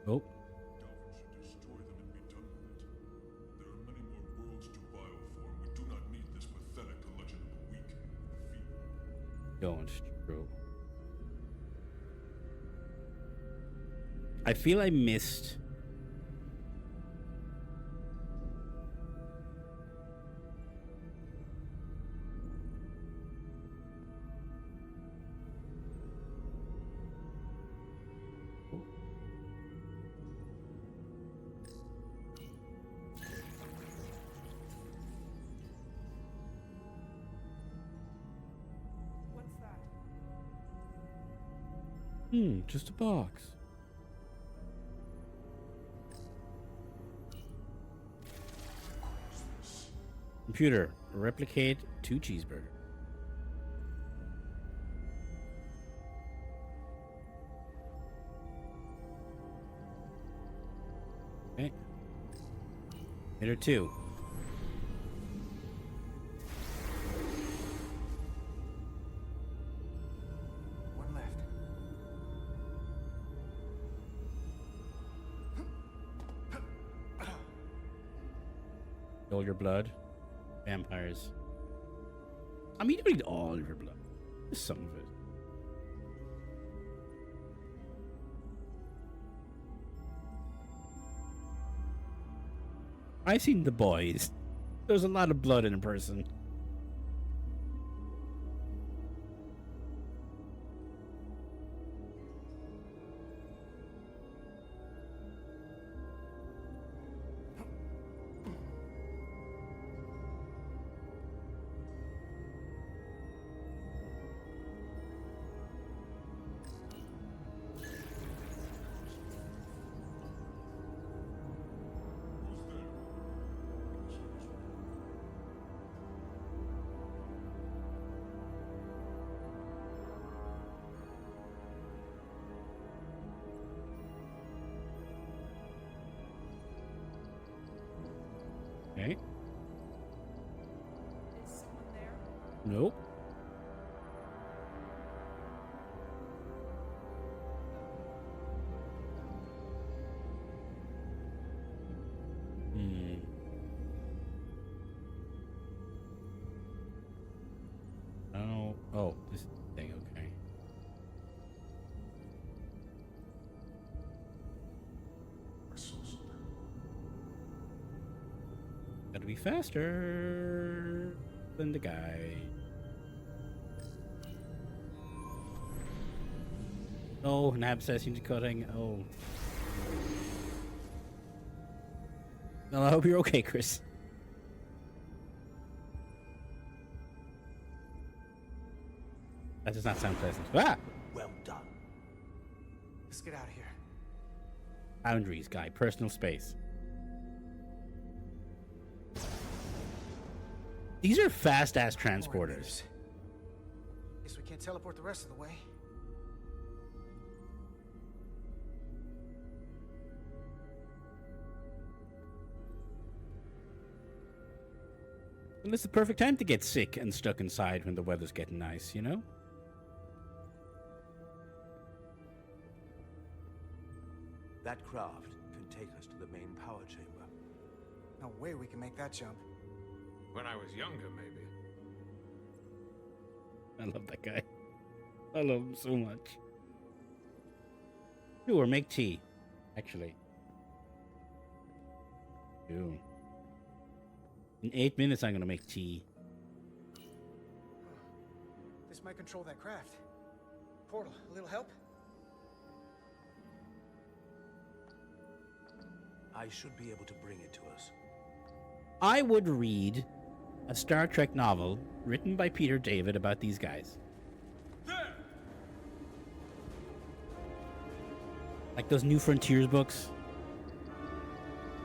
Oh. Don't. True. I feel I missed. What's that? Just a box. Computer, replicate 2 cheeseburgers. Okay. Hit her 2. One left. All your blood. Vampires. I mean, you don't need all of your blood. Just some of it. I've seen The Boys. There's a lot of blood in a person. Okay. Is someone there? Nope. Oh, oh, this thing, okay. I saw something. Gotta be faster than the guy. Oh, an abscess into cutting. Oh. No, I hope you're okay, Chris. That does not sound pleasant. Ah! Well done. Let's get out of here. Boundaries, guy. Personal space. These are fast-ass transporters. Guess we can't teleport the rest of the way. And it's the perfect time to get sick and stuck inside when the weather's getting nice, you know? That craft can take us to the main power chamber. No way we can make that jump. When I was younger, maybe. I love that guy. I love him so much. Do or make tea, actually. Do. In 8 minutes, I'm gonna make tea. This might control that craft. Portal, a little help? I should be able to bring it to us. I would read a Star Trek novel written by Peter David about these guys. Like those New Frontiers books.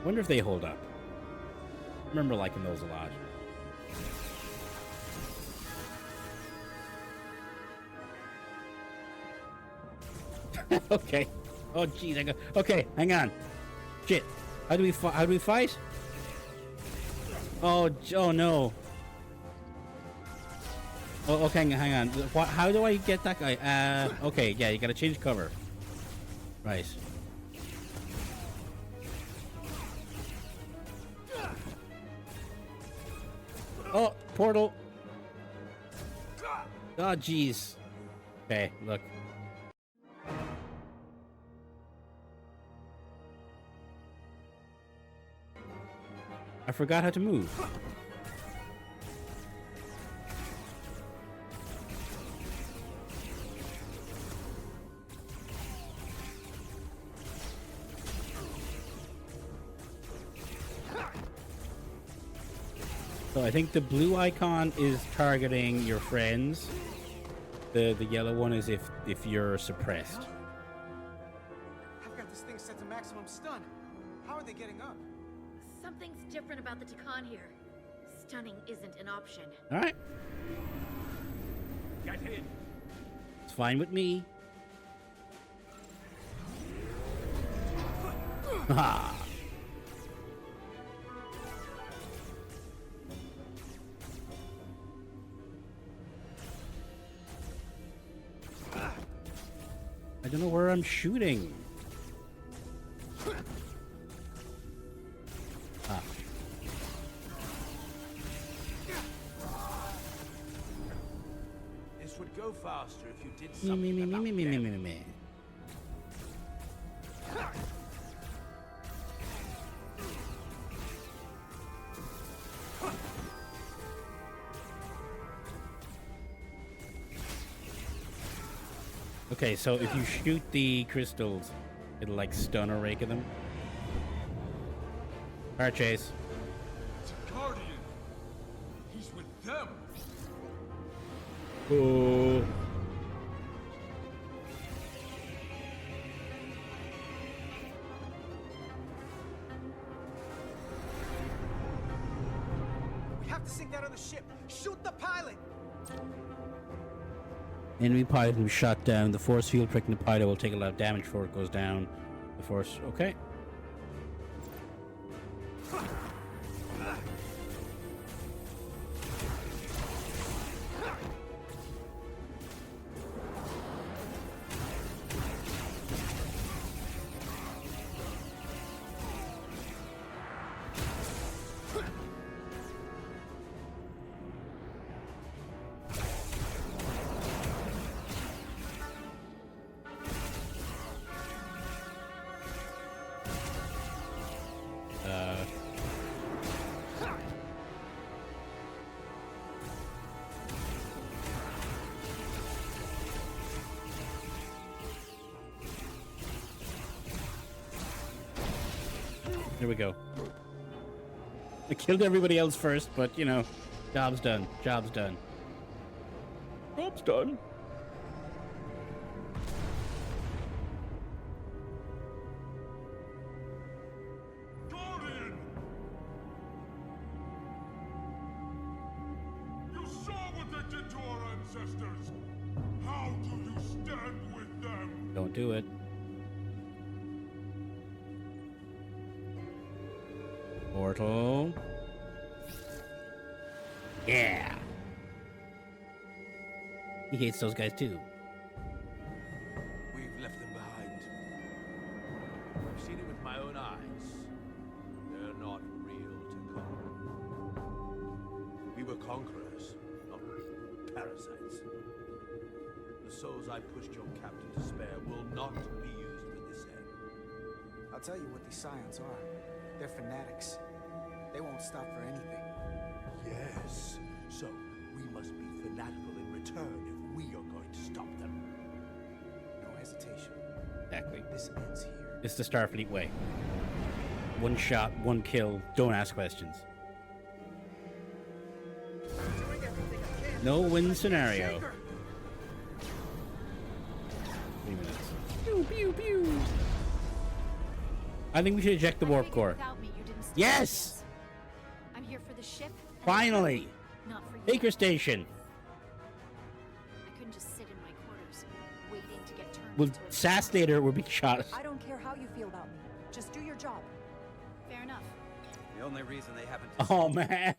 I wonder if they hold up. I remember liking those a lot. Okay. Oh, jeez. I go. Okay, hang on. Shit. How do we fight? Oh, oh no. Oh, okay, hang on. How do I get that guy? Okay, yeah, you gotta change cover. Right. Oh, portal. Oh, jeez. Okay, look. I forgot how to move. So I think the blue icon is targeting your friends. The yellow one is if you're suppressed. I've got this thing set to maximum stun. How are they getting up? Something's different about the Takan here. Stunning isn't an option. All right. Get in. It's fine with me. Ha! I don't know where I'm shooting. Ah. This would go faster if you did something about Me. Okay, so if you shoot the crystals, it'll like stun or rake of them. Alright, Chase. It's a guardian. He's with them. Oh. We have to sink that other ship. Shoot the pilot. Enemy pilot will be shot down. The force field pricking the pilot will take a lot of damage before it goes down. The force... Okay. There we go. I killed everybody else first, but, you know, job's done. Job's done. Job's done. Guardian! You saw what they did to our ancestors! How do you stand with them? Don't do it. Portal. Yeah. He hates those guys too. We've left them behind. I've seen it with my own eyes. They're not real to come. We were conquerors, not parasites. The souls I pushed your captain to spare will not be used for this end. I'll tell you what these scions are. They're fanatics. They won't stop for anything. Yes, so we must be fanatical in return if we are going to stop them. No hesitation. Exactly. This ends here. It's the Starfleet way. One shot, one kill, don't ask questions. No win scenario. 3 minutes. Pew, pew, pew. I think we should eject the warp core. Yes! I'm here for the ship. Finally! Not for you. Baker Station. I couldn't just sit in my quarters, waiting to get turned Well, into a Assassinator will be shot. I don't care how you feel about me. Just do your job. Fair enough. The only reason they haven't... Oh, man.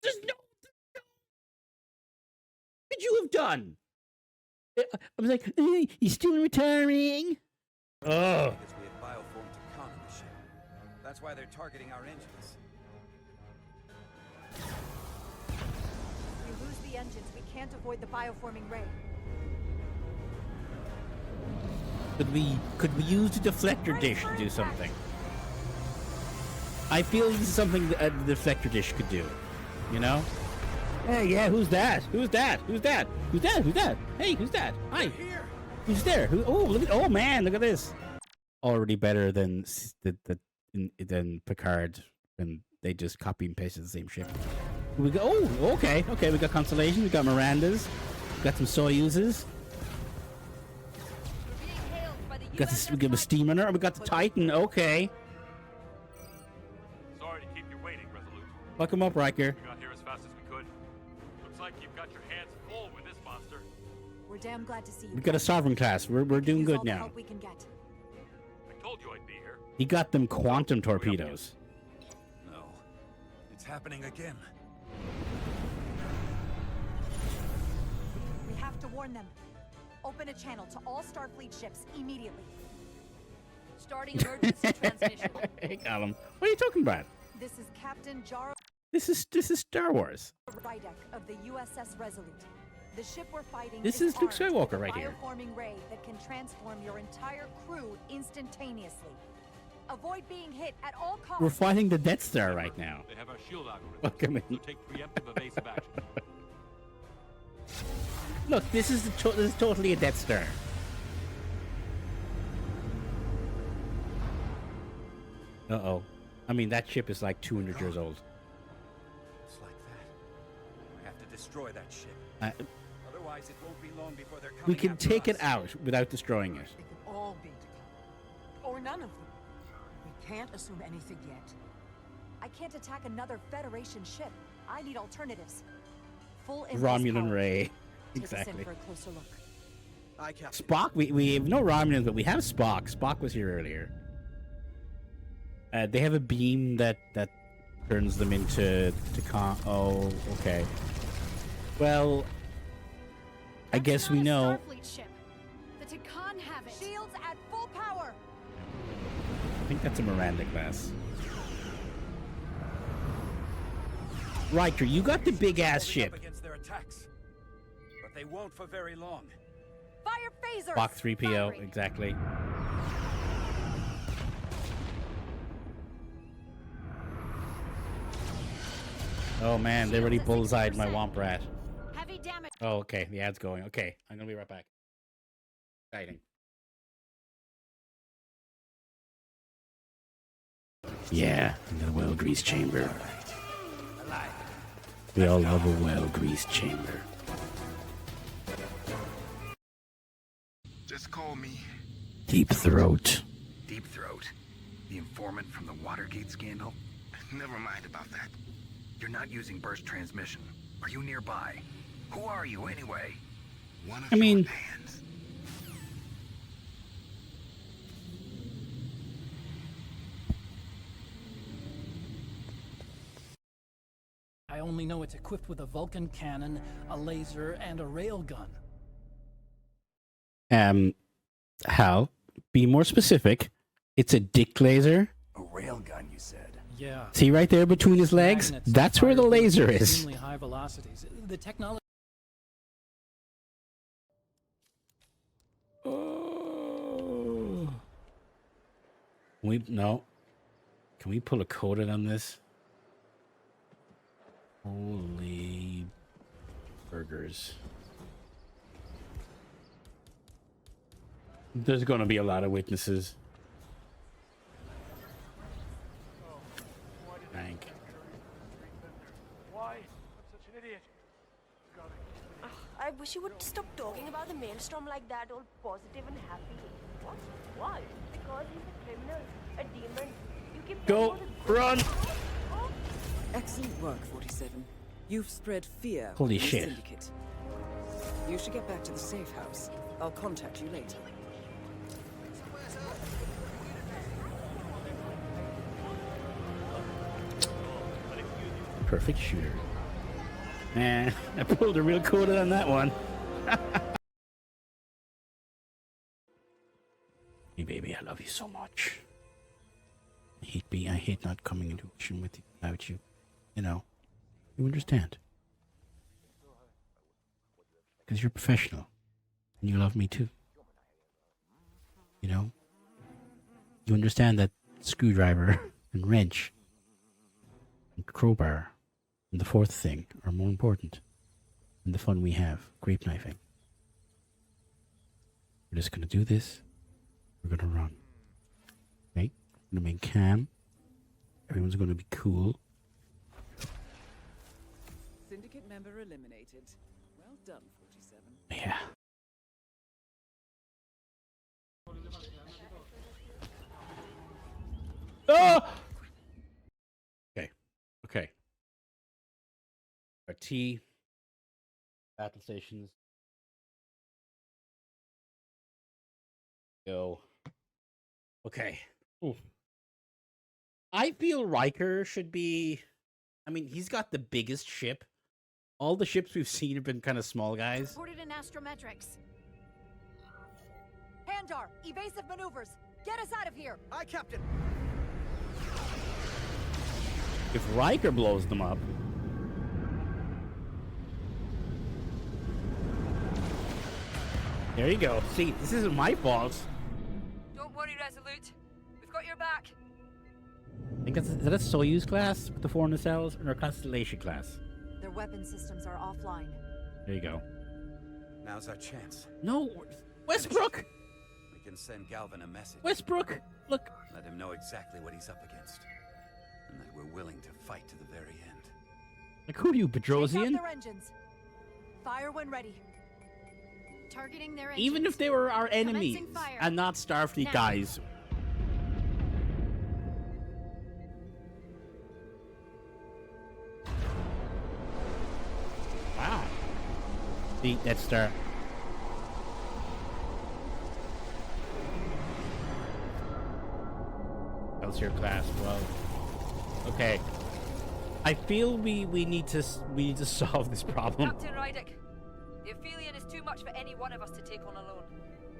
Just no... What could you have done? I was like, he's still retiring. Oh. Because we have bioformed to counter the ship. That's why they're targeting our engines. If we lose the engines, we can't avoid the bioforming ray. Could we use the deflector dish to do something? I feel this is something that the deflector dish could do. You know? Hey, yeah, who's that? Who's that? Who's that? Who's that? Who's that? Hey, who's that? Hi. Who's there? Oh, look at! Oh man, look at this. Already better than than Picard when they just copy and pasted the same ship. We go. Oh, okay, okay. We got Constellation. We got Mirandas. We got some Soyuzes. We got this. We got a steam runner. We got the Titan. Okay. Sorry to keep you waiting, Resolute. Fuck him up, Riker. We got here as fast as we could. Looks like you've got your hands full with this monster. We're damn glad to see you. We got a Sovereign class. We're doing Use good all the now. help we can get. I told you I'd be here. He got them quantum torpedoes. No. It's happening again. We have to warn them. Open a channel to all Starfleet ships immediately. Starting emergency transmission. Hey, Callum. What are you talking about? This is Captain Jaro This is Star Wars. Rydek of the USS Resolute. The ship we're fighting This is Luke armed Skywalker with a right here. bioforming ray that can transform your entire crew instantaneously. Avoid being hit at all costs. We're fighting the Death Star right now. They have our shield algorithm. Welcome in. So take preemptive evasive action. Look, this is this is totally a Death Star. Uh-oh. I mean, that ship is like 200 years old. It's like that. We have to destroy that ship. Otherwise, it won't be long before they're coming We can after take us. it out without destroying it. They can all be declared. Or none of them. We can't assume anything yet. I can't attack another Federation ship. I need alternatives. Full Romulan power. Ray. Take us in Exactly. for a closer look. I Captain. Spock, we have no Romulans, but we have Spock. Spock was here earlier. They have a beam that turns them into Oh, okay. Well, I guess we know. Starfleet ship. The Takan have it. Shields at full power. I think that's a Miranda class. Riker, you got the big ass Holding ship. up against their attacks. But they won't for very long. Fire phasers. Spock 3PO, exactly. Oh man, they already bullseyed my Womp Rat. Heavy damage. Oh, okay, the ad's going. Okay, I'm gonna be right back. Exciting. Yeah, the well-greased chamber. We all love a well-greased chamber. Just call me Deep Throat. Deep Throat, the informant from the Watergate scandal. Never mind about that. You're not using burst transmission. Are you nearby? Who are you anyway? One of I mean, your fans. I only know it's equipped with a Vulcan cannon, a laser, and a railgun. Hal, be more specific. It's a dick laser. A railgun, you said. Yeah. See right there between his legs? Magnets That's where the fire laser at is. extremely high velocities. The technology. Oh. No. Can we pull a coded on this? Holy burgers. There's going to be a lot of witnesses. Thank. Why? I'm such an idiot. I wish you would stop talking about the maelstrom like that, all positive and happy. What? Why? Because he's a criminal, a demon. You keep Go, run! Excellent work, 47. You've spread fear. Holy in the shit. Syndicate. You should get back to the safe house. I'll contact you later. Perfect shooter. Man, I pulled a real quota on that one. Hey, baby, I love you so much. I hate not coming into action with you without you. You know, you understand. Because you're a professional. And you love me too. You know? You understand that screwdriver and wrench and crowbar and the fourth thing are more important than the fun we have, grape knifing. We're just gonna do this. We're gonna run. Okay? We're gonna make calm. Everyone's gonna be cool. Syndicate member eliminated. Well done, 47. Yeah. Oh! Okay. Our T battle stations. Go. Okay. Ooh. I feel Riker should be. I mean, he's got the biggest ship. All the ships we've seen have been kind of small guys. Reported in astrometrics. Handar, evasive maneuvers. Get us out of here. Aye, Captain. If Riker blows them up. There you go. See, this isn't my fault. Don't worry, Resolute. We've got your back. I think is that a Soyuz class with the 4 nacelles or a Constellation class? Their weapon systems are offline. There you go. Now's our chance. No, Westbrook! We can send Galvin a message. Westbrook, look. Let him know exactly what he's up against. And that we're willing to fight to the very end. Like, who are you, Take Bedrosian? out their engines. Fire when ready. Targeting their engines. Even if they were our enemies Commencing fire. and not Starfleet Now. guys. Wow. See, Death Star. Excelsior class, well. Okay. I feel we need to solve this problem. Captain Rydick, the Aphelion is too much for any one of us to take on alone.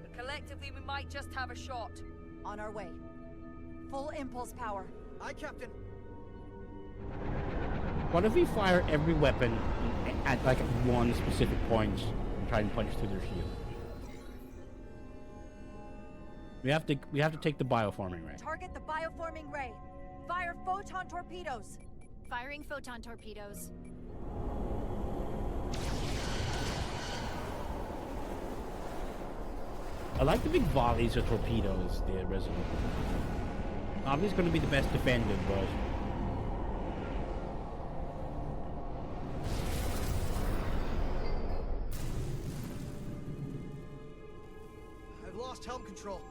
But collectively, we might just have a shot. On our way. Full impulse power. Aye, Captain. What if we fire every weapon at like one specific point and try and punch through their shield? We have to take the bioforming ray. Target the bioforming ray. Fire photon torpedoes. Firing photon torpedoes. I like the big volleys of torpedoes, the Resolute. Obviously going to be the best defended, but I've lost helm control.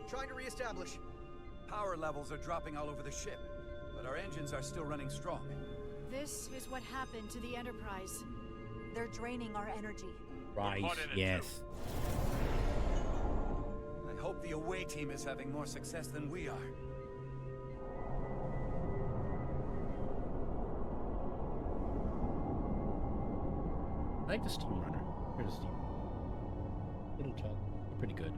Trying to reestablish. Power levels are dropping all over the ship, but our engines are still running strong. This is what happened to the Enterprise. They're draining our energy. right, yes. I hope the away team is having more success than we are. I like the steam runner. Here's the steam. Little tug. Pretty good.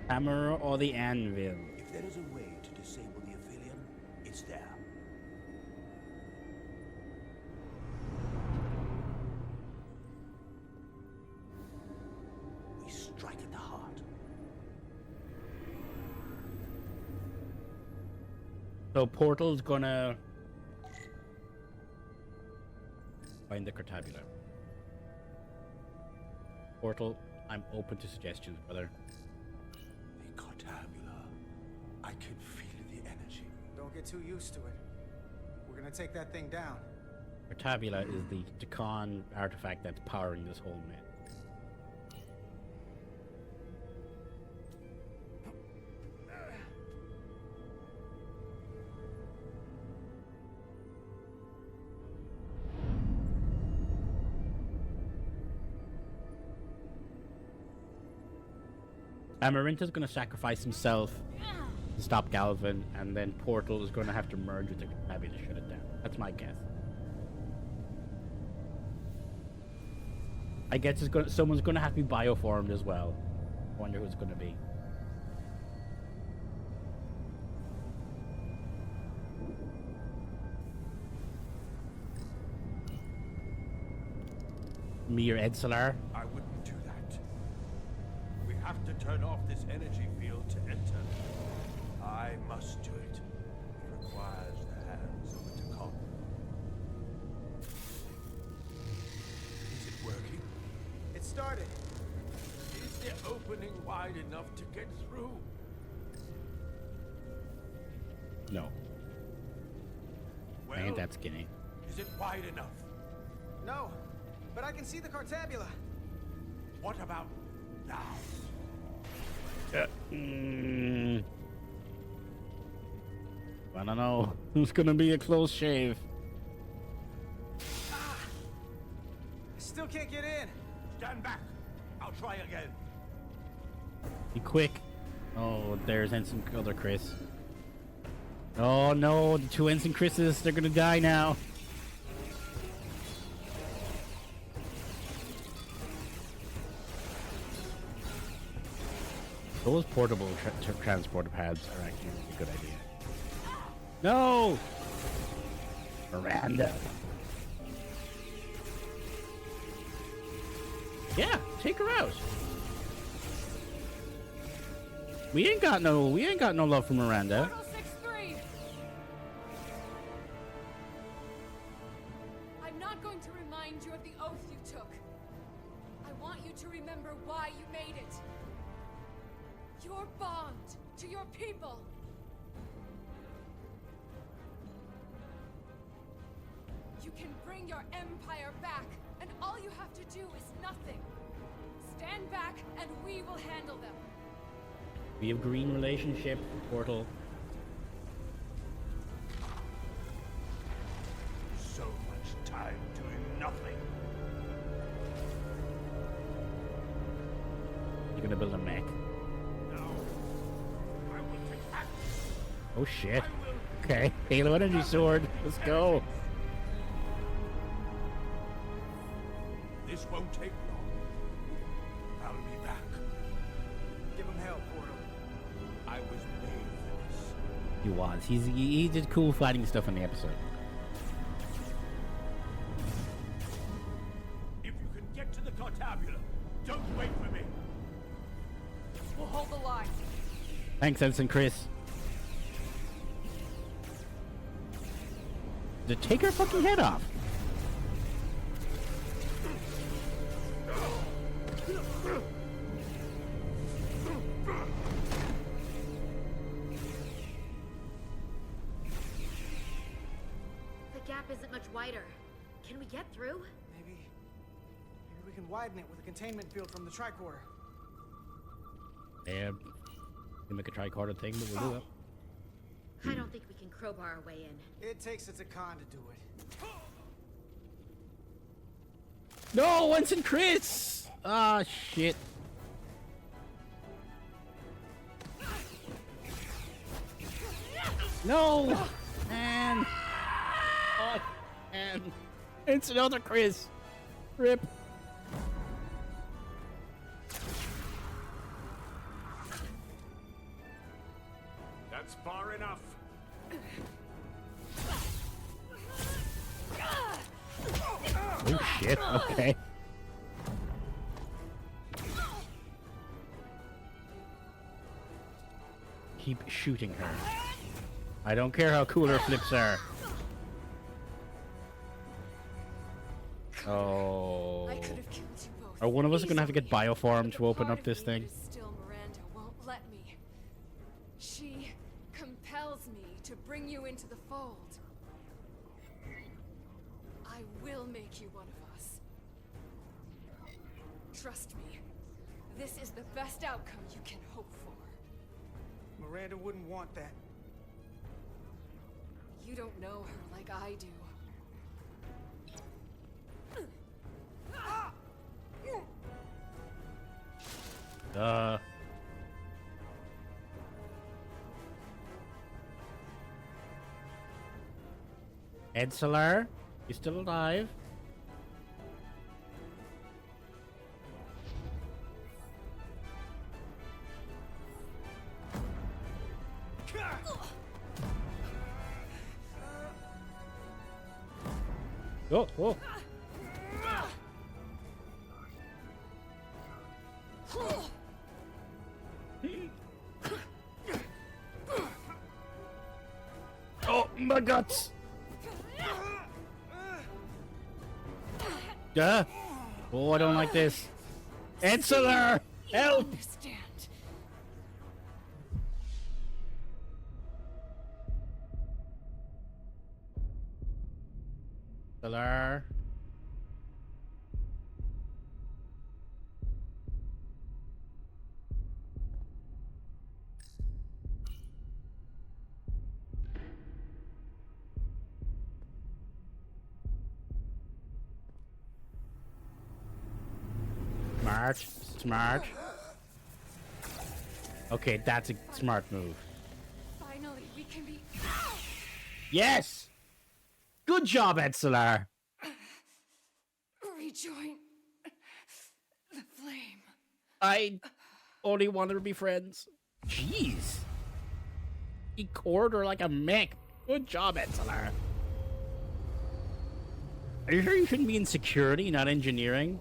Hammer or the anvil? If there is a way to disable the Aphelion, it's there. We strike at the heart. So Portal's gonna find the Cartabula. Portal, I'm open to suggestions, brother. The Cartabula. I can feel the energy. Don't get too used to it. We're gonna take that thing down. Cartabula is the Decon artifact that's powering this whole mess. Amarinta's going to sacrifice himself to stop Galvin, and then Portal is going to have to merge with the Cartabula to shut it down. That's my guess. I guess someone's going to have to be bioformed as well. I wonder who it's going to be. Me or Edsolar? I wouldn't do that. We have to turn off this energy field to enter. I must do it. It requires the hands of a Decon. Is it working? It started. Is the opening wide enough to get through? No. I ain't that skinny. Is it wide enough? No, but I can see the Cartabula. What about now? I don't know. It's gonna be a close shave. I still can't get in. Stand back. I'll try again. Be quick. Oh, there's Ensign other Chris. Oh no, the two Ensign Chris's, they're gonna die now. Those portable transporter pads are actually a good idea. No! Miranda. Yeah, take her out. We ain't got no love for Miranda. Portal 6-3. I'm not going to remind you of the oath you took. I want you to remember why you made it. Your bond to your people. You can bring your empire back, and all you have to do is nothing. Stand back, and we will handle them. We have green relationship, Portal. So much time doing nothing. You gonna build a mech? No. I will take action. Oh shit. Okay, Halo Energy Sword. Let's go. This won't take long. I'll be back. Give him hell, Portal. I was made for this. He was. He did cool fighting stuff in the episode. If you can get to the Cartabula, don't wait for me. We'll hold the line. Thanks, Ensign Chris. Did it take her fucking head off? The gap isn't much wider. Can we get through? Maybe we can widen it with a containment field from the tricorder. Yeah. You make a tricorder thing, but we'll do it. I don't think we can crowbar our way in. It takes a Takan to do it. No, Winston Chris! Ah, shit. No! Man! Oh, man. It's another Chris. Rip. That's far enough. Oh, shit. Okay. Keep shooting her. I don't care how cool her flips are. Oh. I could have killed you both. Are one of us going to have to get easily, bioform but to the open part up this of me thing? that is still Miranda won't let me. She compels me to bring you into the fold. I will make you one of us. Trust me. This is the best outcome you can hope for. Miranda wouldn't want that. You don't know her like I do. Edsler, you still alive? Oh, oh. Oh, my guts! Duh! Oh, I don't like this. Edsler! Help! Understand. Edsler. Smart. Smart. Okay, that's a smart move. Finally, we can be. Yes! Good job, Edsler. Rejoin the flame. I only wanted to be friends. Jeez. He cored her like a mech. Good job, Edsler. Are you sure you shouldn't be in security, not engineering?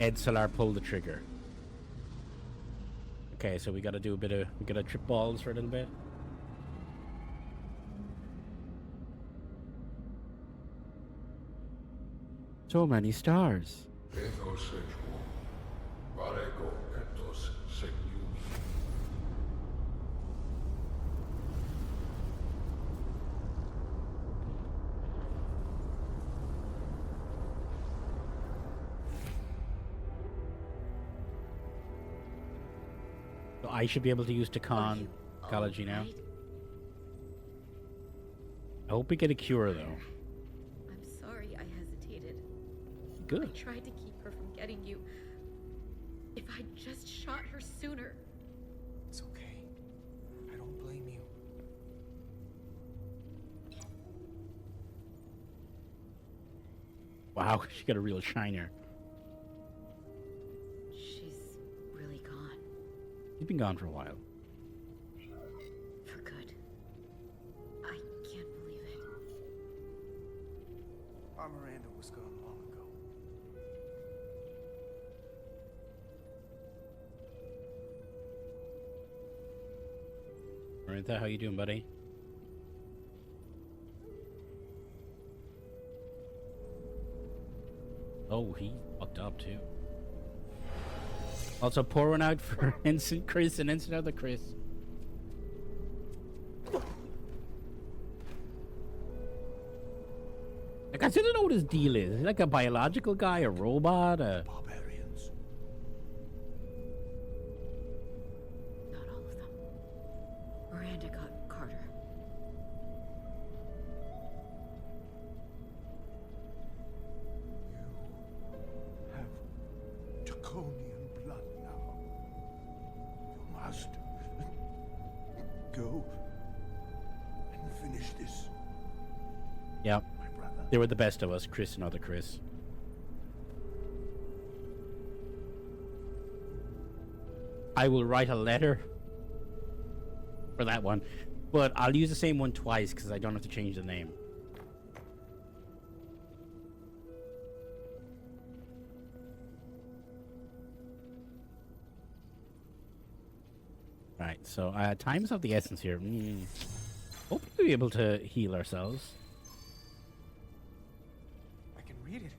Edsler pulled the trigger. Okay, so we gotta do a bit of... We gotta trip balls for a little bit. So many stars. So I should be able to use Takan ecology now. Right? I hope we get a cure though. I'm sorry I hesitated. Good. I tried to keep her from getting you. If I'd just shot her sooner. It's okay. I don't blame you. Wow, she got a real shiner. She's really gone. She's been gone for a while. For good. I can't believe it. Our Miranda was gone long ago. Marantha, how you doing, buddy? Oh, he fucked up too. Also, pour one out for Ensign Chris and Ensign Other Chris. Like, I still don't know what his deal is. Is he like a biological guy, a robot, a... Barbarians. Not all of them. Miranda got Carter. Have Draconian blood now. You must go and finish this. Yeah. They were the best of us, Chris and Other Chris. I will write a letter for that one, but I'll use the same one twice because I don't have to change the name. Right, so time is of the essence here. Hope we'll be able to heal ourselves. I can read it.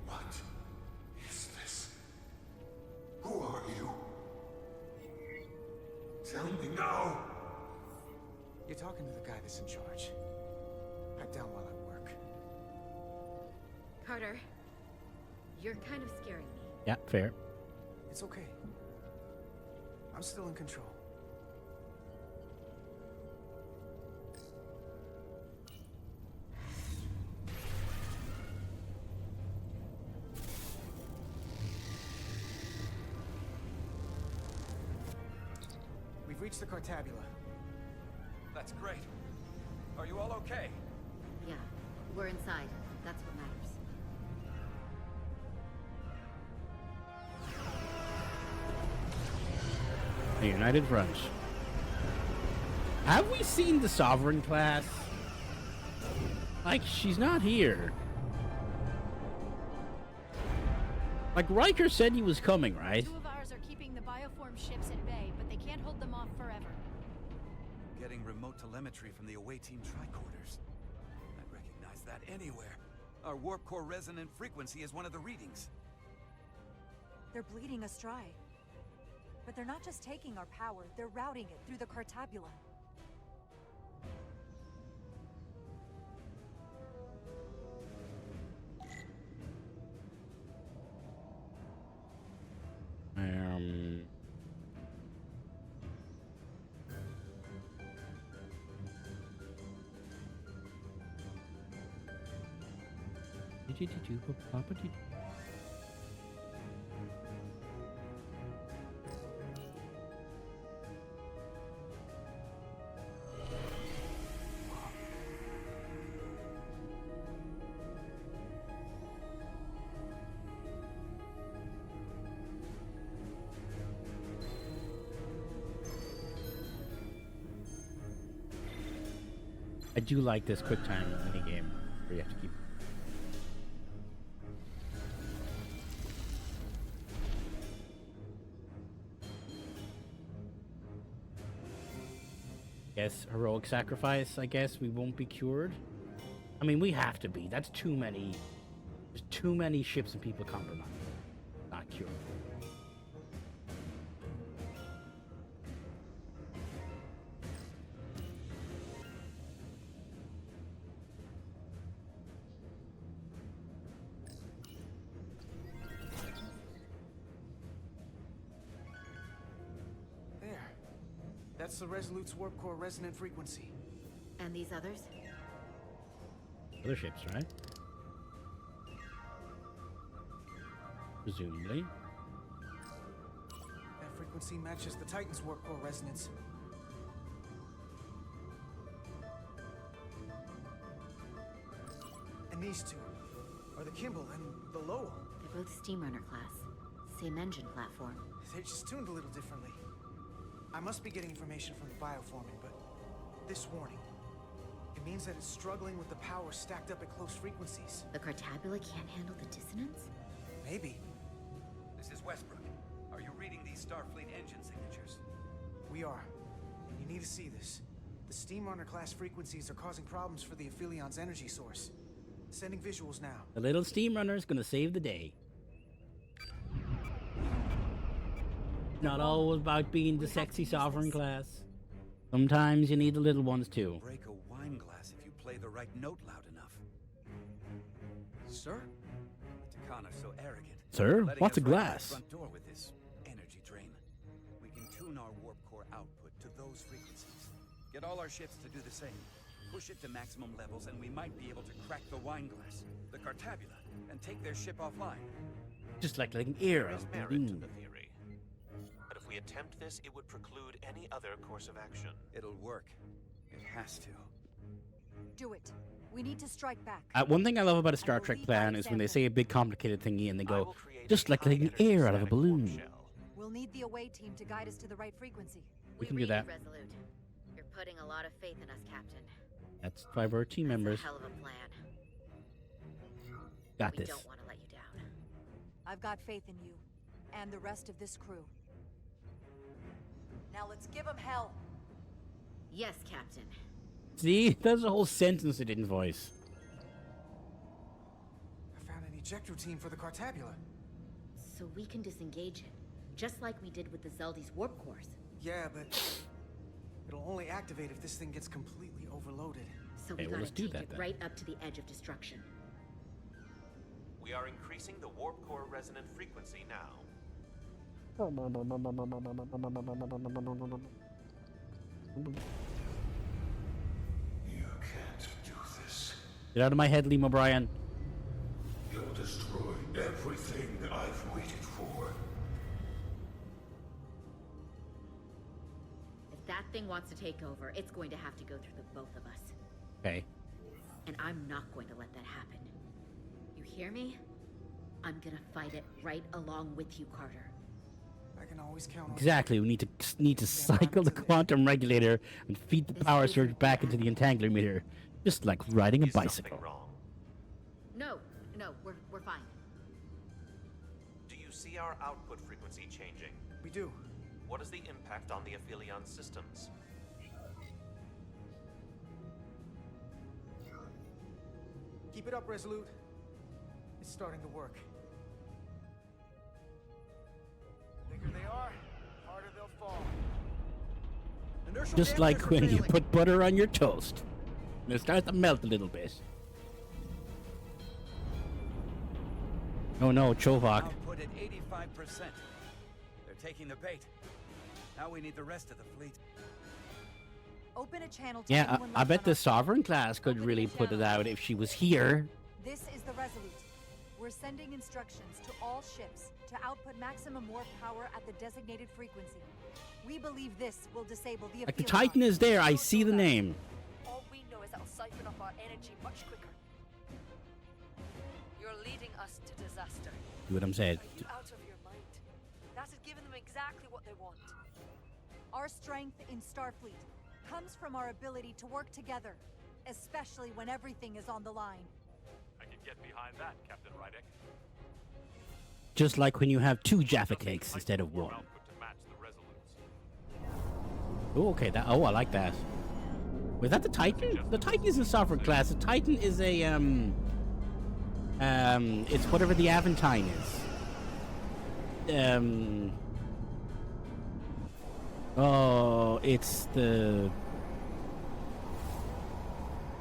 What is this? Who are you? Tell me now! You're talking to the guy that's in charge. Pipe down while I work. Carter, you're kind of scaring me. Yeah, fair. It's okay. I'm still in control. We've reached the Cartabula. That's great. Are you all okay? Yeah, we're inside. That's what matters. A united front. Have we seen the Sovereign class? Like, she's not here. Like, Riker said he was coming, right? Two of ours are keeping the bioform ships at bay, but they can't hold them off forever. Getting remote telemetry from the away team tricorders. I'd recognize that anywhere. Our warp core resonant frequency is one of the readings. They're bleeding us dry. But they're not just taking our power, they're routing it through the Cartabula. I do like this quick time mini game where you have to keep. Yes, heroic sacrifice. I guess we won't be cured. I mean, we have to be. That's too many. There's too many ships and people compromised. Not cured. That's the Resolute's warp core resonant frequency. And these others? Other ships, right? Presumably. That frequency matches the Titan's warp core resonance. And these two are the Kimball and the Lowell. They're both Steamrunner class. Same engine platform. They're just tuned a little differently. I must be getting information from the bioforming, but this warning, it means that it's struggling with the power stacked up at close frequencies. The Cartabula can't handle the dissonance? Maybe. This is Westbrook. Are you reading these Starfleet engine signatures? We are. You need to see this. The Steam Runner class frequencies are causing problems for the Aphilion's energy source. Sending visuals now. The little steam runner is gonna save the day. Not always about being the sexy sovereign class. Sometimes you need the little ones too. Break a wine glass if you play the right note loud enough. Sir? The Takana's so arrogant. Sir, Letting what's a us right out the glass? front door with this energy drain. We can tune our warp core output to those frequencies. Get all our ships to do the same. Push it to maximum levels, and we might be able to crack the wine glass, the Cartabula, and take their ship offline. Just like letting air There out is of the merit to balloon. the theory. But if we attempt this, it would preclude any other course of action. It'll work. It has to. Do it. We need to strike back. One thing I love about a Star Trek plan is when they say a big complicated thingy and they go, just like letting air out of a balloon. We'll need the away team to guide us to the right frequency. We can do that. Resolute. You're putting a lot of faith in us, Captain. That's why we're team members. That's a hell of a plan. Got We this. don't want to let you down. I've got faith in you, and the rest of this crew. Now let's give them hell. Yes, Captain. See? That's a whole sentence I didn't voice. I found an ejector team for the Cartabula. So we can disengage it, just like we did with the Zeldy's warp cores. Yeah, but it'll only activate if this thing gets completely overloaded. So we gotta take it right up to the edge of destruction. We are increasing the warp core resonant frequency now. You can't do this. Get out of my head, Liam O'Brien. You'll destroy everything I've waited for. If that thing wants to take over, it's going to have to go through the both of us. Okay. And I'm not going to let that happen. You hear me? I'm gonna fight it right along with you, Carter. I can always count on Exactly. We need to cycle the quantum regulator and feed the power surge back into the entangler meter, just like riding a bicycle. No, we're fine. Do you see our output frequency changing? We do. What is the impact on the Aphelion systems? Keep it up, Resolute. It's starting to work. The bigger they are, the harder they'll fall. Inertial Just like dampers are when you failing. put butter on your toast. And it starts to melt a little bit. Oh no, Chovak. Output at 85%. They're taking the bait. Now we need the rest of the fleet. Open a channel to Yeah, anyone I left bet on the our- Sovereign class could really put it out if she was here. This is the Resolute. We're sending instructions to all ships to output maximum warp power at the designated frequency. We believe this will disable the Like the Aphelion. Titan is there, I see the name. All we know is that'll siphon off our energy much quicker. You're leading us to disaster. Do what I'm saying. Are you out of your mind? That has given them exactly what they want. Our strength in Starfleet comes from our ability to work together, especially when everything is on the line. I can get behind that, Captain Rydick. Just like when you have two Jaffa cakes instead of one. Output to match the Resolutes. Oh, okay. I like that. Was that the Titan? The Titan isn't Sovereign class. The Titan is a it's whatever the Aventine is. Oh, it's the.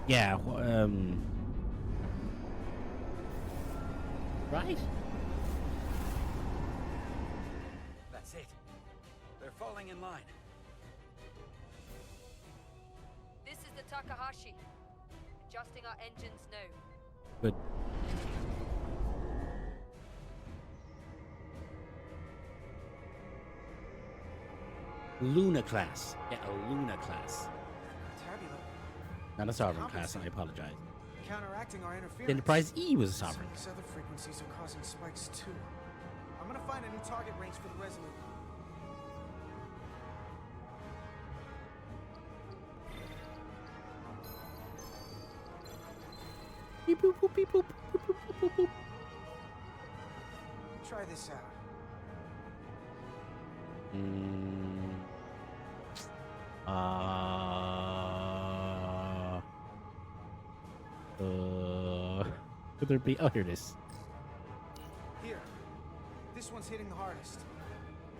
Yeah. Right. That's it. They're falling in line. This is the Takahashi. Adjusting our engines now. Good. Luna class. Yeah, a Luna class. Tabula. Not a Sovereign class, I apologize. Counteracting our interference. The Enterprise E was a Sovereign. These other frequencies are causing spikes too. I'm gonna find a new target range for the Resolute. Beep boop boop beep boop boop boop boop boop. Try this out. Could there be? Oh, here it is. Here. This one's hitting the hardest.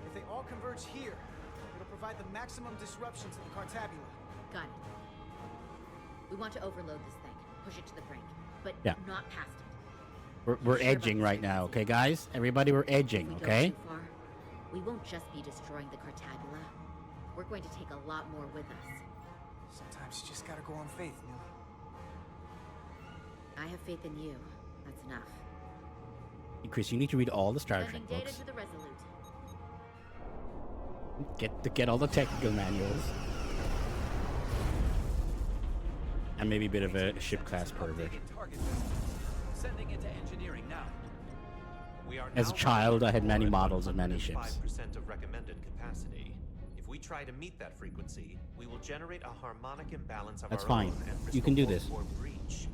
If they all converge here, it'll provide the maximum disruption to the Cartabula. Got it. We want to overload this thing, push it to the brink, but Yeah. not past it. We're edging right now, okay, guys? Everybody, we're edging, If we okay? go too far, we won't just be destroying the Cartabula. We're going to take a lot more with us. Sometimes you just gotta go on faith, Millie. I have faith in you. That's enough. Hey, Chris, you need to read all the Star Sending Trek data books. to the Resolute. Get all the technical manuals. And maybe a bit of a ship class pervert. Sending it to engineering now. We are As a now child, I had many at models of many ships. 5% of recommended capacity. If we try to meet that frequency, we will generate a harmonic imbalance of That's our fine. own and risk You can a do warp this. core breach.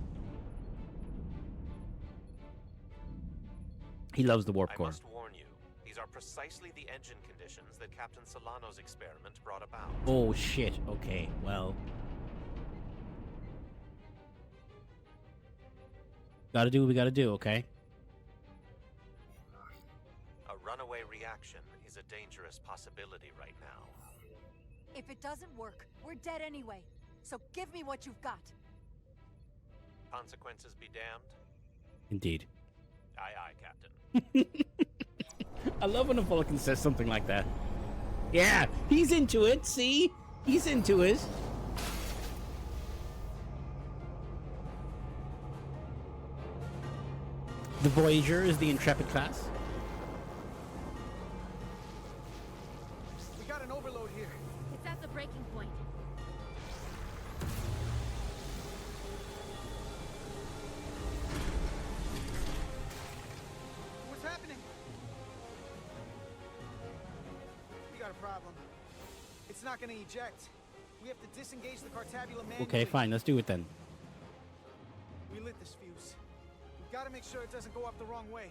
He loves the warp I core. must warn you, these are precisely the engine conditions that Captain Solano's experiment brought about. Oh shit. Okay. Well, gotta do what we gotta do. Okay. A runaway reaction is a dangerous possibility right now. If it doesn't work, we're dead anyway. So give me what you've got. Consequences be damned. Indeed. Aye, aye, Captain. I love when a Vulcan says something like that. Yeah, he's into it. See, he's into it. The Voyager is the Intrepid class. We got an overload here. It's at the breaking point. What's happening? We got a problem. It's not gonna eject. We have to disengage the Cartabula manually. Okay, fine. Let's do it then. We lit this fuse. We've got to make sure it doesn't go off the wrong way.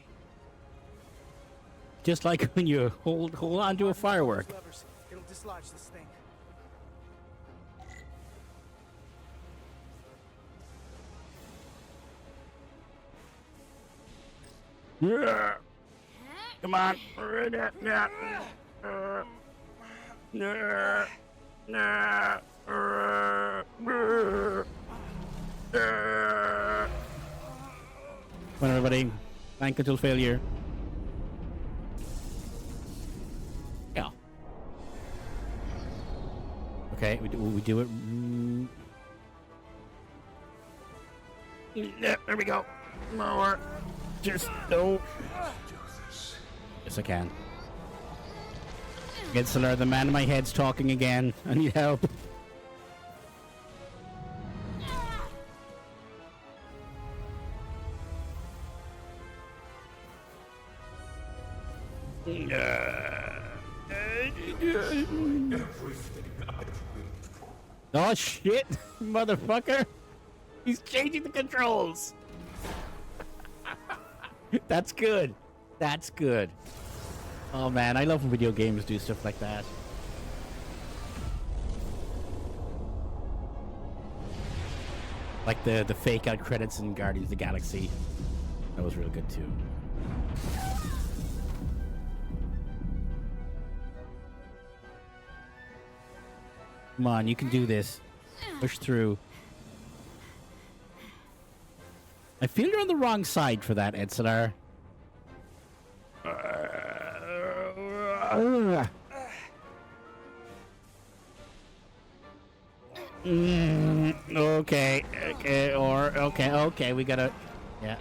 Just like when you hold on to a firework. Levers. It'll dislodge this thing. Yeah. Come on. Come on, everybody. Bank until failure. Yeah. Okay, we do it. Yeah, there we go. More. Just no. Yes, I can. Gensler, the man in my head's talking again. I need help. Oh shit, motherfucker! He's changing the controls. That's good. That's good. Oh man, I love when video games do stuff like that. Like the fake out credits in Guardians of the Galaxy. That was real good too. Come on, you can do this. Push through. I feel you're on the wrong side for that, Edsonar. Okay, okay, we gotta, yeah.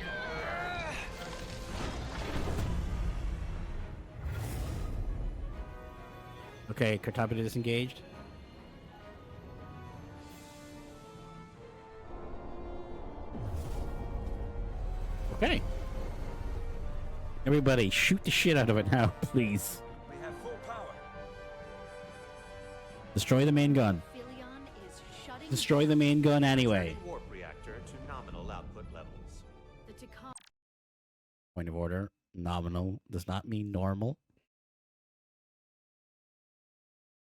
Okay, Cartabula disengaged. Okay. Everybody, shoot the shit out of it now, please. We have full power. Destroy the main gun. Philion is shutting Destroy the main gun anyway. Turning warp reactor to nominal output levels. the Takar. Point of order. Nominal does not mean normal.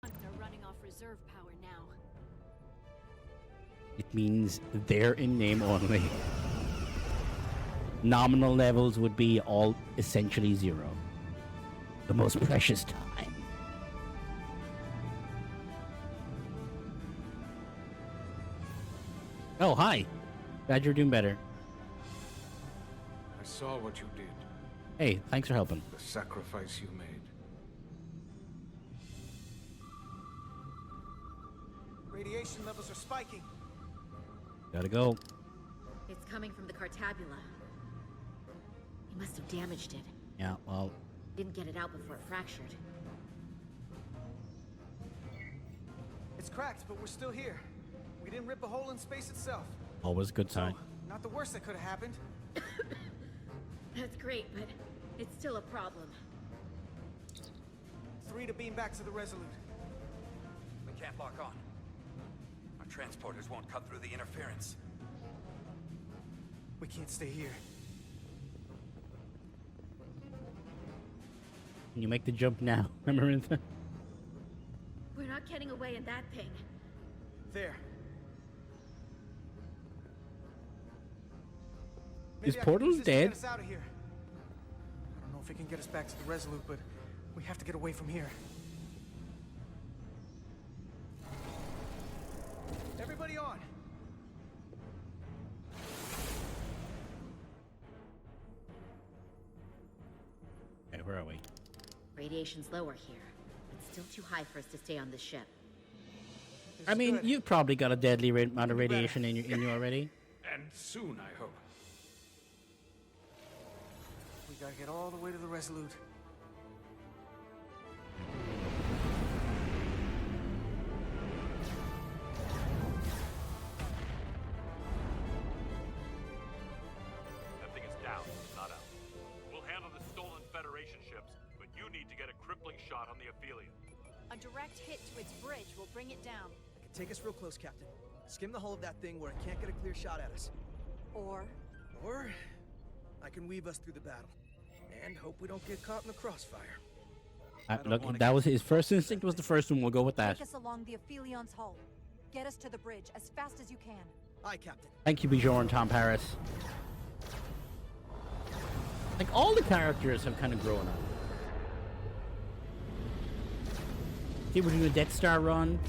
They're running off reserve power now. It means they're in name only. nominal levels would be all essentially zero. The most precious time. Oh, hi. Glad you're doing better. I saw what you did. Hey, thanks for helping. The sacrifice you made. Radiation levels are spiking. Gotta go. It's coming from the cartabula. He must have damaged it. Yeah, well, Didn't get it out before it fractured. It's cracked, but we're still here. We didn't rip a hole in space itself. always a good sign. Not the worst that could have happened. That's great, but it's still a problem. 3 to beam back to the Resolute. We can't lock on. Our transporters won't cut through the interference. We can't stay here. Can you make the jump now, Amarantha? We're not getting away in that thing. There. Is Maybe I can Portal use this to dead? get us out of here. I don't know if it can get us back to the Resolute, but we have to get away from here. Everybody on. Okay, where are we? Radiation's lower here. It's still too high for us to stay on this ship. I mean, you've probably got a deadly amount of radiation in you already. And soon, I hope. We gotta get all the way to the Resolute. That thing is down, not out. We'll handle the stolen Federation ships, but you need to get a crippling shot on the Ophelia. A direct hit to its bridge will bring it down. Take us real close, Captain. Skim the hull of that thing where it can't get a clear shot at us. Or I can weave us through the battle. And hope we don't get caught in the crossfire. Look, that was his first instinct. Was the first one. We'll go with that. take us along the Ophelion's hull. Get us to the bridge as fast as you can. Aye, Captain. Thank you, Bjorn, Tom Paris. Like, all the characters have kind of grown up. See, we're doing a Death Star run.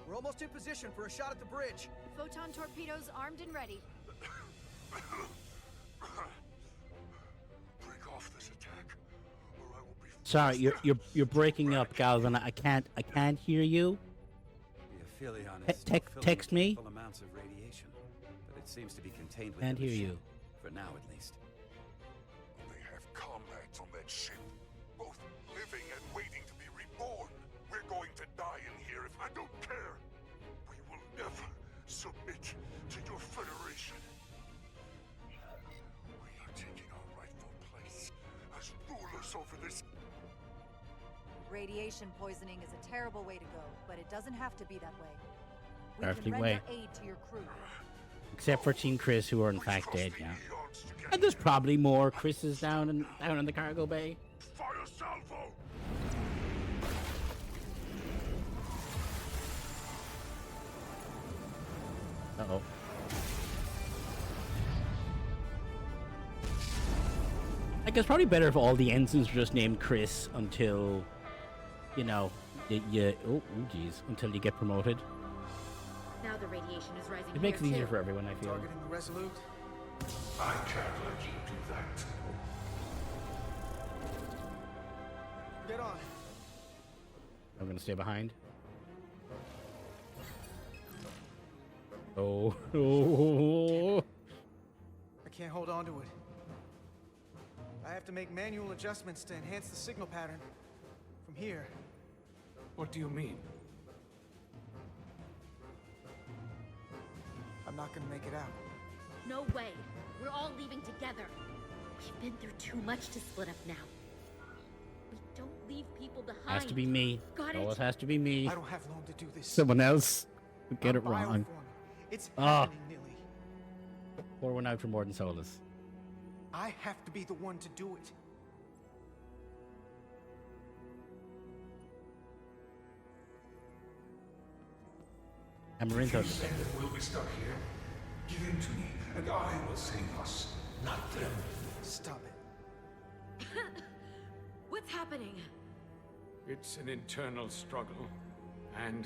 We're almost in position for a shot at the bridge. Photon torpedoes armed and ready. Break off this attack, or I will be. Sorry, you're breaking up, Galvin. I can't hear you. The Aphelion is still filling Text me. full amounts of radiation, but it seems to be contained Can't within the hear ship, you. for now at least. They have comrades on that ship, both living and waiting to be reborn. We're going to die in here if I don't care. We will never submit to your Federation. We are taking our rightful place as rulers over this. Radiation poisoning is a terrible way to go, but it doesn't have to be that way. We Perfect can render way. aid to your crew. Except for Team Chris, who are in fact dead now. And there's probably more Chris's down in the cargo bay. Fire salvo! Uh-oh. Like, it's probably better if all the ensigns were just named Chris until, you know, until you get promoted. Now the radiation is rising. It makes it here, easier too. for everyone, I feel. Targeting the Resolute. I can't let you do that. Get on. I'm gonna stay behind. Oh. I can't hold on to it. I have to make manual adjustments to enhance the signal pattern. From here. What do you mean? I'm not gonna make it out. No way. We're all leaving together. We've been through too much to split up now. We don't leave people behind. Has to be me. Got Always it? has to be me. I don't have long to do this. Someone else would get it I'm wrong. bioforming. It's Ah. happening, Nilly. Pour one out for Morton Solus. I have to be the one to do it. Amarinto. If you say that we'll be stuck here, give in to me, and I will save us, not them. Stop it. What's happening? It's an internal struggle, and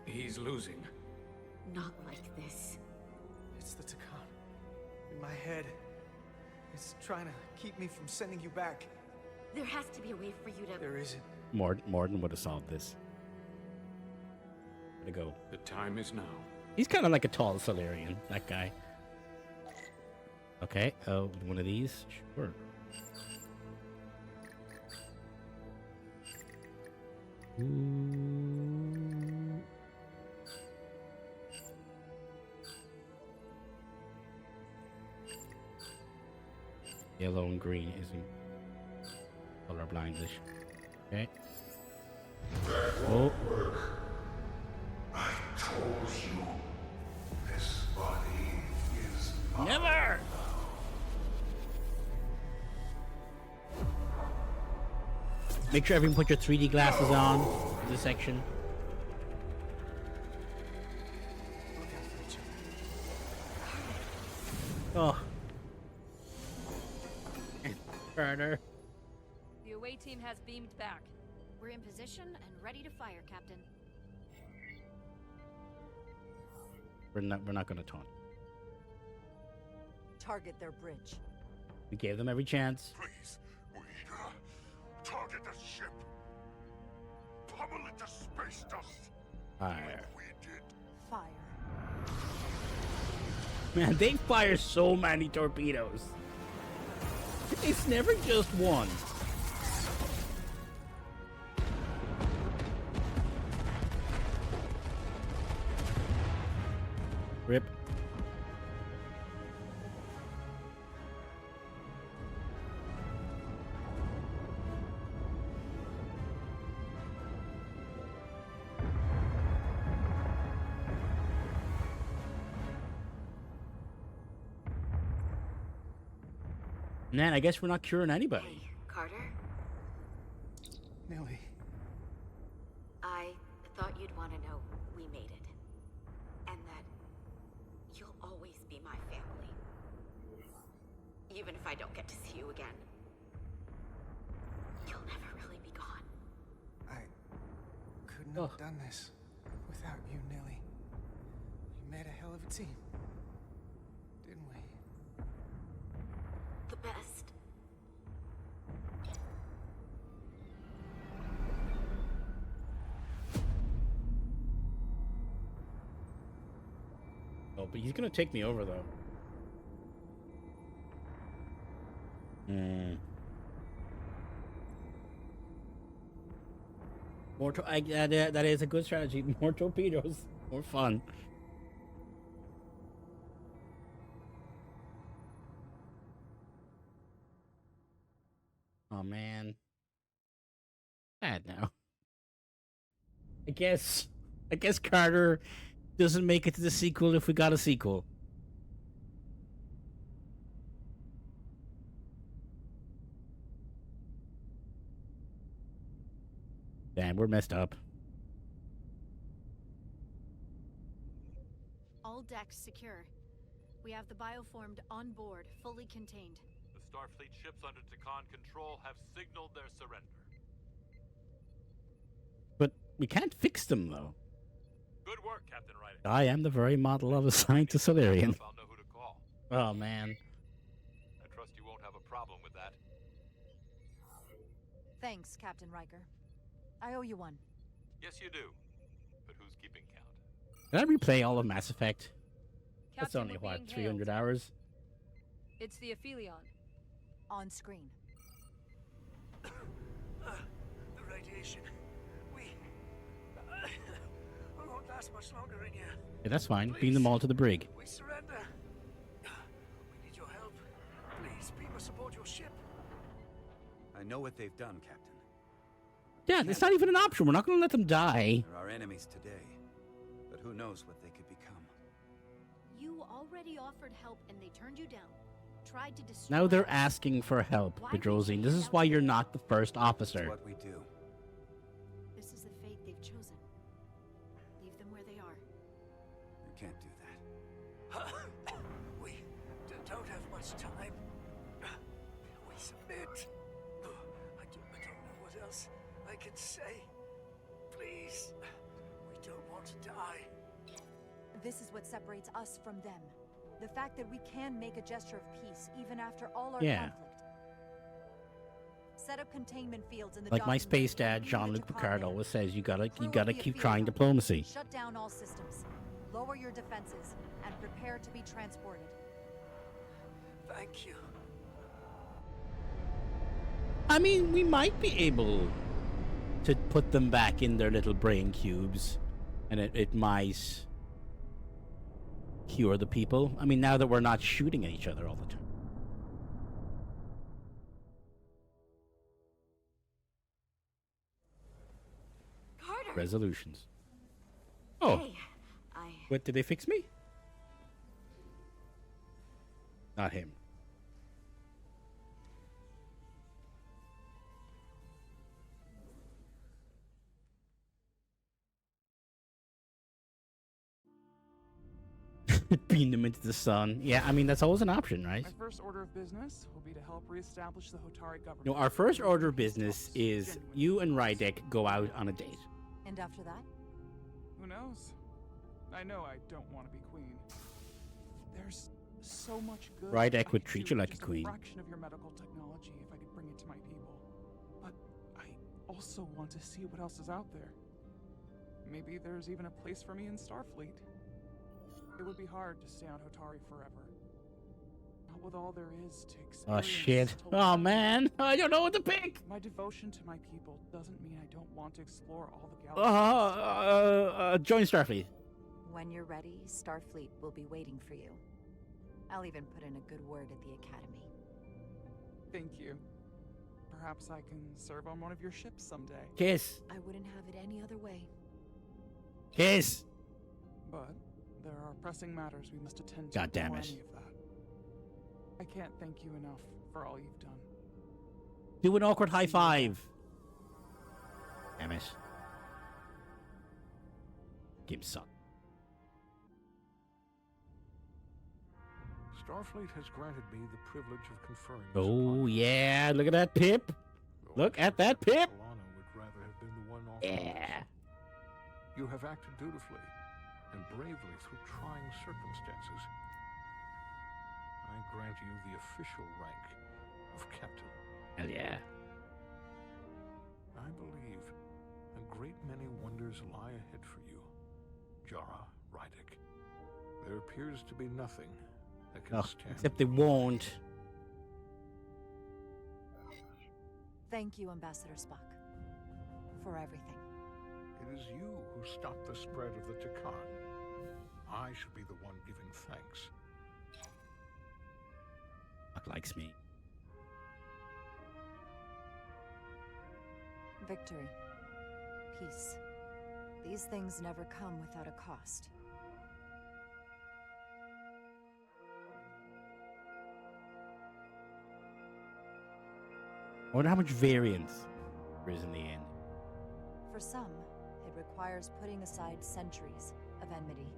he's losing. Not like this. It's the Takan. In my head. It's trying to keep me from sending you back. There has to be a way for you to... There isn't. Morden would have solved this. Where'd it go? The time is now. He's kind of like a tall Solarian, that guy. Okay, one of these? Sure. Ooh. Yellow and green isn't colorblind-ish. Okay. Oh. I told you, this body is Never! Make sure everyone put your 3D glasses on for this section. Oh. Carter. The away team has beamed back. We're in position and ready to fire, Captain. We're not gonna taunt. Target their bridge. We gave them every chance. Please, we target the ship. Pummel it to space dust. Fire. We did. Fire. Man, they fire so many torpedoes. It's never just one. Rip. Man, I guess we're not curing anybody. Hey, Carter? Nelly. I thought you'd want to know we made it. And that you'll always be my family. Even if I don't get to see you again. You'll never really be gone. I couldn't have done this without you, Nelly. We made a hell of a team. Didn't we? The best. Oh, but he's gonna take me over though. More that is a good strategy. More torpedoes, more fun. Oh man, sad now. I guess Carter doesn't make it to the sequel if we got a sequel. Damn, we're messed up. All decks secure. We have the bioformed on board, fully contained. The Starfleet ships under Takan control have signaled their surrender. But we can't fix them though. Good work, Captain Wright. I am the very model of a scientist Solarian. I'll know who to call. Oh man. I trust you won't have a problem with that. Thanks, Captain Riker. I owe you one. Yes, you do. But who's keeping count? Did I replay all of Mass Effect? That's Captain, only we're what, being 300 hailed. hours? It's the Aphelion. On screen. The radiation. We won't last much longer in here. Yeah, that's fine. Beam them all to the brig. We surrender. We need your help. Please beam us aboard your ship. I know what they've done, Captain. Yeah, it's not even an option. We're not going to let them die. There are enemies today, but who knows what they could become. You already offered help and they turned you down. Tried to destroy. Now they're asking for help, Why would Bedrosian. you This is help why you're them? not the first officer. It's what we do. This is the fate they've chosen. Leave them where they are. much time. We submit. I don't know what else I can say. Please. We don't want to die. This is what separates us from them. The fact that we can make a gesture of peace even after all our conflict. Set up containment fields in the Like my docking space bay. dad, Jean-Luc Picard, always says, you gotta Crew will be keep afield trying now. diplomacy. Shut down all systems. Lower your defenses and prepare to be transported. Thank you. I mean, we might be able to put them back in their little brain cubes, and it might cure the people. I mean, now that we're not shooting at each other all the time. Carter. Resolutions. Oh. Hey, What, did they fix me? Not him. Beam them into the sun. Yeah, I mean, that's always an option, right? My first order of business will be to help reestablish the Hotari government. No, our first order of business is you and Rydek go out on a date. And after that? Who knows? I know I don't want to be queen. There's so much good. Rydek would treat you like a queen. A fraction of your medical technology if I could bring it to my people. But I also want to see what else is out there. Maybe there's even a place for me in Starfleet. It would be hard to stay on Hotari forever. Not with all there is to experience. Oh, shit. Oh, man. I don't know what to pick. My devotion to my people doesn't mean I don't want to explore all the galaxies. Join Starfleet. When you're ready, Starfleet will be waiting for you. I'll even put in a good word at the Academy. Thank you. Perhaps I can serve on one of your ships someday. Kiss. I wouldn't have it any other way. Kiss. But there are pressing matters we must attend to. God damn before it. any of that. I can't thank you enough for all you've done. Do an awkward high five. Damn it. Game suck. Starfleet has granted me the privilege of conferring. Oh, yeah. Look at that pip. Look at that pip. Solano would rather have been the one off. Yeah. You have acted dutifully and bravely through trying circumstances. I grant you the official rank of captain. Hell yeah. I believe a great many wonders lie ahead for you, Jara Rydek. There appears to be nothing that can stand. Except they won't. Thank you, Ambassador Spock, for everything. It is you who stopped the spread of the Takan. I should be the one giving thanks. Spock likes me. Victory. Peace. These things never come without a cost. I wonder how much variance there is in the end. For some, it requires putting aside centuries of enmity.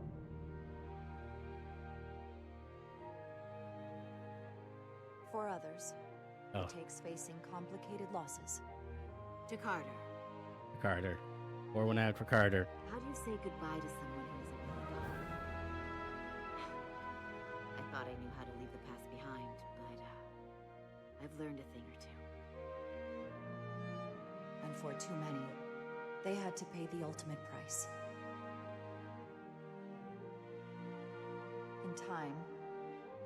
For others, it takes facing complicated losses. To Carter. Carter. Pour one out for Carter. How do you say goodbye to someone who isn't gone? I thought I knew how to leave the past behind, but I've learned a thing or two. And for too many, they had to pay the ultimate price. In time,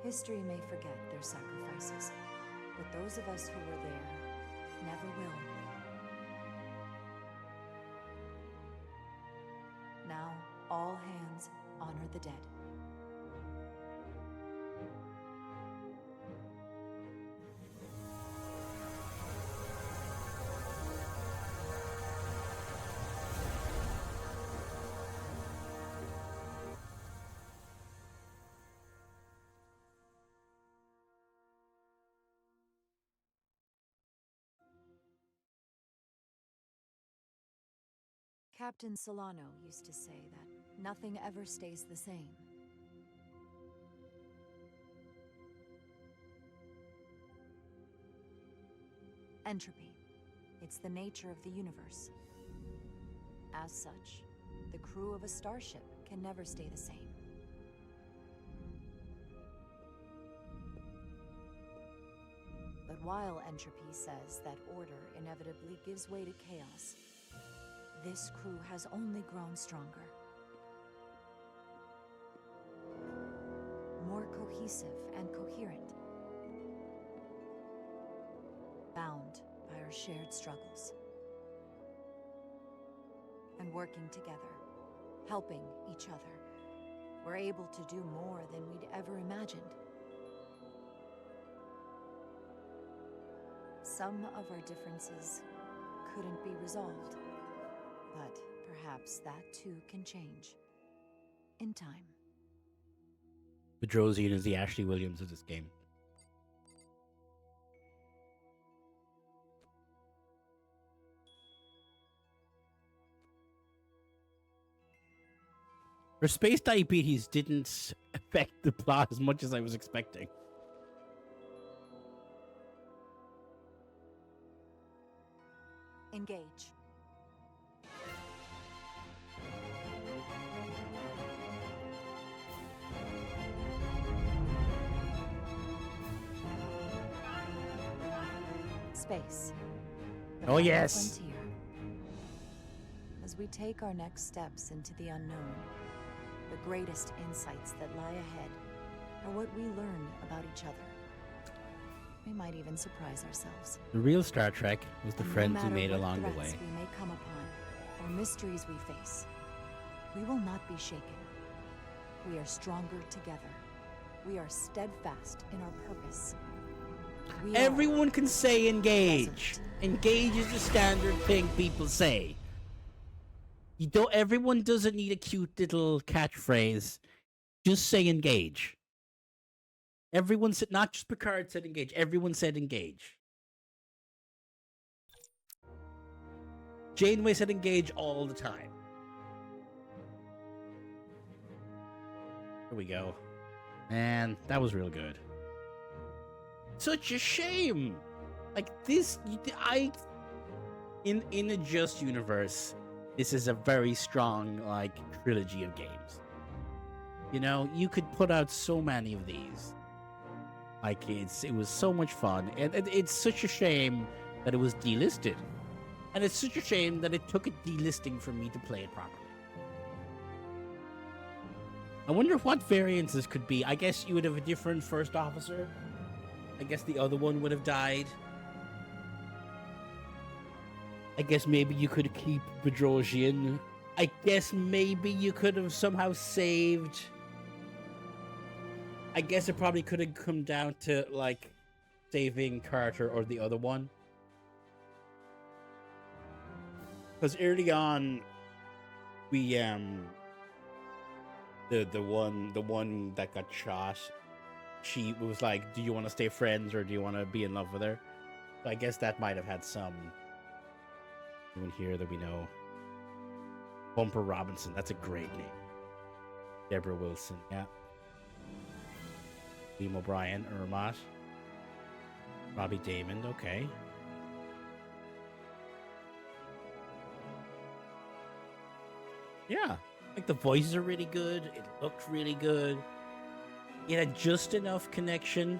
history may forget their sacrifices, but those of us who were there never will. Now, all hands honor the dead. Captain Solano used to say that nothing ever stays the same. entropy. It's the nature of the universe. As such, the crew of a starship can never stay the same. But while entropy says that order inevitably gives way to chaos, this crew has only grown stronger. More cohesive and coherent. Bound by our shared struggles. And working together, helping each other, we're able to do more than we'd ever imagined. Some of our differences couldn't be resolved, but perhaps that too can change in time. Bedrosian is the Ashley Williams of this game. Her space diabetes didn't affect the plot as much as I was expecting. Engage. Space. The Oh, final yes. frontier. As we take our next steps into the unknown, the greatest insights that lie ahead are what we learn about each other. We might even surprise ourselves. The real Star Trek was the And friends no we matter made what along the threats way. we may come upon, or mysteries we face, we will not be shaken. We are stronger together. We are steadfast in our purpose. We are Everyone can say engage. Engage is the standard thing people say. You don't. Everyone doesn't need a cute little catchphrase. Just say engage. Everyone said, not just Picard said engage. Everyone said engage. Janeway said engage all the time. Here we go. Man, that was real good. Such a shame. Like this, in a just universe, this is a very strong like trilogy of games. You know, you could put out so many of these. Like it was so much fun, and it's such a shame that it was delisted, and it's such a shame that it took a delisting for me to play it properly. I wonder what variants this could be. I guess you would have a different first officer. I guess the other one would have died. I guess maybe you could keep Bedrosian. I guess maybe you could have somehow saved. I guess it probably could have come down to like saving Carter or the other one. Because early on, we the one that got shot, she was like, "Do you want to stay friends or do you want to be in love with her?" So I guess that might have had some. Anyone here that we know? Bumper Robinson. That's a great name. Deborah Wilson. Yeah. Liam O'Brien. Ermot. Robbie Damon. Okay. Yeah. Like the voices are really good. It looked really good. It had just enough connection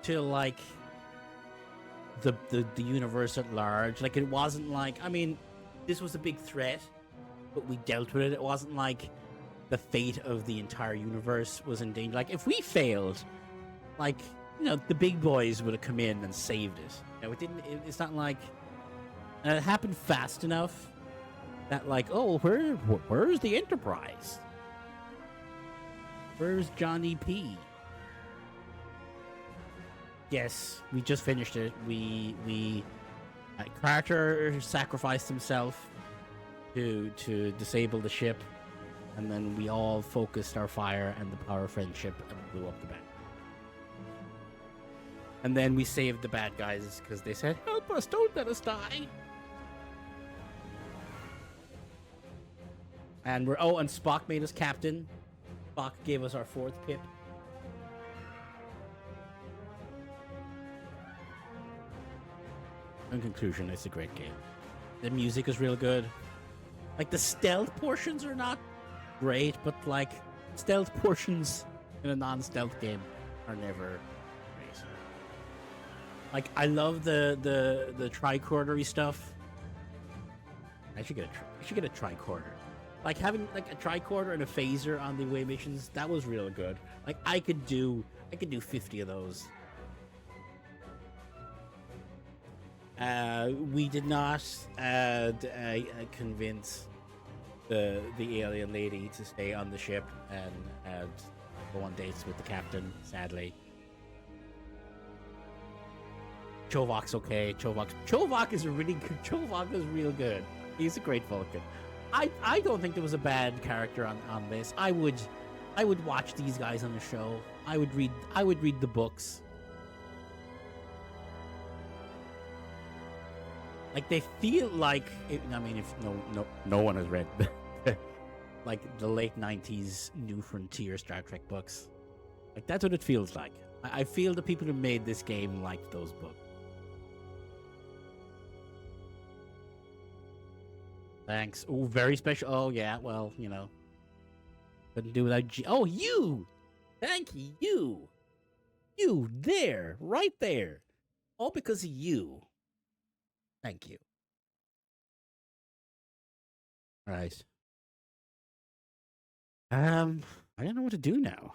to like the universe at large. Like it wasn't like, I mean, this was a big threat, but we dealt with it. It wasn't like the fate of the entire universe was in danger. Like if we failed, like, you know, the big boys would have come in and saved it. You know, it didn't. It's not like, and it happened fast enough that like, oh, where's the Enterprise? Where's Johnny P? Yes, we just finished it. Carter sacrificed himself to disable the ship, and then we all focused our fire and the power of friendship and blew up the bad. And then we saved the bad guys because they said, "Help us! Don't let us die." And and Spock made us captain. Spock gave us our 4th pip. In conclusion, it's a great game. The music is real good. Like, the stealth portions are not great, but like stealth portions in a non-stealth game are never great. Like, I love the tricordery stuff. I should get a tricorder. Like, having like a tricorder and a phaser on the away missions, that was real good. Like, I could do 50 of those. We did not convince the alien lady to stay on the ship and go on dates with the captain, sadly. Chovak's okay. Chovak is really good. Chovak is real good. He's a great Vulcan. I don't think there was a bad character on this. I would watch these guys on the show. I would read the books. Like, they feel like I mean, if no one has read like the late 90s New Frontier Star Trek books. Like, that's what it feels like. I feel the people who made this game liked those books. Thanks. Oh, very special. Oh, yeah. Well, couldn't do without Oh, you! Thank you! You there. Right there. All because of you. Thank you. All right. I don't know what to do now.